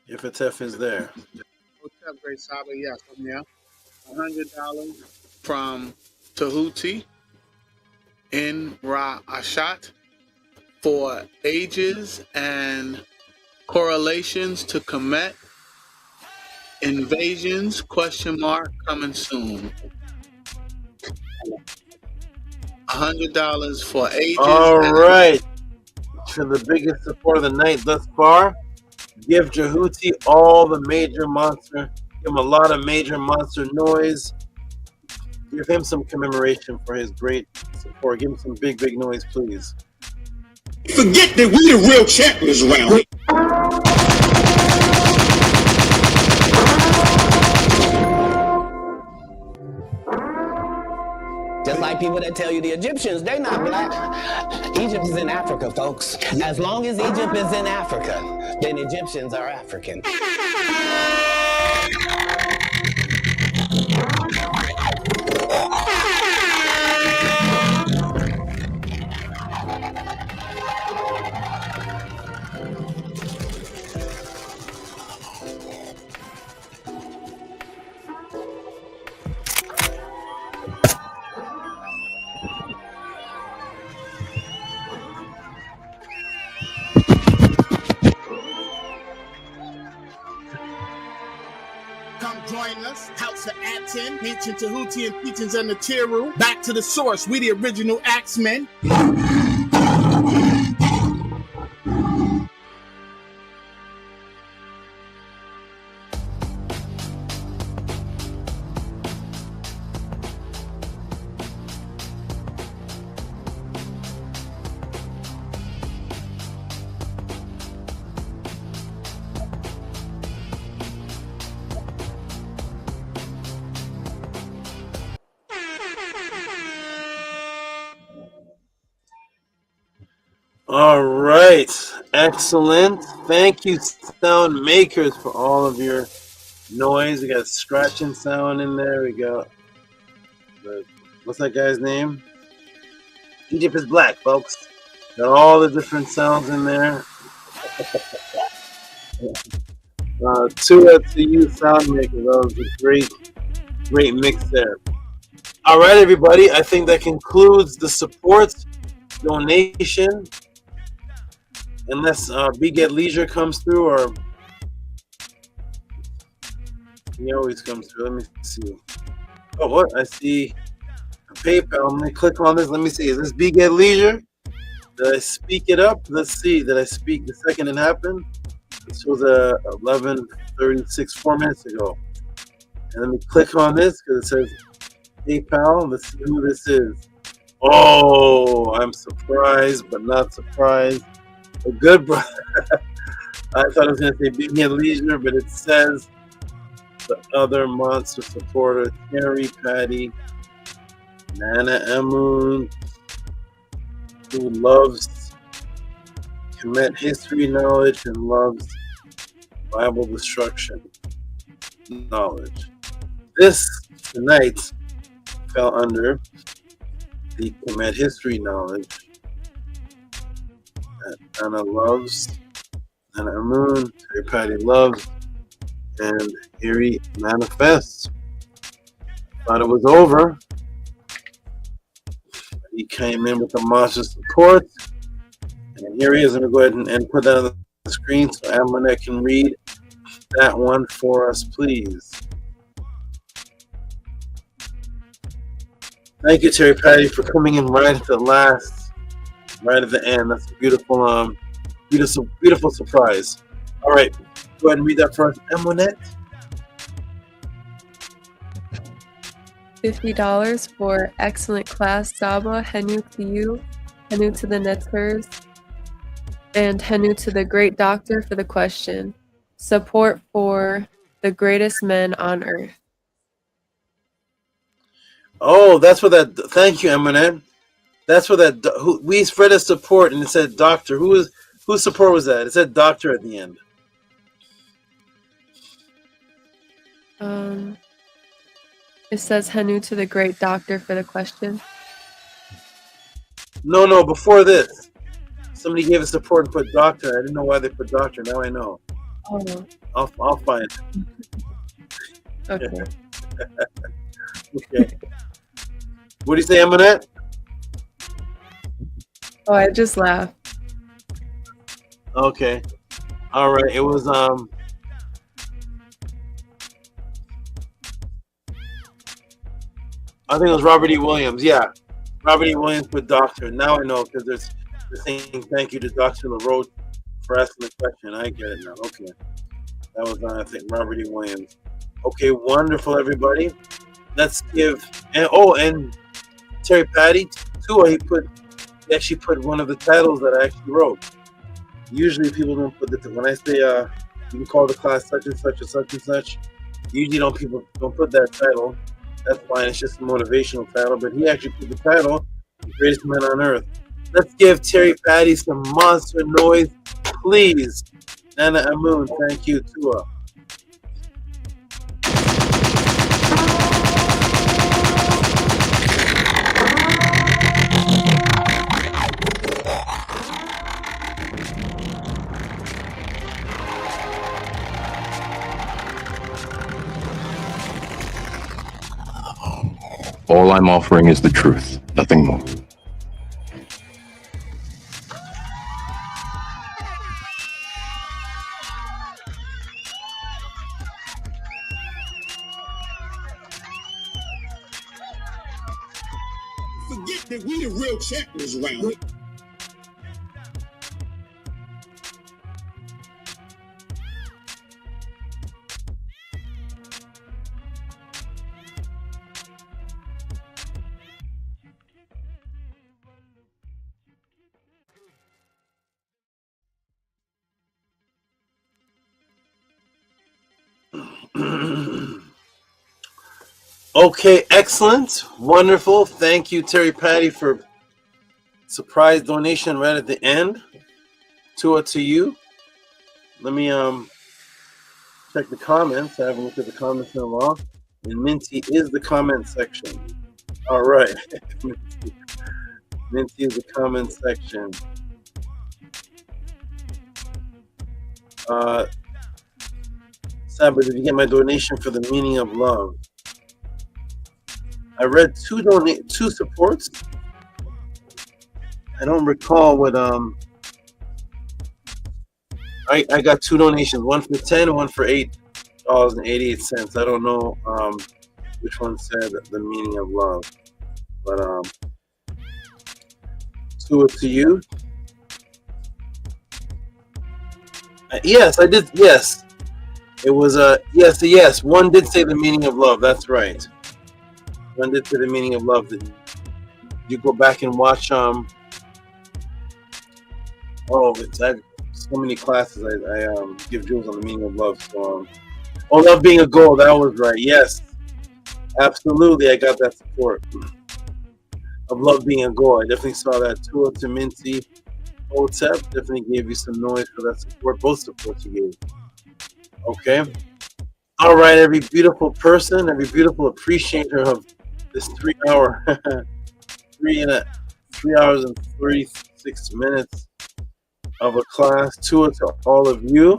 If a Tef is there. What's up, Great Saba? Yes, I'm here. $100 from Tehuti in Ra Ashat for ages and correlations to Kemet. Invasions, ? Coming soon. $100 for ages. All right. For the biggest support of the night thus far, give Tehuti all the major monster. Give him a lot of major monster noise. Give him some commemoration for his great support. Give him some big noise, please. Forget that we the real champions around here. Just like people that tell you the Egyptians, they're not black. Egypt is in Africa, folks. As long as Egypt is in Africa, then Egyptians are African. ATTON, ancient Tehuti and teachings of NETERU. Back to the source, we the original Axemen. All right, excellent. Thank you, sound makers, for all of your noise. We got scratching sound in there. We got what's that guy's name? Egypt is Black, folks. Got all the different sounds in there. To you, sound makers. That was a great mix there. All right, everybody. I think that concludes the support donation. Unless Get Leisure comes through, or he always comes through. Let me see. Oh, what? I see a PayPal. Let me click on this. Let me see. Is this Get Leisure? Did I speak it up? Let's see. Did I speak the second it happened? This was 11:36, 4 minutes ago. And let me click on this because it says PayPal. Let's see who this is. Oh, I'm surprised, but not surprised. A good brother. I thought I was going to say Get Leisure, but it says the other monster supporter, Terry Patty, Nana Amun, who loves Kemet history knowledge and loves Bible destruction knowledge. This tonight fell under the Kemet history knowledge that Nana loves, Nana Amun, Terry Patty loves, and here he manifests. Thought it was over. He came in with the monster support, and here he is. I'm going to go ahead and put that on the screen so Amunet can read that one for us, please. Thank you, Terry Patty, for coming in right at the last, right at the end. That's a beautiful, beautiful surprise. All right, go ahead and read that for us, Amunet. $50 for excellent class, Saba. Henu to you, Henu to the Neters, and Henu to the great doctor for the question. Support for the greatest men on earth. Oh, that's what that. Thank you, Eminem. That's what that. We spread a support, and it said doctor. Whose support was that? It said doctor at the end. It says Henu to the great doctor for the question. No, before this, somebody gave us support and put doctor. I didn't know why they put doctor. Now I know. Oh. I'll find it. Okay. Okay. What do you say, Eminette? Oh, I just laughed. Okay. All right. It was I think it was Robert E. Williams. Yeah, Robert E. Williams put doctor. Now I know because they're saying thank you to Dr. LaRoche for asking the question. I get it now. Okay, that was I think Robert E. Williams. Okay, wonderful, everybody. Let's give and Terry Patty too. He actually put one of the titles that I actually wrote. Usually people don't put when I say you can call the class such and such and such and such. Usually people don't put that title. That's fine. It's just a motivational title. But he actually put the title, "The Greatest Man on Earth." Let's give Terry Patty some monster noise, please. Nana Amun, thank you, Tua. All I'm offering is the truth, nothing more. that we the real champions around here. Okay, excellent, wonderful. Thank you, Terry Patty, for surprise donation right at the end. To you. Let me check the comments. I haven't looked at the comments in a while. And Minty is the comment section. All right. Minty is the comment section. Sabbath, did you get my donation for the meaning of love? I read two supports. I don't recall what I got two donations, one for 10 and one for $8.88. I don't know which one said the meaning of love, but to you. Yes, I did. Yes, it was yes. One did say the meaning of love. That's right. One did say the meaning of love. You go back and watch it's so many classes I give Jules on the meaning of love. So love being a goal. That was right. Yes, absolutely. I got that support of love being a goal. I definitely saw that too. To Minty Hotep definitely gave you some noise for that support. Both supports you gave. Okay. All right, every beautiful person, every beautiful appreciator of this 3 hours and 36 minutes of a class. To all of you.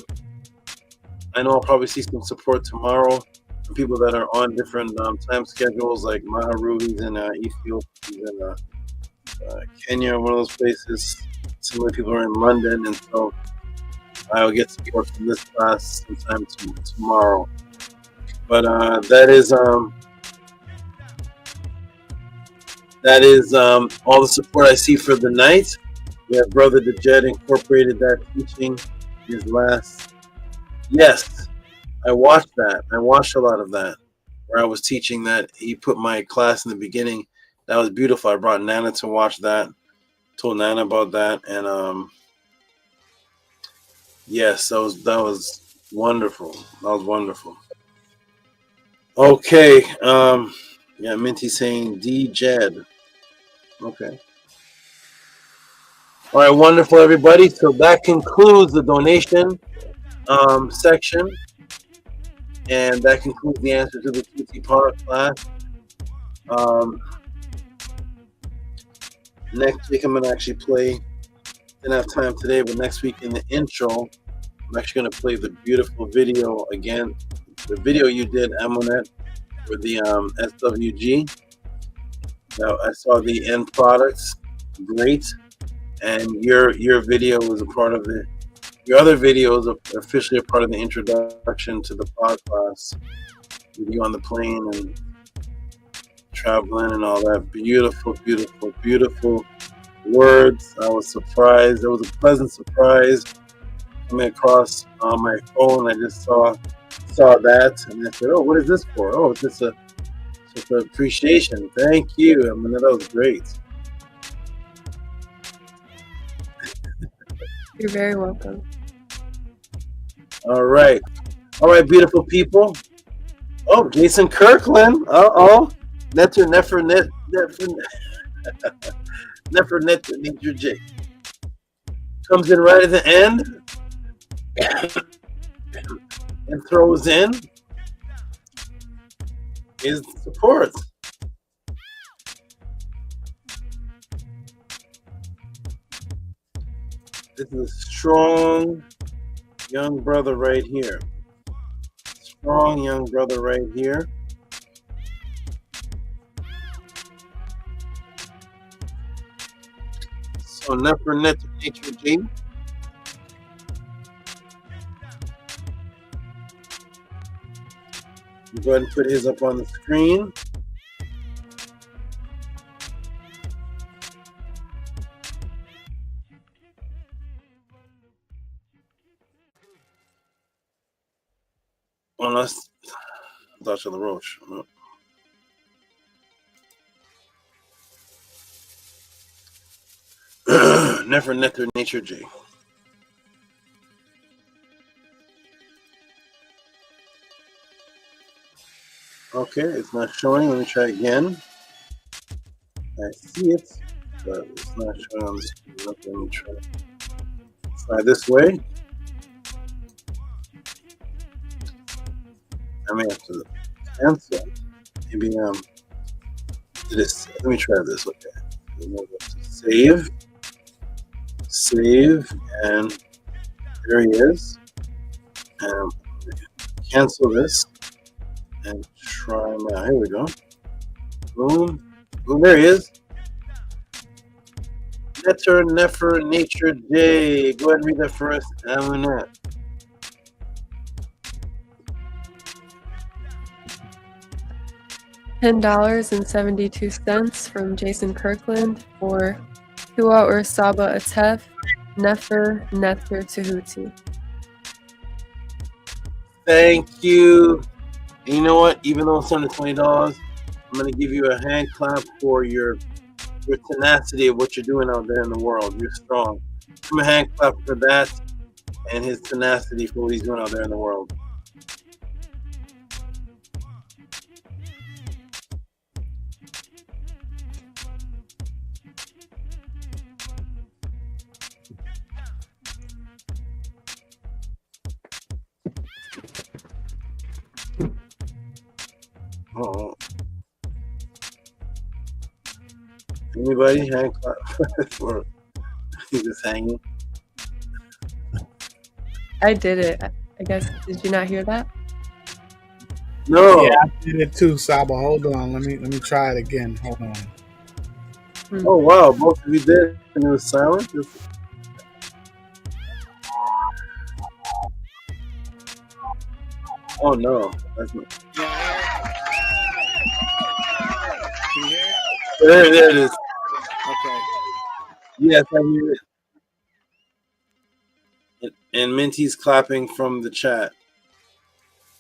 I know I'll probably see some support tomorrow from people that are on different time schedules, like Maharu, he's in Ethiopia, he's in Kenya, one of those places. Some of the people are in London, and so I'll get support from this class sometime tomorrow. But that is all the support I see for the night. We have Brother Dejed incorporated that teaching his last. Yes, I watched that. I watched a lot of that where I was teaching that. He put my class in the beginning. That was beautiful. I brought Nana to watch that. Told Nana about that, and yes, that was wonderful. That was wonderful. Okay, yeah, Minty saying D-Jed. Okay. All right, wonderful, everybody. So that concludes the donation section, and that concludes the answer to the Tehuti Podclass. Next week, I'm going to actually play, didn't have time today, but next week in the intro, I'm actually going to play the beautiful video again. The video you did, Amonet, for the SWG. Now, I saw the end products, great. And your video was a part of it. Your other video is officially a part of the introduction to the podcast. With you on the plane and traveling and all that. Beautiful, beautiful, beautiful words. I was surprised. It was a pleasant surprise coming across on my phone. I just saw that, and I said, "Oh, what is this for? Oh, it's just an appreciation. Thank you." I mean, that was great. You're very welcome. All right, beautiful people. Oh, Jason Kirkland. Nefer Nature J comes in right at the end and throws in his support. This is a strong young brother right here. Strong young brother right here. So Nefer Nature J. Go ahead and put his up on the screen. Unless Dr. LaRoche. No. Never Nether Nature J. Okay, it's not showing. Let me try again. I see it, but it's not showing on the screen. Okay, let me try. Try this way. I may have to cancel. Maybe this. Let me try this. Okay. Save. Save, and there he is. Cancel this and try now. Here we go. Boom. Boom, there he is. Nefer Nature Day. Go ahead and read that for us, Amunet. $10.72 from Jason Kirkland for Tua or Saba Atef, Nefer Nether Tehuti. Thank you. And you know what? Even though it's under $20, I'm going to give you a hand clap for your tenacity of what you're doing out there in the world. You're strong. Give him a hand clap for that and his tenacity for what he's doing out there in the world. Oh. Anybody hand clap for he's just hanging? I did it. I guess. Did you not hear that? No. Yeah, I did it too, Saba. Hold on. Let me try it again. Hold on. Oh wow, both of you did, and it was silent. Oh no, that's not. There it is. Okay. Yes, I hear it. And Minty's clapping from the chat.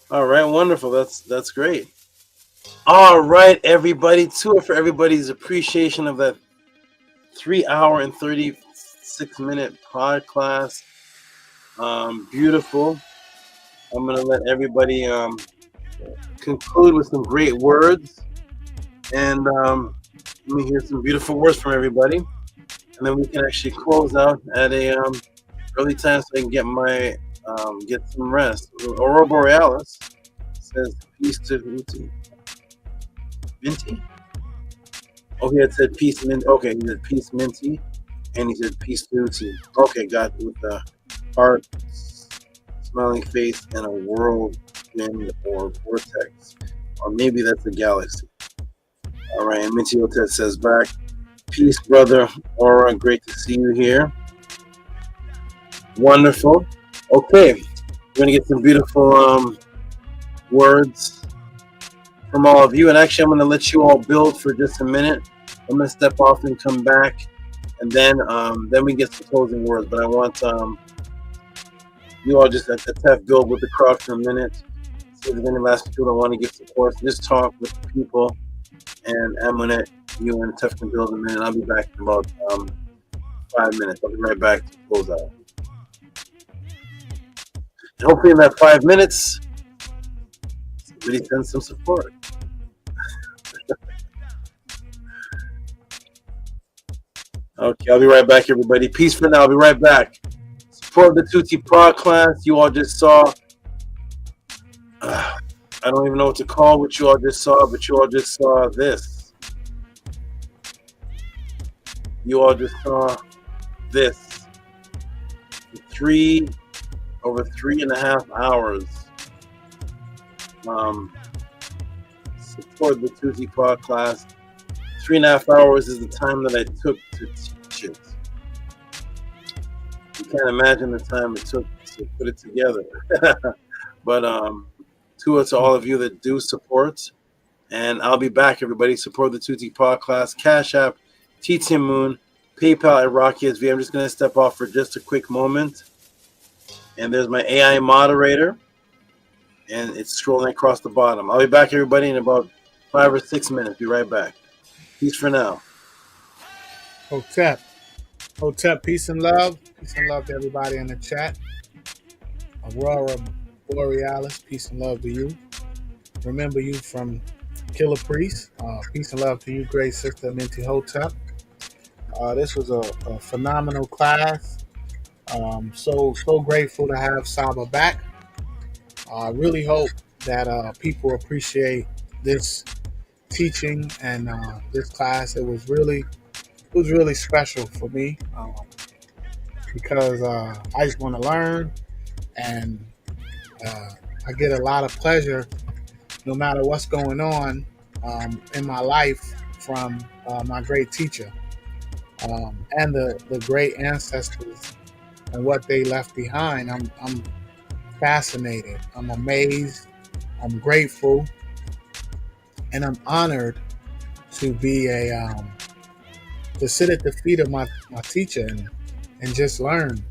All right, wonderful. That's great. All right, everybody. Tour for everybody's appreciation of that 3 hour and 36-minute pod class. Beautiful. I'm gonna let everybody conclude with some great words, and let me hear some beautiful words from everybody, and then we can actually close out at a early time so I can get my get some rest. Aurora Borealis says peace to Tehuti. Minty? Oh, he had said peace Minty. Okay, he said peace Minty, and he said peace to Tehuti. Okay, got it, with the heart, smiling face, and a whirlwind or vortex, or maybe that's a galaxy. All right, and Minty Otet says back, peace, brother Aura. Great to see you here. Wonderful. Okay, we're gonna get some beautiful words from all of you, and actually, I'm gonna let you all build for just a minute. I'm gonna step off and come back, and then we get some closing words. But I want you all just to build with the crowd for a minute. See if there's any last people that want to give support. So just talk with the people. And Amunet, you and Tef can build a minute. I'll be back in about 5 minutes. I'll be right back to close out. And hopefully in that 5 minutes, somebody sends some support. Okay, I'll be right back, everybody. Peace for now. I'll be right back. Support the Tehuti Podclass. You all just saw. I don't even know what to call what you all just saw, but you all just saw this. You all just saw this. Over 3.5 hours. Support the Tehuti Podclass. 3.5 hours is the time that I took to teach it. You can't imagine the time it took to put it together. But to all of you that do support, and I'll be back, everybody. Support the Tehuti Podclass, Cash App, TTM Moon, PayPal at Rocky SV. I'm just going to step off for just a quick moment. And there's my AI moderator. and it's scrolling across the bottom. I'll be back, everybody, in about 5 or 6 minutes. Be right back. Peace for now. Hotep. Hotep, peace and love. Peace and love to everybody in the chat. Aurora Borealis, peace and love to you. Remember you from Killer Priest. Peace and love to you, great sister Mentihotep. This was a phenomenal class. So grateful to have SABA back. I really hope that people appreciate this teaching and this class. It was really special for me because I just want to learn, and I get a lot of pleasure no matter what's going on in my life from my great teacher and the great ancestors and what they left behind. I'm fascinated. I'm amazed. I'm grateful, and I'm honored to be to sit at the feet of my teacher and just learn.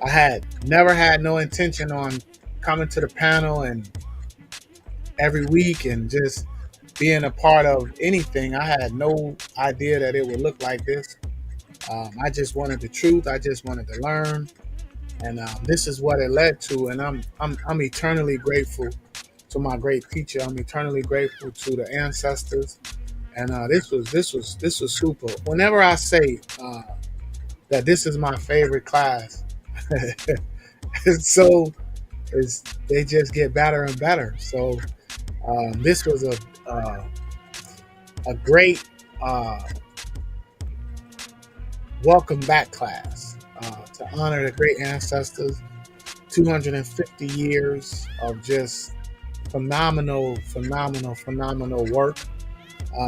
I had never had no intention on coming to the panel and every week and just being a part of anything. I had no idea that it would look like this. I just wanted the truth. I just wanted to learn, and this is what it led to. And I'm eternally grateful to my great teacher. I'm eternally grateful to the ancestors. And this was super. Whenever I say that this is my favorite class, they just get better and better. So this was a great welcome back class to honor the great ancestors. 250 years of just phenomenal work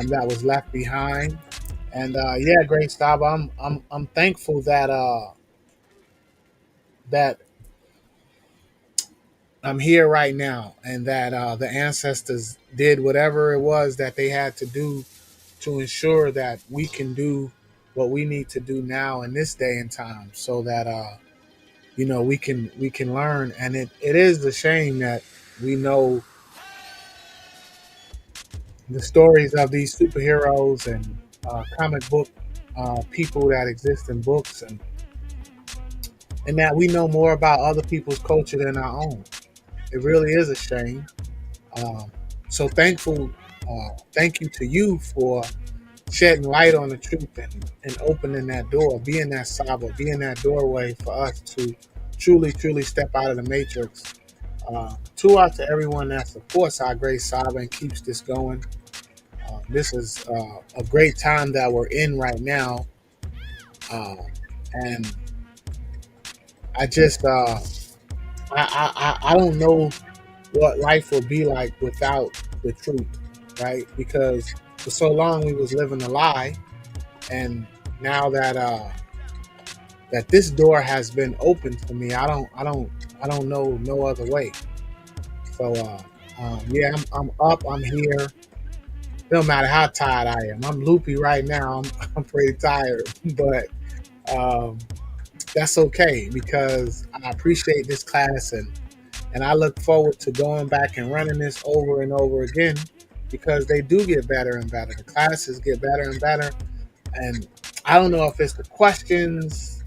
that was left behind. And yeah, great SABA. I'm thankful that that I'm here right now, and that the ancestors did whatever it was that they had to do to ensure that we can do what we need to do now in this day and time, so that we can learn. And it is a shame that we know the stories of these superheroes and comic book people that exist in books, and that we know more about other people's culture than our own. It really is a shame. So thank you to you for shedding light on the truth and opening that door, being that SABA, being that doorway for us to truly step out of the matrix. To everyone that supports our great SABA and keeps this going. This is a great time that we're in right now. And I just, I don't know what life will be like without the truth, right? Because for so long we was living a lie, and now that that this door has been opened for me, I don't know no other way. So yeah, I'm up, I'm here. No matter how tired I am, I'm loopy right now. I'm pretty tired, but that's okay, because I appreciate this class, and I look forward to going back and running this over and over again, because they do get better and better. The classes get better and better, and I don't know if it's the questions.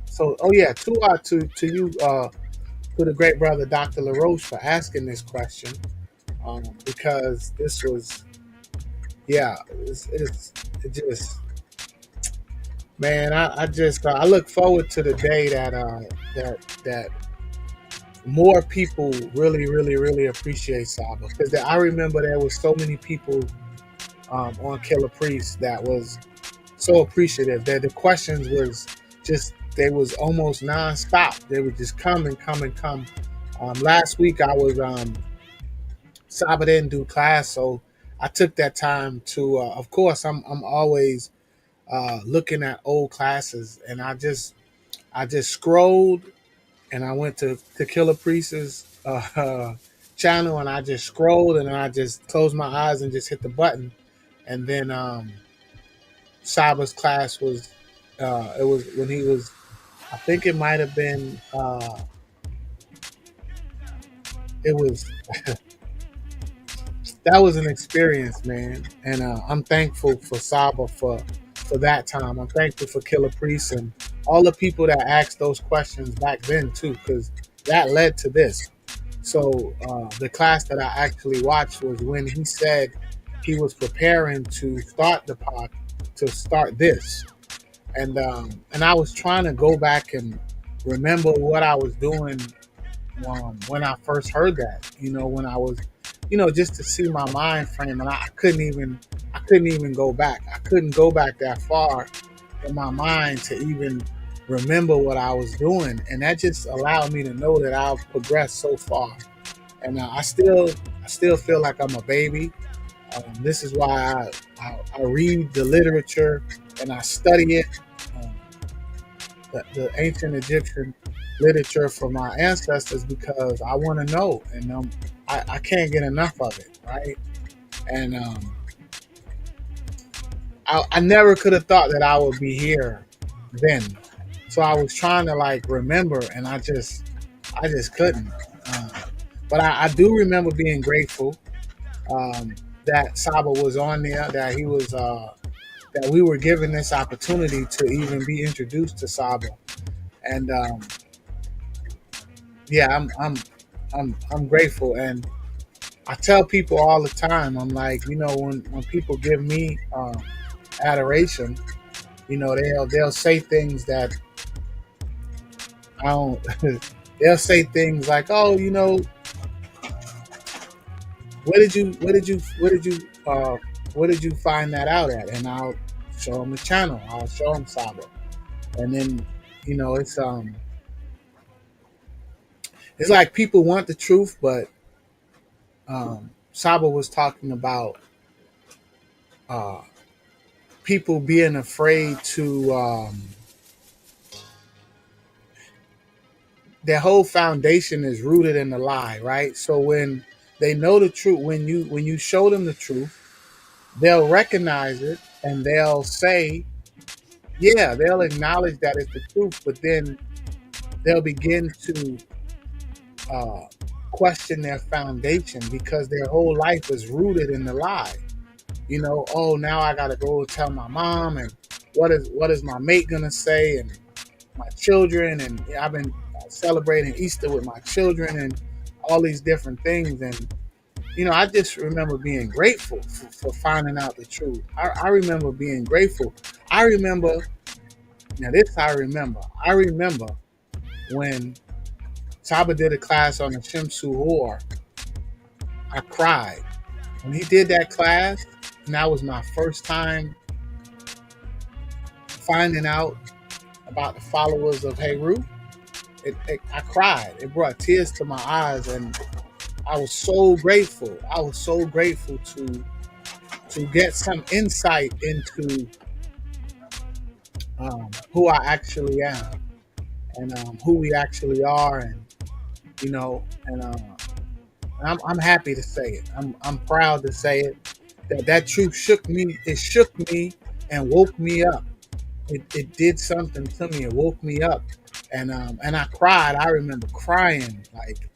So yeah, to you, to the great brother Dr. LaRoche for asking this question, because this was, yeah, it just, man, I just I look forward to the day that more people really appreciate SABA, because I remember there was so many people on Killer Priest that was so appreciative, that the questions was just, they was almost nonstop. They would just come and come and come. Last week I was SABA didn't do class, so I took that time to of course I'm always looking at old classes, and I just scrolled, and I went to Killer Priest's channel, and I just scrolled, and I just closed my eyes and just hit the button, and then SABA's class was it was when he was, I think it might have been it was that was an experience, man. And I'm thankful for Saba for that time. I'm thankful for Killer Priest and all the people that asked those questions back then too, because that led to this. So the class that I actually watched was when he said he was preparing to start the pod, to start this, and I was trying to go back and remember what I was doing when I first heard that. When I was, just to see my mind frame, and I couldn't even go back. I couldn't go back that far in my mind to even remember what I was doing, and that just allowed me to know that I've progressed so far. And I still feel like I'm a baby. This is why I read the literature and I study it, the ancient Egyptian literature from my ancestors, because I want to know, and I can't get enough of it, right? And I never could have thought that I would be here then. So I was trying to remember, and I just couldn't. But I do remember being grateful that Saba was on there, that he was, that we were given this opportunity to even be introduced to Saba, and yeah, I'm grateful, and I tell people all the time, I'm like, when people give me adoration, they'll say things that I don't. They'll say things like, "Oh, where did you find that out at?" And I'll show them the channel. I'll show them Saba, and then it's like people want the truth, but Saba was talking about people being afraid to. Their whole foundation is rooted in the lie, right? So when they know the truth, when you show them the truth, they'll recognize it and they'll say, yeah, they'll acknowledge that it's the truth, but then they'll begin to question their foundation because their whole life is rooted in the lie. Oh, now I gotta go tell my mom, and what is my mate gonna say, and my children, and I've been celebrating Easter with my children and all these different things. And I just remember being grateful for finding out the truth. I remember being grateful. I remember when Saba did a class on the Shimsu Hor. I cried when he did that class, and that was my first time finding out about the followers of Heru. I cried. It brought tears to my eyes, and I was so grateful. I was so grateful to get some insight into who I actually am, and who we actually are, and I'm happy to say it. I'm proud to say it. That truth shook me. It shook me and woke me up. It did something to me. It woke me up. And I cried. I remember crying, like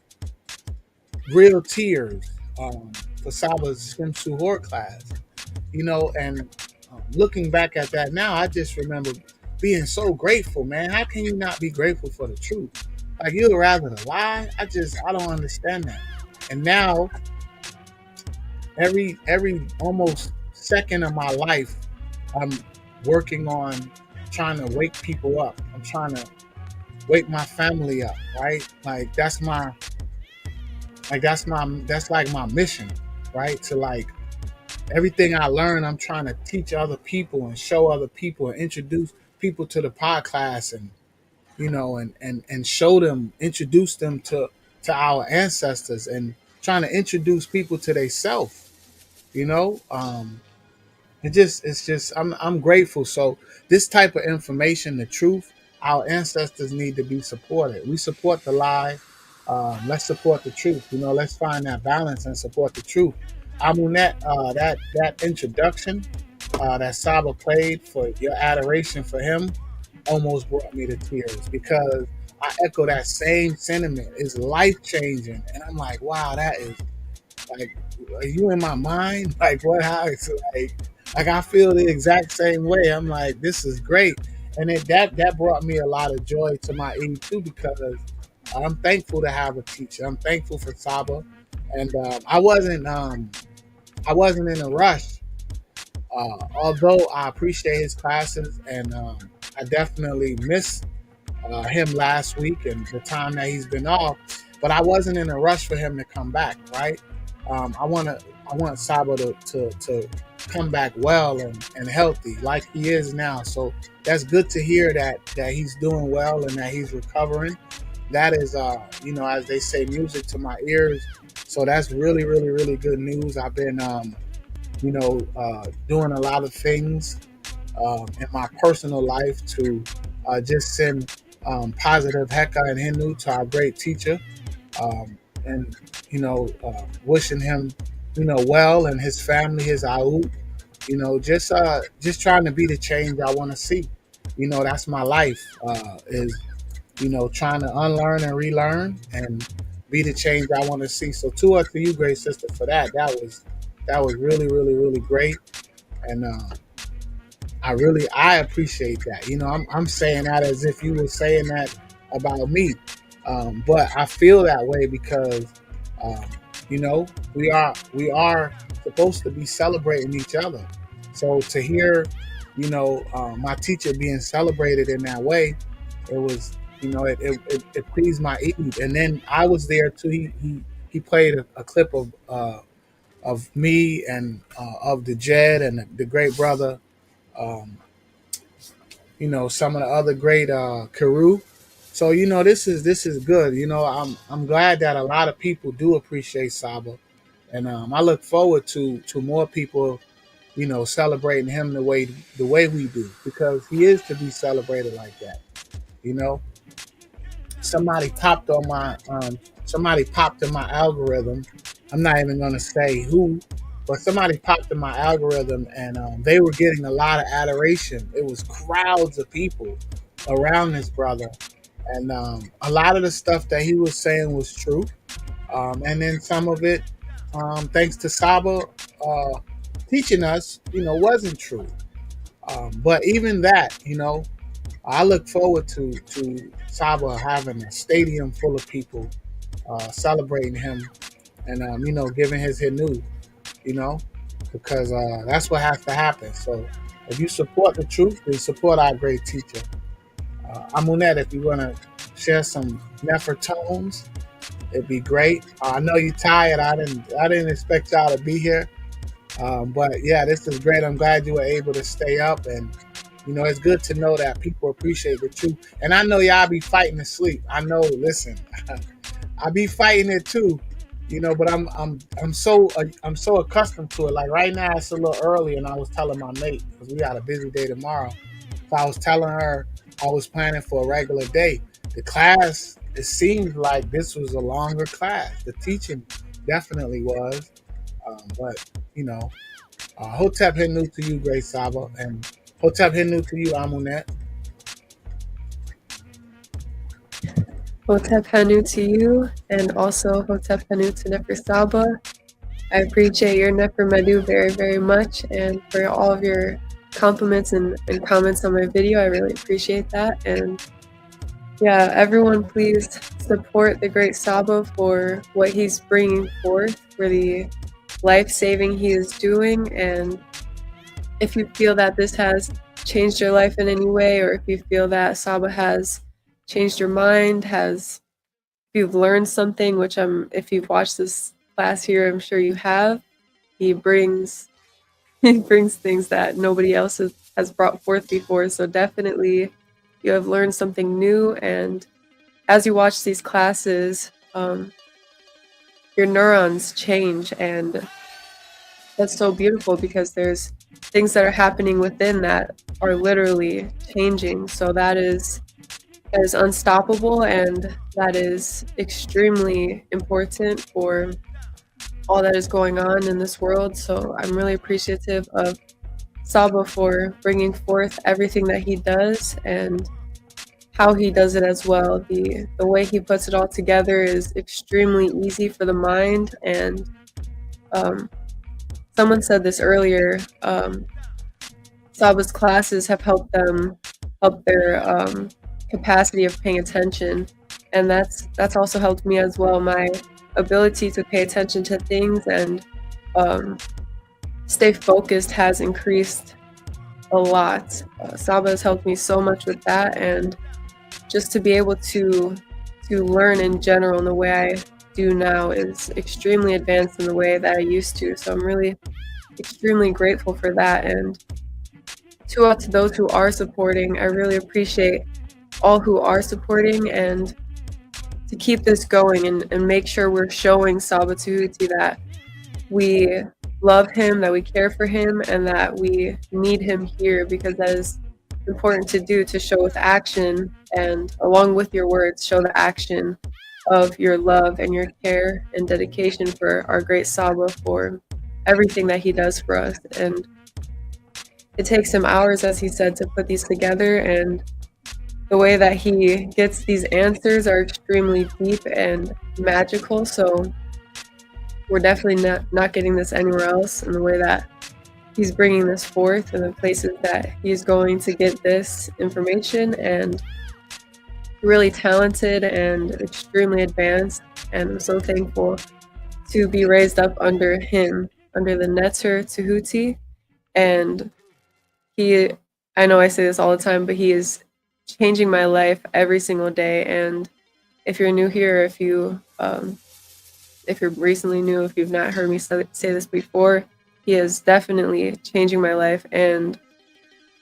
real tears, for Saba's Shimsu Hor class, and looking back at that now, I just remember being so grateful, man. How can you not be grateful for the truth? Like, you'd rather the lie? I don't understand that. And now, every almost second of my life, I'm working on trying to wake people up. I'm trying to wake my family up, right? Like that's my mission, right? To everything I learn, I'm trying to teach other people and show other people and introduce people to the podcast, and and show them, introduce them to our ancestors, and trying to introduce people to themselves. It's just I'm grateful. So this type of information, the truth, our ancestors need to be supported. We support the lie. Let's support the truth. Let's find that balance and support the truth. Amunet, that introduction that Saba played, for your adoration for him, almost brought me to tears, because I echo that same sentiment. It's life changing, and I'm like, wow, that is like, are you in my mind? Like, what? How? It's like I feel the exact same way. I'm like, this is great, and that brought me a lot of joy to my ear too, because I'm thankful to have a teacher. I'm thankful for Saba, and I wasn't in a rush. Although I appreciate his classes, and I definitely missed him last week and the time that he's been off, but I wasn't in a rush for him to come back. Right? I want Saba to come back well and healthy like he is now. So that's good to hear that he's doing well and that he's recovering. That is, as they say, music to my ears. So that's really, really, really good news. I've been, doing a lot of things in my personal life to just send positive Heka and Hindu to our great teacher, and wishing him, well, and his family, his Aout. Just trying to be the change I want to see. That's my life. Is trying to unlearn and relearn and be the change I want to see. So to you, great sister, for that. That was really, really, really great. And I appreciate that. I'm saying that as if you were saying that about me. But I feel that way because, we are supposed to be celebrating each other. So to hear, my teacher being celebrated in that way, it was, it pleased my ear. And then I was there too. He played a clip of me and of the Jed and the great brother, some of the other great Karu. So this is good. I'm glad that a lot of people do appreciate Saba, and I look forward to more people, celebrating him the way we do, because he is to be celebrated like that. Somebody popped in my algorithm. I'm not even gonna say who, but somebody popped in my algorithm, and they were getting a lot of adoration. It was crowds of people around this brother, and a lot of the stuff that he was saying was true, and then some of it, thanks to Saba teaching us, wasn't true. But even that, I look forward to Saba having a stadium full of people celebrating him and giving his Hindu, because that's what has to happen. So if you support the truth, then support our great teacher. Amunet, if you want to share some Nefer tones, it'd be great. I know you're tired. I didn't expect y'all to be here, but yeah, this is great. I'm glad you were able to stay up, and it's good to know that people appreciate the truth. And I know y'all be fighting to sleep. I know. Listen, I be fighting it too, but I'm so accustomed to it. Like right now, it's a little early, and I was telling my mate, because we got a busy day tomorrow. So I was telling her I was planning for a regular day. The class, it seemed like this was a longer class. The teaching definitely was, but Hotep Hindu to you, great Saba, and Hotep Hindu to you, Amunet. Hotep Hanu to you, and also Hotep Hanu to Nefer Saba. I appreciate your Nefer Medu very, very much, and for all of your compliments and comments on my video. I really appreciate that. And yeah, everyone please support the great Saba for what he's bringing forth, for the life-saving he is doing. And if you feel that this has changed your life in any way, or if you feel that Saba has changed your mind, if you've learned something, which if you've watched this class here, I'm sure you have, he brings things that nobody else has brought forth before. So definitely you have learned something new, and as you watch these classes, your neurons change, and that's so beautiful, because there's things that are happening within that are literally changing. So that is unstoppable, and that is extremely important for all that is going on in this world. So I'm really appreciative of Saba for bringing forth everything that he does, and how he does it as well. The way he puts it all together is extremely easy for the mind, and someone said this earlier, SABA's classes have helped their capacity of paying attention, and that's also helped me as well. My ability to pay attention to things and stay focused has increased a lot. SABA has helped me so much with that, and just to be able to learn in general in the way I do now is extremely advanced in the way that I used to. So I'm really extremely grateful for that. And to those who are supporting, I really appreciate all who are supporting, and to keep this going and make sure we're showing SABA Tehuti that we love him, that we care for him, and that we need him here, because that is important to do, to show with action, and along with your words, show the action of your love and your care and dedication for our great SABA, for everything that he does for us. And it takes him hours, as he said, to put these together, and the way that he gets these answers are extremely deep and magical. So we're definitely not getting this anywhere else, in the way that he's bringing this forth and the places that he's going to get this information. And really talented and extremely advanced, and I'm so thankful to be raised up under him, under the NETERU Tehuti. And I know I say this all the time, but he is changing my life every single day. And if you're new here, if you're recently new, if you've not heard me say this before, he is definitely changing my life, and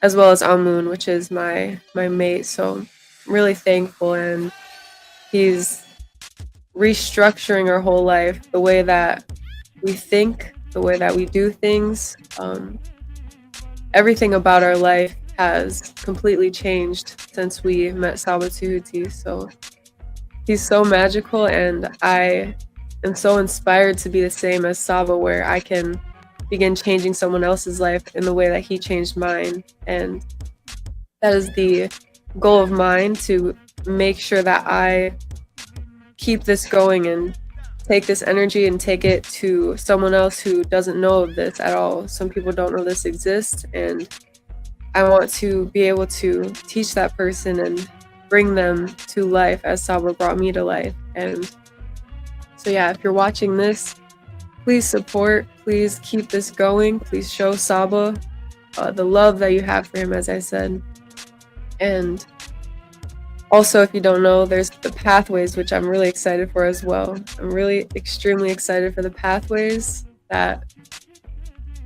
as well as Amun, which is my mate. So I'm really thankful, and he's restructuring our whole life, the way that we think, the way that we do things. Everything about our life has completely changed since we met SABA Tehuti. So he's so magical, and I am so inspired to be the same as SABA, where I can begin changing someone else's life in the way that he changed mine. And that is the goal of mine, to make sure that I keep this going and take this energy and take it to someone else who doesn't know of this at all. Some people don't know this exists, and I want to be able to teach that person and bring them to life as SABA brought me to life. And so yeah, if you're watching this, please support, please keep this going, please show SABA the love that you have for him, as I said. And also, if you don't know, there's the pathways, which I'm really excited for as well. I'm really extremely excited for the pathways. That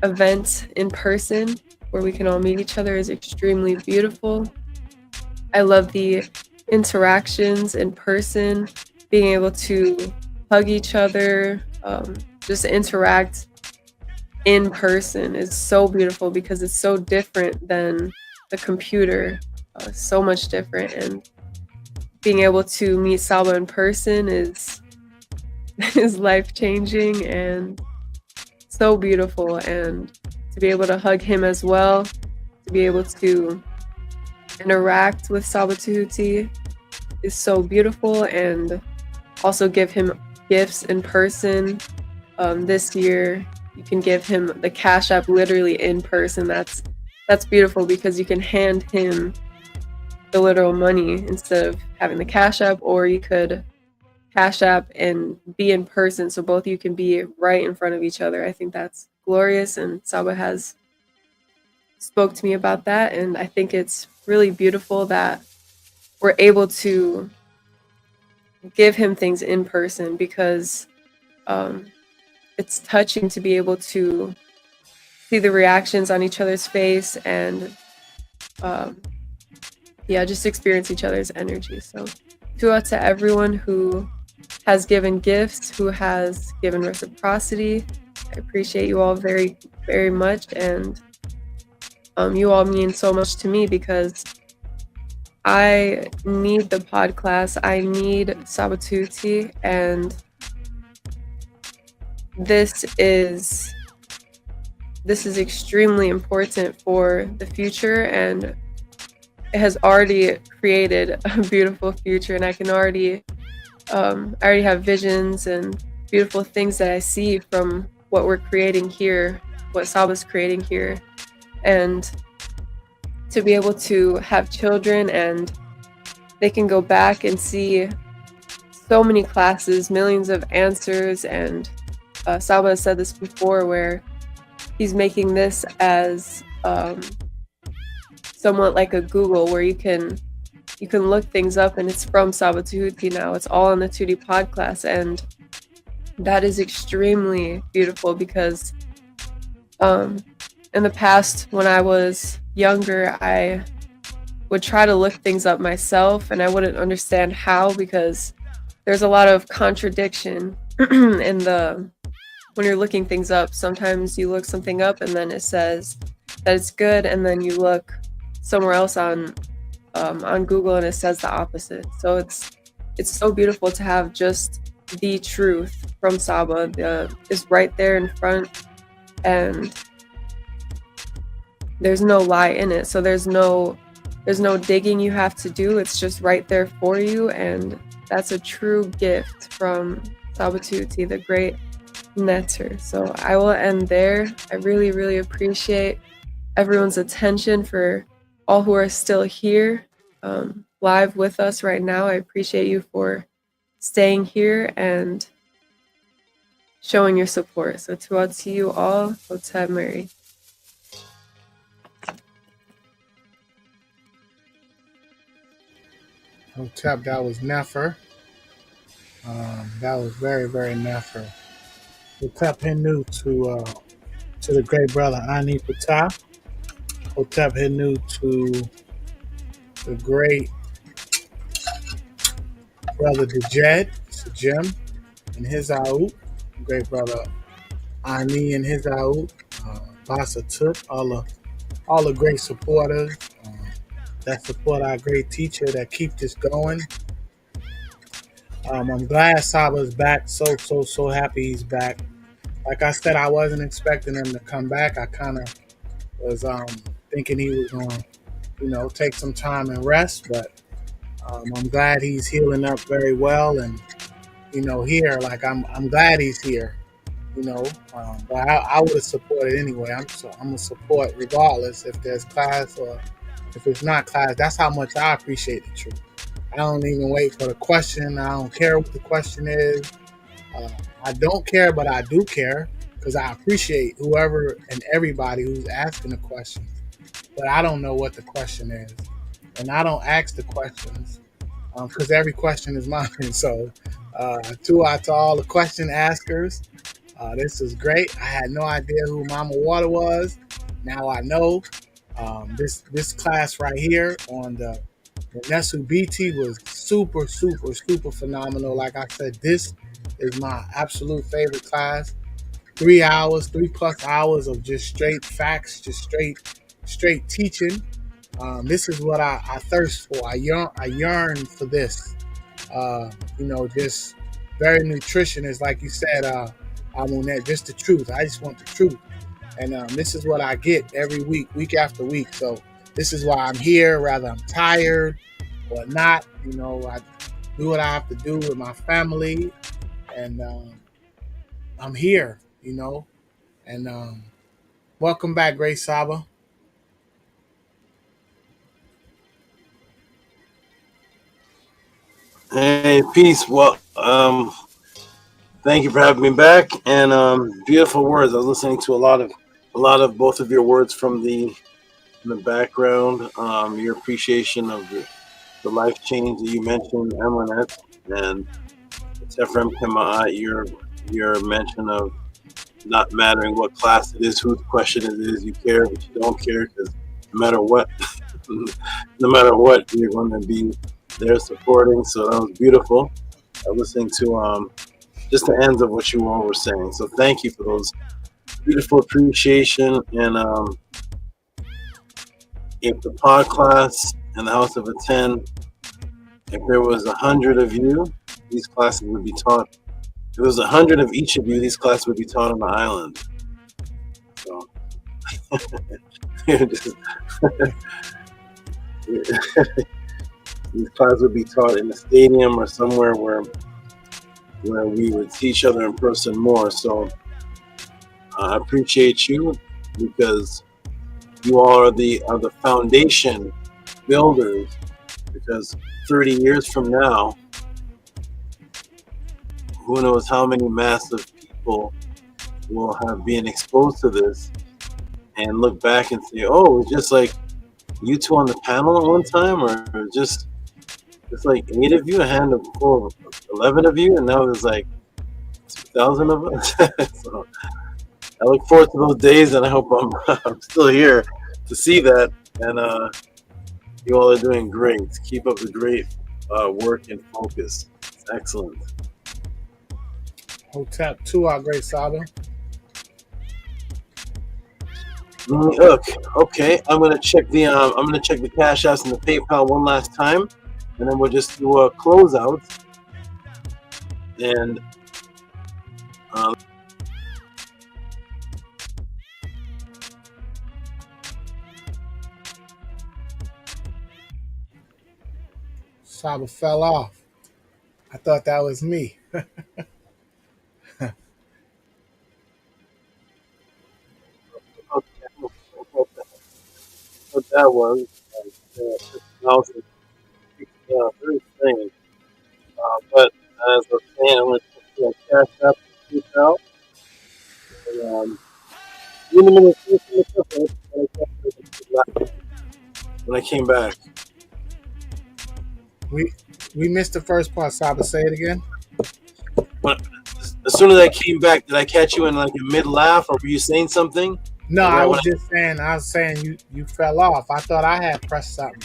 event in person where we can all meet each other is extremely beautiful. I love the interactions in person, being able to hug each other, just interact in person is so beautiful, because it's so different than the computer, so much different. And being able to meet SABA in person is life-changing and so beautiful. And to be able to hug him as well, to be able to interact with SABA Tehuti is so beautiful. And also give him gifts in person. This year, you can give him the Cash App literally in person. That's beautiful, because you can hand him the literal money instead of having the Cash App, or you could Cash App and be in person, so both of you can be right in front of each other. I think that's glorious, and SABA has spoke to me about that, and I think it's really beautiful that we're able to give him things in person, because it's touching to be able to see the reactions on each other's face, and just experience each other's energy. So to everyone who has given gifts, who has given reciprocity, I appreciate you all very, very much. And you all mean so much to me, because I need the podcast. I need SABA Tehuti, and this is extremely important for the future, and it has already created a beautiful future, and I can already I already have visions and beautiful things that I see from what we're creating here, what SABA's creating here. And to be able to have children and they can go back and see so many classes, millions of answers, and SABA has said this before where he's making this as somewhat like a Google where you can look things up and it's from SABA Tehuti now. It's all in the Tehuti Podclass, and that is extremely beautiful because in the past when I was younger, I would try to look things up myself and I wouldn't understand how because there's a lot of contradiction in when you're looking things up. Sometimes you look something up and then it says that it's good, and then you look somewhere else on Google and it says the opposite. So it's so beautiful to have just the truth from SABA. It's right there in front, and there's no lie in it. So there's no digging you have to do. It's just right there for you, and that's a true gift from SABA Tehuti, the great NETERU. So I will end there. I really, really appreciate everyone's attention, for all who are still here live with us right now. I appreciate you for staying here and showing your support. So to you all, Hotep Mary. Hotep, that was Nefer. That was very, very Nefer. Hotep Hinu to the great brother Ani Patah. Hotep Hinu to the great brother Dejed, Jim, and his out. Great brother Ani and his out. Basa Tut, all the great supporters that support our great teacher that keep this going. I'm glad Saba's back. So happy he's back. Like I said, I wasn't expecting him to come back. I kind of was thinking he was going to, take some time and rest, but I'm glad he's healing up very well. And, here, like I'm glad he's here, but I would have supported anyway. I'm going to support regardless if there's class or if it's not class. That's how much I appreciate the truth. I don't even wait for the question. I don't care what the question is. I don't care, but I do care because I appreciate whoever and everybody who's asking the question. But I don't know what the question is. And I don't ask the questions because every question is mine. So to all the question askers, this is great. I had no idea who Mama Water was. Now I know. This class right here on the NESUBYTI was super, super, super phenomenal. Like I said, this is my absolute favorite class. 3 hours, 3+ hours of just straight facts, just straight teaching. This is what I thirst for. I yearn for this. Just very nutritionist, like you said, Amunet, just the truth. I just want the truth. And this is what I get every week after week. So this is why I'm here, whether I'm tired or not. I do what I have to do with my family, and I'm here, And welcome back, Great Saba. Hey, peace. Well, thank you for having me back. And beautiful words. I was listening to a lot of both of your words from in the background. Your appreciation of the life change that you mentioned, Emanet, and Tefrem Kemaat, your mention of not mattering what class it is, whose question it is, you care, but you don't care because no matter what, you're going to be there supporting. So that was beautiful. I was listening to just the ends of what you all were saying. So thank you for those beautiful appreciation. And if the Podclass and the House of ATTON, if there was 100 of you, these classes would be taught. If there was 100 of each of you, these classes would be taught on the island. So these classes would be taught in the stadium or somewhere where we would see each other in person more. So I appreciate you because you all are the foundation builders. Because 30 years from now, who knows how many massive people will have been exposed to this and look back and say, oh, it was just like you two on the panel at one time, or just like 8 of you, a hand of 11 of you, and now there's like 2,000 of us. So I look forward to those days, and I hope I'm still here to see that. And you all are doing great. Keep up the great work and focus. It's excellent. Hotep to our great Saba. Look, okay. I'm gonna check the Cash Apps and the PayPal one last time, and then we'll just do a closeout. And Saba fell off. I thought that was me. what that was, very strange. But as I was saying, I'm going to check the Cash App and PayPal. And, give me a minute, when I came back. We missed the first part, Saba. Say it again. As soon as I came back, did I catch you in like a mid laugh, or were you saying something? No, I was saying you fell off. I thought I had pressed something.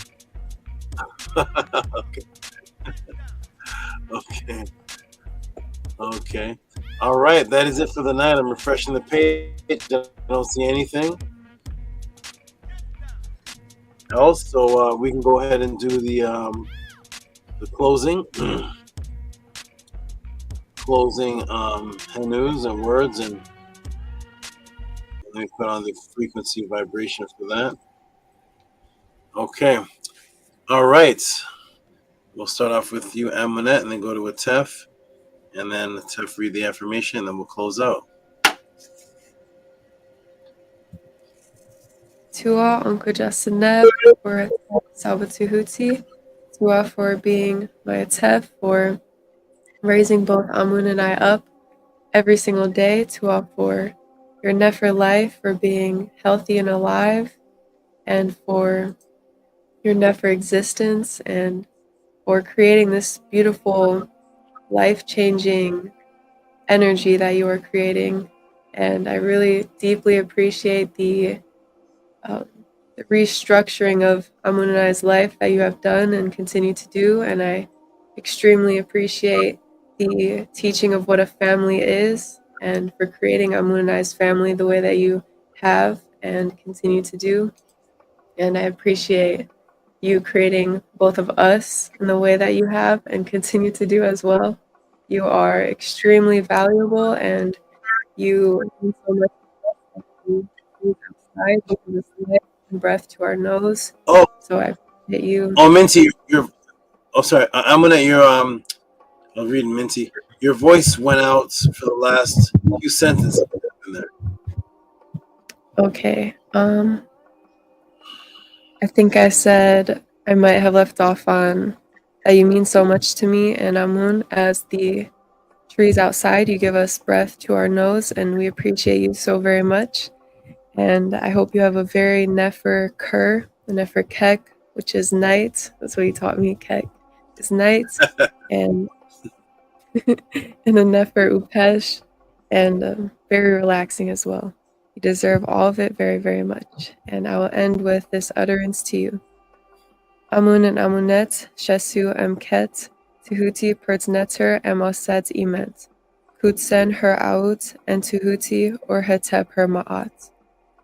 Okay. All right. That is it for the night. I'm refreshing the page. I don't see anything else, so we can go ahead and do the closing. Closing news and words, and let me put on the frequency vibration for that. Okay. All right. We'll start off with you, Amunet, and then go to Atef, and then Atef read the affirmation, and then we'll close out. Tua Uncle Justin Neb for Saba Tehuti. Tua for being my Atef, for raising both Amun and I up every single day. Tua for your Nefer life, for being healthy and alive, and for your Nefer existence, and for creating this beautiful, life-changing energy that you are creating. And I really deeply appreciate the restructuring of Amun and I's life that you have done and continue to do. And I extremely appreciate the teaching of what a family is, and for creating Amun and I's family the way that you have and continue to do. And I appreciate you creating both of us in the way that you have and continue to do as well. You are extremely valuable, and you mean so much to us. You outside, you give us life and breath to our nose. Oh, so I appreciate you. Oh, Minty, sorry. I'm gonna I'll read Minty. Your voice went out for the last few sentences in there. Okay. I think I said I might have left off on that you mean so much to me and Amun as the trees outside. You give us breath to our nose, and we appreciate you so very much. And I hope you have a very Nefer Ker, a Nefer Kek, which is night. That's what he taught me. Kek is night, and and a Nefer Upesh, and very relaxing as well. You deserve all of it very, very much. And I will end with this utterance to you. Amun and Amunet, Shesu Emket, Tehuti Pertneter Emoset Emet, Kutsen her Aut, and Tehuti or Hetep her Ma'at.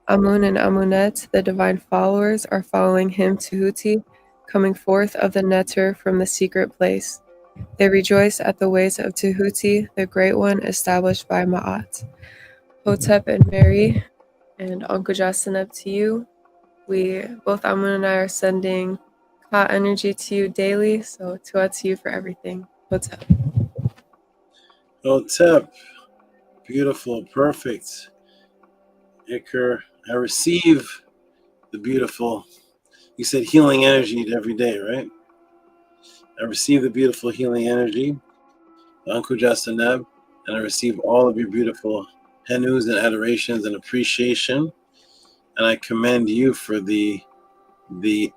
Amun and Amunet, the divine followers, are following him Tehuti, coming forth of the Neter from the secret place. They rejoice at the ways of Tehuti, the great one established by Ma'at. Hotep and Mary and Uncle Justin, up to you. We, both Amun and I, are sending hot energy to you daily. So Tua to you for everything. Hotep. Hotep. Beautiful. Perfect. Iker. I receive the beautiful, you said healing energy every day, right? I receive the beautiful healing energy, Uncle Jastaneb, and I receive all of your beautiful henus and adorations and appreciation. And I commend you for the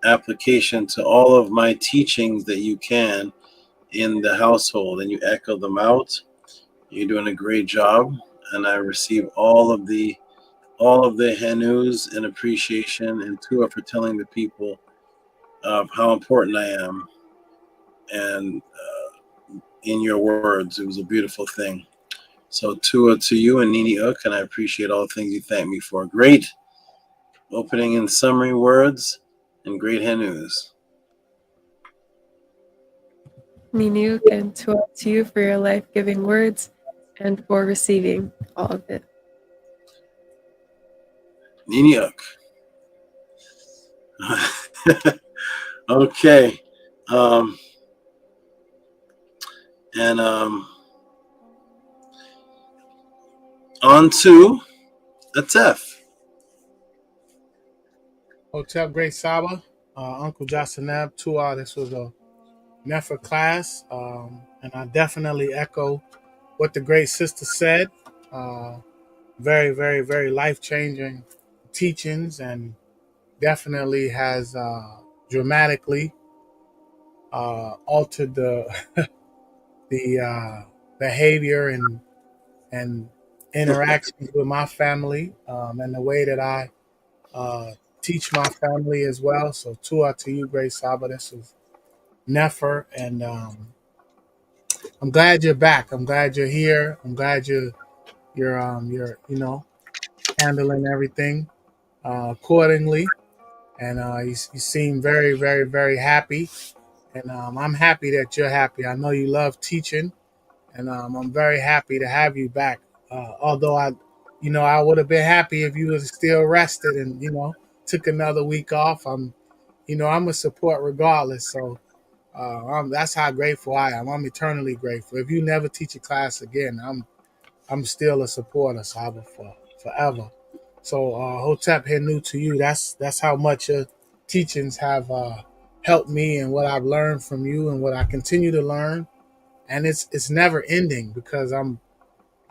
application to all of my teachings that you can in the household, and you echo them out. You're doing a great job, and I receive all of the henus and appreciation, and Tua for telling the people of how important I am. And in your words, it was a beautiful thing. So Tua to you and Nini Uk, and I appreciate all the things you thank me for. Great opening and summary words, and great henus. Nini Uk and Tua to you for your life-giving words and for receiving all of it. Nini Uk. Okay. On to Atef. Hotep Great Saba, Uncle Jasanab, Tua. This was a NEFR class, and I definitely echo what the great sister said. Very, very, very life-changing teachings, and definitely has dramatically altered the the behavior and interactions with my family, and the way that I teach my family as well. So Tua to you, Great Saba. This is Nefer, and I'm glad you're back. I'm glad you're here. I'm glad you're handling everything accordingly, and you seem very, very, very happy. And I'm happy that you're happy. I know you love teaching, and I'm very happy to have you back. Although I would have been happy if you was still rested and took another week off. I'm a support regardless. So that's how grateful I am. I'm eternally grateful. If you never teach a class again, I'm still a supporter, Saba, for forever. So Hotep, here new to you. That's how much your teachings have helped me, and what I've learned from you, and what I continue to learn. And it's never ending, because I'm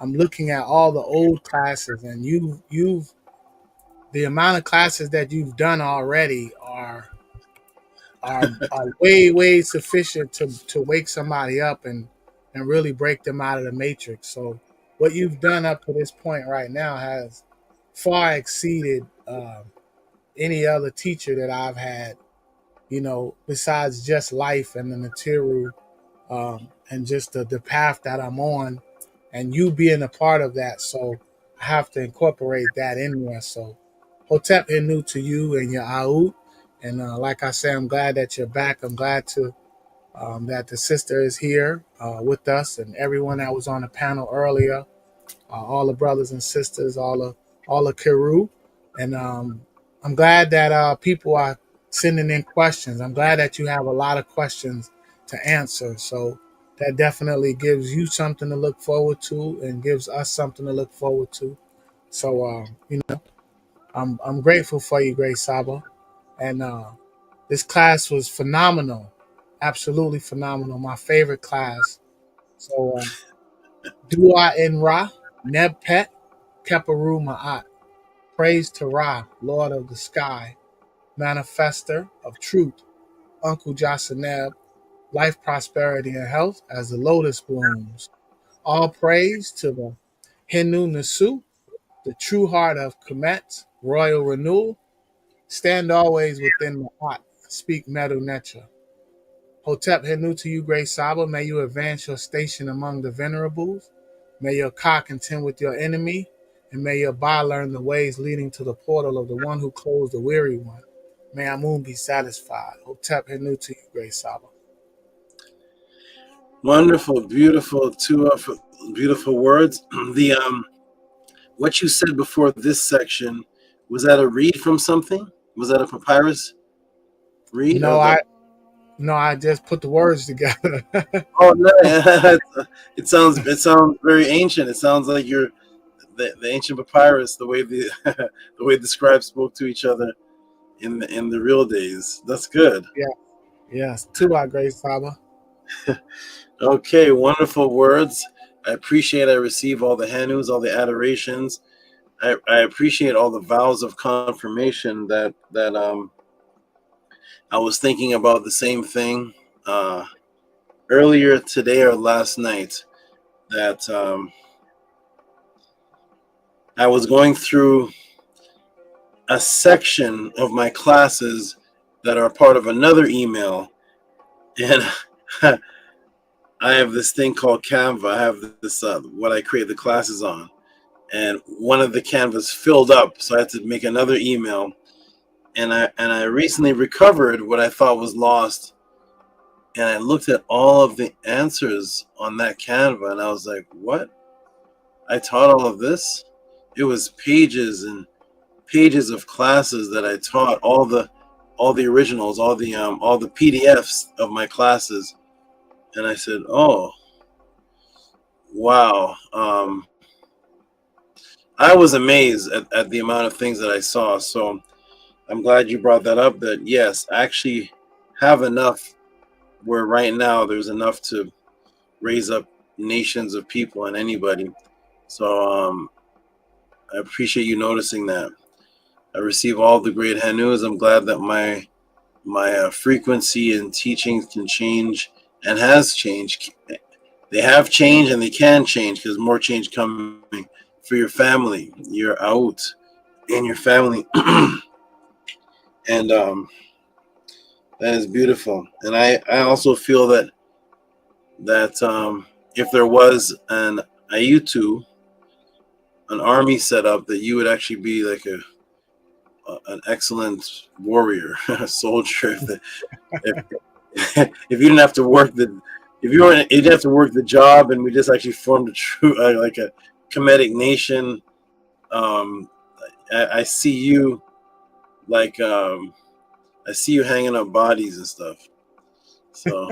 looking at all the old classes, and you've the amount of classes that you've done already are way sufficient to wake somebody up and really break them out of the matrix. So what you've done up to this point right now has far exceeded any other teacher that I've had, besides just life and the NETERU, and just the path that I'm on, and you being a part of that. So I have to incorporate that in there. So Hotep is new to you and your Aout. And like I said, I'm glad that you're back. I'm glad that the sister is here with us, and everyone that was on the panel earlier, all the brothers and sisters, all the Kiru. And I'm glad that people are sending in questions. I'm glad that you have a lot of questions to answer. So that definitely gives you something to look forward to, and gives us something to look forward to. So I'm grateful for you, Great Saba. And this class was phenomenal, absolutely phenomenal. My favorite class. So Dua in Ra, Neb Pet, Keparu Ma'at. Praise to Ra, Lord of the Sky, manifester of truth, Uncle Jasaneb, life, prosperity, and health as the lotus blooms. All praise to the Henu Nesu, the true heart of Kemet, royal renewal. Stand always within the heart, speak Medu Netra. Hotep Henu to you, Great Saba. May you advance your station among the venerables. May your Ka contend with your enemy. And may your Ba learn the ways leading to the portal of the one who closed the weary one. May Amun be satisfied. Hotep Henu to you, Great Saba. Wonderful, beautiful, beautiful words. What you said before this section, was that a read from something? Was that a papyrus read? No, No, I just put the words together. Oh no, it sounds very ancient. It sounds like you're the ancient papyrus, the way the the way the scribes spoke to each other in the real days. That's good. Yeah. Yes. To our great Saba. Okay, wonderful words. I receive all the hanus, all the adorations. I appreciate all the vows of confirmation that I was thinking about the same thing earlier today or last night, that I was going through a section of my classes that are part of another email, and I have this thing called Canva. I have this what I create the classes on, and one of the canvas filled up, so I had to make another email. And I recently recovered what I thought was lost, and I looked at all of the answers on that Canva, and I was like, "What? I taught all of this? It was pages and pages of classes that I taught, all the originals, all the PDFs of my classes." And I said, "Oh, wow." I was amazed at the amount of things that I saw. So I'm glad you brought that up, that yes, I actually have enough where right now there's enough to raise up nations of people and anybody. So I appreciate you noticing that. I receive all the great hanus. I'm glad that my frequency and teachings can change and has changed. They have changed and they can change, because more change coming for your family. You're out in your family. And that is beautiful. And I also feel that if there was an army set up, that you would actually be like an excellent warrior, soldier. If you didn't have to work you didn't have to work the job, and we just actually formed a true like a Kemetic nation. I see you like I see you hanging up bodies and stuff. So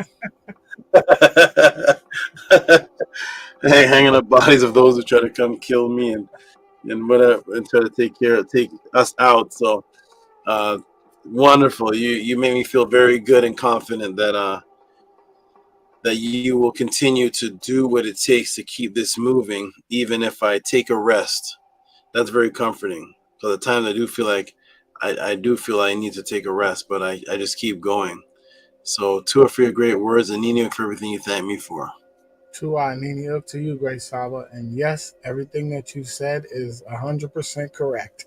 hey, hanging up bodies of those who try to come kill me and whatever, and try to take us out. So wonderful. You made me feel very good and confident that you will continue to do what it takes to keep this moving, even if I take a rest. That's very comforting. So the times I do feel like I do feel I need to take a rest, but I just keep going. So Tua, for your great words, and Nini, for everything you thank me for. Tua, Nini, up to you, great Saba. And yes, everything that you said is 100% correct.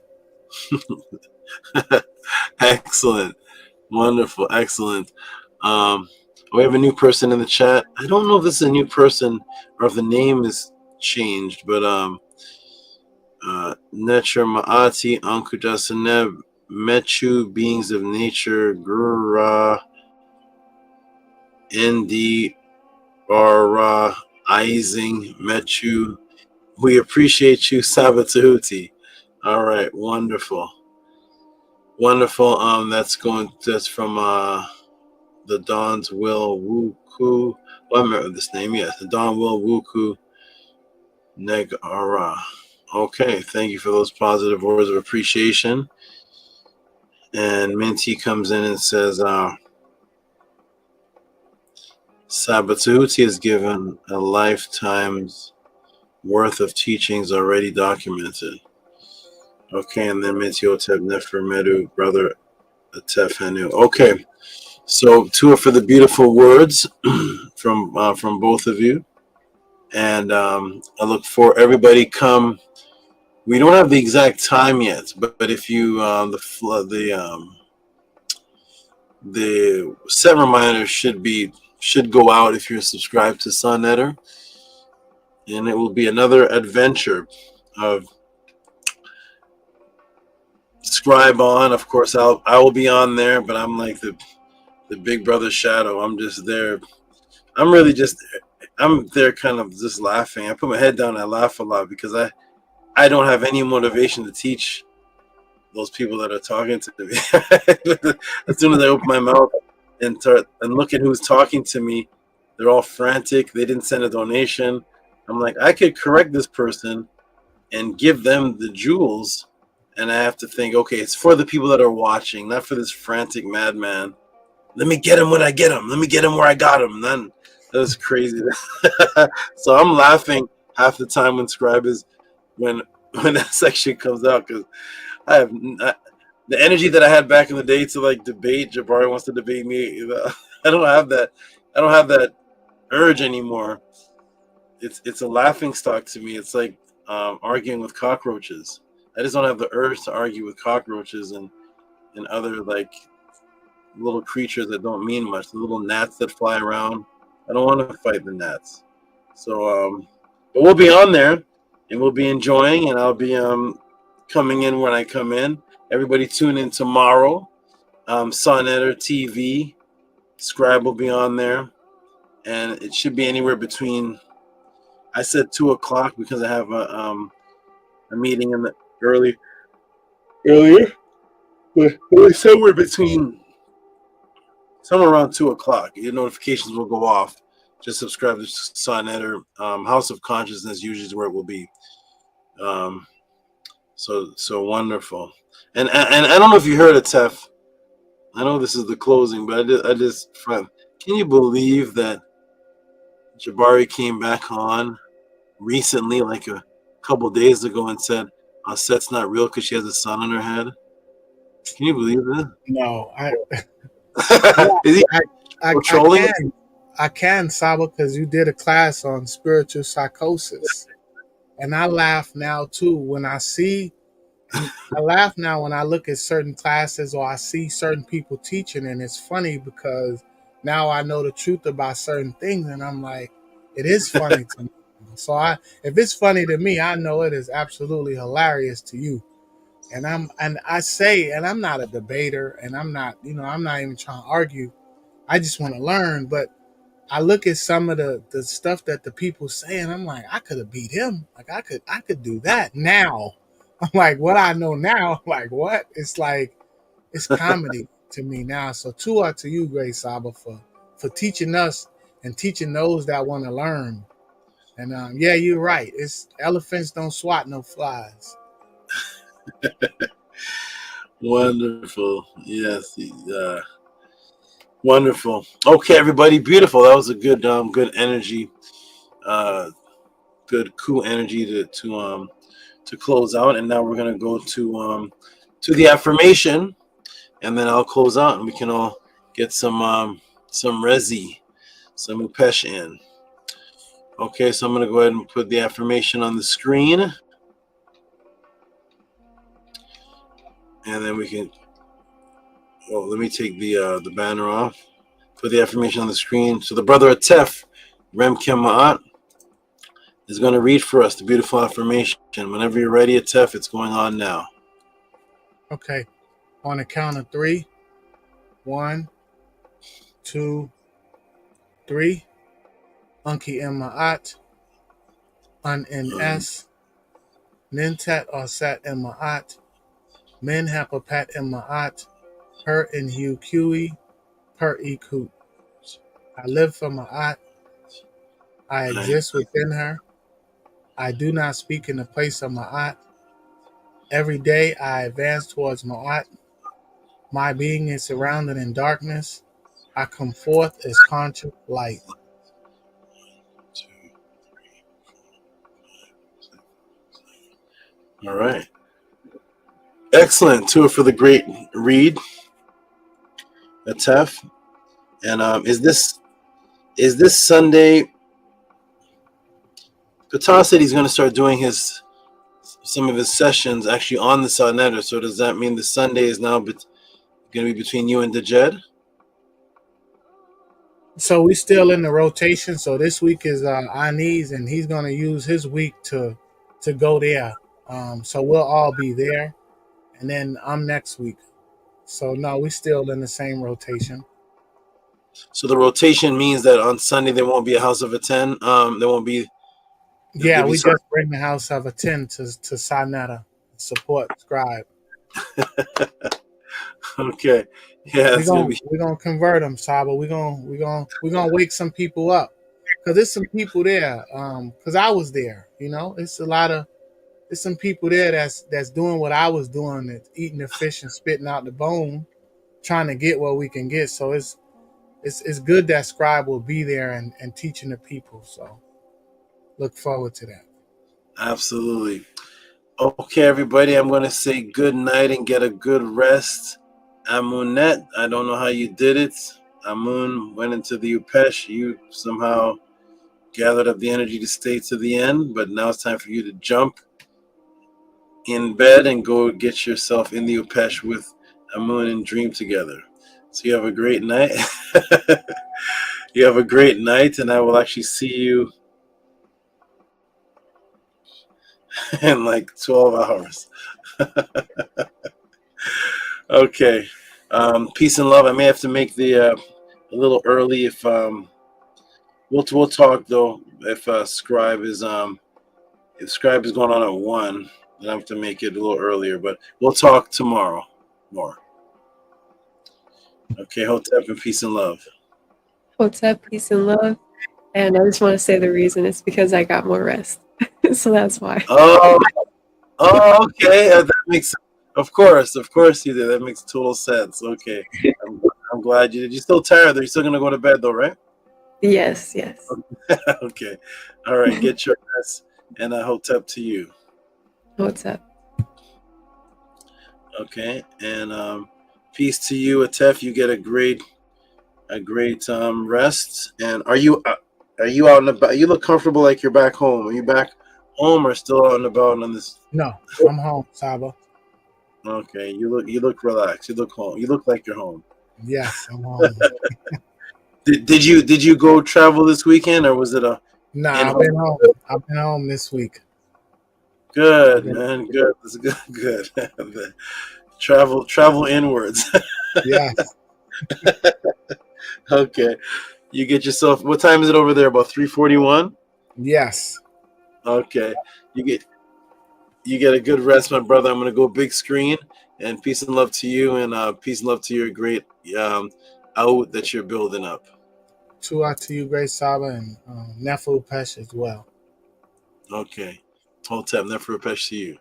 Excellent. Wonderful. Excellent. We have a new person in the chat. I don't know if this is a new person or if the name is changed, but Netra Maati Ankujasaneb Mechu, beings of nature, Gura Ndi Bara Izing Mechu. We appreciate you, Saba Tehuti. All right, wonderful. Wonderful. That's from the Don's Will Wuku. Well, I remember this name, yes. The Don Will Wuku Negara. Okay, thank you for those positive words of appreciation. And Minty comes in and says, Saba Tehuti has given a lifetime's worth of teachings already documented. Okay, and then MENTUHOTEP Nefer Medu, brother Atef Hanu. Okay, so Tua, for the beautiful words from both of you, and I look for everybody come. We don't have the exact time yet, but if you the set reminder should go out if you're subscribed to Sun NETERU, and it will be another adventure of scribe on. Of course, I will be on there, but I'm like the big brother shadow. I'm just there. I'm there kind of just laughing. I put my head down and I laugh a lot because I don't have any motivation to teach those people that are talking to me. As soon as I open my mouth, and look at who's talking to me. They're all frantic. They didn't send a donation. I'm like, I could correct this person and give them the jewels, and I have to think, okay, it's for the people that are watching, not for this frantic madman. Let me get him when I get him. Let me get him where I got him. Then that's crazy. So I'm laughing half the time when Scribe is when that section comes out, because I have the energy that I had back in the day to like debate. Jabari wants to debate me. I don't have that. I don't have that urge anymore. It's a laughing stock to me. It's like arguing with cockroaches. I just don't have the urge to argue with cockroaches and other like little creatures that don't mean much. The little gnats that fly around. I don't want to fight the gnats. So, but we'll be on there and we'll be enjoying, and I'll be coming in when I come in. Everybody tune in tomorrow. Sonnetter TV, Scribe will be on there, and it should be anywhere between. I said 2 o'clock because I have a meeting in the earlier, but somewhere around 2 o'clock. Your notifications will go off. Just subscribe to Sonnetter. House of Consciousness usually is where it will be. So wonderful. And I don't know if you heard it, Tef. I know this is the closing, but can you believe that Jabari came back on recently, like a couple days ago, and said Set's not real because she has a sun on her head? Can you believe that? No, Is he trolling? I can, Saba, because you did a class on spiritual psychosis. And I laugh now, too, when I laugh now when I look at certain classes or I see certain people teaching, and it's funny because now I know the truth about certain things, and I'm like, it is funny to me. So if it's funny to me, I know it is absolutely hilarious to you. And I'm not a debater, and I'm not even trying to argue. I just want to learn, but I look at some of the stuff that the people say, and I'm like, I could have beat him. Like I could do that now. I'm like, what I know now, I'm like, what? It's like, it's comedy to me now. So to you, Great Saba, for teaching us and teaching those that want to learn. And yeah, you're right. It's elephants don't swat no flies. Wonderful. Yes. Wonderful. Okay, everybody. Beautiful. That was a good energy. Good cool energy to close out. And now we're gonna go to the affirmation, and then I'll close out, and we can all get some resi, some upesh in. Okay, so I'm gonna go ahead and put the affirmation on the screen, and then we can. Oh, let me take the banner off. Put the affirmation on the screen. So the brother Atef, Remkem Ma'at, is going to read for us the beautiful affirmation. Whenever you're ready, Atef, it's going on now. Okay. On the count of 3. 1, 2, 3. Unki Ma'at. Un N-S. Nintat Osat Ma'at. Min Hapapat Ma'at. Per in Hu Kui, per Ikut. I live for Ma'at. I exist within her. I do not speak in the place of Ma'at. Every day I advance towards Ma'at. My being is surrounded in darkness. I come forth as conscious light. All right. Excellent. Tour for the great read. Atef. And is this Sunday? Qatar said he's going to start doing some of his sessions actually on the Sonnetter. So does that mean the Sunday is now going to be between you and Dejed? So we still in the rotation. So this week is Anis, and he's going to use his week to go there. So we'll all be there, and then I'm next week. So no, we still in the same rotation. So the rotation means that on Sunday there won't be a House of a 10. There won't be. Yeah, we just bring the House of a 10 to Sonnetter, support Scribe. Okay. Yeah, We're gonna convert them, Saba. We're gonna wake some people up, because there's some people there. Because I was there. There's some people there that's doing what I was doing, that's eating the fish and spitting out the bone, trying to get what we can get. So it's good that Scribe will be there and teaching the people. So look forward to that. Absolutely. Okay, everybody, I'm going to say good night and get a good rest. Amunet, I don't know how you did it. Amun went into the Upesh. You somehow gathered up the energy to stay to the end, but now it's time for you to jump in bed and go get yourself in the Upesh with Amun and dream together. So you have a great night. You have a great night, and I will actually see you in like 12 hours. Okay. Peace and love. I may have to make the a little early if we'll talk though. If Scribe is going on at 1, then I have to make it a little earlier. But we'll talk tomorrow more. Okay, Hotep and peace and love. Hotep, peace and love. And I just want to say the reason is because I got more rest. So that's why. Oh, okay. That makes sense. Of course you did. That makes total sense. Okay. I'm glad you did. You're still tired though. You're still going to go to bed though, right? Yes. Okay. All right. Get your rest. And I Hotep to you. Hotep. Okay. And peace to you, Atef. You get a great rest. And are you out and about? You look comfortable like you're back home. Are you back home or still out and about on this? No, I'm home, Saba. Okay. You look relaxed. You look home. You look like you're home. Yes, I'm home. Did you go travel this weekend or was it a? No, I've been home. I've been home this week. Good, man. Good. That's good. Travel inwards. Yes. Okay. You get yourself. What time is it over there? About 3:41. Yes. Okay. You get a good rest, my brother. I'm gonna go big screen. And peace and love to you, and peace and love to your great out that you're building up. Tua to you, great Saba, and Nefu Pesh as well. Okay. Hotep, Nefer Pesh to you.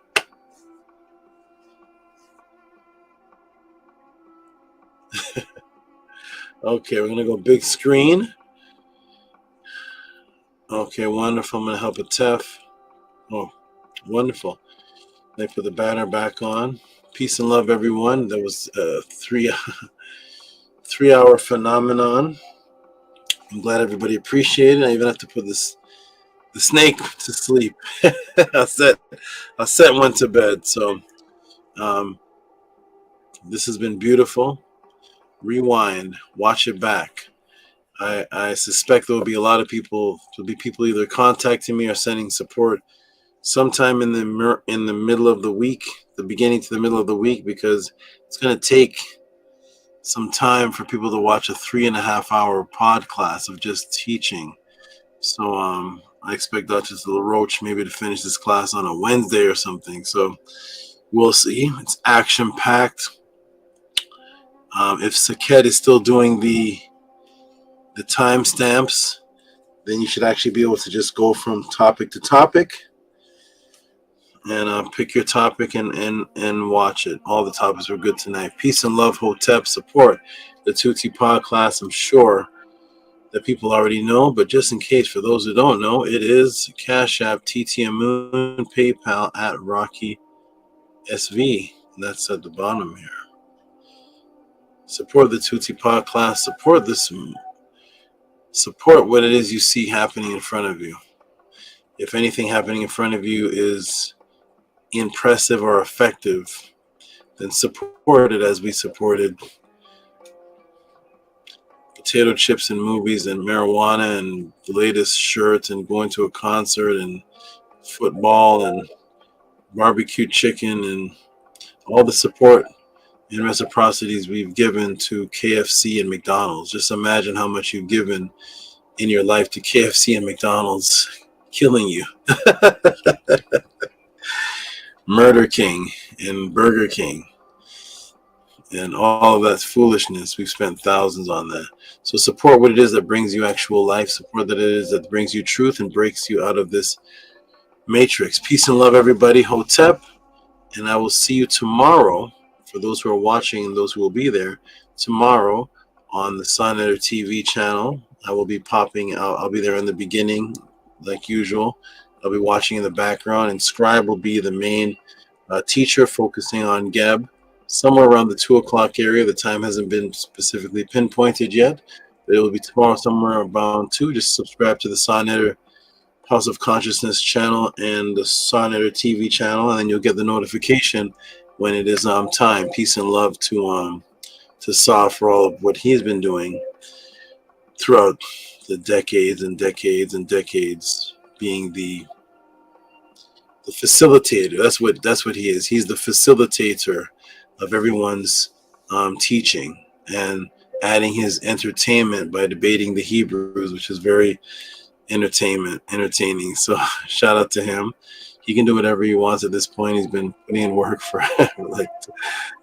Okay, we're gonna go big screen. Okay, wonderful. I'm gonna help a Tef. Oh, wonderful. They put the banner back on. Peace and love, everyone. That was a 3-hour phenomenon. I'm glad everybody appreciated it. I even have to put the snake to sleep. I set one to bed. So this has been beautiful. Rewind, watch it back. I suspect there will be a lot of people. There'll be people either contacting me or sending support sometime in the middle of the week, the beginning to the middle of the week, because it's going to take some time for people to watch a 3.5-hour pod class of just teaching. So I expect Dr. LaRoche maybe to finish this class on a Wednesday or something. So we'll see. It's action packed. If Saket is still doing the timestamps, then you should actually be able to just go from topic to topic and pick your topic and watch it. All the topics were good tonight. Peace and love, Hotep. Support the Tehuti Podclass. I'm sure that people already know, but just in case, for those who don't know, it is Cash App, TTM, PayPal at Rocky SV. And that's at the bottom here. Support the Tehuti Podclass. Support this. Support what it is you see happening in front of you. If anything happening in front of you is impressive or effective, then support it as we supported potato chips and movies and marijuana and the latest shirts and going to a concert and football and barbecue chicken and all the support and reciprocities we've given to KFC and McDonald's. Just imagine how much you've given in your life to KFC and McDonald's killing you. Murder King and Burger King And all of that foolishness, we've spent thousands on that. So support what it is that brings you actual life. Support that it is that brings you truth and breaks you out of this matrix. Peace and love, everybody. Hotep. And I will see you tomorrow, for those who are watching and those who will be there, tomorrow on the Sonetter TV channel. I will be popping out. I'll be there in the beginning, like usual. I'll be watching in the background, and Scribe will be the main teacher, focusing on Geb, somewhere around the 2 o'clock area. The time hasn't been specifically pinpointed yet, but it will be tomorrow somewhere around 2. Just subscribe to the Sonetter House of Consciousness channel and the Sonetter TV channel, and then you'll get the notification when it is time. Peace and love to Sa for all of what he's been doing throughout the decades and decades and decades, being the facilitator. That's what he is. He's the facilitator of everyone's teaching, and adding his entertainment by debating the Hebrews, which is very entertaining. So shout out to him. He can do whatever he wants at this point. He's been putting in work for like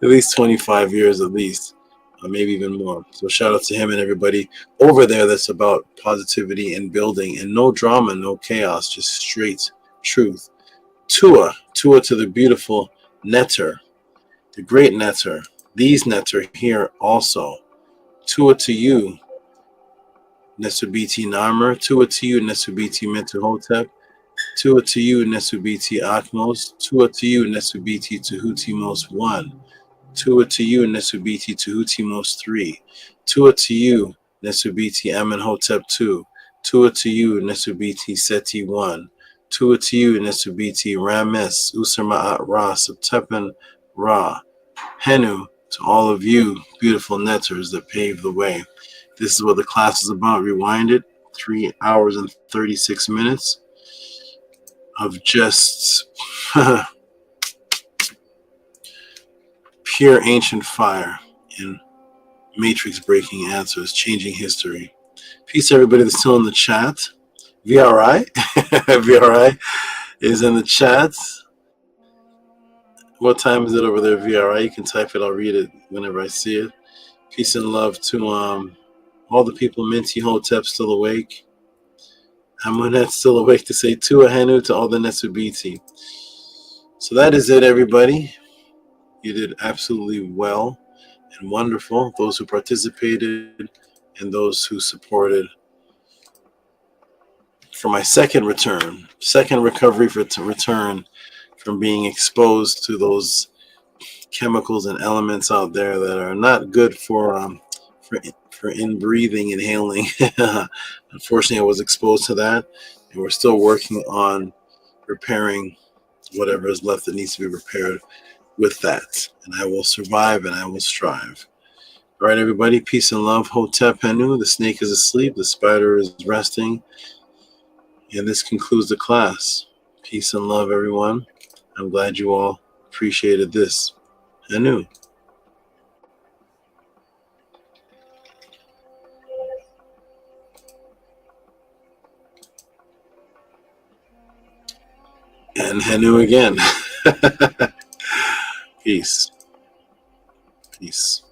at least 25 years, at least, maybe even more. So shout out to him and everybody over there that's about positivity and building, and no drama, no chaos, just straight truth. Tua to the beautiful Neter, the great Neter. These Neter here also. Tua to you, NESUBYTI Narmer. Tua to you, NESUBYTI MENTUHOTEP. Tua to you, NESUBYTI AKHMOSE. Tua to you, NESUBYTI TEHUTIMOSE 1. Tua to you, NESUBYTI TEHUTIMOSE 3. Tua to you, NESUBYTI AMENHOTEP 2. Tua to you, NESUBYTI SETI 1. Tua to you, NESUBYTI Rames USERMAAT Ra Septepen Ra. Henu to all of you beautiful Neters that paved the way. This is what the class is about. Rewind it. 3 hours and 36 minutes of just pure ancient fire and matrix breaking answers, changing history. Peace, everybody that's still in the chat. VRI, VRI is in the chat. What time is it over there, VRI? You can type it. I'll read it whenever I see it. Peace and love to all the people. Minty Hotep still awake. Amunet still awake to say Tua Henu to all the NESUBYTI. So that is it, everybody. You did absolutely well and wonderful. Those who participated and those who supported. For my second recovery to return from being exposed to those chemicals and elements out there that are not good for in-breathing, inhaling. Unfortunately, I was exposed to that, and we're still working on repairing whatever is left that needs to be repaired with that. And I will survive and I will strive. All right, everybody, peace and love. Hotep Henu, the snake is asleep, the spider is resting. And this concludes the class. Peace and love, everyone. I'm glad you all appreciated this. Henu. And Henu again. Peace. Peace.